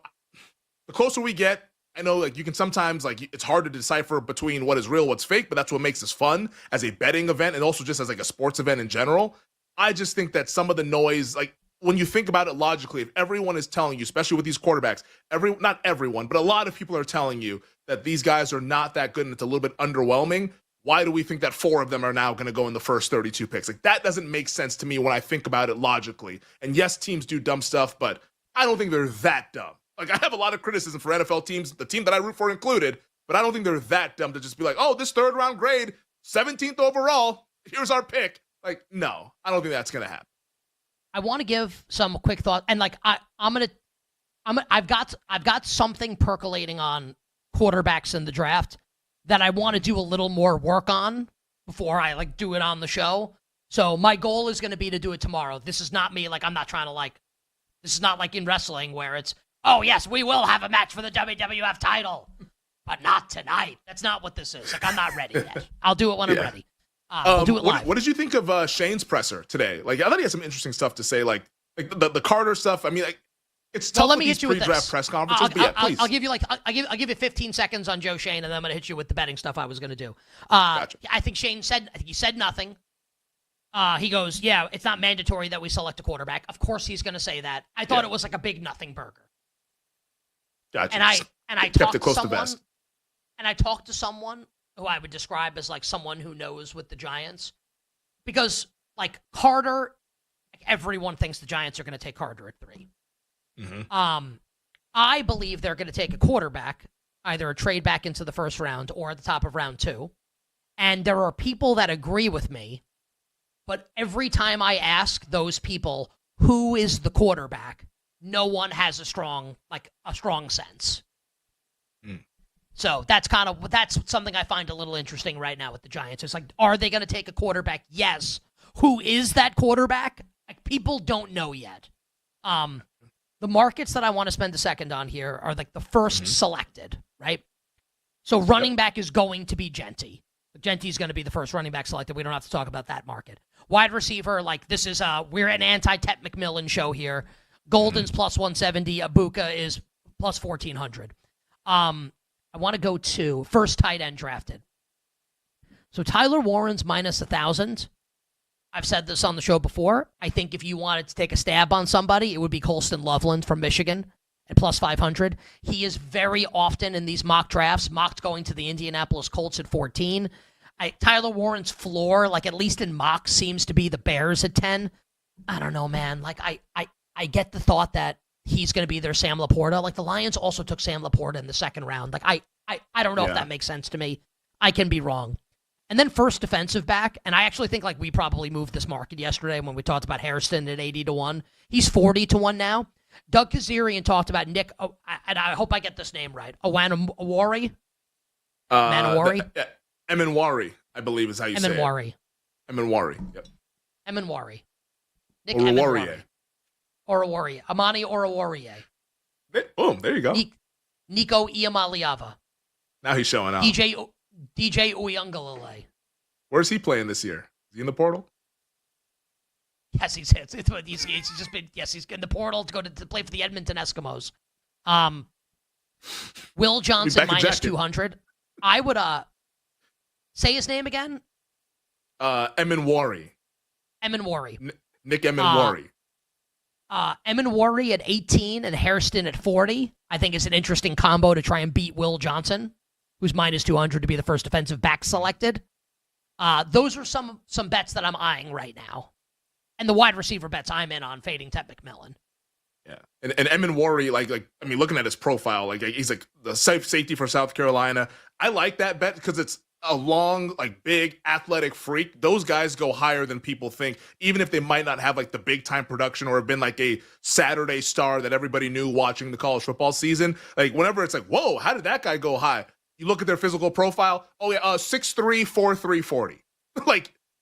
P: the closer we get, I know like you can sometimes like it's hard to decipher between what is real, what's fake, but that's what makes this fun as a betting event and also just as like a sports event in general. I just think that some of the noise, like when you think about it logically, if everyone is telling you, especially with these quarterbacks, not everyone, but a lot of people are telling you that these guys are not that good and it's a little bit underwhelming, why do we think that 4 of them are now going to go in the first 32 picks? Like that doesn't make sense to me when I think about it logically. And yes, teams do dumb stuff, but I don't think they're that dumb. Like I have a lot of criticism for NFL teams, the team that I root for included, but I don't think they're that dumb to just be like, oh, this 3rd round grade, 17th overall, here's our pick. Like, no, I don't think that's going to happen.
T: I want to give some quick thought, and like I've got something percolating on quarterbacks in the draft that I want to do a little more work on before I like do it on the show. So my goal is going to be to do it tomorrow. This is not me like I'm not trying to this is not like in wrestling where it's, oh yes, we will have a match for the WWF title, but not tonight. That's not what this is. Like I'm not ready yet. I'll do it when I'm ready. I'll do it live.
P: What did you think of Shane's presser today? Like, I thought he had some interesting stuff to say, like the Carter stuff. I mean, like, it's tough with these pre-draft press conferences. Please.
T: I'll give you I'll give you 15 seconds on Joe Shane, and then I'm going to hit you with the betting stuff I was going to do.
P: Gotcha.
T: I think he said nothing. He goes, yeah, it's not mandatory that we select a quarterback. Of course, he's going to say that. I thought it was like a big nothing burger.
P: Gotcha.
T: And I
P: kept it close to vest.
T: And I talked to someone who I would describe as like someone who knows with the Giants, because like Carter, like everyone thinks the Giants are going to take Carter at 3.
P: Mm-hmm.
T: I believe they're going to take a quarterback, either a trade back into the first round or at the top of round 2. And there are people that agree with me, but every time I ask those people who is the quarterback, no one has a strong sense.
P: Mm.
T: So that's something I find a little interesting right now with the Giants. It's like, are they going to take a quarterback? Yes. Who is that quarterback? Like, people don't know yet. The markets that I want to spend a second on here are like the first selected, right? So running back is going to be Genty. Genty's going to be the first running back selected. We don't have to talk about that market. Wide receiver, like this is we're an anti-Ted McMillan show here. Golden's plus 170. Ibuka is plus 1,400. I want to go to first tight end drafted. So Tyler Warren's minus 1,000. I've said this on the show before. I think if you wanted to take a stab on somebody, it would be Colston Loveland from Michigan at plus 500. He is very often in these mock drafts, mocked going to the Indianapolis Colts at 14. Tyler Warren's floor, like at least in mocks, seems to be the Bears at 10. I don't know, man. Like I get the thought that he's going to be their Sam Laporta. Like the Lions also took Sam Laporta in the 2nd round. Like I don't know if that makes sense to me. I can be wrong. And then first defensive back, and I actually think we probably moved this market yesterday when we talked about Hairston at 80-1. He's 40-1 now. Doug Kazarian talked about Nick, and I hope I get this name right, Owanawari?
P: Emanwari, I believe is how you say it. Emanwari. Yep.
T: Emanwari. Nick
P: Oruwariye.
T: Oruwariye. Amani Oruwariye.
P: Boom, there you go.
T: Nico Iamaliava.
P: Now he's showing up.
T: DJ Uyunglele.
P: Where's he playing this year? Is he in the portal?
T: Yes, he's just been he's in the portal to go to play for the Edmonton Eskimos. Will Johnson minus 200. I would say his name again.
P: Emanwari. Nick Emanwari.
T: Emanwari at 18 and Hairston at 40. I think is an interesting combo to try and beat Will Johnson, who's minus 200 to be the first defensive back selected. Those are some bets that I'm eyeing right now. And the wide receiver bets I'm in on fading Ted McMillan.
P: Yeah. And Emanwari, looking at his profile, he's the safe safety for South Carolina. I like that bet because it's a long, big athletic freak. Those guys go higher than people think, even if they might not have the big time production or have been a Saturday star that everybody knew watching the college football season. Whenever it's whoa, how did that guy go high? You look at their physical profile. Oh yeah, 6'3", 4'3", 40.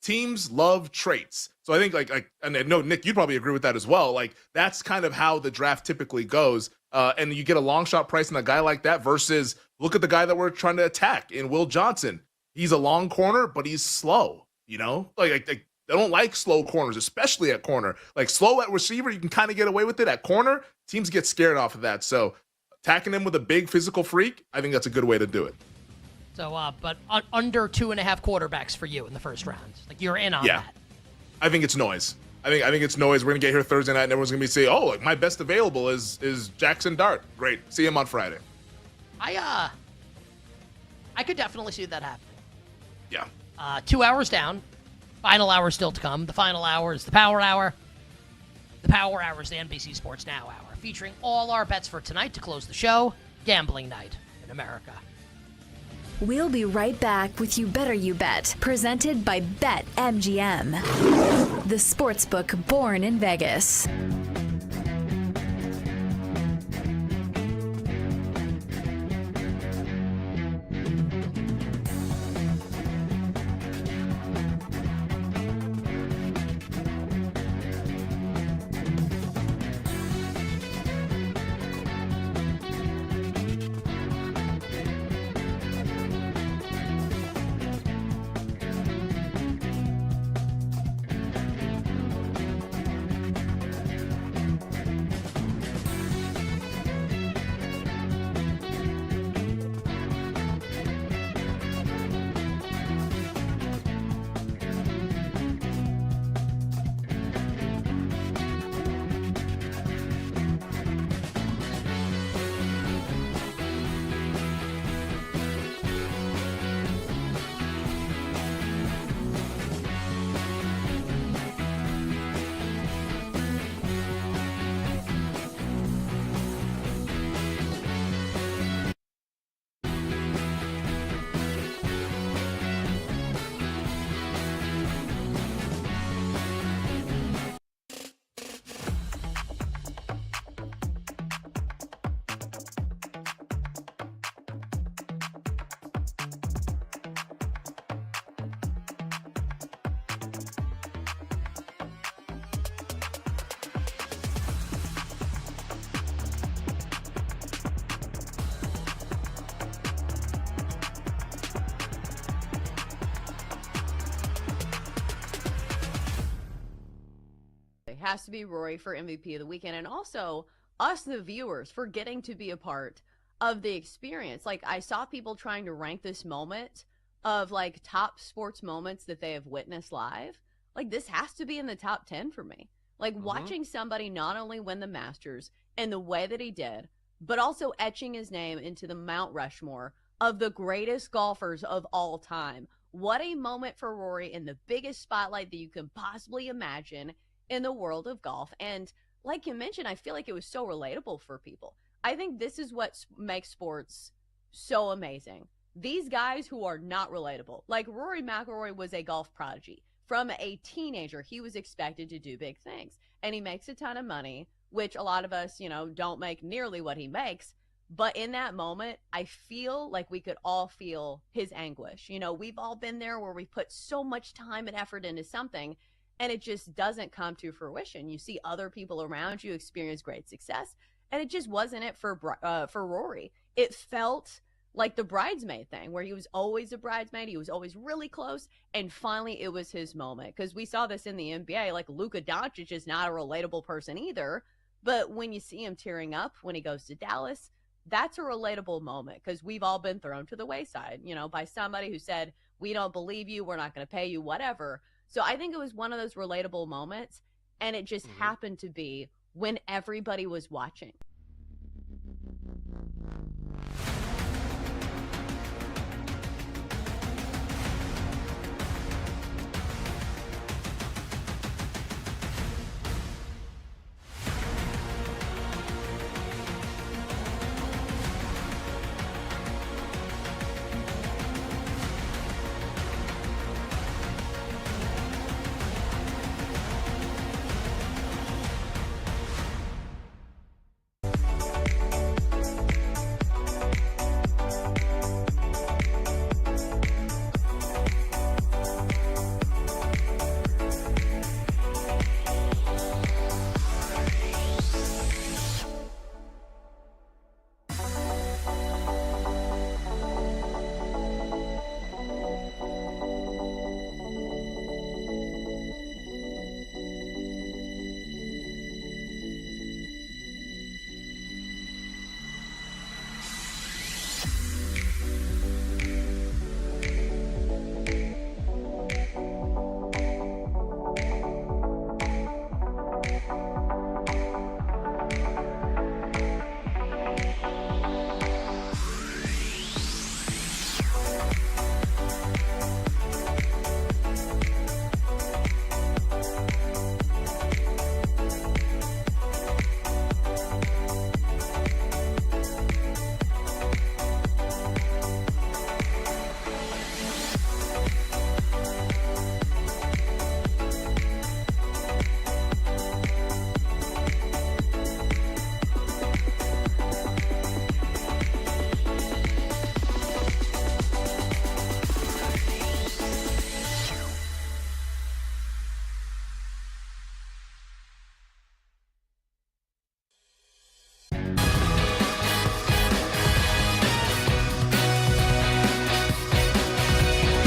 P: Teams love traits. So I think and I know Nick, you'd probably agree with that as well. That's kind of how the draft typically goes. And you get a long shot price on a guy like that versus look at the guy that we're trying to attack in Will Johnson. He's a long corner, but he's slow. They don't like slow corners, especially at corner. Slow at receiver, you can kind of get away with it. At corner, teams get scared off of that. So attacking him with a big physical freak, I think that's a good way to do it.
T: So, but under 2.5 quarterbacks for you in the first round. You're in on that.
P: I think it's noise. I think it's noise. We're going to get here Thursday night, and everyone's going to be saying, my best available is Jackson Dart. Great. See him on Friday.
T: I could definitely see that happening.
P: Yeah.
T: 2 hours down. Final hour still to come. The final hour is the Power Hour. The Power Hour is the NBC Sports Now Hour, featuring all our bets for tonight to close the show. Gambling night in America.
E: We'll be right back with You Better You Bet, presented by BetMGM, the sportsbook born in Vegas.
B: It has to be Rory for MVP of the weekend, and also us, the viewers, for getting to be a part of the experience. I saw people trying to rank this moment of top sports moments that they have witnessed live. This has to be in the top 10 for me. Watching somebody not only win the Masters in the way that he did, but also etching his name into the Mount Rushmore of the greatest golfers of all time. What a moment for Rory in the biggest spotlight that you can possibly imagine in the world of golf. And like you mentioned, I feel like it was so relatable for people. I think this is what makes sports so amazing. These guys who are not relatable, like Rory McIlroy was a golf prodigy. From a teenager, he was expected to do big things, and he makes a ton of money, which a lot of us, don't make nearly what he makes. But in that moment, I feel like we could all feel his anguish. We've all been there where we put so much time and effort into something, and it just doesn't come to fruition. You see other people around you experience great success, and it just wasn't it for Rory. It felt like the bridesmaid thing, where he was always a bridesmaid. He was always really close. And finally, it was his moment. Because we saw this in the NBA. Like, Luka Doncic is not a relatable person either. But when you see him tearing up when he goes to Dallas, that's a relatable moment. Because we've all been thrown to the wayside, by somebody who said, we don't believe you, we're not going to pay you, whatever. So I think it was one of those relatable moments. And it just happened to be when everybody was watching.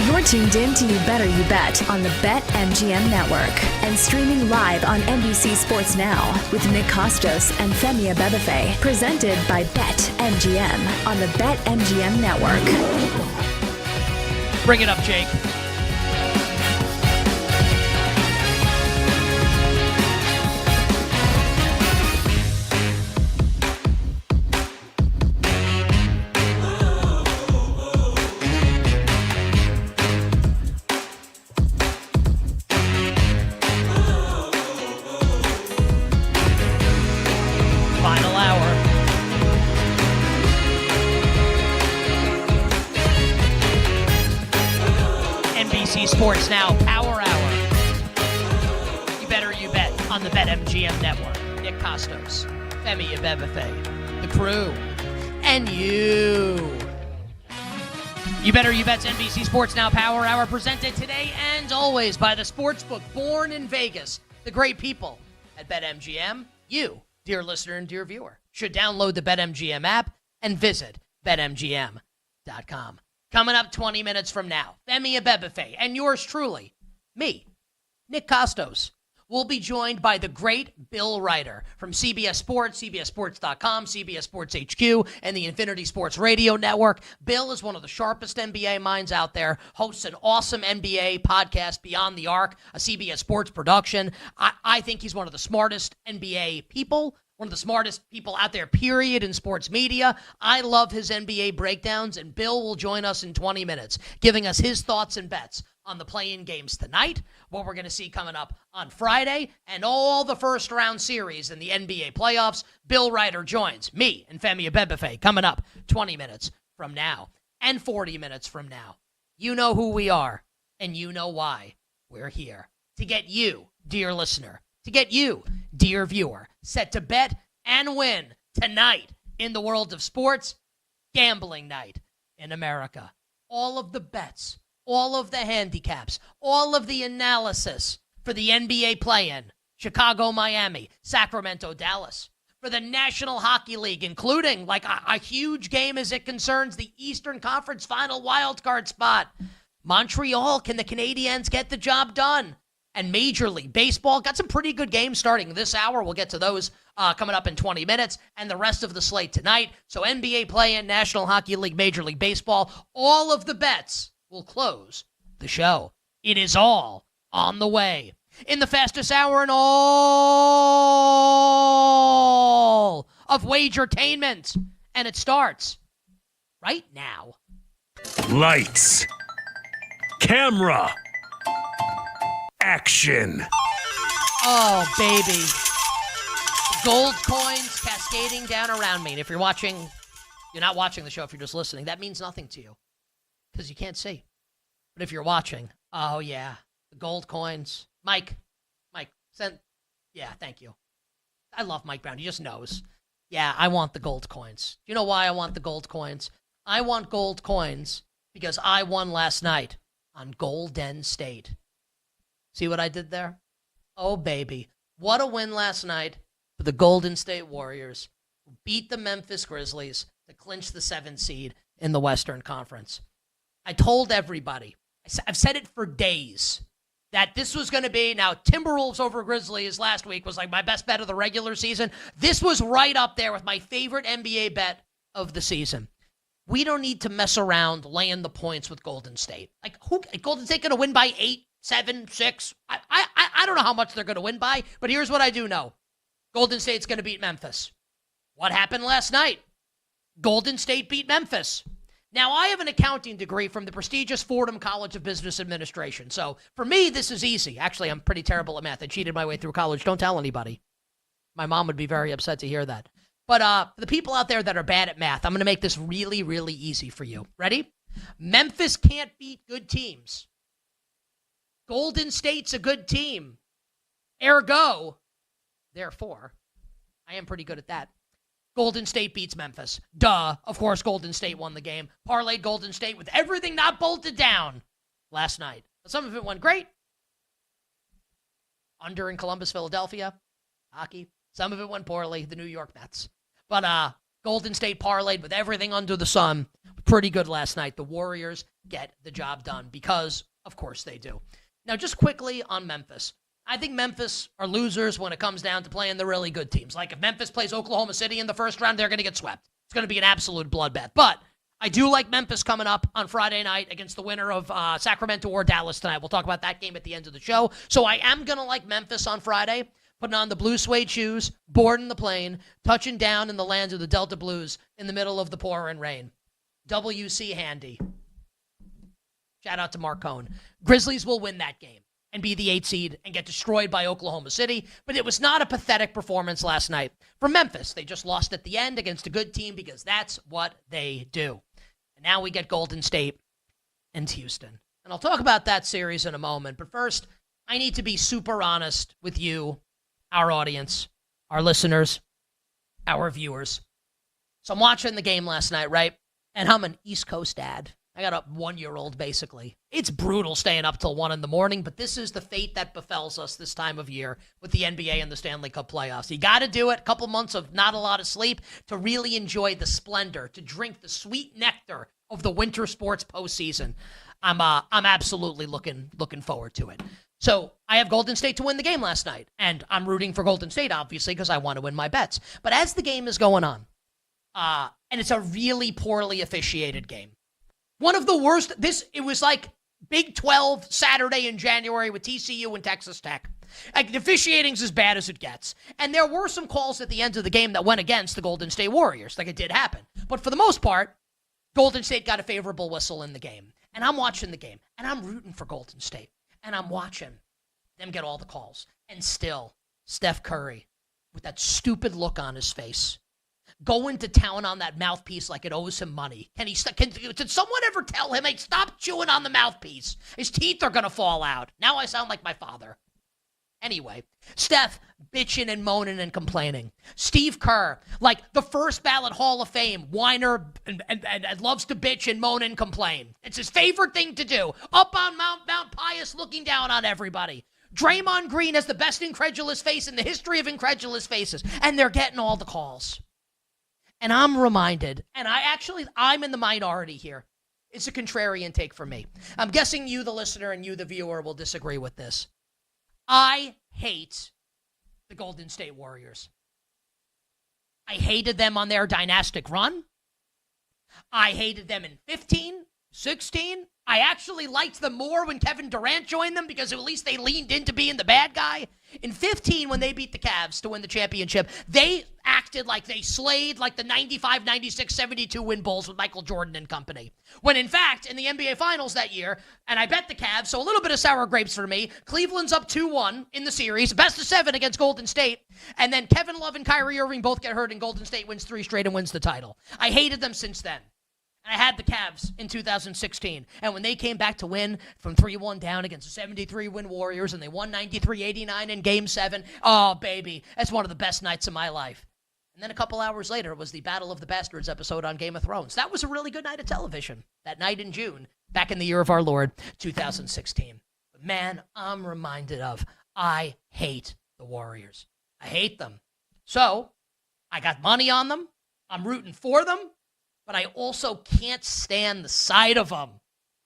E: You're tuned in to You Better You Bet on the BetMGM network and streaming live on NBC Sports Now with Nick Costos and Femi Abebefe, presented by BetMGM on the BetMGM network.
T: Bring it up, Jake. Sports Now Power Hour. You better you bet on the BetMGM network. Nick Costos, Femi Abebefe, the crew, and you. You better you bet's NBC Sports Now Power Hour, presented today and always by the Sportsbook born in Vegas. The great people at BetMGM. You, dear listener and dear viewer, should download the BetMGM app and visit BetMGM.com. Coming up 20 minutes from now, Femi Abebefe and yours truly, me, Nick Costos, will be joined by the great Bill Ryder from CBS Sports, CBSSports.com, CBS Sports HQ, and the Infinity Sports Radio Network. Bill is one of the sharpest NBA minds out there, hosts an awesome NBA podcast, Beyond the Arc, a CBS Sports production. I think he's one of the smartest NBA people, one of the smartest people out there, period, in sports media. I love his NBA breakdowns, and Bill will join us in 20 minutes, giving us his thoughts and bets on the play-in games tonight, what we're going to see coming up on Friday, and all the first-round series in the NBA playoffs. Bill Ryder joins me and Femi Abebefe coming up 20 minutes from now and 40 minutes from now. You know who we are, and you know why we're here. To get you, dear listener, to get you, dear viewer, set to bet and win tonight in the world of sports, gambling night in America. All of the bets, all of the handicaps, all of the analysis for the NBA play-in, Chicago, Miami, Sacramento, Dallas. For the National Hockey League, including like a huge game as it concerns the Eastern Conference final wildcard spot. Montreal, can the Canadiens get the job done? And Major League Baseball got some pretty good games starting this hour. We'll get to those coming up in 20 minutes and the rest of the slate tonight. So NBA play-in, National Hockey League, Major League Baseball, all of the bets will close the show. It is all on the way. In the fastest hour in all of Wagertainment. And it starts right now.
M: Lights. Camera. Action.
T: Oh, baby. Gold coins cascading down around me. And if you're watching, you're not watching the show if you're just listening. That means nothing to you because you can't see. But if you're watching, oh, yeah, the gold coins. Mike, send. Yeah, thank you. I love Mike Brown. He just knows. Yeah, I want the gold coins. Do you know why I want the gold coins? I want gold coins because I won last night on Golden State. See what I did there? Oh, baby. What a win last night for the Golden State Warriors, who beat the Memphis Grizzlies to clinch the 7th seed in the Western Conference. I told everybody, I've said it for days, that this was going to be, now Timberwolves over Grizzlies last week was like my best bet of the regular season. This was right up there with my favorite NBA bet of the season. We don't need to mess around laying the points with Golden State. Like, Golden State going to win by 8, 7, 6? I don't know how much they're going to win by, but here's what I do know. Golden State's going to beat Memphis. What happened last night? Golden State beat Memphis. Now, I have an accounting degree from the prestigious Fordham College of Business Administration. So, for me, this is easy. Actually, I'm pretty terrible at math. I cheated my way through college. Don't tell anybody. My mom would be very upset to hear that. But for the people out there that are bad at math, I'm going to make this really, really easy for you. Ready? Memphis can't beat good teams. Golden State's a good team. Ergo, therefore, I am pretty good at that. Golden State beats Memphis. Duh. Of course, Golden State won the game. Parlayed Golden State with everything not bolted down last night. Some of it went great. Under in Columbus, Philadelphia. Hockey. Some of it went poorly. The New York Mets. But Golden State parlayed with everything under the sun. Pretty good last night. The Warriors get the job done because, of course, they do. Now, just quickly on Memphis. I think Memphis are losers when it comes down to playing the really good teams. Like, if Memphis plays Oklahoma City in the first round, they're going to get swept. It's going to be an absolute bloodbath. But I do like Memphis coming up on Friday night against the winner of Sacramento or Dallas tonight. We'll talk about that game at the end of the show. So I am going to like Memphis on Friday, putting on the blue suede shoes, boarding the plane, touching down in the lands of the Delta Blues in the middle of the pouring rain. WC Handy. Shout out to Mark Cohn. Grizzlies will win that game and be the 8th seed and get destroyed by Oklahoma City. But it was not a pathetic performance last night from Memphis. They just lost at the end against a good team because that's what they do. And now we get Golden State and Houston. And I'll talk about that series in a moment. But first, I need to be super honest with you, our audience, our listeners, our viewers. So I'm watching the game last night, right? And I'm an East Coast dad. I got a 1-year-old, basically. It's brutal staying up till 1 in the morning, but this is the fate that befalls us this time of year with the NBA and the Stanley Cup playoffs. You got to do it. A couple months of not a lot of sleep to really enjoy the splendor, to drink the sweet nectar of the winter sports postseason. I'm absolutely looking forward to it. So I have Golden State to win the game last night, and I'm rooting for Golden State, obviously, because I want to win my bets. But as the game is going on, and it's a really poorly officiated game. One of the worst, it was like Big 12 Saturday in January with TCU and Texas Tech. Like, the officiating's as bad as it gets. And there were some calls at the end of the game that went against the Golden State Warriors. Like, it did happen. But for the most part, Golden State got a favorable whistle in the game. And I'm watching the game. And I'm rooting for Golden State. And I'm watching them get all the calls. And still, Steph Curry, with that stupid look on his face, going to town on that mouthpiece like it owes him money. Did someone ever tell him, hey, stop chewing on the mouthpiece? His teeth are going to fall out. Now I sound like my father. Anyway, Steph bitching and moaning and complaining. Steve Kerr, like the first ballot Hall of Fame, whiner and loves to bitch and moan and complain. It's his favorite thing to do. Up on Mount Pius looking down on everybody. Draymond Green has the best incredulous face in the history of incredulous faces, and they're getting all the calls. And I'm reminded, and I'm in the minority here. It's a contrarian take for me. I'm guessing you, the listener, and you, the viewer, will disagree with this. I hate the Golden State Warriors. I hated them on their dynastic run. I hated them in 15, 16. I actually liked them more when Kevin Durant joined them because at least they leaned into being the bad guy. In 15, when they beat the Cavs to win the championship, they acted like they slayed like the 95, 96, 72 win Bulls with Michael Jordan and company. When in fact, in the NBA Finals that year, and I bet the Cavs, so a little bit of sour grapes for me, Cleveland's up 2-1 in the series, best of 7 against Golden State, and then Kevin Love and Kyrie Irving both get hurt and Golden State wins 3 straight and wins the title. I hated them since then. And I had the Cavs in 2016. And when they came back to win from 3-1 down against the 73-win Warriors, and they won 93-89 in Game 7, oh, baby, that's one of the best nights of my life. And then a couple hours later was the Battle of the Bastards episode on Game of Thrones. That was a really good night of television, that night in June, back in the year of our Lord, 2016. But man, I'm reminded of, I hate the Warriors. I hate them. So, I got money on them. I'm rooting for them. But I also can't stand the sight of them.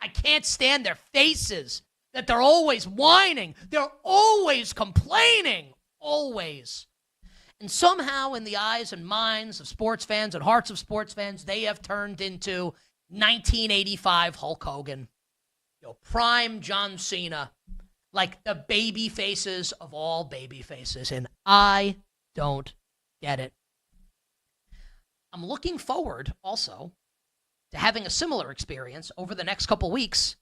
T: I can't stand their faces, that they're always whining. They're always complaining. Always. And somehow in the eyes and minds of sports fans and hearts of sports fans, they have turned into 1985 Hulk Hogan. Prime John Cena. Like the baby faces of all baby faces. And I don't get it. I'm looking forward also to having a similar experience over the next couple weeks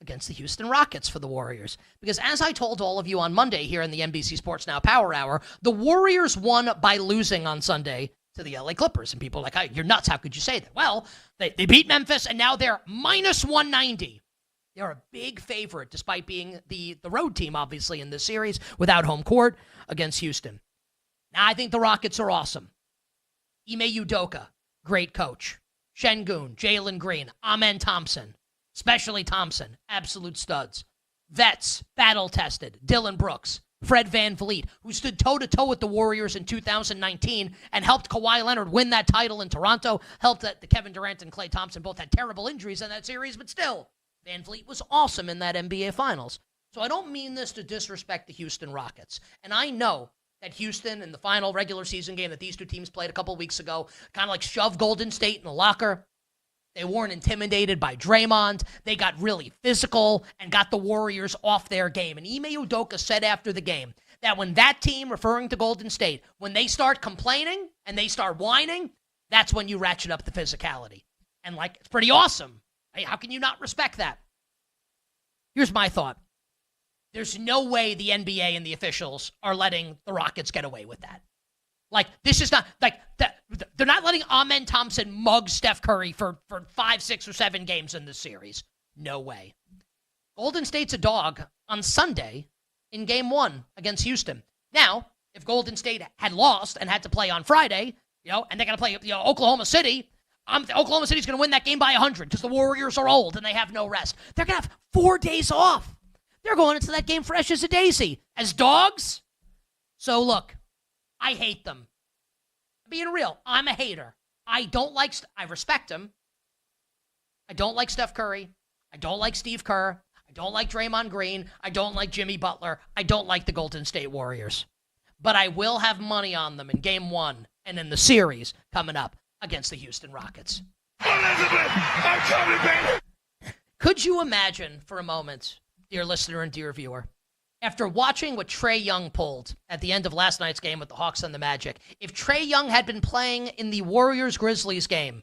T: against the Houston Rockets for the Warriors. Because as I told all of you on Monday here in the NBC Sports Now Power Hour, the Warriors won by losing on Sunday to the LA Clippers. And people are like, you're nuts. How could you say that? Well, they beat Memphis, and now they're minus 190. They're a big favorite, despite being the road team, obviously, in this series without home court against Houston. Now, I think the Rockets are awesome. Ime Udoka, great coach. Şengün, Jalen Green, Amen Thompson, especially Thompson, absolute studs. Vets, battle-tested. Dylan Brooks, Fred VanVleet, who stood toe-to-toe with the Warriors in 2019 and helped Kawhi Leonard win that title in Toronto, helped that the Kevin Durant and Klay Thompson both had terrible injuries in that series, but still, VanVleet was awesome in that NBA Finals. So I don't mean this to disrespect the Houston Rockets. And I know that Houston in the final regular season game that these two teams played a couple weeks ago kind of like shoved Golden State in the locker. They weren't intimidated by Draymond. They got really physical and got the Warriors off their game. And Ime Udoka said after the game that when that team, referring to Golden State, when they start complaining and they start whining, that's when you ratchet up the physicality. And like, it's pretty awesome. Hey, how can you not respect that? Here's my thought. There's no way the NBA and the officials are letting the Rockets get away with that. Like, this is not, like, they're not letting Amen Thompson mug Steph Curry for 5, 6, or 7 games in this series. No way. Golden State's a dog on Sunday in Game 1 against Houston. Now, if Golden State had lost and had to play on Friday, and they're going to play Oklahoma City, Oklahoma City's going to win that game by 100 because the Warriors are old and they have no rest. They're going to have 4 days off. They're going into that game fresh as a daisy. As dogs? So look, I hate them. Being real, I'm a hater. I respect him. I don't like Steph Curry. I don't like Steve Kerr. I don't like Draymond Green. I don't like Jimmy Butler. I don't like the Golden State Warriors. But I will have money on them in Game 1 and in the series coming up against the Houston Rockets. Elizabeth, I'm coming, baby. Could you imagine for a moment, dear listener and dear viewer, after watching what Trae Young pulled at the end of last night's game with the Hawks and the Magic, if Trae Young had been playing in the Warriors-Grizzlies game,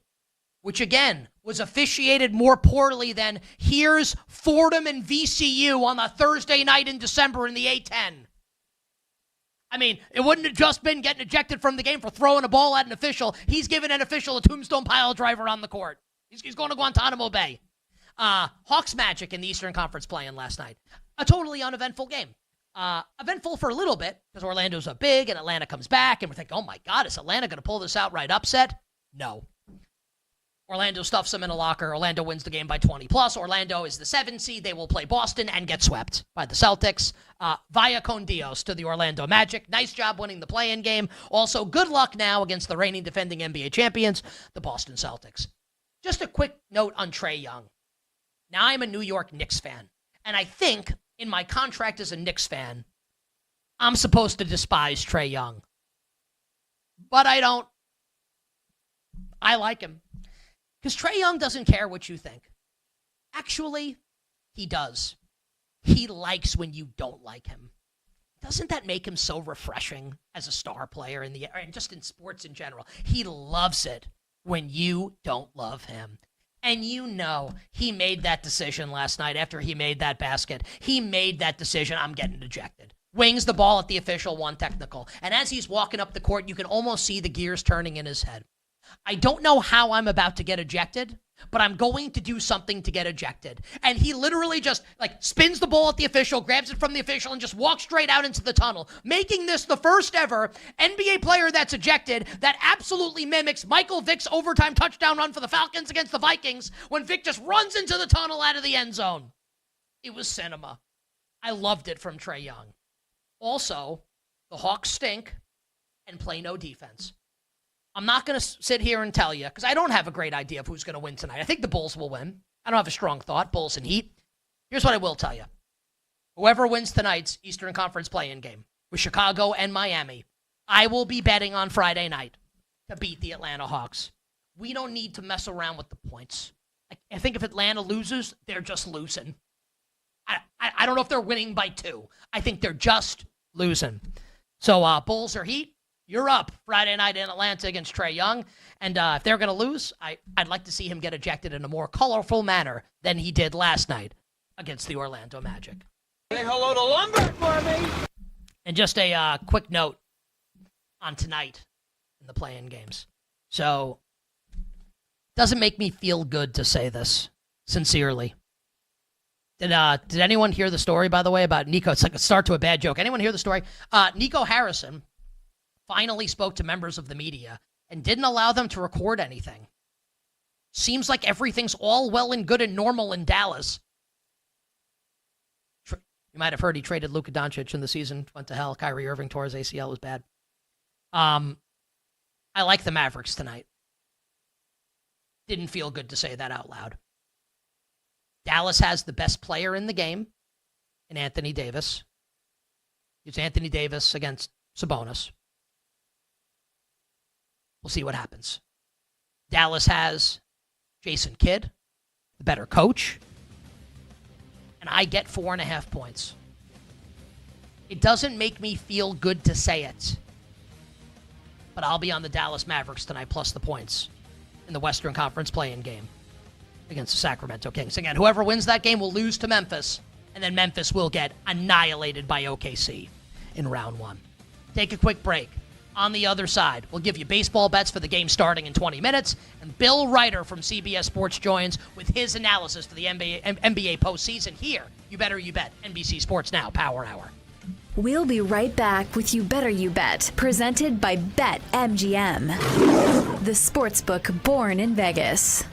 T: which again was officiated more poorly than here's Fordham and VCU on a Thursday night in December in the A-10, I mean, it wouldn't have just been getting ejected from the game for throwing a ball at an official. He's giving an official a tombstone pile driver on the court. He's going to Guantanamo Bay. Hawks Magic in the Eastern Conference play-in last night. A totally uneventful game. Eventful for a little bit because Orlando's up big and Atlanta comes back and we're thinking, oh my God, is Atlanta going to pull this outright upset? No. Orlando stuffs them in a locker. Orlando wins the game by 20+. Orlando is the 7 seed. They will play Boston and get swept by the Celtics. Via con Dios to the Orlando Magic. Nice job winning the play-in game. Also, good luck now against the reigning defending NBA champions, the Boston Celtics. Just a quick note on Trae Young. Now, I'm a New York Knicks fan, and I think in my contract as a Knicks fan, I'm supposed to despise Trae Young. But I don't. I like him. Because Trae Young doesn't care what you think. Actually, he does. He likes when you don't like him. Doesn't that make him so refreshing as a star player and just in sports in general? He loves it when you don't love him. And you know he made that decision last night after he made that basket. He made that decision, I'm getting ejected. Wings the ball at the official, 1 technical. And as he's walking up the court, you can almost see the gears turning in his head. I don't know how I'm about to get ejected, but I'm going to do something to get ejected. And he literally just spins the ball at the official, grabs it from the official, and just walks straight out into the tunnel, making this the first ever NBA player that's ejected that absolutely mimics Michael Vick's overtime touchdown run for the Falcons against the Vikings when Vick just runs into the tunnel out of the end zone. It was cinema. I loved it from Trae Young. Also, the Hawks stink and play no defense. I'm not going to sit here and tell you, because I don't have a great idea of who's going to win tonight. I think the Bulls will win. I don't have a strong thought, Bulls and Heat. Here's what I will tell you. Whoever wins tonight's Eastern Conference play-in game with Chicago and Miami, I will be betting on Friday night to beat the Atlanta Hawks. We don't need to mess around with the points. I think if Atlanta loses, they're just losing. I don't know if they're winning by 2. I think they're just losing. So Bulls or Heat, you're up Friday night in Atlanta against Trae Young. And if they're going to lose, I'd like to see him get ejected in a more colorful manner than he did last night against the Orlando Magic.
O: Say hello to Lumber for me.
T: And just a quick note on tonight in the play-in games. So, doesn't make me feel good to say this, sincerely. Did anyone hear the story, by the way, about Nico? It's like a start to a bad joke. Anyone hear the story? Nico Harrison finally spoke to members of the media and didn't allow them to record anything. Seems like everything's all well and good and normal in Dallas. You might have heard he traded Luka Doncic in the season, went to hell. Kyrie Irving tore his ACL, was bad. I like the Mavericks tonight. Didn't feel good to say that out loud. Dallas has the best player in the game in Anthony Davis. It's Anthony Davis against Sabonis. We'll see what happens. Dallas has Jason Kidd, the better coach, and I get 4.5 points. It doesn't make me feel good to say it, but I'll be on the Dallas Mavericks tonight plus the points in the Western Conference play-in game against the Sacramento Kings. Again, whoever wins that game will lose to Memphis, and then Memphis will get annihilated by OKC in round 1. Take a quick break. On the other side, we'll give you baseball bets for the game starting in 20 minutes, and Bill Ryder from CBS Sports joins with his analysis for the NBA postseason here. You Better You Bet, NBC Sports Now, Power Hour.
E: We'll be right back with You Better You Bet, presented by BetMGM, the sportsbook born in Vegas.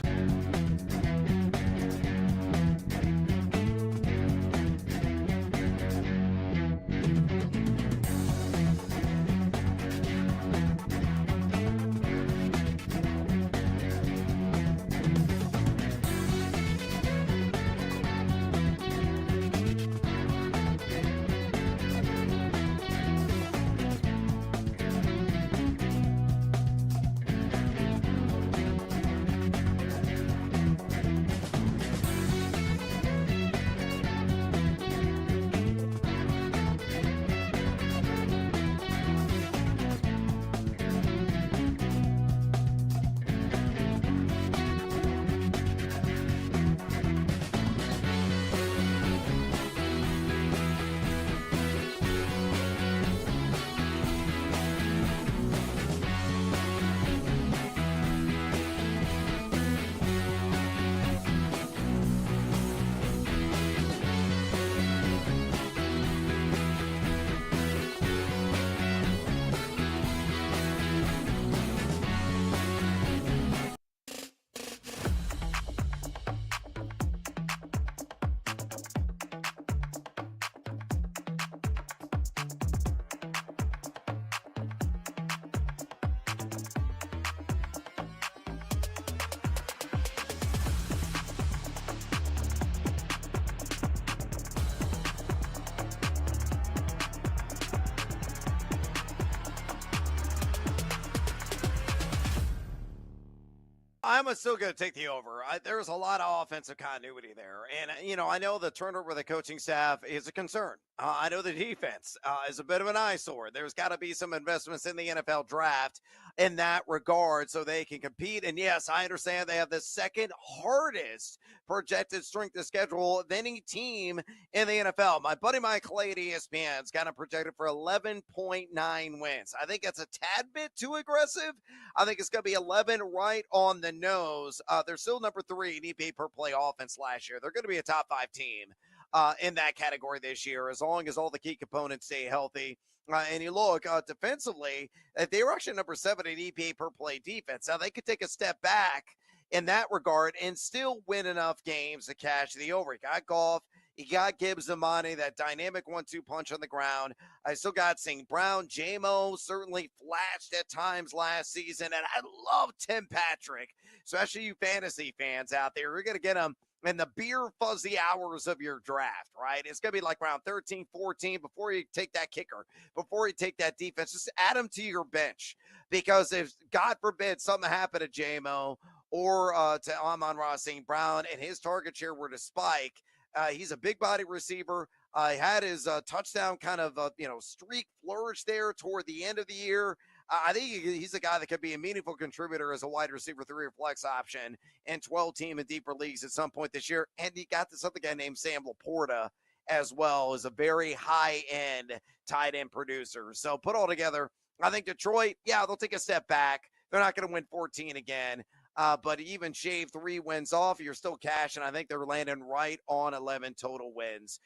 F: I'm still going to take the over. There's a lot of offensive continuity there. And, I know the turnover with the coaching staff is a concern. I know the defense is a bit of an eyesore. There's got to be some investments in the NFL draft in that regard so they can compete. And, yes, I understand they have the second hardest projected strength of schedule of any team in the NFL. My buddy Mike Clay at ESPN's got them projected for 11.9 wins. I think that's a tad bit too aggressive. I think it's going to be 11 right on the nose. They're still number 3 in EPA per play offense last year. They're going to be a top 5 team in that category this year, as long as all the key components stay healthy. And you look defensively, they were actually number 7 in EPA per play defense. Now, they could take a step back in that regard and still win enough games to cash the over. You got Goff, you got Gibbs and Monty, that dynamic 1-2 punch on the ground. I still got St. Brown. J-Mo certainly flashed at times last season, and I love Tim Patrick, especially you fantasy fans out there. We're going to get him in the beer fuzzy hours of your draft, right? It's going to be like around 13, 14 before you take that kicker, before you take that defense. Just add him to your bench, because if, God forbid, something happened to J-Mo or to Amon-Ra St. Brown and his target share were to spike, he's a big body receiver. He had his touchdown kind of streak flourish there toward the end of the year. I think he's a guy that could be a meaningful contributor as a wide receiver 3 or flex option in 12-team and deeper leagues at some point this year. And he got this other guy named Sam Laporta as well, as a very high-end tight end producer. So put all together, I think Detroit, they'll take a step back. They're not going to win 14 again. But even shave 3 wins off, you're still cashing. I think they're landing right on 11 total wins.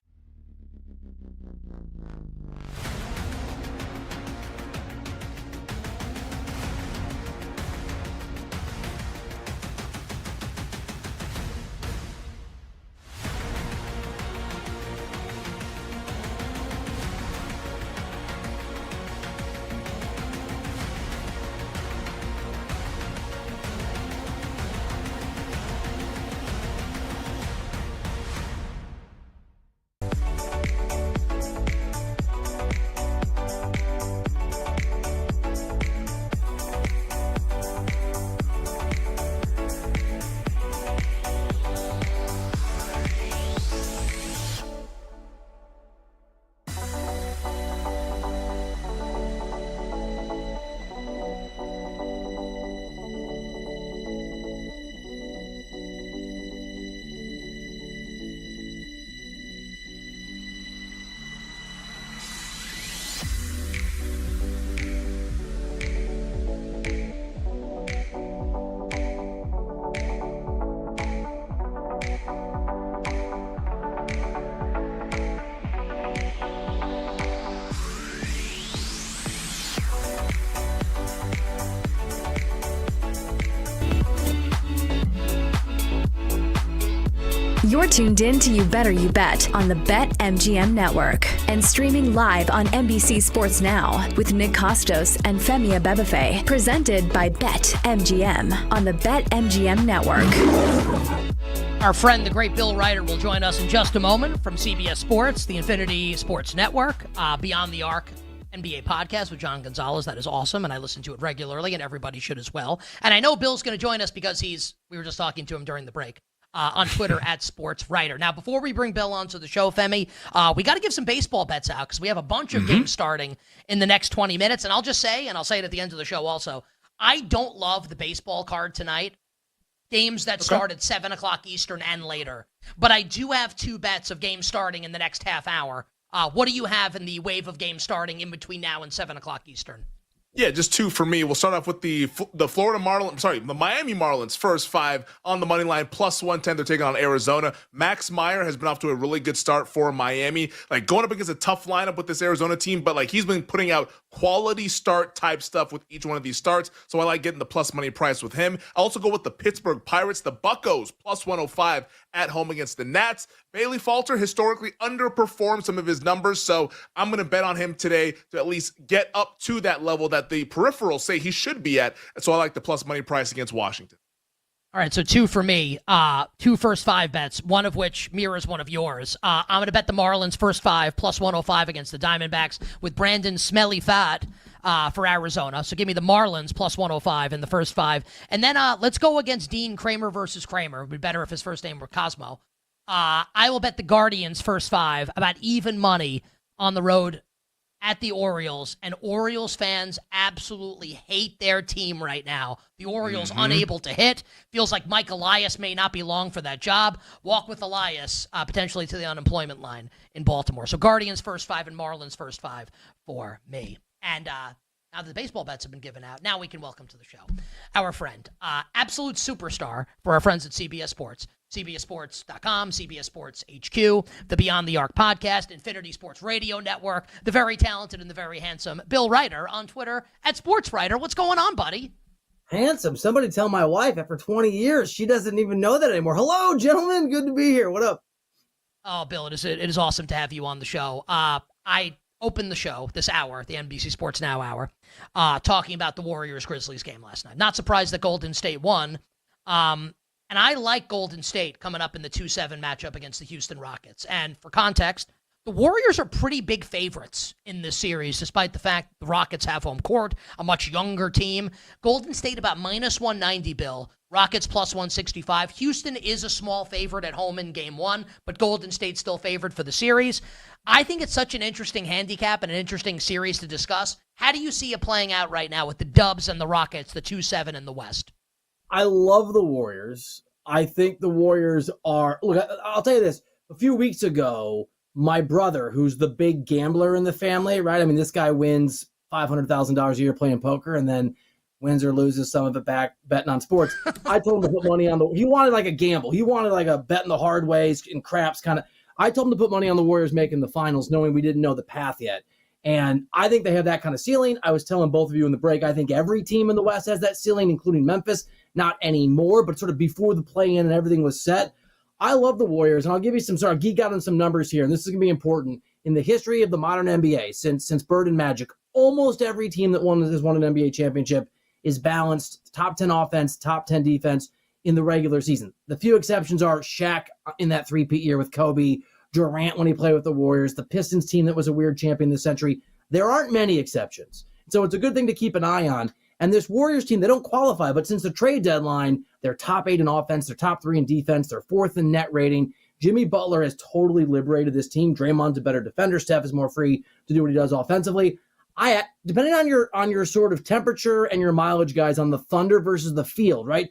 E: You're tuned in to You Better You Bet on the BetMGM network and streaming live on NBC Sports Now with Nick Costos and Femi Abebefe, presented by BetMGM on the BetMGM network.
T: Our friend, the great Bill Ryder, will join us in just a moment from CBS Sports, the Infinity Sports Network, Beyond the Arc NBA podcast with John Gonzalez. That is awesome, and I listen to it regularly, and everybody should as well. And I know Bill's going to join us because we were just talking to him during the break. On Twitter at Sports Writer. Now, before we bring Bill onto the show, Femi, we got to give some baseball bets out because we have a bunch of games starting in the next 20 minutes. And I'll just say, and I'll say it at the end of the show also, I don't love the baseball card tonight. Games that start at 7 o'clock Eastern and later. But I do have 2 bets of games starting in the next half hour. What do you have in the wave of games starting in between now and 7 o'clock Eastern?
P: Yeah, just 2 for me. We'll start off with the Miami Marlins first 5 on the money line, plus 110. They're taking on Arizona. Max Meyer has been off to a really good start for Miami. Like, going up against a tough lineup with this Arizona team, but like, he's been putting out quality start type stuff with each one of these starts. So I like getting the plus money price with him. I also go with the Pittsburgh Pirates, the Buccos, plus 105 at home against the Nats. Bailey Falter historically underperformed some of his numbers, so I'm going to bet on him today to at least get up to that level that the peripherals say he should be at. So I like the plus money price against Washington.
T: All right, so 2 for me. 2 first 5 bets, one of which mirrors one of yours. I'm going to bet the Marlins first 5 plus 105 against the Diamondbacks with Brandon Smelly Fat for Arizona. So give me the Marlins plus 105 in the first 5. And then let's go against Dean Kramer versus Kramer. It would be better if his first name were Cosmo. I will bet the Guardians first 5 about even money on the road at the Orioles, and Orioles fans absolutely hate their team right now. The Orioles unable to hit. Feels like Mike Elias may not be long for that job. Walk with Elias potentially to the unemployment line in Baltimore. So Guardians first 5 and Marlins first 5 for me. And now that the baseball bets have been given out, now we can welcome to the show our friend, absolute superstar for our friends at CBS Sports. CBSSports.com, CBS Sports HQ, the Beyond the Arc podcast, Infinity Sports Radio Network, the very talented and the very handsome Bill Ryder on Twitter at SportsWriter. What's going on, buddy?
K: Handsome. Somebody tell my wife after 20 years, she doesn't even know that anymore. Hello, gentlemen. Good to be here. What up?
T: Oh, Bill, it is awesome to have you on the show. I opened the show this hour, the NBC Sports Now hour, talking about the Warriors-Grizzlies game last night. Not surprised that Golden State won. And I like Golden State coming up in the 2-7 matchup against the Houston Rockets. And for context, the Warriors are pretty big favorites in this series, despite the fact the Rockets have home court, a much younger team. Golden State about minus 190, Bill. Rockets plus 165. Houston is a small favorite at home in game 1, but Golden State's still favored for the series. I think it's such an interesting handicap and an interesting series to discuss. How do you see it playing out right now with the Dubs and the Rockets, the 2-7 in the West?
K: I love the Warriors. I think the Warriors are... Look, I'll tell you this. A few weeks ago, my brother, who's the big gambler in the family, right? I mean, this guy wins $500,000 a year playing poker and then wins or loses some of it back betting on sports. I told him to put money on the... He wanted like a gamble. He wanted like a bet in the hard ways and craps kind of... I told him to put money on the Warriors making the finals, knowing we didn't know the path yet. And I think they have that kind of ceiling. I was telling both of you in the break, I think every team in the West has that ceiling, including Memphis. Not anymore, but sort of before the play-in and everything was set. I love the Warriors, and I'll give you some sort of geek out on some numbers here, and this is going to be important. In the history of the modern NBA, since Bird and Magic, almost every team that has won an NBA championship is balanced, top 10 offense, top 10 defense in the regular season. The few exceptions are Shaq in that three-peat year with Kobe, Durant when he played with the Warriors, the Pistons team that was a weird champion this century. There aren't many exceptions. So it's a good thing to keep an eye on. And this Warriors team, they don't qualify, but since the trade deadline, they're top 8 in offense, they're top 3 in defense, they're 4th in net rating. Jimmy Butler has totally liberated this team. Draymond's a better defender. Steph is more free to do what he does offensively. Depending on your sort of temperature and your mileage, guys, on the Thunder versus the field, right?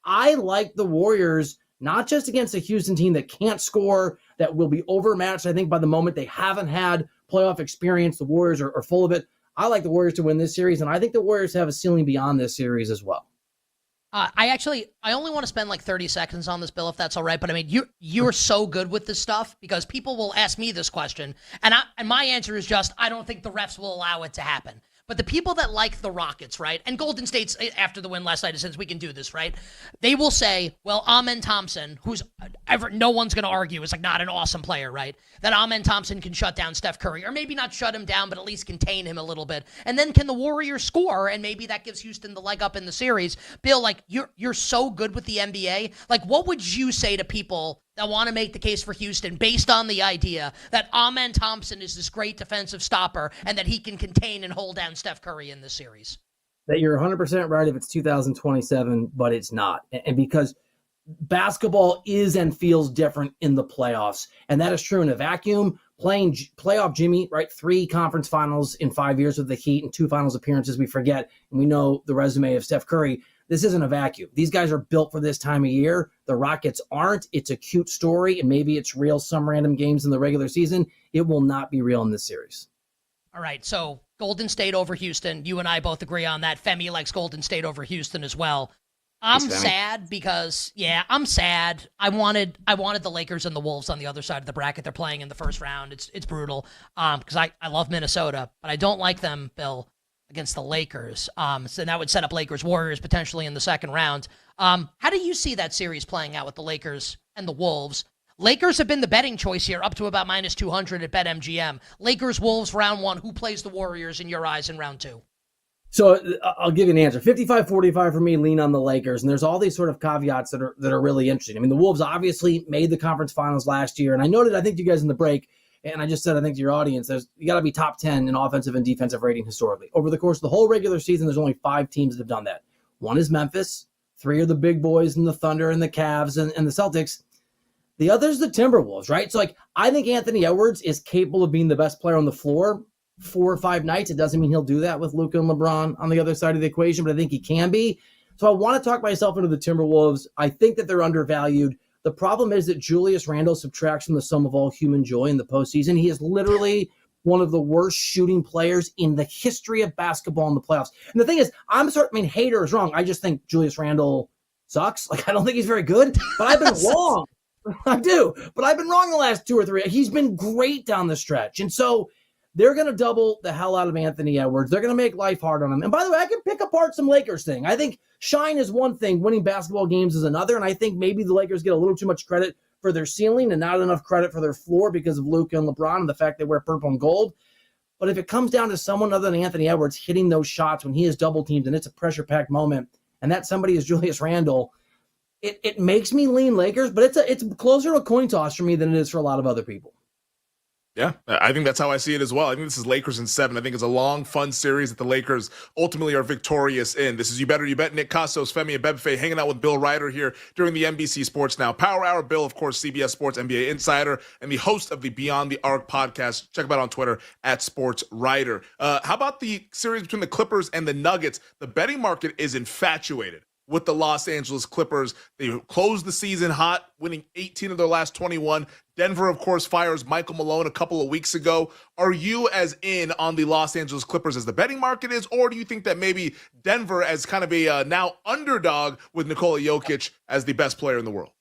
K: I like the Warriors, not just against a Houston team that can't score, that will be overmatched, I think, by the moment. They haven't had playoff experience. The Warriors are full of it. I like the Warriors to win this series, and I think the Warriors have a ceiling beyond this series as well.
T: I only want to spend like 30 seconds on this, Bill, if that's all right. But I mean, you're so good with this stuff because people will ask me this question, and my answer is just I don't think the refs will allow it to happen. But the people that like the Rockets, right, and Golden State's after the win last night, since we can do this, right, they will say, well, Amen Thompson, who's no one's going to argue is like not an awesome player, right, that Amen Thompson can shut down Steph Curry, or maybe not shut him down, but at least contain him a little bit. And then can the Warriors score, and maybe that gives Houston the leg up in the series. Bill, like, you're so good with the NBA. Like, what would you say to people that want to make the case for Houston based on the idea that Amen Thompson is this great defensive stopper and that he can contain and hold down Steph Curry in this series?
K: That you're 100% right if it's 2027, but it's not. And because basketball is and feels different in the playoffs, and that is true in a vacuum. Playing playoff Jimmy, right, 3 conference finals in 5 years with the Heat and 2 finals appearances, we forget, and we know the resume of Steph Curry. This isn't a vacuum. These guys are built for this time of year. The Rockets aren't. It's a cute story, and maybe it's real some random games in the regular season. It will not be real in this series.
T: All right, so Golden State over Houston. You and I both agree on that. Femi likes Golden State over Houston as well. I'm sad because, I'm sad. I wanted the Lakers and the Wolves on the other side of the bracket. They're playing in the first round. It's brutal because I love Minnesota, but I don't like them, Bill, against the Lakers. So that would set up Lakers-Warriors potentially in the second round. How do you see that series playing out with the Lakers and the Wolves? Lakers have been the betting choice here, up to about minus 200 at BetMGM. Lakers-Wolves round 1. Who plays the Warriors in your eyes in round 2?
K: So I'll give you an answer. 55-45 for me, lean on the Lakers. And there's all these sort of caveats that are really interesting. I mean, the Wolves obviously made the conference finals last year. And I noted, I think you guys in the break, and I just said, I think to your audience, you got to be top 10 in offensive and defensive rating historically. Over the course of the whole regular season, there's only 5 teams that have done that. One is Memphis. 3 are the big boys and the Thunder and the Cavs and the Celtics. The other is the Timberwolves, right? So, I think Anthony Edwards is capable of being the best player on the floor 4 or 5 nights. It doesn't mean he'll do that with Luka and LeBron on the other side of the equation, but I think he can be. So I want to talk myself into the Timberwolves. I think that they're undervalued. The problem is that Julius Randle subtracts from the sum of all human joy in the postseason. He is literally one of the worst shooting players in the history of basketball in the playoffs. And the thing is, hater is wrong. I just think Julius Randle sucks. I don't think he's very good, but I've been wrong. I do, but I've been wrong the last 2 or 3. He's been great down the stretch. And so they're going to double the hell out of Anthony Edwards. They're going to make life hard on him. And by the way, I can pick apart some Lakers thing. I think shine is one thing. Winning basketball games is another. And I think maybe the Lakers get a little too much credit for their ceiling and not enough credit for their floor because of Luka and LeBron and the fact they wear purple and gold. But if it comes down to someone other than Anthony Edwards hitting those shots when he is double teamed and it's a pressure-packed moment, and that somebody is Julius Randle, it makes me lean Lakers, but it's closer to a coin toss for me than it is for a lot of other people.
P: Yeah, I think that's how I see it as well. I think this is Lakers in 7. I think it's a long, fun series that the Lakers ultimately are victorious in. This is You Better You Bet. Nick Costos, Femi Abebefe, hanging out with Bill Ryder here during the NBC Sports Now Power Hour. Bill, of course, CBS Sports NBA insider and the host of the Beyond the Arc podcast. Check him out on Twitter at Sports Ryder. How about the series between the Clippers and the Nuggets? The betting market is infatuated with the Los Angeles Clippers. They closed the season hot, winning 18 of their last 21. Denver, of course, fires Michael Malone a couple of weeks ago. Are you as in on the Los Angeles Clippers as the betting market is, or do you think that maybe Denver as kind of a now underdog with Nikola Jokic as the best player in the world?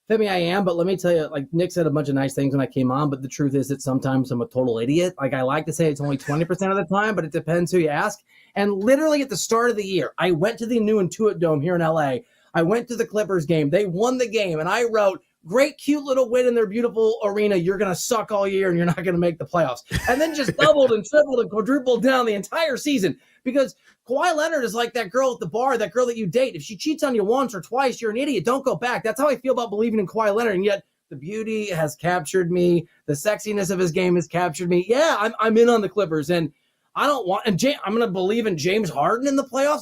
K: Femi, I am, but let me tell you, Nick said a bunch of nice things when I came on, but the truth is that sometimes I'm a total idiot. I like to say it's only 20% of the time, but it depends who you ask. And literally at the start of the year, I went to the new Intuit Dome here in LA. I went to the Clippers game. They won the game, and I wrote, great, cute little win in their beautiful arena. You're going to suck all year, and you're not going to make the playoffs. And then just doubled and tripled and quadrupled down the entire season because Kawhi Leonard is like that girl at the bar, that girl that you date. If she cheats on you once or twice, you're an idiot. Don't go back. That's how I feel about believing in Kawhi Leonard, and yet the beauty has captured me. The sexiness of his game has captured me. Yeah, I'm in on the Clippers, and I don't want – and I'm going to believe in James Harden in the playoffs.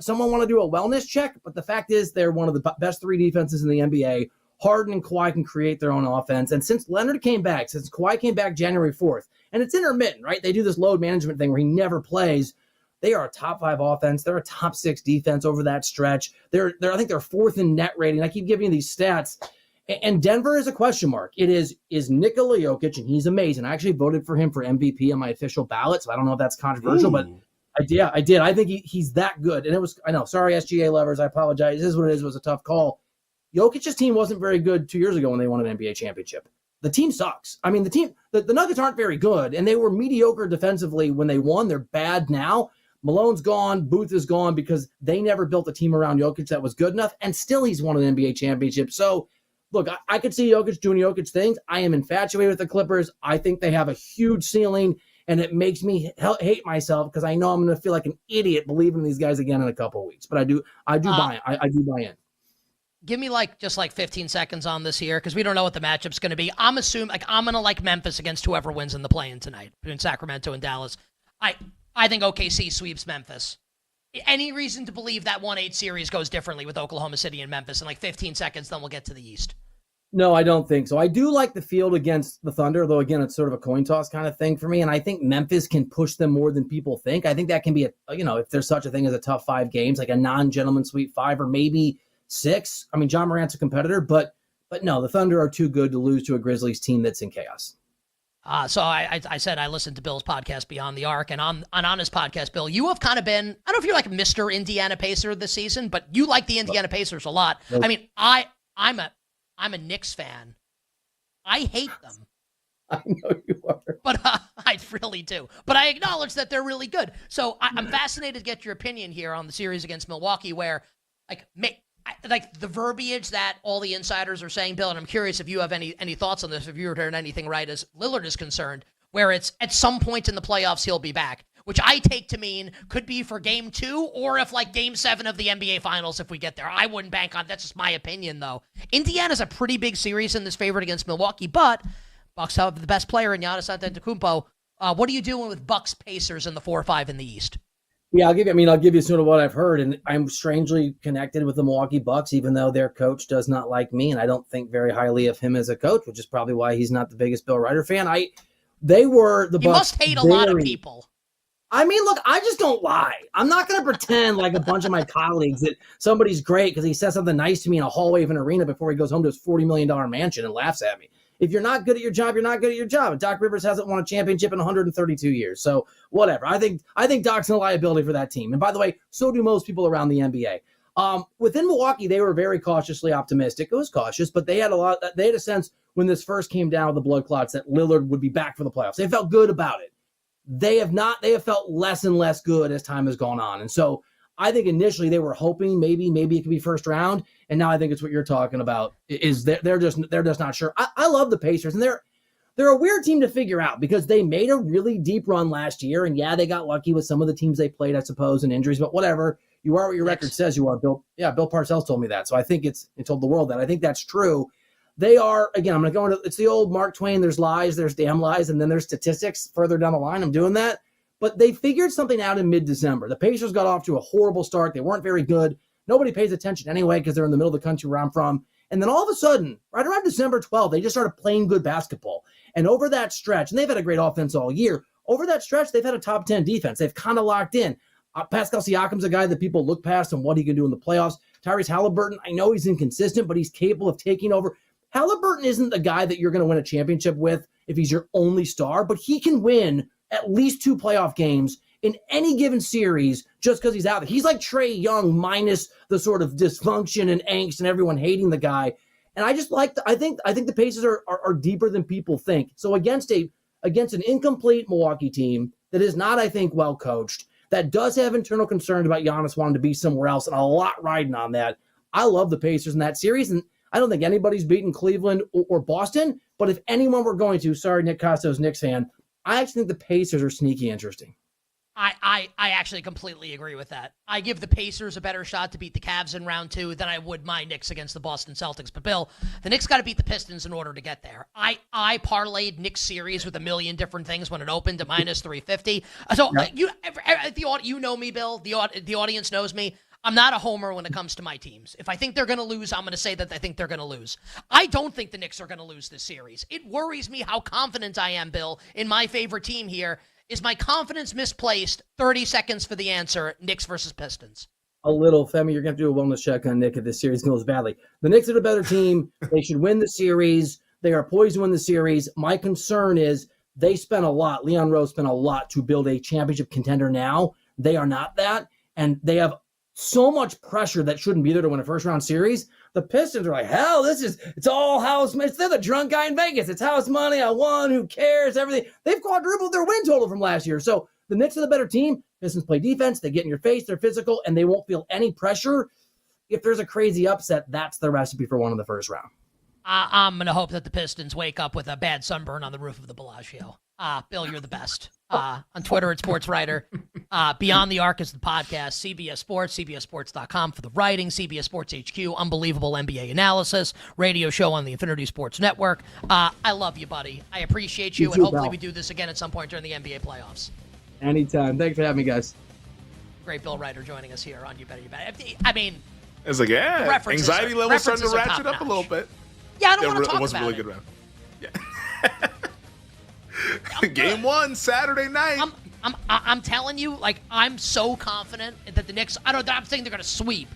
K: Someone want to do a wellness check? But the fact is they're one of the best 3 defenses in the NBA. Harden and Kawhi can create their own offense. And since Leonard came back, since Kawhi came back January 4th, and it's intermittent, right? They do this load management thing where he never plays. They are a top 5 offense. They're a top 6 defense over that stretch. I think they're 4th in net rating. I keep giving you these stats. And Denver is a question mark. It is Nikola Jokic, and he's amazing. I actually voted for him for MVP on my official ballot, so I don't know if that's controversial, but I did. I think he's that good. And I know, sorry, SGA lovers, I apologize. This is what it is. It was a tough call. Jokic's team wasn't very good 2 years ago when they won an NBA championship. The team sucks. I mean, the Nuggets aren't very good, and they were mediocre defensively when they won. They're bad now. Malone's gone. Booth is gone because they never built a team around Jokic that was good enough, and still he's won an NBA championship. So, look, I could see Jokic doing Jokic things. I am infatuated with the Clippers. I think they have a huge ceiling, and it makes me hate myself because I know I'm going to feel like an idiot believing in these guys again in a couple of weeks. But I do buy in. I do buy in.
T: Give me just 15 seconds on this here because we don't know what the matchup's going to be. I'm assuming I'm going to like Memphis against whoever wins in the play-in tonight between Sacramento and Dallas. I think OKC sweeps Memphis. Any reason to believe that 1-8 series goes differently with Oklahoma City and Memphis in 15 seconds, then we'll get to the East?
K: No, I don't think so. I do like the field against the Thunder, though, again, it's sort of a coin toss kind of thing for me. And I think Memphis can push them more than people think. I think that can be, if there's such a thing as a tough 5 games, like a non-gentleman sweep 5 or maybe 6. I mean, John Morant's a competitor, but no, the Thunder are too good to lose to a Grizzlies team that's in chaos.
T: So I said I listened to Bill's podcast Beyond the Arc, and on his podcast, Bill, you have kind of been, I don't know if you're like Mr. Indiana Pacer this season, but you like the Indiana Pacers a lot. I mean, I'm a Knicks fan. I hate them.
K: I know you are.
T: But I really do. But I acknowledge that they're really good. So I'm fascinated to get your opinion here on the series against Milwaukee where, the verbiage that all the insiders are saying, Bill, and I'm curious if you have any thoughts on this, if you heard anything right as Lillard is concerned, where it's at some point in the playoffs he'll be back, which I take to mean could be for game 2 or if game 7 of the NBA Finals if we get there. I wouldn't bank on. That's just my opinion, though. Indiana's a pretty big series in this favorite against Milwaukee, but Bucks have the best player in Giannis Antetokounmpo. What are you doing with Bucks Pacers in the 4-5 in the East?
K: Yeah, I'll give you sort of what I've heard, and I'm strangely connected with the Milwaukee Bucks, even though their coach does not like me, and I don't think very highly of him as a coach, which is probably why he's not the biggest Bill Ryder fan. They were the Bucks.
T: You must hate a lot of people.
K: I mean, look, I just don't lie. I'm not going to pretend like a bunch of my colleagues that somebody's great because he says something nice to me in a hallway of an arena before he goes home to his $40 million mansion and laughs at me. If you're not good at your job, you're not good at your job. And Doc Rivers hasn't won a championship in 132 years. So whatever. I think Doc's a liability for that team. And by the way, so do most people around the NBA. Within Milwaukee, they were very cautiously optimistic. It was cautious, but they had a sense when this first came down with the blood clots that Lillard would be back for the playoffs. They felt good about it. They have felt less and less good as time has gone on. And so I think initially they were hoping maybe it could be first round. And now I think it's what you're talking about is that they're just not sure. I love the Pacers, and they're a weird team to figure out because they made a really deep run last year. And yeah, they got lucky with some of the teams they played, I suppose, and injuries, but whatever. You are what your record says you are, Bill. Yeah, Bill Parcells told me that. So I think it told the world that. I think that's true. They are, again, I'm going to go into, it's the old Mark Twain, there's lies, there's damn lies, and then there's statistics further down the line. I'm doing that. But they figured something out in mid-December. The Pacers got off to a horrible start. They weren't very good. Nobody pays attention anyway because they're in the middle of the country where I'm from. And then all of a sudden, right around December 12th, they just started playing good basketball. And over that stretch, and they've had a great offense all year, over that stretch, they've had a top 10 defense. They've kind of locked in. Pascal Siakam's a guy that people look past and what he can do in the playoffs. Tyrese Halliburton, I know he's inconsistent, but he's capable of taking over. Halliburton isn't the guy that you're going to win a championship with if he's your only star, but he can win at least 2 playoff games in any given series just because he's out there. He's like Trae Young minus the sort of dysfunction and angst and everyone hating the guy. And I just I think the Pacers are deeper than people think. So against an incomplete Milwaukee team that is not, I think, well coached, that does have internal concerns about Giannis wanting to be somewhere else and a lot riding on that. I love the Pacers in that series, and I don't think anybody's beaten Cleveland or Boston, but if anyone were going to, sorry, Nick Costo's Knicks fan, I actually think the Pacers are sneaky interesting.
T: I actually completely agree with that. I give the Pacers a better shot to beat the Cavs in round 2 than I would my Knicks against the Boston Celtics. But Bill, the Knicks got to beat the Pistons in order to get there. I parlayed Knicks series with a million different things when it opened to minus 350. So you know me, Bill. The audience knows me. I'm not a homer when it comes to my teams. If I think they're going to lose, I'm going to say that I think they're going to lose. I don't think the Knicks are going to lose this series. It worries me how confident I am, Bill, in my favorite team here. Is my confidence misplaced? 30 seconds for the answer. Knicks versus Pistons.
K: A little, Femi, you're going to do a wellness check on Nick if this series goes badly. The Knicks are the better team. They should win the series. They are poised to win the series. My concern is they spent a lot. Leon Rose spent a lot to build a championship contender now. They are not that. And they have so much pressure that shouldn't be there to win a first-round series. The Pistons are like, hell, it's all house money. They're the drunk guy in Vegas. It's house money. I won. Who cares? Everything. They've quadrupled their win total from last year. So the Knicks are the better team. Pistons play defense. They get in your face. They're physical, and they won't feel any pressure. If there's a crazy upset, that's the recipe for one in the first round.
T: I'm going to hope that the Pistons wake up with a bad sunburn on the roof of the Bellagio. Bill, you're the best. On Twitter at SportsWriter. Beyond the Arc is the podcast. CBS Sports, CBSSports.com for the writing. CBS Sports HQ, unbelievable NBA analysis. Radio show on the Infinity Sports Network. I love you, buddy. I appreciate you, and hopefully we do this again at some point during the NBA playoffs.
K: Anytime. Thanks for having me, guys.
T: Great Bill Ryder joining us here on You Better You Bet. I mean,
P: it's like, yeah, anxiety level starting to ratchet up a little bit.
T: Yeah, I don't want to talk
P: about it. It was a really good round. Yeah. Game 1, Saturday night.
T: I'm telling you, like, I'm so confident that the Knicks, I'm saying they're going to sweep.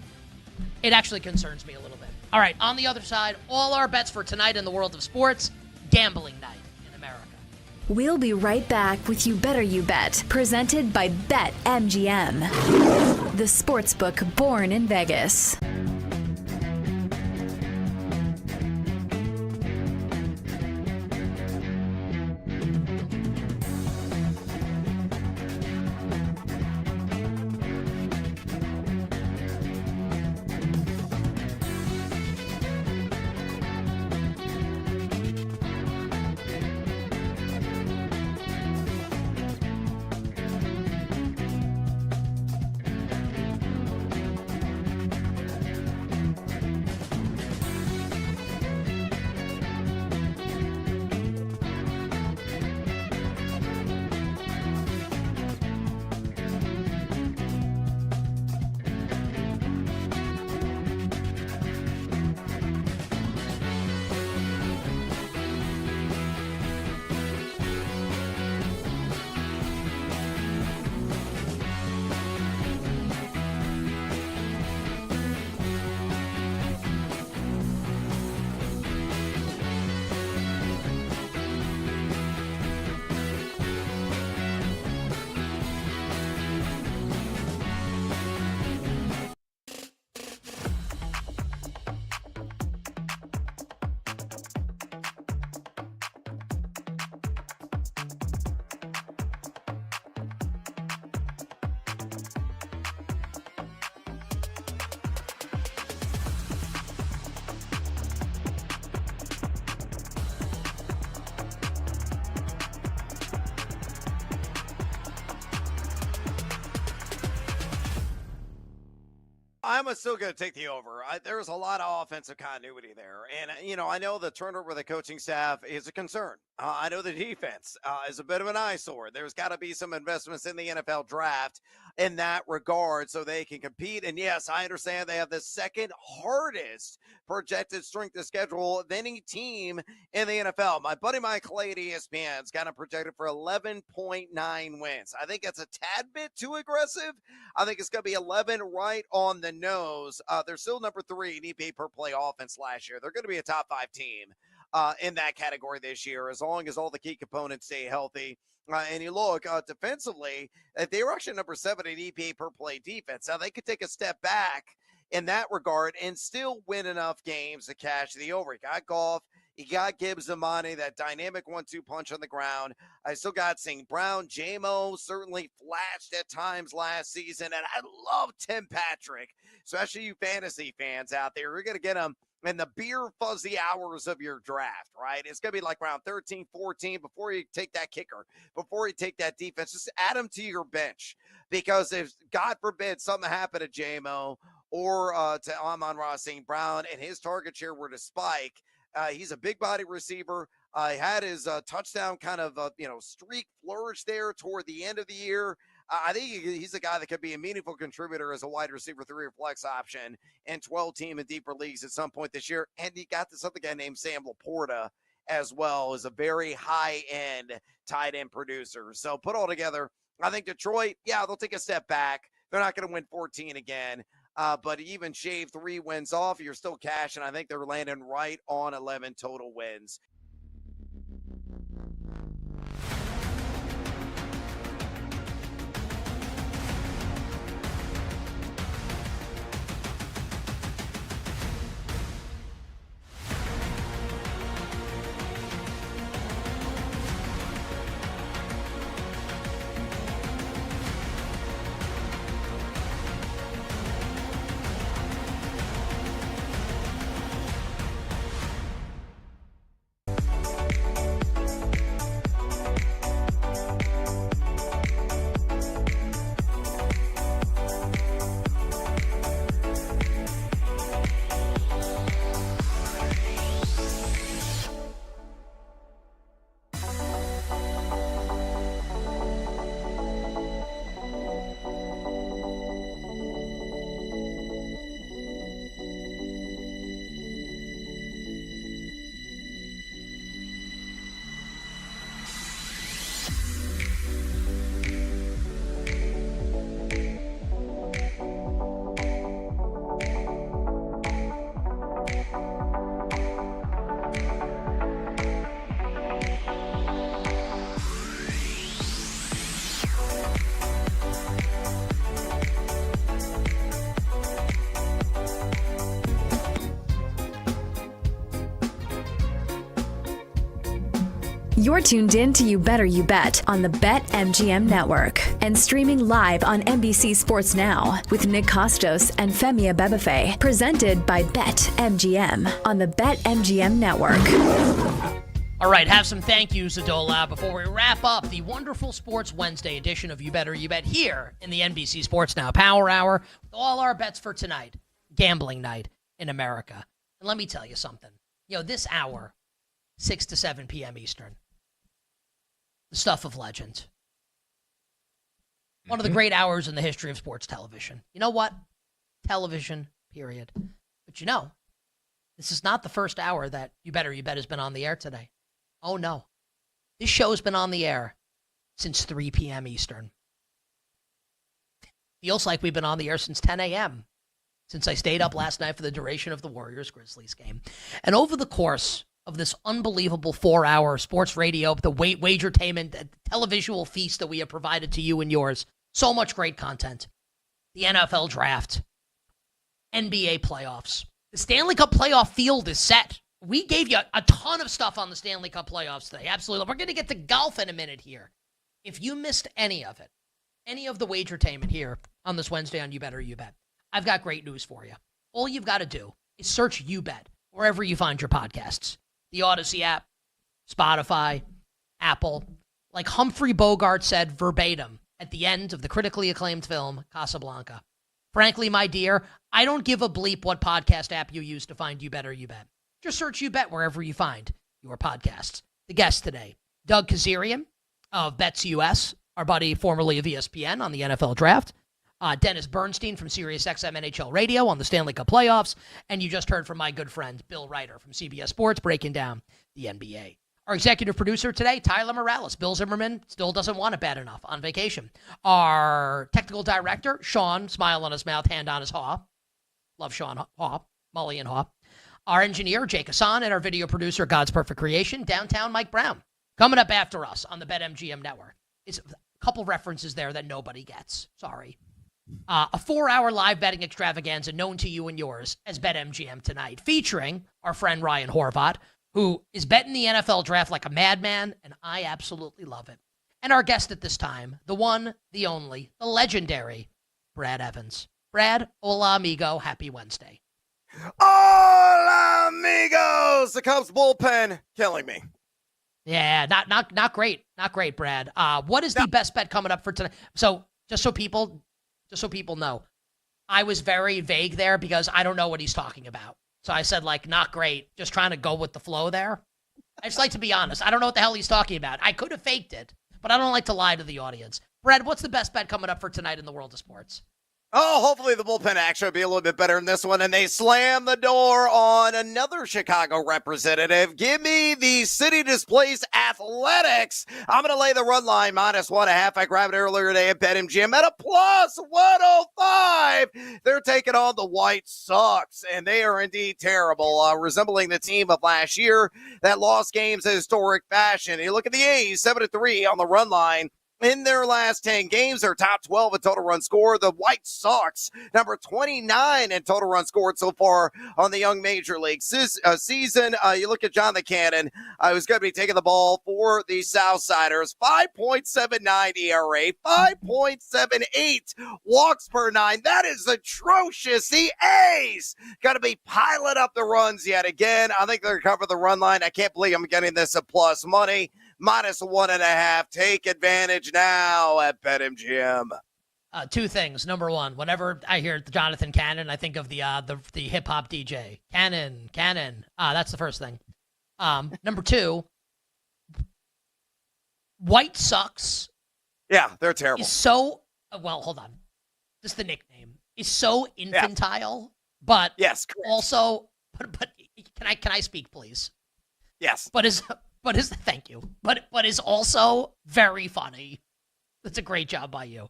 T: It actually concerns me a little bit. All right, on the other side, all our bets for tonight in the world of sports, gambling night in America.
E: We'll be right back with You Better You Bet, presented by BetMGM, the sportsbook born in Vegas.
F: I'm still going to take the over. There's a lot of offensive continuity there. And, I know the turnover with the coaching staff is a concern. I know the defense is a bit of an eyesore. There's got to be some investments in the NFL draft in that regard so they can compete. And yes, I understand they have the second hardest projected strength of schedule of any team in the NFL. My buddy Mike Clay at ESPN's got them projected for 11.9 wins. I think that's a tad bit too aggressive. I think it's going to be 11 right on the nose. They're still number 3 in EPA per play offense last year. They're going to be a top 5 team in that category this year, as long as all the key components stay healthy. And you look defensively, they were actually number 7 in EPA per play defense. Now they could take a step back in that regard and still win enough games to cash the over. You got Goff, you got Gibbs Amani, that dynamic 1-2 punch on the ground. I still got St. Brown. J-Mo certainly flashed at times last season, and I love Tim Patrick, especially you fantasy fans out there. We're going to get him in the beer fuzzy hours of your draft, right? It's going to be like around 13, 14 before you take that kicker, before you take that defense. Just add him to your bench, because if, God forbid, something happened to J-Mo or to Amon-Ra St. Brown and his target share were to spike, he's a big body receiver. He had his touchdown kind of streak flourish there toward the end of the year. I think he's a guy that could be a meaningful contributor as a wide receiver 3 or flex option in 12-team and deeper leagues at some point this year. And he got this other guy named Sam Laporta as well, as a very high-end tight end producer. So put all together, I think Detroit, they'll take a step back. They're not going to win 14 again. But even shave 3 wins off, you're still cashing. I think they're landing right on 11 total wins.
E: You're tuned in to You Better You Bet on the BetMGM network and streaming live on NBC Sports Now with Nick Costos and Femi Abebefe, presented by BetMGM on the BetMGM network.
T: All right, have some thank yous, Adola, before we wrap up the wonderful Sports Wednesday edition of You Better You Bet here in the NBC Sports Now Power Hour with all our bets for tonight, gambling night in America. And let me tell you something. This hour, 6 to 7 p.m. Eastern, the stuff of legend. One of the great hours in the history of sports television. You know what? Television, period. But this is not the first hour that You Better You Bet has been on the air today. Oh, no. This show has been on the air since 3 p.m. Eastern. Feels like we've been on the air since 10 a.m., since I stayed up last night for the duration of the Warriors-Grizzlies game. And over the course of this unbelievable 4-hour sports radio, the Wagertainment, the televisual feast that we have provided to you and yours. So much great content. The NFL draft. NBA playoffs. The Stanley Cup playoff field is set. We gave you a ton of stuff on the Stanley Cup playoffs today. Absolutely. We're going to get to golf in a minute here. If you missed any of it, any of the Wagertainment here on this Wednesday on You Better You Bet, I've got great news for you. All you've got to do is search You Bet wherever you find your podcasts. The Odyssey app, Spotify, Apple. Like Humphrey Bogart said verbatim at the end of the critically acclaimed film Casablanca, Frankly, my dear, I don't give a bleep what podcast app you use to find You Better You Bet. Just search You Bet wherever you find your podcasts. The guest today, Doug Kazarian of Bets US, our buddy formerly of ESPN on the NFL Draft. Dennis Bernstein from SiriusXM NHL Radio on the Stanley Cup playoffs. And you just heard from my good friend, Bill Ryder from CBS Sports, breaking down the NBA. Our executive producer today, Tyler Morales. Bill Zimmerman still doesn't want it bad enough on vacation. Our technical director, Sean, smile on his mouth, hand on his haw. Love Sean Haw, Mully and Haw. Our engineer, Jake Hassan, and our video producer, God's Perfect Creation, downtown Mike Brown. Coming up after us on the BetMGM Network. It's a couple references there that nobody gets. Sorry. A 4-hour live betting extravaganza known to you and yours as BetMGM tonight, featuring our friend Ryan Horvat, who is betting the NFL draft like a madman, and I absolutely love it. And our guest at this time, the one, the only, the legendary Brad Evans. Brad, hola amigo, happy Wednesday.
F: Hola, amigos! The Cubs bullpen killing me.
T: Yeah, not great. Not great, Brad. What is the best bet coming up for tonight? So, just so people know, I was very vague there because I don't know what he's talking about. So I said, like, not great, just trying to go with the flow there. I just like to be honest. I don't know what the hell he's talking about. I could have faked it, but I don't like to lie to the audience. Brad, what's the best bet coming up for tonight in the world of sports?
F: Oh, hopefully the bullpen action will be a little bit better in this one, and they slam the door on another Chicago representative. Give me the City Displaced Athletics. I'm going to lay the run line -1.5. I grabbed it earlier today at BetMGM at a +105. They're taking on the White Sox, and they are indeed terrible, resembling the team of last year that lost games in historic fashion. You look at the A's, 7-3 on the run line. In their last 10 games, they're top 12 in total runs scored. The White Sox, number 29 in total runs scored so far on the young major league season. You look at Jonathan Cannon, who's going to be taking the ball for the Southsiders. 5.79 ERA, 5.78 walks per 9. That is atrocious. The A's going to be piling up the runs yet again. I think they're going to cover the run line. I can't believe I'm getting this at plus money. -1.5. Take advantage now at BetMGM.
T: Two things. Number one, whenever I hear Jonathan Cannon, I think of the hip hop DJ. Cannon. That's the first thing. Number two, White Sox.
F: Yeah, they're terrible.
T: Is so well. Hold on. Just the nickname is so infantile, but
F: yes, correct.
T: Also, but can I speak, please?
F: Yes.
T: But thank you. But is also very funny. That's a great job by you.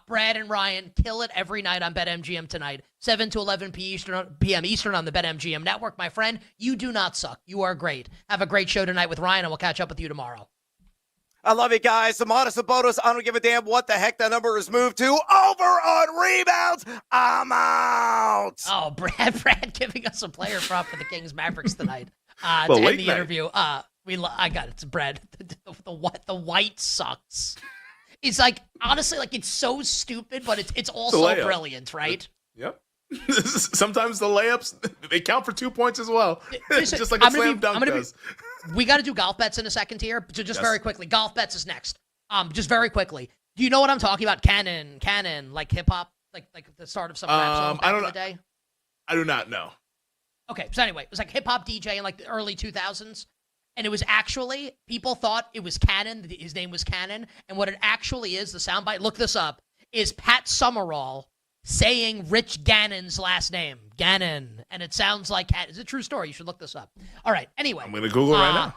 T: Brad and Ryan kill it every night on BetMGM tonight, 7 to 11 p.m. Eastern on the BetMGM network. My friend, you do not suck. You are great. Have a great show tonight with Ryan, and we'll catch up with you tomorrow.
F: I love you guys. Samantas and Bodos, I don't give a damn what the heck that number is moved to. Over on rebounds. I'm out.
T: Oh, Brad giving us a player prop for the Kings Mavericks tonight.
P: Well,
T: to end
P: late
T: the
P: night.
T: interview. I got it. It's Brad. The White Sox. It's like, honestly, like, it's so stupid, but it's also brilliant, right?
P: Yep. Sometimes the layups, they count for 2 points as well. Just like a slam dunk does.
T: We got to do golf bets in a second here. So just
P: Yes.
T: very quickly, golf bets is next. Just very quickly. Do you know what I'm talking about? Cannon, like hip hop, like the start of some rap song back in the day?
P: I do not know.
T: Okay, so anyway, it was like hip hop DJ in like the early 2000s. And it was actually, people thought it was Cannon. His name was Cannon. And what it actually is, the soundbite, look this up, is Pat Summerall saying Rich Gannon's last name. Gannon. And it sounds like, it's a true story. You should look this up. All right, anyway.
P: I'm going to Google right now.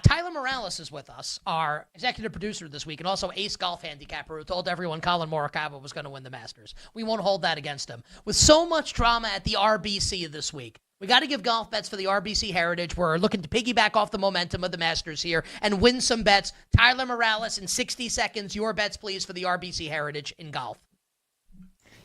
T: Tyler Morales is with us, our executive producer this week, and also ace golf handicapper who told everyone Colin Morikawa was going to win the Masters. We won't hold that against him. With so much drama at the RBC this week, we got to give golf bets for the RBC Heritage. We're looking to piggyback off the momentum of the Masters here and win some bets. Tyler Morales, in 60 seconds, your bets, please, for the RBC Heritage in golf.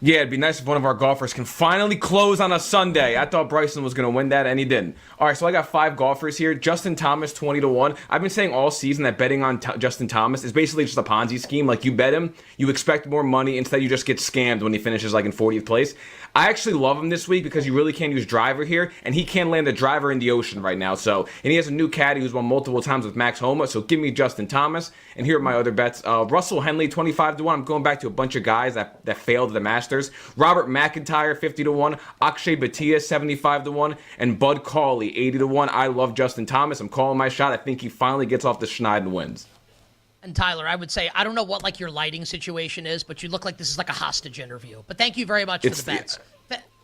L: Yeah, it'd be nice if one of our golfers can finally close on a Sunday. I thought Bryson was going to win that, and he didn't. All right, so I got 5 golfers here. Justin Thomas, 20-1. I've been saying all season that betting on Justin Thomas is basically just a Ponzi scheme. Like, you bet him, you expect more money. Instead, you just get scammed when he finishes, like, in 40th place. I actually love him this week because you really can't use driver here, and he can't land a driver in the ocean right now. So, and he has a new caddy who's won multiple times with Max Homa. So give me Justin Thomas. And here are my other bets. Russell Henley, 25-1. I'm going back to a bunch of guys that failed the Masters. Masters. Robert McIntyre 50-1, Akshay Bhatia 75-1, and Bud Cauley 80-1. I love Justin Thomas. I'm calling my shot. I think he finally gets off the schneid and wins.
T: And Tyler, I would say, I don't know what like your lighting situation is, but you look like this is like a hostage interview. But thank you very much for the bets.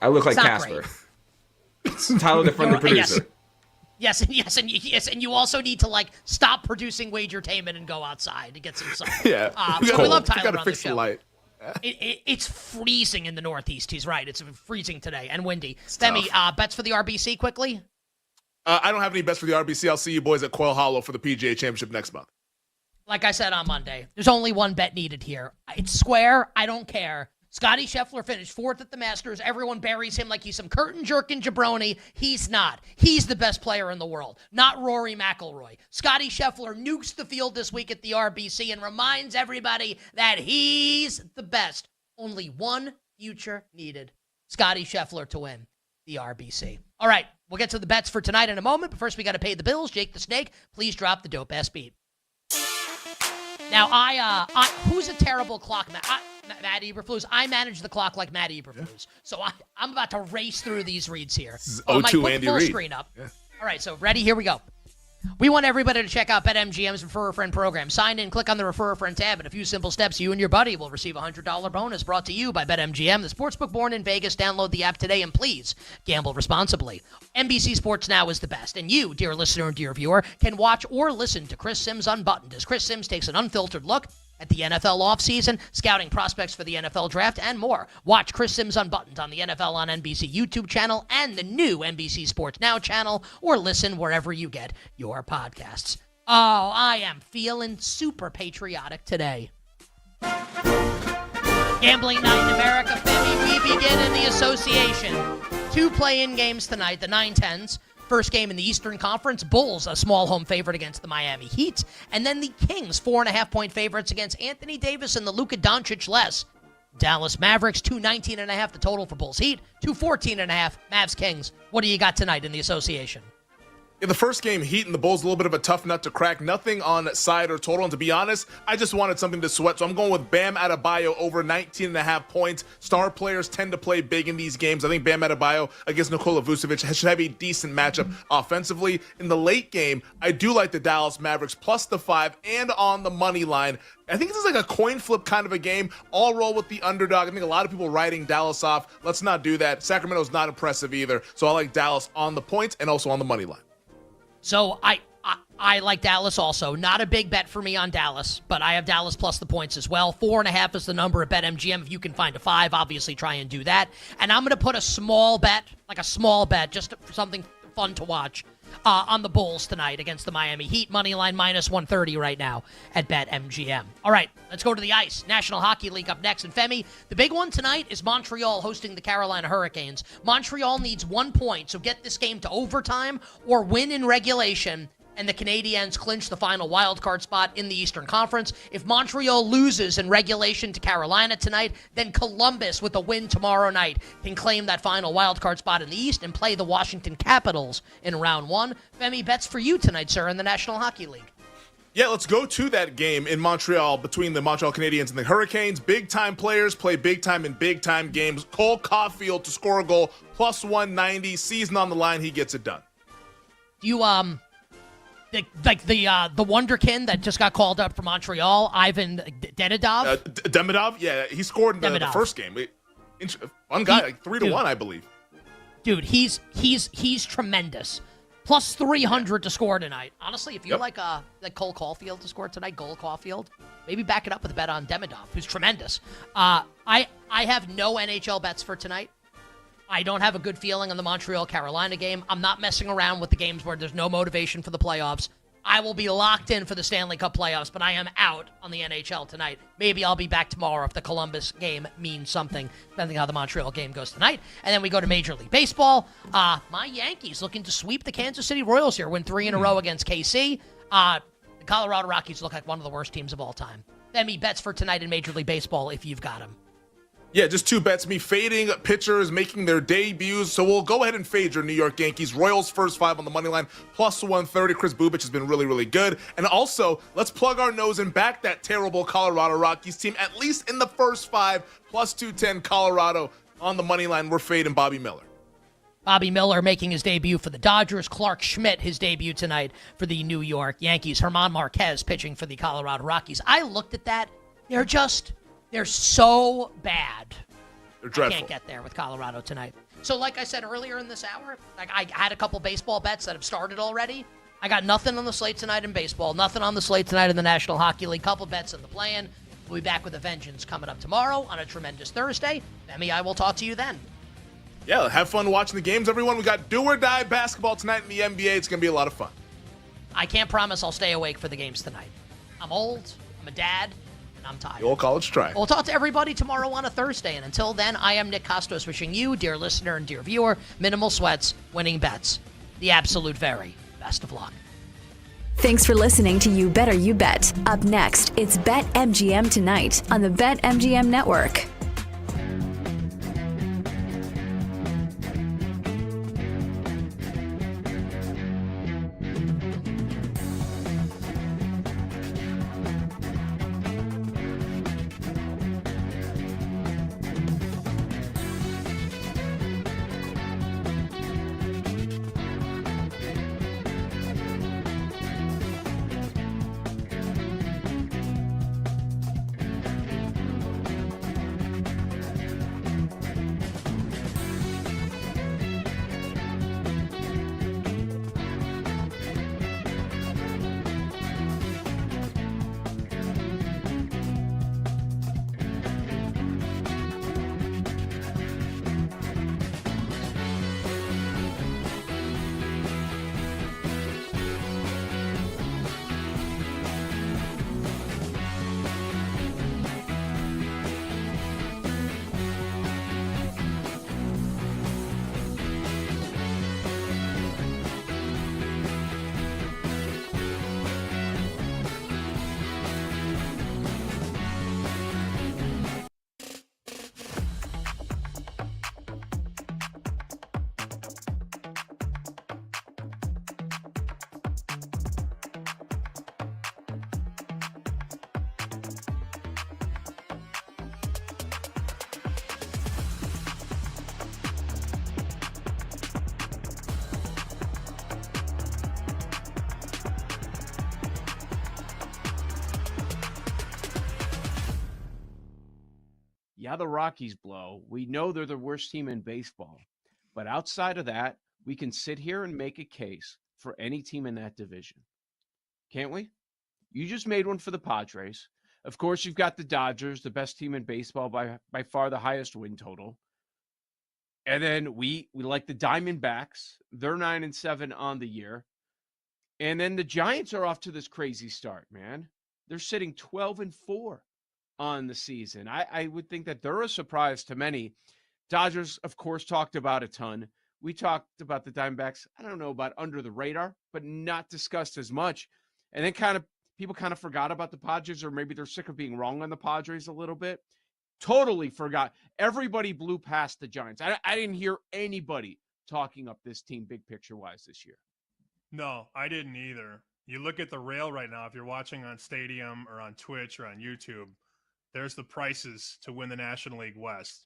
L: I look like
T: It's not
L: Casper. Tyler, the friendly producer.
T: Yes, and you also need to like stop producing Wagertainment and go outside to get some sun.
P: Yeah,
T: we love Tyler
P: gotta
T: on
P: fix
T: the
P: the
T: show.
P: light.
T: It's freezing in the Northeast. He's right. It's freezing today and windy.
P: It's
T: Femi,
P: tough.
T: bets for the RBC quickly.
P: I don't have any bets for the RBC. I'll see you boys at Quail Hollow for the PGA Championship next month.
T: Like I said on Monday, there's only one bet needed here. It's square. I don't care. Scotty Scheffler finished 4th at the Masters. Everyone buries him like he's some curtain jerking jabroni. He's not. He's the best player in the world, not Rory McIlroy. Scotty Scheffler nukes the field this week at the RBC and reminds everybody that he's the best. Only one future needed. Scotty Scheffler to win the RBC. All right, we'll get to the bets for tonight in a moment, but first we got to pay the bills. Jake the Snake, please drop the dope-ass beat. Now, who's a terrible clock man? Matt Eberflus. I manage the clock like Matt Eberflus. So I'm about to race through these reads here.
P: This is
T: Mike,
P: O2
T: put
P: Andy
T: the full
P: Reid.
T: screen up.
P: Yeah.
T: All right, so ready? Here we go. We want everybody to check out BetMGM's Refer a Friend program. Sign in, click on the Refer a Friend tab. In a few simple steps, you and your buddy will receive a $100 bonus brought to you by BetMGM, the sportsbook born in Vegas. Download the app today and please gamble responsibly. NBC Sports Now is the best, and you, dear listener and dear viewer, can watch or listen to Chris Sims Unbuttoned as Chris Sims takes an unfiltered look at the NFL offseason, scouting prospects for the NFL draft, and more. Watch Chris Sims Unbuttoned on the NFL on NBC YouTube channel and the new NBC Sports Now channel, or listen wherever you get your podcasts. Oh, I am feeling super patriotic today. Gambling night in America, Femi, we begin in the association. 2 play-in games tonight, the 9-10s. First game in the Eastern Conference, Bulls, a small home favorite against the Miami Heat. And then the Kings, 4.5-point favorites against Anthony Davis and the Luka Doncic-less Dallas Mavericks, 219.5 the total for Bulls Heat, 214.5 Mavs Kings. What do you got tonight in the association?
P: In the first game, Heat and the Bulls, a little bit of a tough nut to crack. Nothing on side or total. And to be honest, I just wanted something to sweat. So I'm going with Bam Adebayo over 19.5 points. Star players tend to play big in these games. I think Bam Adebayo against Nikola Vucevic should have a decent matchup offensively. In the late game, I do like the Dallas Mavericks plus the 5 and on the money line. I think this is like a coin flip kind of a game. All roll with the underdog. I think a lot of people writing Dallas off. Let's not do that. Sacramento's not impressive either. So I like Dallas on the points and also on the money line.
T: So I like Dallas also. Not a big bet for me on Dallas, but I have Dallas plus the points as well. 4.5 is the number at BetMGM. If you can find a 5, obviously try and do that. And I'm going to put a small bet, just for something fun to watch, on the Bulls tonight against the Miami Heat. Moneyline minus 130 right now at BetMGM. All right, let's go to the ice. National Hockey League up next. And Femi, the big one tonight is Montreal hosting the Carolina Hurricanes. Montreal needs 1 point, so get this game to overtime or win in regulation, and the Canadiens clinch the final wildcard spot in the Eastern Conference. If Montreal loses in regulation to Carolina tonight, then Columbus, with a win tomorrow night, can claim that final wildcard spot in the East and play the Washington Capitals in round 1. Femi, bets for you tonight, sir, in the National Hockey League.
P: Yeah, let's go to that game in Montreal between the Montreal Canadiens and the Hurricanes. Big-time players play big-time in big-time games. Cole Caulfield to score a goal, plus 190. Season on the line, he gets it done.
T: Do you, the wonderkin that just got called up for Montreal, Ivan Demidov?
P: Demidov? Yeah, he scored in the first game. Fun guy, 3-1, I believe.
T: Dude, he's tremendous. Plus 300 to score tonight. Honestly, if you like Cole Caulfield to score tonight, Cole Caulfield, maybe back it up with a bet on Demidov, who's tremendous. I have no NHL bets for tonight. I don't have a good feeling on the Montreal-Carolina game. I'm not messing around with the games where there's no motivation for the playoffs. I will be locked in for the Stanley Cup playoffs, but I am out on the NHL tonight. Maybe I'll be back tomorrow if the Columbus game means something, depending on how the Montreal game goes tonight. And then we go to Major League Baseball. My Yankees looking to sweep the Kansas City Royals here, win 3 in a row against KC. The Colorado Rockies look like one of the worst teams of all time. Femi, bets for tonight in Major League Baseball if you've got them.
P: Yeah, just two bets. Me fading pitchers making their debuts. So we'll go ahead and fade your New York Yankees. Royals first 5 on the money line, plus 130. Chris Bubich has been really, really good. And also, let's plug our nose and back that terrible Colorado Rockies team, at least in the first 5, plus 210 Colorado on the money line. We're fading Bobby Miller.
T: Bobby Miller making his debut for the Dodgers. Clark Schmidt, his debut tonight for the New York Yankees. German Marquez pitching for the Colorado Rockies. I looked at that. They're so bad.
P: They're dreadful.
T: I can't get there with Colorado tonight. So like I said earlier in this hour, like I had a couple baseball bets that have started already. I got nothing on the slate tonight in baseball, nothing on the slate tonight in the National Hockey League, couple bets in the play-in. We'll be back with a vengeance coming up tomorrow on a tremendous Thursday. Emmy, I will talk to you then.
P: Yeah, have fun watching the games, everyone. We got do or die basketball tonight in the NBA. It's going to be a lot of fun.
T: I can't promise I'll stay awake for the games tonight. I'm old, I'm a dad, and I'm tired.
P: The old college try.
T: We'll talk to everybody tomorrow on a Thursday, and until then, I am Nick Costos wishing you, dear listener and dear viewer, minimal sweats, winning bets, the absolute very best of luck.
E: Thanks for listening to You Better You Bet. Up next, it's BetMGM Tonight on the BetMGM Network.
H: Yeah, the Rockies blow. We know they're the worst team in baseball. But outside of that, we can sit here and make a case for any team in that division. Can't we? You just made one for the Padres. Of course, you've got the Dodgers, the best team in baseball by far the highest win total. And then we like the Diamondbacks. They're 9-7 on the year. And then the Giants are off to this crazy start, man. They're sitting 12-4 on the season. I would think that they're a surprise to many. Dodgers, of course, talked about a ton. We talked about the Diamondbacks, I don't know about under the radar, but not discussed as much. And then people kind of forgot about the Padres, or maybe they're sick of being wrong on the Padres a little bit. Totally forgot. Everybody blew past the Giants. I didn't hear anybody talking up this team big picture-wise this year.
C: No, I didn't either. You look at the rail right now, if you're watching on Stadium or on Twitch or on YouTube, there's the prices to win the National League West.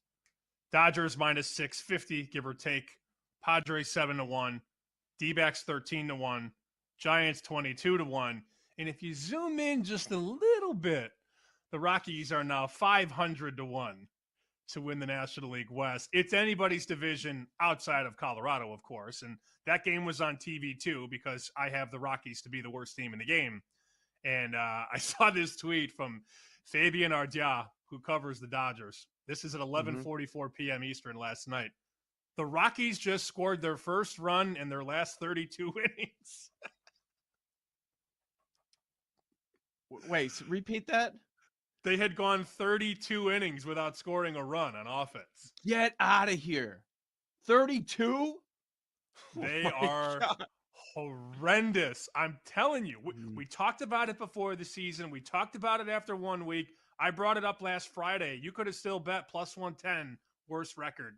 C: Dodgers minus 650, give or take. Padres 7-1. D-backs 13-1. Giants 22-1. And if you zoom in just a little bit, the Rockies are now 500-1 to win the National League West. It's anybody's division outside of Colorado, of course. And that game was on TV too, because I have the Rockies to be the worst team in the game. And I saw this tweet from Fabian Ardia, who covers the Dodgers. This is at 11:44 p.m. Eastern last night. The Rockies just scored their first run in their last 32 innings.
H: Wait, so repeat that?
C: They had gone 32 innings without scoring a run on offense.
H: Get out of here. 32?
C: They are horrendous. I'm telling you. We talked about it before the season. We talked about it after 1 week. I brought it up last Friday. You could have still bet plus 110, worst record.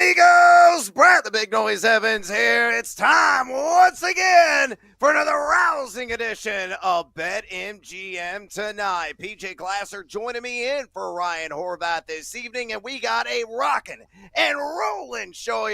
F: Amigos, Brad the Big Noise Evans here. It's time once again for another rousing edition of BetMGM Tonight. PJ Glasser joining me in for Ryan Horvath this evening, and we got a rocking and rolling show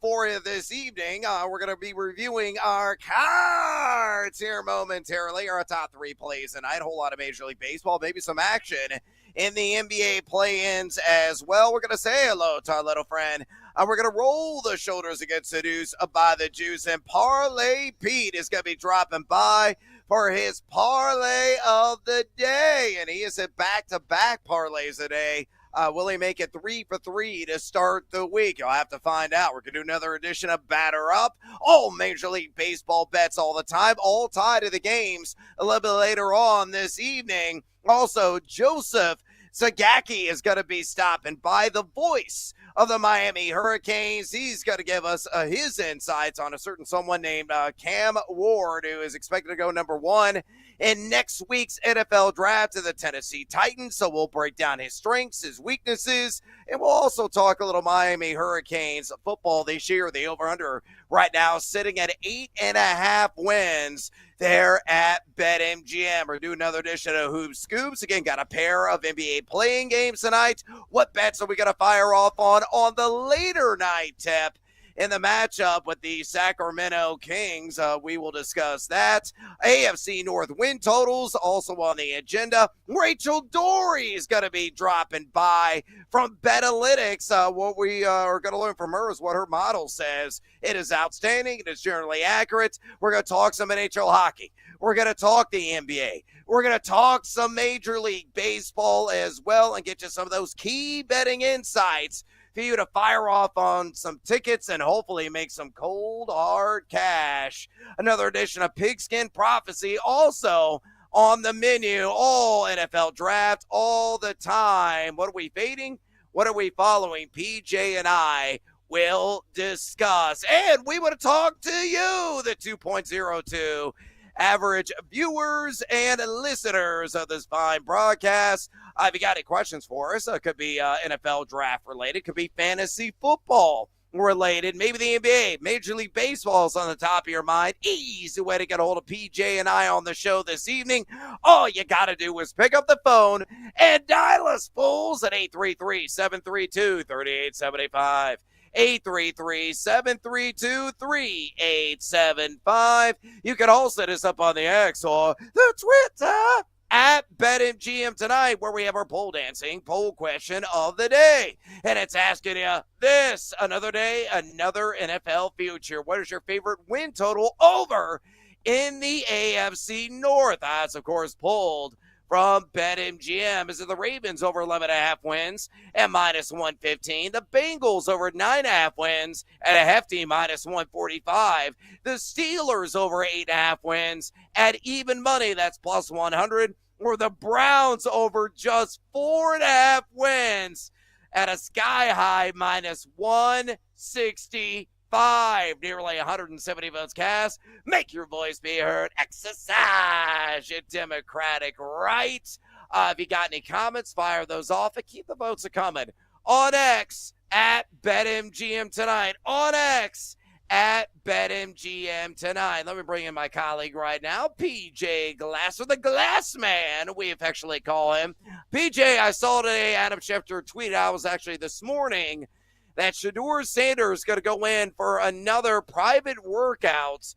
F: for you this evening. We're going to be reviewing our cards here momentarily. Our top three plays tonight. A whole lot of Major League Baseball, maybe some action in the NBA play-ins as well. We're going to say hello to our little friend. We're going to roll the shoulders against the deuce by the juice. And Parlay Pete is going to be dropping by for his parlay of the day. And he is at back-to-back parlays today. Will he make it 3 for 3 to start the week? You'll have to find out. We're going to do another edition of Batter Up. All Major League Baseball bets all the time, all tied to the games a little bit later on this evening. Also, Joseph Sagaki is going to be stopping by, the voice of the Miami Hurricanes. He's going to give us his insights on a certain someone named Cam Ward, who is expected to go number 1 in next week's NFL draft to the Tennessee Titans. So we'll break down his strengths, his weaknesses, and we'll also talk a little Miami Hurricanes football this year. The over-under right now sitting at 8.5 wins there at BetMGM. We're doing another edition of Hoop Scoops. Again, got a pair of NBA playing games tonight. What bets are we going to fire off on the later night tip in the matchup with the Sacramento Kings? We will discuss that. AFC North win totals also on the agenda. Rachel Dory is going to be dropping by from Betalytics. What we are going to learn from her is what her model says. It is outstanding. It is generally accurate. We're going to talk some NHL hockey. We're going to talk the NBA. We're going to talk some Major League Baseball as well and get you some of those key betting insights for you to fire off on some tickets and hopefully make some cold, hard cash. Another edition of Pigskin Prophecy also on the menu. All NFL draft all the time. What are we fading? What are we following? PJ and I will discuss. And we want to talk to you, the 2.02 average viewers and listeners of this fine broadcast. If you got any questions for us, it could be NFL draft related, could be fantasy football related, maybe the NBA, Major League Baseball is on the top of your mind. Easy way to get a hold of PJ and I on the show this evening. All you got to do is pick up the phone and dial us, fools, at 833-732-3875. 833-732-3875. You can also hit us up on the X or the Twitter at BetMGM tonight, where we have our pole dancing poll question of the day. And it's asking you this: another day, another NFL future. What is your favorite win total over in the AFC North? That's, of course, pulled from BetMGM. Is it the Ravens over 11.5 wins at -115? The Bengals over 9.5 wins at a hefty -145. The Steelers over 8.5 wins at even money, that's +100. Or the Browns over just 4.5 wins at a sky-high -165. Nearly 170 votes cast. Make your voice be heard. Exercise your democratic right. If you got any comments, fire those off and keep the votes coming. On X at BetMGM tonight. On X at BetMGM tonight. Let me bring in my colleague right now, PJ Glasser, the Glass Man, we affectionately call him. PJ, I saw today Adam Schefter tweeted, I was actually this morning, that Shedeur Sanders is going to go in for another private workout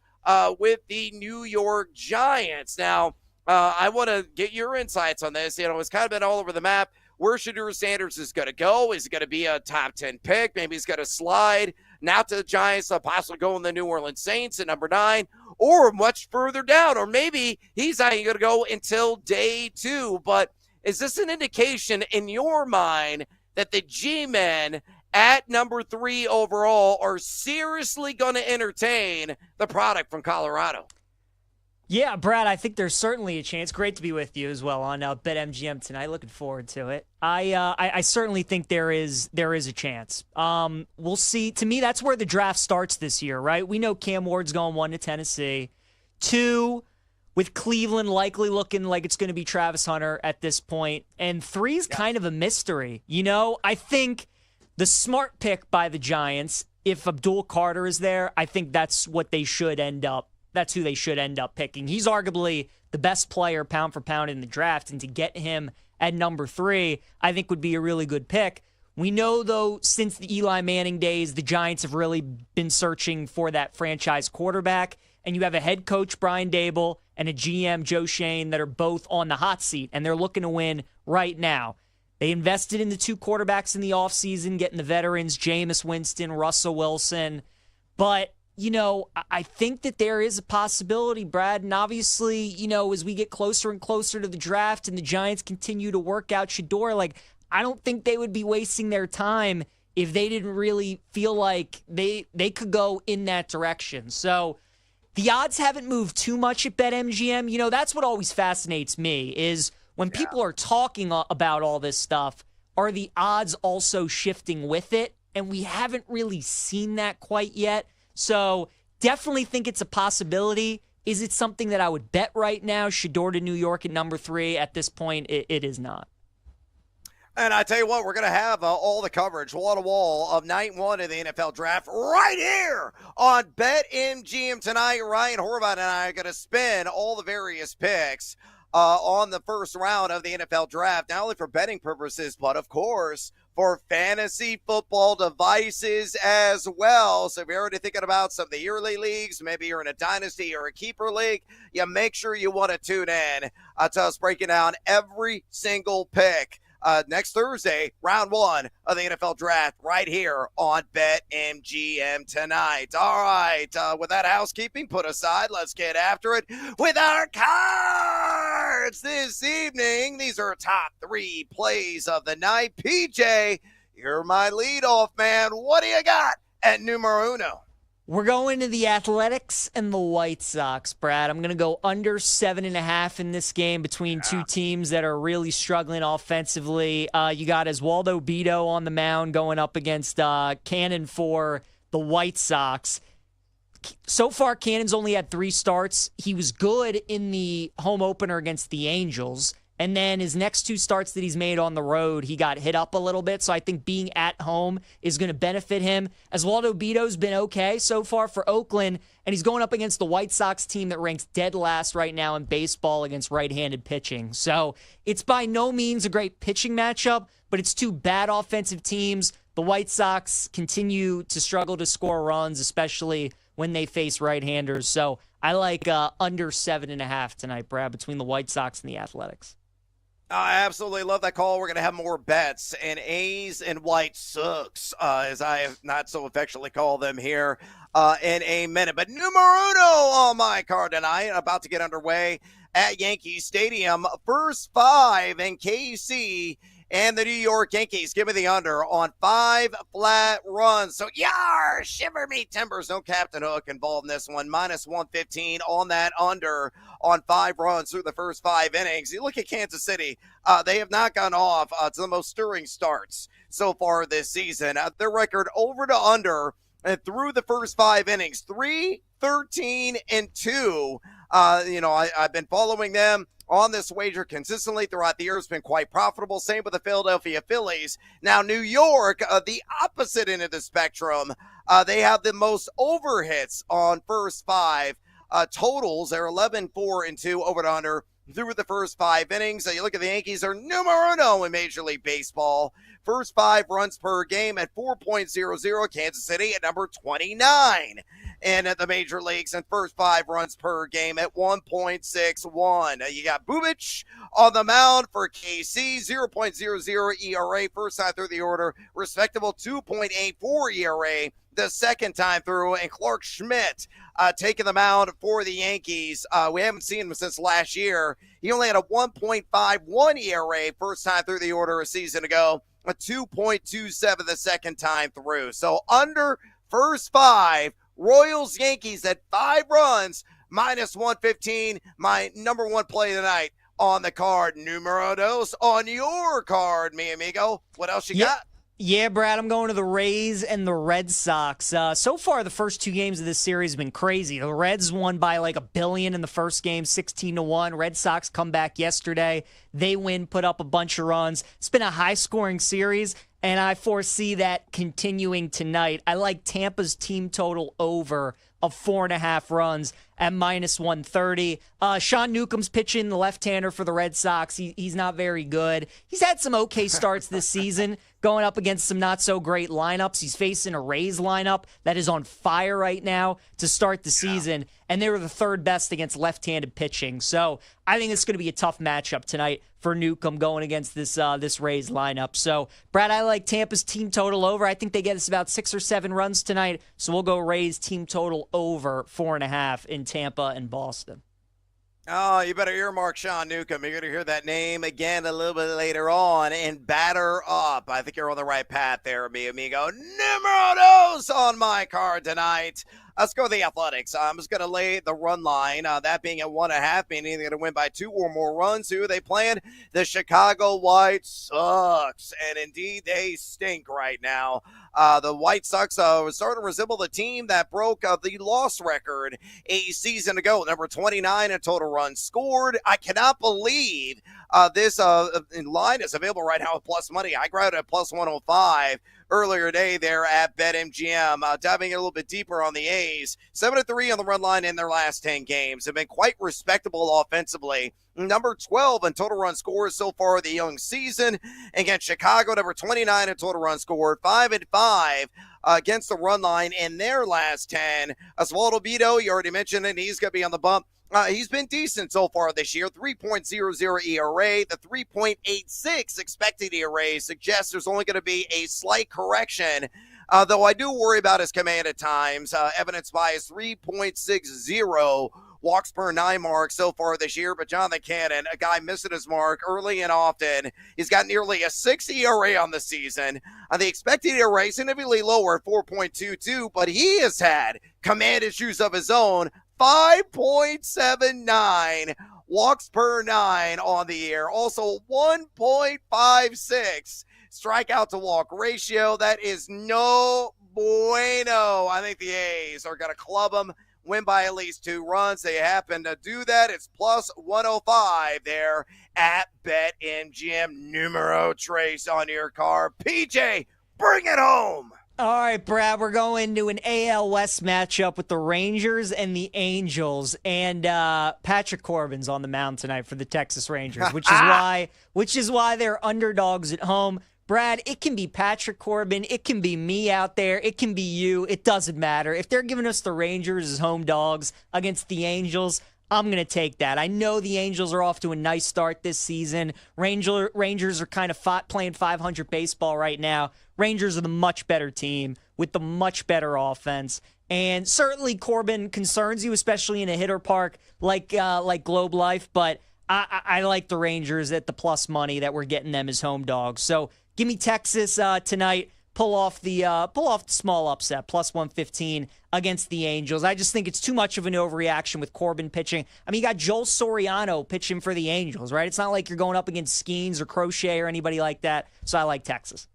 F: with the New York Giants. Now, I want to get your insights on this. You know, it's kind of been all over the map where Shedeur Sanders is going to go. Is he going to be a top 10 pick? Maybe he's going to slide now to the Giants, possibly go in the New Orleans Saints at number 9, or much further down. Or maybe he's not even going to go until day 2. But is this an indication in your mind that the G-men at number 3 overall are seriously going to entertain the product from Colorado?
I: Yeah, Brad, I think there's certainly a chance. Great to be with you as well on BetMGM tonight. Looking forward to it. I certainly think there is a chance. We'll see. To me, that's where the draft starts this year, right? We know Cam Ward's going 1 to Tennessee. 2, with Cleveland likely looking like it's going to be Travis Hunter at this point. And 3 is kind of a mystery. You know, I think the smart pick by the Giants, if Abdul Carter is there, I think that's what they should end up. That's who they should end up picking. He's arguably the best player pound for pound in the draft, and to get him at number 3, I think would be a really good pick. We know, though, since the Eli Manning days, the Giants have really been searching for that franchise quarterback, and you have a head coach, Brian Dable, and a GM, Joe Shane, that are both on the hot seat, and they're looking to win right now. They invested in the 2 quarterbacks in the offseason, getting the veterans, Jameis Winston, Russell Wilson, but you know, I think that there is a possibility, Brad, and obviously, you know, as we get closer and closer to the draft and the Giants continue to work out Shedeur, like, I don't think they would be wasting their time if they didn't really feel like they could go in that direction. So the odds haven't moved too much at BetMGM. You know, that's what always fascinates me is when people are talking about all this stuff, are the odds also shifting with it? And we haven't really seen that quite yet. So definitely think it's a possibility. Is it something that I would bet right now? Shedeur to New York at number 3. At this point, it is not.
F: And I tell you what, we're going to have all the coverage, wall to wall, of night 1 of the NFL draft right here on BetMGM tonight. Ryan Horvath and I are going to spin all the various picks on the first round of the NFL draft, not only for betting purposes, but of course, for fantasy football devices as well. So if you're already thinking about some of the yearly leagues, maybe you're in a dynasty or a keeper league, you make sure you want to tune in to us breaking down every single pick next Thursday, round 1 of the NFL draft right here on BetMGM tonight. All right, with that housekeeping put aside, let's get after it with our cards this evening. These are top 3 plays of the night. PJ, you're my leadoff man. What do you got at numero uno?
I: We're going to the Athletics and the White Sox, Brad. I'm going to go under 7.5 in this game between 2 teams that are really struggling offensively. You got Oswaldo Bido on the mound going up against Cannon for the White Sox. So far, Cannon's only had 3 starts. He was good in the home opener against the Angels. And then his next 2 starts that he's made on the road, he got hit up a little bit. So I think being at home is going to benefit him. Oswaldo Bido's been okay so far for Oakland, and he's going up against the White Sox team that ranks dead last right now in baseball against right-handed pitching. So it's by no means a great pitching matchup, but it's 2 bad offensive teams. The White Sox continue to struggle to score runs, especially when they face right-handers. So I like under 7.5 tonight, Brad, between the White Sox and the Athletics.
F: I absolutely love that call. We're going to have more bets and A's and White Sox, as I have not so affectionately call them here in a minute. But numero uno on my card tonight, about to get underway at Yankee Stadium. First 5 in KC and the New York Yankees. Give me the under on 5 flat runs. So, yar, shiver me timbers. No Captain Hook involved in this one. Minus 115 on that under on 5 runs through the first 5 innings. You look at Kansas City. They have not gone off to the most stirring starts so far this season. Their record over to under and through the first 5 innings, 3, 13, and 2. I've been following them on this wager consistently throughout the year. It's been quite profitable. Same with the Philadelphia Phillies. Now, New York, the opposite end of the spectrum, they have the most overhits on first 5 totals. They're 11, 4, and 2 over to under through the first 5 innings. You look at the Yankees, they're numero uno in Major League Baseball. First 5 runs per game at 4.00. Kansas City at number 29 in the major leagues, and first 5 runs per game at 1.61. You got Bubic on the mound for KC, 0.00 ERA first time through the order, respectable 2.84 ERA the second time through, and Clark Schmidt taking the mound for the Yankees. We haven't seen him since last year. He only had a 1.51 ERA first time through the order a season ago, a 2.27 the second time through. So under first 5, Royals Yankees at 5 runs, minus 115. My number 1 play tonight on the card. Numero dos on your card, mi amigo. What else you got?
I: Yeah, Brad, I'm going to the Rays and the Red Sox. So far, the first 2 games of this series have been crazy. The Reds won by like $1 billion in the first game, 16-1. Red Sox come back yesterday. They win, put up a bunch of runs. It's been a high-scoring series, and I foresee that continuing tonight. I like Tampa's team total over of 4.5 runs at minus 130. Sean Newcomb's pitching, the left-hander for the Red Sox. He's not very good. He's had some okay starts this season, going up against some not-so-great lineups. He's facing a Rays lineup that is on fire right now to start the season, and they were the 3rd best against left-handed pitching. So I think it's going to be a tough matchup tonight for Newcomb going against this Rays lineup. So, Brad, I like Tampa's team total over. I think they get us about 6 or 7 runs tonight, so we'll go Rays team total over 4.5 in Tampa and Boston.
F: Oh, you better earmark Sean Newcomb. You're going to hear that name again a little bit later on and batter up. I think you're on the right path there, mi amigo. Numero dos on my card tonight. Let's go with the Athletics. I'm just going to lay the run line, that being at 1.5, meaning they're going to win by 2 or more runs. Who are they playing? The Chicago White Sox. And indeed, they stink right now. The White Sox are starting to resemble the team that broke the loss record a season ago. Number 29 in total runs scored. I cannot believe this line is available right now with plus money. I grabbed it at plus 105 earlier today there at BetMGM. Diving in a little bit deeper on the A's, 7-3 on the run line in their last 10 games. Have been quite respectable offensively. Number 12 in total run scores so far the young season. Against Chicago, number 29 in total run scored, 5-5 against the run line in their last 10. Oswaldo Vito, you already mentioned it, he's going to be on the bump. He's been decent so far this year, 3.00 ERA. The 3.86 expected ERA suggests there's only going to be a slight correction, though I do worry about his command at times, evidenced by his 3.60 walks per 9 mark so far this year. But Jonathan Cannon, a guy missing his mark early and often. He's got nearly a 6 ERA on the season. The expected ERA significantly lower at 4.22, but he has had command issues of his own. 5.79 walks per 9 on the year. Also 1.56 strikeout to walk ratio. That is no bueno. I think the A's are going to club them, win by at least 2 runs. They happen to do that. It's plus 105 there at BetMGM. Numero tres on your car. PJ, bring it home.
I: All right, Brad, we're going to an AL West matchup with the Rangers and the Angels, and Patrick Corbin's on the mound tonight for the Texas Rangers, which is why they're underdogs at home. Brad, it can be Patrick Corbin. It can be me out there. It can be you. It doesn't matter. If they're giving us the Rangers as home dogs against the Angels, I'm going to take that. I know the Angels are off to a nice start this season. Rangers are kind of playing 500 baseball right now. Rangers are the much better team with the much better offense. And certainly Corbin concerns you, especially in a hitter park like Globe Life. But I like the Rangers at the plus money that we're getting them as home dogs. So give me Texas tonight. Pull off the small upset, plus 115 against the Angels. I just think it's too much of an overreaction with Corbin pitching. I mean, you got Joel Soriano pitching for the Angels, right? It's not like you're going up against Skeens or Crochet or anybody like that. So I like Texas.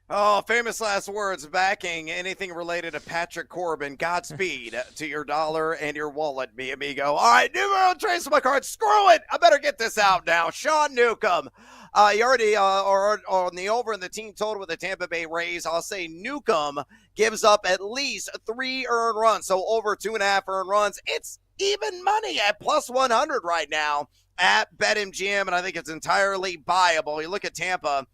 F: Oh, famous last words backing anything related to Patrick Corbin. Godspeed to your dollar and your wallet, mi amigo. All right, numero trace my card. Screw it. I better get this out now. Sean Newcomb. You already are on the over in the team total with the Tampa Bay Rays. I'll say Newcomb gives up at least 3 earned runs, so over 2.5 earned runs. It's even money at plus 100 right now at BetMGM, and I think it's entirely buyable. You look at Tampa.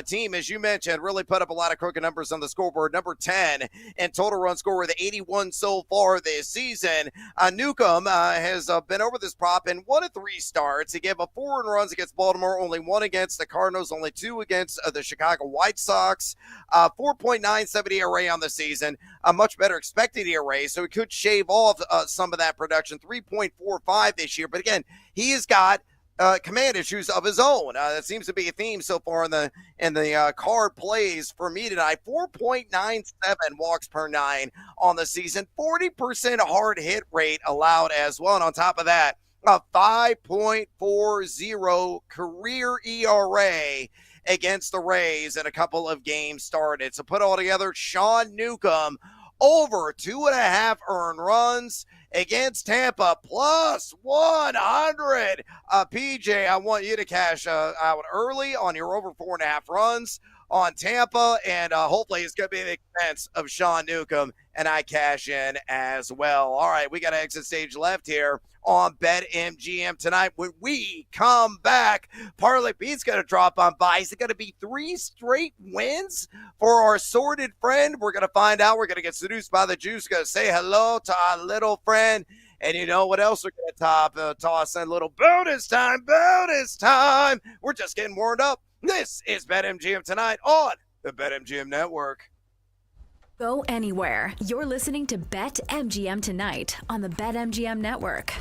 F: Team, as you mentioned, really put up a lot of crooked numbers on the scoreboard. Number 10 in total run score with 81 so far this season. Newcomb has been over this prop in 1 of 3 starts. He gave up 4 runs against Baltimore, only 1 against the Cardinals, only 2 against the Chicago White Sox. 4.97 ERA on the season, a much better expected ERA, so he could shave off some of that production. 3.45 this year, but again, he has got command issues of his own. That seems to be a theme so far in the card plays for me tonight. 4.97 walks per 9 on the season. 40% hard hit rate allowed as well. And on top of that, a 5.40 career ERA against the Rays in a couple of games started. So put all together, Sean Newcomb over 2.5 earned runs against Tampa, plus 100. PJ, I want you to cash out early on your over 4.5 runs on Tampa, and hopefully it's going to be at the expense of Sean Newcomb, and I cash in as well. All right, we got an exit stage left here on BetMGM tonight. When we come back, Parlay Pete's going to drop on by. Is it going to be 3 straight wins for our sordid friend? We're going to find out. We're going to get seduced by the juice. Going to say hello to our little friend. And you know what else we're going to toss in? A little bonus time. We're just getting warmed up. This is BetMGM tonight on the BetMGM Network.
E: Go anywhere. You're listening to BetMGM tonight on the BetMGM Network.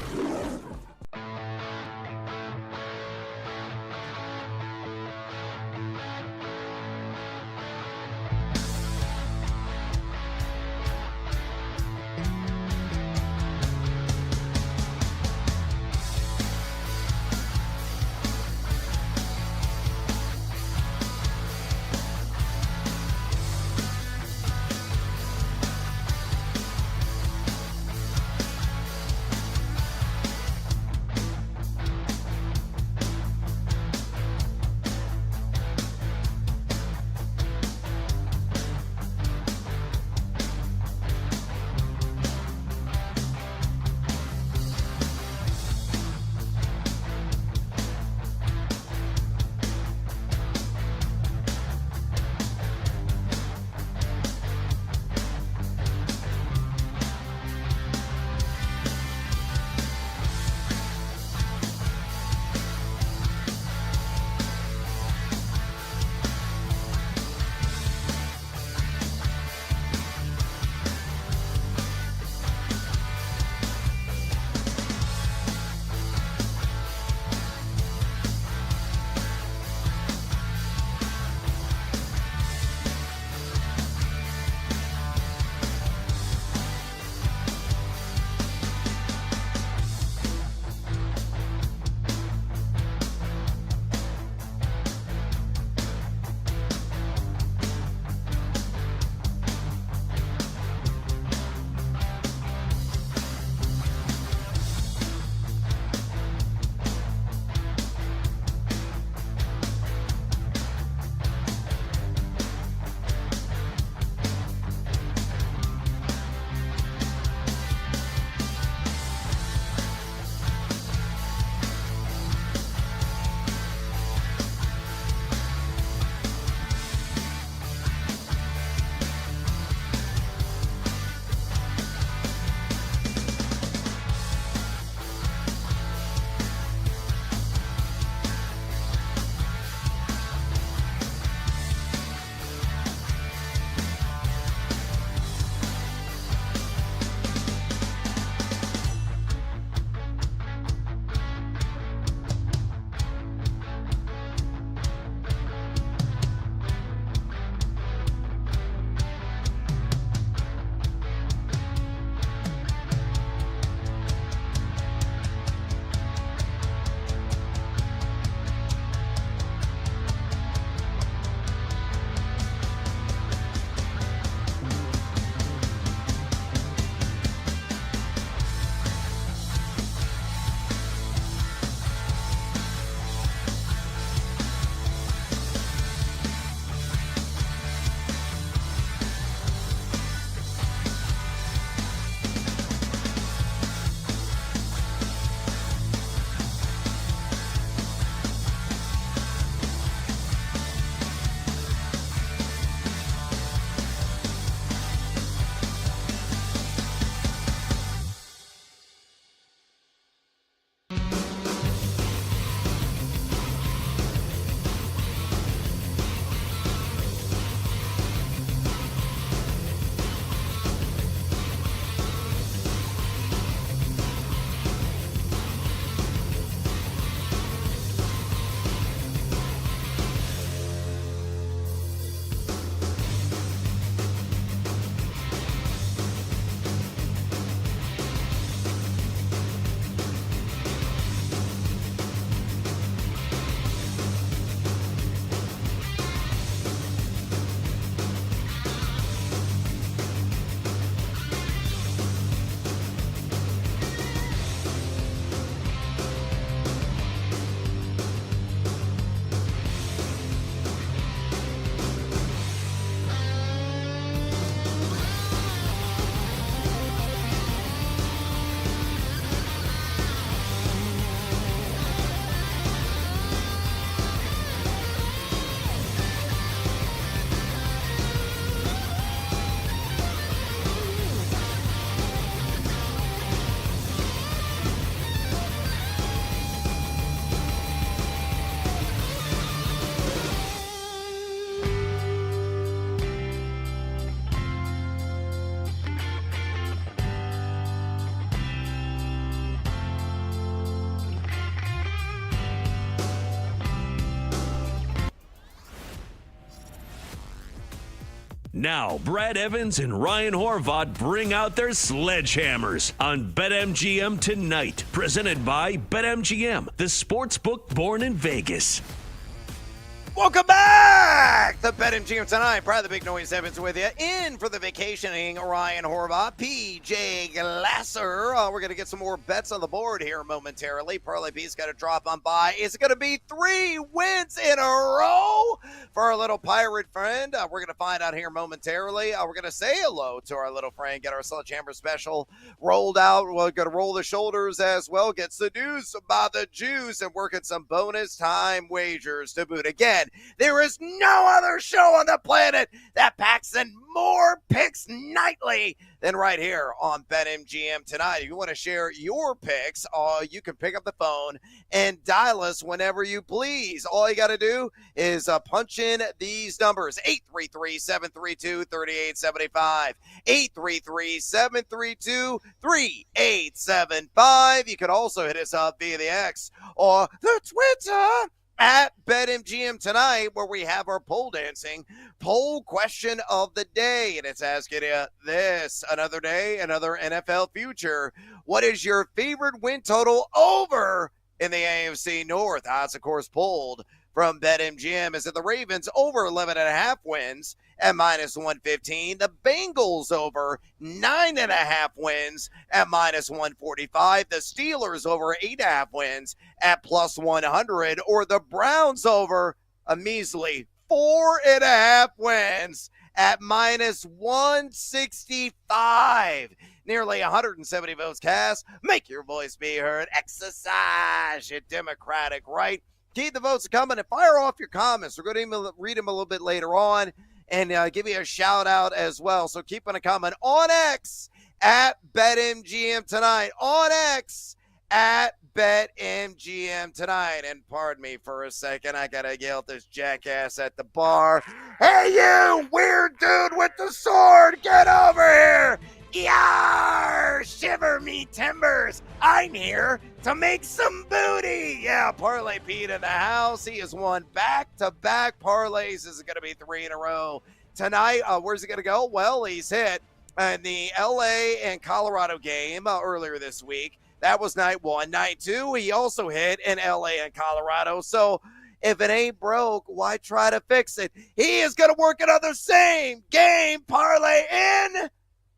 M: Now, Brad Evans and Ryan Horvath bring out their sledgehammers on BetMGM tonight. Presented by BetMGM, the sportsbook born in Vegas.
F: Welcome back to BetMGM tonight. Brad the Big Noise Evans with you. In for the vacationing Ryan Horvath, PJ Glasser. We're going to get some more bets on the board here momentarily. Parlay B's got to drop on by. Is it going to be 3 wins in a row for our little pirate friend? We're going to find out here momentarily. We're going to say hello to our little friend, get our Sledgehammer special rolled out. We're going to roll the shoulders as well, get seduced by the juice, and work at some bonus time wagers to boot. Again, there is no other show on the planet that packs in more picks nightly than right here on BetMGM tonight. If you want to share your picks, you can pick up the phone and dial us whenever you please. All you got to do is punch in these numbers: 833-732-3875, 833-732-3875. You can also hit us up via the X or the Twitter at BetMGM tonight, where we have our pole dancing poll question of the day. And it's asking you this: another day, another NFL future. What is your favorite win total over in the AFC North? Odds, of course, pulled from BetMGM is that the Ravens over 11.5 wins at -115. The Bengals over 9.5 wins at -145. The Steelers over 8.5 wins at +100. Or the Browns over a measly 4.5 wins at -165. Nearly 170 votes cast. Make your voice be heard. Exercise your democratic right. Keep the votes coming and fire off your comments. We're going to read them a little bit later on and give you a shout out as well. So keep on coming on X at BetMGM tonight. On X at BetMGM tonight. And pardon me for a second, I got to yell at this jackass at the bar. Hey, you weird dude with the sword, get over here. Yar! Shiver me timbers. I'm here to make some booty. Yeah, Parlay Pete in the house. He has won back-to-back parlays. This is going to be 3 in a row. Tonight, where's he going to go? Well, he's hit in the L.A. and Colorado game earlier this week. That was night 1. Night 2, he also hit in L.A. and Colorado. So if it ain't broke, why try to fix it? He is going to work another same game parlay in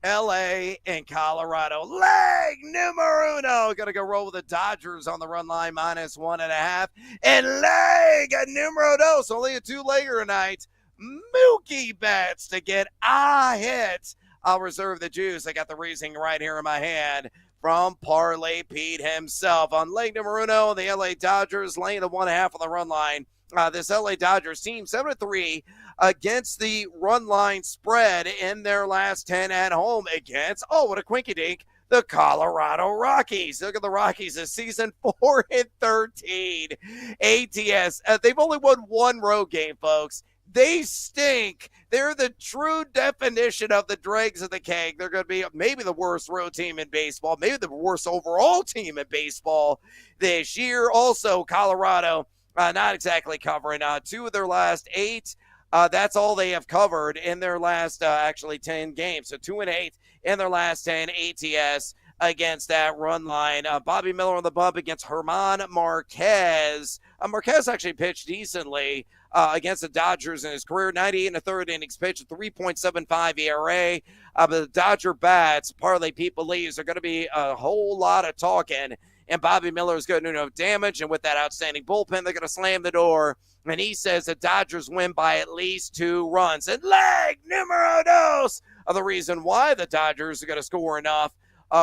F: L.A. and Colorado. Leg numero uno. Going to go roll with the Dodgers on the run line -1.5. And leg numero dos. Only a 2-legger tonight. Mookie bets to get a hit. I'll reserve the juice. I got the reasoning right here in my hand from Parlay Pete himself. On leg numero uno, the L.A. Dodgers laying the 1.5 on the run line. This L.A. Dodgers team 7-3 against the run line spread in their last 10 at home against, what a quinky-dink, the Colorado Rockies. Look at the Rockies this season, 4-13 ATS. They've only won 1 road game, folks. They stink. They're the true definition of the dregs of the keg. They're going to be maybe the worst road team in baseball, maybe the worst overall team in baseball this year. Also, Colorado, not exactly covering 2 of their last 8. That's all they have covered in their last, 10 games. So 2-8 in their last 10 ATS against that run line. Bobby Miller on the bump against German Marquez. Marquez actually pitched decently against the Dodgers in his career. 98 1/3 innings pitched, 3.75 ERA. But the Dodger bats, Parlay Pete believes, are going to be a whole lot of talking. And Bobby Miller is going to do no damage. And with that outstanding bullpen, they're going to slam the door. And he says the Dodgers win by at least 2 runs. And leg numero dos are the reason why the Dodgers are going to score enough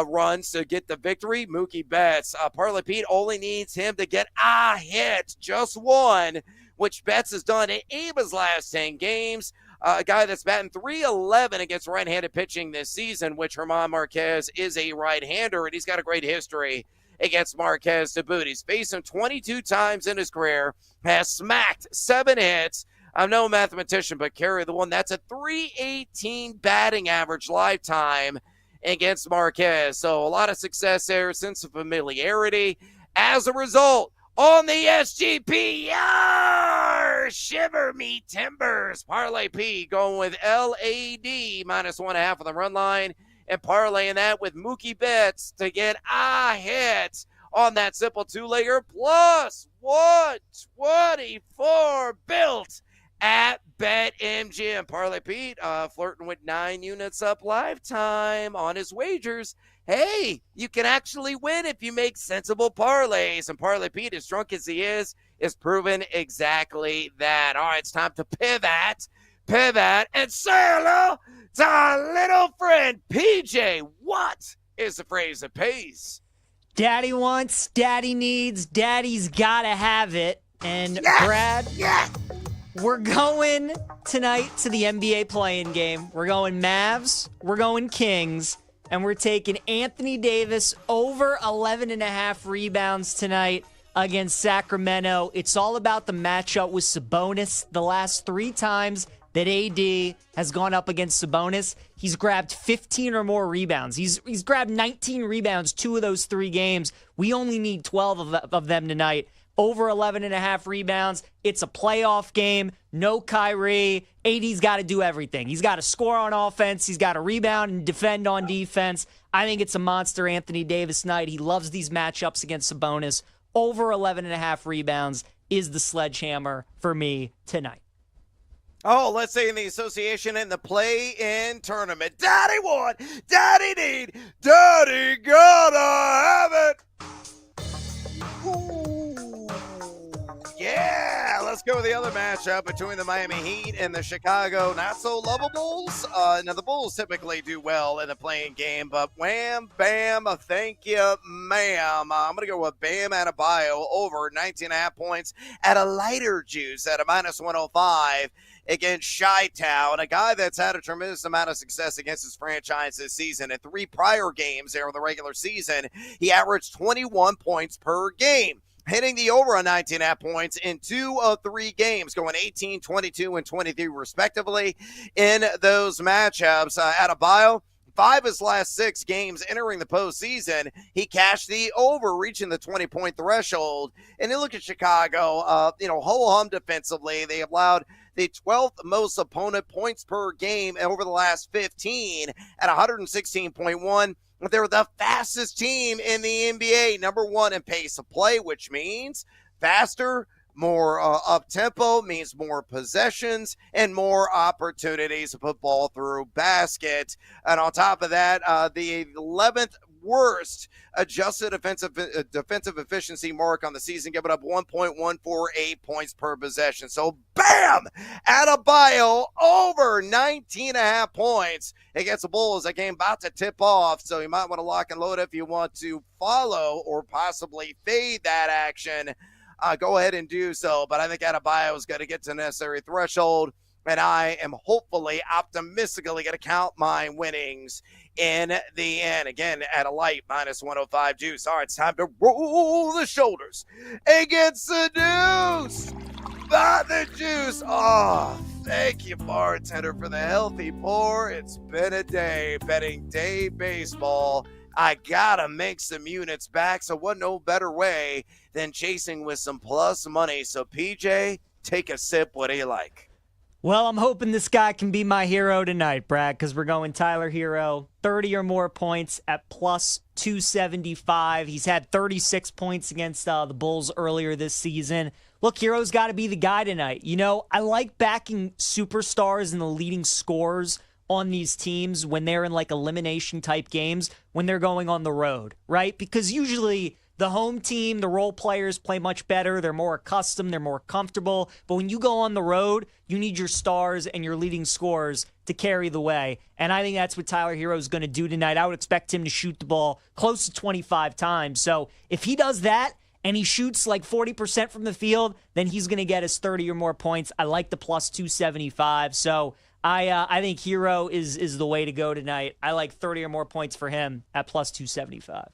F: runs to get the victory. Mookie Betts. Parlay Pete only needs him to get a hit, just 1, which Betts has done in 8 of his last 10 games. A guy that's batting .311 against right-handed pitching this season, which German Marquez is a right-hander, and he's got a great history against Marquez to boot. He's faced him 22 times in his career, has smacked 7 hits. I'm no mathematician, but carry the one. That's a .318 batting average lifetime against Marquez. So a lot of success there, sense of familiarity. As a result, on the SGP, shiver me timbers. Parlay P going with LAD -1.5 on the run line and parlaying that with Mookie Betts to get a hit on that simple two-legger plus 124 built at BetMGM. Parlay Pete flirting with 9 units up lifetime on his wagers. Hey, you can actually win if you make sensible parlays. And Parlay Pete, as drunk as he is proven exactly that. All right, it's time to pivot, and say hello to our little friend PJ. What is the phrase that pays?
I: Daddy wants, daddy needs, daddy's gotta have it. And Brad, we're going tonight to the NBA play-in game. We're going Mavs, we're going Kings, and we're taking Anthony Davis over 11.5 rebounds tonight against Sacramento. It's all about the matchup with Sabonis. The last 3 times that AD has gone up against Sabonis, he's grabbed 15 or more rebounds. He's grabbed 19 rebounds 2 of those 3 games. We only need 12 of them tonight. Over 11.5 rebounds. It's a playoff game. No Kyrie. AD's got to do everything. He's got to score on offense. He's got to rebound and defend on defense. I think it's a monster Anthony Davis night. He loves these matchups against Sabonis. Over 11.5 rebounds is the sledgehammer for me tonight.
F: Oh, let's say in the association and the play-in tournament. Daddy want, daddy need, daddy gotta have it. Ooh. Yeah, let's go with the other matchup between the Miami Heat and the Chicago not-so-lovables. Now, the Bulls typically do well in the play-in game, but wham, bam, thank you, ma'am. I'm going to go with Bam Adebayo over 19.5 points at a lighter juice at a -105. Against Chi-Town, a guy that's had a tremendous amount of success against his franchise this season. In 3 prior games there in the regular season, he averaged 21 points per game, hitting the over on 19.5 points in 2 of 3 games, going 18, 22, and 23 respectively in those matchups. Adebayo, 5 of his last 6 games entering the postseason, he cashed the over, reaching the 20-point threshold. And you look at Chicago, ho-hum defensively. They allowed the 12th most opponent points per game over the last 15 at 116.1. They're the fastest team in the NBA, number 1 in pace of play, which means faster, more up-tempo, means more possessions and more opportunities to put ball through basket. And on top of that, the 11th worst adjusted defensive efficiency mark on the season, giving up 1.148 points per possession. So, bam! Adebayo over 19.5 points against the Bulls. That game about to tip off, so you might want to lock and load if you want to follow or possibly fade that action. Go ahead and do so, but I think Adebayo is going to get to the necessary threshold, and I am hopefully optimistically going to count my winnings in the end. Again, at a light -105 juice. All right, it's time to roll the shoulders against the deuce. By the juice. Oh, thank you, bartender, for the healthy pour. It's been a day. Betting day baseball. I gotta make some units back, so what no better way than chasing with some plus money. So, PJ, take a sip. What do you like?
I: Well, I'm hoping this guy can be my hero tonight, Brad, because we're going Tyler Hero, 30 or more points at plus 275. He's had 36 points against the Bulls earlier this season. Look, Hero's got to be the guy tonight. You know, I like backing superstars and the leading scorers on these teams when they're in like elimination type games, when they're going on the road, right? Because usually the home team, the role players play much better. They're more accustomed. They're more comfortable. But when you go on the road, you need your stars and your leading scorers to carry the way. And I think that's what Tyler Hero is going to do tonight. I would expect him to shoot the ball close to 25 times. So if he does that and he shoots like 40% from the field, then he's going to get his 30 or more points. I like the plus 275. So I think Hero is the way to go tonight. I like 30 or more points for him at plus 275.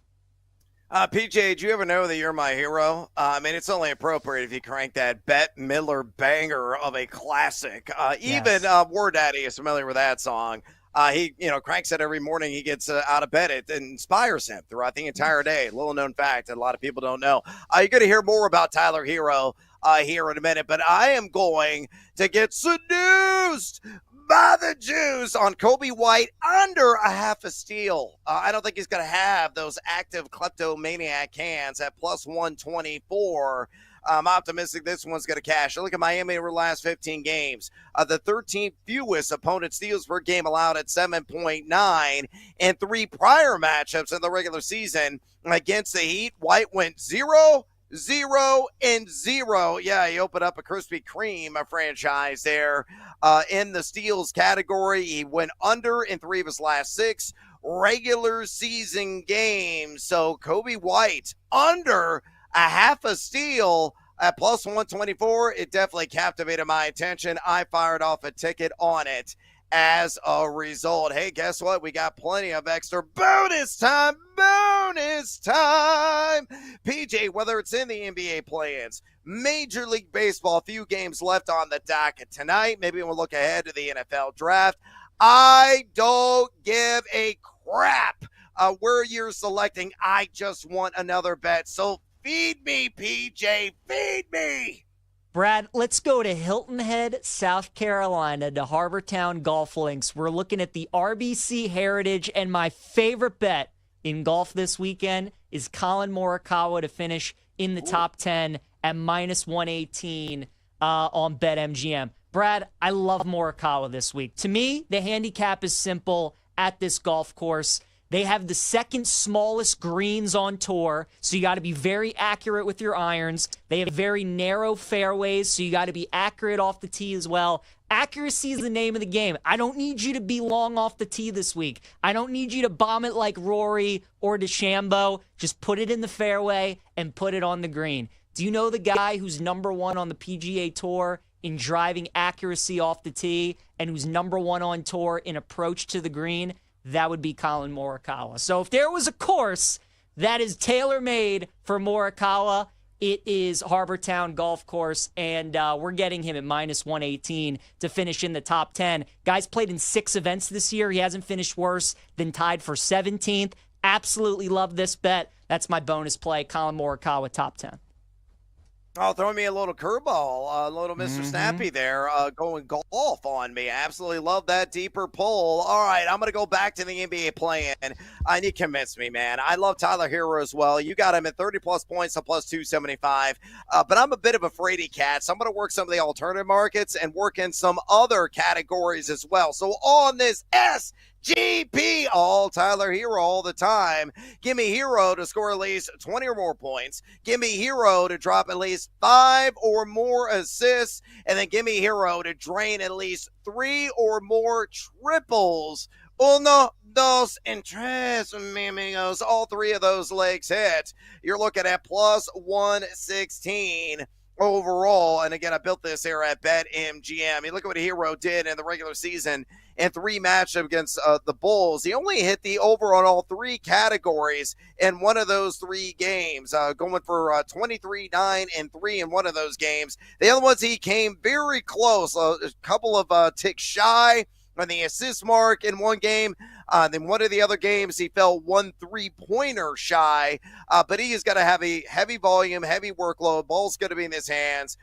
F: PJ, do you ever know that you're my hero? I mean, it's only appropriate if you crank that Bette Midler banger of a classic. Even War Daddy is familiar with that song. He, cranks it every morning he gets out of bed. It inspires him throughout the entire day. Little known fact that a lot of people don't know. You're going to hear more about Tyler Hero here in a minute. But I am going to get seduced by the juice on Kobe White under a half a steal. I don't think he's going to have those active kleptomaniac hands at plus 124. I'm optimistic this one's going to cash. Look at Miami over the last 15 games. The 13th fewest opponent steals per game allowed at 7.9. In 3 prior matchups in the regular season against the Heat, White went 0, 0, and 0. Yeah, he opened up a Krispy Kreme franchise there in the steals category. He went under in 3 of his last 6 regular season games. So Kobe White under a half a steal at plus 124. It definitely captivated my attention. I fired off a ticket on it as a result. Hey, guess what? We got plenty of extra bonus time. PJ, whether it's in the NBA play-ins, Major League Baseball, a few games left on the docket tonight. Maybe we'll look ahead to the NFL draft. I don't give a crap where you're selecting. I just want another bet. So feed me, PJ. Feed me.
I: Brad, let's go to Hilton Head, South Carolina, to Harbortown Golf Links. We're looking at the RBC Heritage, and my favorite bet in golf this weekend is Colin Morikawa to finish in the top 10 at minus 118 on BetMGM. Brad, I love Morikawa this week. To me, the handicap is simple at this golf course. They have the second smallest greens on tour, so you got to be very accurate with your irons. They have very narrow fairways, so you got to be accurate off the tee as well. Accuracy is the name of the game. I don't need you to be long off the tee this week. I don't need you to bomb it like Rory or DeChambeau. Just put it in the fairway and put it on the green. Do you know the guy who's number 1 on the PGA Tour in driving accuracy off the tee and who's number 1 on tour in approach to the green? That would be Colin Morikawa. So if there was a course that is tailor-made for Morikawa, it is Harbortown Golf Course, and we're getting him at minus 118 to finish in the top 10. Guy's played in 6 events this year. He hasn't finished worse than tied for 17th. Absolutely love this bet. That's my bonus play, Colin Morikawa, top 10.
F: Oh, throwing me a little curveball, a little Mr. Snappy there, going golf on me. Absolutely love that deeper pull. All right, I'm going to go back to the NBA play-in. You convinced me, man. I love Tyler Hero as well. You got him at 30-plus points, a plus 275. But I'm a bit of a fraidy cat, so I'm going to work some of the alternative markets and work in some other categories as well. So on this SGP, all Tyler Hero all the time. Give me Hero to score at least 20 or more points. Give me Hero to drop at least 5 or more assists. And then give me Hero to drain at least 3 or more triples. Uno, dos, and tres, mi amigos. All 3 of those legs hit. You're looking at plus 116 overall. And again, I built this here at BetMGM. You look at what Hero did in the regular season in 3 matchups against the Bulls. He only hit the over on all 3 categories in one of those 3 games, going for 23, 9, and 3 in one of those games. The other ones, he came very close, a couple of ticks shy on the assist mark in one game. Then one of the other games, he fell 1 3-pointer shy. But he is going to have a heavy volume, heavy workload. Ball's going to be in his hands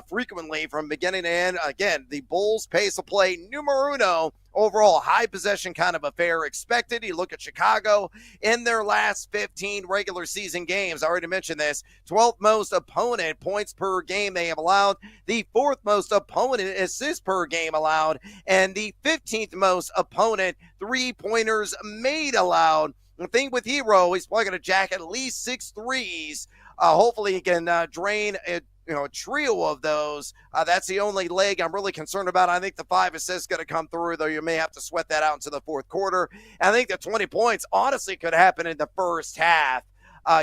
F: frequently from beginning to end. Again, the Bulls' pace of play, numero uno, overall high possession kind of affair expected. You look at Chicago in their last 15 regular season games. I already mentioned this. 12th most opponent points per game they have allowed. The 4th most opponent assists per game allowed. And the 15th most opponent 3-pointers made allowed. The thing with Hero, he's probably going to jack at least 6 threes. Hopefully he can drain a trio of those. That's the only leg I'm really concerned about. I think the 5 assists going to come through, though you may have to sweat that out into the 4th quarter. And I think the 20 points honestly could happen in the first half,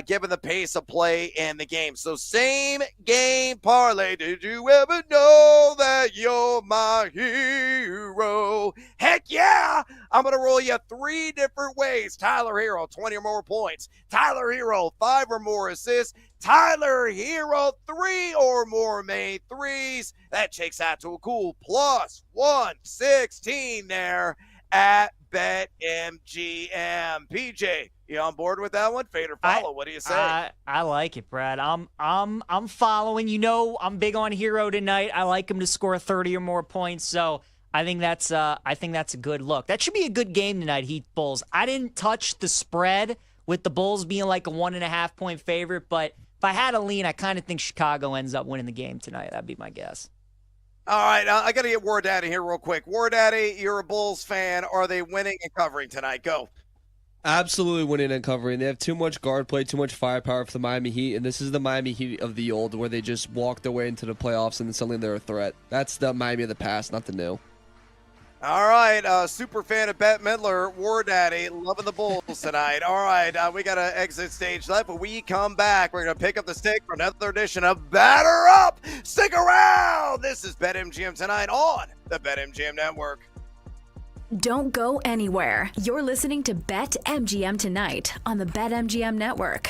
F: given the pace of play in the game. So same game parlay. Did you ever know that you're my hero? Heck yeah! I'm going to roll you 3 different ways. Tyler Hero, 20 or more points. Tyler Hero, 5 or more assists. Tyler Hero, 3 or more made threes. That checks out to a cool plus 116 there at BetMGM. PJ, you on board with that one? Fade or follow? What do you say?
I: I like it, Brad. I'm following. You know, I'm big on Hero tonight. I like him to score 30 or more points. So I think that's a good look. That should be a good game tonight, Heat Bulls. I didn't touch the spread with the Bulls being like a 1.5 point favorite, but if I had a lean, I kind of think Chicago ends up winning the game tonight. That'd be my guess.
F: All right, I got to get War Daddy here real quick. War Daddy, you're a Bulls fan. Are they winning and covering tonight? Go.
N: Absolutely winning and covering. They have too much guard play, too much firepower for the Miami Heat, and this is the Miami Heat of the old, where they just walked their way into the playoffs and then suddenly they're a threat. That's the Miami of the past, not the new.
F: All right, super fan of Bette Midler, War Daddy, loving the Bulls tonight. All right, we got an exit stage left. When we come back, we're going to pick up the stick for another edition of Batter Up. Stick around. This is BetMGM tonight on the BetMGM Network.
E: Don't go anywhere. You're listening to BetMGM tonight on the BetMGM Network.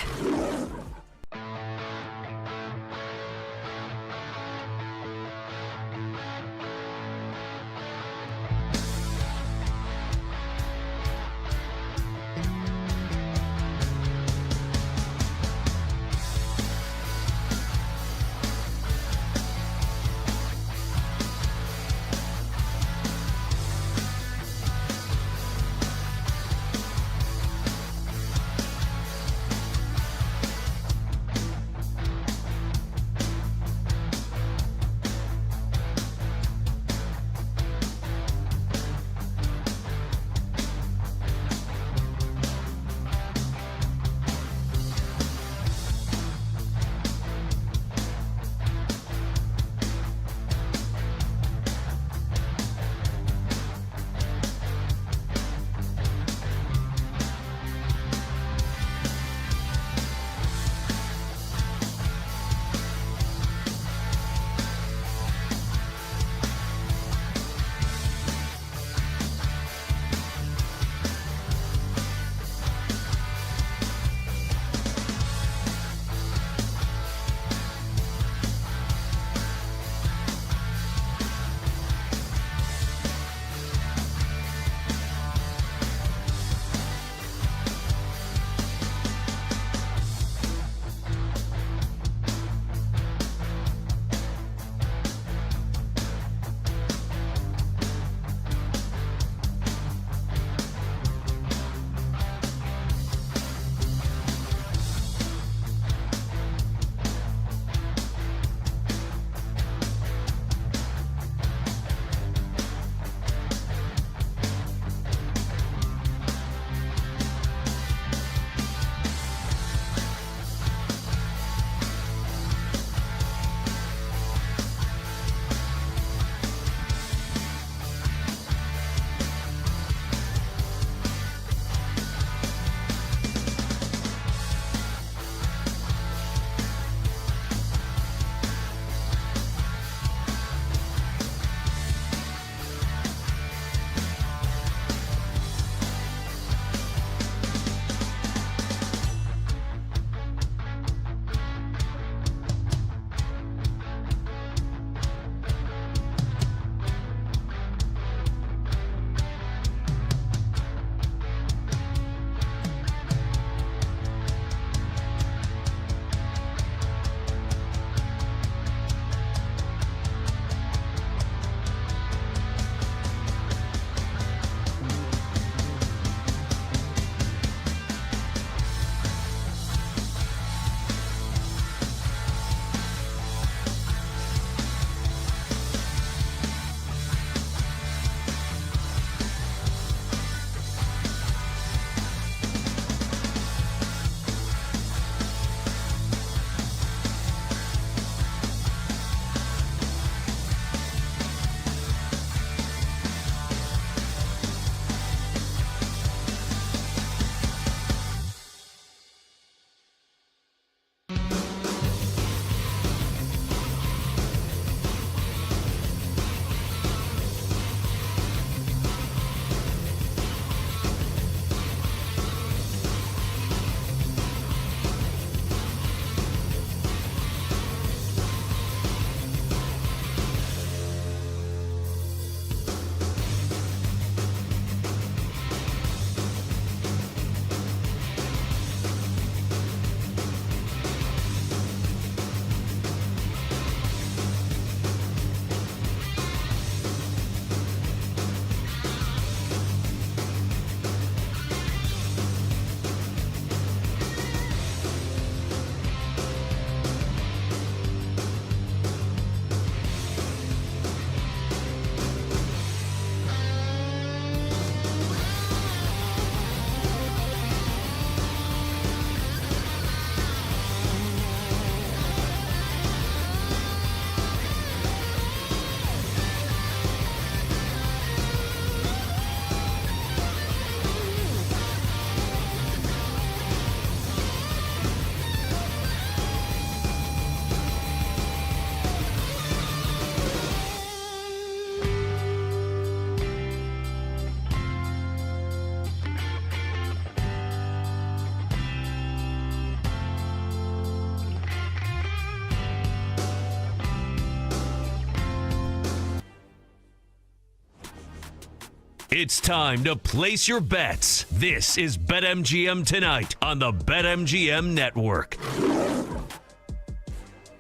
M: It's time to place your bets. This is BetMGM Tonight on the BetMGM Network.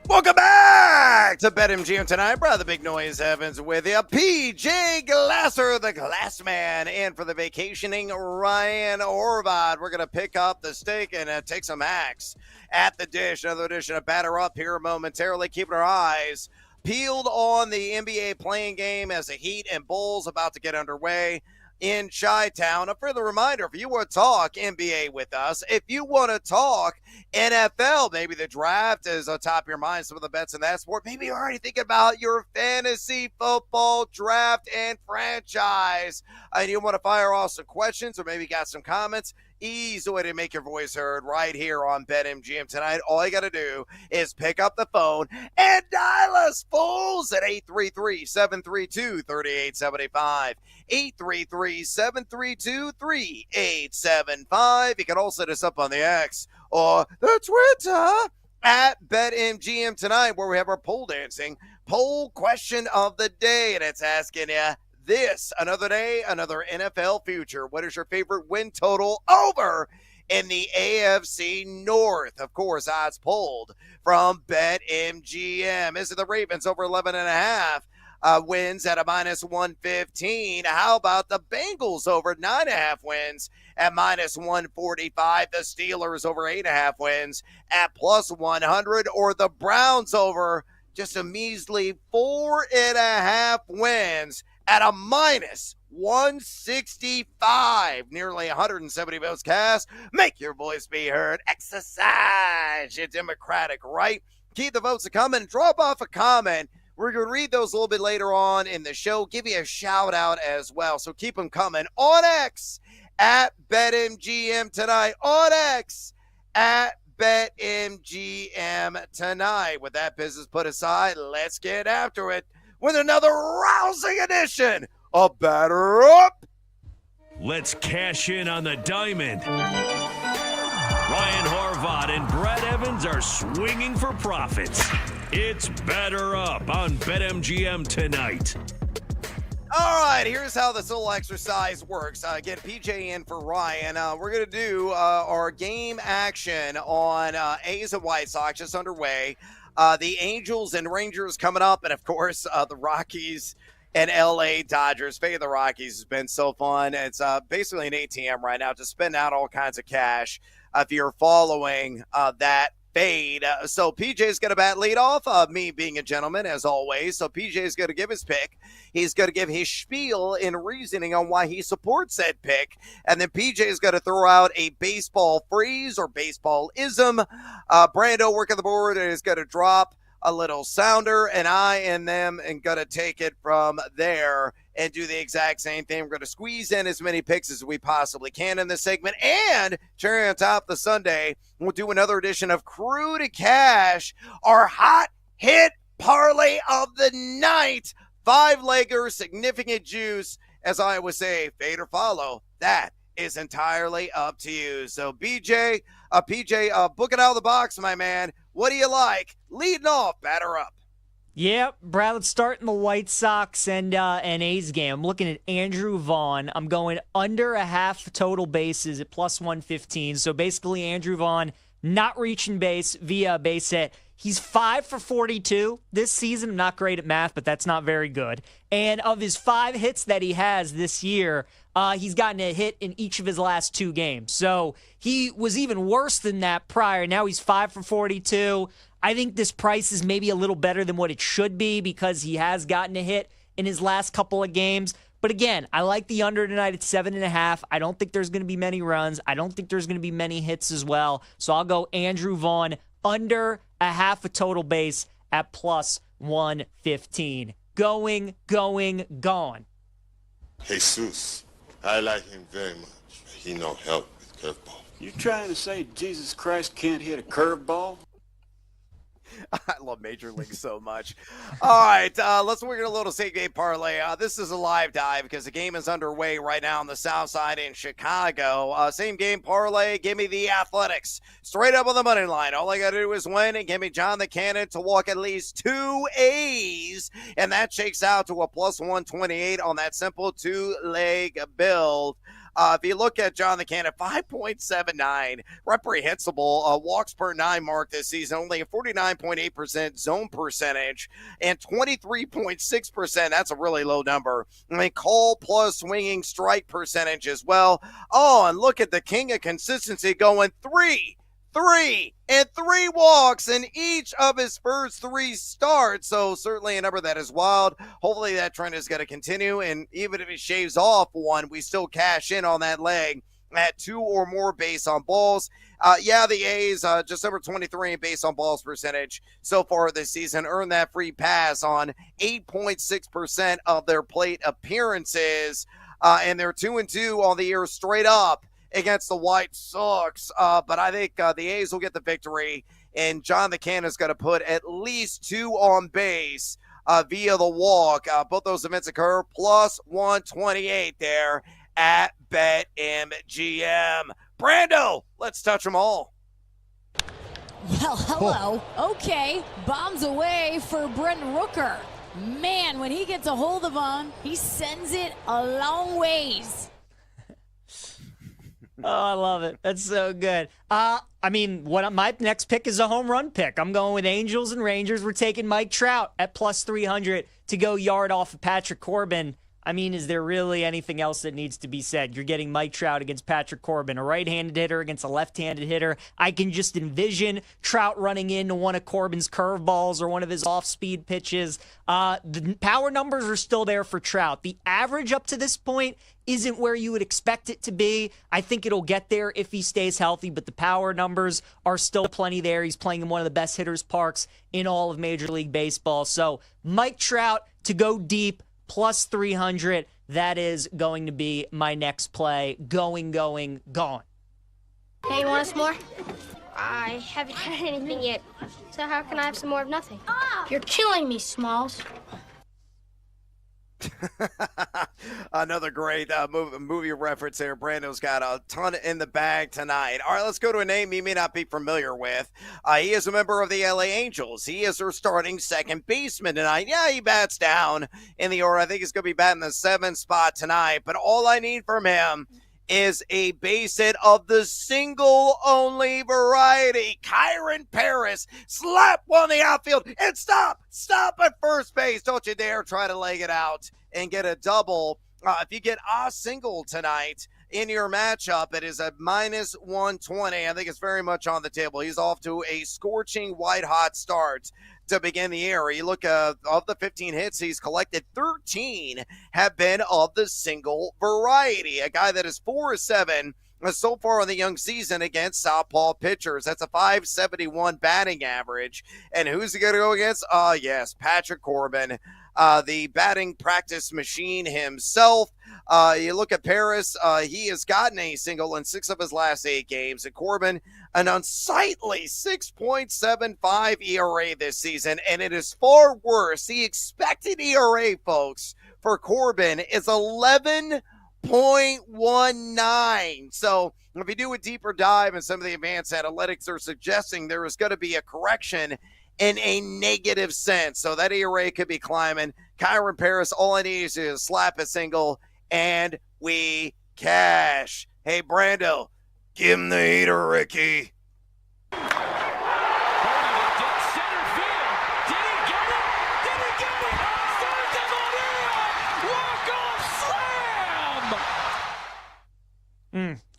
F: Welcome back to BetMGM Tonight. Brother Big Noise Evans with you. PJ Glasser, the Glass Man, and for the vacationing Ryan Horvath. We're going to pick up the steak and take some hacks at the dish. Another edition of Batter Up here momentarily, keeping our eyes peeled on the NBA playing game as the Heat and Bulls about to get underway in Chi-Town. A further reminder, if you want to talk NBA with us, if you want to talk NFL, maybe the draft is on top of your mind, some of the bets in that sport, maybe you're already thinking about your fantasy football draft and franchise, and you want to fire off some questions or maybe got some comments, easy way to make your voice heard right here on BetMGM Tonight. All you got to do is pick up the phone and dial us, fools, at 833-732-3875. 833-732-3875. You can also hit us up on the X or the Twitter at BetMGM Tonight, where we have our pole dancing poll question of the day, and it's asking you this: another day, another NFL future. What is your favorite win total over in the AFC North? Of course, odds pulled from BetMGM. Is it the Ravens over 11.5? Wins at a minus 115. How about the Bengals over 9.5 wins at minus 145? The Steelers over 8.5 wins at plus 100, or the Browns over just a measly 4.5 wins at a minus 165. Nearly 170 votes cast. Make your voice be heard. Exercise your democratic right. Keep the votes coming. Drop off a comment. We're going to read those a little bit later on in the show. Give you a shout out as well. So keep them coming on X at BetMGM Tonight. On X at BetMGM Tonight. With that business put aside, let's get after it with another rousing edition of Batter Up.
M: Let's cash in on the diamond. Ryan Horvath and Brad Evans are swinging for profits. It's Batter Up on BetMGM Tonight.
F: All right, here's how this little exercise works. Again, PJ in for Ryan. We're going to do our game action on A's and White Sox just underway. The Angels and Rangers coming up, and of course, the Rockies and LA Dodgers. Fade the Rockies has been so fun. It's basically an ATM right now to spend out all kinds of cash if you're following that fade. So PJ's going to bat lead off, me being a gentleman as always. So PJ's going to give his pick. He's going to give his spiel in reasoning on why he supports said pick. And then PJ's going to throw out a baseball phrase or baseball-ism. Brando working the board is going to drop a little sounder, and I and them and going to take it from there and do the exact same thing. We're going to squeeze in as many picks as we possibly can in this segment. And cherry on top of the Sunday, we'll do another edition of Crew to Cash, our hot hit parlay of the night. 5-legger, significant juice. As I always say, fade or follow. That is entirely up to you. So PJ, book it out of the box, my man. What do you like? Leading off, Batter Up.
I: Yeah, Brad, let's start in the White Sox and A's game. I'm looking at Andrew Vaughn. I'm going under a half total bases at plus 115. So basically, Andrew Vaughn not reaching base via a base hit. He's 5 for 42 this season. I'm not great at math, but that's not very good. And of his 5 hits that he has this year, he's gotten a hit in each of his last 2 games. So he was even worse than that prior. Now he's 5 for 42. I think this price is maybe a little better than what it should be because he has gotten a hit in his last couple of games. But again, I like the under tonight at 7.5. I don't think there's going to be many runs. I don't think there's going to be many hits as well. So I'll go Andrew Vaughn under a half a total base at plus 115. Going, gone.
A: Jesus, I like him very much. He no help with curveball.
Q: You trying to say Jesus Christ can't hit a curveball?
F: I love Major League so much. All right, let's work a little same game parlay. This is a live dive because the game is underway right now on the South Side in Chicago. Same game parlay. Give me the Athletics straight up on the money line. All I got to do is win and give me John the Cannon to walk at least 2 A's, and that shakes out to a plus 128 on that simple 2-leg build. If you look at John the Cannon, 5.79 reprehensible walks per 9 mark this season, only a 49.8% zone percentage and 23.6%. That's a really low number. I mean, call plus swinging strike percentage as well. Oh, and look at the king of consistency going 3 walks in each of his first 3 starts. So certainly a number that is wild. Hopefully that trend is going to continue. And even if he shaves off 1, we still cash in on that leg at 2 or more base on balls. The A's just over 23 in base on balls percentage so far this season. Earned that free pass on 8.6% of their plate appearances. And they're 2-2 on the year straight up against the White Sox. But I think the A's will get the victory, and John the Cannon is going to put at least 2 on base via the walk. Both those events occur plus 128 there at BetMGM. Brando, let's touch them all.
D: Well, hello. Okay, bombs away for Brent Rooker. Man, when he gets a hold of them, he sends it a long ways.
I: Oh, I love it. That's so good. My next pick is a home run pick. I'm going with Angels and Rangers. We're taking Mike Trout at plus 300 to go yard off of Patrick Corbin. I mean, is there really anything else that needs to be said? You're getting Mike Trout against Patrick Corbin, a right-handed hitter against a left-handed hitter. I can just envision Trout running into one of Corbin's curveballs or one of his off-speed pitches. The power numbers are still there for Trout. The average up to this point isn't where you would expect it to be. I think it'll get there if he stays healthy, but the power numbers are still plenty there. He's playing in one of the best hitters' parks in all of Major League Baseball. So Mike Trout to go deep, plus 300. That is going to be my next play. Going, gone.
Q: Hey, you want some more? I haven't had anything yet, so how can I have some more of nothing? You're killing me, Smalls.
F: Another great movie reference there. Brando's got a ton in the bag tonight. All right, let's go to a name you may not be familiar with. He is a member of the LA Angels. He is their starting second baseman tonight. Yeah, he bats down in the order. I think he's going to be batting the 7th spot tonight. But all I need from him is a base hit of the single-only variety. Kyron Paris, slap one in the outfield, and stop at first base. Don't you dare try to leg it out and get a double. If you get a single tonight in your matchup, it is a minus 120. I think it's very much on the table. He's off to a scorching white-hot start to begin the year. You look of the 15 hits he's collected, 13 have been of the single variety. A guy that is 4-7 so far in the young season against southpaw pitchers. That's a .571 batting average. And who's he going to go against? Yes, Patrick Corbin, the batting practice machine himself. You look at Paris, he has gotten a single in 6 of his last 8 games. And Corbin, an unsightly 6.75 ERA this season, and it is far worse. The expected ERA, folks, for Corbin is 11.19. So if you do a deeper dive in some of the advanced analytics, are suggesting there is going to be a correction in a negative sense. So that ERA could be climbing. Kyron Paris, all I need is to slap a single, and we cash. Hey, Brando, give him the heater, Ricky.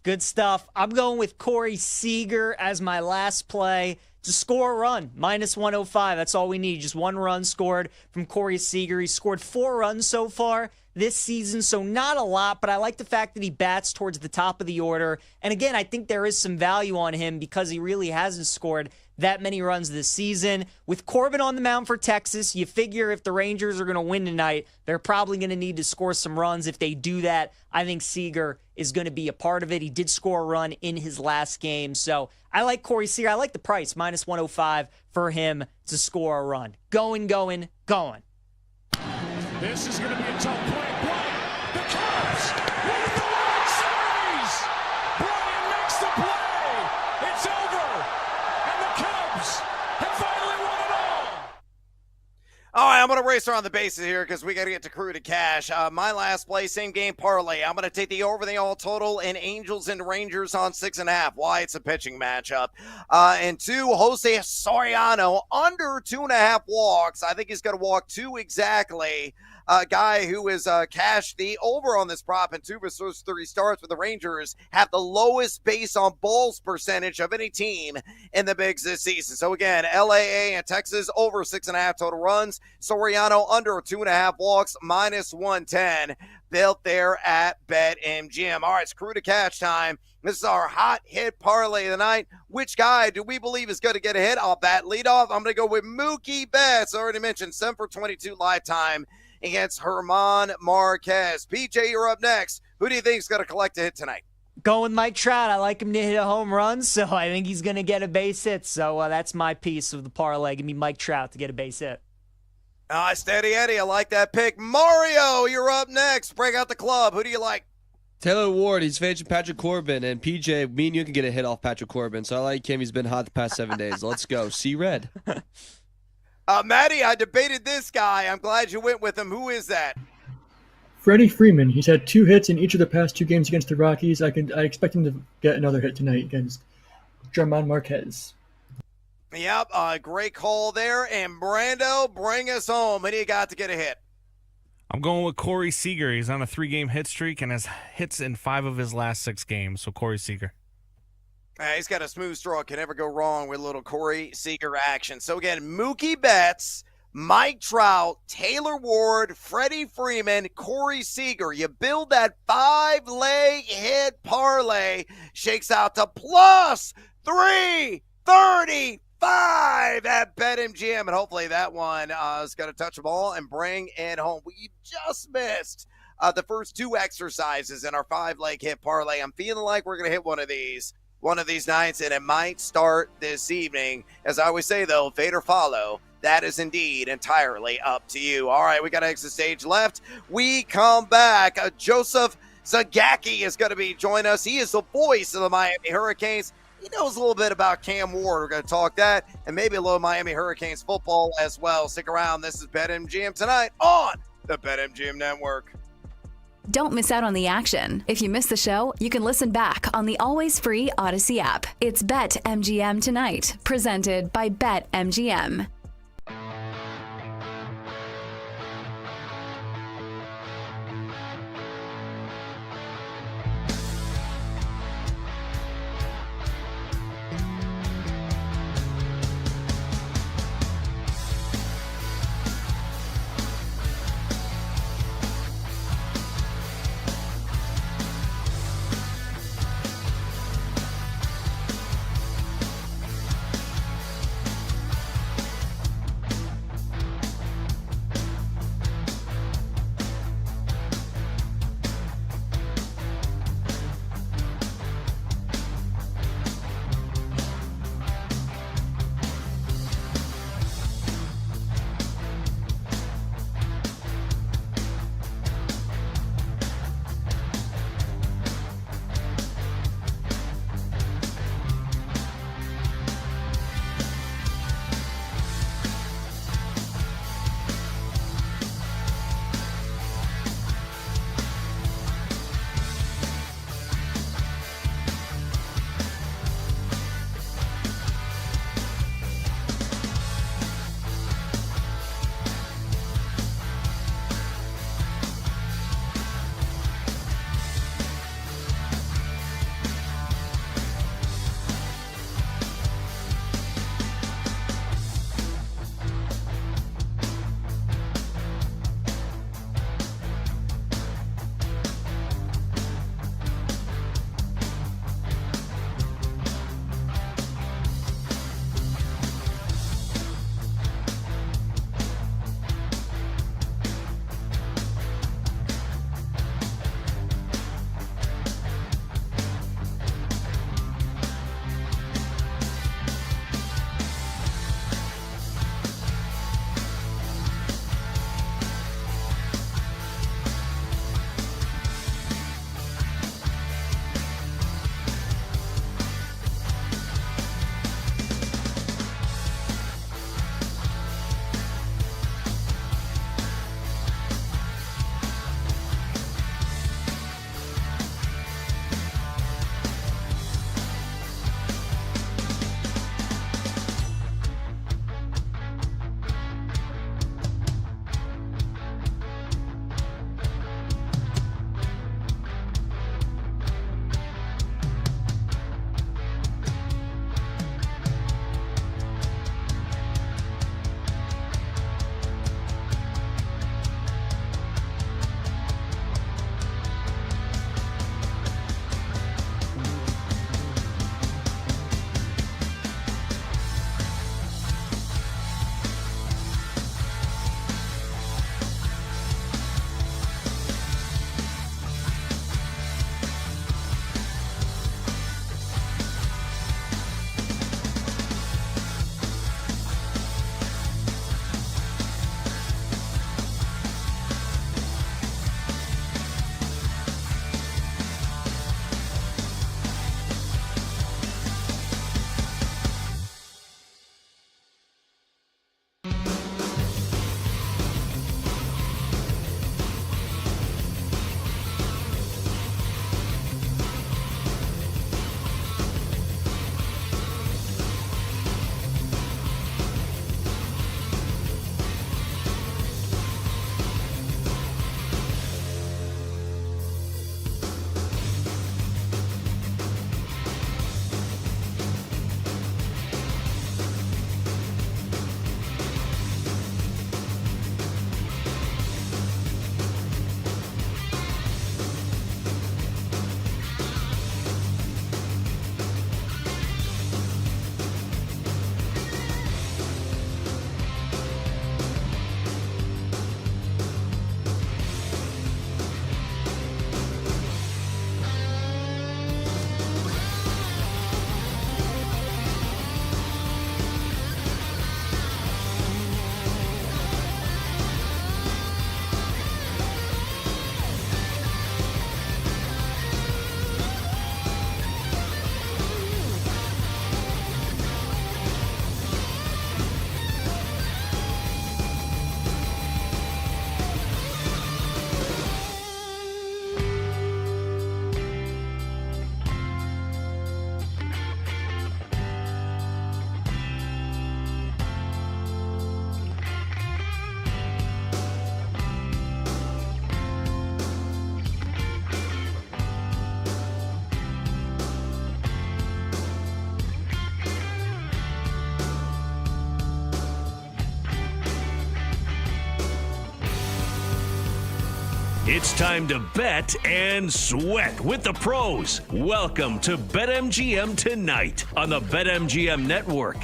I: Good stuff. I'm going with Corey Seager as my last play to score a run, minus 105. That's all we need. Just 1 run scored from Corey Seager. He scored 4 runs so far this season, so not a lot, but I like the fact that he bats towards the top of the order. And again, I think there is some value on him because he really hasn't scored that many runs this season. With Corbin on the mound for Texas, you figure if the Rangers are going to win tonight, they're probably going to need to score some runs. If they do that, I think Seager is going to be a part of it. He did score a run in his last game. So I like Corey Seager. I like the price, minus 105 for him to score a run. Going.
J: This is going to be a tough play. The Cubs win the World Series. Brian makes the play. It's over. And the Cubs have finally won it all.
F: All right, I'm going to race around the bases here because we got to get to Crew to Cash. My last play, same game parlay. I'm going to take the over the all total and Angels and Rangers on 6.5. Why? It's a pitching matchup. And 2, Jose Soriano under 2.5 walks. I think he's going to walk 2 exactly. A guy who is cashed the over on this prop in 2 of his first 3 starts with the Rangers have the lowest base on balls percentage of any team in the bigs this season. So again, LAA and Texas over 6.5 total runs. Soriano under 2.5 walks, minus 110. Built there at BetMGM. All right, it's Crew to Catch time. This is our hot hit parlay of the night. Which guy do we believe is going to get a hit? I'll bat lead off. I'm going to go with Mookie Betts. I already mentioned 7 for 22 lifetime against Herman Marquez. PJ, you're up next. Who do you think is going to collect a hit tonight?
I: Going with Mike Trout. I like him to hit a home run, so I think he's going to get a base hit. So that's my piece of the parlay. Give me Mike Trout to get a base hit.
F: Steady Eddie, I like that pick. Mario, you're up next. Break out the club. Who do you like?
N: Taylor Ward, he's facing Patrick Corbin, and PJ, me and you can get a hit off Patrick Corbin, so I like him. He's been hot the past 7 days. Let's go. See red.
F: Maddie, I debated this guy. I'm glad you went with him. Who is that?
G: Freddie Freeman. He's had 2 hits in each of the past 2 games against the Rockies. I expect him to get another hit tonight against German Marquez.
F: Yep, great call there. And Brando, bring us home. Who do you got to get a hit?
S: I'm going with Corey Seager. He's on a 3-game hit streak and has hits in 5 of his last 6 games. So Corey Seager.
F: He's got a smooth stroke. Can never go wrong with a little Corey Seager action. So again, Mookie Betts, Mike Trout, Taylor Ward, Freddie Freeman, Corey Seager. You build that 5-leg hit parlay, shakes out to plus 335 at BetMGM. And hopefully that one is going to touch the ball and bring it home. We just missed the first 2 exercises in our 5-leg hit parlay. I'm feeling like we're going to hit one of these nights, and it might start this evening. As I always say, though, fade or follow. That is indeed entirely up to you. All right, we got exit stage left. We come back. Joseph Zagacki is going to be joining us. He is the voice of the Miami Hurricanes. He knows a little bit about Cam Ward. We're going to talk that and maybe a little Miami Hurricanes football as well. Stick around. This is BetMGM tonight on the BetMGM Network.
E: Don't miss out on the action. If you missed the show, you can listen back on the always free Odyssey app. It's BetMGM tonight, presented by BetMGM.
M: It's time to bet and sweat with the pros. Welcome to BetMGM Tonight on the BetMGM Network.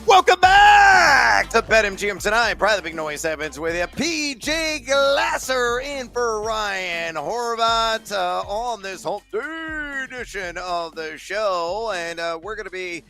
F: Welcome back to BetMGM Tonight. Probably the Big Noise Evans with you. PJ Glasser in for Ryan Horvat on this whole third edition of the show. And we're going to be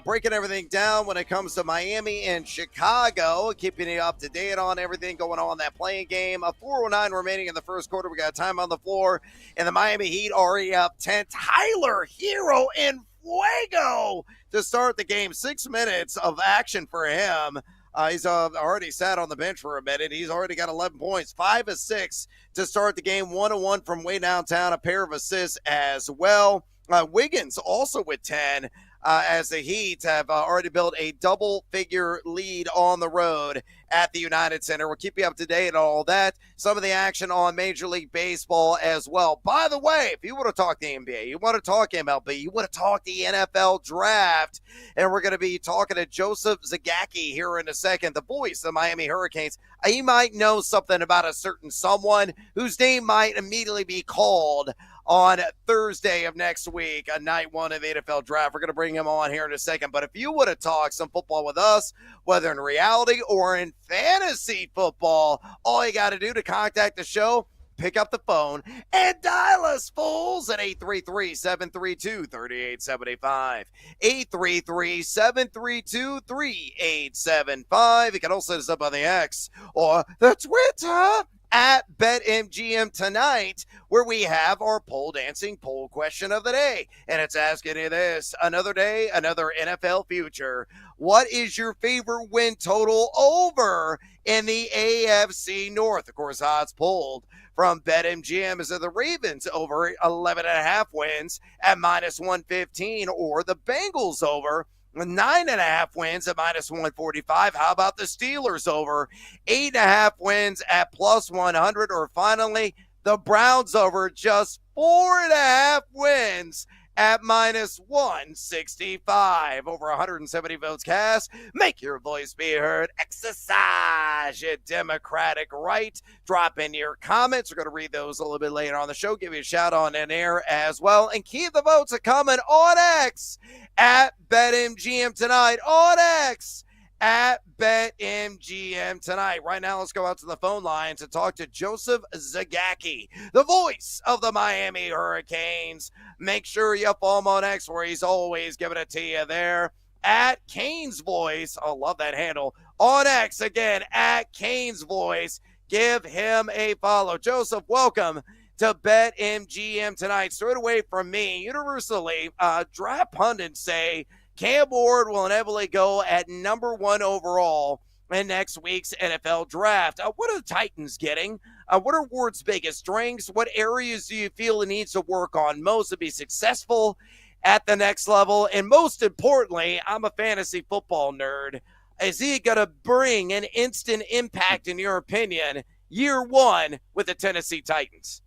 F: breaking everything down when it comes to Miami and Chicago, keeping you up to date on everything going on in that playing game. 4:09 remaining in the first quarter. We got time on the floor, and the Miami Heat already up 10. Tyler Hero in Fuego to start the game. 6 minutes of action for him. He's already sat on the bench for a minute. He's already got 11 points, 5 of 6 to start the game. 1-1 from way downtown, a pair of assists as well. Wiggins also with 10. As the Heat have already built a double-figure lead on the road at the United Center. We'll keep you up to date on all that. Some of the action on Major League Baseball as well. By the way, if you want to talk the NBA, you want to talk MLB, you want to talk the NFL draft, and we're going to be talking to Joseph Zagacki here in a second, the voice of the Miami Hurricanes. You might know something about a certain someone whose name might immediately be called on Thursday of next week, night one of the NFL draft. We're going to bring him on here in a second. But if you want to talk some football with us, whether in reality or in fantasy football, all you got to do to contact the show, pick up the phone and dial us, fools, at 833-732-3875. 833-732-3875. You can also hit us up on the X or the Twitter at BetMGM Tonight, where we have our pole dancing poll question of the day. And it's asking you this: another day, another NFL future. What is your favorite win total over in the AFC North? Of course, odds pulled from BetMGM is that the Ravens over 11.5 wins at -115, or the Bengals over 9.5 wins at -145. How about the Steelers over 8.5 wins at +100? Or finally, the Browns over just 4.5 wins at -165. Over 170 votes cast. Make your voice be heard. Exercise your democratic right. Drop in your comments. We're going to read those a little bit later on the show. Give you a shout on in air as well. And keep the votes coming on X at BetMGM Tonight. On X at BetMGM Tonight. Right now, let's go out to the phone lines and talk to Joseph Zagacki, the voice of the Miami Hurricanes. Make sure you follow him on X, where he's always giving it to you there at Canes Voice. I love that handle. On X, again, at Canes Voice. Give him a follow. Joseph, welcome to BetMGM Tonight. Straight away from me, universally, draft pundits say Cam Ward will inevitably go at number 1 overall in next week's NFL draft. What are the Titans getting? What are Ward's biggest strengths? What areas do you feel he needs to work on most to be successful at the next level? And most importantly, I'm a fantasy football nerd. Is he going to bring an instant impact, in your opinion, year one with the Tennessee Titans?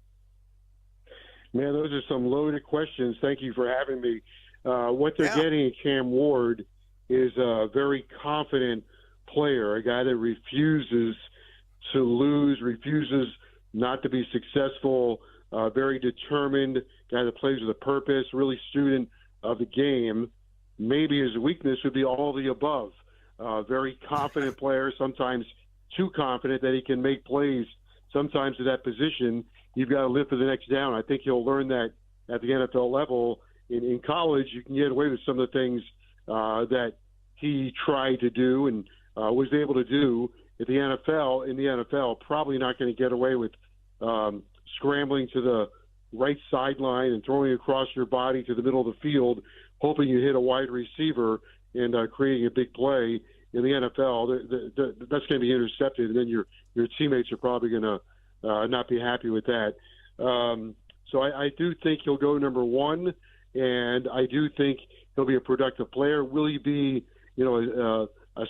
U: Man, those are some loaded questions. Thank you for having me. What they're getting in Cam Ward is a very confident player, a guy that refuses to lose, refuses not to be successful, very determined, guy that plays with a purpose, really student of the game. Maybe his weakness would be all the above. Very confident player, sometimes too confident that he can make plays. Sometimes at that position, you've got to live for the next down. I think he'll learn that at the NFL level. In college, you can get away with some of the things that he tried to do and was able to do at the NFL. In the NFL, probably not going to get away with scrambling to the right sideline and throwing across your body to the middle of the field, hoping you hit a wide receiver and creating a big play. In the NFL, that's going to be intercepted, and then your teammates are probably going to not be happy with that. So I do think he'll go number 1. And I do think he'll be a productive player. Will he be, a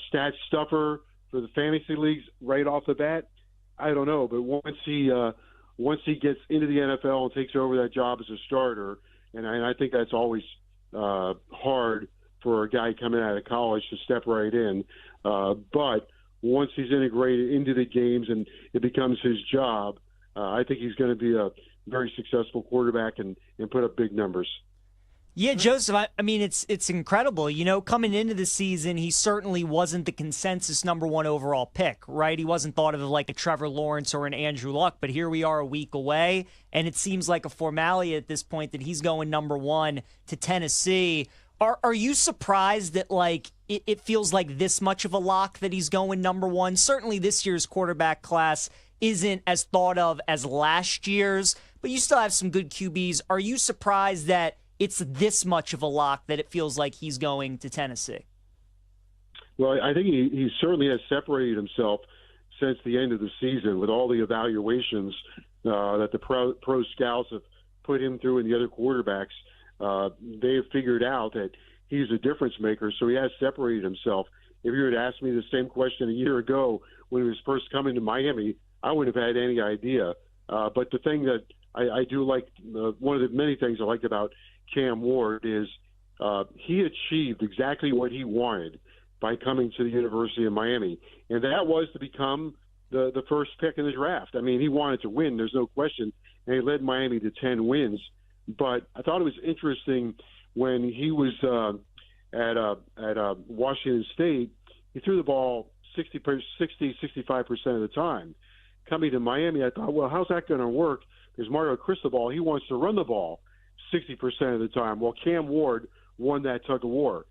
U: stat stuffer for the fantasy leagues right off the bat? I don't know. But once he gets into the NFL and takes over that job as a starter, and I think that's always hard for a guy coming out of college to step right in. But once he's integrated into the games and it becomes his job, I think he's going to be a very successful quarterback and put up big numbers.
I: Yeah, Joseph, I mean, it's incredible. You know, coming into the season, he certainly wasn't the consensus #1 overall pick, right? He wasn't thought of like a Trevor Lawrence or an Andrew Luck, but here we are a week away, and it seems like a formality at this point that he's going #1 to Tennessee. Are you surprised that, like, it feels like this much of a lock that he's going #1? Certainly this year's quarterback class isn't as thought of as last year's, but you still have some good QBs. Are you surprised that it's this much of a lock that it feels like he's going to Tennessee?
U: Well, I think he certainly has separated himself since the end of the season with all the evaluations that the pro scouts have put him through and the other quarterbacks. They have figured out that he's a difference maker, so he has separated himself. If you had asked me the same question a year ago when he was first coming to Miami, I wouldn't have had any idea. But the thing that I do like, one of the many things I liked about Cam Ward is he achieved exactly what he wanted by coming to the University of Miami, and that was to become the first pick in the draft. I mean, he wanted to win, there's no question, and he led Miami to 10 wins. But I thought it was interesting when he was at Washington State, he threw the ball 65% of the time. Coming to Miami, I thought, well, how's that going to work? Because Mario Cristobal, he wants to run the ball 60% of the time. Well, Cam Ward won that tug of war.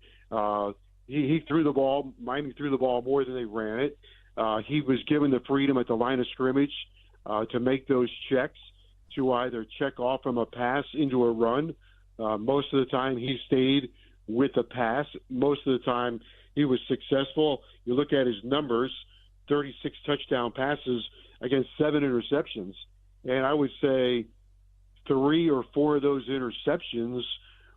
U: He threw the ball. Miami threw the ball more than they ran it. He was given the freedom at the line of scrimmage to make those checks, to either check off from a pass into a run. Most of the time he stayed with the pass. Most of the time he was successful. You look at his numbers, 36 touchdown passes against 7 interceptions. And I would say 3 or 4 of those interceptions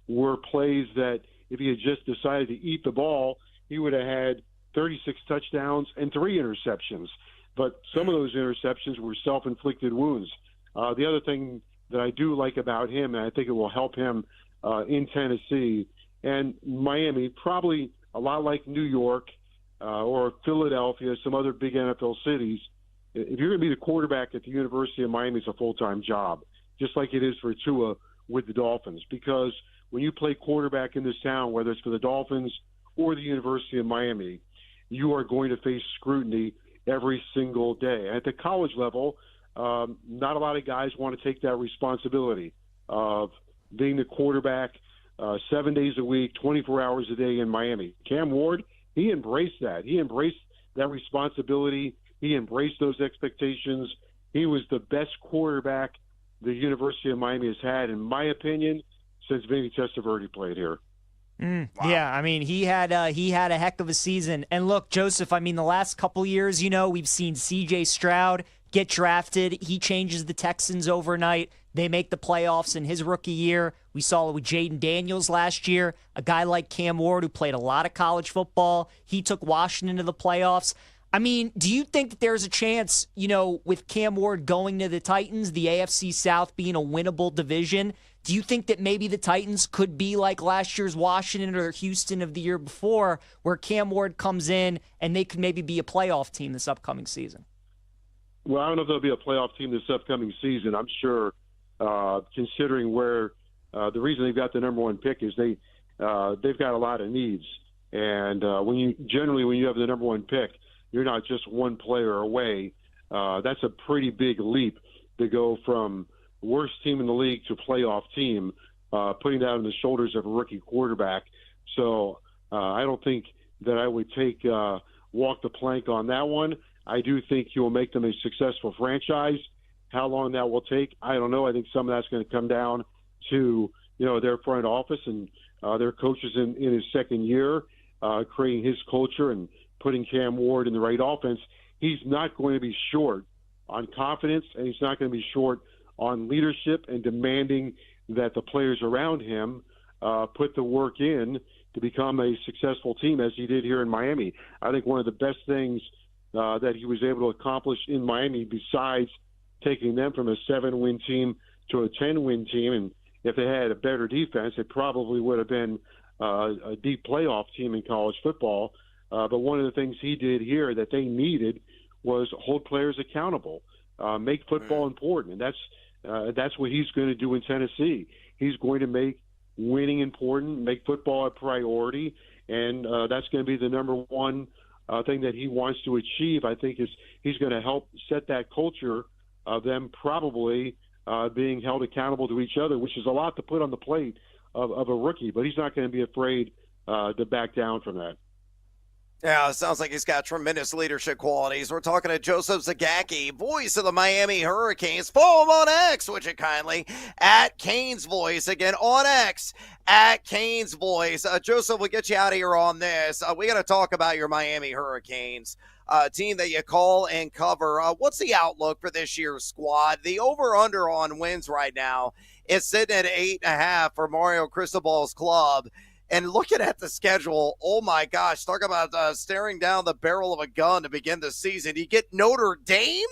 U: were plays that if he had just decided to eat the ball, he would have had 36 touchdowns and 3 interceptions. But some of those interceptions were self-inflicted wounds. The other thing that I do like about him, and I think it will help him in Tennessee and Miami, probably a lot like New York or Philadelphia, some other big NFL cities, if you're going to be the quarterback at the University of Miami, it's a full-time job, just like it is for Tua with the Dolphins. Because when you play quarterback in this town, whether it's for the Dolphins or the University of Miami, you are going to face scrutiny every single day. And at the college level, not a lot of guys want to take that responsibility of being the quarterback 7 days a week, 24 hours a day in Miami. Cam Ward, he embraced that. He embraced that responsibility. He embraced those expectations. He was the best quarterback the University of Miami has had, in my opinion, since Vinny Testaverde played here.
I: Wow. Yeah, I mean, he had a heck of a season. And look, Joseph, I mean, the last couple years, we've seen C.J. Stroud get drafted. He changes the Texans overnight. They make the playoffs in his rookie year. We saw it with Jaden Daniels last year, a guy like Cam Ward who played a lot of college football. He took Washington to the playoffs. I mean, do you think that there's a chance, with Cam Ward going to the Titans, the AFC South being a winnable division, do you think that maybe the Titans could be like last year's Washington or Houston of the year before, where Cam Ward comes in and they could maybe be a playoff team this upcoming season?
U: Well, I don't know if they'll be a playoff team this upcoming season. I'm sure, considering where the reason they've got the #1 pick is they've got a lot of needs. And when you have the #1 pick, you're not just one player away. That's a pretty big leap to go from worst team in the league to playoff team, putting that on the shoulders of a rookie quarterback. So I don't think that I would walk the plank on that one. I do think he will make them a successful franchise. How long that will take, I don't know. I think some of that's going to come down to their front office and their coaches in his second year, creating his culture and putting Cam Ward in the right offense. He's not going to be short on confidence, and he's not going to be short on leadership and demanding that the players around him put the work in to become a successful team, as he did here in Miami. I think one of the best things that he was able to accomplish in Miami, besides taking them from a 7-win team to a 10-win team, and if they had a better defense, it probably would have been a deep playoff team in college football. But one of the things he did here that they needed was hold players accountable. make football important, and that's what he's going to do in Tennessee. He's going to make winning important, make football a priority, and that's going to be the number one thing that he wants to achieve. I think he's going to help set that culture of them probably being held accountable to each other, which is a lot to put on the plate of a rookie, but he's not going to be afraid to back down from that.
F: Yeah, it sounds like he's got tremendous leadership qualities. We're talking to Joseph Zagacki, voice of the Miami Hurricanes. Follow him on X, would you kindly, at Canes Voice. Again, on X, at Canes Voice. Joseph, we'll get you out of here on this. We got to talk about your Miami Hurricanes, team that you call and cover. What's the outlook for this year's squad? The over-under on wins right now is sitting at 8.5 for Mario Cristobal's club. And looking at the schedule, oh my gosh, talk about staring down the barrel of a gun to begin the season. You get Notre Dame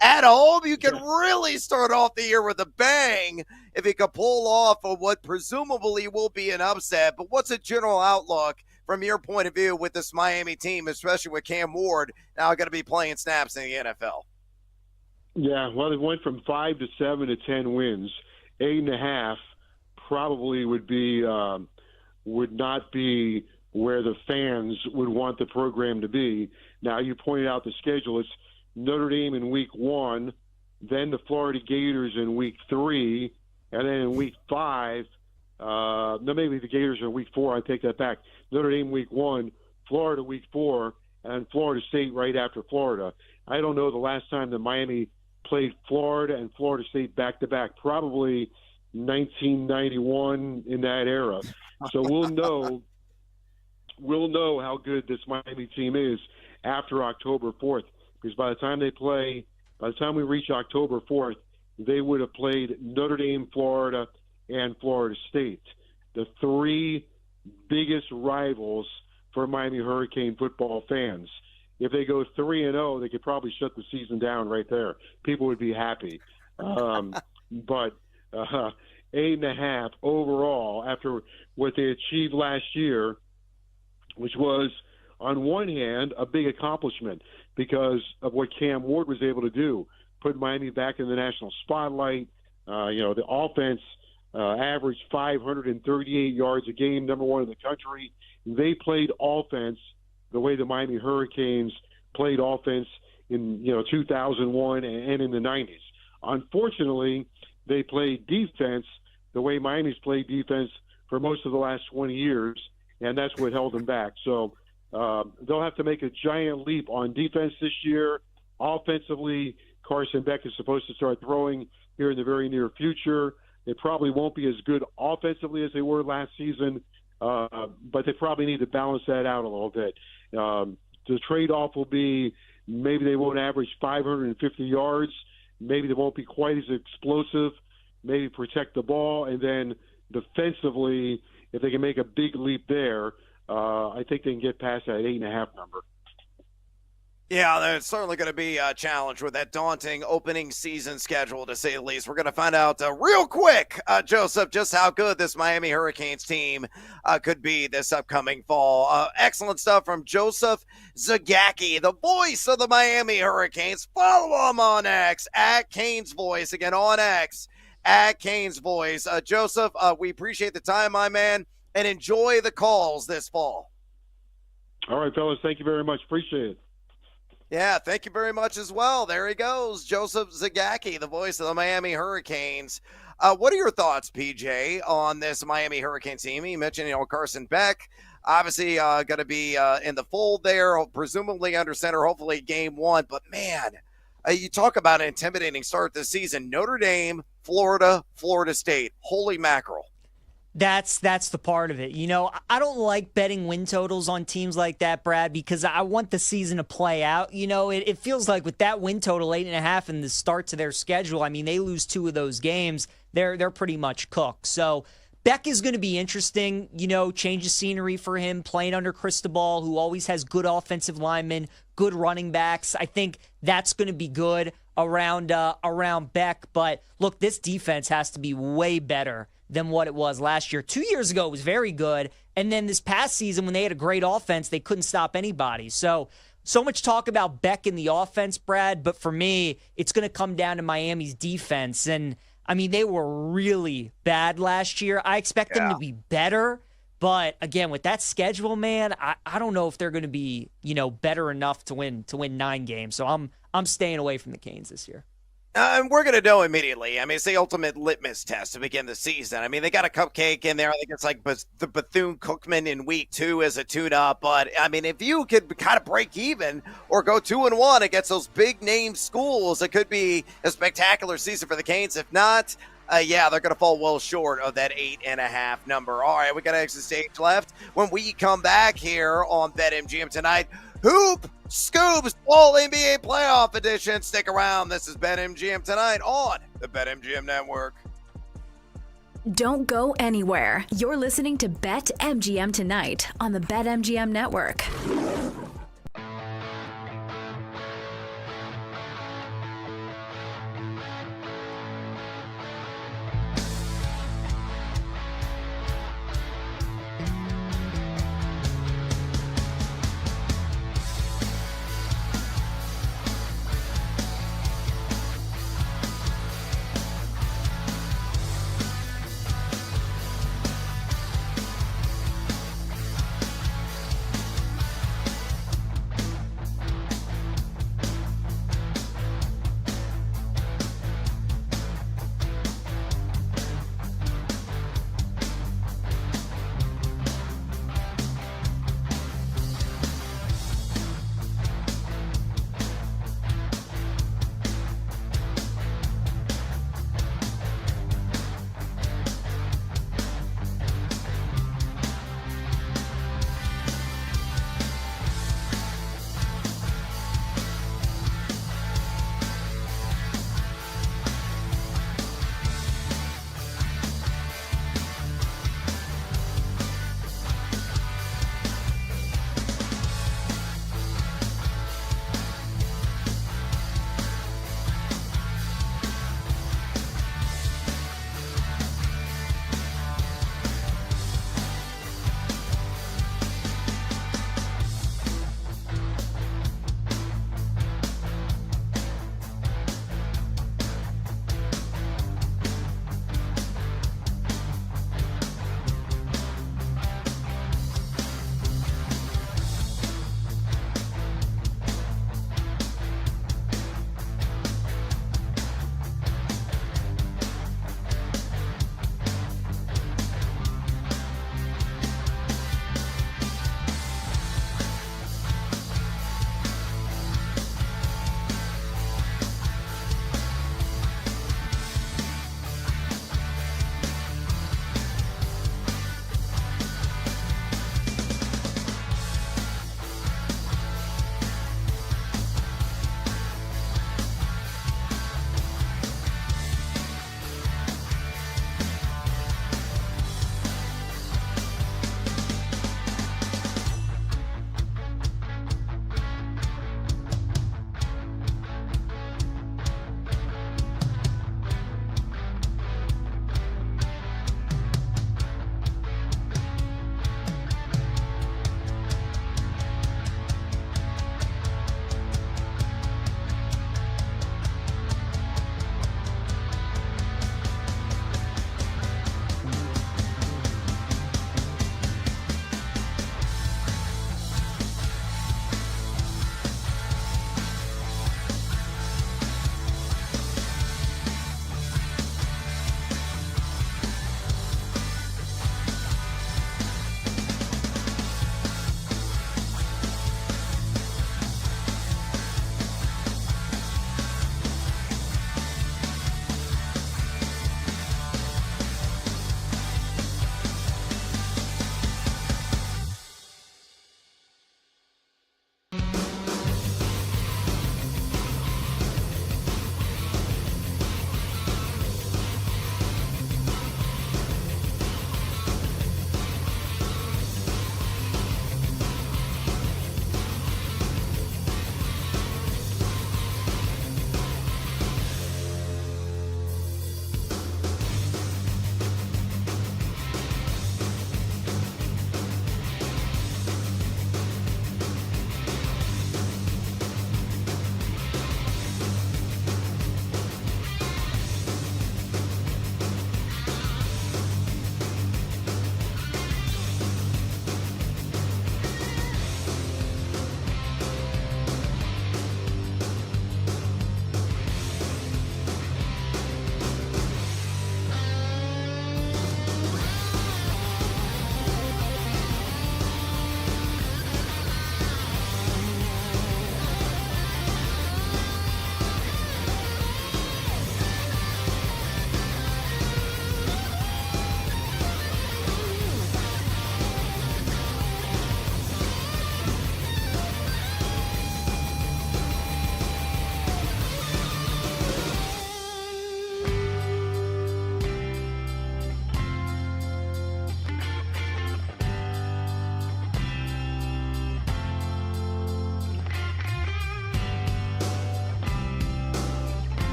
F: at home. You can really start off the year with a bang if you can pull off of what presumably will be an upset. But what's a general outlook from your point of view with this Miami team, especially with Cam Ward now going to be playing snaps in the NFL?
U: Yeah, well, they went from 5 to 7 to 10 wins. 8.5 probably would not be where the fans would want the program to be. Now, you pointed out the schedule. It's Notre Dame in week 1, then the Florida Gators in week 3, and then in week 5, no, maybe the Gators are in week 4. I take that back. Notre Dame week 1, Florida week 4, and Florida State right after Florida. I don't know the last time that Miami played Florida and Florida State back-to-back, probably 1991 in that era. So we'll know how good this Miami team is after October 4th, because by the time we reach October 4th, they would have played Notre Dame, Florida, and Florida State, the three biggest rivals for Miami Hurricane football fans. If they go 3-0, they could probably shut the season down right there. People would be happy. But 8.5 overall after what they achieved last year, which was, on one hand, a big accomplishment because of what Cam Ward was able to do, put Miami back in the national spotlight. The offense averaged 538 yards a game, number one in the country. They played offense the way the Miami Hurricanes played offense in 2001 and in the 90s. Unfortunately, they played defense the way Miami's played defense for most of the last 20 years, and that's what held them back. So they'll have to make a giant leap on defense this year. Offensively, Carson Beck is supposed to start throwing here in the very near future. They probably won't be as good offensively as they were last season, but they probably need to balance that out a little bit. The trade-off will be maybe they won't average 550 yards. Maybe they won't be quite as explosive. Maybe protect the ball. And then defensively, if they can make a big leap there, I think they can get past that 8.5 number.
F: Yeah, there's certainly going to be a challenge with that daunting opening season schedule, to say the least. We're going to find out real quick, Joseph, just how good this Miami Hurricanes team could be this upcoming fall. Excellent stuff from Joseph Zagacki, the voice of the Miami Hurricanes. Follow him on X, at Canes Voice. Again, on X, at Canes Voice. Joseph, we appreciate the time, my man, and enjoy the calls this fall.
U: All right, fellas. Thank you very much. Appreciate it.
F: Yeah, thank you very much as well. There he goes, Joseph Zagacki, the voice of the Miami Hurricanes. What are your thoughts, PJ, on this Miami Hurricane team? You mentioned, Carson Beck, obviously going to be in the fold there, presumably under center, hopefully game 1. But, man, you talk about an intimidating start this season. Notre Dame, Florida, Florida State. Holy mackerel.
I: That's the part of it. I don't like betting win totals on teams like that, Brad, because I want the season to play out. It feels like with that win total, 8.5 in the start to their schedule, I mean, they lose 2 of those games, they're pretty much cooked. So Beck is going to be interesting, change of scenery for him, playing under Cristobal, who always has good offensive linemen, good running backs. I think that's going to be good around Beck. But look, this defense has to be way better than what it was last year. 2 years ago, it was very good. And then this past season, when they had a great offense, they couldn't stop anybody. So So much talk about Beck in the offense, Brad, but for me, it's going to come down to Miami's defense. And, I mean, they were really bad last year. I expect them to be better. But, again, with that schedule, man, I don't know if they're going to be, better enough to win 9 games. So I'm staying away from the Canes this year.
F: And we're going to know immediately. I mean, it's the ultimate litmus test to begin the season. I mean, they got a cupcake in there. I think it's like the Bethune-Cookman in week 2 as a tune-up. But, I mean, if you could kind of break even or go 2-1 against those big-name schools, it could be a spectacular season for the Canes. If not, they're going to fall well short of that 8.5 number. All right, we got extra stage left. When we come back here on BetMGM tonight, Hoop Scoops All NBA Playoff Edition. Stick around. This is BetMGM tonight on the BetMGM Network.
E: Don't go anywhere. You're listening to BetMGM tonight on the BetMGM Network.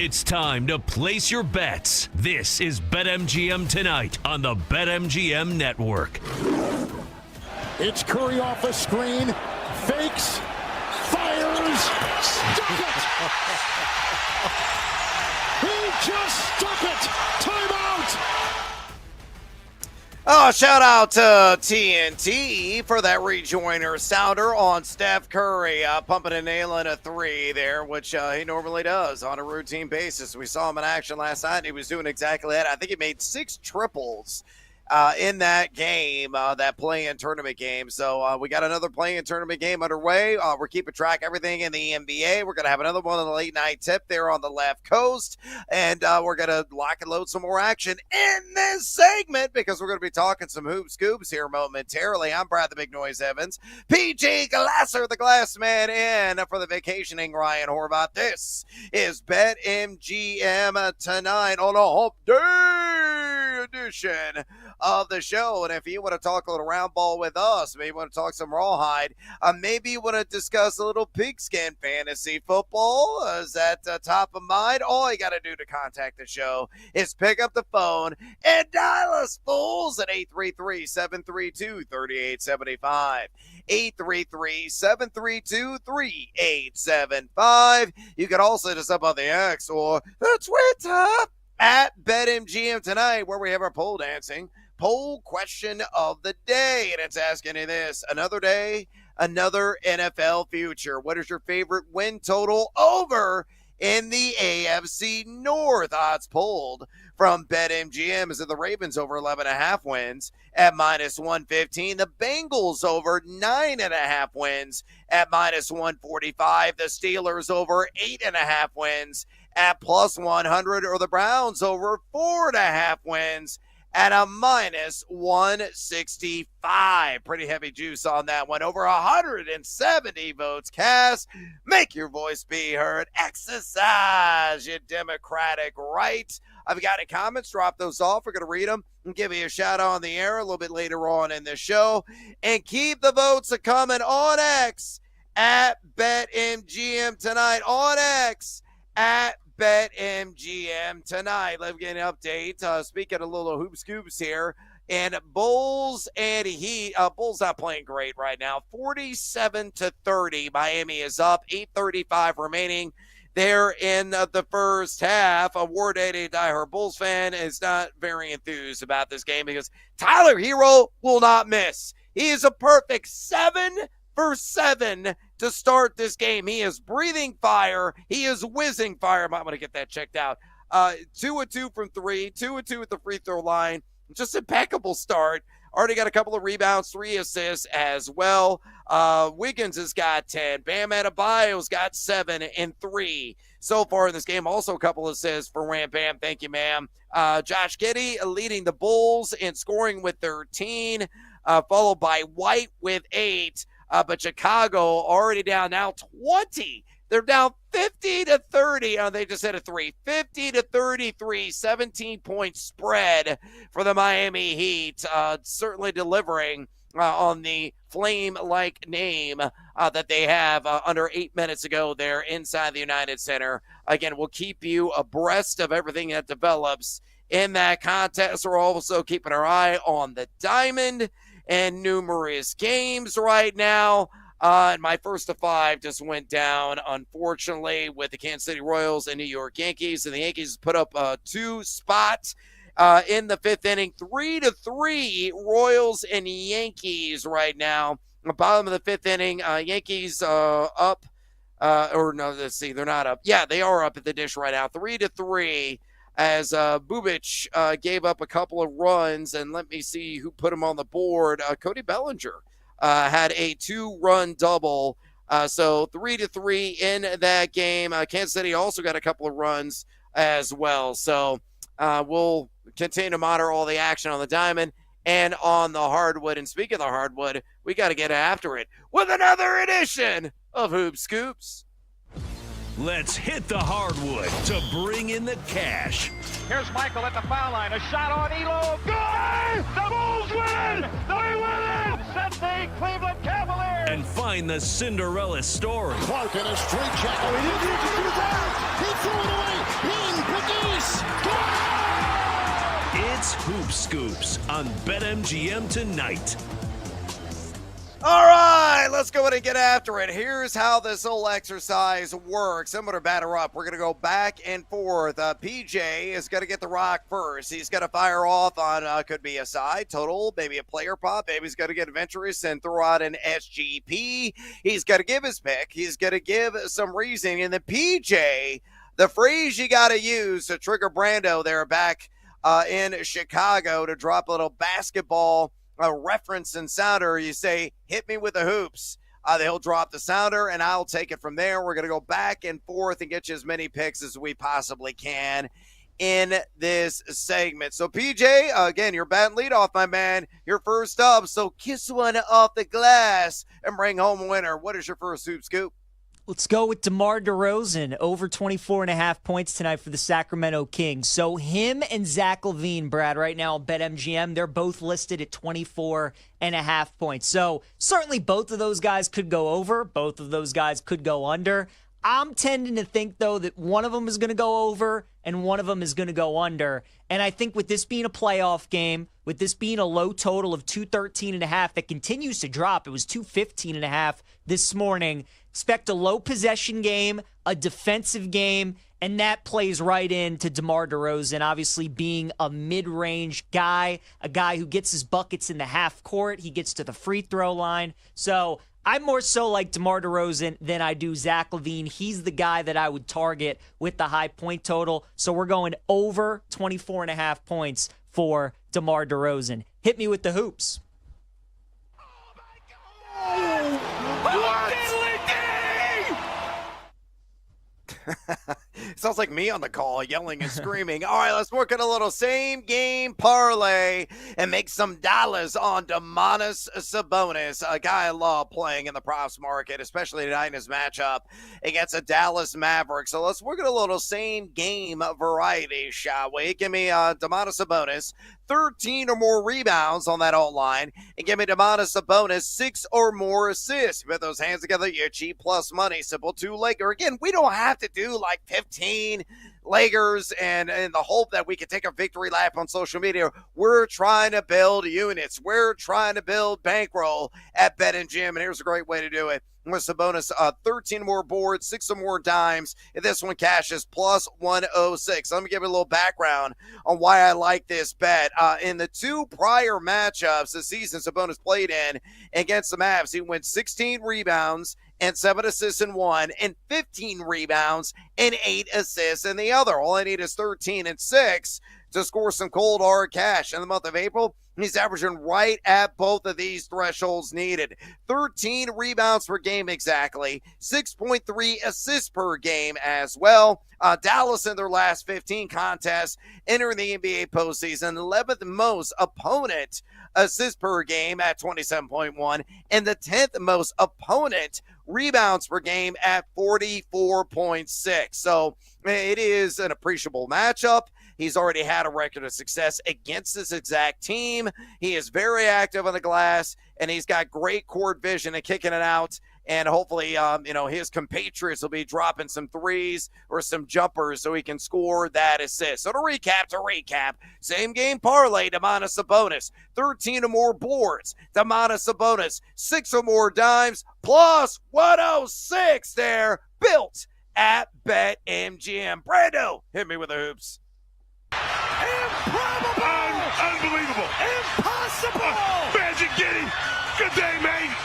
M: It's time to place your bets. This is BetMGM Tonight on the BetMGM Network.
R: It's Curry off a screen, fakes, fires, stuck it! He just stuck it! Timeout!
F: Oh, shout out to TNT for that rejoiner sounder on Steph Curry, pumping and nailing a three there, which he normally does on a routine basis. We saw him in action last night. He was doing exactly that. I think he made 6 triples in that game, that play-in tournament game. So we got another play-in tournament game underway. We're keeping track of everything in the NBA. We're going to have another one on the late night tip there on the left coast. And we're going to lock and load some more action in this segment because we're going to be talking some hoop scoops here momentarily. I'm Brad the Big Noise Evans. PJ Glasser, the glass man, in for the vacationing Ryan Horvath. This is BetMGM Tonight on a hump day edition of the show. And if you want to talk a little round ball with us, maybe you want to talk some rawhide, maybe you want to discuss a little pigskin fantasy football, is that top of mind? All you got to do to contact the show is pick up the phone and dial us fools at 833-732-3875. 833-732-3875. You can also hit us up on the X or the Twitter at BetMGM Tonight, where we have our pole dancing poll question of the day. And it's asking you this: another day, another NFL future. What is your favorite win total over in the AFC North? Odds pulled from BetMGM is that the Ravens over 11.5 wins at -115. The Bengals over 9.5 wins at -145. The Steelers over 8.5 wins at +100, or the Browns over 4.5 wins at a -165. Pretty heavy juice on that one. Over 170 votes cast. Make your voice be heard. Exercise your democratic right. I've got any comments. Drop those off. We're going to read them and give you a shout out on the air a little bit later on in the show. And keep the votes coming on X at BetMGM Tonight. On X at BetMGM Tonight. Let's get an update. Speaking of little hoop scoops here, and Bulls and Heat. Bulls not playing great right now. 47-30. Miami is up. 8:35 remaining there in the first half. A War Day diehard Bulls fan is not very enthused about this game because Tyler Hero will not miss. He is a perfect 7 for 7 to start this game. He is breathing fire. He is whizzing fire. I might want to get that checked out. 2 of 2 from 3, 2 of 2 at the free throw line. Just impeccable start. Already got a couple of rebounds, 3 assists as well. Wiggins has got 10. Bam Adebayo's got 7 and 3 so far in this game. Also a couple of assists for Wham Bam. Thank you, ma'am. Josh Giddey leading the Bulls in scoring with 13, followed by White with 8. But Chicago already down now 20. They're down 50-30. They just hit a 3. 50-33, 17-point spread for the Miami Heat. Certainly delivering on the flame-like name that they have under 8 minutes ago there inside the United Center. Again, we'll keep you abreast of everything that develops in that contest. We're also keeping our eye on the Diamond and numerous games right now. And my first of 5 just went down, unfortunately, with the Kansas City Royals and New York Yankees. And the Yankees put up 2 spots in the 5th inning. 3-3 Royals and Yankees right now. The bottom of the 5th inning, Yankees up. Or no, let's see, they're not up. Yeah, they are up at the dish right now. 3-3 as Bubic gave up a couple of runs. And let me see who put him on the board. Cody Bellinger had a 2-run double. So 3-3 in that game. Kansas City also got a couple of runs as well. So we'll continue to monitor all the action on the diamond and on the hardwood. And speaking of the hardwood, we got to get after it with another edition of Hoop Scoops.
M: Let's hit the hardwood to bring in the cash.
V: Here's Michael at the foul line. A shot on Elo. Good! The Bulls win! They win it! Set the Cleveland Cavaliers
M: and find the Cinderella story.
R: Clark in a straight check. Oh, he didn't need to do that. He threw it away.
M: It's Hoop Scoops on BetMGM tonight.
F: All right, let's go ahead and get after it. Here's how this whole exercise works. I'm going to batter up. We're going to go back and forth. PJ is going to get the rock first. He's going to fire off on, could be a side, total, maybe a player prop. Maybe he's going to get adventurous and throw out an SGP. He's going to give his pick. He's going to give some reasoning. And the PJ, the phrase you got to use to trigger Brando there back in Chicago to drop a little basketball reference and sounder, you say, hit me with the hoops. They'll drop the sounder, and I'll take it from there. We're going to go back and forth and get you as many picks as we possibly can in this segment. So, PJ, again, you're batting leadoff, my man. You're first up, so kiss one off the glass and bring home a winner. What is your first Hoop Scoop?
I: Let's go with DeMar DeRozan, over 24.5 points tonight for the Sacramento Kings. So him and Zach LaVine, Brad, right now on BetMGM, they're both listed at 24.5 points. So certainly both of those guys could go over. Both of those guys could go under. I'm tending to think, though, that one of them is going to go over and one of them is going to go under. And I think with this being a playoff game, with this being a low total of 213.5 that continues to drop, it was 215.5 this morning. Expect a low possession game, a defensive game, and that plays right into DeMar DeRozan, obviously being a mid-range guy, a guy who gets his buckets in the half court. He gets to the free throw line. So I'm more so like DeMar DeRozan than I do Zach LaVine. He's the guy that I would target with the high point total. So we're going over 24.5 points for DeMar DeRozan. Hit me with the hoops.
F: Sounds like me on the call yelling and screaming. All right, let's work at a little same game parlay and make some dollars on Domantas Sabonis, a guy I love playing in the props market, especially tonight in his matchup against a Dallas Mavericks. So let's work at a little same game variety, shall we? Give me Domantas Sabonis, 13 or more rebounds on that alt line, and give me Domantas Sabonis 6 or more assists. You put those hands together, you cheap plus money. Simple two-legger. Again, we don't have to do like 15 leggers and the hope that we can take a victory lap on social media. We're trying to build units. We're trying to build bankroll at BetMGM, and here's a great way to do it. With Sabonis, 13 more boards, 6 or more dimes. And this one cashes plus 106. Let me give you a little background on why I like this bet. In the two prior matchups this season Sabonis played in against the Mavs, he went 16 rebounds and 7 assists in one, and 15 rebounds and 8 assists in the other. All I need is 13 and 6 to score some cold hard cash. In the month of April, he's averaging right at both of these thresholds needed. 13 rebounds per game exactly, 6.3 assists per game as well. Dallas in their last 15 contests entering the NBA postseason, 11th most opponent assists per game at 27.1, and the 10th most opponent rebounds per game at 44.6. So it is an appreciable matchup. He's already had a record of success against this exact team. He is very active on the glass, and he's got great court vision and kicking it out. And hopefully, his compatriots will be dropping some threes or some jumpers so he can score that assist. So to recap, same game parlay, Domantas Sabonis, 13 or more boards, Domantas Sabonis, 6 or more dimes, plus 106 there, built at BetMGM. Brando, hit me with the hoops.
R: Improbable!
J: Unbelievable!
R: Impossible!
J: Magic Giddy! Good day, mate!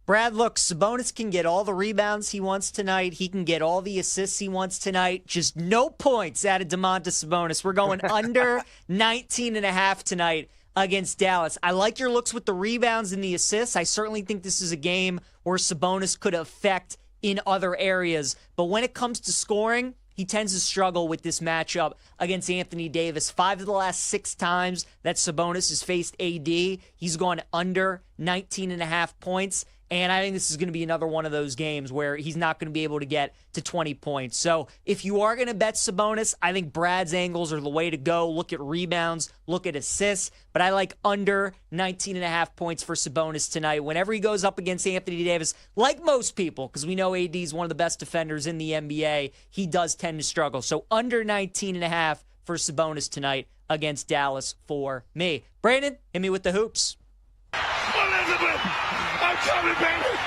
I: Brad, look, Sabonis can get all the rebounds he wants tonight. He can get all the assists he wants tonight. Just no points out of Domantas Sabonis. We're going under 19.5 tonight against Dallas. I like your looks with the rebounds and the assists. I certainly think this is a game where Sabonis could affect in other areas. But when it comes to scoring, he tends to struggle with this matchup against Anthony Davis. 5 of the last 6 times that Sabonis has faced AD, he's gone under 19.5 points. And I think this is going to be another one of those games where he's not going to be able to get to 20 points. So if you are going to bet Sabonis, I think Brad's angles are the way to go. Look at rebounds, look at assists. But I like under 19.5 points for Sabonis tonight. Whenever he goes up against Anthony Davis, like most people, because we know AD is one of the best defenders in the NBA, he does tend to struggle. So under 19.5 for Sabonis tonight against Dallas for me. Brandon, hit me with the hoops.
J: Elizabeth, I'm coming, baby.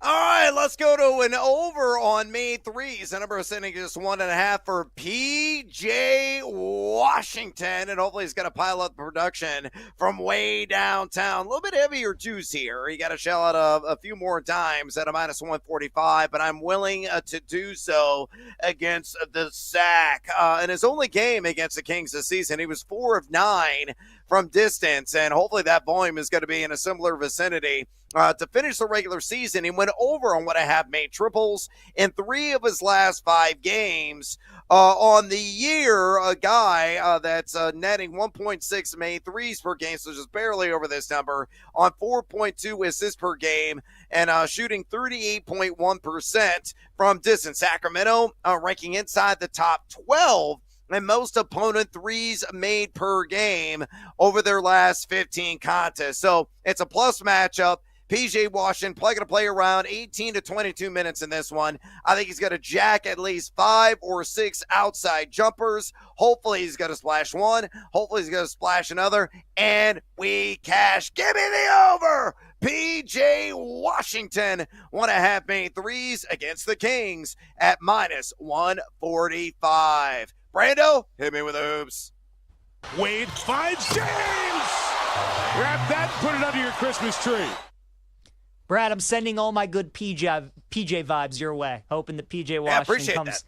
F: All right, let's go to an over on made threes. The number is sitting just 1.5 for PJ Washington, and hopefully he's going to pile up production from way downtown. A little bit heavier juice here. He got to shell out a few more times at a minus 145, but I'm willing to do so against the Sack. In his only game against the Kings this season, he was 4 of 9 from distance, and hopefully that volume is going to be in a similar vicinity. To finish the regular season, he went over on what I have made triples in 3 of his last 5 games. On the year, a guy that's netting 1.6 made threes per game, so just barely over this number, on 4.2 assists per game, and shooting 38.1% from distance. Sacramento ranking inside the top 12 and most opponent threes made per game over their last 15 contests. So it's a plus matchup. PJ Washington going to play around 18 to 22 minutes in this one. I think he's going to jack at least 5 or 6 outside jumpers. Hopefully he's going to splash one. Hopefully he's going to splash another. And we cash. Give me the over. PJ Washington, 1.5 made threes against the Kings at minus 145. Brando, hit me with the hoops.
J: Wade finds James. Grab that, put it under your Christmas tree.
I: Brad, I'm sending all my good PJ vibes your way, hoping that PJ Washington comes.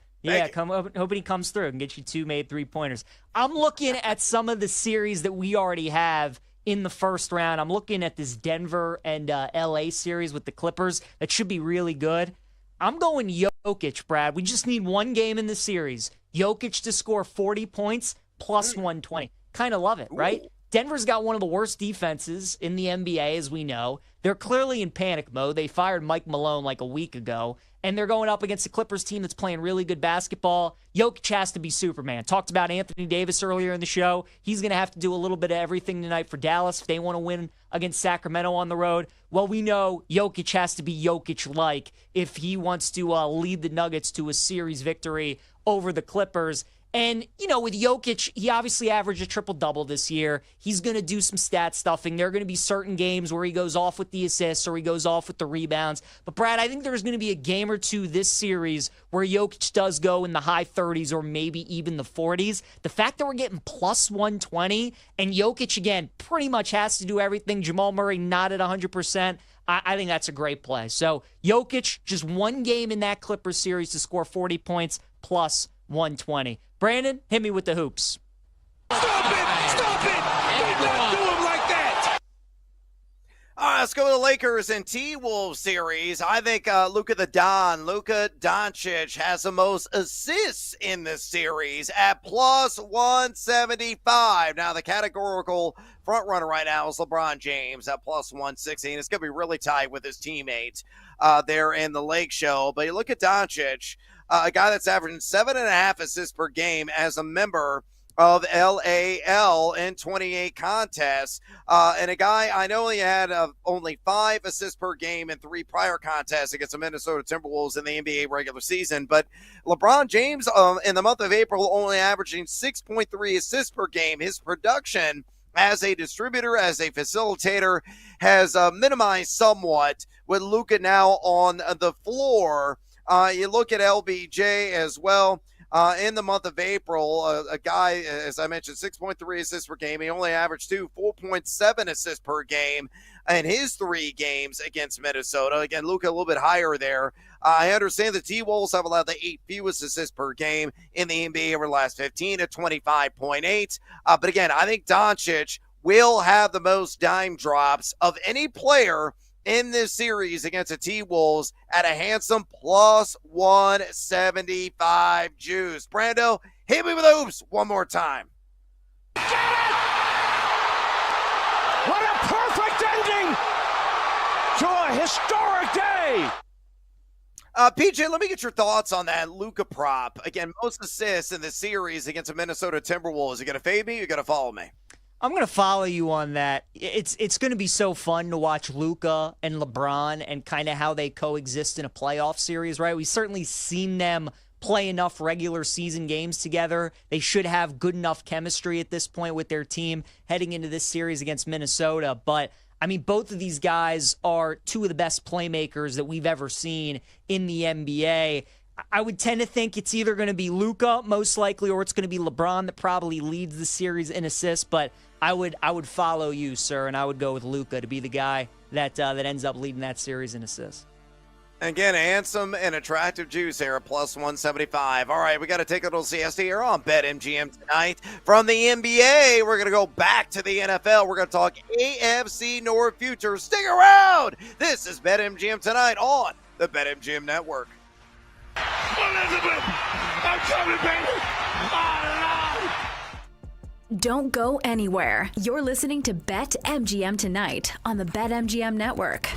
I: Hoping he comes through and gets you 2 made 3-pointers. I'm looking at some of the series that we already have in the first round. I'm looking at this Denver and LA series with the Clippers. That should be really good. I'm going Jokic, Brad. We just need one game in the series. Jokic to score 40 points plus 120. Kind of love it, right? Denver's got one of the worst defenses in the NBA, as we know. They're clearly in panic mode. They fired Mike Malone like a week ago, and they're going up against the Clippers team that's playing really good basketball. Jokic has to be Superman. Talked about Anthony Davis earlier in the show. He's going to have to do a little bit of everything tonight for Dallas if they want to win against Sacramento on the road. Well, we know Jokic has to be Jokic-like if he wants to lead the Nuggets to a series victory over the Clippers. And, you know, with Jokic, he obviously averaged a triple-double this year. He's going to do some stat stuffing. There are going to be certain games where he goes off with the assists or he goes off with the rebounds. But, Brad, I think there's going to be a game or two this series where Jokic does go in the high 30s or maybe even the 40s. The fact that we're getting plus 120 and Jokic, again, pretty much has to do everything. Jamal Murray not at 100%. I think that's a great play. So, Jokic, just one game in that Clippers series to score 40 points plus 120. Brandon, hit me with the hoops.
J: Stop it! Stop it! Do not do him like that!
F: All right, let's go to the Lakers and T-Wolves series. I think Luka Doncic has the most assists in this series at plus 175. Now, the categorical front runner right now is LeBron James at plus 116. It's going to be really tight with his teammates there in the Lake Show. But you look at Doncic, a guy that's averaging 7.5 assists per game as a member of LAL in 28 contests. And a guy, I know he had only 5 assists per game in 3 prior contests against the Minnesota Timberwolves in the NBA regular season. But LeBron James in the month of April only averaging 6.3 assists per game. His production as a distributor, as a facilitator, has minimized somewhat with Luka now on the floor. You look at LBJ as well. In the month of April, a guy, as I mentioned, 6.3 assists per game. He only averaged 4.7 assists per game in his 3 games against Minnesota. Again, Luka a little bit higher there. I understand the T-Wolves have allowed the 8th fewest assists per game in the NBA over the last 15 at 25.8. But again, I think Doncic will have the most dime drops of any player in this series against the T-Wolves at a handsome plus 175 juice. Brando, hit me with the hoops one more time.
J: What a perfect historic day.
F: PJ, let me get your thoughts on that Luka prop. Again, most assists in the series against the Minnesota Timberwolves. You going to fade me or you going to follow me?
I: I'm going to follow you on that. It's going to be so fun to watch Luka and LeBron and kind of how they coexist in a playoff series, right? We've certainly seen them play enough regular season games together. They should have good enough chemistry at this point with their team heading into this series against Minnesota. But, I mean, both of these guys are two of the best playmakers that we've ever seen in the NBA. I would tend to think it's either going to be Luka, most likely, or it's going to be LeBron that probably leads the series in assists. But I would follow you, sir, and I would go with Luka to be the guy that ends up leading that series in assists.
F: Again, handsome and attractive juice here at plus 175. All right, we got to take a little siesta here on BetMGM tonight. From the NBA, we're going to go back to the NFL. We're going to talk AFC North future. Stick around. This is BetMGM tonight on the BetMGM Network.
J: Elizabeth, I'm coming, baby.
E: Don't go anywhere. You're listening to BetMGM tonight on the BetMGM Network.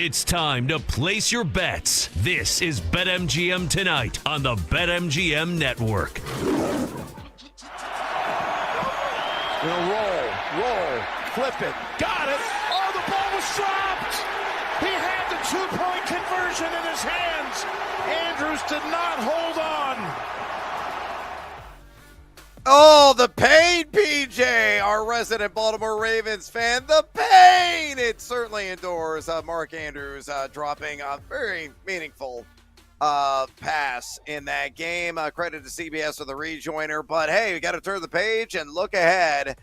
M: It's time to place your bets. This is BetMGM Tonight on the BetMGM Network.
V: Roll, flip it, got it. Oh, the ball was dropped. He had the 2-point conversion in his hands. Andrews did not hold on.
F: Oh, the pain, PJ, our resident Baltimore Ravens fan. The pain! It certainly endures. Mark Andrews dropping a very meaningful pass in that game. Credit to CBS for the rejoiner. But, hey, we got to turn the page and look ahead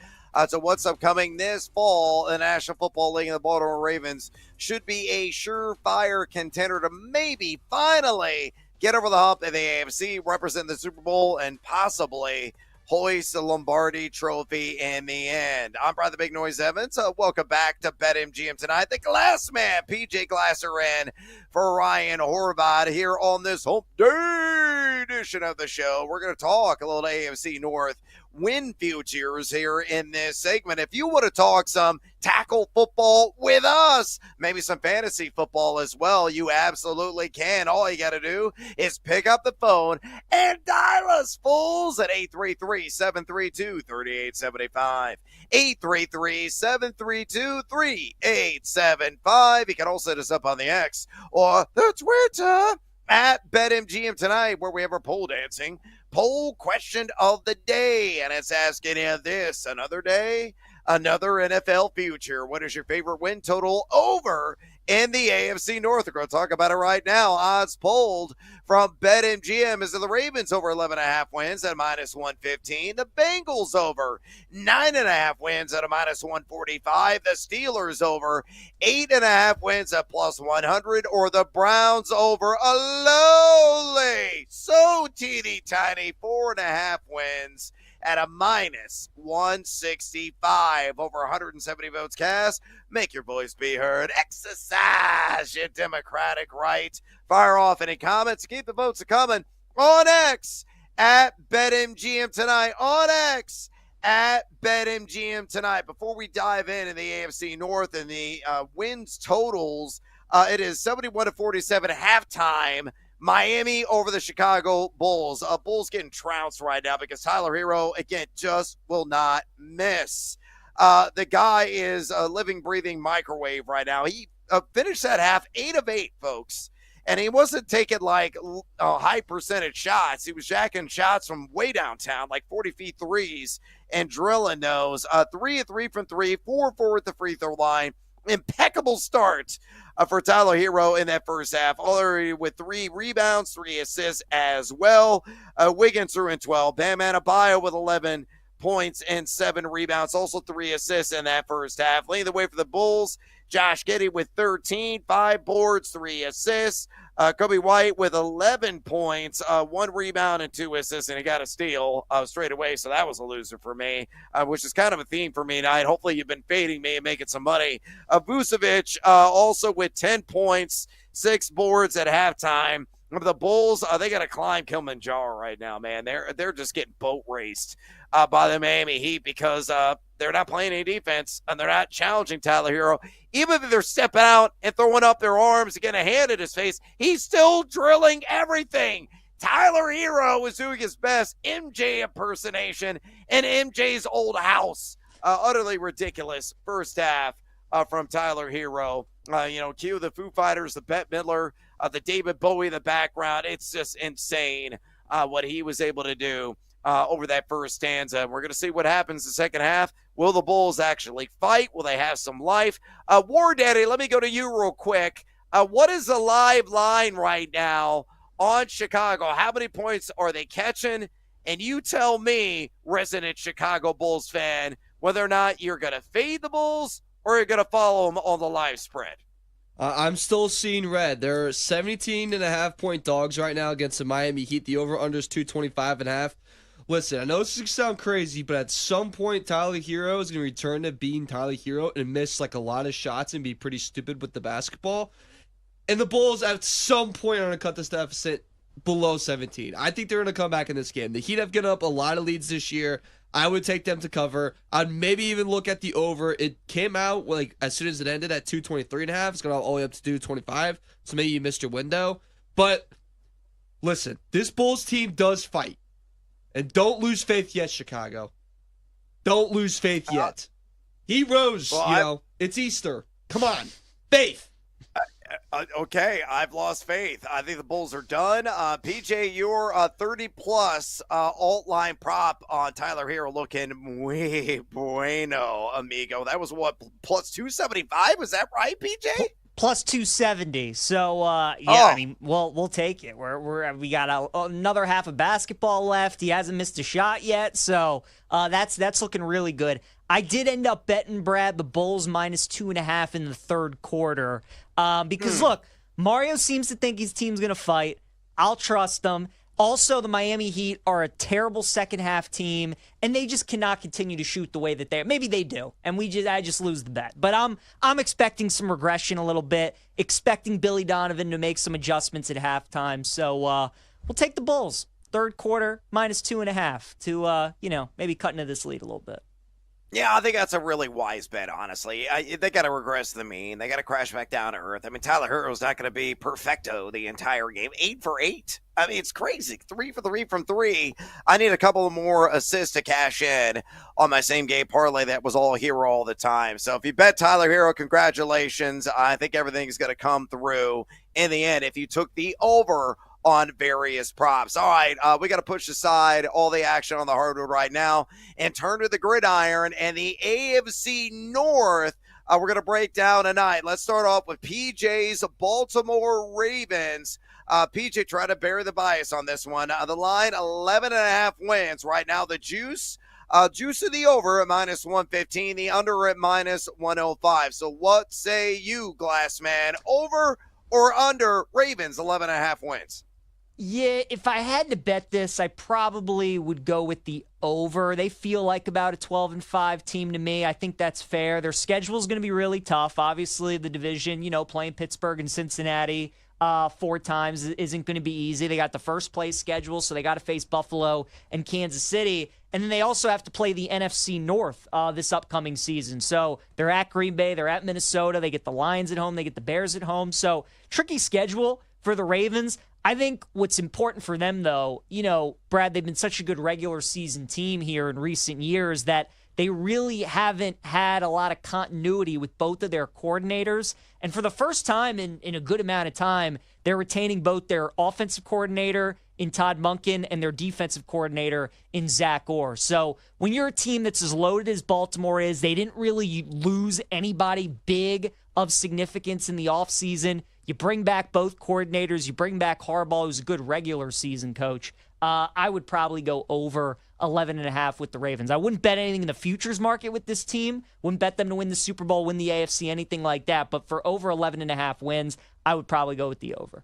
F: to what's upcoming this fall in the National Football League. And the Baltimore Ravens should be a surefire contender to maybe finally get over the hump in the AFC, represent the Super Bowl, and possibly hoist the Lombardi Trophy in the end. I'm Brian the Big Noise Evans. Welcome back to BetMGM Tonight. The Glass Man, PJ Glasser, in for Ryan Horvath here on this Hump Day edition of the show. We're going to talk a little AFC North win futures here in this segment. If you want to talk some tackle football with us, maybe some fantasy football as well, you absolutely can. All you got to do is pick up the phone and dial us, fools, at 833-732-3875. 833-732-3875. You can also hit us up on the X or the Twitter at BetMGM Tonight, where we have our pole dancing poll question of the day, and it's asking you this: another day, another NFL future. What is your favorite win total over in the AFC North? We're going to talk about it right now. Odds polled from BetMGM is the Ravens over 11.5 wins at -115. The Bengals over 9.5 wins at a -145. The Steelers over 8.5 wins at +100. Or the Browns over a lowly, so teeny tiny 4.5 wins at a -165. Over 170 votes cast. Make your voice be heard. Exercise your democratic right. Fire off any comments. Keep the votes coming on X at BetMGM Tonight. On X at BetMGM Tonight. Before we dive in the AFC North and the wins totals, it is 71-47 halftime. Miami over the Chicago Bulls. Bulls getting trounced right now because Tyler Hero, again, just will not miss. The guy is a living, breathing microwave right now. He finished that half 8 of 8, folks. And he wasn't taking like high percentage shots. He was jacking shots from way downtown, like 40 feet threes, and drilling those. 3 of 3 from 3, 4 of 4 at the free throw line. Impeccable start for Tyler Hero in that first half, already with 3 rebounds, 3 assists as well. Wiggins threw in 12. Bam Adebayo with 11 points and 7 rebounds, also 3 assists in that first half. Leading the way for the Bulls, Josh Giddey with 13, 5 boards, 3 assists. Kobe White with 11 points, 1 rebound and 2 assists, and he got a steal straight away, so that was a loser for me, which is kind of a theme for me tonight. Hopefully you've been fading me and making some money. Vucevic also with 10 points, 6 boards at halftime. The Bulls, they got to climb Kilimanjaro right now, man. They're just getting boat raced by the Miami Heat because they're not playing any defense and they're not challenging Tyler Hero. Even if they're stepping out and throwing up their arms and getting a hand in his face, he's still drilling everything. Tyler Hero is doing his best MJ impersonation in MJ's old house. Utterly ridiculous first half from Tyler Hero. Cue the Foo Fighters, the Bette Midler, the David Bowie in the background. It's just insane what he was able to do over that first stanza. We're going to see what happens the second half. Will the Bulls actually fight? Will they have some life? War Daddy, let me go to you real quick. What is the live line right now on Chicago? How many points are they catching? And you tell me, resident Chicago Bulls fan, whether or not you're going to fade the Bulls or you're going to follow them on the live spread.
N: I'm still seeing red. They're 17.5-point dogs right now against the Miami Heat. The over-under is 225.5. Listen, I know this is going to sound crazy, but at some point, Tyler Hero is going to return to being Tyler Hero and miss like a lot of shots and be pretty stupid with the basketball. And the Bulls at some point are going to cut this deficit below 17. I think they're going to come back in this game. The Heat have given up a lot of leads this year. I would take them to cover. I'd maybe even look at the over. It came out like as soon as it ended at 223.5. It's going all the way up to 225. So maybe you missed your window. But listen, this Bulls team does fight. And don't lose faith yet, Chicago. Don't lose faith yet. Heroes, it's Easter. Come on. Faith.
F: Okay, I've lost faith. I think the Bulls are done. PJ, your 30-plus alt-line prop on Tyler Hero looking muy bueno, amigo. That was what, plus 275? Was that right, PJ?
I: Plus 270. So I mean, we'll take it. We got another half of basketball left. He hasn't missed a shot yet, so that's looking really good. I did end up betting Brad the Bulls minus 2.5 in the third quarter because look, Mario seems to think his team's gonna fight. I'll trust them. Also, the Miami Heat are a terrible second half team, and they just cannot continue to shoot the way that they are. Maybe they do, and I just lose the bet. But I'm expecting some regression a little bit, expecting Billy Donovan to make some adjustments at halftime. So we'll take the Bulls. Third quarter, minus 2.5 to maybe cut into this lead a little bit.
F: Yeah, I think that's a really wise bet, honestly. They got to regress to the mean. They got to crash back down to earth. I mean, Tyler Hero's not going to be perfecto the entire game. 8 for 8. I mean, it's crazy. 3 for 3 from 3. I need a couple of more assists to cash in on my same game parlay that was all Hero all the time. So if you bet Tyler Hero, congratulations. I think everything's going to come through in the end. If you took the over on various props. All right, we got to push aside all the action on the hardwood right now and turn to the gridiron and the AFC North. We're going to break down tonight. Let's start off with PJ's Baltimore Ravens. PJ, try to bury the bias on this one. The line, 11.5 wins. Right now, the juice of the over at minus 115, the under at minus 105. So what say you, Glassman? Over or under Ravens, 11.5 wins?
I: Yeah, if I had to bet this, I probably would go with the over. They feel like about a 12-5 team to me. I think that's fair. Their schedule is going to be really tough. Obviously, the division, playing Pittsburgh and Cincinnati 4 times isn't going to be easy. They got the first place schedule, so they got to face Buffalo and Kansas City. And then they also have to play the NFC North this upcoming season. So they're at Green Bay, they're at Minnesota, they get the Lions at home, they get the Bears at home. So tricky schedule for the Ravens. I think what's important for them, though, Brad, they've been such a good regular season team here in recent years that they really haven't had a lot of continuity with both of their coordinators. And for the first time in a good amount of time, they're retaining both their offensive coordinator in Todd Monken and their defensive coordinator in Zach Orr. So when you're a team that's as loaded as Baltimore is, they didn't really lose anybody big of significance in the offseason. You bring back both coordinators. You bring back Harbaugh, who's a good regular season coach. I would probably go over 11.5 with the Ravens. I wouldn't bet anything in the futures market with this team. Wouldn't bet them to win the Super Bowl, win the AFC, anything like that. But for over 11.5 wins, I would probably go with the over.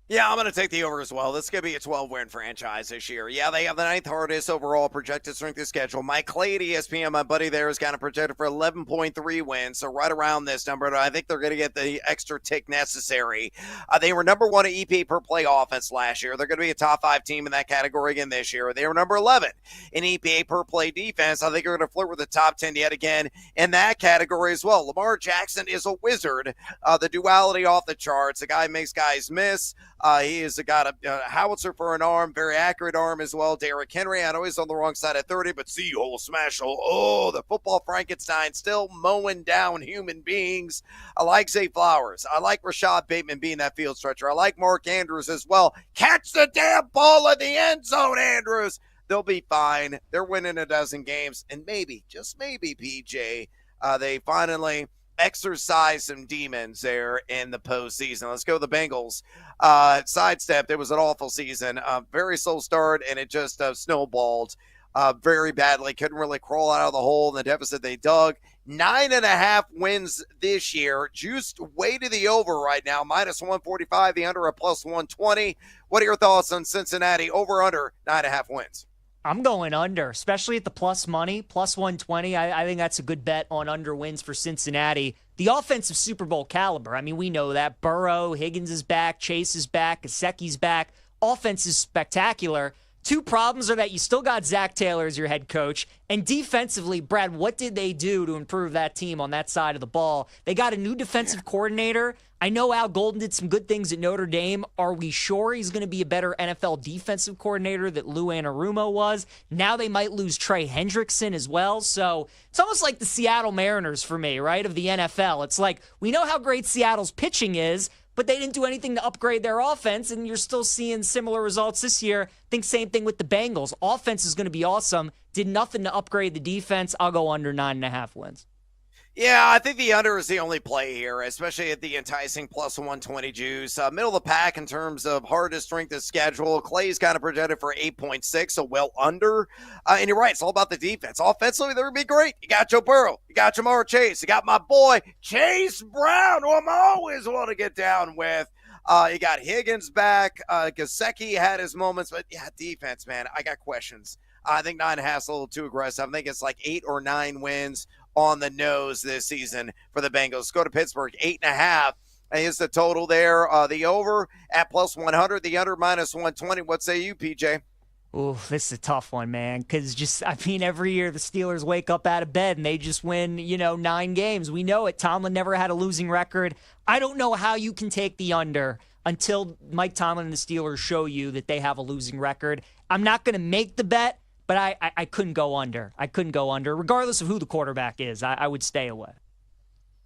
F: Yeah, I'm going to take the over as well. This is going to be a 12-win franchise this year. Yeah, they have the 9th hardest overall projected strength of schedule. Mike Clay at ESPN, my buddy there, is kind of projected for 11.3 wins, so right around this number. I think they're going to get the extra tick necessary. They were number 1 at EPA per play offense last year. They're going to be a top 5 team in that category again this year. They were number 11 in EPA per play defense. I think they're going to flirt with the top 10 yet again in that category as well. Lamar Jackson is a wizard. The duality off the charts. The guy makes guys miss. He has got a howitzer for an arm, very accurate arm as well. Derrick Henry, I know he's on the wrong side of 30, but see-hole, smash-hole. Oh, the football Frankenstein still mowing down human beings. I like Zay Flowers. I like Rashad Bateman being that field stretcher. I like Mark Andrews as well. Catch the damn ball in the end zone, Andrews. They'll be fine. They're winning a dozen games. And maybe, just maybe, PJ, they finally exercise some demons there in the postseason. Let's go to the Bengals. Sidestepped. It was an awful season. Very slow start, and it just snowballed very badly. Couldn't really crawl out of the hole in the deficit they dug. 9.5 wins this year. Juiced way to the over right now. Minus 145, the under a plus 120. What are your thoughts on Cincinnati over under 9.5 wins?
I: I'm going under, especially at the plus money, plus 120. I think that's a good bet on under wins for Cincinnati. The offensive Super Bowl caliber, I mean, we know that. Burrow, Higgins is back, Chase is back, Gesicki's back. Offense is spectacular. Two problems are that you still got Zach Taylor as your head coach, and defensively, Brad, what did they do to improve that team on that side of the ball? They got a new defensive coordinator. I know Al Golden did some good things at Notre Dame. Are we sure he's going to be a better NFL defensive coordinator that Lou Anarumo was? Now they might lose Trey Hendrickson as well. So it's almost like the Seattle Mariners for me, right, of the NFL. It's like we know how great Seattle's pitching is, but they didn't do anything to upgrade their offense, and you're still seeing similar results this year. I think same thing with the Bengals. Offense is going to be awesome. Did nothing to upgrade the defense. I'll go under 9.5 wins.
F: Yeah, I think the under is the only play here, especially at the enticing plus 120 juice. Middle of the pack in terms of hardest strength of schedule. Clay's kind of projected for 8.6, so well under. And you're right, it's all about the defense. Offensively, they're going to be great. You got Joe Burrow. You got Jamar Chase. You got my boy Chase Brown, who I'm always want to get down with. You got Higgins back. Gesicki had his moments, but yeah, defense, man, I got questions. I think 9.5 is a little too aggressive. I think it's like 8 or 9 wins on the nose this season for the Bengals. Go to Pittsburgh, 8.5 is the total there. The over at plus 100, the under minus 120. What say you, PJ?
I: Ooh, this is a tough one, man, because every year the Steelers wake up out of bed and they just win, 9 games. We know it. Tomlin never had a losing record. I don't know how you can take the under until Mike Tomlin and the Steelers show you that they have a losing record. I'm not going to make the bet, but I couldn't go under. I couldn't go under. Regardless of who the quarterback is, I would stay away.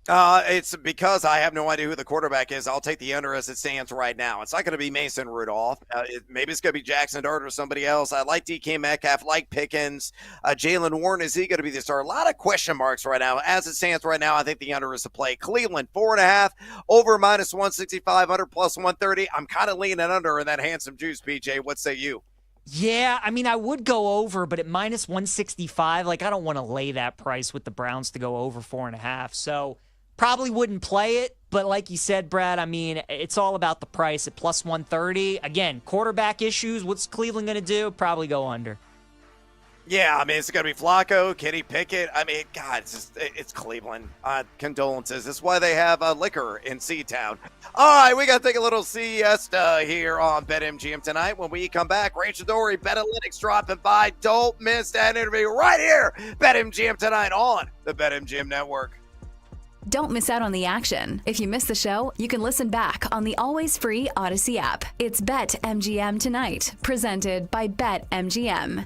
F: It's because I have no idea who the quarterback is. I'll take the under as it stands right now. It's not going to be Mason Rudolph. Maybe it's going to be Jackson Dart or somebody else. I like DK Metcalf, like Pickens. Jalen Warren, is he going to be the star? A lot of question marks right now. As it stands right now, I think the under is the play. Cleveland, 4.5, over minus 165, under plus 130. I'm kind of leaning under in that handsome juice, PJ. What say you?
I: Yeah, I would go over, but at minus 165, I don't want to lay that price with the Browns to go over 4.5. So probably wouldn't play it. But like you said, Brad, it's all about the price at plus 130. Again, quarterback issues. What's Cleveland going to do? Probably go under.
F: Yeah, it's going to be Flacco, Kenny Pickett. God, it's Cleveland. Condolences. That's why they have liquor in C-Town. All right, we got to take a little siesta here on BetMGM tonight. When we come back, Rachel Dory, BetAlytics dropping by. Don't miss that interview right here. BetMGM tonight on the BetMGM Network.
E: Don't miss out on the action. If you missed the show, you can listen back on the always free Odyssey app. It's BetMGM tonight, presented by BetMGM.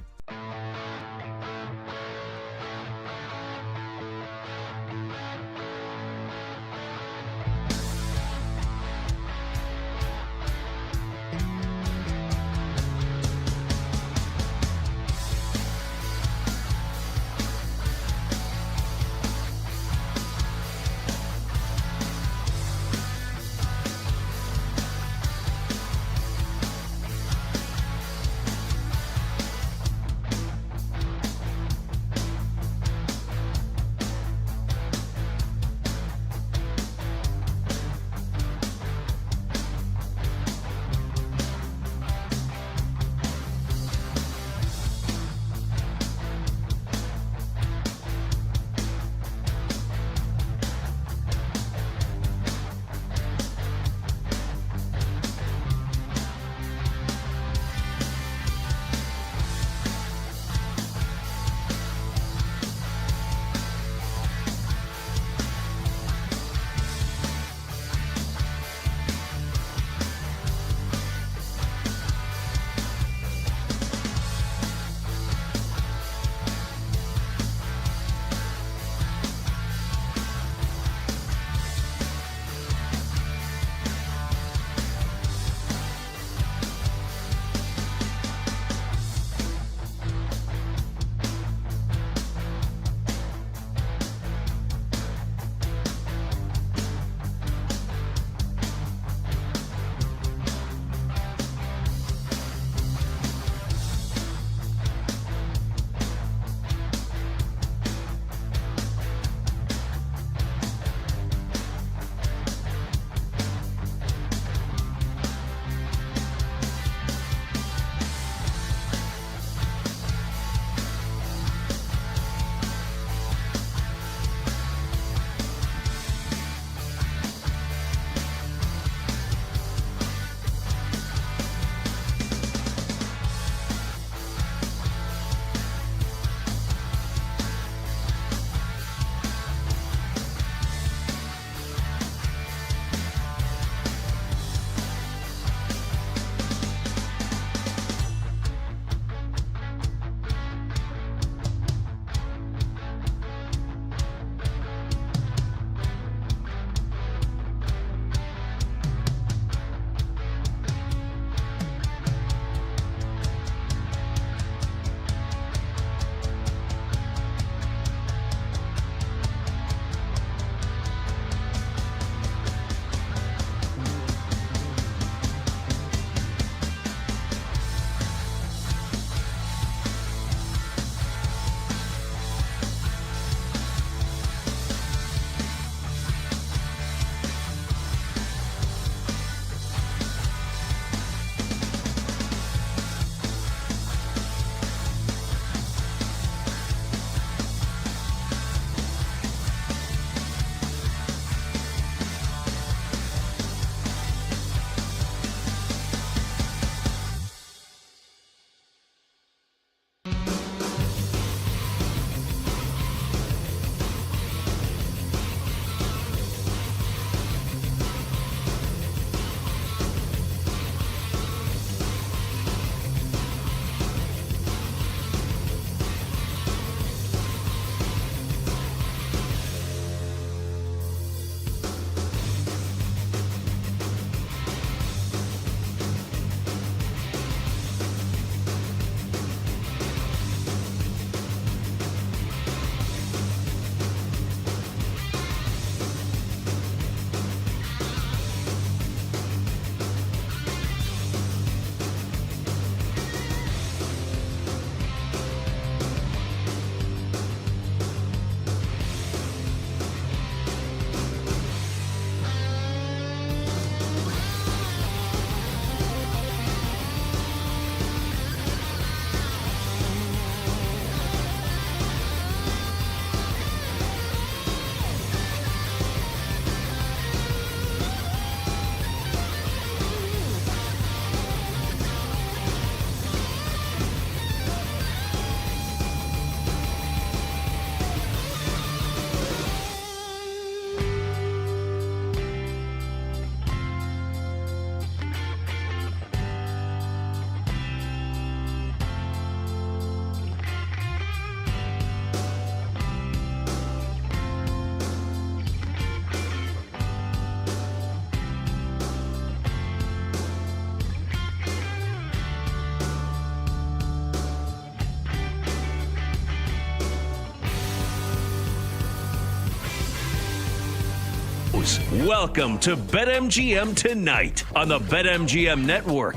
M: Vegas. Welcome to BetMGM Tonight on the BetMGM Network.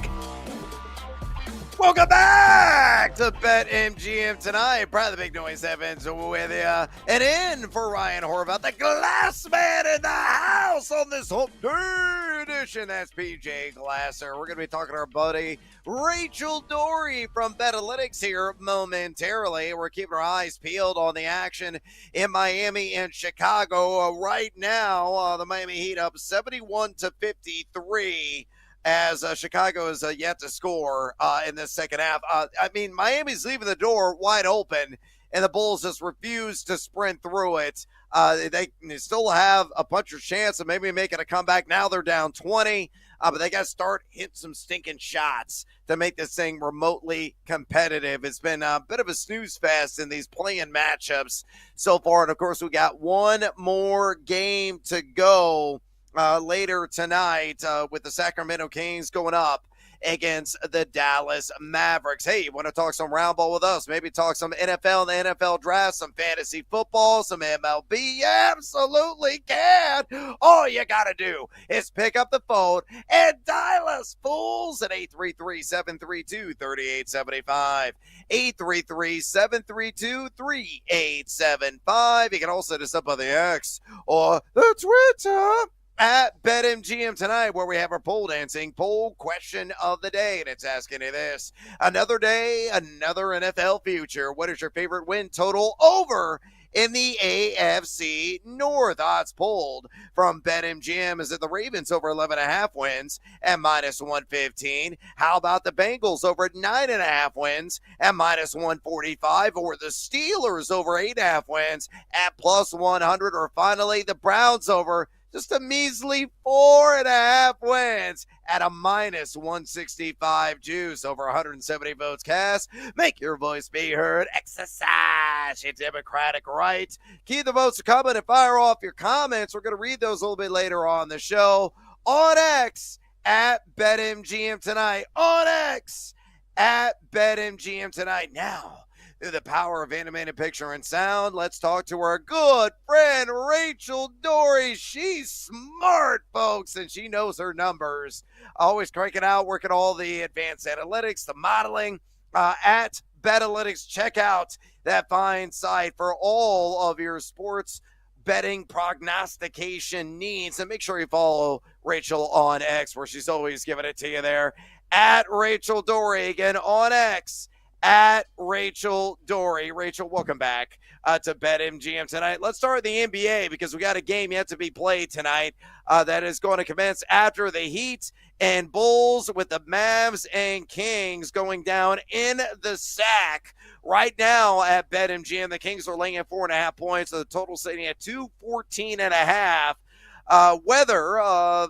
F: Welcome back to BetMGM Tonight. Proud of the Big Noise Evans with you. And in for Ryan Horvath, the glass man in the house on this Hump Day edition. That's PJ Glasser. We're going to be talking to our buddy Rachel Dory from Betalytics here momentarily. We're keeping our eyes peeled on the action in Miami and Chicago. Right now, the Miami Heat up 71-53. As Chicago is yet to score in this second half. I mean, Miami's leaving the door wide open, and the Bulls just refuse to sprint through it. They still have a puncher's chance of maybe making a comeback. Now they're down 20, but they got to start hitting some stinking shots to make this thing remotely competitive. It's been a bit of a snooze fest in these play-in matchups so far, and of course we got one more game to go later tonight with the Sacramento Kings going up against the Dallas Mavericks. Hey, you want to talk some round ball with us? Maybe talk some NFL and the NFL draft, some fantasy football, some MLB? Yeah, absolutely can. All you got to do is pick up the phone and dial us, fools, at 833-732-3875. 833-732-3875. You can also hit us up on the X or the Twitter at BetMGM Tonight, where we have our poll dancing poll question of the day, and it's asking you this: another day, another NFL future. What is your favorite win total over in the AFC North? Odds pulled from BetMGM is that the Ravens over 11.5 wins at -115. How about the Bengals over at 9.5 wins at -145, or the Steelers over 8.5 wins at +100, or finally the Browns over just a measly 4.5 wins at a -165 juice, over 170 votes cast. Make your voice be heard. Exercise your democratic right. Keep the votes coming and fire off your comments. We're going to read those a little bit later on the show. On X at BetMGM Tonight. On X at BetMGM Tonight. Now, through the power of animated picture and sound, let's talk to our good friend Rachel Dory. She's smart, folks, and she knows her numbers. Always cranking out, working all the advanced analytics, the modeling. At Betalytics, check out that fine site for all of your sports betting prognostication needs. And make sure you follow Rachel on X, where she's always giving it to you there. At Rachel Dory, again, on X. At Rachel Dory. Rachel, welcome back to BetMGM Tonight. Let's start with the NBA, because we got a game yet to be played tonight that is going to commence after the Heat and Bulls, with the Mavs and Kings going down in the sack. Right now at BetMGM, the Kings are laying at 4.5 points. So the total sitting at 214.5. Whether,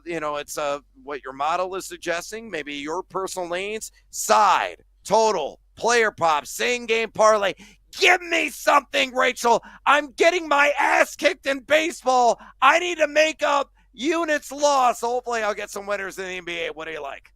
F: it's what your model is suggesting, maybe your personal leans, side, total, player props, same game parlay. Give me something, Rachel. I'm getting my ass kicked in baseball. I need to make up units lost. Hopefully I'll get some winners in the NBA. What do you like?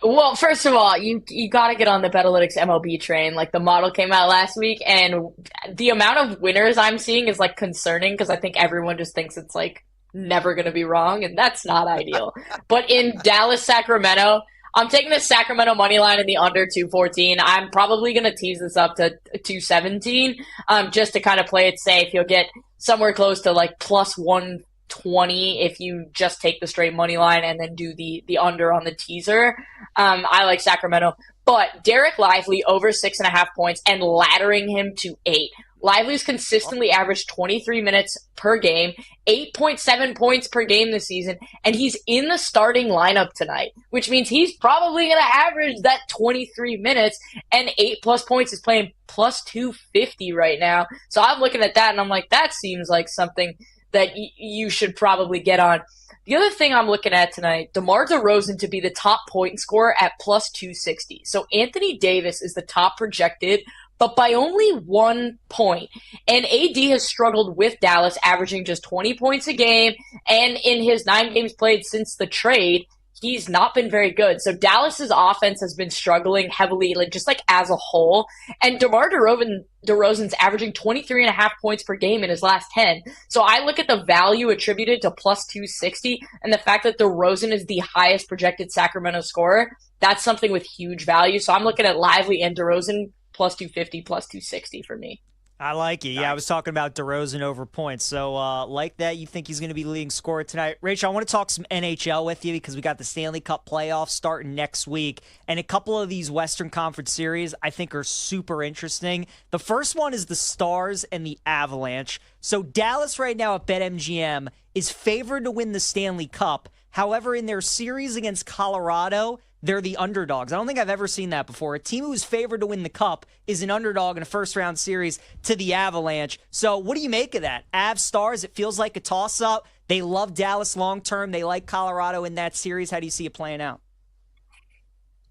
B: Well, first of all, you got to get on the Betalytics MLB train. Like, the model came out last week, and the amount of winners I'm seeing is, like, concerning, because I think everyone just thinks it's, like, never going to be wrong, and that's not ideal. But in Dallas, Sacramento, I'm taking the Sacramento money line in the under 214. I'm probably going to tease this up to 217 just to kind of play it safe. You'll get somewhere close to like plus 120 if you just take the straight money line and then do the under on the teaser. I like Sacramento. But Derek Lively over 6.5 points and laddering him to 8. Lively's consistently averaged 23 minutes per game, 8.7 points per game this season, and he's in the starting lineup tonight, which means he's probably going to average that 23 minutes, and 8+ points is playing plus 250 right now. So I'm looking at that, and I'm like, that seems like something that you should probably get on. The other thing I'm looking at tonight, DeMar DeRozan to be the top point scorer at plus 260. So Anthony Davis is the top projected, but by only 1 point. And AD has struggled with Dallas, averaging just 20 points a game. And in his 9 games played since the trade, he's not been very good. So Dallas's offense has been struggling heavily, just as a whole. And DeMar DeRozan's averaging 23.5 points per game in his last 10. So I look at the value attributed to plus 260 and the fact that DeRozan is the highest projected Sacramento scorer. That's something with huge value. So I'm looking at Lively and DeRozan plus 250, plus 260 for me.
I: I like it. Yeah, I was talking about DeRozan over points. So like that, you think he's going to be leading scorer tonight. Rachel, I want to talk some NHL with you because we got the Stanley Cup playoffs starting next week. And a couple of these Western Conference series I think are super interesting. The first one is the Stars and the Avalanche. So Dallas right now at BetMGM is favored to win the Stanley Cup. However, in their series against Colorado, they're the underdogs. I don't think I've ever seen that before. A team who's favored to win the Cup is an underdog in a first-round series to the Avalanche. So what do you make of that? Avs Stars, it feels like a toss-up. They love Dallas long-term. They like Colorado in that series. How do you see it playing out?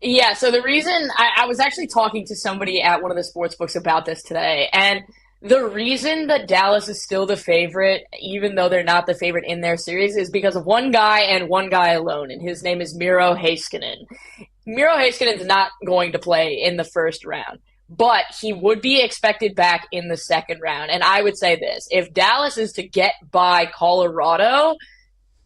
B: Yeah, so the reason I was actually talking to somebody at one of the sports books about this today, and the reason that Dallas is still the favorite, even though they're not the favorite in their series, is because of one guy and one guy alone, and his name is Miro Heiskanen. Miro Heiskanen is not going to play in the first round, but he would be expected back in the second round. And I would say this, if Dallas is to get by Colorado,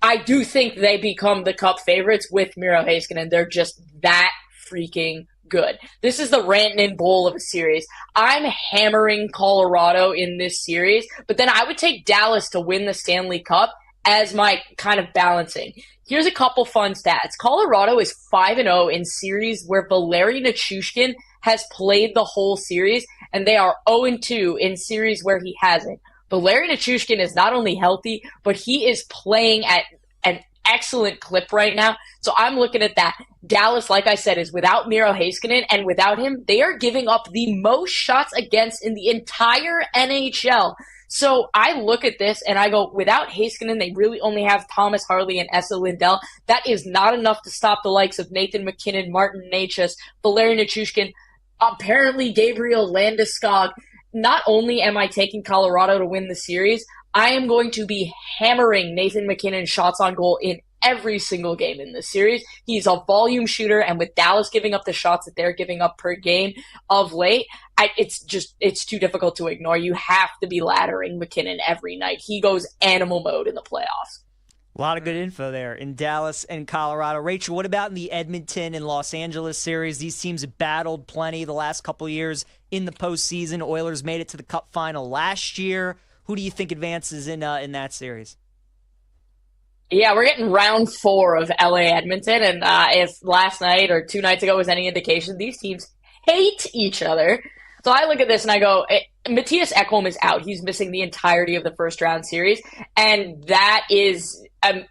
B: I do think they become the Cup favorites with Miro Heiskanen. They're just that freaking good. This is the Rantanen Bowl of a series. I'm hammering Colorado in this series, but then I would take Dallas to win the Stanley Cup as my kind of balancing. Here's a couple fun stats. Colorado is 5-0 in series where Valeri Nichushkin has played the whole series, and they are 0-2 in series where he hasn't. Valeri Nichushkin is not only healthy, but he is playing at an excellent clip right now. So I'm looking at that. Dallas, like I said, is without Miro Heiskanen, and without him, they are giving up the most shots against in the entire NHL. So I look at this and I go, without Heiskanen, they really only have Thomas Harley and Esa Lindell. That is not enough to stop the likes of Nathan MacKinnon, Martin Necas, Valeri Nichushkin, apparently Gabriel Landeskog. Not only am I taking Colorado to win the series, I am going to be hammering Nathan MacKinnon shots on goal in every single game in this series. He's a volume shooter, and with Dallas giving up the shots that they're giving up per game of late, it's too difficult to ignore. You have to be laddering MacKinnon every night. He goes animal mode in the playoffs.
I: A lot of good info there in Dallas and Colorado. Rachel, what about in the Edmonton and Los Angeles series? These teams have battled plenty the last couple of years in the postseason. Oilers made it to the Cup final last year. Who do you think advances in that series?
B: Yeah, we're getting round 4 of LA Edmonton, and if last night or 2 nights ago was any indication, these teams hate each other. So I look at this and I go, Matthias Ekholm is out. He's missing the entirety of the first round series, and that is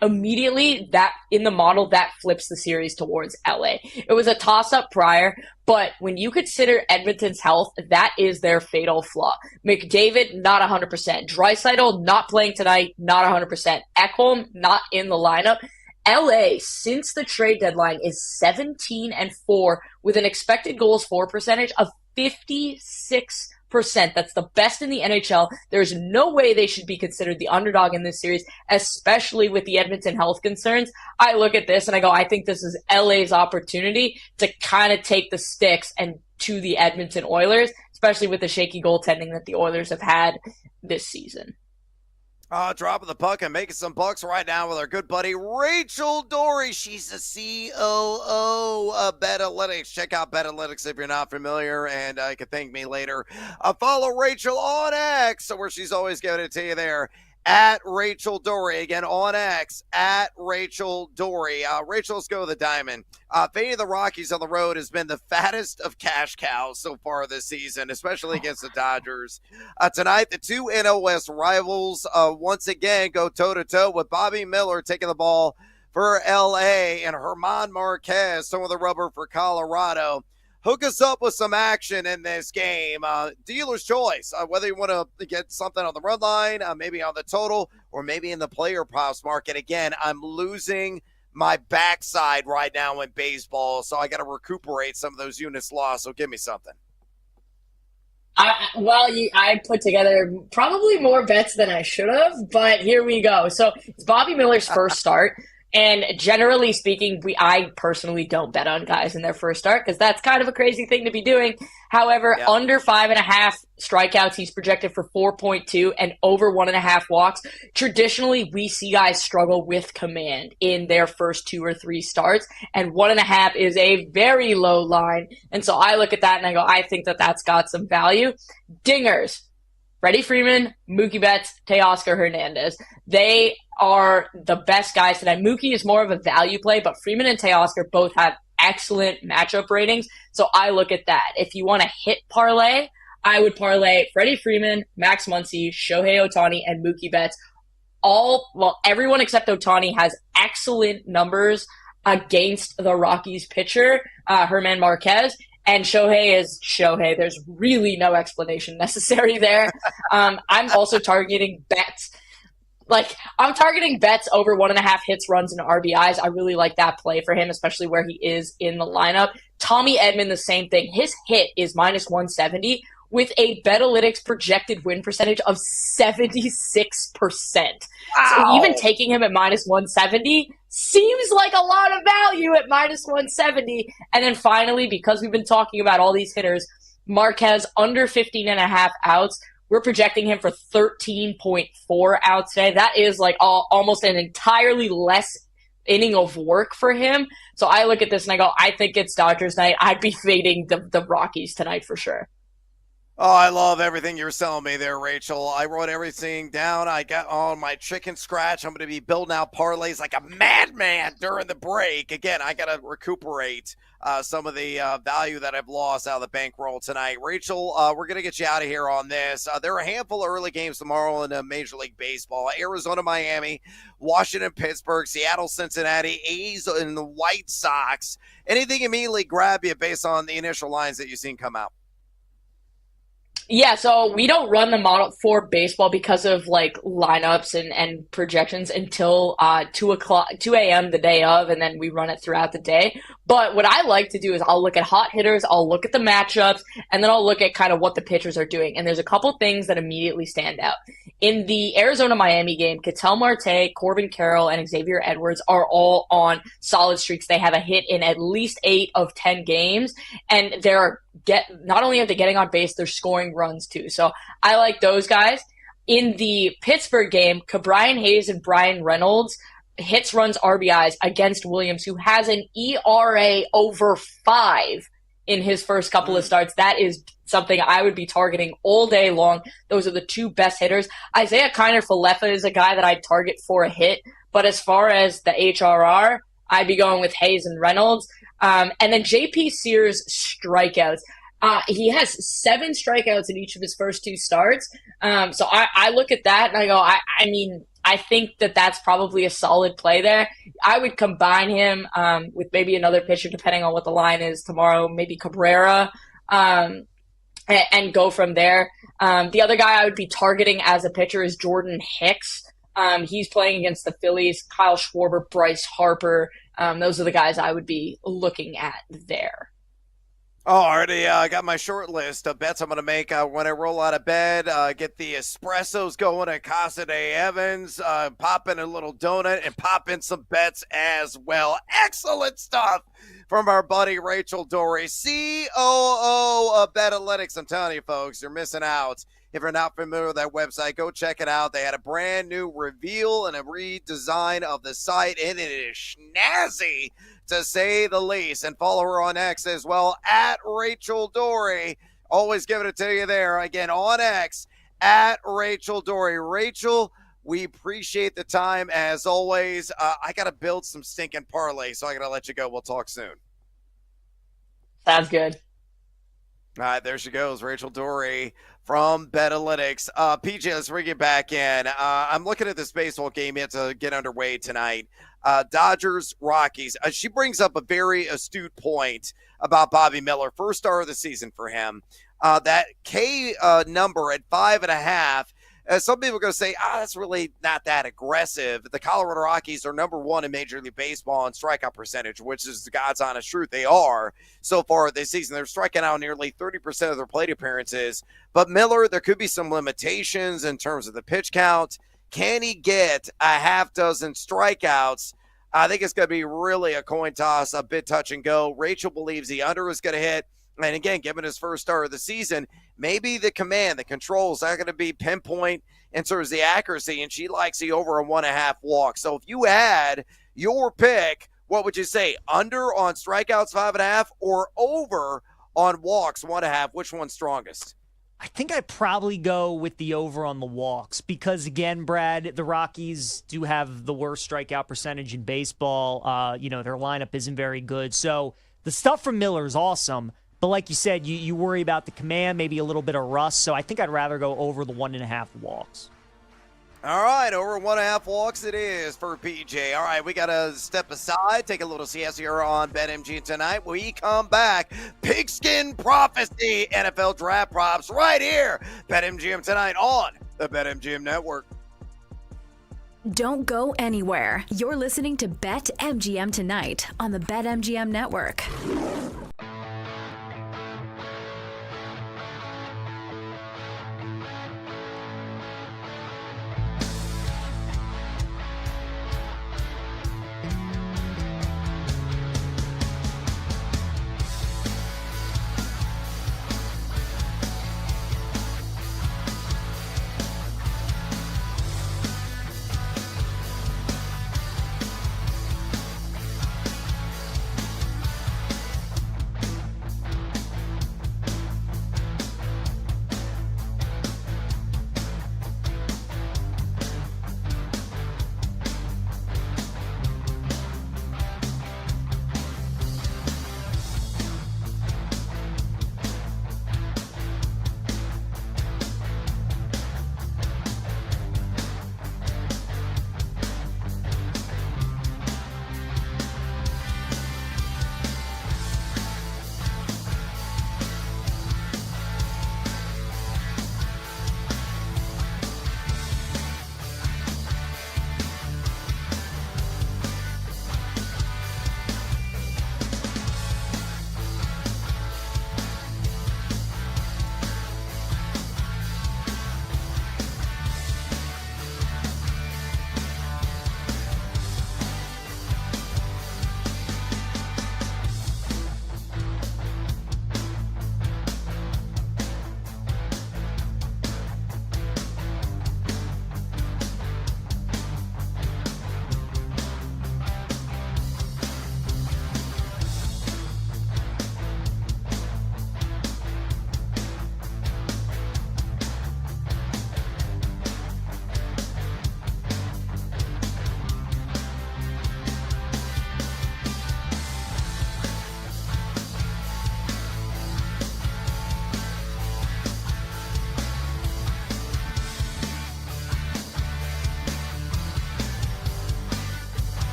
B: immediately that in the model that flips the series towards LA. It was a toss-up prior, but when you consider Edmonton's health, that is their fatal flaw. McDavid, not 100%. Draisaitl, not playing tonight, not 100%. Ekholm, not in the lineup. LA, since the trade deadline, is 17-4 with an expected goals for percentage of 56%. That's the best in the NHL. There's no way they should be considered the underdog in this series, especially with the Edmonton health concerns. I look at this and I go, I think this is LA's opportunity to kind of take the sticks and to the Edmonton Oilers, especially with the shaky goaltending that the Oilers have had this season.
F: Dropping the puck and making some bucks right now with our good buddy Rachel Dory. She's the COO of BetAlytics. Check out BetAlytics if you're not familiar, and you can thank me later. Follow Rachel on X, where she's always giving it to you there. At Rachel Dory, again on X, at Rachel Dory. Rachel, let's go with the diamond. Fading the Rockies on the road has been the fattest of cash cows so far this season, especially against the Dodgers. Tonight, the two NL West rivals once again go toe-to-toe with Bobby Miller taking the ball for L.A. and German Marquez throwing the rubber for Colorado. Hook us up with some action in this game. Dealer's choice, whether you want to get something on the run line, maybe on the total, or maybe in the player props market. Again, I'm losing my backside right now in baseball, so I got to recuperate some of those units lost. So give me something.
B: I put together probably more bets than I should have, but here we go. So it's Bobby Miller's first start. And generally speaking, I personally don't bet on guys in their first start because that's kind of a crazy thing to be doing. However, under 5.5 strikeouts, he's projected for 4.2 and over 1.5 walks. Traditionally, we see guys struggle with command in their first 2 or 3 starts, and 1.5 is a very low line. And so I look at that and I go, I think that that's got some value. Dingers. Freddie Freeman, Mookie Betts, Teoscar Hernandez. They are the best guys today. Mookie is more of a value play, but Freeman and Teoscar both have excellent matchup ratings. So I look at that. If you want to hit parlay, I would parlay Freddie Freeman, Max Muncy, Shohei Ohtani, and Mookie Betts. Everyone except Ohtani has excellent numbers against the Rockies pitcher, Herman Marquez. And Shohei is Shohei. There's really no explanation necessary there. I'm also targeting Betts. I'm targeting Betts over 1.5 hits, runs, and RBIs. I really like that play for him, especially where he is in the lineup. Tommy Edman, the same thing. His hit is minus 170 with a Betalytics projected win percentage of 76%. So even taking him at minus 170 seems like a lot of value at minus 170. And then finally, because we've been talking about all these hitters, Marquez under 15.5 outs. We're projecting him for 13.4 outs today. That is almost an entirely less inning of work for him. So I look at this and I go, I think it's Dodgers night. I'd be fading the Rockies tonight for sure.
F: Oh, I love everything you're selling me there, Rachel. I wrote everything down. I got on my chicken scratch. I'm going to be building out parlays like a madman during the break. Again, I got to recuperate some of the value that I've lost out of the bankroll tonight. Rachel, we're going to get you out of here on this. There are a handful of early games tomorrow in Major League Baseball. Arizona, Miami, Washington, Pittsburgh, Seattle, Cincinnati, A's, and the White Sox. Anything immediately grab you based on the initial lines that you've seen come out?
B: Yeah, so we don't run the model for baseball because of lineups and projections until 2 a.m. the day of, and then we run it throughout the day. But what I like to do is I'll look at hot hitters, I'll look at the matchups, and then I'll look at kind of what the pitchers are doing. And there's a couple things that immediately stand out. In the Arizona-Miami game, Ketel Marte, Corbin Carroll, and Xavier Edwards are all on solid streaks. They have a hit in at least 8 of 10 games, and not only are they getting on base, they're scoring runs too. So I like those guys. In the Pittsburgh game, Brian Hayes and Brian Reynolds hits, runs, RBIs against Williams, who has an ERA over 5 in his first couple of starts. That is something I would be targeting all day long. Those are the 2 best hitters. Isaiah Kiner-Falefa is a guy that I'd target for a hit, but as far as the HRR, I'd be going with Hayes and Reynolds. And then JP Sears strikeouts. He has 7 strikeouts in each of his first 2 starts. So I look at that and I go, I think that that's probably a solid play there. I would combine him with maybe another pitcher, depending on what the line is tomorrow, maybe Cabrera, and go from there. The other guy I would be targeting as a pitcher is Jordan Hicks. He's playing against the Phillies. Kyle Schwarber, Bryce Harper. Those are the guys I would be looking at there.
F: Oh, already got my short list of bets I'm going to make when I roll out of bed. Get the espressos going at Casa de Evans. Pop in a little donut and pop in some bets as well. Excellent stuff from our buddy Rachel Dory, COO of Betalytics. I'm telling you, folks, you're missing out. If you're not familiar with that website, go check it out. They had a brand new reveal and a redesign of the site, and it is snazzy, to say the least. And follow her on X as well, at Rachel Dory. Always giving it to you there. Again, on X, at Rachel Dory. Rachel, we appreciate the time as always. I got to build some stinking parlay, so I got to let you go. We'll talk soon.
B: Sounds good.
F: All right, there she goes, Rachel Dory from Betalytics. PJ, let's bring you back in. I'm looking at this baseball game yet to get underway tonight. Dodgers, Rockies. She brings up a very astute point about Bobby Miller. First star of the season for him. That K number at 5.5. Some people are going to say, that's really not that aggressive. The Colorado Rockies are number 1 in Major League Baseball in strikeout percentage, which is the God's honest truth. They are so far this season. They're striking out nearly 30% of their plate appearances. But Miller, there could be some limitations in terms of the pitch count. Can he get a half dozen strikeouts I think it's going to be really a coin toss, a bit touch and go. Rachel believes the under is going to hit. And again, given his first start of the season, maybe the command, the controls are going to be pinpoint in terms of the accuracy, and she likes the over a 1.5 walk. So if you had your pick, what would you say? Under on strikeouts 5.5 or over on walks 1.5? Which one's strongest?
I: I think I'd probably go with the over on the walks because, again, Brad, the Rockies do have the worst strikeout percentage in baseball. Their lineup isn't very good. So the stuff from Miller is awesome. But like you said, you worry about the command, maybe a little bit of rust. So I think I'd rather go over the 1.5 walks.
F: All right, over 1.5 walks it is for PJ. All right, we got to step aside, take a little siesta here on BetMGM tonight. We come back, Pigskin Prophecy, NFL Draft Props right here. BetMGM tonight on the BetMGM Network.
E: Don't go anywhere. You're listening to BetMGM tonight on the BetMGM Network.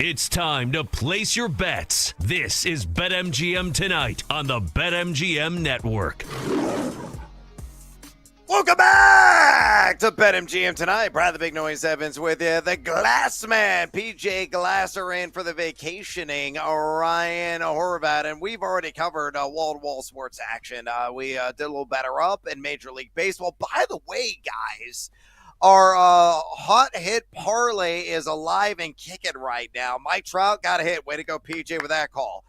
M: It's time to place your bets. This is BetMGM Tonight on the BetMGM Network.
F: Welcome back to BetMGM Tonight. Brad the Big Noise Evans with you. The Glass Man, PJ Glasser, in for the vacationing Ryan Horvat. And we've already covered wall-to-wall sports action. We did a little better up in Major League Baseball. By the way, guys, our hot hit parlay is alive and kicking right now. Mike Trout got a hit. Way to go, PJ, with that call.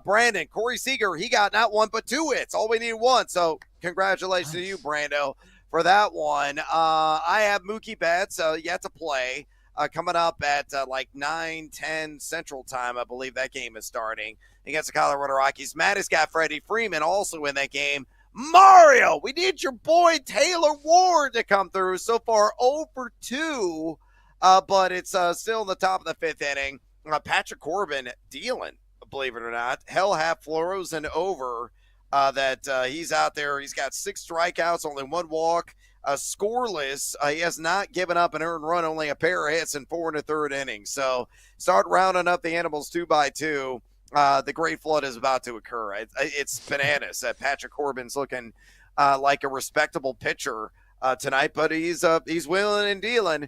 F: Brandon, Corey Seager, he got not one but two hits. All we need one. So congratulations to you, Brando, for that one. I have Mookie Betts yet to play. Coming up at like 9:10 Central Time, I believe that game is starting against the Colorado Rockies. Matt has got Freddie Freeman also in that game. Mario, we need your boy Taylor Ward to come through. So far, 0 for 2, but it's still in the top of the fifth inning. Patrick Corbin dealing, believe it or not. Hell half fluoros and over that he's out there. He's got 6 strikeouts, only 1 walk, scoreless. He has not given up an earned run, only a pair of hits in 4 1/3 innings. So start rounding up the animals 2 by 2. The great flood is about to occur. It's bananas that Patrick Corbin's looking like a respectable pitcher tonight, but he's wheeling and dealing,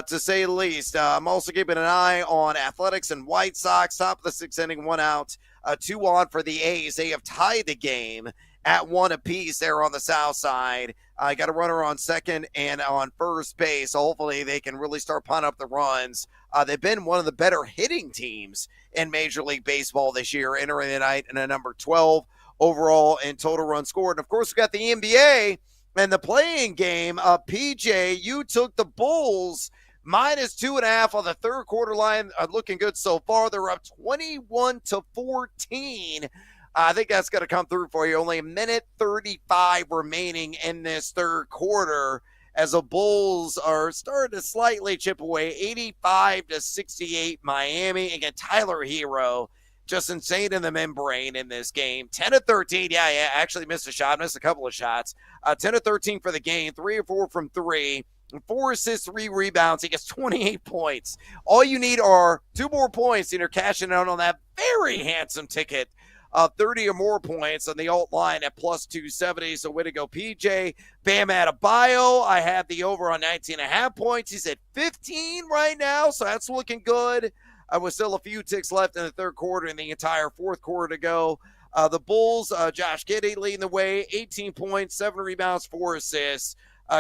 F: to say the least. I'm also keeping an eye on Athletics and White Sox. Top of the 6th inning, 1 out, 2 on for the A's. They have tied the game at 1 apiece there on the south side. I got a runner on second and on first base. So hopefully they can really start punting up the runs. They've been one of the better hitting teams in Major League Baseball this year, entering the night in a number 12 overall in total runs scored. And, of course, we got the NBA and the playing game. PJ, you took the Bulls minus 2.5 on the third quarter line. Looking good so far. They're up 21-14. I think that's going to come through for you. Only a minute 35 remaining in this third quarter, as the Bulls are starting to slightly chip away, 85-68 Miami. Again, Tyler Hero, just insane in the membrane in this game. 10-13, yeah, actually missed a couple of shots. 10-13 for the game, 3 or 4 from 3. 4 assists, 3 rebounds. He gets 28 points. All you need are 2 more points, and you're cashing out on that very handsome ticket of 30 or more points on the alt line at plus 270. So way to go, PJ. Bam Adebayo, I have the over on 19.5 points. He's at 15 right now, so that's looking good. With still a few ticks left in the third quarter and the entire fourth quarter to go. The Bulls, Josh Giddey leading the way, 18 points, 7 rebounds, 4 assists.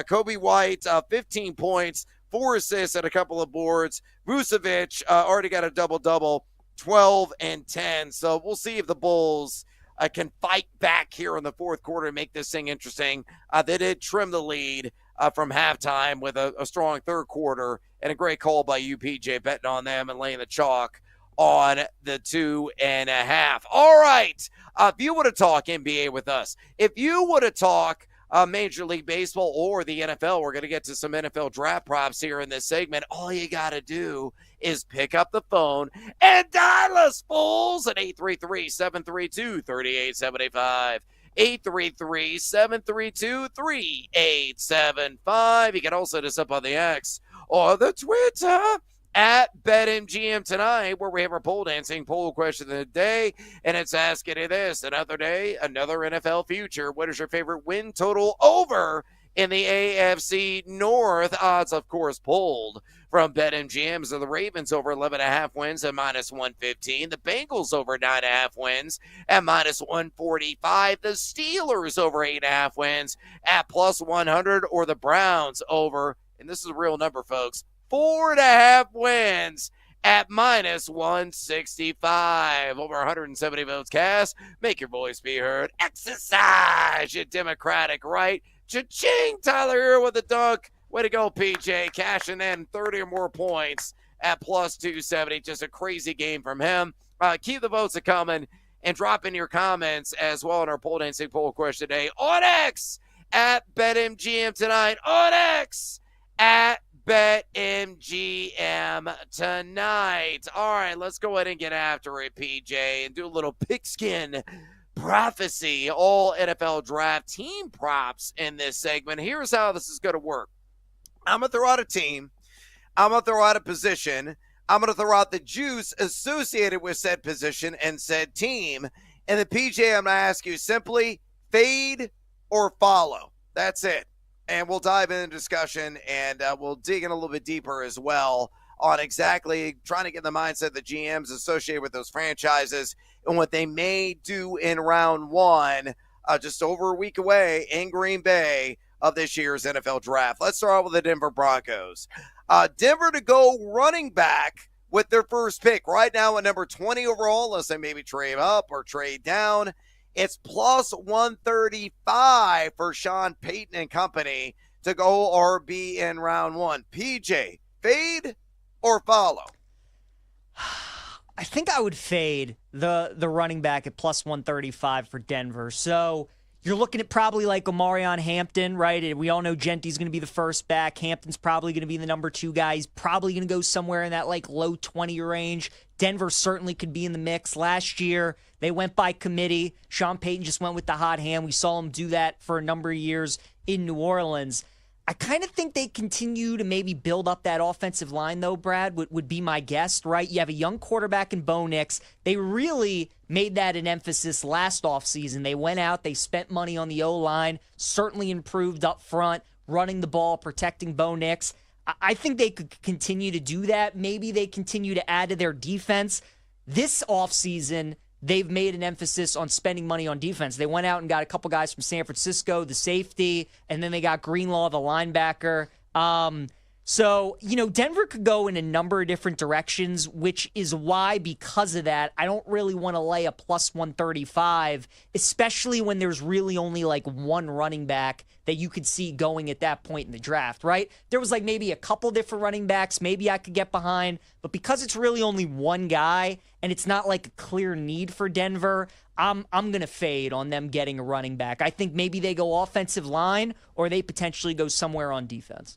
F: Kobe White, 15 points, 4 assists and a couple of boards. Vucevic already got a double-double, 12 and 10. So we'll see if the Bulls can fight back here in the fourth quarter and make this thing interesting. They did trim the lead from halftime with a strong third quarter, and a great call by UPJ betting on them and laying the chalk on the 2.5. All right. If you want to talk NBA with us, if you want to talk Major League Baseball or the NFL, we're going to get to some NFL draft props here in this segment. All you got to do is pick up the phone and dial us, fools, at 833-732-3875. 833-732-3875. You can also hit us up on the X or the Twitter at BetMGM Tonight, where we have our pole dancing poll question of the day, and it's asking you this: another day, another NFL future. What is your favorite win total over in the AFC North? Odds, of course, pulled from BetMGM. So the Ravens over 11.5 wins at minus 115. The Bengals over 9.5 wins at minus 145. The Steelers over 8.5 wins at plus 100, or the Browns over, and this is a real number, folks, 4.5 wins at minus 165. Over 170 votes cast. Make your voice be heard. Exercise your democratic right. Cha-ching, Tyler here with a dunk. Way to go, PJ. Cashing in 30 or more points at plus 270. Just a crazy game from him. Keep the votes coming and drop in your comments as well in our pole dancing poll question today on X at BetMGM Tonight. On X at BetMGM Tonight. All right, let's go ahead and get after it, PJ, and do a little pigskin prophecy, all NFL draft team props in this segment. Here's how this is going to work. I'm going to throw out a team. I'm going to throw out a position. I'm going to throw out the juice associated with said position and said team. And the PJ, I'm going to ask you simply, fade or follow. That's it. And we'll dive into discussion, and we'll dig in a little bit deeper as well on exactly trying to get the mindset of the GMs associated with those franchises and what they may do in round one, just over a week away in Green Bay of this year's NFL draft. Let's start out with the Denver Broncos. Denver to go running back with their first pick right now at number 20 overall, unless they maybe trade up or trade down. It's plus 135 for Sean Payton and company to go RB in round one. PJ, fade or follow?
I: I think I would fade the running back at plus 135 for Denver. So you're looking at probably like Omarion Hampton, right? We all know Genty's going to be the first back. Hampton's probably going to be the number 2 guy. He's probably going to go somewhere in that like low 20 range. Denver certainly could be in the mix. Last year, they went by committee. Sean Payton just went with the hot hand. We saw him do that for a number of years in New Orleans. I kind of think they continue to maybe build up that offensive line, though, Brad, would be my guess, right? You have a young quarterback in Bo Nix. They really made that an emphasis last offseason. They went out, they spent money on the O-line, certainly improved up front, running the ball, protecting Bo Nix. I think they could continue to do that. Maybe they continue to add to their defense. This offseason, they've made an emphasis on spending money on defense. They went out and got a couple guys from San Francisco, the safety, and then they got Greenlaw, the linebacker. So, Denver could go in a number of different directions, which is why, because of that, I don't really want to lay a plus 135, especially when there's really only like one running back that you could see going at that point in the draft, right? There was like maybe a couple different running backs maybe I could get behind, but because it's really only one guy and it's not like a clear need for Denver, I'm going to fade on them getting a running back. I think maybe they go offensive line or they potentially go somewhere on defense.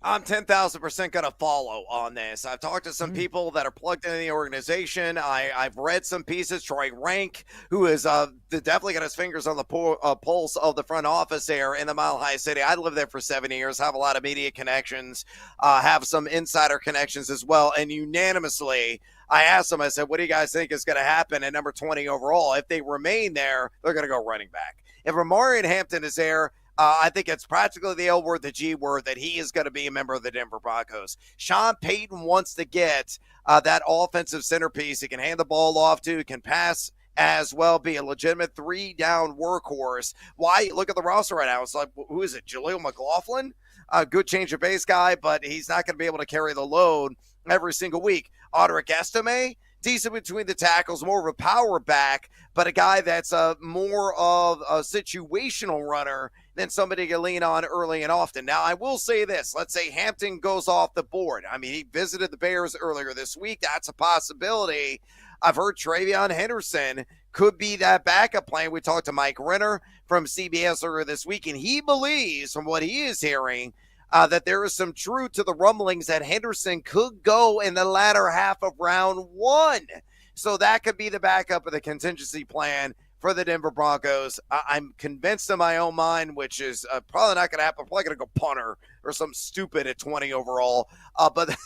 F: I'm 10,000% going to follow on this. I've talked to some people that are plugged into the organization. I've read some pieces. Troy Rank, who is definitely got his fingers on the pulse of the front office there in the Mile High City. I lived there for 7 years, have a lot of media connections, have some insider connections as well. And unanimously, I asked them, I said, what do you guys think is going to happen at number 20 overall? If they remain there, they're going to go running back. If Omarion Hampton is there, I think it's practically the L word, the G word, that he is going to be a member of the Denver Broncos. Sean Payton wants to get that offensive centerpiece he can hand the ball off to, can pass as well, be a legitimate 3-down workhorse. Why? Look at the roster right now. It's like, who is it? Jaleel McLaughlin? A good change of pace guy, but he's not going to be able to carry the load every single week. Audric Estime, decent between the tackles, more of a power back, but a guy that's more of a situational runner than somebody to lean on early and often. Now, I will say this. Let's say Hampton goes off the board. I mean, he visited the Bears earlier this week. That's a possibility. I've heard Travion Henderson could be that backup plan. We talked to Mike Renner from CBS earlier this week, and he believes, from what he is hearing, that there is some truth to the rumblings that Henderson could go in the latter half of round one. So that could be the backup of the contingency plan for the Denver Broncos. I'm convinced in my own mind, which is probably not going to happen. I'm probably going to go punter or something stupid at 20 overall. But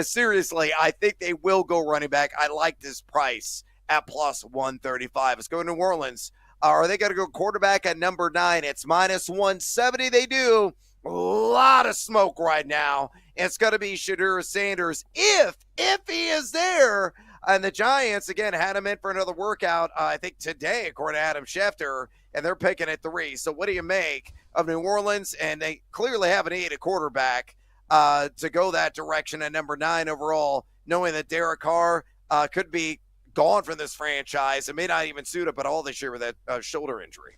F: seriously, I think they will go running back. I like this price at plus 135. Let's go to New Orleans. Are they going to go quarterback at number 9? It's minus 170. They do. A lot of smoke right now. It's going to be Shedeur Sanders if he is there. And the Giants, again, had him in for another workout, I think today, according to Adam Schefter, and they're picking at 3. So what do you make of New Orleans? And they clearly have an a quarterback to go that direction at number 9 overall, knowing that Derek Carr could be gone from this franchise. It may not even suit up at all this year with that shoulder injury.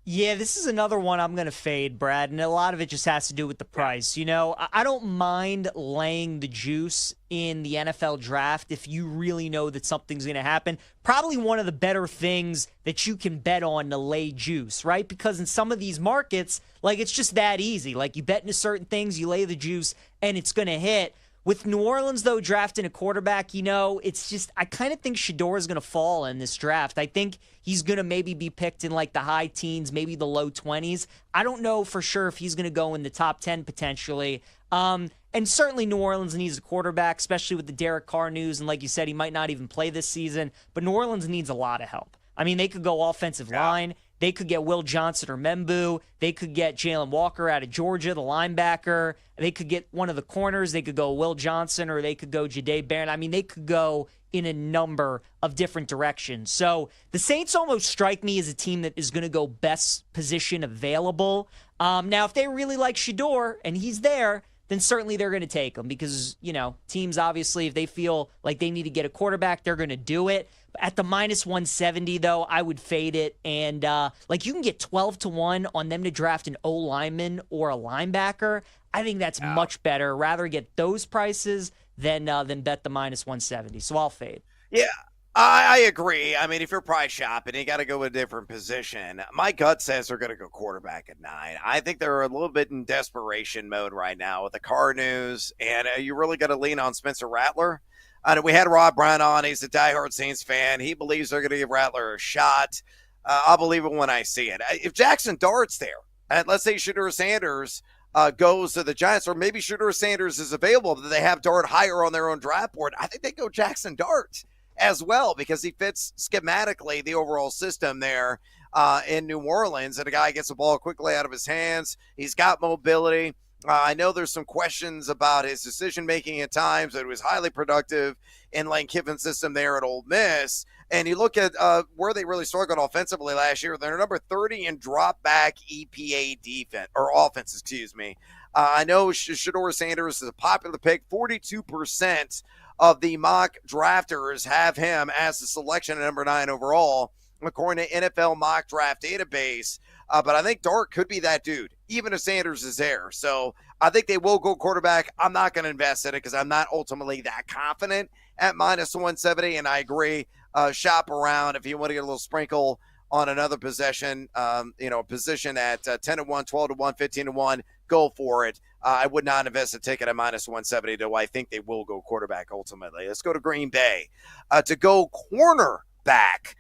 I: Yeah, this is another one I'm going to fade, Brad, and a lot of it just has to do with the price. You know, I don't mind laying the juice in the NFL draft if you really know that something's going to happen. Probably one of the better things that you can bet on to lay juice, right? Because in some of these markets, like, it's just that easy. Like, you bet into certain things, you lay the juice, and it's going to hit. With New Orleans, though, drafting a quarterback, you know, it's just, I kind of think Shedeur is going to fall in this draft. I think he's going to maybe be picked in like the high teens, maybe the low 20s. I don't know for sure if he's going to go in the top 10 potentially. And And certainly New Orleans needs a quarterback, especially with the Derek Carr news. And like you said, he might not even play this season. But New Orleans needs a lot of help. I mean, they could go offensive line. They could get Will Johnson or Membu. They could get Jalen Walker out of Georgia, the linebacker. They could get one of the corners. They could go Will Johnson, or they could go Jahdae Barron. I mean, they could go in a number of different directions. So the Saints almost strike me as a team that is going to go best position available. Now, if they really like Shador and he's there, then certainly they're going to take him because, teams obviously, if they feel like they need to get a quarterback, they're going to do it. At the minus 170, though, I would fade it. And, you can get 12-1 on them to draft an O-lineman or a linebacker. I think that's much better. Rather get those prices than bet the minus 170. So I'll fade.
F: Yeah, I agree. I mean, if you're price shopping, you got to go with a different position. My gut says they're going to go quarterback at 9. I think they're a little bit in desperation mode right now with the Carr news. And you really got to lean on Spencer Rattler. We had Rob Brown on. He's a diehard Saints fan. He believes they're going to give Rattler a shot. I'll believe it when I see it. If Jackson Dart's there, and let's say Shedeur Sanders goes to the Giants, or maybe Shedeur Sanders is available, that they have Dart higher on their own draft board, I think they go Jackson Dart as well because he fits schematically the overall system there in New Orleans. And a guy gets the ball quickly out of his hands. He's got mobility. I know there's some questions about his decision-making at times, but it was highly productive in Lane Kiffin's system there at Ole Miss. And you look at where they really struggled offensively last year. They're number 30 in drop-back EPA defense, or offense, excuse me. I know Shedeur Sanders is a popular pick. 42% of the mock drafters have him as the selection at number 9 overall, according to NFL mock draft database. But I think Dart could be that dude, even if Sanders is there. So I think they will go quarterback. I'm not going to invest in it because I'm not ultimately that confident at minus 170. And I agree, shop around if you want to get a little sprinkle on another possession, position at 10-1, 12-1, 15-1, go for it. I would not invest a ticket at minus 170, though I think they will go quarterback ultimately. Let's go to Green Bay to go cornerback.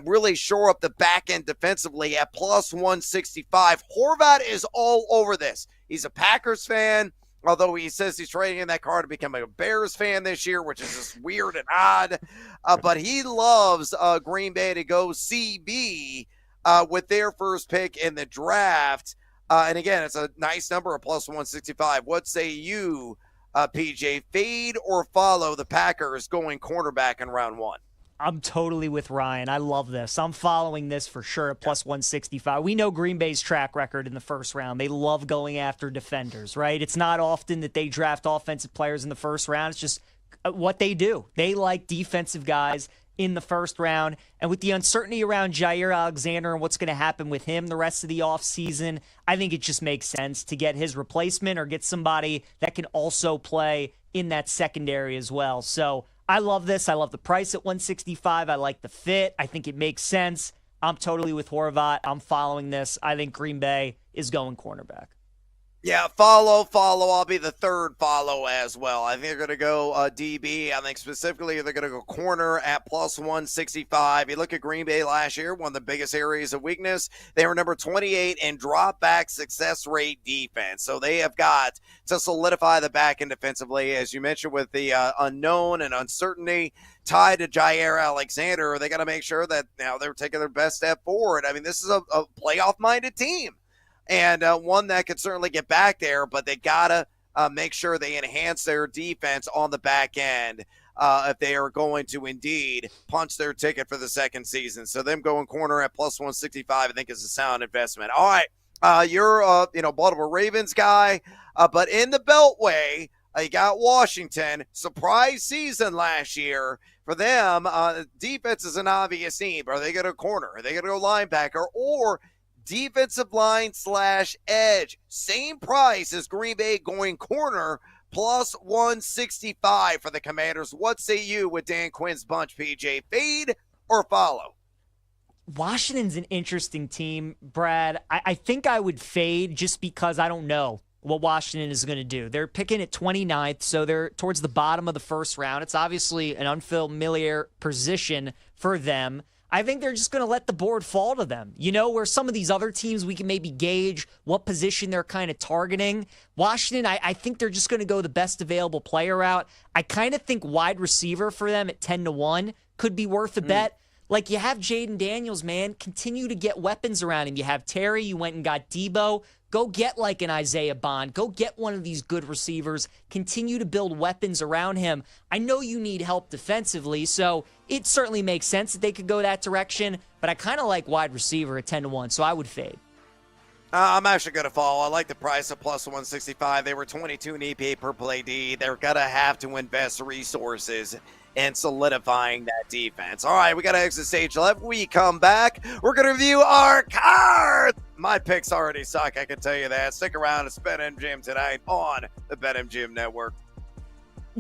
F: Really shore up the back end defensively at plus 165. Horvat is all over this. He's a Packers fan, although he says he's trading in that car to become a Bears fan this year, which is just weird and odd. But he loves Green Bay to go CB with their first pick in the draft. And again, it's a nice number of plus 165. What say you, PJ? Fade or follow the Packers going cornerback in round 1?
I: I'm totally with Ryan. I love this. I'm following this for sure at plus 165. We know Green Bay's track record in the first round. They love going after defenders, right? It's not often that they draft offensive players in the first round. It's just what they do. They like defensive guys in the first round. And with the uncertainty around Jair Alexander and what's going to happen with him the rest of the offseason, I think it just makes sense to get his replacement or get somebody that can also play in that secondary as well. So I love this. I love the price at 165. I like the fit. I think it makes sense. I'm totally with Horvat. I'm following this. I think Green Bay is going cornerback.
F: Yeah, follow. I'll be the third follow as well. I think they're going to go DB. I think specifically they're going to go corner at plus 165. You look at Green Bay last year, one of the biggest areas of weakness. They were number 28 in drop back success rate defense. So they have got to solidify the back end defensively. As you mentioned, with the unknown and uncertainty tied to Jair Alexander, they got to make sure that now they're taking their best step forward. I mean, this is a playoff-minded team. And one that could certainly get back there, but they got to make sure they enhance their defense on the back end if they are going to indeed punch their ticket for the second season. So them going corner at plus 165, I think, is a sound investment. All right, you're Baltimore Ravens guy, but in the Beltway, you got Washington. Surprise season last year for them. Defense is an obvious theme. Are they going to corner? Are they going to go linebacker? Or defensive line / edge? Same price as Green Bay going corner, plus 165 for the Commanders. What say you with Dan Quinn's bunch, PJ? Fade or follow?
I: Washington's an interesting team, Brad. I think I would fade just because I don't know what Washington is going to do. They're picking at 29th, so they're towards the bottom of the first round. It's obviously an unfamiliar position for them. I think they're just going to let the board fall to them. You know, where some of these other teams, we can maybe gauge what position they're kind of targeting. Washington, I think they're just going to go the best available player route. I kind of think wide receiver for them at 10-1 could be worth a bet. Like, you have Jaden Daniels, man. Continue to get weapons around him. You have Terry. You went and got Debo. Go get like an Isaiah Bond. Go get one of these good receivers. Continue to build weapons around him. I know you need help defensively, so it certainly makes sense that they could go that direction, but I kind of like wide receiver at 10-1, so I would fade.
F: I'm actually going to follow. I like the price of plus 165. They were 22 in EPA per play D. They're going to have to invest resources in solidifying that defense. All right, we got to exit stage left. We come back. We're going to review our cards. My picks already suck, I can tell you that. Stick around. It's BetMGM tonight on the BetMGM Network.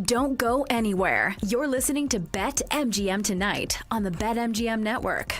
E: Don't go anywhere. You're listening to BetMGM tonight on the BetMGM Network.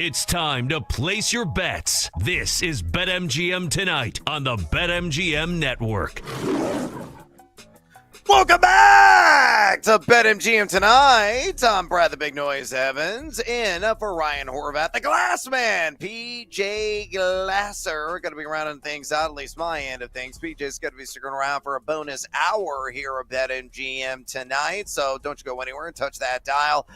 M: It's time to place your bets. This is BetMGM Tonight on the BetMGM Network.
F: Welcome back to BetMGM Tonight. I'm Brad the Big Noise Evans, in for Ryan Horvath, the Glass Man, PJ Glasser. Going to be rounding things out, at least my end of things. PJ's going to be sticking around for a bonus hour here at BetMGM Tonight, so don't you go anywhere and touch that dial.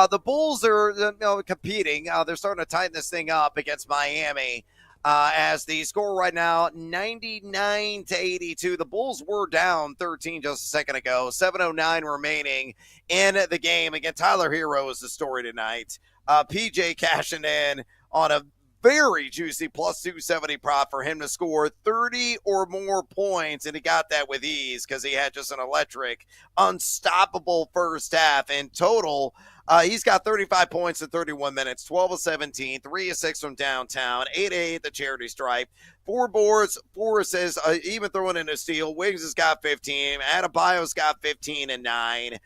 F: The Bulls are competing. They're starting to tighten this thing up against Miami. As the score right now, 99-82. The Bulls were down 13 just a second ago. 7:09 remaining in the game. Again, Tyler Hero is the story tonight. PJ cashing in on a very juicy plus 270 prop for him to score 30 or more points, and he got that with ease because he had just an electric, unstoppable first half. In total, he's got 35 points in 31 minutes, 12 of 17, 3 of 6 from downtown, 8 of 8 at the charity stripe, 4 boards, 4 assists, even throwing in a steal. Wiggs has got 15, Adebayo's got 15 and 9,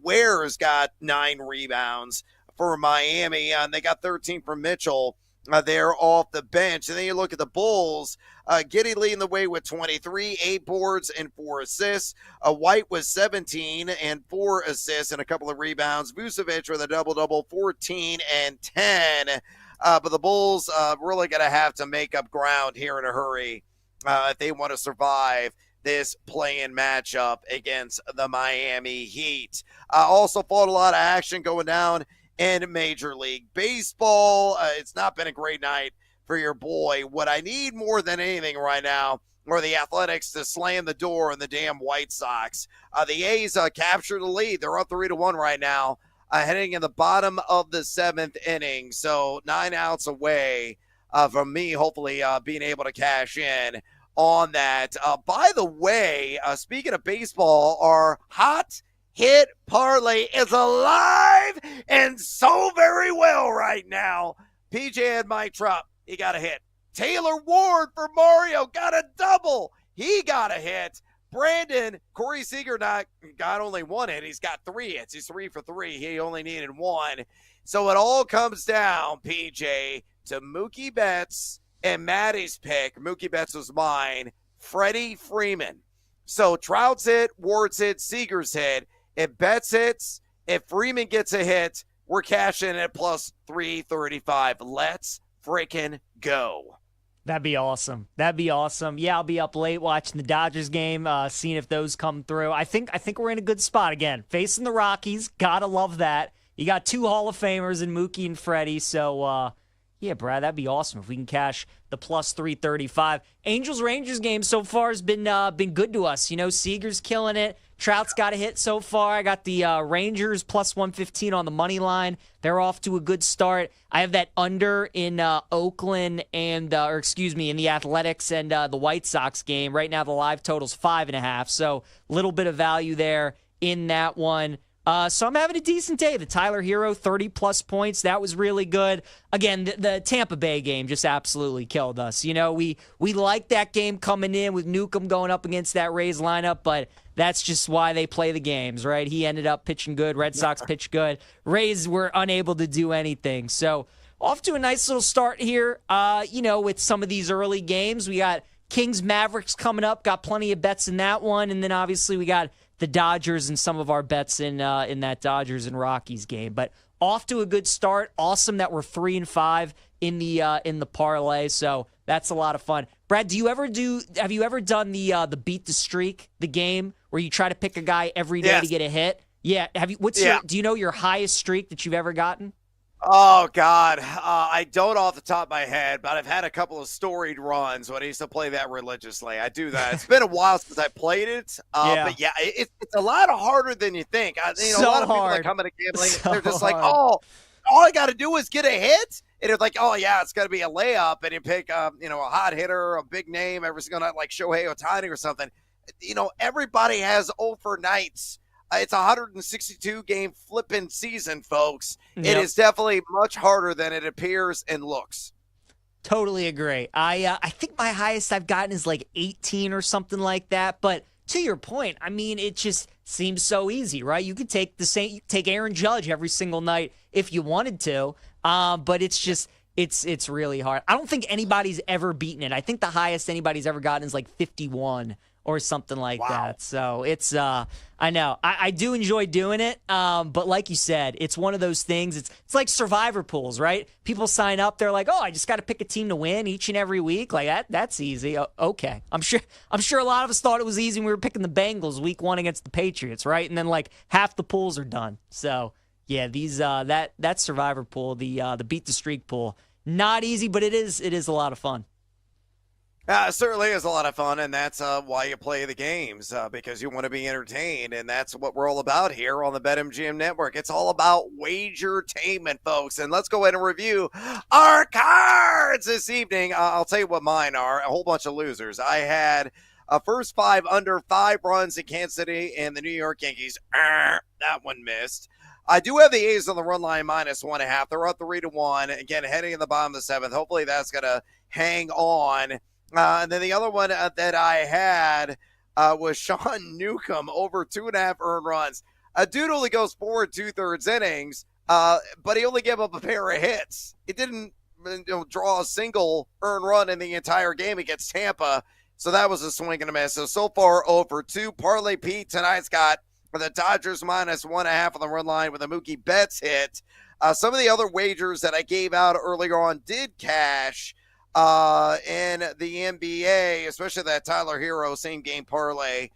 F: Ware's got 9 rebounds for Miami, and they got 13 from Mitchell. They're off the bench. And then you look at the Bulls, Giddey leading the way with 23, 8 boards and 4 assists. White was 17 and 4 assists and a couple of rebounds. Vucevic with a double-double, 14 and 10. But the Bulls really going to have to make up ground here in a hurry if they want to survive this play-in matchup against the Miami Heat. Also fought a lot of action going down in Major League Baseball. It's not been a great night for your boy. What I need more than anything right now are the Athletics to slam the door on the damn White Sox. The A's capture the lead. They're up 3-1 right now, heading in the bottom of the 7th inning. So 9 outs away from me, hopefully being able to cash in on that. By the way, speaking of baseball, our hot hit parlay is alive and so very well right now. PJ had Mike Trout. He got a hit. Taylor Ward for Mario got a double. He got a hit. Brandon, Corey Seager got only 1 hit. He's got 3 hits. He's 3 for 3. He only needed 1. So it all comes down, PJ, to Mookie Betts and Maddie's pick. Mookie Betts was mine. Freddie Freeman. So Trout's hit, Ward's hit, Seager's hit. If Betts hits, if Freeman gets a hit, we're cashing at plus 335. Let's freaking go.
I: That'd be awesome. That'd be awesome. Yeah, I'll be up late watching the Dodgers game, seeing if those come through. I think we're in a good spot again. Facing the Rockies, gotta love that. You got 2 Hall of Famers in Mookie and Freddie, so yeah, Brad, that'd be awesome if we can cash the plus 335. Angels-Rangers game so far has been good to us. You know, Seager's killing it. Trout's got a hit so far. I got the Rangers plus 115 on the money line. They're off to a good start. I have that under in Oakland and, in the Athletics and the White Sox game. Right now the live total's 5.5, so a little bit of value there in that one. So I'm having a decent day. The Tyler Hero, 30-plus points. That was really good. Again, the Tampa Bay game just absolutely killed us. You know, we liked that game coming in with Newcomb going up against that Rays lineup, but that's just why they play the games, right? He ended up pitching good. Red Sox pitched good. Rays were unable to do anything. So off to a nice little start here, with some of these early games. We got Kings Mavericks coming up. Got plenty of bets in that one. And then obviously we got the Dodgers and some of our bets in that Dodgers and Rockies game. But off to a good start. Awesome that we're 3-5 in the parlay. So that's a lot of fun. Brad, have you ever done the beat the streak, the game where you try to pick a guy every day to get a hit? Yeah. Do you know your highest streak that you've ever gotten?
F: Oh, God. I don't off the top of my head, but I've had a couple of storied runs when I used to play that religiously. I do that. It's been a while since I played it. But, yeah, it's a lot harder than you think. A lot of people that come into gambling, they're just like, all I got to do is get a hit. And it's like, oh, yeah, it's got to be a layup. And you pick, a hot hitter, a big name every single night like Shohei Ohtani or something. Everybody has overnights. It's a 162-game flipping season, folks. Yep. It is definitely much harder than it appears and looks.
I: Totally agree. I think my highest I've gotten is like 18 or something like that. But to your point, I mean, it just seems so easy, right? You could take Aaron Judge every single night if you wanted to. But it's just it's really hard. I don't think anybody's ever beaten it. I think the highest anybody's ever gotten is like 51 or something like that. So it's I know I do enjoy doing it, but like you said, it's one of those things. It's like survivor pools, right? People sign up, they're like, oh, I just got to pick a team to win each and every week. Like that's easy. Okay, I'm sure a lot of us thought it was easy when we were picking the Bengals week 1 against the Patriots, right? And then like half the pools are done. So yeah, these that survivor pool, the beat the streak pool, not easy, but it is a lot of fun.
F: It certainly is a lot of fun, and that's why you play the games, because you want to be entertained, and that's what we're all about here on the BetMGM Network. It's all about wagertainment, folks, and let's go ahead and review our cards this evening. I'll tell you what mine are, a whole bunch of losers. I had first 5 under 5 runs in Kansas City and the New York Yankees. That one missed. I do have the A's on the run line -1.5. They're up 3-1. Again, heading in the bottom of the 7th. Hopefully that's going to hang on. And then the other one that I had was Sean Newcomb over 2.5 earned runs. A dude only goes 4 2/3 innings, but he only gave up a pair of hits. He didn't draw a single earned run in the entire game against Tampa, so that was a swing and a miss. So far, 0 for 2. Parlay Pete tonight's got the Dodgers -1.5 on the run line with a Mookie Betts hit. Some of the other wagers that I gave out earlier on did cash. In the NBA, especially that Tyler Hero same game parlay,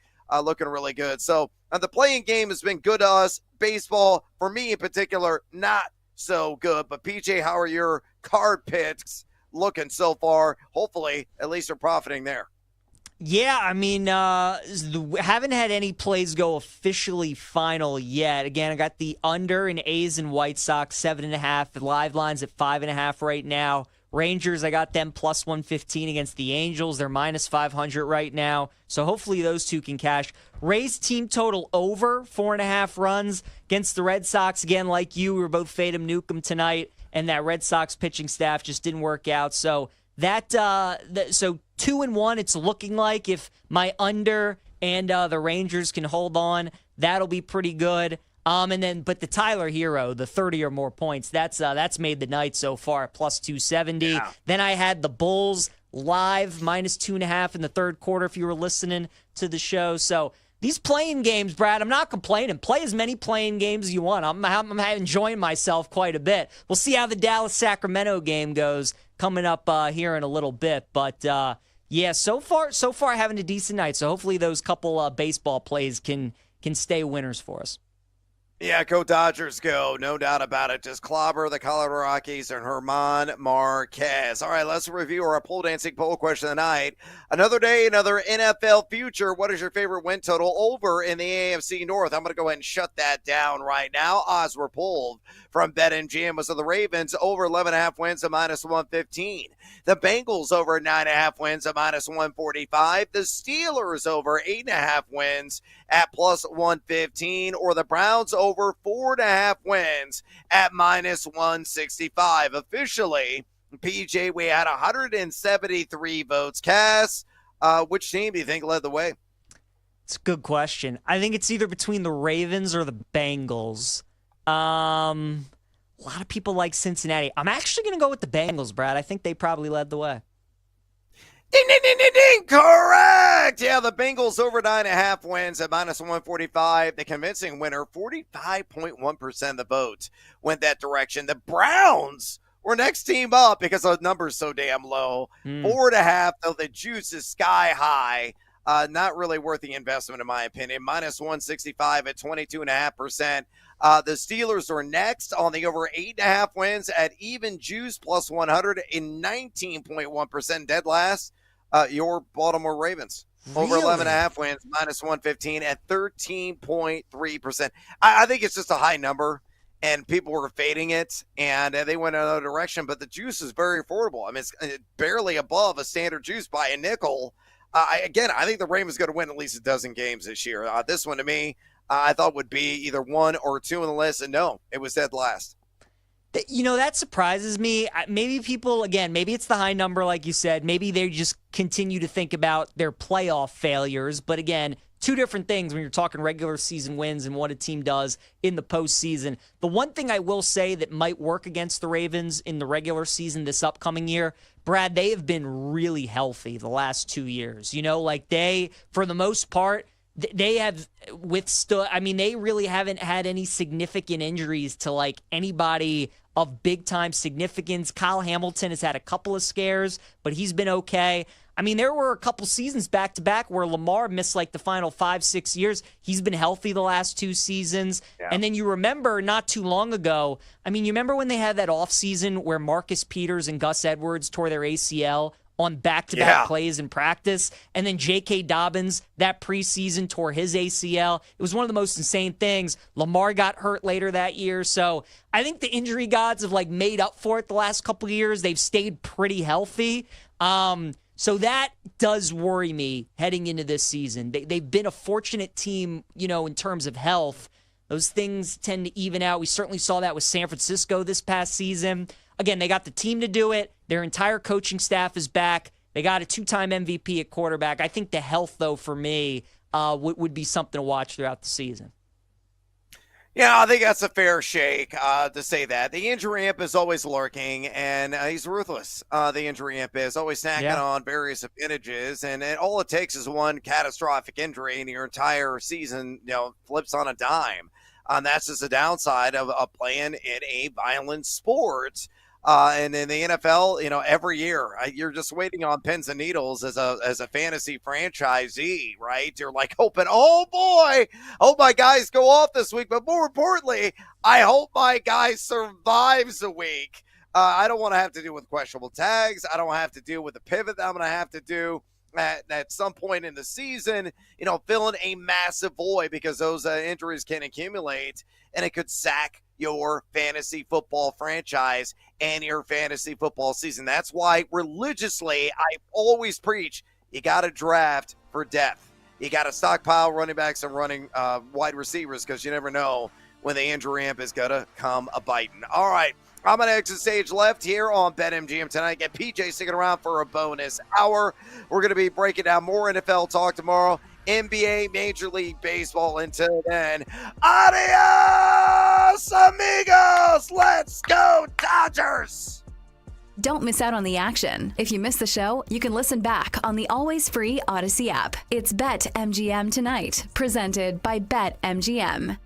F: looking really good. So the playing game has been good to us. Baseball, for me in particular, not so good. But PJ, how are your card picks looking so far? Hopefully, at least they're profiting there.
I: Yeah, I mean, haven't had any plays go officially final yet. Again, I got the under in A's and White Sox, 7.5. The live lines at 5.5 right now. Rangers, I got them +115 against the Angels. They're -500 right now. So hopefully those two can cash. Rays team total over 4.5 runs against the Red Sox. Again, like you, we were both fading Newcomb tonight, and that Red Sox pitching staff just didn't work out. So so 2-1, it's looking like if my under and the Rangers can hold on, that'll be pretty good. But the Tyler Hero, the 30 or more points, that's made the night so far at +270. Yeah. Then I had the Bulls live -2.5 in the third quarter if you were listening to the show. So these playing games, Brad, I'm not complaining. Play as many playing games as you want. I'm enjoying myself quite a bit. We'll see how the Dallas-Sacramento game goes coming up here in a little bit. But yeah, so far having a decent night. So hopefully those couple baseball plays can stay winners for us.
F: Yeah, go Dodgers, go. No doubt about it. Just clobber the Colorado Rockies and German Marquez. All right, let's review our pole dancing poll question of the night. Another day, another NFL future. What is your favorite win total over in the AFC North? I'm going to go ahead and shut that down right now. Odds were pulled from BetMGM. Was of the Ravens over 11.5 wins at -115. The Bengals over 9.5 wins at -145. The Steelers over 8.5 wins at +115, or the Browns over 4.5 wins at -165. Officially, PJ, we had 173 votes cast. Which team do you think led the way?
I: It's a good question. I think it's either between the Ravens or the Bengals. A lot of people like Cincinnati. I'm actually going to go with the Bengals, Brad. I think they probably led the way.
F: Ding, ding, ding, ding, ding. Correct. Yeah, the Bengals over 9.5 wins at -145. The convincing winner, 45.1% of the vote went that direction. The Browns were next team up because the number's so damn low. 4.5, though the juice is sky high. Not really worth the investment, in my opinion. -165 at 22.5%. The Steelers are next on the over 8.5 wins at even juice +100 in 19.1%. Dead last, your Baltimore Ravens. Over 11.5 wins, -115 at 13.3%. I think it's just a high number, and people were fading it, and they went another direction. But the juice is very affordable. I mean, it's barely above a standard juice by a nickel. I think the Ravens going to win at least a dozen games this year. This one, to me, I thought would be either 1 or 2 on the list, and no, it was dead last.
I: That surprises me. Maybe people, again, maybe it's the high number, like you said. Maybe they just continue to think about their playoff failures. But again, two different things when you're talking regular season wins and what a team does in the postseason. The one thing I will say that might work against the Ravens in the regular season this upcoming year, Brad, they have been really healthy the last 2 years. Like they, for the most part, they have withstood. I mean, they really haven't had any significant injuries to like anybody of big time significance. Kyle Hamilton has had a couple of scares, but he's been okay. I mean, there were a couple seasons back to back where Lamar missed like the final 5-6 years. He's been healthy the last 2 seasons. Yeah. And then you remember not too long ago, I mean, you remember when they had that offseason where Marcus Peters and Gus Edwards tore their ACL on back-to-back plays in practice, and then J.K. Dobbins that preseason tore his ACL. It was one of the most insane things. Lamar got hurt later that year, so I think the injury gods have like made up for it the last couple of years. They've stayed pretty healthy. So that does worry me heading into this season. They've been a fortunate team, in terms of health. Those things tend to even out. We certainly saw that with San Francisco this past season. Again, they got the team to do it. Their entire coaching staff is back. They got a 2-time MVP at quarterback. I think the health, though, for me, would be something to watch throughout the season.
F: Yeah, I think that's a fair shake to say that. The injury imp is always lurking, and he's ruthless. The injury imp is always snacking on various appendages, and all it takes is one catastrophic injury, and your entire season, flips on a dime. That's just the downside of playing in a violent sport. And in the NFL, every year you're just waiting on pins and needles as a fantasy franchisee, right? You're like hoping, oh boy, hope my guys go off this week. But more importantly, I hope my guy survives a week. I don't want to have to deal with questionable tags. I don't have to deal with the pivot that I'm going to have to do at some point in the season, filling a massive void because those injuries can accumulate and it could sack your fantasy football franchise and your fantasy football season. That's why religiously I always preach you got to draft for depth. You got to stockpile running backs and running wide receivers because you never know when the injury amp is going to come a-biting. All right, I'm going to exit stage left here on BetMGM tonight. Get PJ sticking around for a bonus hour. We're going to be breaking down more NFL talk tomorrow. NBA, Major League Baseball. Until then, adios, amigos. Let's go, Dodgers.
E: Don't miss out on the action. If you missed the show, you can listen back on the always free Odyssey app. It's BetMGM Tonight, presented by BetMGM.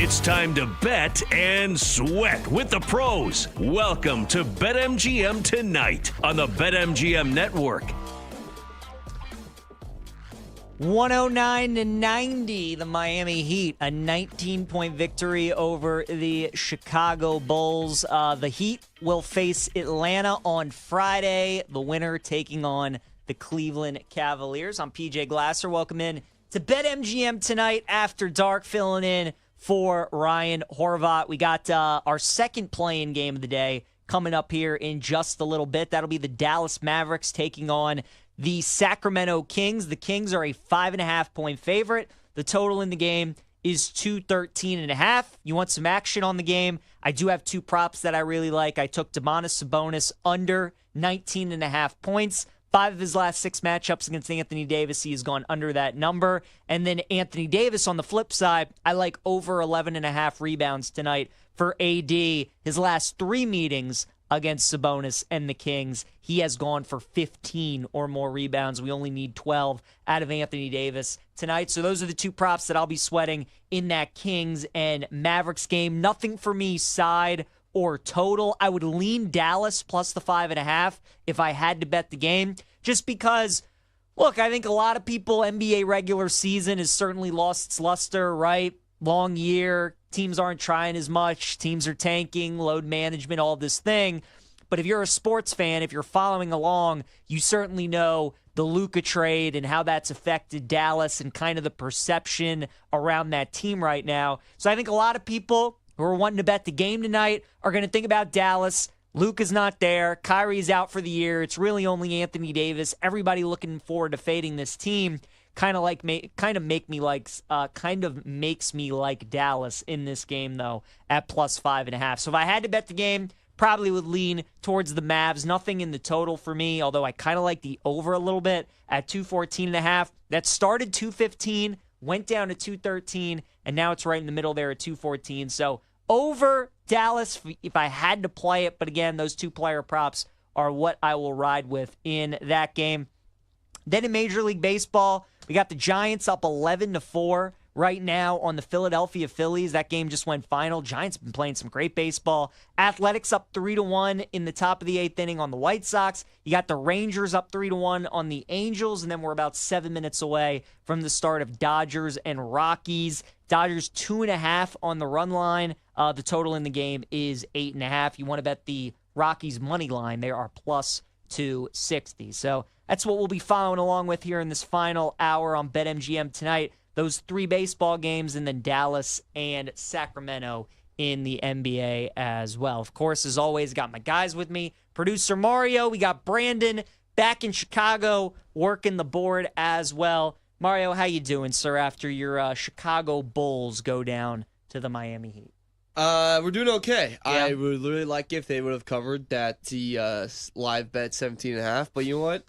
M: It's time to bet and sweat with the pros. Welcome to BetMGM Tonight on the BetMGM Network.
I: 109-90, the Miami Heat, a 19-point victory over the Chicago Bulls. The Heat will face Atlanta on Friday, the winner taking on the Cleveland Cavaliers. I'm PJ Glasser. Welcome in to BetMGM Tonight After Dark, filling in for Ryan Horvat. We got our second play-in game of the day coming up here in just a little bit. That'll be the Dallas Mavericks taking on the Sacramento Kings. The Kings are a 5.5-point favorite. The total in the game is 213.5. You want some action on the game? I do have two props that I really like. I took Domantas Sabonis under 19.5 points. 5 of his last 6 matchups against Anthony Davis, he has gone under that number. And then Anthony Davis on the flip side, I like over 11.5 rebounds tonight for AD. His last 3 meetings against Sabonis and the Kings, he has gone for 15 or more rebounds. We only need 12 out of Anthony Davis tonight. So those are the two props that I'll be sweating in that Kings and Mavericks game. Nothing for me side or total. I would lean Dallas plus the 5.5 if I had to bet the game, just because, look, I think a lot of people, NBA regular season has certainly lost its luster, right? Long year, teams aren't trying as much, teams are tanking, load management, all this thing. But if you're a sports fan, if you're following along, you certainly know the Luka trade and how that's affected Dallas and kind of the perception around that team right now. So I think a lot of people who are wanting to bet the game tonight are going to think about Dallas. Luka's not there. Kyrie's out for the year. It's really only Anthony Davis. Everybody looking forward to fading this team. Kind of makes me like Dallas in this game, though, at plus 5.5. So if I had to bet the game, probably would lean towards the Mavs. Nothing in the total for me, although I kind of like the over a little bit at 214.5. That started 215, went down to 213, and now it's right in the middle there at 214. So over Dallas if I had to play it. But again, those 2 player props are what I will ride with in that game. Then in Major League Baseball, we got the Giants up 11-4 right now on the Philadelphia Phillies. That game just went final. Giants have been playing some great baseball. Athletics up 3-1 in the top of the 8th inning on the White Sox. You got the Rangers up 3-1 on the Angels, and then we're about 7 minutes away from the start of Dodgers and Rockies. Dodgers 2.5 on the run line. The total in the game is 8.5. You want to bet the Rockies money line. They are plus 260. So that's what we'll be following along with here in this final hour on BetMGM tonight. Those 3 baseball games, and then Dallas and Sacramento in the NBA as well. Of course, as always, got my guys with me. Producer Mario, we got Brandon back in Chicago working the board as well. Mario, how you doing, sir, after your Chicago Bulls go down to the Miami Heat?
N: We're doing okay.
I: Yeah.
N: I would really like if they would have covered that live bet 17.5, but you know what?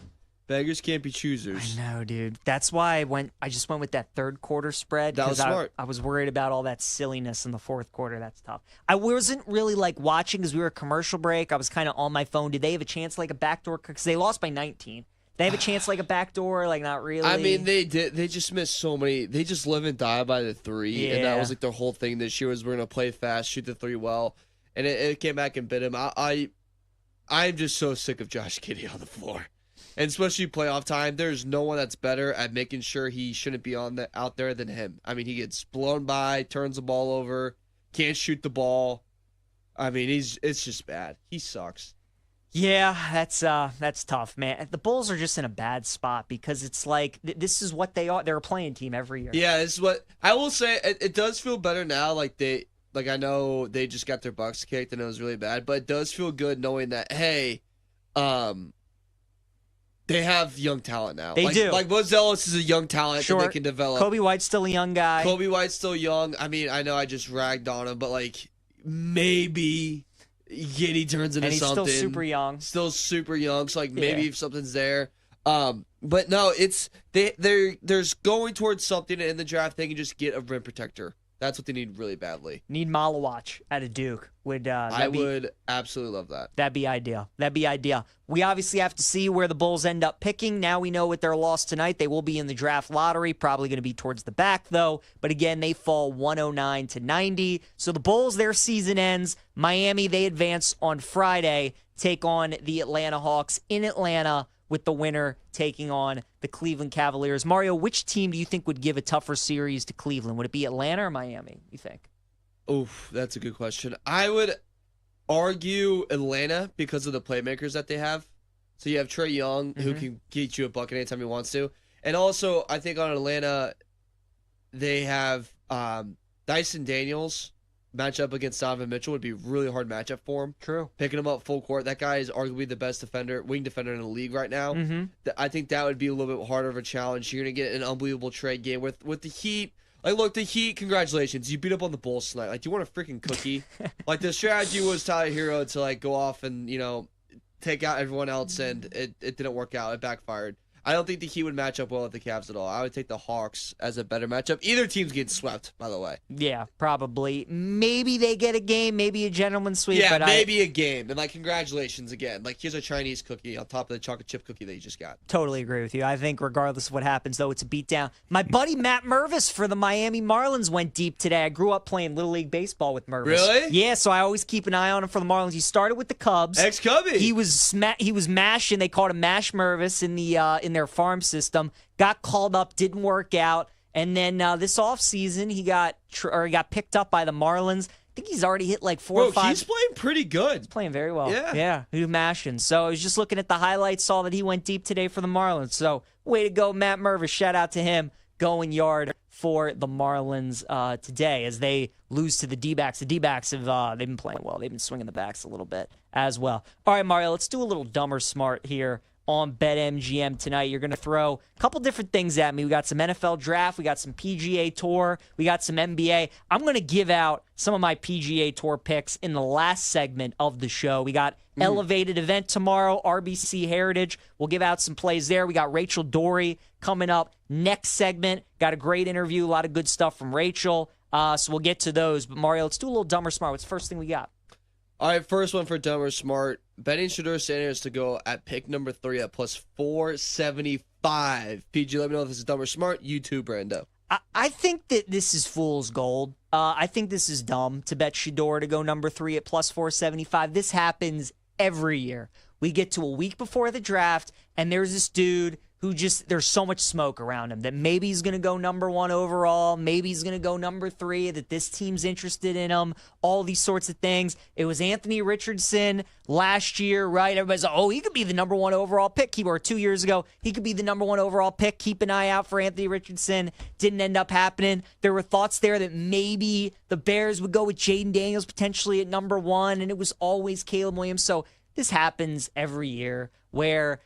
N: Beggars can't be choosers.
I: I know, dude. That's why I just went with that third quarter spread.
N: That was smart.
I: I was worried about all that silliness in the fourth quarter. That's tough. I wasn't really watching because we were a commercial break. I was kind of on my phone. Did they have a chance a backdoor? Because they lost by 19. They have a chance a backdoor? Not really.
N: I mean, they did. They just missed so many. They just live and die by the 3, and that was their whole thing this year was we're gonna play fast, shoot the 3 well, and it came back and bit him. I'm just so sick of Josh Giddey on the floor. And especially playoff time, there's no one that's better at making sure he shouldn't be out there than him. I mean, he gets blown by, turns the ball over, can't shoot the ball. I mean, it's just bad. He sucks.
I: Yeah, that's tough, man. The Bulls are just in a bad spot because it's this is what they are. They're a playing team every year.
N: Yeah, this is what I will say. It does feel better now. I know they just got their butts kicked and it was really bad, but it does feel good knowing that hey, they have young talent now.
I: They do.
N: Buzz Ellis is a young talent that they can develop.
I: Kobe White's still a young guy.
N: Kobe White's still young. I mean, I know I just ragged on him, but maybe Giddey turns into something.
I: And he's still super young.
N: Still super young. So maybe if something's there. But no, it's there's going towards something in the draft. They can just get a rim protector. That's what they need really badly.
I: Need Malawach at a Duke. Would
N: absolutely love that.
I: That'd be ideal. That'd be ideal. We obviously have to see where the Bulls end up picking. Now we know with their loss tonight, they will be in the draft lottery, probably going to be towards the back, though. But again, they fall 109 to 90. So the Bulls, their season ends. Miami, they advance on Friday, take on the Atlanta Hawks in Atlanta, with the winner taking on the Cleveland Cavaliers. Mario, which team do you think would give a tougher series to Cleveland? Would it be Atlanta or Miami, you think?
N: Oof, that's a good question. I would argue Atlanta because of the playmakers that they have. So you have Trae Young, who can get you a bucket anytime he wants to. And also, I think on Atlanta, they have Dyson Daniels. Matchup against Donovan Mitchell would be a really hard matchup for him.
I: True.
N: Picking him up full court. That guy is arguably the best wing defender in the league right now. I think that would be a little bit harder of a challenge. You're going to get an unbelievable trade game with the Heat. Like, look, the Heat, congratulations. You beat up on the Bulls tonight. Like, do you want a freaking cookie? Like, the strategy was Tyler Hero to, like, go off and, take out everyone else, and it didn't work out. It backfired. I don't think the Heat would match up well with the Cavs at all. I would take the Hawks as a better matchup. Either team's getting swept, by the way.
I: Yeah, probably. Maybe they get a game, maybe a gentleman's sweep.
N: Yeah,
I: but
N: maybe a game. And, congratulations again. Here's a Chinese cookie on top of the chocolate chip cookie that you just got.
I: Totally agree with you. I think regardless of what happens, though, it's a beatdown. My buddy Matt Mervis for the Miami Marlins went deep today. I grew up playing Little League Baseball with Mervis.
N: Really?
I: Yeah, so I always keep an eye on him for the Marlins. He started with the Cubs.
N: Ex-Cubby.
I: He was mashing. They called him Mash Mervis in their farm system. Got called up, didn't work out, and then this offseason he got picked up by the Marlins. I think he's already hit 4 or 5.
N: He's playing pretty good.
I: He's playing very well.
N: Yeah.
I: He was mashing. So I was just looking at the highlights, saw that he went deep today for the Marlins. So way to go, Matt Mervis. Shout out to him going yard for the Marlins today as they lose to the D-backs. The D-backs they've been playing well. They've been swinging the backs a little bit as well. All right, Mario, let's do a little dumb or smart here on BetMGM tonight. You're going to throw a couple different things at me. We got some NFL draft. We got some PGA Tour. We got some NBA. I'm going to give out some of my PGA Tour picks in the last segment of the show. We got Elevated event tomorrow, RBC Heritage. We'll give out some plays there. We got Rachel Dory coming up next segment. Got a great interview. A lot of good stuff from Rachel. So we'll get to those. But Mario, let's do a little dumb or smart. What's the first thing we got?
N: All right, first one for dumb or smart. Betting Shedeur Sanders to go at pick number 3 at plus 475. PG, let me know if this is dumb or smart. You too, Brando.
I: I think that this is fool's gold. I think this is dumb to bet Shedeur to go number 3 at plus 475. This happens every year. We get to a week before the draft, and there's this dude who there's so much smoke around him that maybe he's going to go number 1 overall, maybe he's going to go number 3, that this team's interested in him, all these sorts of things. It was Anthony Richardson last year, right? Everybody's like, oh, he could be the number 1 overall pick. Or 2 years ago, he could be the number 1 overall pick. Keep an eye out for Anthony Richardson. Didn't end up happening. There were thoughts there that maybe the Bears would go with Jaden Daniels potentially at number 1, and it was always Caleb Williams. So this happens every year where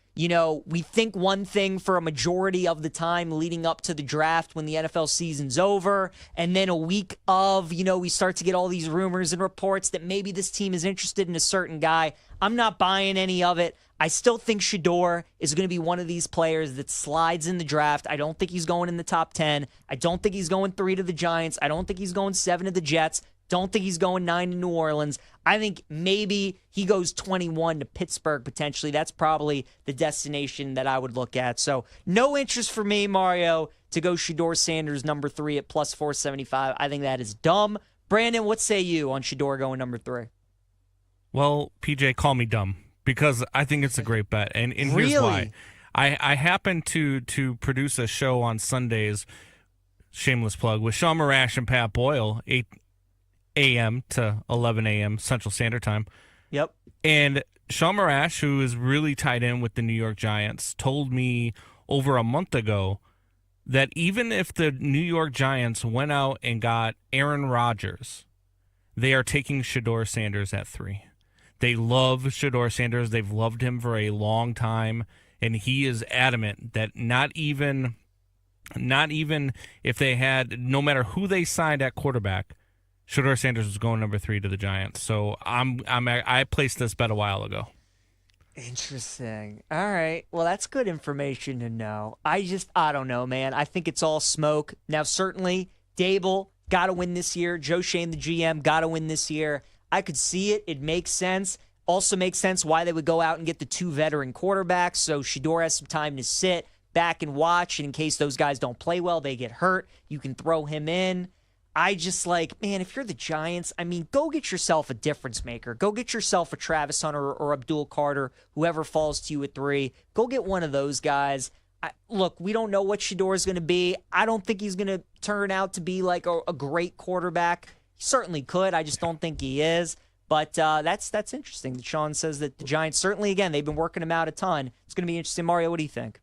I: we think one thing for a majority of the time leading up to the draft when the NFL season's over, and then a week of, we start to get all these rumors and reports that maybe this team is interested in a certain guy. I'm not buying any of it. I still think Shedeur is going to be one of these players that slides in the draft. I don't think he's going in the top 10. I don't think he's going 3 to the Giants. I don't think he's going 7 to the Jets. Don't think he's going 9 to New Orleans. I think maybe he goes 21 to Pittsburgh potentially. That's probably the destination that I would look at. So no interest for me, Mario, to go Shedeur Sanders number 3 at plus 475. I think that is dumb. Brandon, what say you on Shedeur going number 3?
S: Well, PJ, call me dumb because I think it's a great bet. And here's
I: Really?
S: why. I happen to produce a show on Sundays, shameless plug, with Sean Marash and Pat Boyle, 8 a.m. to 11 a.m. Central Standard Time.
I: Yep.
S: And Sean Marash, who is really tied in with the New York Giants, told me over a month ago that even if the New York Giants went out and got Aaron Rodgers, they are taking Shedeur Sanders at 3. They love Shedeur Sanders. They've loved him for a long time, and he is adamant that not even if they had, no matter who they signed at quarterback, Shedeur Sanders was going number 3 to the Giants. So I placed this bet a while ago.
I: Interesting. All right. Well, that's good information to know. I don't know, man. I think it's all smoke. Now, certainly, Dable, got to win this year. Joe Shane, the GM, got to win this year. I could see it. It makes sense. Also makes sense why they would go out and get the 2 veteran quarterbacks, so Shedeur has some time to sit back and watch, and in case those guys don't play well, they get hurt, you can throw him in. I just man, if you're the Giants, I mean, go get yourself a difference maker. Go get yourself a Travis Hunter or Abdul Carter, whoever falls to you at 3. Go get one of those guys. Look, we don't know what Shedeur is going to be. I don't think he's going to turn out to be like a great quarterback. He certainly could. I just don't think he is. But that's interesting that Sean says that the Giants, certainly, again, they've been working him out a ton. It's going to be interesting. Mario, what do you think?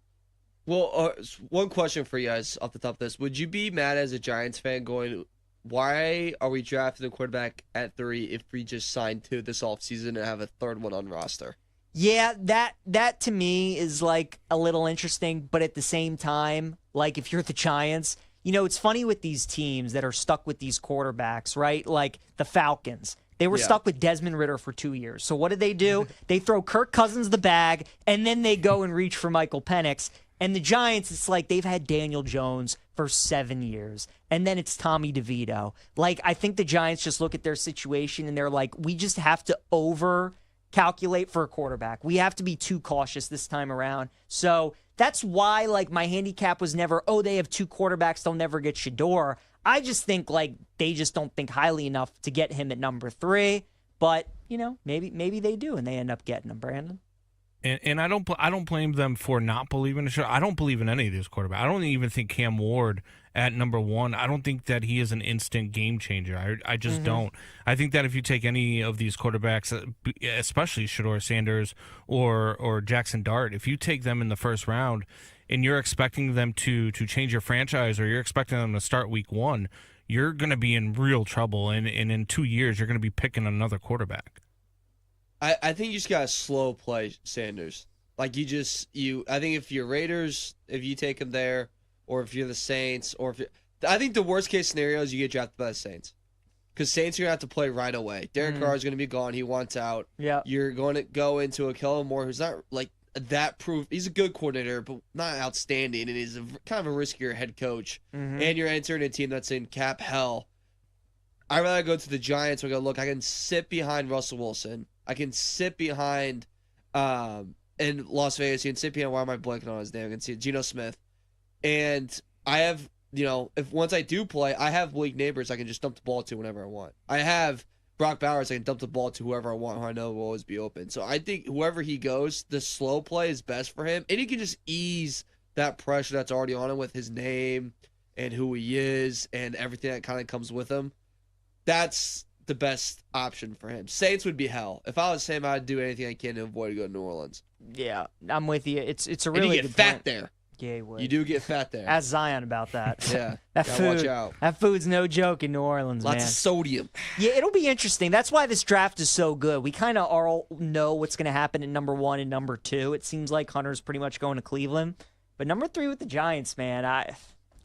N: Well, one question for you guys off the top of this. Would you be mad as a Giants fan going, why are we drafting a quarterback at 3 if we just signed 2 this offseason and have a third one on roster?
I: Yeah, that to me is like a little interesting, but at the same time, like if you're the Giants, it's funny with these teams that are stuck with these quarterbacks, right? Like the Falcons. They were stuck with Desmond Ridder for 2 years. So what did they do? They throw Kirk Cousins the bag, and then they go and reach for Michael Penix. And the Giants, it's like they've had Daniel Jones for 7 years. And then it's Tommy DeVito. Like, I think the Giants just look at their situation and they're like, we just have to over-calculate for a quarterback. We have to be too cautious this time around. So that's why, like, my handicap was never, they have 2 quarterbacks, they'll never get Shedeur. I just think, like, they just don't think highly enough to get him at number 3. But, maybe they do and they end up getting him, Brandon.
S: And I don't blame them for not believing in Shedeur. I don't believe in any of these quarterbacks. I don't even think Cam Ward at number 1. I don't think that he is an instant game changer. I just don't. I think that if you take any of these quarterbacks, especially Shedeur Sanders or Jackson Dart, if you take them in the first round and you're expecting them to change your franchise or you're expecting them to start week 1, you're going to be in real trouble. And in 2 years, you're going to be picking another quarterback.
N: I think you just got to slow play Sanders. Like I think if you're Raiders, if you take him there, or if you're the Saints, I think the worst case scenario is you get drafted by the Saints. Because Saints are going to have to play right away. Derek Carr is going to be gone. He wants out.
I: Yeah.
N: You're going to go into a Kellen Moore who's not like that proof. He's a good coordinator, but not outstanding, and he's kind of a riskier head coach. And you're entering a team that's in cap hell. I'd rather go to the Giants and go, look, I can sit behind Russell Wilson. I can sit behind in Las Vegas. You can sit behind, why am I blanking on his name? I can see Geno Smith. And I have, if once I do play, I have Malik Neighbors I can just dump the ball to whenever I want. I have Brock Bowers I can dump the ball to whoever I want, who I know will always be open. So I think whoever he goes, the slow play is best for him. And he can just ease that pressure that's already on him with his name and who he is and everything that kind of comes with him. That's the best option for him. Saints would be hell. If I was him, I'd do anything I can to avoid going to New Orleans.
I: Yeah, I'm with you. It's a really
N: and you get
I: good
N: fat
I: point.
N: there.
I: Yeah, you would.
N: You do get fat there.
I: Ask Zion about that.
N: Yeah,
I: that
N: gotta
I: food.
N: watch out.
I: That food's no joke in New Orleans,
N: Lots
I: man.
N: of sodium.
I: Yeah, it'll be interesting. That's why this draft is so good. We kind of all know what's going to happen in number 1 and number 2. It seems like Hunter's pretty much going to Cleveland, but number 3 with the Giants, man.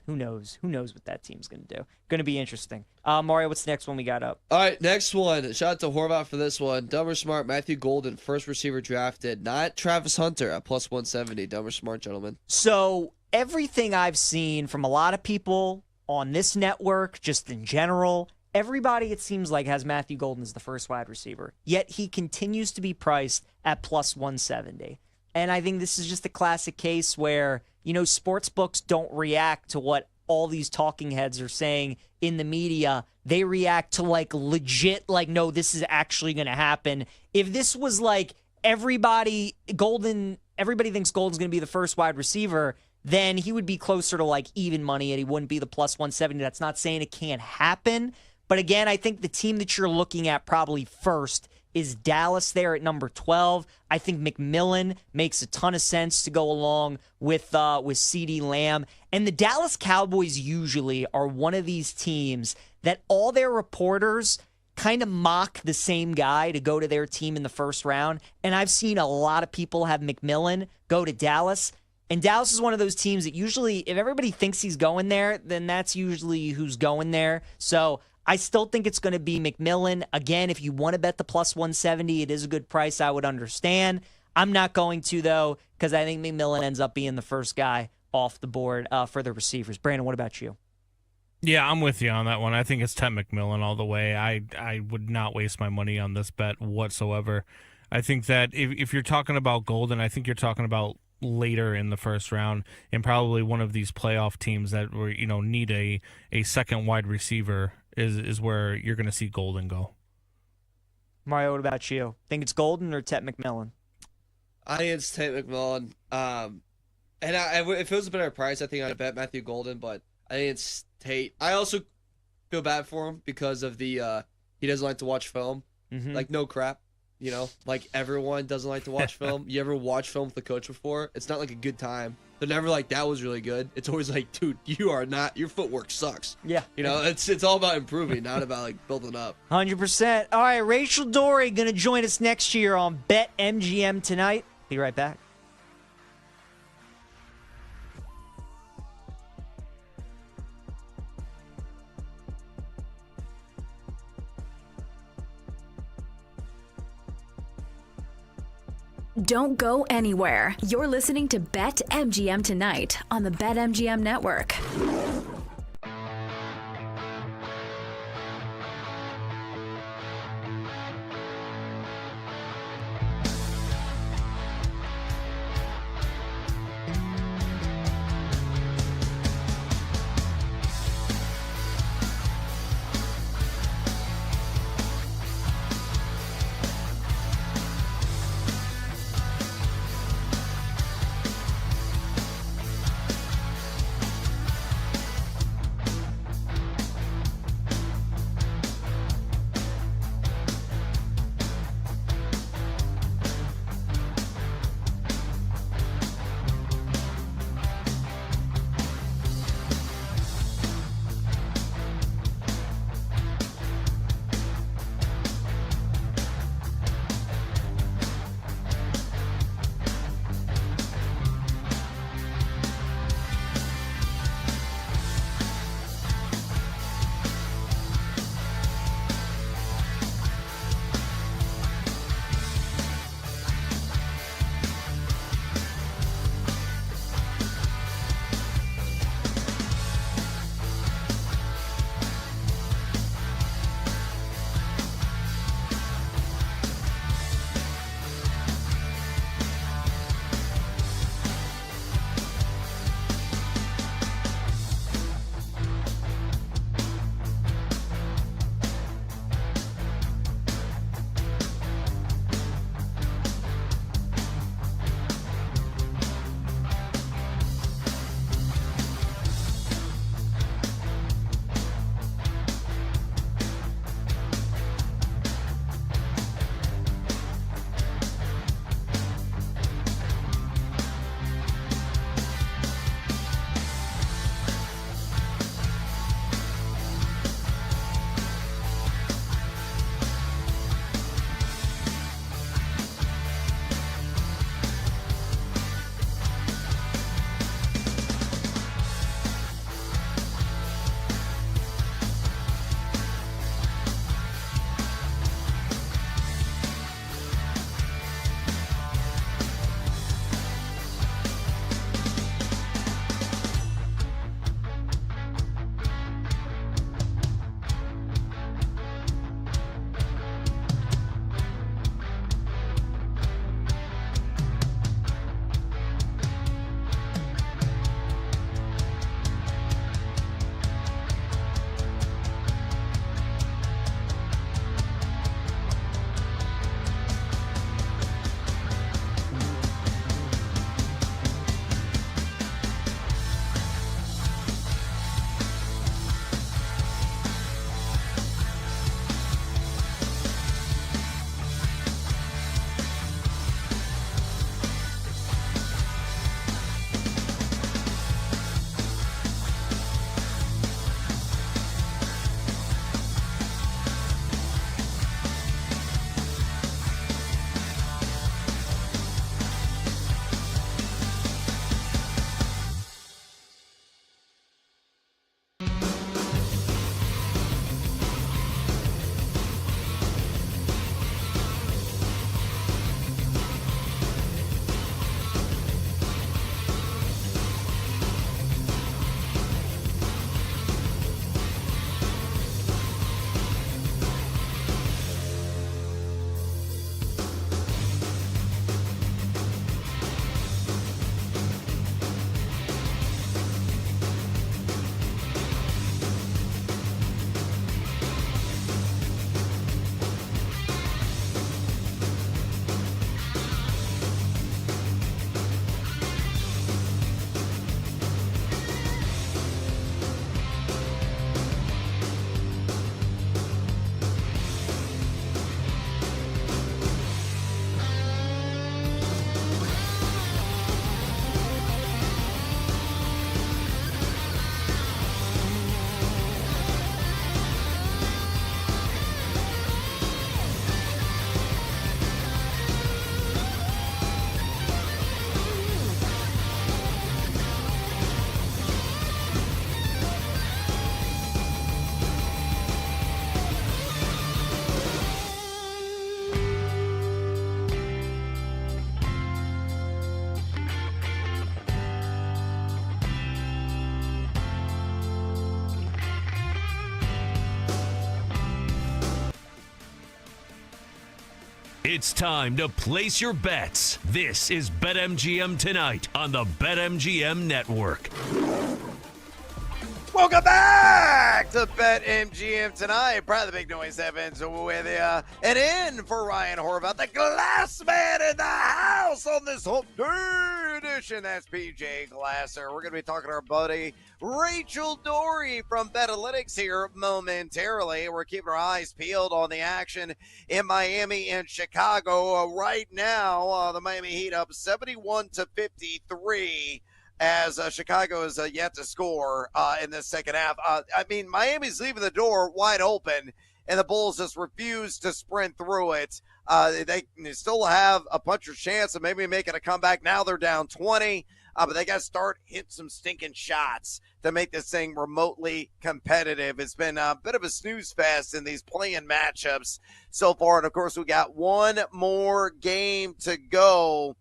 I: Who knows? Who knows what that team's going to do? Going to be interesting. Mario, what's the next one we got up?
N: All right, next one. Shout out to Horvath for this one. Dumb or smart, Matthew Golden, first receiver drafted. Not Travis Hunter at plus 170. Dumb or smart, gentlemen.
I: So everything I've seen from a lot of people on this network, just in general, everybody, it seems like, has Matthew Golden as the first wide receiver. Yet he continues to be priced at plus 170. And I think this is just a classic case where, sports books don't react to what all these talking heads are saying in the media. They react to legit, no, this is actually going to happen. If this was everybody thinks Golden's going to be the first wide receiver, then he would be closer to even money and he wouldn't be the plus 170. That's not saying it can't happen. But again, I think the team that you're looking at probably first is Dallas there at number 12. I think McMillan makes a ton of sense to go along with CeeDee Lamb. And the Dallas Cowboys usually are one of these teams that all their reporters kind of mock the same guy to go to their team in the first round. And I've seen a lot of people have McMillan go to Dallas. And Dallas is one of those teams that usually, if everybody thinks he's going there, then that's usually who's going there. So I still think it's going to be McMillan. Again, if you want to bet the plus 170, it is a good price. I would understand. I'm not going to, though, because I think McMillan ends up being the first guy off the board for the receivers. Brandon, what about you?
S: Yeah, I'm with you on that one. I think it's Ted McMillan all the way. I would not waste my money on this bet whatsoever. I think that if you're talking about Golden, I think you're talking about later in the first round and probably one of these playoff teams that were need a second wide receiver is where you're going to see Golden go.
I: Mario, what about you? Think it's Golden or Ted McMillan?
N: I think it's Ted McMillan. And if it was a better price, I think I'd bet Matthew Golden, but I think it's Tate. I also feel bad for him because of the he doesn't like to watch film. Like, no crap. Like everyone doesn't like to watch film. You ever watch film with the coach before? It's not like a good time. They're never like, that was really good. It's always like, dude, your footwork sucks.
I: Yeah.
N: It's all about improving, not about like building up.
I: 100%. All right, Rachel Dory going to join us next year on BetMGM tonight. Be right back.
E: Don't go anywhere. You're listening to BetMGM tonight on the BetMGM Network.
M: It's time to place your bets. This is BetMGM Tonight on the BetMGM Network.
F: Welcome back to BetMGM Tonight. Proud of the Big Noise Evans with you. And in for Ryan Horvath, the glass man in the house on this Hump Day edition. That's PJ Glasser. We're going to be talking to our buddy Rachel Dory from Betalytics here momentarily. We're keeping our eyes peeled on the action in Miami and Chicago. Right now, the Miami Heat up 71-53. As Chicago is yet to score in the second half. I mean, Miami's leaving the door wide open, and the Bulls just refuse to sprint through it. They still have a puncher's chance of maybe making a comeback. Now they're down 20, but they got to start hitting some stinking shots to make this thing remotely competitive. It's been a bit of a snooze fest in these play-in matchups so far, and, of course, we got one more game to go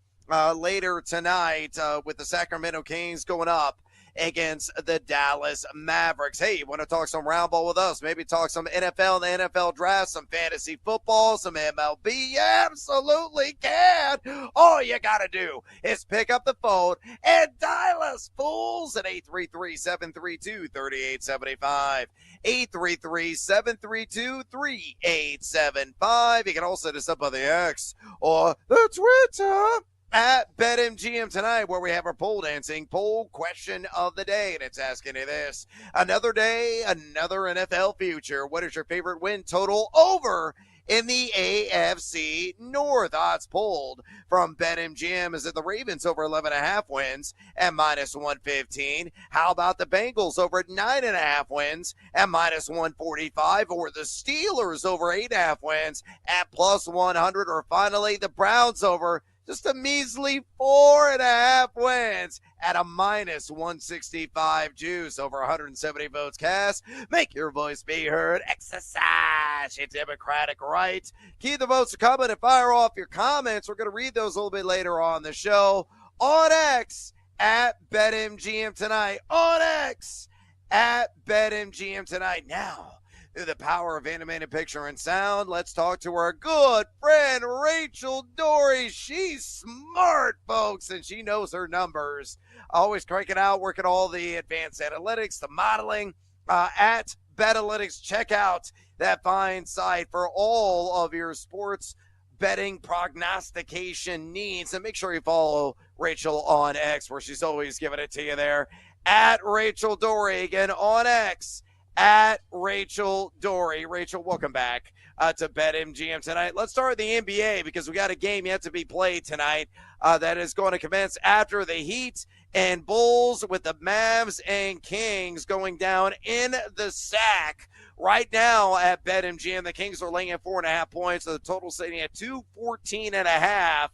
F: later tonight with the Sacramento Kings going up against the Dallas Mavericks. Hey, you want to talk some round ball with us? Maybe talk some NFL and the NFL draft, some fantasy football, some MLB? You absolutely can. All you got to do is pick up the phone and dial us, fools, at 833-732-3875. 833-732-3875. You can also hit us up on the X or the Twitter at BetMGM Tonight, where we have our poll dancing poll question of the day, and it's asking you this: another day, another NFL future. What is your favorite win total over in the AFC North? Odds pulled from BetMGM is that the Ravens over 11.5 wins at -115. How about the Bengals over 9.5 wins at -145, or the Steelers over 8.5 wins at +100, or finally the Browns over just a measly 4.5 wins at a -165 juice, over 170 votes cast. Make your voice be heard. Exercise your democratic right. Keep the votes coming and fire off your comments. We're going to read those a little bit later on the show. On X at BetMGM Tonight. On X at BetMGM Tonight. Now, through the power of animated picture and sound, let's talk to our good friend Rachel Dory. She's smart, folks, and she knows her numbers. Always cranking out, working all the advanced analytics, the modeling at Betalytics. Check out that fine site for all of your sports betting prognostication needs. And make sure you follow Rachel on X, where she's always giving it to you there. At Rachel Dory, again, on X. At Rachel Dory. Rachel, welcome back to BetMGM Tonight. Let's start with the NBA, because we got a game yet to be played tonight that is going to commence after the Heat and Bulls, with the Mavs and Kings going down in the sack. Right now at BetMGM, the Kings are laying at 4.5 points. So the total sitting at 214.5.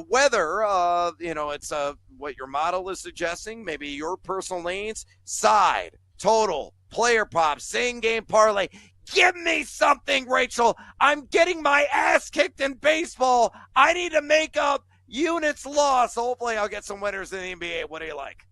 F: Whether, it's what your model is suggesting, maybe your personal leans, side, total, player props, same game parlay. Give me something, Rachel. I'm getting my ass kicked in baseball. I need to make up units lost. Hopefully I'll get some winners in the NBA. What do you like?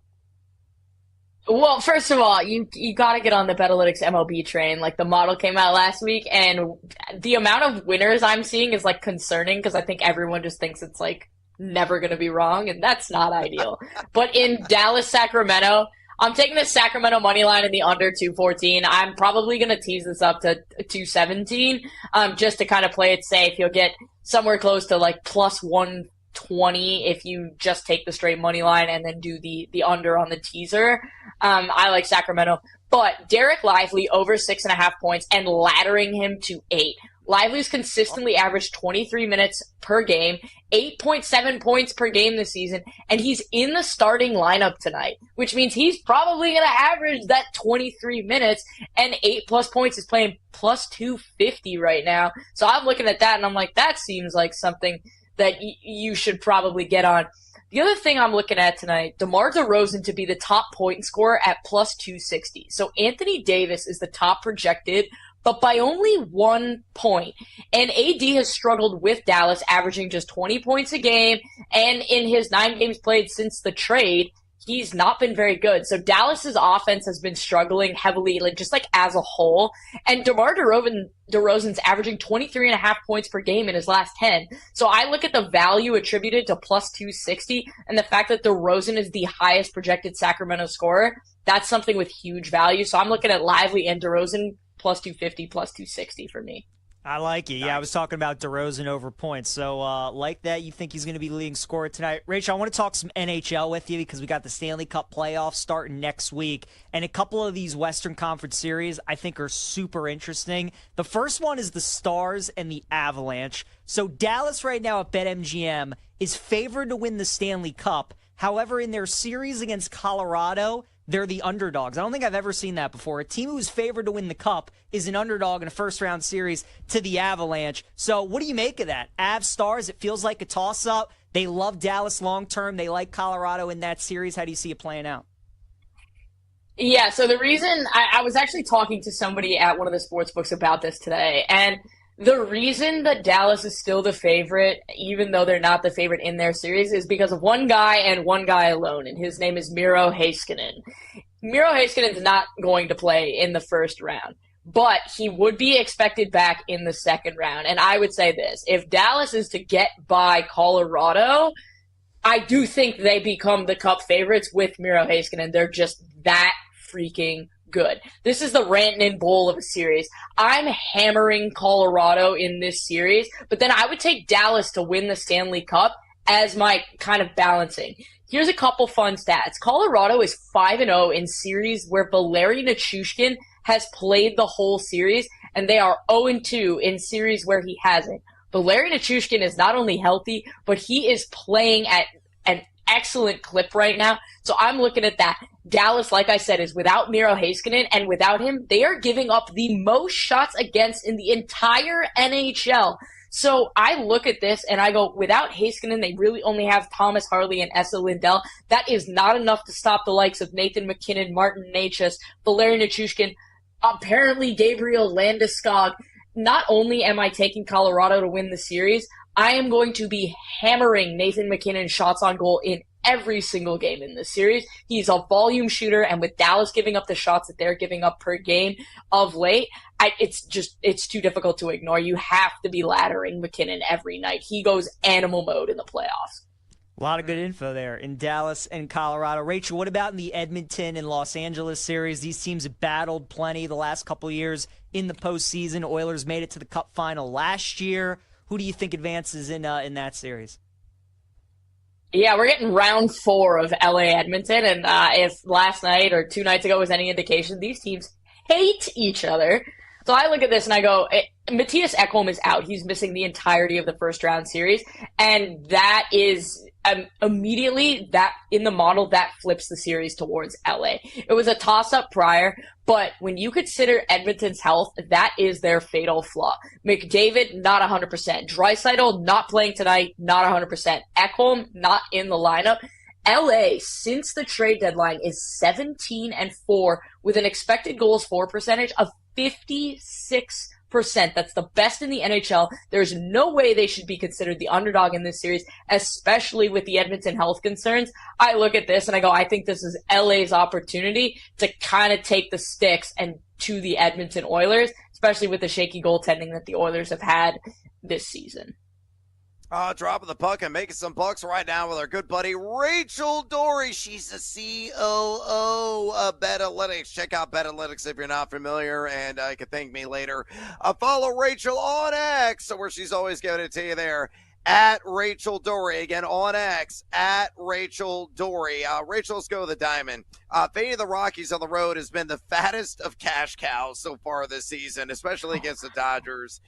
B: Well, first of all, you got to get on the Betalytics MLB train. Like, the model came out last week, and the amount of winners I'm seeing is, like, concerning, because I think everyone just thinks it's, like, never going to be wrong, and that's not ideal. But in Dallas, Sacramento, I'm taking the Sacramento money line in the under 214. I'm probably going to tease this up to 217 just to kind of play it safe. You'll get somewhere close to like plus 120 if you just take the straight money line and then do the under on the teaser. I like Sacramento. But Derek Lively over 6.5 points and laddering him to 8. Lively's consistently averaged 23 minutes per game, 8.7 points per game this season, and he's in the starting lineup tonight, which means he's probably going to average that 23 minutes, and 8+ points. Is playing plus 250 right now. So I'm looking at that, and I'm like, that seems like something that you should probably get on. The other thing I'm looking at tonight, DeMar DeRozan to be the top point scorer at plus 260. So Anthony Davis is the top projected, but by only 1 point. And AD has struggled with Dallas, averaging just 20 points a game. And in his 9 games played since the trade, he's not been very good. So Dallas's offense has been struggling heavily, just as a whole. And DeMar DeRozan's averaging 23.5 points per game in his last 10. So I look at the value attributed to plus 260 and the fact that DeRozan is the highest projected Sacramento scorer. That's something with huge value. So I'm looking at Lively and DeRozan plus 250, plus 260 for me.
I: I like it. Yeah, I was talking about DeRozan over points. So like that, you think he's going to be the leading scorer tonight. Rachel, I want to talk some NHL with you because we got the Stanley Cup playoffs starting next week. And a couple of these Western Conference series I think are super interesting. The first one is the Stars and the Avalanche. So Dallas right now at BetMGM is favored to win the Stanley Cup. However, in their series against Colorado, they're the underdogs. I don't think I've ever seen that before. A team who's favored to win the Cup is an underdog in a first-round series to the Avalanche. So what do you make of that? Avs-Stars, it feels like a toss-up. They love Dallas long-term. They like Colorado in that series. How do you see it playing out?
B: Yeah, so the reason I was actually talking to somebody at one of the sports books about this today, and the reason that Dallas is still the favorite, even though they're not the favorite in their series, is because of one guy and one guy alone, and his name is Miro Heiskanen. Miro Heiskanen is not going to play in the first round, but he would be expected back in the second round. And I would say this, if Dallas is to get by Colorado, I do think they become the Cup favorites with Miro Heiskanen. They're just that freaking good. This is the Rantanen Bowl of a series. I'm hammering Colorado in this series, but then I would take Dallas to win the Stanley Cup as my kind of balancing. Here's a couple fun stats. Colorado is 5-0 in series where Valeri Nichushkin has played the whole series, and they are 0-2 in series where he hasn't. Valeri Nichushkin is not only healthy, but he is playing at an excellent clip right now. So I'm looking at that. Dallas, like I said, is without Miro Heiskanen, and without him, they are giving up the most shots against in the entire NHL. So I look at this and I go, without Heiskanen, they really only have Thomas Harley and Esa Lindell. That is not enough to stop the likes of Nathan MacKinnon, Martin Necas, Valeri Nichushkin, apparently Gabriel Landeskog. Not only am I taking Colorado to win the series, I am going to be hammering Nathan MacKinnon shots on goal in every single game in this series. He's a volume shooter, and with Dallas giving up the shots that they're giving up per game of late, it's too difficult to ignore. You have to be laddering MacKinnon every night. He goes animal mode in the playoffs.
I: A lot of good info there in Dallas and Colorado. Rachel, what about in the Edmonton and Los Angeles series? These teams have battled plenty the last couple of years in the postseason. Oilers made it to the Cup final last year. Who do you think advances in that series?
B: Yeah, we're getting round 4 of LA Edmonton, and if last night or 2 nights ago was any indication, these teams hate each other. So I look at this and I go, Matthias Ekholm is out. He's missing the entirety of the first round series, and that is immediately that in the model that flips the series towards LA. It was a toss-up prior, but when you consider Edmonton's health, that is their fatal flaw. McDavid, not 100%. Draisaitl, not playing tonight, not 100%. Ekholm, not in the lineup. LA, since the trade deadline, is 17-4 with an expected goals for percentage of 56%. That's the best in the NHL. There's no way they should be considered the underdog in this series, especially with the Edmonton health concerns. I look at this and I go, I think this is LA's opportunity to kind of take the sticks and to the Edmonton Oilers, especially with the shaky goaltending that the Oilers have had this season.
F: Dropping the puck and making some bucks right now with our good buddy Rachel Dory. She's the COO of BetAlytics. Check out BetAlytics if you're not familiar, and you can thank me later. Follow Rachel on X, where she's always giving it to you there. At Rachel Dory, again on X, at Rachel Dory. Rachel, let's go with the diamond. Fading the Rockies on the road has been the fattest of cash cows so far this season, especially against the Dodgers.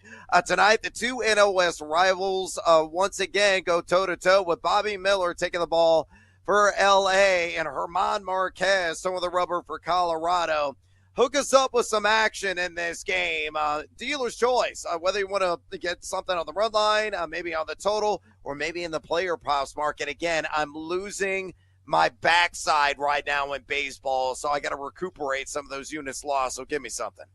F: Tonight, the two NL West rivals once again go toe-to-toe with Bobby Miller taking the ball for L.A. and German Marquez, some of the rubber for Colorado. Hook us up with some action in this game. Dealer's choice, whether you want to get something on the run line, maybe on the total, or maybe in the player props market. Again, I'm losing my backside right now in baseball, so I got to recuperate some of those units lost, so give me something.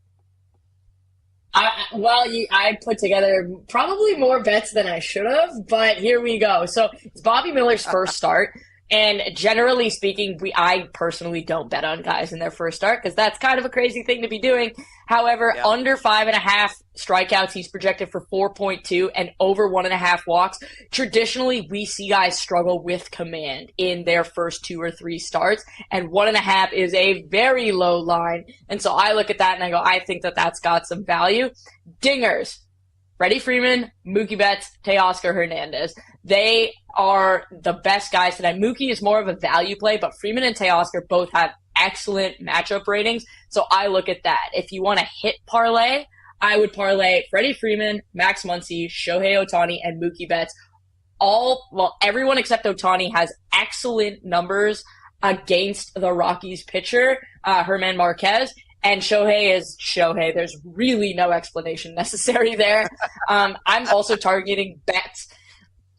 B: I put together probably more bets than I should have, but here we go. So it's Bobby Miller's first start. And generally speaking, I personally don't bet on guys in their first start because that's kind of a crazy thing to be doing. However, under 5.5 strikeouts, he's projected for 4.2 and over 1.5 walks. Traditionally, we see guys struggle with command in their first 2 or 3 starts, and 1.5 is a very low line. And so I look at that and I go, I think that that's got some value. Dingers. Freddie Freeman, Mookie Betts, Teoscar Hernandez. They are the best guys today. Mookie is more of a value play, but Freeman and Teoscar both have excellent matchup ratings. So I look at that. If you want to hit parlay, I would parlay Freddie Freeman, Max Muncy, Shohei Ohtani, and Mookie Betts. Everyone except Ohtani has excellent numbers against the Rockies pitcher, Herman Marquez. And Shohei is Shohei. There's really no explanation necessary there. I'm also targeting Betts.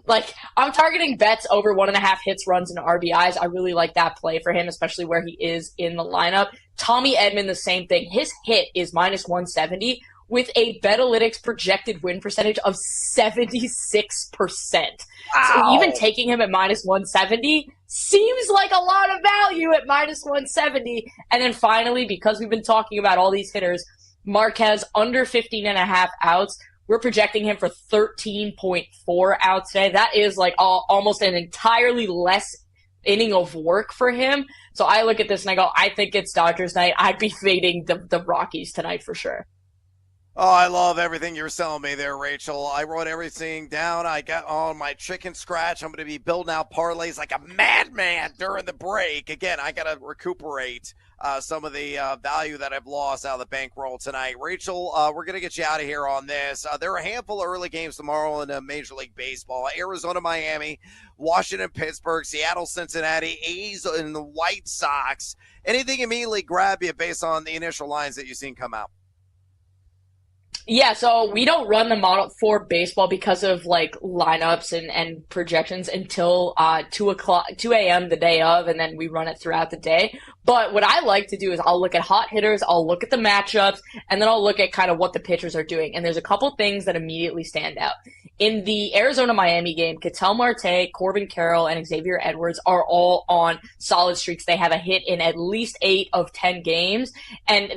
B: I'm targeting Betts over 1.5 hits, runs, and RBIs. I really like that play for him, especially where he is in the lineup. Tommy Edman, the same thing. His hit is minus 170 with a Betalytics projected win percentage of 76%. Wow. So even taking him at minus 170 seems like a lot of value at minus 170. And then finally, because we've been talking about all these hitters, Marquez under 15.5 outs. We're projecting him for 13.4 outs today. That is almost an entirely less inning of work for him. So I look at this and I go, I think it's Dodgers night. I'd be fading the Rockies tonight for sure.
F: Oh, I love everything you're selling me there, Rachel. I wrote everything down. I got on my chicken scratch. I'm going to be building out parlays like a madman during the break. Again, I got to recuperate some of the value that I've lost out of the bankroll tonight. Rachel, we're going to get you out of here on this. There are a handful of early games tomorrow in Major League Baseball. Arizona, Miami, Washington, Pittsburgh, Seattle, Cincinnati, A's, and the White Sox. Anything immediately grab you based on the initial lines that you've seen come out?
B: Yeah, so we don't run the model for baseball because of lineups and projections until 2 a.m. the day of, and then we run it throughout the day. But what I like to do is I'll look at hot hitters, I'll look at the matchups, and then I'll look at kind of what the pitchers are doing. And there's a couple things that immediately stand out. In the Arizona-Miami game, Ketel Marte, Corbin Carroll, and Xavier Edwards are all on solid streaks. They have a hit in at least 8 of 10 games, and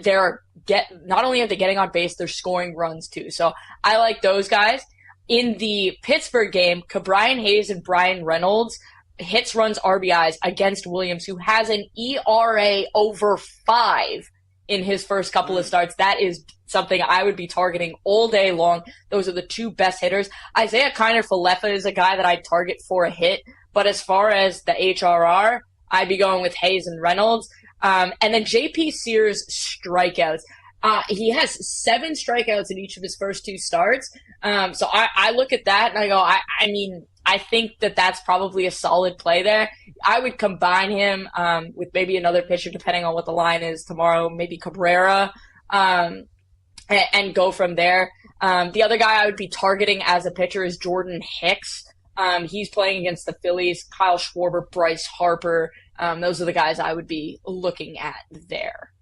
B: not only are they getting on base, they're scoring runs too. So I like those guys. In the Pittsburgh game, Brian Hayes and Brian Reynolds hits, runs, RBIs against Williams, who has an ERA over 5 in his first couple of starts. That is something I would be targeting all day long. Those are the 2 best hitters. Isaiah Kiner-Falefa is a guy that I'd target for a hit, but as far as the HRR, I'd be going with Hayes and Reynolds. And then JP Sears strikeouts. He has 7 strikeouts in each of his first 2 starts. So I look at that and I go, I think that that's probably a solid play there. I would combine him with maybe another pitcher, depending on what the line is tomorrow, maybe Cabrera, and go from there. The other guy I would be targeting as a pitcher is Jordan Hicks. He's playing against the Phillies. Kyle Schwarber, Bryce Harper. Those are the guys I would be looking at there.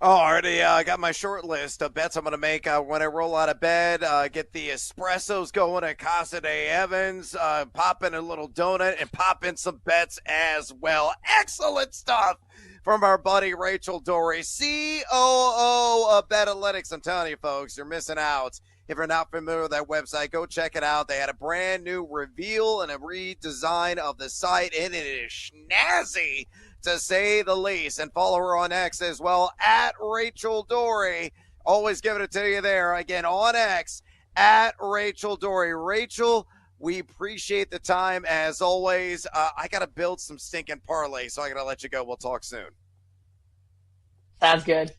F: Oh, already got my short list of bets I'm going to make when I roll out of bed. Get the espressos going at Casa de Evans. Pop in a little donut and pop in some bets as well. Excellent stuff from our buddy Rachel Dory, COO of Betalytics. I'm telling you, folks, you're missing out. If you're not familiar with that website, go check it out. They had a brand new reveal and a redesign of the site, and it is snazzy, to say the least. And follow her on X as well, at Rachel Dory. Always giving it to you there. Again, on X, at Rachel Dory. Rachel, we appreciate the time as always. I got to build some stinking parlay, so I got to let you go. We'll talk soon.
B: Sounds good.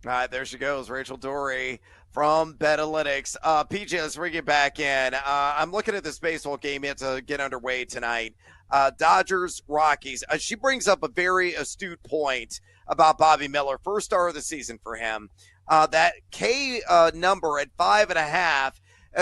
F: All right, there she goes, Rachel Dory from Betalytics. PJ, let's bring you back in. I'm looking at this baseball game yet to get underway tonight. Dodgers, Rockies. She brings up a very astute point about Bobby Miller. First star of the season for him. That K number at 5.5.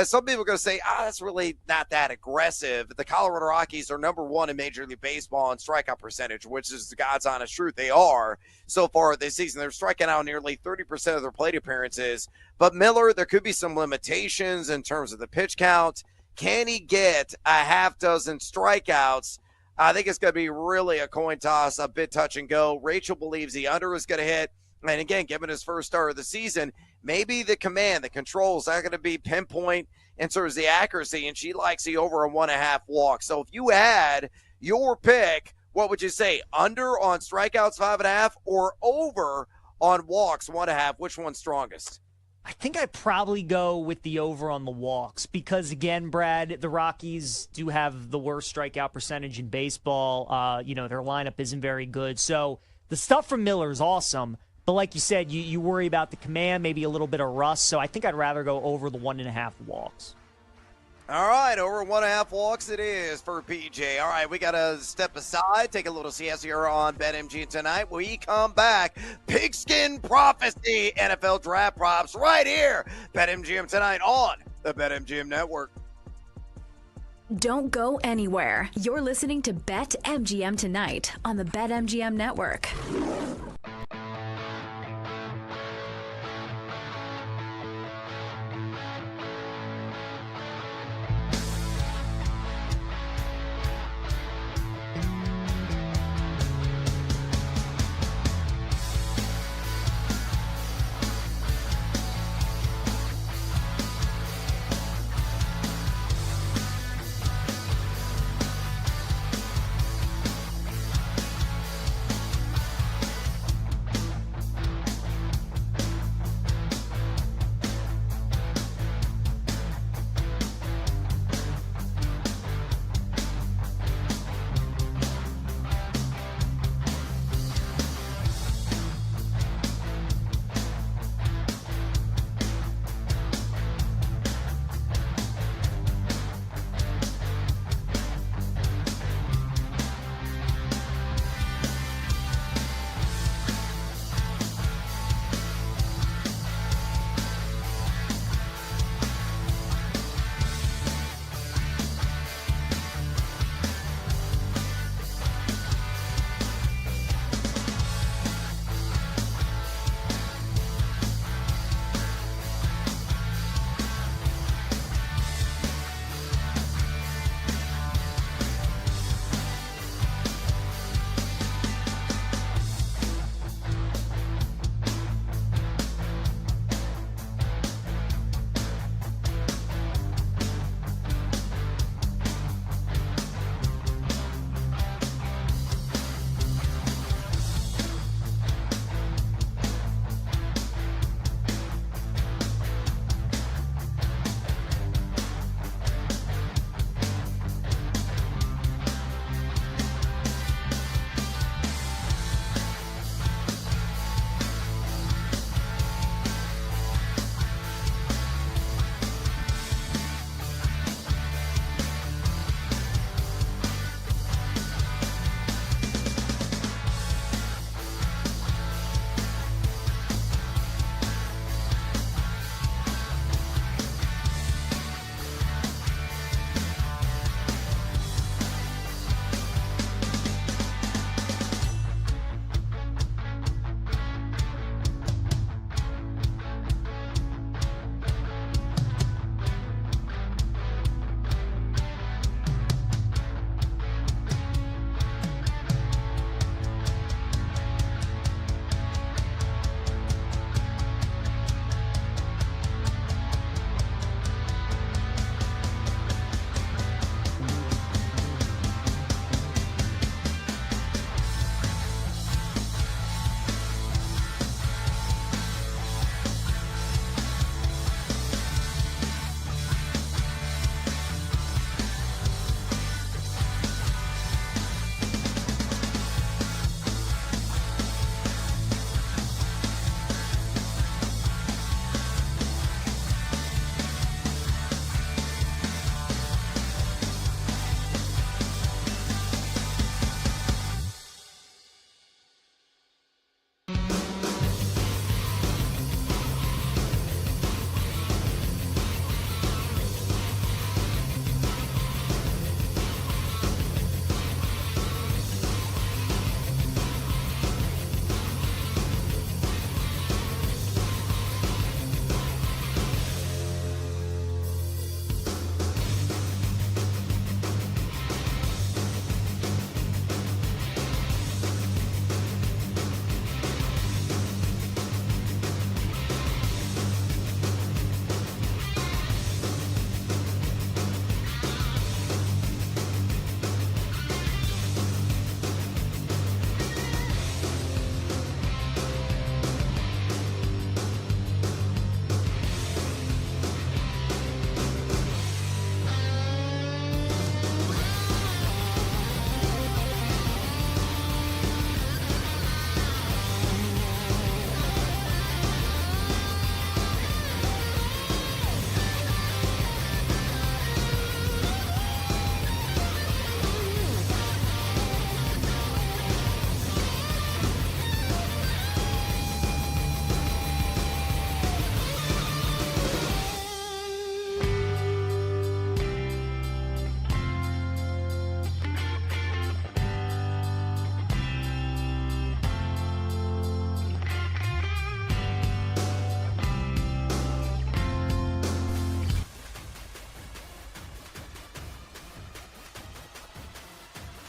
F: Some people are going to say, that's really not that aggressive. The Colorado Rockies are number 1 in Major League Baseball in strikeout percentage, which is the God's honest truth. They are so far this season. They're striking out nearly 30% of their plate appearances. But Miller, there could be some limitations in terms of the pitch count. Can he get a half dozen strikeouts I think it's going to be really a coin toss, a bit touch and go. Rachel believes the under is going to hit. And again, given his first start of the season, maybe the command, the controls are going to be pinpoint and so is the accuracy, and she likes the over a 1.5 walk. So if you had your pick, what would you say? Under on strikeouts 5.5 or over on walks 1.5? Which one's strongest?
I: I think I'd probably go with the over on the walks because, again, Brad, the Rockies do have the worst strikeout percentage in baseball. Their lineup isn't very good. So the stuff from Miller is awesome. But like you said, you worry about the command, maybe a little bit of rust. So I think I'd rather go over the 1.5 walks.
F: All right, over 1.5 walks it is for PJ. All right, we got to step aside, take a little CS here on BetMGM tonight. We come back, Pigskin Prophecy, NFL Draft Props right here. BetMGM tonight on the BetMGM Network.
E: Don't go anywhere. You're listening to BetMGM tonight on the BetMGM Network.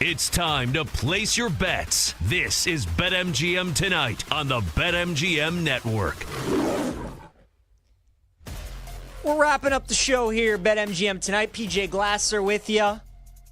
M: It's time to place your bets. This is BetMGM Tonight on the BetMGM Network.
I: We're wrapping up the show here, BetMGM Tonight. PJ Glasser with you.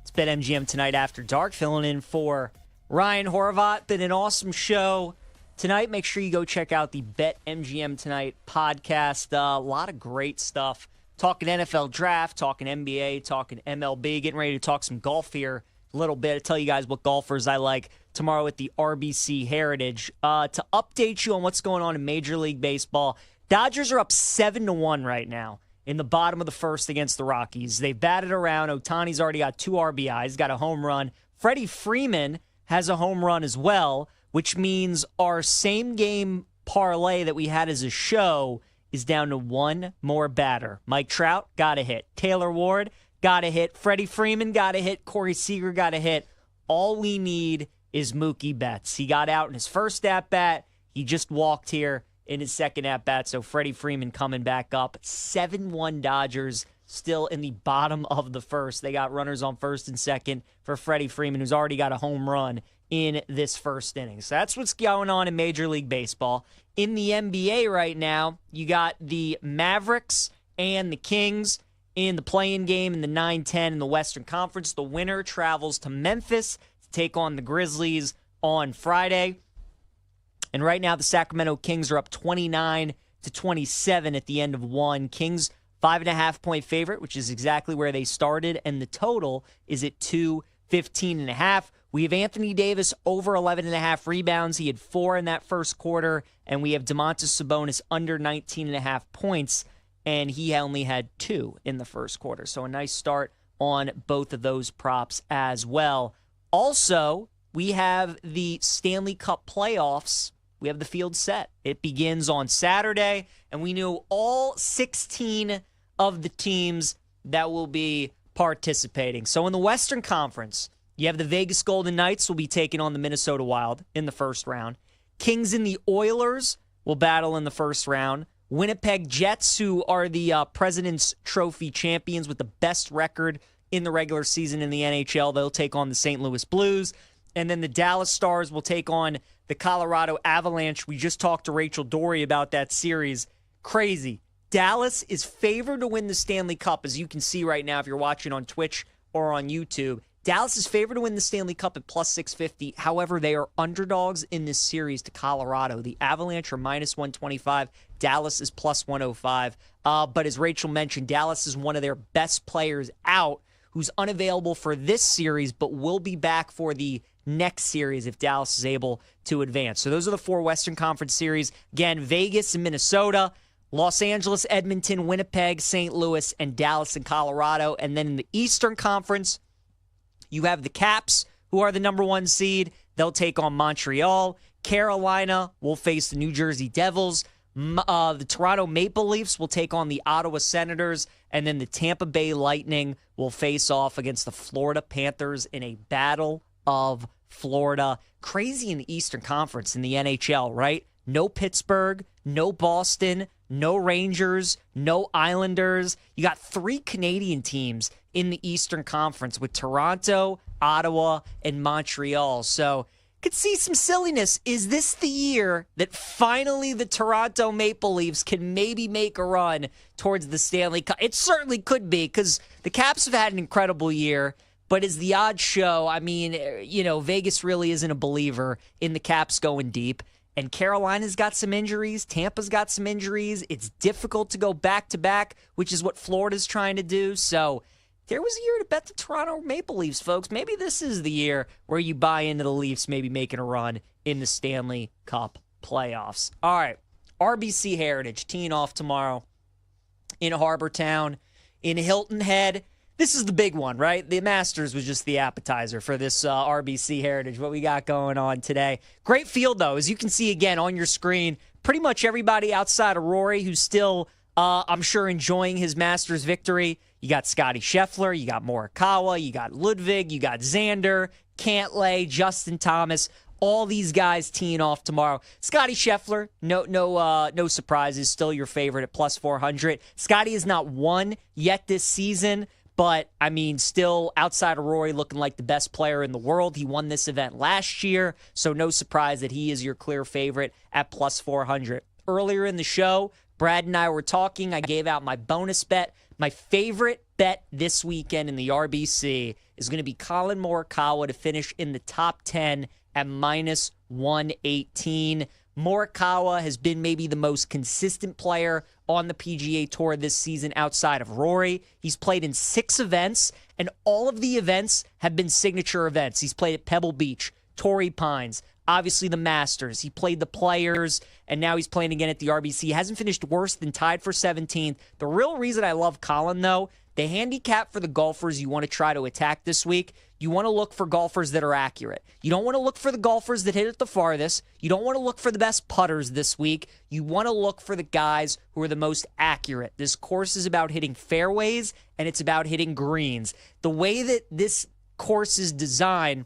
I: It's BetMGM Tonight After Dark, filling in for Ryan Horvat. Been an awesome show tonight. Make sure you go check out the BetMGM Tonight podcast. A lot of great stuff. Talking NFL draft, talking NBA, talking MLB, getting ready to talk some golf here a little bit. I'll tell you guys what golfers I like tomorrow at the RBC Heritage. To update you on what's going on in Major League Baseball, Dodgers are up 7-1 right now in the bottom of the first against the Rockies. They batted around. Ohtani's already got 2 RBIs, got a home run. Freddie Freeman has a home run as well, which means our same game parlay that we had as a show is down to 1 more batter. Mike Trout got a hit. Taylor Ward got a hit. Freddie Freeman got a hit. Corey Seager got a hit. All we need is Mookie Betts. He got out in his first at-bat. He just walked here in his second at-bat, so Freddie Freeman coming back up. 7-1 Dodgers, still in the bottom of the first. They got runners on first and second for Freddie Freeman, who's already got a home run in this first inning. So that's what's going on in Major League Baseball. In the NBA right now, you got the Mavericks and the Kings in the play-in game in the 9-10 in the Western Conference. The winner travels to Memphis to take on the Grizzlies on Friday. And right now, the Sacramento Kings are up 29-27 at the end of one. Kings 5.5-point favorite, which is exactly where they started, and the total is at 215.5. We have Anthony Davis over 11.5 rebounds. He had 4 in that first quarter, and we have Domantas Sabonis under 19.5 points, and he only had 2 in the first quarter. So a nice start on both of those props as well. Also, we have the Stanley Cup playoffs. We have the field set. It begins on Saturday, and we know all 16 of the teams that will be participating. So in the Western Conference, you have the Vegas Golden Knights will be taking on the Minnesota Wild in the first round. Kings and the Oilers will battle in the first round. Winnipeg Jets, who are the President's Trophy champions with the best record in the regular season in the NHL, they'll take on the St. Louis Blues. And then the Dallas Stars will take on the Colorado Avalanche. We just talked to Rachel Dory about that series. Crazy. Dallas is favored to win the Stanley Cup, as you can see right now if you're watching on Twitch or on YouTube. Dallas is favored to win the Stanley Cup at plus 650. However, they are underdogs in this series to Colorado. The Avalanche are minus 125. Dallas is plus 105. But as Rachel mentioned, Dallas is one of their best players out, who's unavailable for this series, but will be back for the next series if Dallas is able to advance. So those are the 4 Western Conference series. Again, Vegas and Minnesota, Los Angeles, Edmonton, Winnipeg, St. Louis, and Dallas and Colorado. And then in the Eastern Conference, you have the Caps, who are the number 1 seed. They'll take on Montreal. Carolina will face the New Jersey Devils. The Toronto Maple Leafs will take on the Ottawa Senators. And then the Tampa Bay Lightning will face off against the Florida Panthers in a battle of Florida. Crazy in the Eastern Conference in the NHL, right? No Pittsburgh, no Boston, no Rangers, no Islanders. You got 3 Canadian teams in the Eastern Conference with Toronto, Ottawa, and Montreal. So could see some silliness. Is this the year that finally the Toronto Maple Leafs can maybe make a run towards the Stanley Cup? It certainly could be, because the Caps have had an incredible year. But as the odds show, I mean, Vegas really isn't a believer in the Caps going deep. And Carolina's got some injuries. Tampa's got some injuries. It's difficult to go back-to-back, which is what Florida's trying to do. So there was a year to bet the Toronto Maple Leafs, folks. Maybe this is the year where you buy into the Leafs maybe making a run in the Stanley Cup playoffs. All right, RBC Heritage teeing off tomorrow in Harbor Town, in Hilton Head. This is the big one, right? The Masters was just the appetizer for this RBC Heritage, what we got going on today. Great field, though. As you can see, again, on your screen, pretty much everybody outside of Rory who's still, I'm sure, enjoying his Masters victory. You got Scotty Scheffler, you got Morikawa, you got Ludwig, you got Xander, Cantlay, Justin Thomas, all these guys teeing off tomorrow. Scotty Scheffler, no surprises, still your favorite at plus 400. Scotty has not won yet this season, But, I mean, still outside of Rory looking like the best player in the world. He won this event last year, so no surprise that he is your clear favorite at plus 400. Earlier in the show, Brad and I were talking. I gave out my bonus bet. My favorite bet this weekend in the RBC is going to be Colin Morikawa to finish in the top 10 at minus 118. Morikawa has been maybe the most consistent player on the PGA Tour this season outside of Rory. He's played in 6 events, and all of the events have been signature events. He's played at Pebble Beach, Torrey Pines, obviously the Masters. He played the Players, and now he's playing again at the RBC. He hasn't finished worse than tied for 17th. The real reason I love Colin, though, the handicap for the golfers you want to try to attack this week, you want to look for golfers that are accurate. You don't want to look for the golfers that hit it the farthest. You don't want to look for the best putters this week. You want to look for the guys who are the most accurate. This course is about hitting fairways, and it's about hitting greens. The way that this course is designed,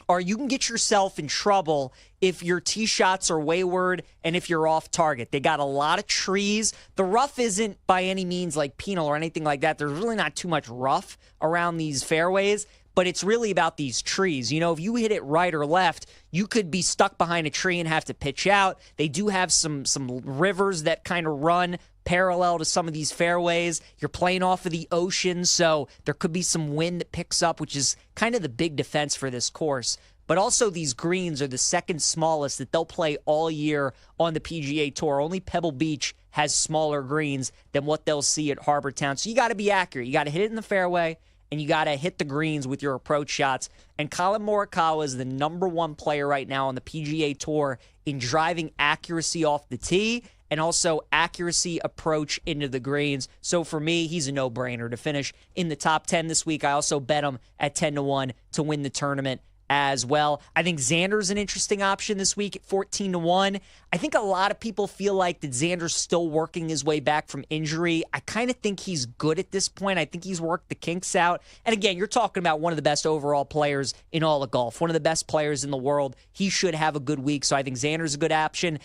I: or you can get yourself in trouble if your tee shots are wayward and if you're off target. They got a lot of trees. The rough isn't by any means like penal or anything like that. There's really not too much rough around these fairways, but it's really about these trees. You know, if you hit it right or left, you could be stuck behind a tree and have to pitch out. They do have some rivers that kind of run parallel to some of these fairways. You're playing off of the ocean, so there could be some wind that picks up, which is kind of the big defense for this course. But also these greens are the second smallest that they'll play all year on the PGA Tour. Only Pebble Beach has smaller greens than what they'll see at Harbor Town. So you got to be accurate. You got to hit it in the fairway, and you got to hit the greens with your approach shots. And Colin Morikawa is the number 1 player right now on the PGA Tour in driving accuracy off the tee and also accuracy approach into the greens. So for me, he's a no-brainer to finish in the top 10 this week. I also bet him at 10-1 to win the tournament as well. I think Xander's an interesting option this week at 14-1. I think a lot of people feel like that Xander's still working his way back from injury. I kind of think he's good at this point. I think he's worked the kinks out. And again, you're talking about one of the best overall players in all of golf, one of the best players in the world. He should have a good week, so I think Xander's a good option.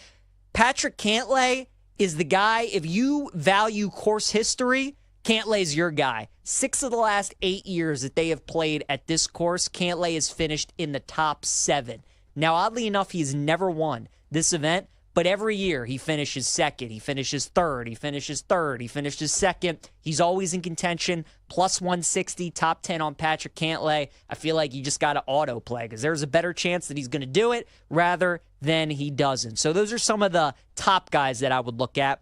I: Patrick Cantlay is the guy, if you value course history, Cantlay's your guy. 6 of the last 8 years that they have played at this course, Cantlay has finished in the top 7. Now, oddly enough, he's never won this event, but every year he finishes second, he finishes third, he finishes third, he finishes second. He's always in contention. Plus 160, top 10 on Patrick Cantlay. I feel like you just got to autoplay because there's a better chance that he's going to do it rather than he doesn't. So those are some of the top guys that I would look at.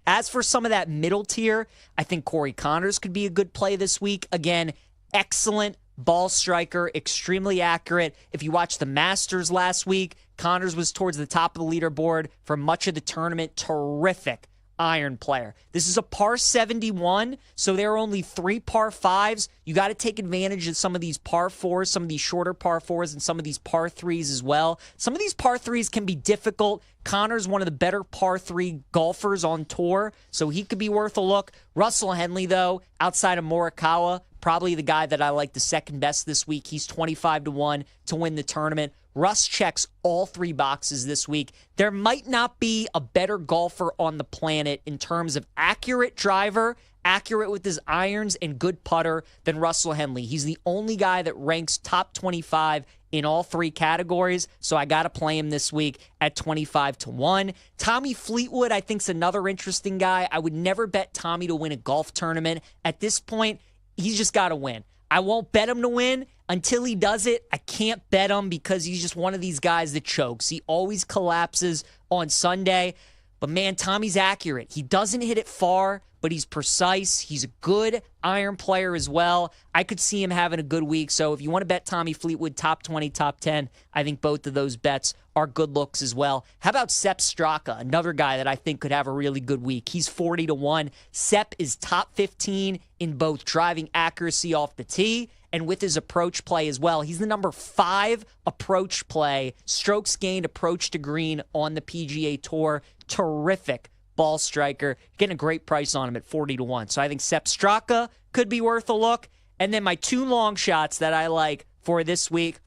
I: As for some of that middle tier, I think Corey Connors could be a good play this week. Again, excellent ball striker, extremely accurate. If you watched the Masters last week, Connors was towards the top of the leaderboard for much of the tournament. Terrific iron player. This is a par 71, so there are only 3 par 5s. You got to take advantage of some of these par 4s, some of these shorter par 4s, and some of these par 3s as well. Some of these par 3s can be difficult. Connor's one of the better par 3 golfers on tour, so he could be worth a look. Russell Henley, though, outside of Morikawa, probably the guy that I like the second best this week. He's 25-1 to win the tournament. Russ checks all 3 boxes this week. There might not be a better golfer on the planet in terms of accurate driver, accurate with his irons, and good putter than Russell Henley. He's the only guy that ranks top 25 in all 3 categories, so I got to play him this week at 25-1. Tommy Fleetwood, I think, is another interesting guy. I would never bet Tommy to win a golf tournament. At this point, he's just got to win. I won't bet him to win. Until he does it, I can't bet him because he's just one of these guys that chokes. He always collapses on Sunday. But man, Tommy's accurate. He doesn't hit it far, but he's precise. He's a good iron player as well. I could see him having a good week. So if you want to bet Tommy Fleetwood, top 20, top 10, I think both of those bets are good looks as well. How about Sepp Straka, another guy that I think could have a really good week? He's 40-1. Sepp is top 15 in both driving accuracy off the tee and with his approach play as well. He's the number 5 approach play, strokes gained approach to green on the PGA Tour. Terrific ball striker. Getting a great price on him at 40-1. So I think Sepp Straka could be worth a look. And then my 2 long shots that I like for this week.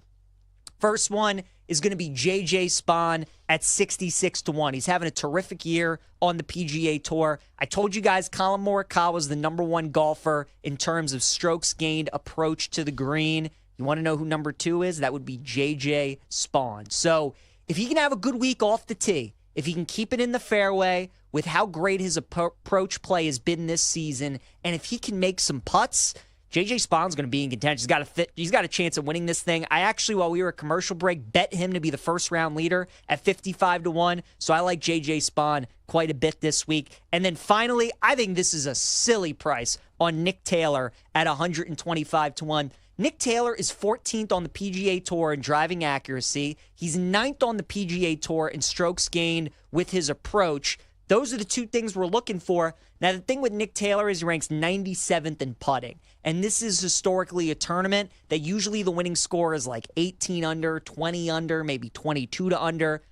I: First one is going to be JJ Spaun at 66 to 1. He's having a terrific year on the PGA Tour. I told you guys Colin Morikawa is the number one golfer in terms of strokes gained approach to the green. You want to know who number 2 is? That would be JJ Spaun. So if he can have a good week off the tee, if he can keep it in the fairway with how great his approach play has been this season, and if he can make some putts, JJ Spawn's going to be in contention. He's got a chance of winning this thing. I actually, while we were at commercial break, bet him to be the first-round leader at 55 to 1. So I like JJ Spaun quite a bit this week. And then finally, I think this is a silly price on Nick Taylor at 125 to 1. Nick Taylor is 14th on the PGA Tour in driving accuracy. He's 9th on the PGA Tour in strokes gained with his approach. Those are the two things we're looking for. Now, the thing with Nick Taylor is he ranks 97th in putting. And this is historically a tournament that usually the winning score is like 18 under, 20 under, maybe 22 under.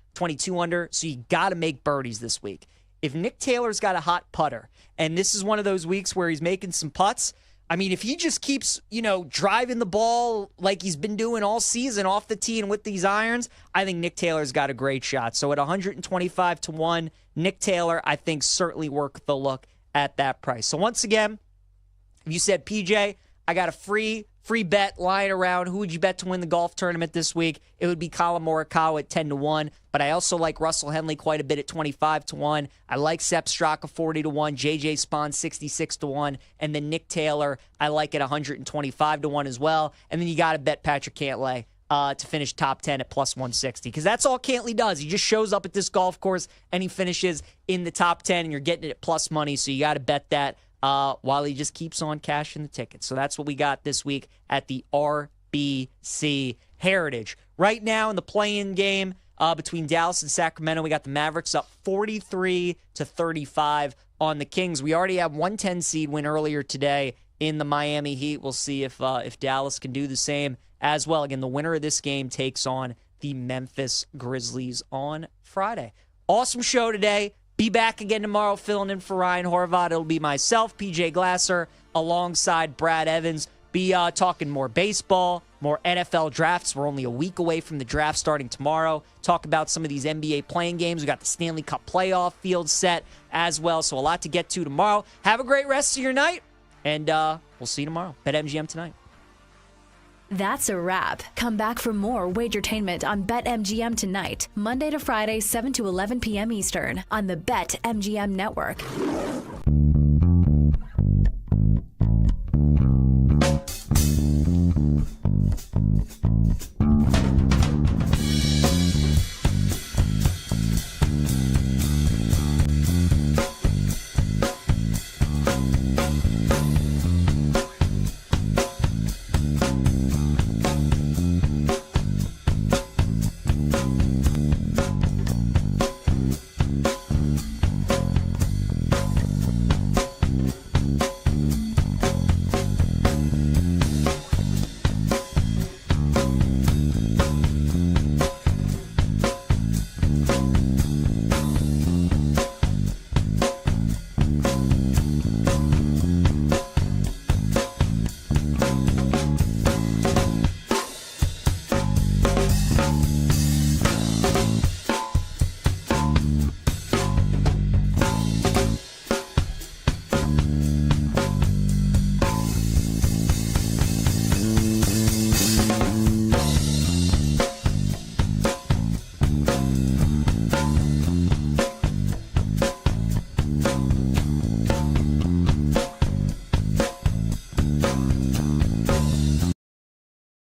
I: So you got to make birdies this week. If Nick Taylor's got a hot putter, and this is one of those weeks where he's making some putts, I mean, if he just keeps, driving the ball like he's been doing all season off the tee and with these irons, I think Nick Taylor's got a great shot. So at 125 to 1, Nick Taylor, I think, certainly worth the look at that price. So once again, if you said, PJ, I got a free bet lying around, who would you bet to win the golf tournament this week? It would be Colin Morikawa at 10 to 1. But I also like Russell Henley quite a bit at 25 to 1. I like Sepp Straka 40 to 1, JJ Spaun 66 to 1, and then Nick Taylor I like at 125 to 1 as well. And then you got to bet Patrick Cantlay to finish top 10 at plus 160, because that's all Cantlay does. He just shows up at this golf course and he finishes in the top 10, and you're getting it at plus money, so you got to bet that while he just keeps on cashing the tickets. So that's what we got this week at the RBC Heritage. Right now in the play-in game between Dallas and Sacramento, we got the Mavericks up 43 to 35 on the Kings. We already have 110 seed win earlier today in the Miami Heat. We'll see if Dallas can do the same as well. Again, the winner of this game takes on the Memphis Grizzlies on Friday. Awesome show today. Be back again tomorrow filling in for Ryan Horvath. It'll be myself, PJ Glasser, alongside Brad Evans. Be talking more baseball, more NFL drafts. We're only a week away from the draft starting tomorrow. Talk about some of these NBA playing games. We got the Stanley Cup playoff field set as well. So a lot to get to tomorrow. Have a great rest of your night, and we'll see you tomorrow. BetMGM tonight.
E: That's a wrap. Come back for more Wagertainment on BetMGM tonight, Monday to Friday, 7 to 11 p.m. Eastern on the BetMGM Network.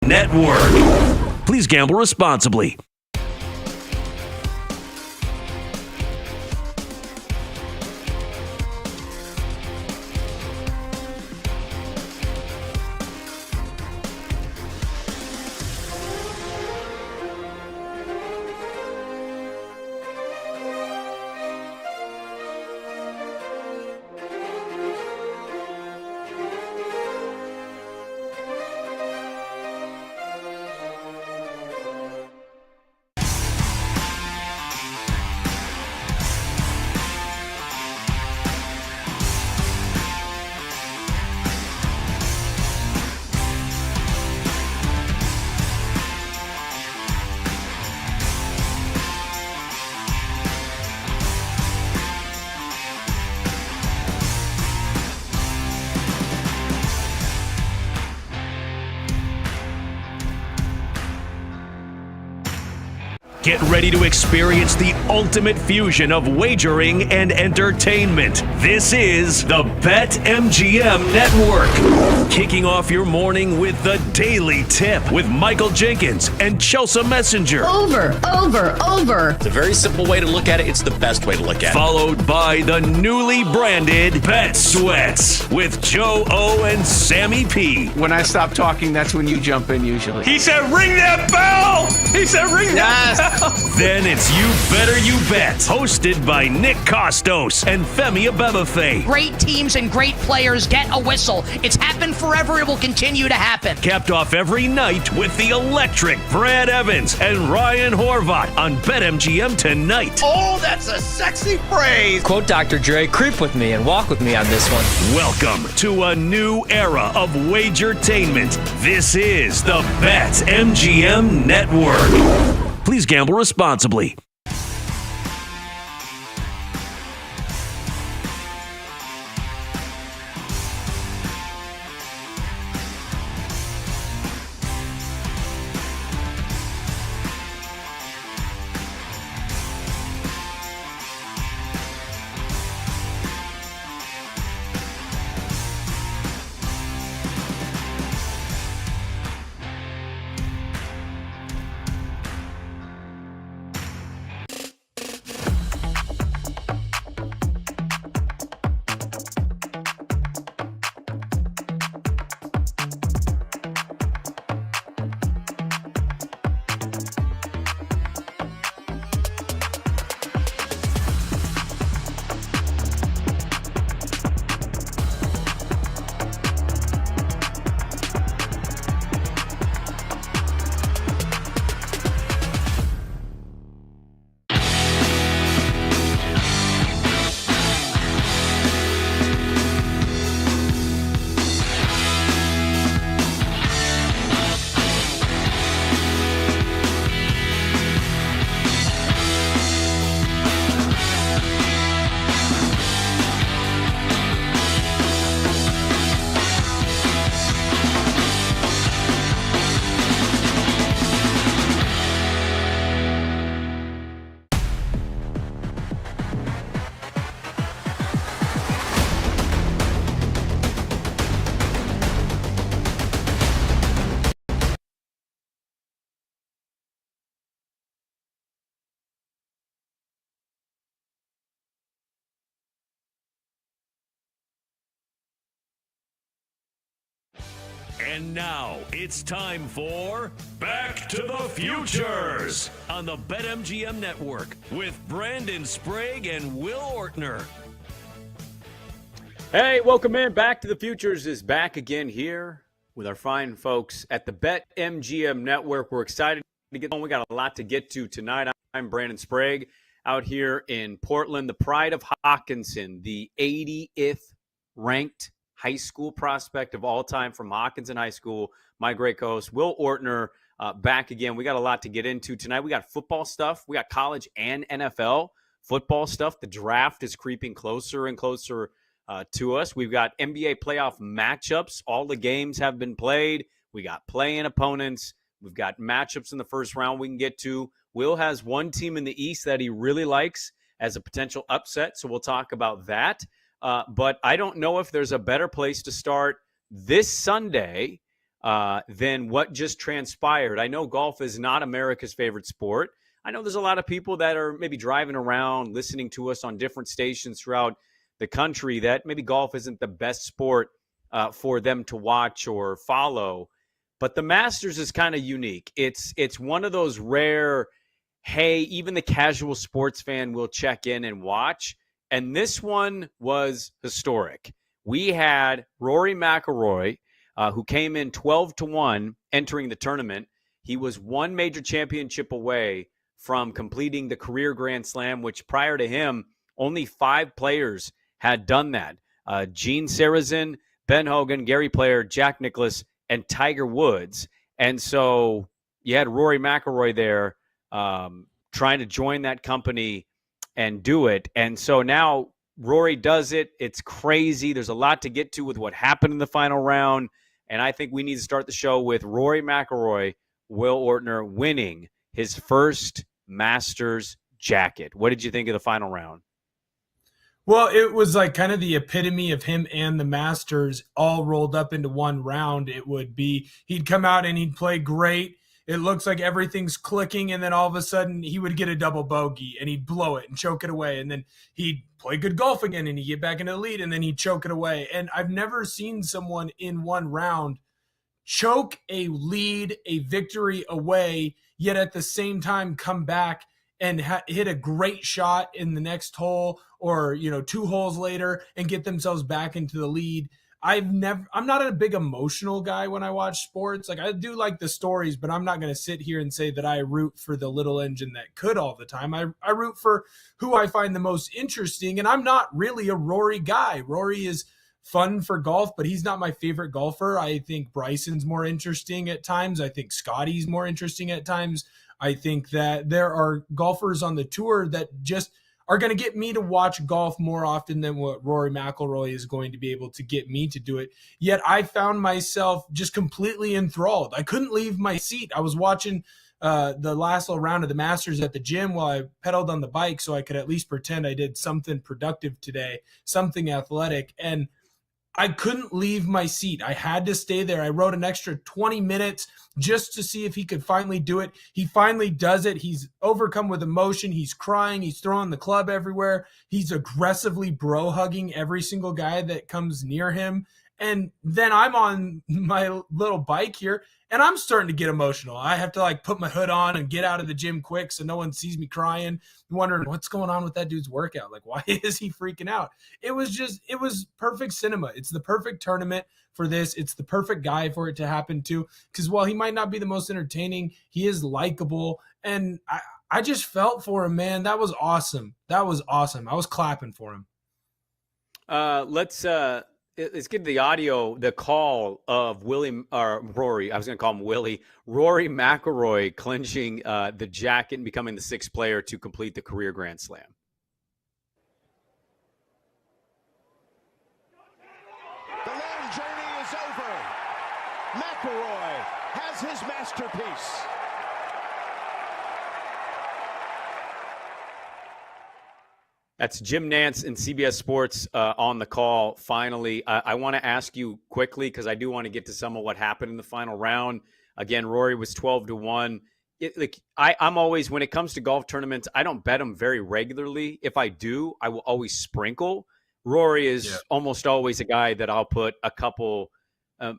M: Network. Please gamble responsibly. Get ready to experience the ultimate fusion of wagering and entertainment. This is the BetMGM Network. Kicking off your morning with the Daily Tip with Michael Jenkins and Chelsea Messenger.
K: Over. It's a very simple way to look at it. It's the best way to look at it.
M: Followed by the newly branded Bet Sweats with Joe O and Sammy P.
H: When I stop talking, that's when you jump in usually.
J: He said, ring that bell! He said, ring that bell!
M: Then it's You Better You Bet, hosted by Nick Costos and Femi Abebefe.
T: Great teams and great players get a whistle. It's happened forever. It will continue to happen.
M: Capped off every night with the electric Brad Evans and Ryan Horvat on BetMGM tonight.
F: Oh, that's a sexy phrase.
I: Quote Dr. Dre, creep with me and walk with me on this one.
M: Welcome to a new era of Wagertainment. This is the BetMGM Network. Please gamble responsibly. And now it's time for Back to the Futures on the BetMGM Network with Brandon Sprague and Will Ortner.
O: Hey, welcome in. Back to the Futures is back again here with our fine folks at the BetMGM Network. We're excited to get on. We got a lot to get to tonight. I'm Brandon Sprague out here in Portland, the pride of Hawkinson, the 80th ranked high school prospect of all time from Hawkinson High School. My great co-host, Will Ortner, back again. We got a lot to get into tonight. We got football stuff. We got college and NFL football stuff. The draft is creeping closer and closer to us. We've got NBA playoff matchups. All the games have been played. We got play-in opponents. We've got matchups in the first round we can get to. Will has one team in the East that he really likes as a potential upset, so we'll talk about that. But I don't know if there's a better place to start this Sunday than what just transpired. I know golf is not America's favorite sport. I know there's a lot of people that are maybe driving around, listening to us on different stations throughout the country that maybe golf isn't the best sport for them to watch or follow. But the Masters is kind of unique. It's one of those rare, hey, even the casual sports fan will check in and watch. And this one was historic. We had Rory McIlroy, who came in 12-1 entering the tournament. He was one major championship away from completing the career Grand Slam, which prior to him, only 5 players had done that. Gene Sarazen, Ben Hogan, Gary Player, Jack Nicklaus, and Tiger Woods. And so you had Rory McIlroy there trying to join that company and do it. And so now Rory does it. It's crazy. There's a lot to get to with what happened in the final round. And I think we need to start the show with Rory McIlroy, Will Ortner, winning his first Masters jacket. What did you think of the final round?
L: Well, it was like kind of the epitome of him and the Masters all rolled up into one round. It would be, he'd come out and he'd play great. It looks like everything's clicking, and then all of a sudden he would get a double bogey and he'd blow it and choke it away. And then he'd play good golf again and he'd get back into the lead and then he'd choke it away. And I've never seen someone in one round choke a lead, a victory away, yet at the same time come back and hit a great shot in the next hole or, 2 holes later and get themselves back into the lead. I'm not a big emotional guy when I watch sports. Like, I do like the stories, but I'm not going to sit here and say that I root for the little engine that could all the time. I root for who I find the most interesting, and I'm not really a Rory guy. Rory is fun for golf, but he's not my favorite golfer. I think Bryson's more interesting at times. I think Scotty's more interesting at times. I think that there are golfers on the tour that just are going to get me to watch golf more often than what Rory McIlroy is going to be able to get me to do it. Yet I found myself just completely enthralled. I couldn't leave my seat. I was watching the last little round of the Masters at the gym while I pedaled on the bike so I could at least pretend I did something productive today, something athletic. And I couldn't leave my seat. I had to stay there. I rode an extra 20 minutes just to see if he could finally do it. He finally does it. He's overcome with emotion. He's crying. He's throwing the club everywhere. He's aggressively bro-hugging every single guy that comes near him. And then I'm on my little bike here, and I'm starting to get emotional. I have to put my hood on and get out of the gym quick so no one sees me crying, wondering what's going on with that dude's workout. Why is he freaking out? It was perfect cinema. It's the perfect tournament for this. It's the perfect guy for it to happen to, because while he might not be the most entertaining, he is likable. And I just felt for him, man. That was awesome. That was awesome. I was clapping for him.
O: Let's get the audio, the call of Rory. I was going to call him Willie. Rory McIlroy clinching the jacket and becoming the 6th player to complete the career Grand Slam.
V: The long journey is over. McIlroy has his masterpiece.
O: That's Jim Nantz and CBS Sports on the call. Finally, I want to ask you quickly, because I do want to get to some of what happened in the final round. Again, Rory was 12-1. I'm always, when it comes to golf tournaments, I don't bet them very regularly. If I do, I will always sprinkle. Rory is almost always a guy that I'll put a couple,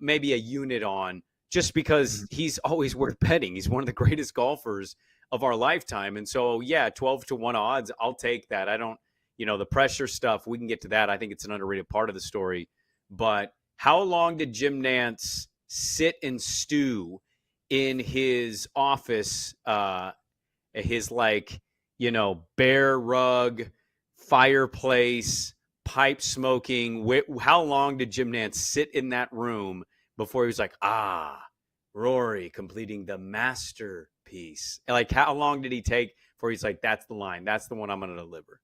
O: maybe a unit on, just because he's always worth betting. He's one of the greatest golfers of our lifetime. And so, 12-1 odds, I'll take that. I don't, the pressure stuff, we can get to that. I think it's an underrated part of the story. But how long did Jim Nantz sit and stew in his office, his bare rug, fireplace, pipe smoking? How long did Jim Nantz sit in that room before he was like, Rory completing the masterpiece? How long did he take before he's like, that's the line, that's the one I'm going to deliver?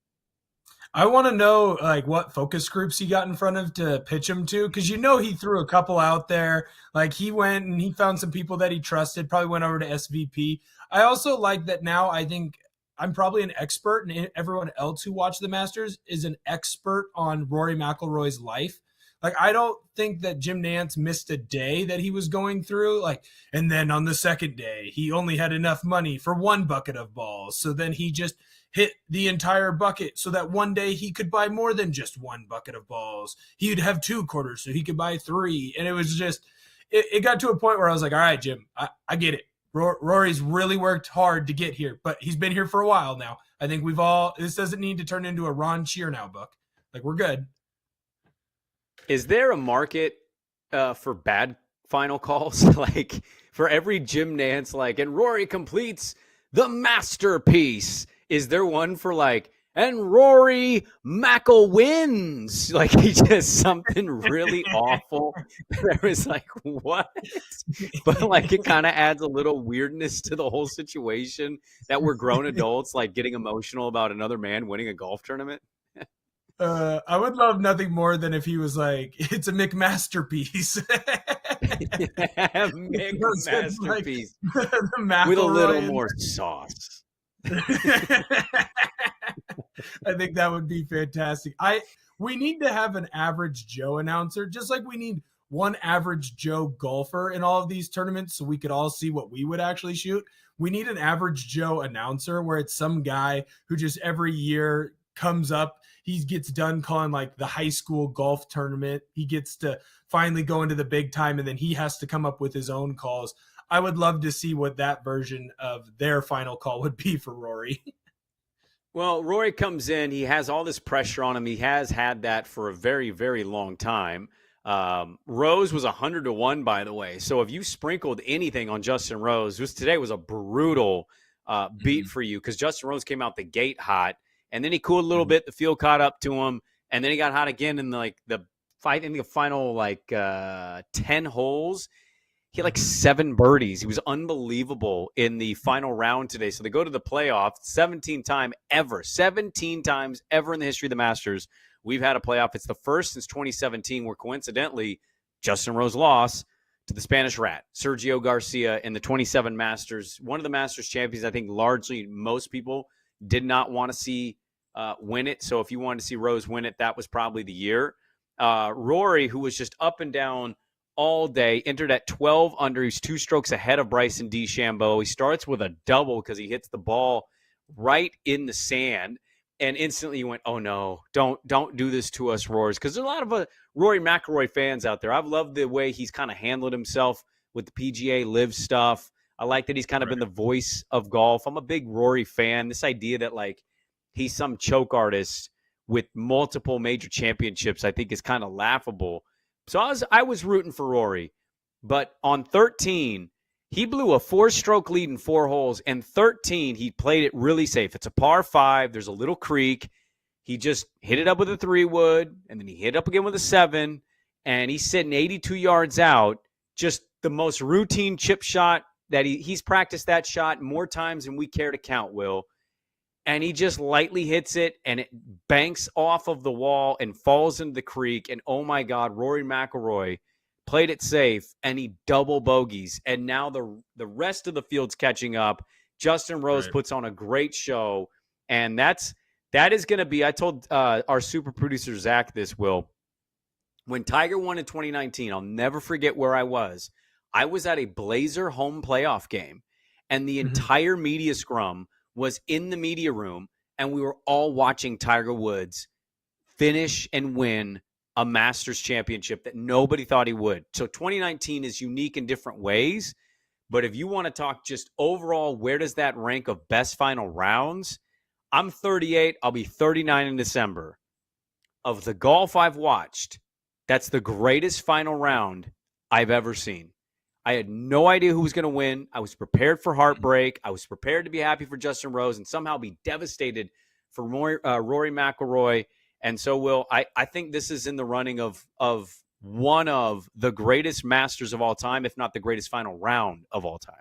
L: I want to know what focus groups he got in front of to pitch him to, because he threw a couple out there. He went and he found some people that he trusted, probably went over to SVP. I also like that now. I think I'm probably an expert, and everyone else who watched the Masters is an expert on Rory McIlroy's life. I don't think that Jim Nantz missed a day that he was going through. And then on the second day, he only had enough money for 1 bucket of balls. So then he just hit the entire bucket so that one day he could buy more than just 1 bucket of balls. He would have 2 quarters so he could buy 3. And it was just, it got to a point where I was like, all right, Jim, I get it. Rory's really worked hard to get here, but he's been here for a while now. I think this doesn't need to turn into a Ron Chernow book. We're good.
O: Is there a market for bad final calls? For every Jim Nantz, and Rory completes the masterpiece. Is there one for and Rory Mackle wins? He just something really awful. There was what? But it kind of adds a little weirdness to the whole situation that we're grown adults getting emotional about another man winning a golf tournament.
L: I would love nothing more than if he was it's a McMasterpiece.
O: McMasterpiece. With a little more sauce.
L: I think that would be fantastic. We need to have an average Joe announcer, just like we need one average Joe golfer in all of these tournaments so we could all see what we would actually shoot. We need an average Joe announcer where it's some guy who just every year comes up. He gets done calling like the high school golf tournament. He gets to finally go into the big time, and then he has to come up with his own calls. I would love to see what that version of their final call would be for Rory.
O: Well, Rory comes in. He has all this pressure on him. He has had that for a very, very long time. Rose was 100-1, by the way. So if you sprinkled anything on Justin Rose, today was a brutal beat for you because Justin Rose came out the gate hot, and then he cooled a little bit. The field caught up to him, and then he got hot again in the final 10 holes. He had like 7 birdies. He was unbelievable in the final round today. So they go to the playoff 17 times ever in the history of the Masters. We've had a playoff. It's the first since 2017 where coincidentally Justin Rose lost to the Spanish Rat, Sergio Garcia, in the 27 Masters. One of the Masters champions, I think largely most people did not want to see win it. So if you wanted to see Rose win it, that was probably the year. Rory, who was just up and down all day, entered at 12 under. He's 2 strokes ahead of Bryson DeChambeau. He starts with a double because he hits the ball right in the sand. And instantly you went, oh, no, don't do this to us, Roars. Because there's a lot of Rory McIlroy fans out there. I've loved the way he's kind of handled himself with the PGA Live stuff. I like that he's kind of been the voice of golf. I'm a big Rory fan. This idea that, like, he's some choke artist with multiple major championships, I think is kind of laughable. So I was rooting for Rory. But on 13, he blew a 4-stroke lead in 4 holes, and 13, he played it really safe. It's a par 5. There's a little creek. He just hit it up with a 3-wood, and then he hit it up again with a 7, and he's sitting 82 yards out. Just the most routine chip shot that he's practiced that shot more times than we care to count, Will. And he just lightly hits it, and it banks off of the wall and falls into the creek. And, oh, my God, Rory McIlroy played it safe, and he double bogeys. And now the rest of the field's catching up. Justin Rose puts on a great show, and that is going to be – I told our super producer Zach this, Will. When Tiger won in 2019, I'll never forget where I was. I was at a Blazer home playoff game, and the entire media scrum was in the media room, and we were all watching Tiger Woods finish and win a Masters championship that nobody thought he would. So 2019 is unique in different ways. But if you want to talk just overall, where does that rank of best final rounds? I'm 38. I'll be 39 in December. Of the golf I've watched, that's the greatest final round I've ever seen. I had no idea who was going to win. I was prepared for heartbreak. I was prepared to be happy for Justin Rose and somehow be devastated for Rory McIlroy. And so, Will, I think this is in the running of one of the greatest Masters of all time, if not the greatest final round of all time.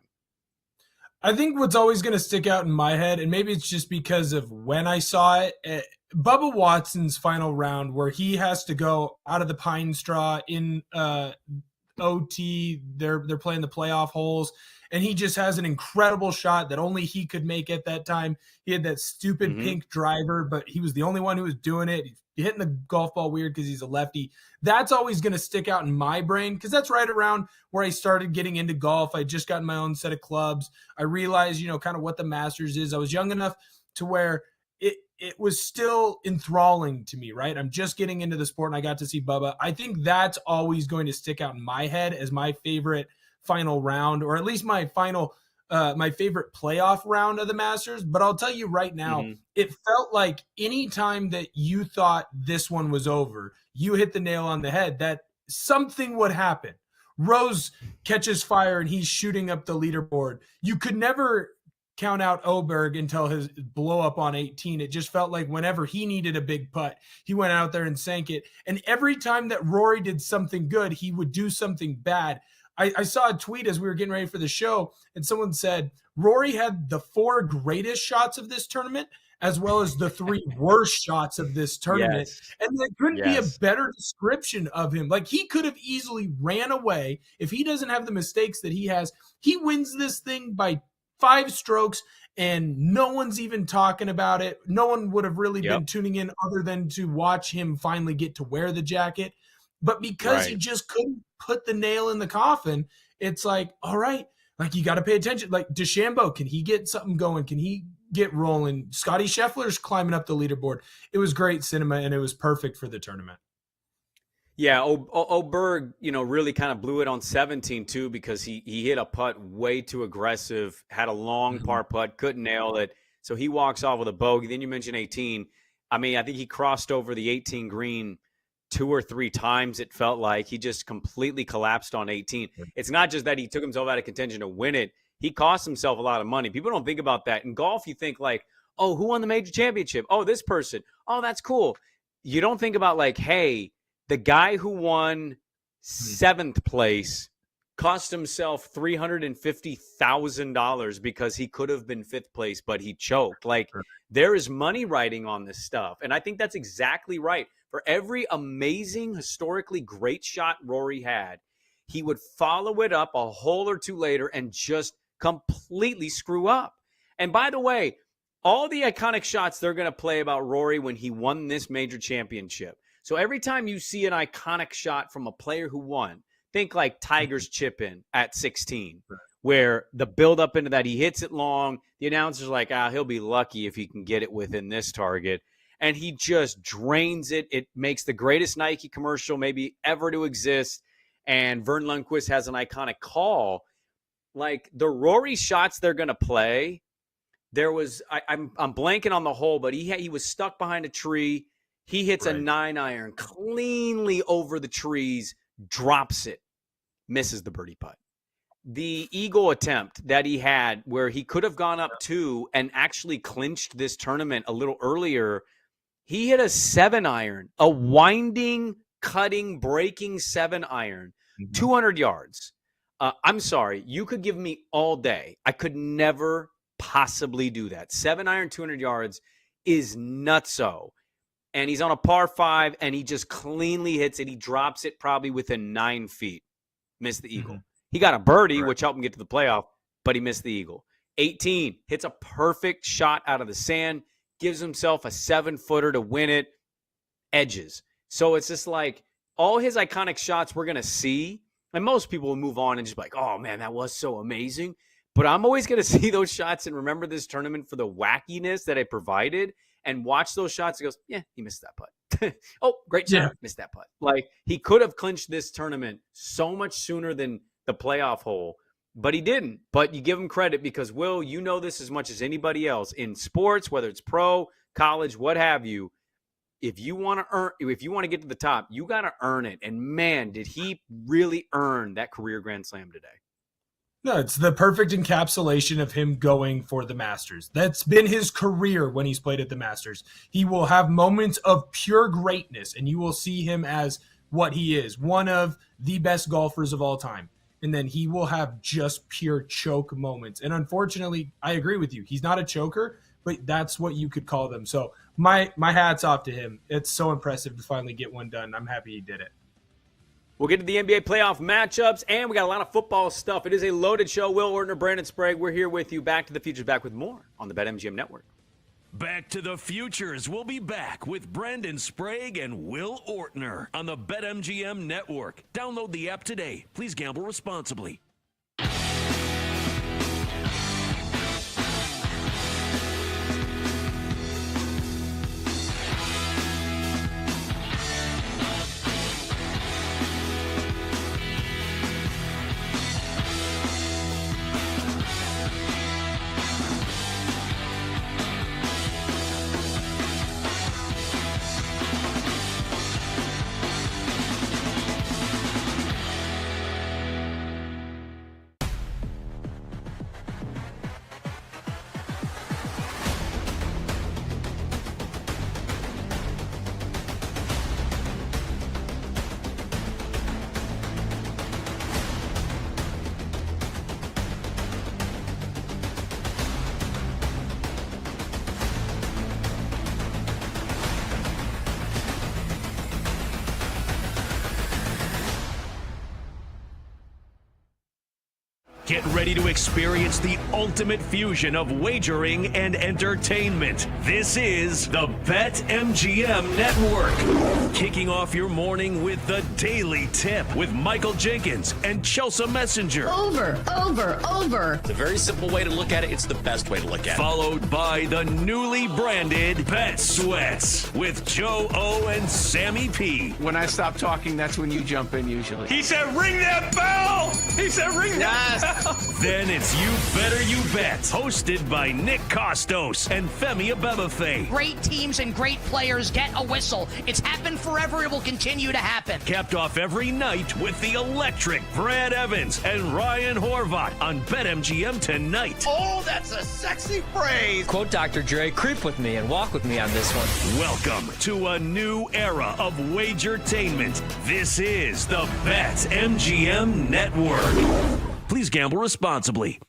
L: I think what's always going to stick out in my head, and maybe it's just because of when I saw it, Bubba Watson's final round where he has to go out of the pine straw in OT. They're playing the playoff holes, and he just has an incredible shot that only he could make at that time. He had that stupid pink driver, but he was the only one who was doing it. He's hitting the golf ball weird because he's a lefty. That's always going to stick out in my brain because that's right around where I started getting into golf. I just got my own set of clubs. I realized, kind of what the Masters is. I was young enough to where it was still enthralling to me, right? I'm just getting into the sport, and I got to see Bubba. I think that's always going to stick out in my head as my favorite final round, or at least my favorite playoff round of the Masters. But I'll tell you right now, it felt like any time that you thought this one was over, you hit the nail on the head, that something would happen. Rose catches fire and he's shooting up the leaderboard. You could never count out Oberg until his blow up on 18. It just felt like whenever he needed a big putt, he went out there and sank it. And every time that Rory did something good, he would do something bad. I saw a tweet as we were getting ready for the show, and someone said Rory had the 4 greatest shots of this tournament as well as the 3 worst shots of this tournament. Yes. And there couldn't be a better description of him. Like, he could have easily ran away. If he doesn't have the mistakes that he has, he wins this thing by 5 strokes, and no one's even talking about it. No one would have really been tuning in other than to watch him finally get to wear the jacket. But because he just couldn't put the nail in the coffin, it's like, all right, like you got to pay attention. Like DeChambeau, can he get something going? Can he get rolling? Scotty Scheffler's climbing up the leaderboard. It was great cinema, and it was perfect for the tournament.
O: Yeah, Oberg, really kind of blew it on 17 too, because he hit a putt way too aggressive, had a long par putt, couldn't nail it. So he walks off with a bogey. Then you mentioned 18. I mean, I think he crossed over the 18 green 2 or 3 times. It felt like he just completely collapsed on 18. It's not just that he took himself out of contention to win it. He cost himself a lot of money. People don't think about that. In golf, you think like, oh, who won the major championship? Oh, this person. Oh, that's cool. You don't think about like, hey, the guy who won 7th place cost himself $350,000 because he could have been 5th place, but he choked. Like, there is money riding on this stuff. And I think that's exactly right. For every amazing, historically great shot Rory had, he would follow it up a hole or two later and just completely screw up. And by the way, all the iconic shots they're going to play about Rory when he won this major championship. So every time you see an iconic shot from a player who won, think like Tiger's chip in at 16, where the build up into that, he hits it long. The announcer's like, he'll be lucky if he can get it within this target. And he just drains it. It makes the greatest Nike commercial maybe ever to exist. And Vern Lundquist has an iconic call. Like the Rory shots they're going to play, there was, I'm blanking on the hole, but he was stuck behind a tree. He hits a 9-iron cleanly over the trees, drops it, misses the birdie putt. The eagle attempt that he had where he could have gone up 2 and actually clinched this tournament a little earlier, he hit a 7-iron, a winding, cutting, breaking 7-iron, 200 yards. I'm sorry, you could give me all day. I could never possibly do that. 7-iron, 200 yards is nutso. And he's on a par 5, and he just cleanly hits it. He drops it probably within 9 feet. Missed the eagle. He got a birdie, which helped him get to the playoff, but he missed the eagle. 18, hits a perfect shot out of the sand, gives himself a 7-footer to win it, edges. So it's just like all his iconic shots we're going to see, and most people will move on and just be like, oh, man, that was so amazing. But I'm always going to see those shots and remember this tournament for the wackiness that it provided. And watch those shots. He goes, yeah, he missed that putt. Oh, great shot. Missed that putt. Like, he could have clinched this tournament so much sooner than the playoff hole, but he didn't. But you give him credit because, Will, you know this as much as anybody else. In sports, whether it's pro, college, what have you, if you want to get to the top, you got to earn it. And, man, did he really earn that career Grand Slam today.
L: No, it's the perfect encapsulation of him going for the Masters. That's been his career when he's played at the Masters. He will have moments of pure greatness, and you will see him as what he is, one of the best golfers of all time. And then he will have just pure choke moments. And unfortunately, I agree with you. He's not a choker, but that's what you could call them. So my hat's off to him. It's so impressive to finally get one done. I'm happy he did it.
O: We'll get to the NBA playoff matchups, and we got a lot of football stuff. It is a loaded show. Will Ortner, Brandon Sprague, we're here with you. Back to the Future, back with more on the BetMGM Network.
M: Back to the Futures. We'll be back with Brandon Sprague and Will Ortner on the BetMGM Network. Download the app today. Please gamble responsibly. Get ready to experience the ultimate fusion of wagering and entertainment. This is the BetMGM Network. Kicking off your morning with the Daily Tip with Michael Jenkins and Chelsea Messenger.
K: Over. It's a very simple way to look at it. It's the best way to look at it.
M: Followed by the newly branded Bet Sweats with Joe O and Sammy P.
H: When I stop talking, that's when you jump in usually.
J: He said, ring that bell! He said, ring that bell!
M: Then it's You Better You Bet, hosted by Nick Costos and Femi Abebefe.
T: Great teams and great players get a whistle. It's happened forever. It will continue to happen.
M: Capped off every night with the electric Brad Evans and Ryan Horvat on BetMGM tonight.
F: Oh, that's a sexy phrase.
I: Quote Dr. Dre, creep with me and walk with me on this one.
M: Welcome to a new era of Wagertainment. This is the BetMGM Network. Please gamble responsibly.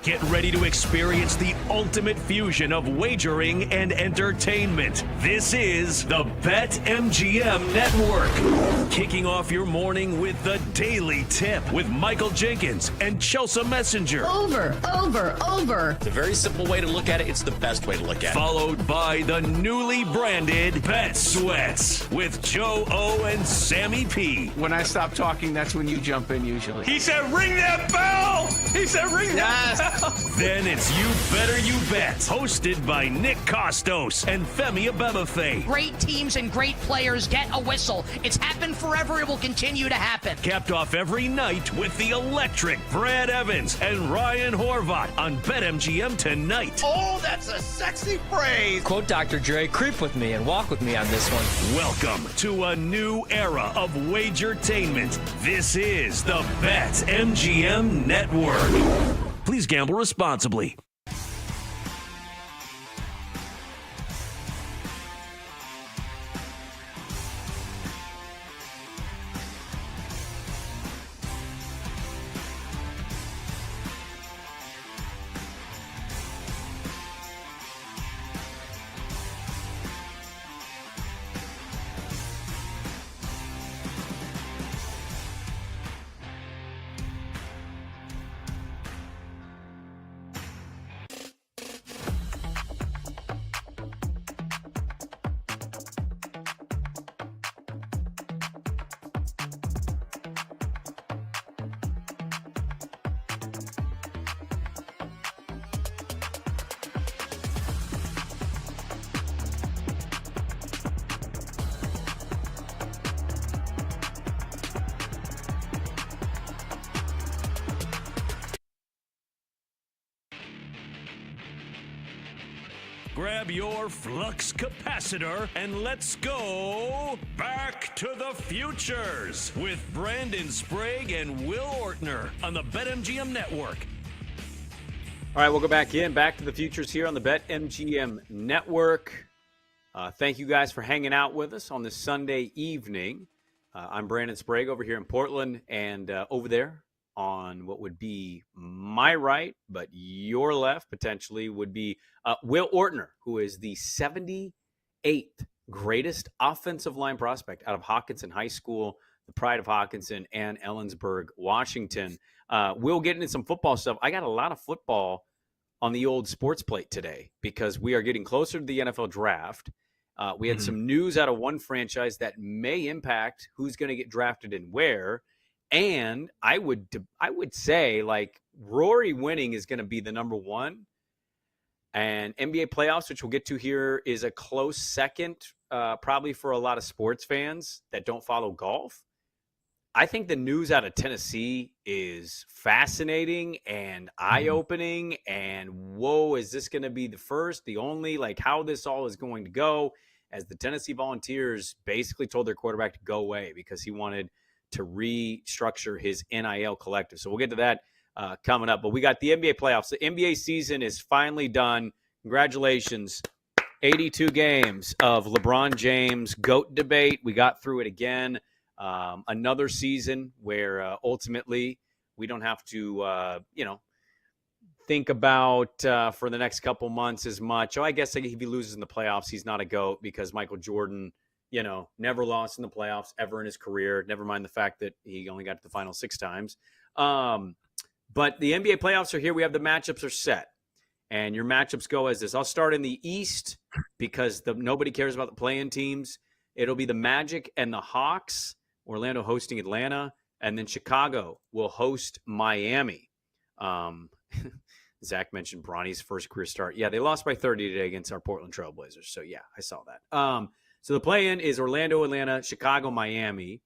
M: Get ready to experience the ultimate fusion of wagering and entertainment. This is the BetMGM Network. Kicking off your morning with the Daily Tip with Michael Jenkins and Chelsea Messenger.
K: Over. It's a very simple way to look at it. It's the best way to look at it.
M: Followed by the newly branded Bet Sweats with Joe O and Sammy P.
H: When I stop talking, that's when you jump in usually.
J: He said, ring that bell! He said, ring that bell!
M: Then it's You Better You Bet, hosted by Nick Costos and Femi Abebefe.
T: Great teams and great players get a whistle. It's happened forever. It will continue to happen.
M: Capped off every night with the electric Brad Evans and Ryan Horvat on BetMGM tonight.
F: Oh, that's a sexy phrase.
I: Quote Dr. Dre, creep with me and walk with me on this one.
M: Welcome to a new era of Wagertainment. This is the BetMGM Network. Please gamble responsibly. Grab your flux capacitor and let's go back to the futures with Brandon Sprague and Will Ortner on the BetMGM Network.
O: All right, we'll go back to the futures here on the BetMGM Network. Thank you guys for hanging out with us on this Sunday evening. I'm Brandon Sprague over here in Portland, and over there on what would be my right, but your left potentially would be Will Ortner, who is the 78th greatest offensive line prospect out of Hockinson High School, the pride of Hockinson and Ellensburg, Washington. We'll get into some football stuff. I got a lot of football on the old sports plate today because we are getting closer to the NFL draft. We had some news out of one franchise that may impact who's going to get drafted and where. And I would say, like, Rory winning is going to be the number one. And NBA playoffs, which we'll get to here, is a close second, probably for a lot of sports fans that don't follow golf. I think the news out of Tennessee is fascinating and eye-opening. And whoa, is this going to be the first, the only, like how this all is going to go, as the Tennessee Volunteers basically told their quarterback to go away because he wanted to restructure his NIL collective. So we'll get to that coming up. But we got the NBA playoffs. The NBA season is finally done. Congratulations. 82 games of LeBron James GOAT debate. We got through it again. Another season where ultimately we don't have to, think about for the next couple months as much. Oh, I guess if he loses in the playoffs, he's not a GOAT because Michael Jordan, never lost in the playoffs ever in his career. Never mind the fact that he only got to the final 6 times. But the NBA playoffs are here. We have the matchups are set. And your matchups go as this. I'll start in the East because nobody cares about the play-in teams. It'll be the Magic and the Hawks, Orlando hosting Atlanta, and then Chicago will host Miami. Zach mentioned Bronny's first career start. Yeah, they lost by 30 today against our Portland Trailblazers. So, yeah, I saw that. So the play-in is Orlando, Atlanta, Chicago, Miami.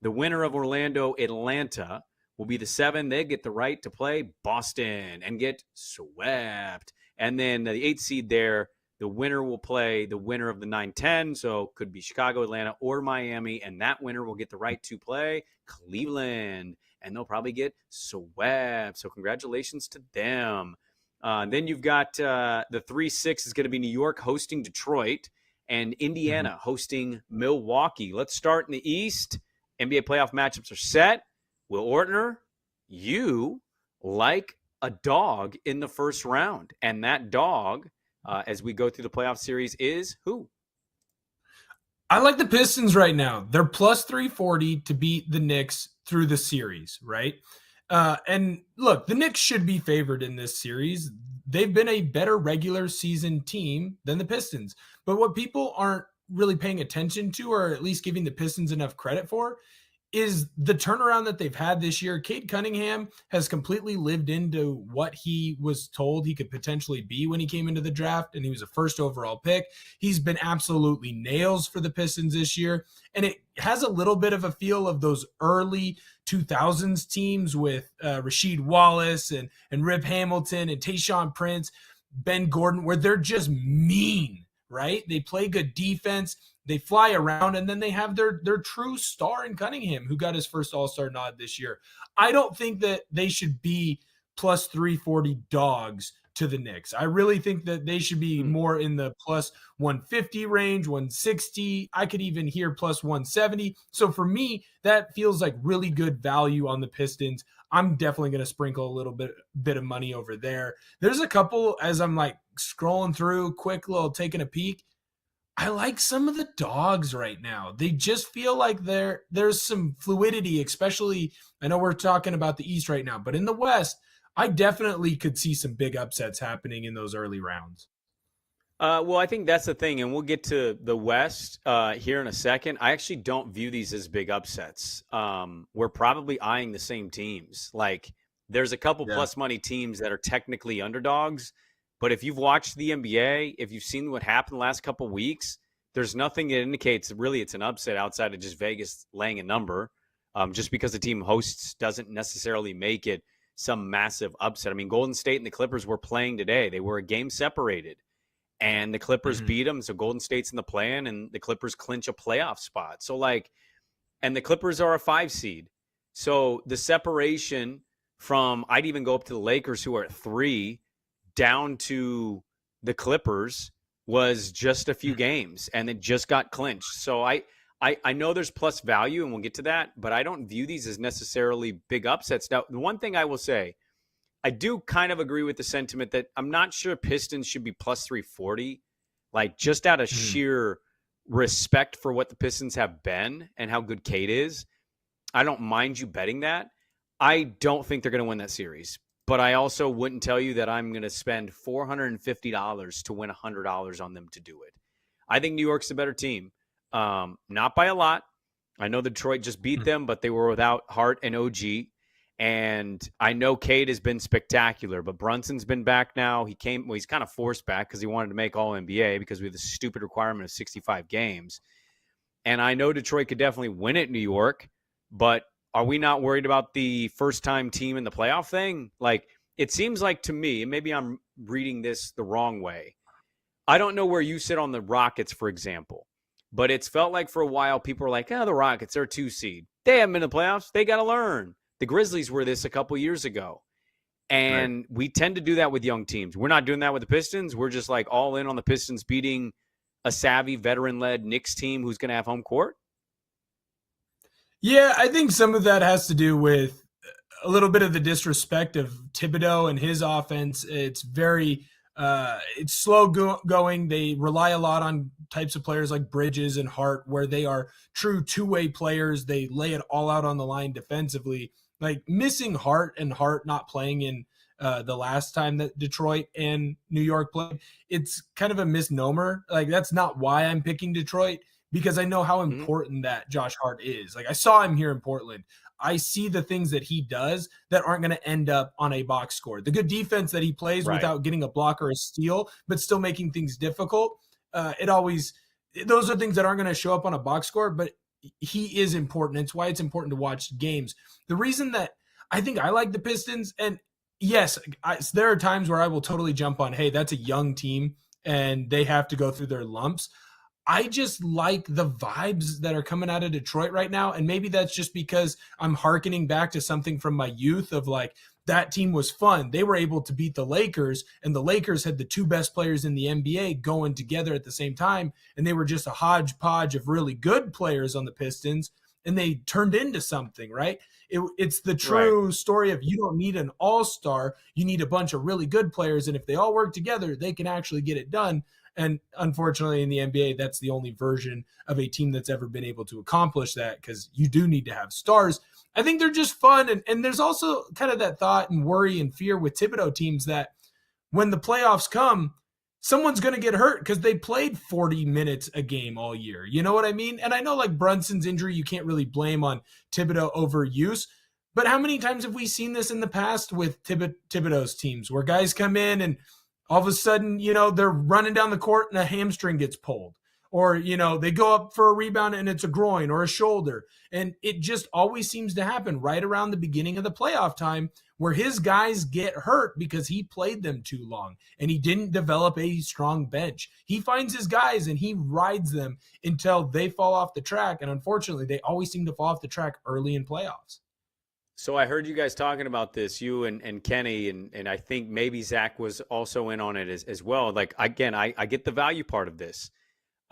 O: The winner of Orlando, Atlanta will be the 7. They get the right to play Boston and get swept. And then the 8 seed there, the winner will play the winner of the 9-10. So could be Chicago, Atlanta, or Miami. And that winner will get the right to play Cleveland. And they'll probably get swept. So congratulations to them. Then you've got the 3-6 is going to be New York hosting Detroit and Indiana hosting Milwaukee. Let's start in the East. NBA playoff matchups are set. Will Ortner, you like a dog in the first round. And that dog, as we go through the playoff series, is who?
L: I like the Pistons right now. They're plus 340 to beat the Knicks through the series, right? And look, the Knicks should be favored in this series. They've been a better regular season team than the Pistons. But what people aren't really paying attention to, or at least giving the Pistons enough credit for, is the turnaround that they've had this year. Cade Cunningham has completely lived into what he was told he could potentially be when he came into the draft, and he was a first overall pick. He's been absolutely nails for the Pistons this year, and it has a little bit of a feel of those early 2000s teams with Rasheed Wallace and Rip Hamilton and Tayshaun Prince, Ben Gordon, where they're just mean, right? They play good defense. They fly around, and then they have their true star in Cunningham, who got his first All-Star nod this year. I don't think that they should be plus 340 dogs to the Knicks. I really think that they should be more in the plus 150 range, 160. I could even hear plus 170. So for me, that feels like really good value on the Pistons. I'm definitely going to sprinkle a little bit of money over there. There's a couple, as I'm like scrolling through, quick little taking a peek. I like some of the dogs right now. They just feel like there's some fluidity, especially, I know we're talking about the East right now, but in the West, I definitely could see some big upsets happening in those early rounds.
O: Well, I think that's the thing, and we'll get to the West here in a second. I actually don't view these as big upsets. We're probably eyeing the same teams. Like, there's a couple plus money teams that are technically underdogs. But if you've watched the NBA, if you've seen what happened the last couple weeks, there's nothing that indicates really it's an upset outside of just Vegas laying a number. Just because the team hosts doesn't necessarily make it some massive upset. I mean, Golden State and the Clippers were playing today. They were a game separated, and the Clippers beat them. So Golden State's in the play-in, and the Clippers clinch a playoff spot. So, and the Clippers are a 5 seed. So the separation from, I'd even go up to the Lakers, who are at 3, down to the Clippers was just a few games, and it just got clinched. So I know there's plus value, and we'll get to that, but I don't view these as necessarily big upsets. Now, the one thing I will say, I do kind of agree with the sentiment that I'm not sure Pistons should be plus 340, like just out of sheer respect for what the Pistons have been and how good Cade is. I don't mind you betting that. I don't think they're going to win that series. But I also wouldn't tell you that I'm going to spend $450 to win $100 on them to do it. I think New York's a better team. Not by a lot. I know Detroit just beat them, but they were without Hart and OG. And I know Cade has been spectacular, but Brunson's been back now. He's kind of forced back because he wanted to make All-NBA because we have the stupid requirement of 65 games. And I know Detroit could definitely win at New York, but are we not worried about the first-time team in the playoff thing? Like, it seems like to me, and maybe I'm reading this the wrong way, I don't know where you sit on the Rockets, for example, but it's felt like for a while people were like, the Rockets, they're 2 seed. They haven't been in the playoffs. They got to learn. The Grizzlies were this a couple years ago. And we tend to do that with young teams. We're not doing that with the Pistons. We're just like all in on the Pistons beating a savvy, veteran-led Knicks team who's going to have home court.
L: Yeah, I think some of that has to do with a little bit of the disrespect of Thibodeau and his offense. It's very it's slow going. They rely a lot on types of players like Bridges and Hart, where they are true two-way players. They lay it all out on the line defensively. Like missing Hart and Hart not playing in the last time that Detroit and New York played, it's kind of a misnomer. Like that's not why I'm picking Detroit, because I know how important that Josh Hart is. Like I saw him here in Portland. I see the things that he does that aren't going to end up on a box score. The good defense that he plays without getting a block or a steal, but still making things difficult. Those are things that aren't going to show up on a box score, but he is important. It's why it's important to watch games. The reason that I think I like the Pistons, and yes, there are times where I will totally jump on, hey, that's a young team and they have to go through their lumps. I just like the vibes that are coming out of Detroit right now. And maybe that's just because I'm hearkening back to something from my youth of like, that team was fun. They were able to beat the Lakers, and the Lakers had the 2 best players in the NBA going together at the same time. And they were just a hodgepodge of really good players on the Pistons, and they turned into something, right? It's the true story of you don't need an all-star. You need a bunch of really good players. And if they all work together, they can actually get it done. And unfortunately in the NBA, that's the only version of a team that's ever been able to accomplish that, because you do need to have stars. I think they're just fun. And there's also kind of that thought and worry and fear with Thibodeau teams that when the playoffs come, someone's going to get hurt because they played 40 minutes a game all year. You know what I mean? And I know like Brunson's injury, you can't really blame on Thibodeau overuse. But how many times have we seen this in the past with Thibodeau's teams where guys come in and all of a sudden, they're running down the court and a hamstring gets pulled, or, they go up for a rebound and it's a groin or a shoulder. And it just always seems to happen right around the beginning of the playoff time where his guys get hurt because he played them too long and he didn't develop a strong bench. He finds his guys and he rides them until they fall off the track. And unfortunately, they always seem to fall off the track early in playoffs.
O: So I heard you guys talking about this, you and Kenny, and I think maybe Zach was also in on it as well. Like, again, I get the value part of this.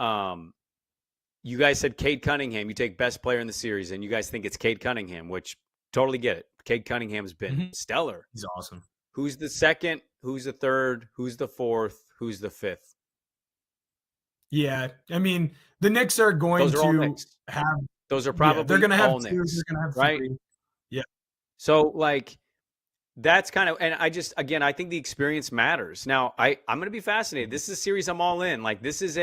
O: You guys said Cade Cunningham. You take best player in the series, and you guys think it's Cade Cunningham, which totally get it. Cade Cunningham's been stellar.
L: He's awesome.
O: Who's the second? Who's the third? Who's the fourth? Who's the fifth?
L: Yeah, I mean, the Knicks are going to have –
O: those are probably
L: they're going to have 2,
O: Knicks,
L: they're going to have 3.
O: right?
L: Yeah.
O: So, like, that's kind of – and I think the experience matters. Now, I'm going to be fascinated. This is a series I'm all in. Like, this is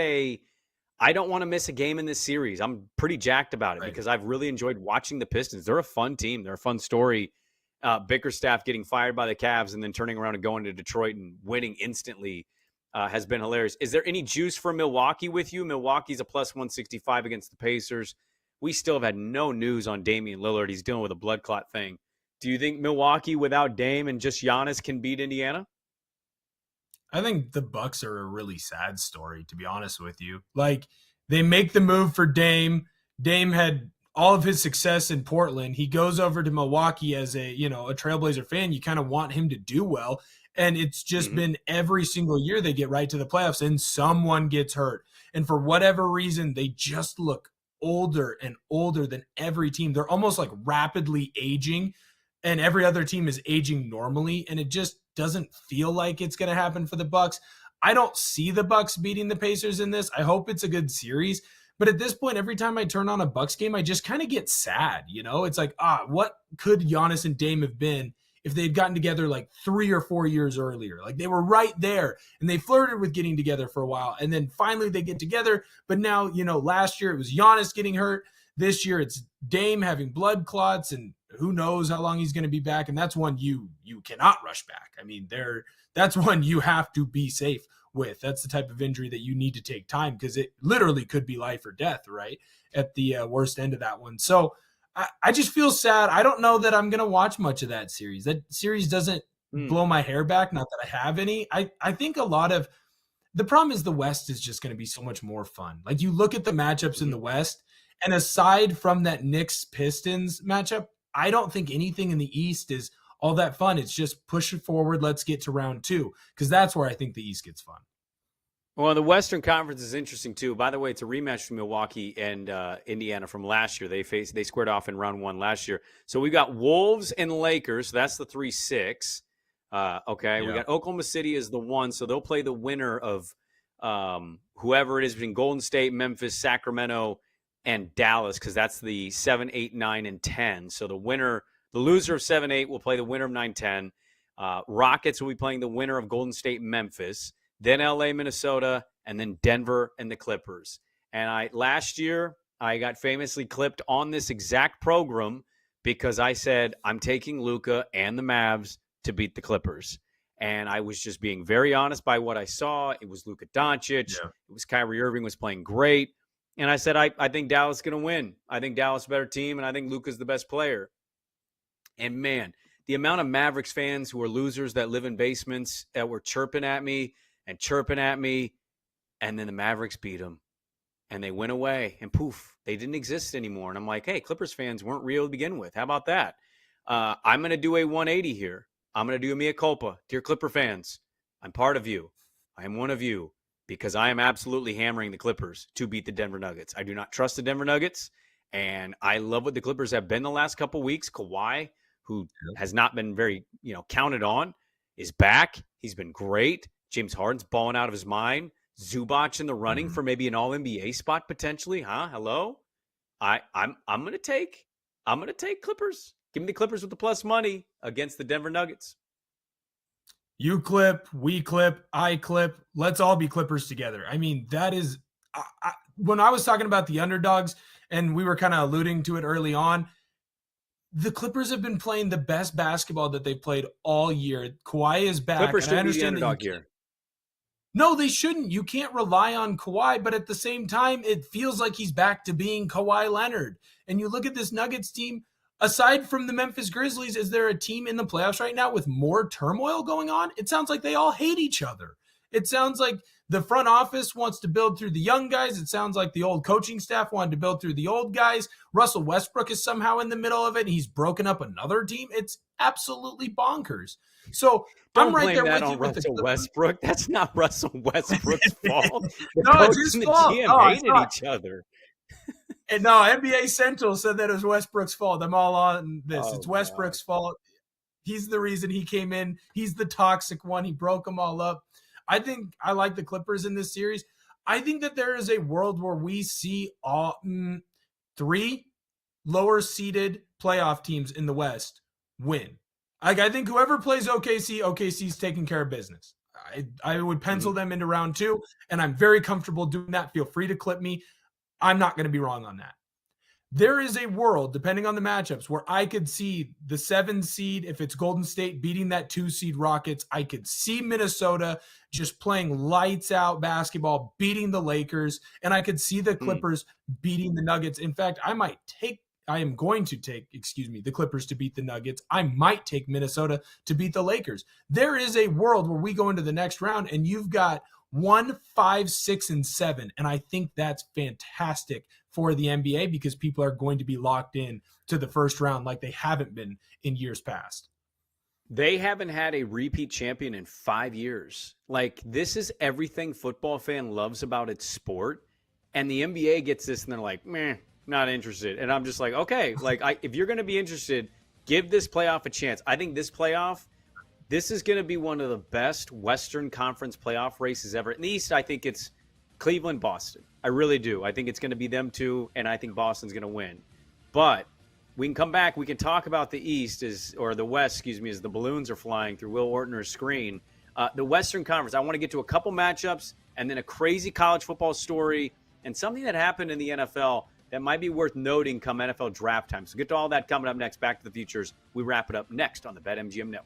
O: I don't want to miss a game in this series. I'm pretty jacked about it because I've really enjoyed watching the Pistons. They're a fun team. They're a fun story. Bickerstaff getting fired by the Cavs and then turning around and going to Detroit and winning instantly has been hilarious. Is there any juice for Milwaukee with you? Milwaukee's a plus 165 against the Pacers. We still have had no news on Damian Lillard. He's dealing with a blood clot thing. Do you think Milwaukee without Dame and just Giannis can beat Indiana?
L: I think the Bucks are a really sad story, to be honest with you. Like, they make the move for Dame. Dame had all of his success in Portland. He goes over to Milwaukee as a Trailblazer fan. You kind of want him to do well. And it's just been every single year they get right to the playoffs and someone gets hurt. And for whatever reason, they just look older and older than every team. They're almost like rapidly aging, and every other team is aging normally. And it just doesn't feel like it's going to happen for the Bucks. I don't see the Bucks beating the Pacers in this. I hope it's a good series. But at this point, every time I turn on a Bucks game, I just kind of get sad. It's like, what could Giannis and Dame have been if they'd gotten together like 3 or 4 years earlier? Like, they were right there and they flirted with getting together for a while. And then finally they get together. But now, last year it was Giannis getting hurt. This year it's Dame having blood clots and who knows how long he's going to be back. And that's one you cannot rush back. I mean, that's one you have to be safe with. That's the type of injury that you need to take time, because it literally could be life or death, right? At the worst end of that one. So I just feel sad. I don't know that I'm going to watch much of that series. That series doesn't blow my hair back. Not that I have any. I think a lot of the problem is the West is just going to be so much more fun. Like, you look at the matchups in the West, and aside from that Knicks-Pistons matchup, I don't think anything in the East is all that fun. It's just push it forward. Let's get to round 2, because that's where I think the East gets fun.
O: Well, the Western Conference is interesting too. By the way, it's a rematch from Milwaukee and Indiana from last year. They squared off in round 1 last year. So we've got Wolves and Lakers. So that's the 3-6. Okay, we got Oklahoma City as the 1, so they'll play the winner of whoever it is between Golden State, Memphis, Sacramento, and Dallas, because that's the 7, 8, 9, and 10. So the loser of 7, 8 will play the winner of 9, 10. Rockets will be playing the winner of Golden State, Memphis, then LA, Minnesota, and then Denver and the Clippers. And last year I got famously clipped on this exact program because I said I'm taking Luka and the Mavs to beat the Clippers. And I was just being very honest by what I saw. It was Luka Doncic. Yeah. It was Kyrie Irving was playing great. And I said, I think Dallas is going to win. I think Dallas is a better team, and I think Luka's the best player. And, man, the amount of Mavericks fans who are losers that live in basements that were chirping at me, and then the Mavericks beat them. And they went away, and poof, they didn't exist anymore. And I'm like, hey, Clippers fans weren't real to begin with. How about that? I'm going to do a 180 here. I'm going to do a mea culpa. Dear Clipper fans, I'm part of you. I am one of you, because I am absolutely hammering the Clippers to beat the Denver Nuggets. I do not trust the Denver Nuggets, and I love what the Clippers have been the last couple weeks. Kawhi, who has not been very, counted on, is back. He's been great. James Harden's balling out of his mind. Zubac in the running for maybe an All-NBA spot potentially, huh? Hello? I'm going to take Clippers. Give me the Clippers with the plus money against the Denver Nuggets.
L: You clip, we clip, I clip. Let's all be Clippers together. I mean, that is when I was talking about the underdogs, and we were kind of alluding to it early on, the Clippers have been playing the best basketball that they've played all year. Kawhi is back.
O: Clippers
L: and I
O: should be the
L: understand
O: underdog here.
L: No, they shouldn't. You can't rely on Kawhi, but at the same time, it feels like he's back to being Kawhi Leonard. And you look at this Nuggets team, aside from the Memphis Grizzlies, is there a team in the playoffs right now with more turmoil going on? It sounds like they all hate each other. It sounds like the front office wants to build through the young guys. It sounds like the old coaching staff wanted to build through the old guys. Russell Westbrook is somehow in the middle of it. He's broken up another team. It's absolutely bonkers. So
O: Don't
L: I'm right
O: blame
L: there
O: that
L: with
O: on
L: you with
O: Russell
L: the
O: Westbrook. That's not Russell Westbrook's fault. The
L: No,
O: coach
L: it's his
O: and the
L: fault.
O: GM
L: No, it's
O: hated
L: not.
O: each other.
L: And no, NBA Central said that it was Westbrook's fault. I'm all on this.
O: Oh,
L: it's Westbrook's fault. He's the reason he came in. He's the toxic one. He broke them all up. I think I like the Clippers in this series. I think that there is a world where we see all 3 lower seeded playoff teams in the West win. I think whoever plays OKC's taking care of business. I would pencil them into round 2, and I'm very comfortable doing that. Feel free to clip me. I'm not going to be wrong on that. There is a world, depending on the matchups, where I could see the 7 seed, if it's Golden State, beating that 2 seed Rockets. I could see Minnesota just playing lights out basketball, beating the Lakers, and I could see the Clippers beating the Nuggets. In fact, I am going to take the Clippers to beat the Nuggets. I might take Minnesota to beat the Lakers. There is a world where we go into the next round and you've got 1, 5, 6, and 7. And I think that's fantastic for the NBA because people are going to be locked in to the first round like they haven't been in years past.
O: They haven't had a repeat champion in 5 years. Like, this is everything football fan loves about its sport. And the NBA gets this and they're like, meh, not interested. And I'm just like, okay, if you're going to be interested, give this playoff a chance. I think this is going to be one of the best Western Conference playoff races ever. In the East, I think it's Cleveland, Boston. I really do. I think it's going to be them two, and I think Boston's going to win. But we can come back. We can talk about the East or the West, as the balloons are flying through Will Ortner's screen. The Western Conference, I want to get to a couple matchups and then a crazy college football story and something that happened in the NFL that might be worth noting come NFL draft time. So get to all that coming up next. Back to the Futures. We wrap it up next on the BetMGM Network.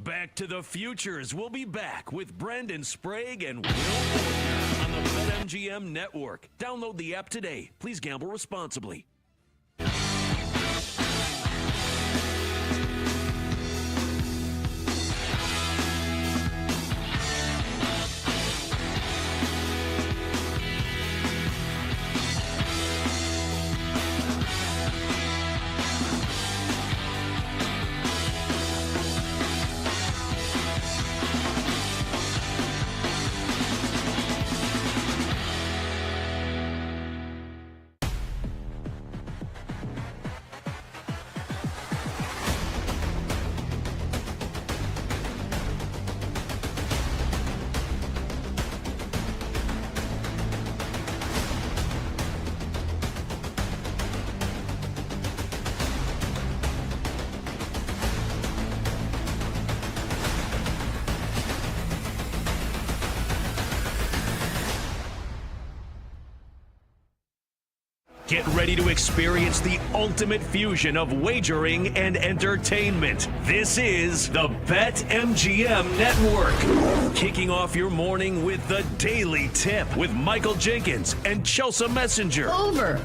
M: Back to the Futures. We'll be back with Brendan Sprague and Will Fortner on the BetMGM Network. Download the app today. Please gamble responsibly. Get ready to experience the ultimate fusion of wagering and entertainment. This is the BetMGM Network. Kicking off your morning with the Daily Tip with Michael Jenkins and Chelsea Messenger.
K: Over.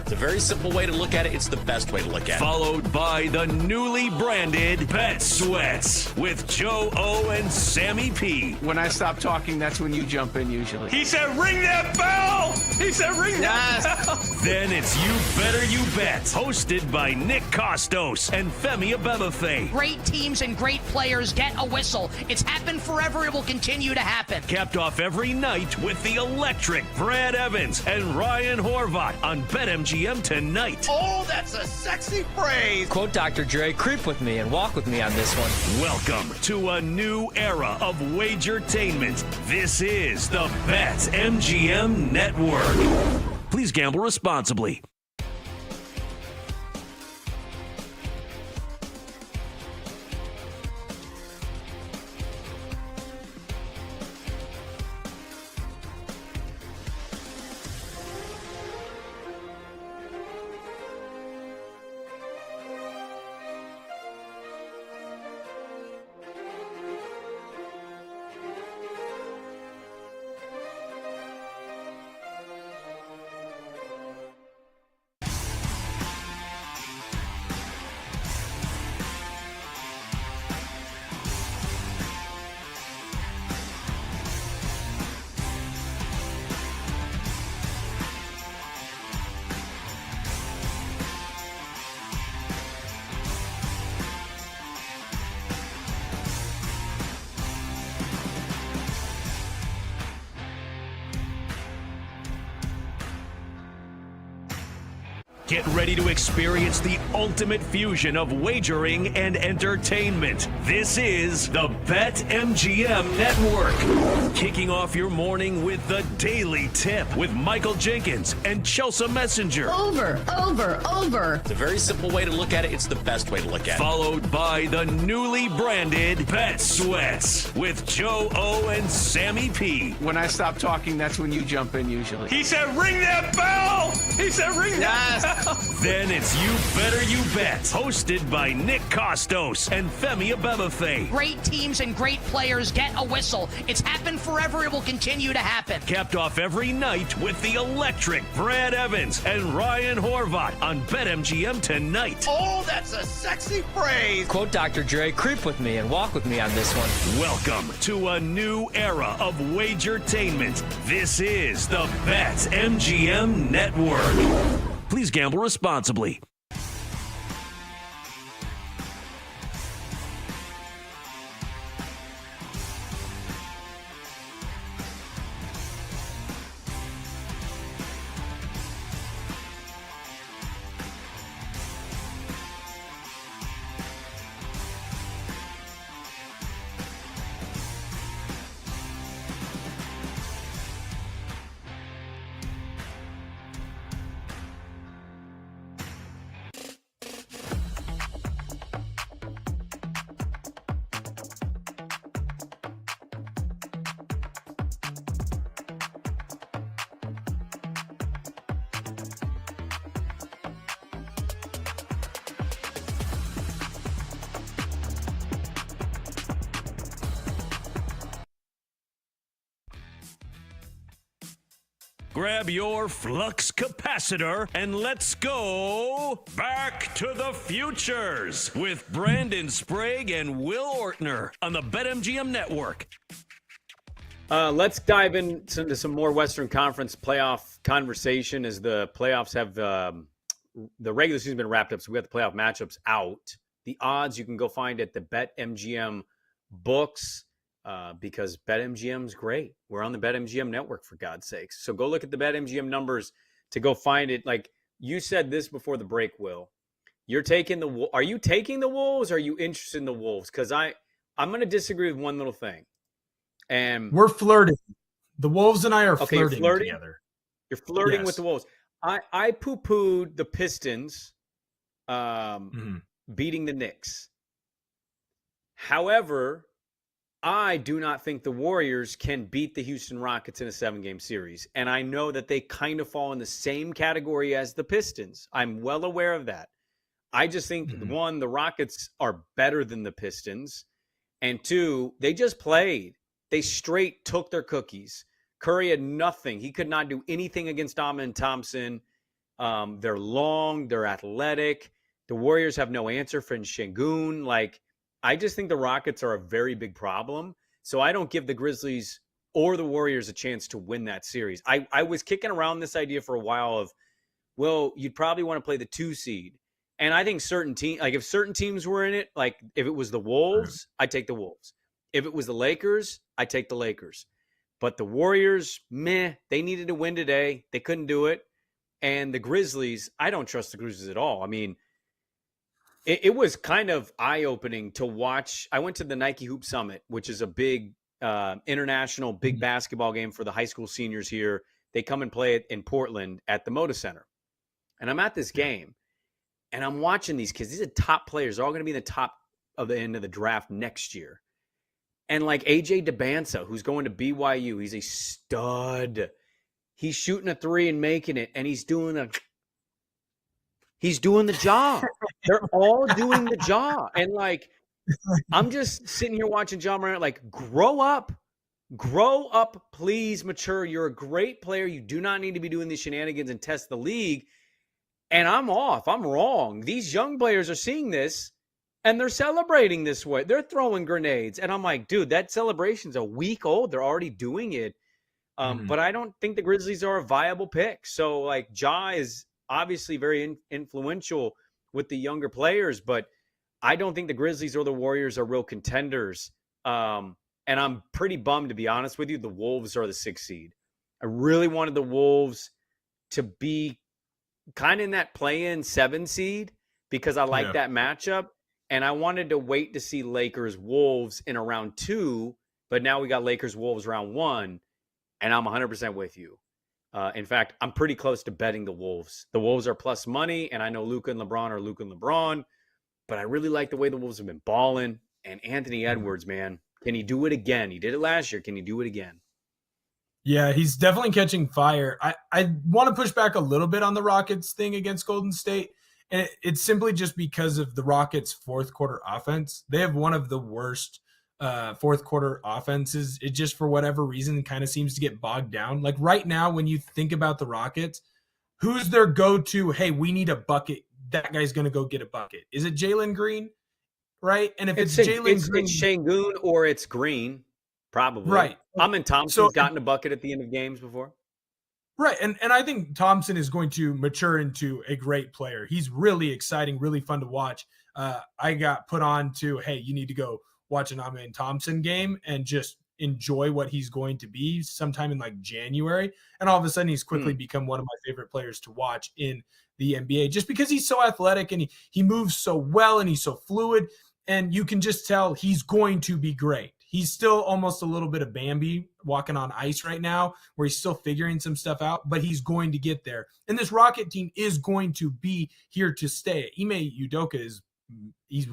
K: It's a very simple way to look at it. It's the best way to look at it.
M: Followed by the newly branded Bet Sweats with Joe O and Sammy P.
H: When I stop talking, that's when you jump in usually.
J: He said, ring that bell! He said, ring that bell!
M: Then it's You Better You Bet, hosted by Nick Costos and Femi Abebefe.
T: Great teams and great players get a whistle. It's happened forever. It will continue to happen.
M: Capped off every night with the electric Brad Evans and Ryan Horvat on BetMGM tonight.
F: Oh, that's a sexy phrase.
I: Quote Dr. Dre, creep with me and walk with me on this one.
M: Welcome to a new era of Wagertainment. This is the BetMGM Network. Please gamble responsibly. Get ready to experience the ultimate fusion of wagering and entertainment. This is the BetMGM Network. Kicking off your morning with the Daily Tip with Michael Jenkins and Chelsea Messenger.
K: Over. It's a very simple way to look at it. It's the best way to look at it.
M: Followed by the newly branded Bet Sweats with Joe O and Sammy P.
H: When I stop talking, that's when you jump in usually.
J: He said, ring that bell! He said, ring that bell!
M: Then it's You Better You Bet, hosted by Nick Costos and Femi Abebefe.
T: Great teams and great players get a whistle. It's happened forever. It will continue to happen.
M: Capped off every night with the electric Brad Evans and Ryan Horvat on BetMGM tonight.
F: Oh, that's a sexy phrase.
I: Quote Dr. Dre, creep with me and walk with me on this one.
M: Welcome to a new era of Wagertainment. This is the BetMGM Network. Please gamble responsibly. Grab your flux capacitor and let's go back to the futures with Brandon Sprague and Will Ortner on the BetMGM Network.
O: Let's dive into some more Western Conference playoff conversation as the playoffs have the regular season been wrapped up, so we got the playoff matchups out. The odds you can go find at the BetMGM books because BetMGM's great. We're on the BetMGM network, for God's sakes. So go look at the BetMGM numbers to go find it. Like you said this before the break, Will. Are you taking the Wolves? Or are you interested in the Wolves? Because I'm going to disagree with one little thing. And
L: we're flirting. The Wolves and I are flirting together.
O: You're flirting with the Wolves. I poo-pooed the Pistons beating the Knicks. However, I do not think the Warriors can beat the Houston Rockets in a 7-game series. And I know that they kind of fall in the same category as the Pistons. I'm well aware of that. I just think, one, the Rockets are better than the Pistons. And two, they just played. They straight took their cookies. Curry had nothing. He could not do anything against Amen Thompson. They're long. They're athletic. The Warriors have no answer for Şengün. I just think the Rockets are a very big problem. So I don't give the Grizzlies or the Warriors a chance to win that series. I was kicking around this idea for a while of, well, you'd probably want to play the 2 seed. And I think certain teams, if certain teams were in it, if it was the Wolves, I'd take the Wolves. If it was the Lakers, I'd take the Lakers. But the Warriors, they needed to win today. They couldn't do it. And the Grizzlies, I don't trust the Grizzlies at all. I mean, it was kind of eye-opening to watch. I went to the Nike Hoop Summit, which is a big international, big basketball game for the high school seniors here. They come and play it in Portland at the Moda Center. And I'm at this game, and I'm watching these kids. These are top players. They're all going to be in the top of the end of the draft next year. And AJ DeBanza, who's going to BYU, he's a stud. He's shooting a 3 and making it, and he's doing the job. They're all doing the job. And I'm just sitting here watching John Morant, grow up, please mature. You're a great player. You do not need to be doing these shenanigans and test the league. And I'm off. I'm wrong. These young players are seeing this. And they're celebrating this way. They're throwing grenades. And I'm like, dude, that celebration's a week old. They're already doing it. But I don't think the Grizzlies are a viable pick. So, Ja is obviously very influential with the younger players. But I don't think the Grizzlies or the Warriors are real contenders. And I'm pretty bummed, to be honest with you. The Wolves are the 6th seed. I really wanted the Wolves to be kind of in that play-in 7 seed because I like that matchup. And I wanted to wait to see Lakers-Wolves in a round 2, but now we got Lakers-Wolves round 1, and I'm 100% with you. In fact, I'm pretty close to betting the Wolves. The Wolves are plus money, and I know Luka and LeBron are Luka and LeBron, but I really like the way the Wolves have been balling. And Anthony Edwards, man, can he do it again? He did it last year. Can he do it again?
L: Yeah, he's definitely catching fire. I want to push back a little bit on the Rockets thing against Golden State. And it's simply just because of the Rockets' fourth quarter offense. They have one of the worst fourth quarter offenses. It just, for whatever reason, kind of seems to get bogged down. Right now, when you think about the Rockets, who's their go-to, hey, we need a bucket, that guy's going to go get a bucket? Is it Jalen Green? Right? And if it's Jalen Green.
O: It's Şengün or it's Green, probably.
L: Right.
O: Amen Thompson's gotten a bucket at the end of games before.
L: Right. And I think Thompson is going to mature into a great player. He's really exciting, really fun to watch. I got put on to, hey, you need to go watch an Amen Thompson game and just enjoy what he's going to be sometime in January. And all of a sudden he's quickly become one of my favorite players to watch in the NBA just because he's so athletic and he moves so well and he's so fluid. And you can just tell he's going to be great. He's still almost a little bit of Bambi walking on ice right now where he's still figuring some stuff out, but he's going to get there. And this Rocket team is going to be here to stay. Ime Udoka he's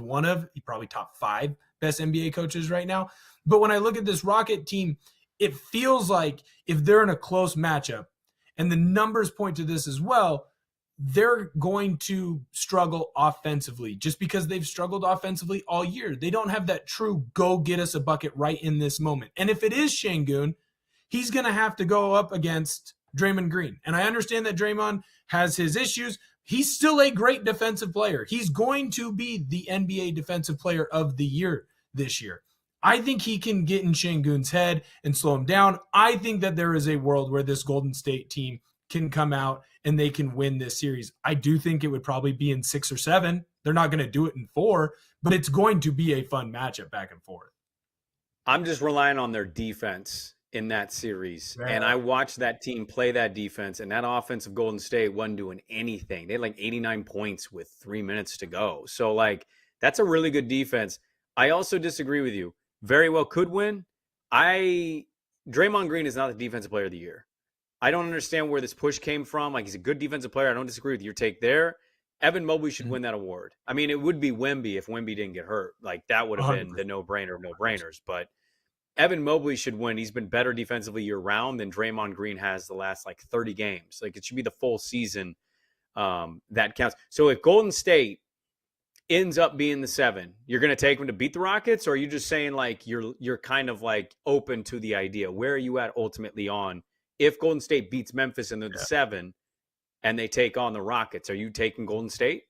L: probably top 5 best NBA coaches right now. But when I look at this Rocket team, it feels like if they're in a close matchup, and the numbers point to this as well, they're going to struggle offensively just because they've struggled offensively all year. They don't have that true go get us a bucket right in this moment. And if it is Şengün, he's going to have to go up against Draymond Green. And I understand that Draymond has his issues. He's still a great defensive player. He's going to be the NBA Defensive Player of the Year this year. I think he can get in Şengün's head and slow him down. I think that there is a world where this Golden State team can come out and they can win this series. I do think it would probably be in 6 or 7. They're not going to do it in 4, but it's going to be a fun matchup back and forth.
O: I'm just relying on their defense in that series.
L: Yeah.
O: And I watched that team play that defense, and that offense of Golden State wasn't doing anything. They had like 89 points with 3 minutes to go. So, like, that's a really good defense. I also disagree with you. Very well could win. Draymond Green is not the defensive player of the year. I don't understand where this push came from. Like, he's a good defensive player. I don't disagree with your take there. Evan Mobley should win that award. I mean, it would be Wemby if Wemby didn't get hurt. Like, that would have been the no-brainer of no-brainers. But Evan Mobley should win. He's been better defensively year-round than Draymond Green has the last, like, 30 games. Like, it should be the full season that counts. So if Golden State ends up being the 7, you're going to take them to beat the Rockets? Or are you just saying, like, you're kind of, like, open to the idea? Where are you at ultimately on if Golden State beats Memphis and they're the 7 and they take on the Rockets? Are you taking Golden State?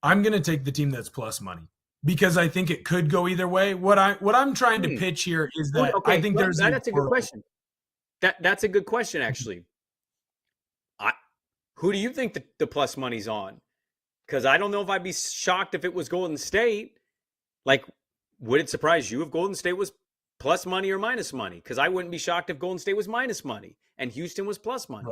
L: I'm going to take the team that's plus money because I think it could go either way. What I'm trying to pitch here is that I think that's a good
O: question. That's a good question, actually. Who do you think the plus money's on? Because I don't know if I'd be shocked if it was Golden State. Like, would it surprise you if Golden State was plus money or minus money? Because I wouldn't be shocked if Golden State was minus money and Houston was plus money.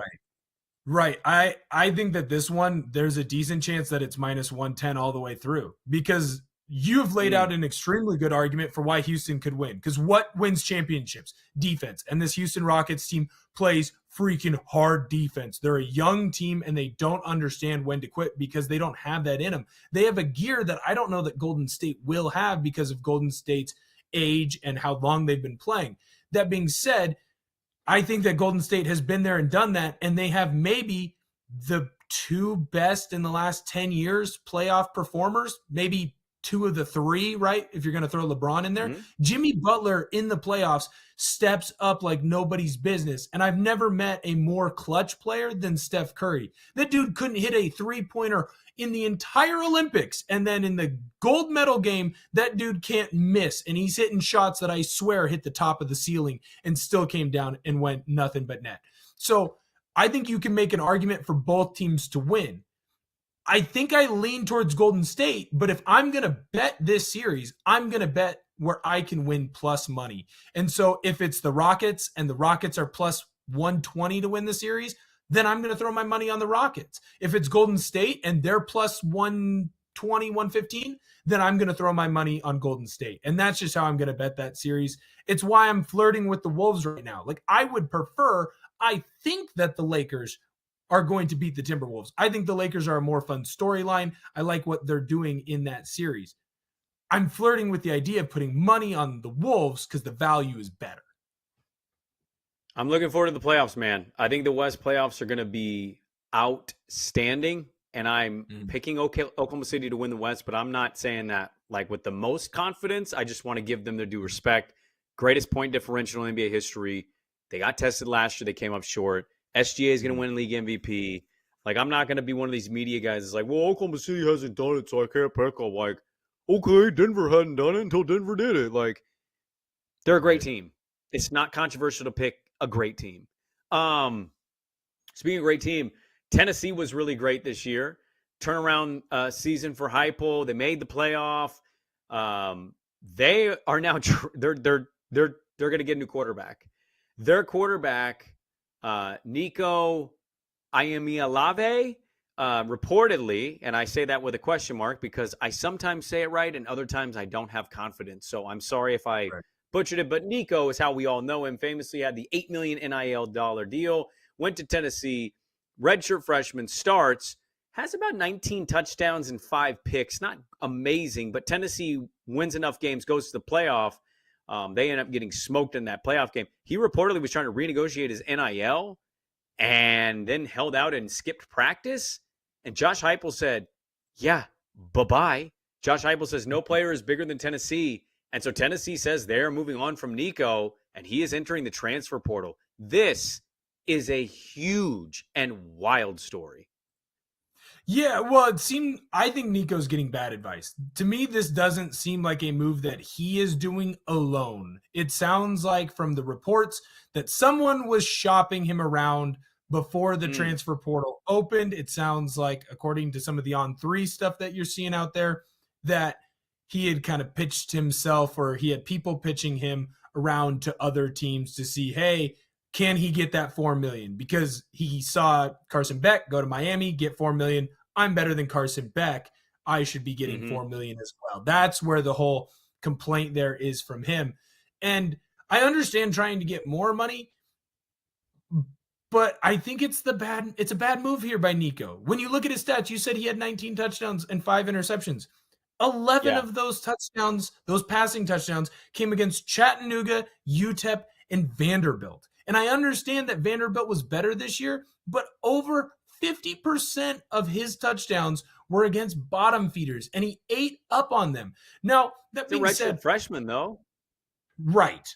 L: Right. I think that this one, there's a decent chance that it's minus 110 all the way through because you've laid out an extremely good argument for why Houston could win. Because what wins championships? Defense. And this Houston Rockets team plays freaking hard defense. They're a young team and they don't understand when to quit because they don't have that in them. They have a gear that I don't know that Golden State will have because of Golden State's age and how long they've been playing. That being said, I think that Golden State has been there and done that, and they have maybe the 2 best in the last 10 years playoff performers, maybe 2 of the 3, right? If you're going to throw LeBron in there. Mm-hmm. Jimmy Butler in the playoffs steps up like nobody's business, and I've never met a more clutch player than Steph Curry. That dude couldn't hit a 3-pointer in the entire Olympics, and then in the gold medal game, that dude can't miss, and he's hitting shots that I swear hit the top of the ceiling and still came down and went nothing but net. So I think you can make an argument for both teams to win. I think I lean towards Golden State, but if I'm going to bet this series, I'm going to bet where I can win plus money. And so if it's the Rockets and the Rockets are plus 120 to win the series, then I'm going to throw my money on the Rockets. If it's Golden State and they're plus 120, 115, then I'm going to throw my money on Golden State. And that's just how I'm going to bet that series. It's why I'm flirting with the Wolves right now. Like, I would prefer, I think that the Lakers are going to beat the Timberwolves. I think the Lakers are a more fun storyline. I like what they're doing in that series. I'm flirting with the idea of putting money on the Wolves because the value is better.
O: I'm looking forward to the playoffs, man. I think the West playoffs are going to be outstanding, and I'm picking Oklahoma City to win the West, but I'm not saying that like with the most confidence. I just want to give them their due respect. Greatest point differential in NBA history. They got tested last year. They came up short. SGA is going to win league MVP. Like, I'm not going to be one of these media guys that's like, well, Oklahoma City hasn't done it, so I can't pick them. Like, okay, Denver hadn't done it until Denver did it. Like, they're a great team. It's not controversial to pick a great team. Speaking of great team, Tennessee was really great this year. Turnaround season for Heupel. They made the playoff. They are now they're going to get a new quarterback. Their quarterback, Nico Iamaleava, reportedly, and I say that with a question mark because I sometimes say it right and other times I don't have confidence. So I'm sorry if I butchered it, but Nico is how we all know him. Famously had the $8 million NIL deal, went to Tennessee, redshirt freshman, starts, has about 19 touchdowns and 5 picks. Not amazing, but Tennessee wins enough games, goes to the playoff. They end up getting smoked in that playoff game. He reportedly was trying to renegotiate his NIL and then held out and skipped practice. And Josh Heupel said, yeah, bye-bye. Josh Heupel says no player is bigger than Tennessee. And so Tennessee says they're moving on from Nico, and he is entering the transfer portal. This is a huge and wild story.
L: Yeah, well, I think Nico's getting bad advice. To me, this doesn't seem like a move that he is doing alone. It sounds like from the reports that someone was shopping him around before the transfer portal opened. It sounds like, according to some of the On3 stuff that you're seeing out there, that he had kind of pitched himself, or he had people pitching him around to other teams to see, hey, can he get that $4 million? Because he saw Carson Beck go to Miami, get $4 million. I'm better than Carson Beck. I should be getting $4 million as well. That's where the whole complaint there is from him. And I understand trying to get more money, but I think it's a bad move here by Nico. When you look at his stats, you said he had 19 touchdowns and 5 interceptions. 11 of those touchdowns, those passing touchdowns, came against Chattanooga, UTEP, and Vanderbilt. And I understand that Vanderbilt was better this year, but over 50% of his touchdowns were against bottom feeders, and he ate up on them. Now, that being said,
O: freshman though.
L: Right.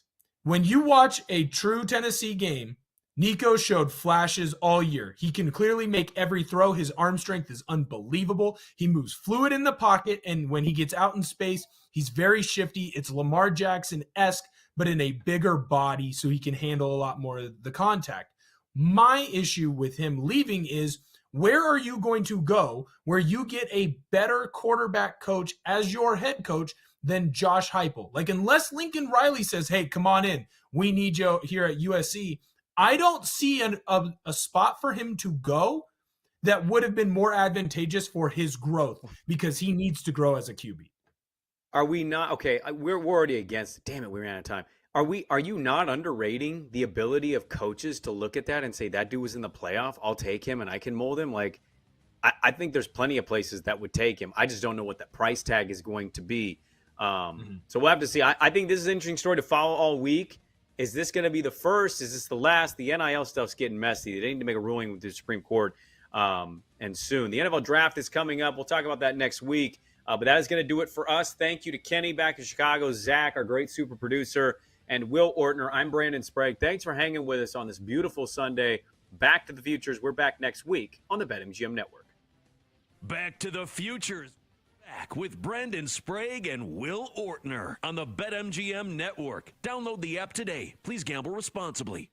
L: When you watch a true Tennessee game, Nico showed flashes all year. He can clearly make every throw. His arm strength is unbelievable. He moves fluid in the pocket, and when he gets out in space, he's very shifty. It's Lamar Jackson-esque, but in a bigger body, so he can handle a lot more of the contact. My issue with him leaving is, where are you going to go where you get a better quarterback coach as your head coach than Josh Heupel? Like, unless Lincoln Riley says, hey, come on in, we need you here at USC, I don't see a spot for him to go that would have been more advantageous for his growth, because he needs to grow as a QB.
O: Are we not okay? We're already against. Damn it, we ran out of time. Are you not underrating the ability of coaches to look at that and say, that dude was in the playoff, I'll take him and I can mold him? Like, I think there's plenty of places that would take him. I just don't know what that price tag is going to be. So we'll have to see. I think this is an interesting story to follow all week. Is this going to be the first? Is this the last? The NIL stuff's getting messy. They need to make a ruling with the Supreme Court and soon. The NFL draft is coming up. We'll talk about that next week. But that is going to do it for us. Thank you to Kenny back in Chicago, Zach, our great super producer, and Will Ortner. I'm Brandon Sprague. Thanks for hanging with us on this beautiful Sunday. Back to the Futures. We're back next week on the BetMGM Network.
M: Back to the Futures. Back with Brandon Sprague and Will Ortner on the BetMGM Network. Download the app today. Please gamble responsibly.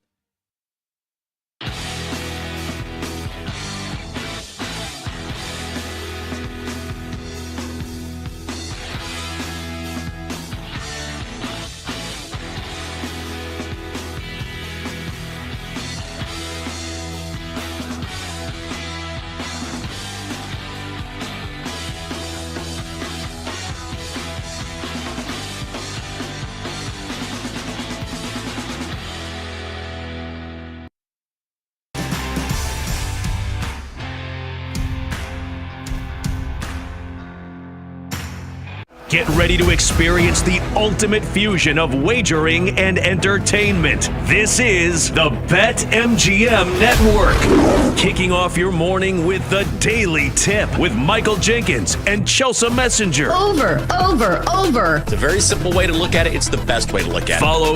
M: Get ready to experience the ultimate fusion of wagering and entertainment. This is the BetMGM Network. Kicking off your morning with the Daily Tip with Michael Jenkins and Chelsea Messenger.
K: Over. It's a very simple way to look at it. It's the best way to look at it.
M: Follow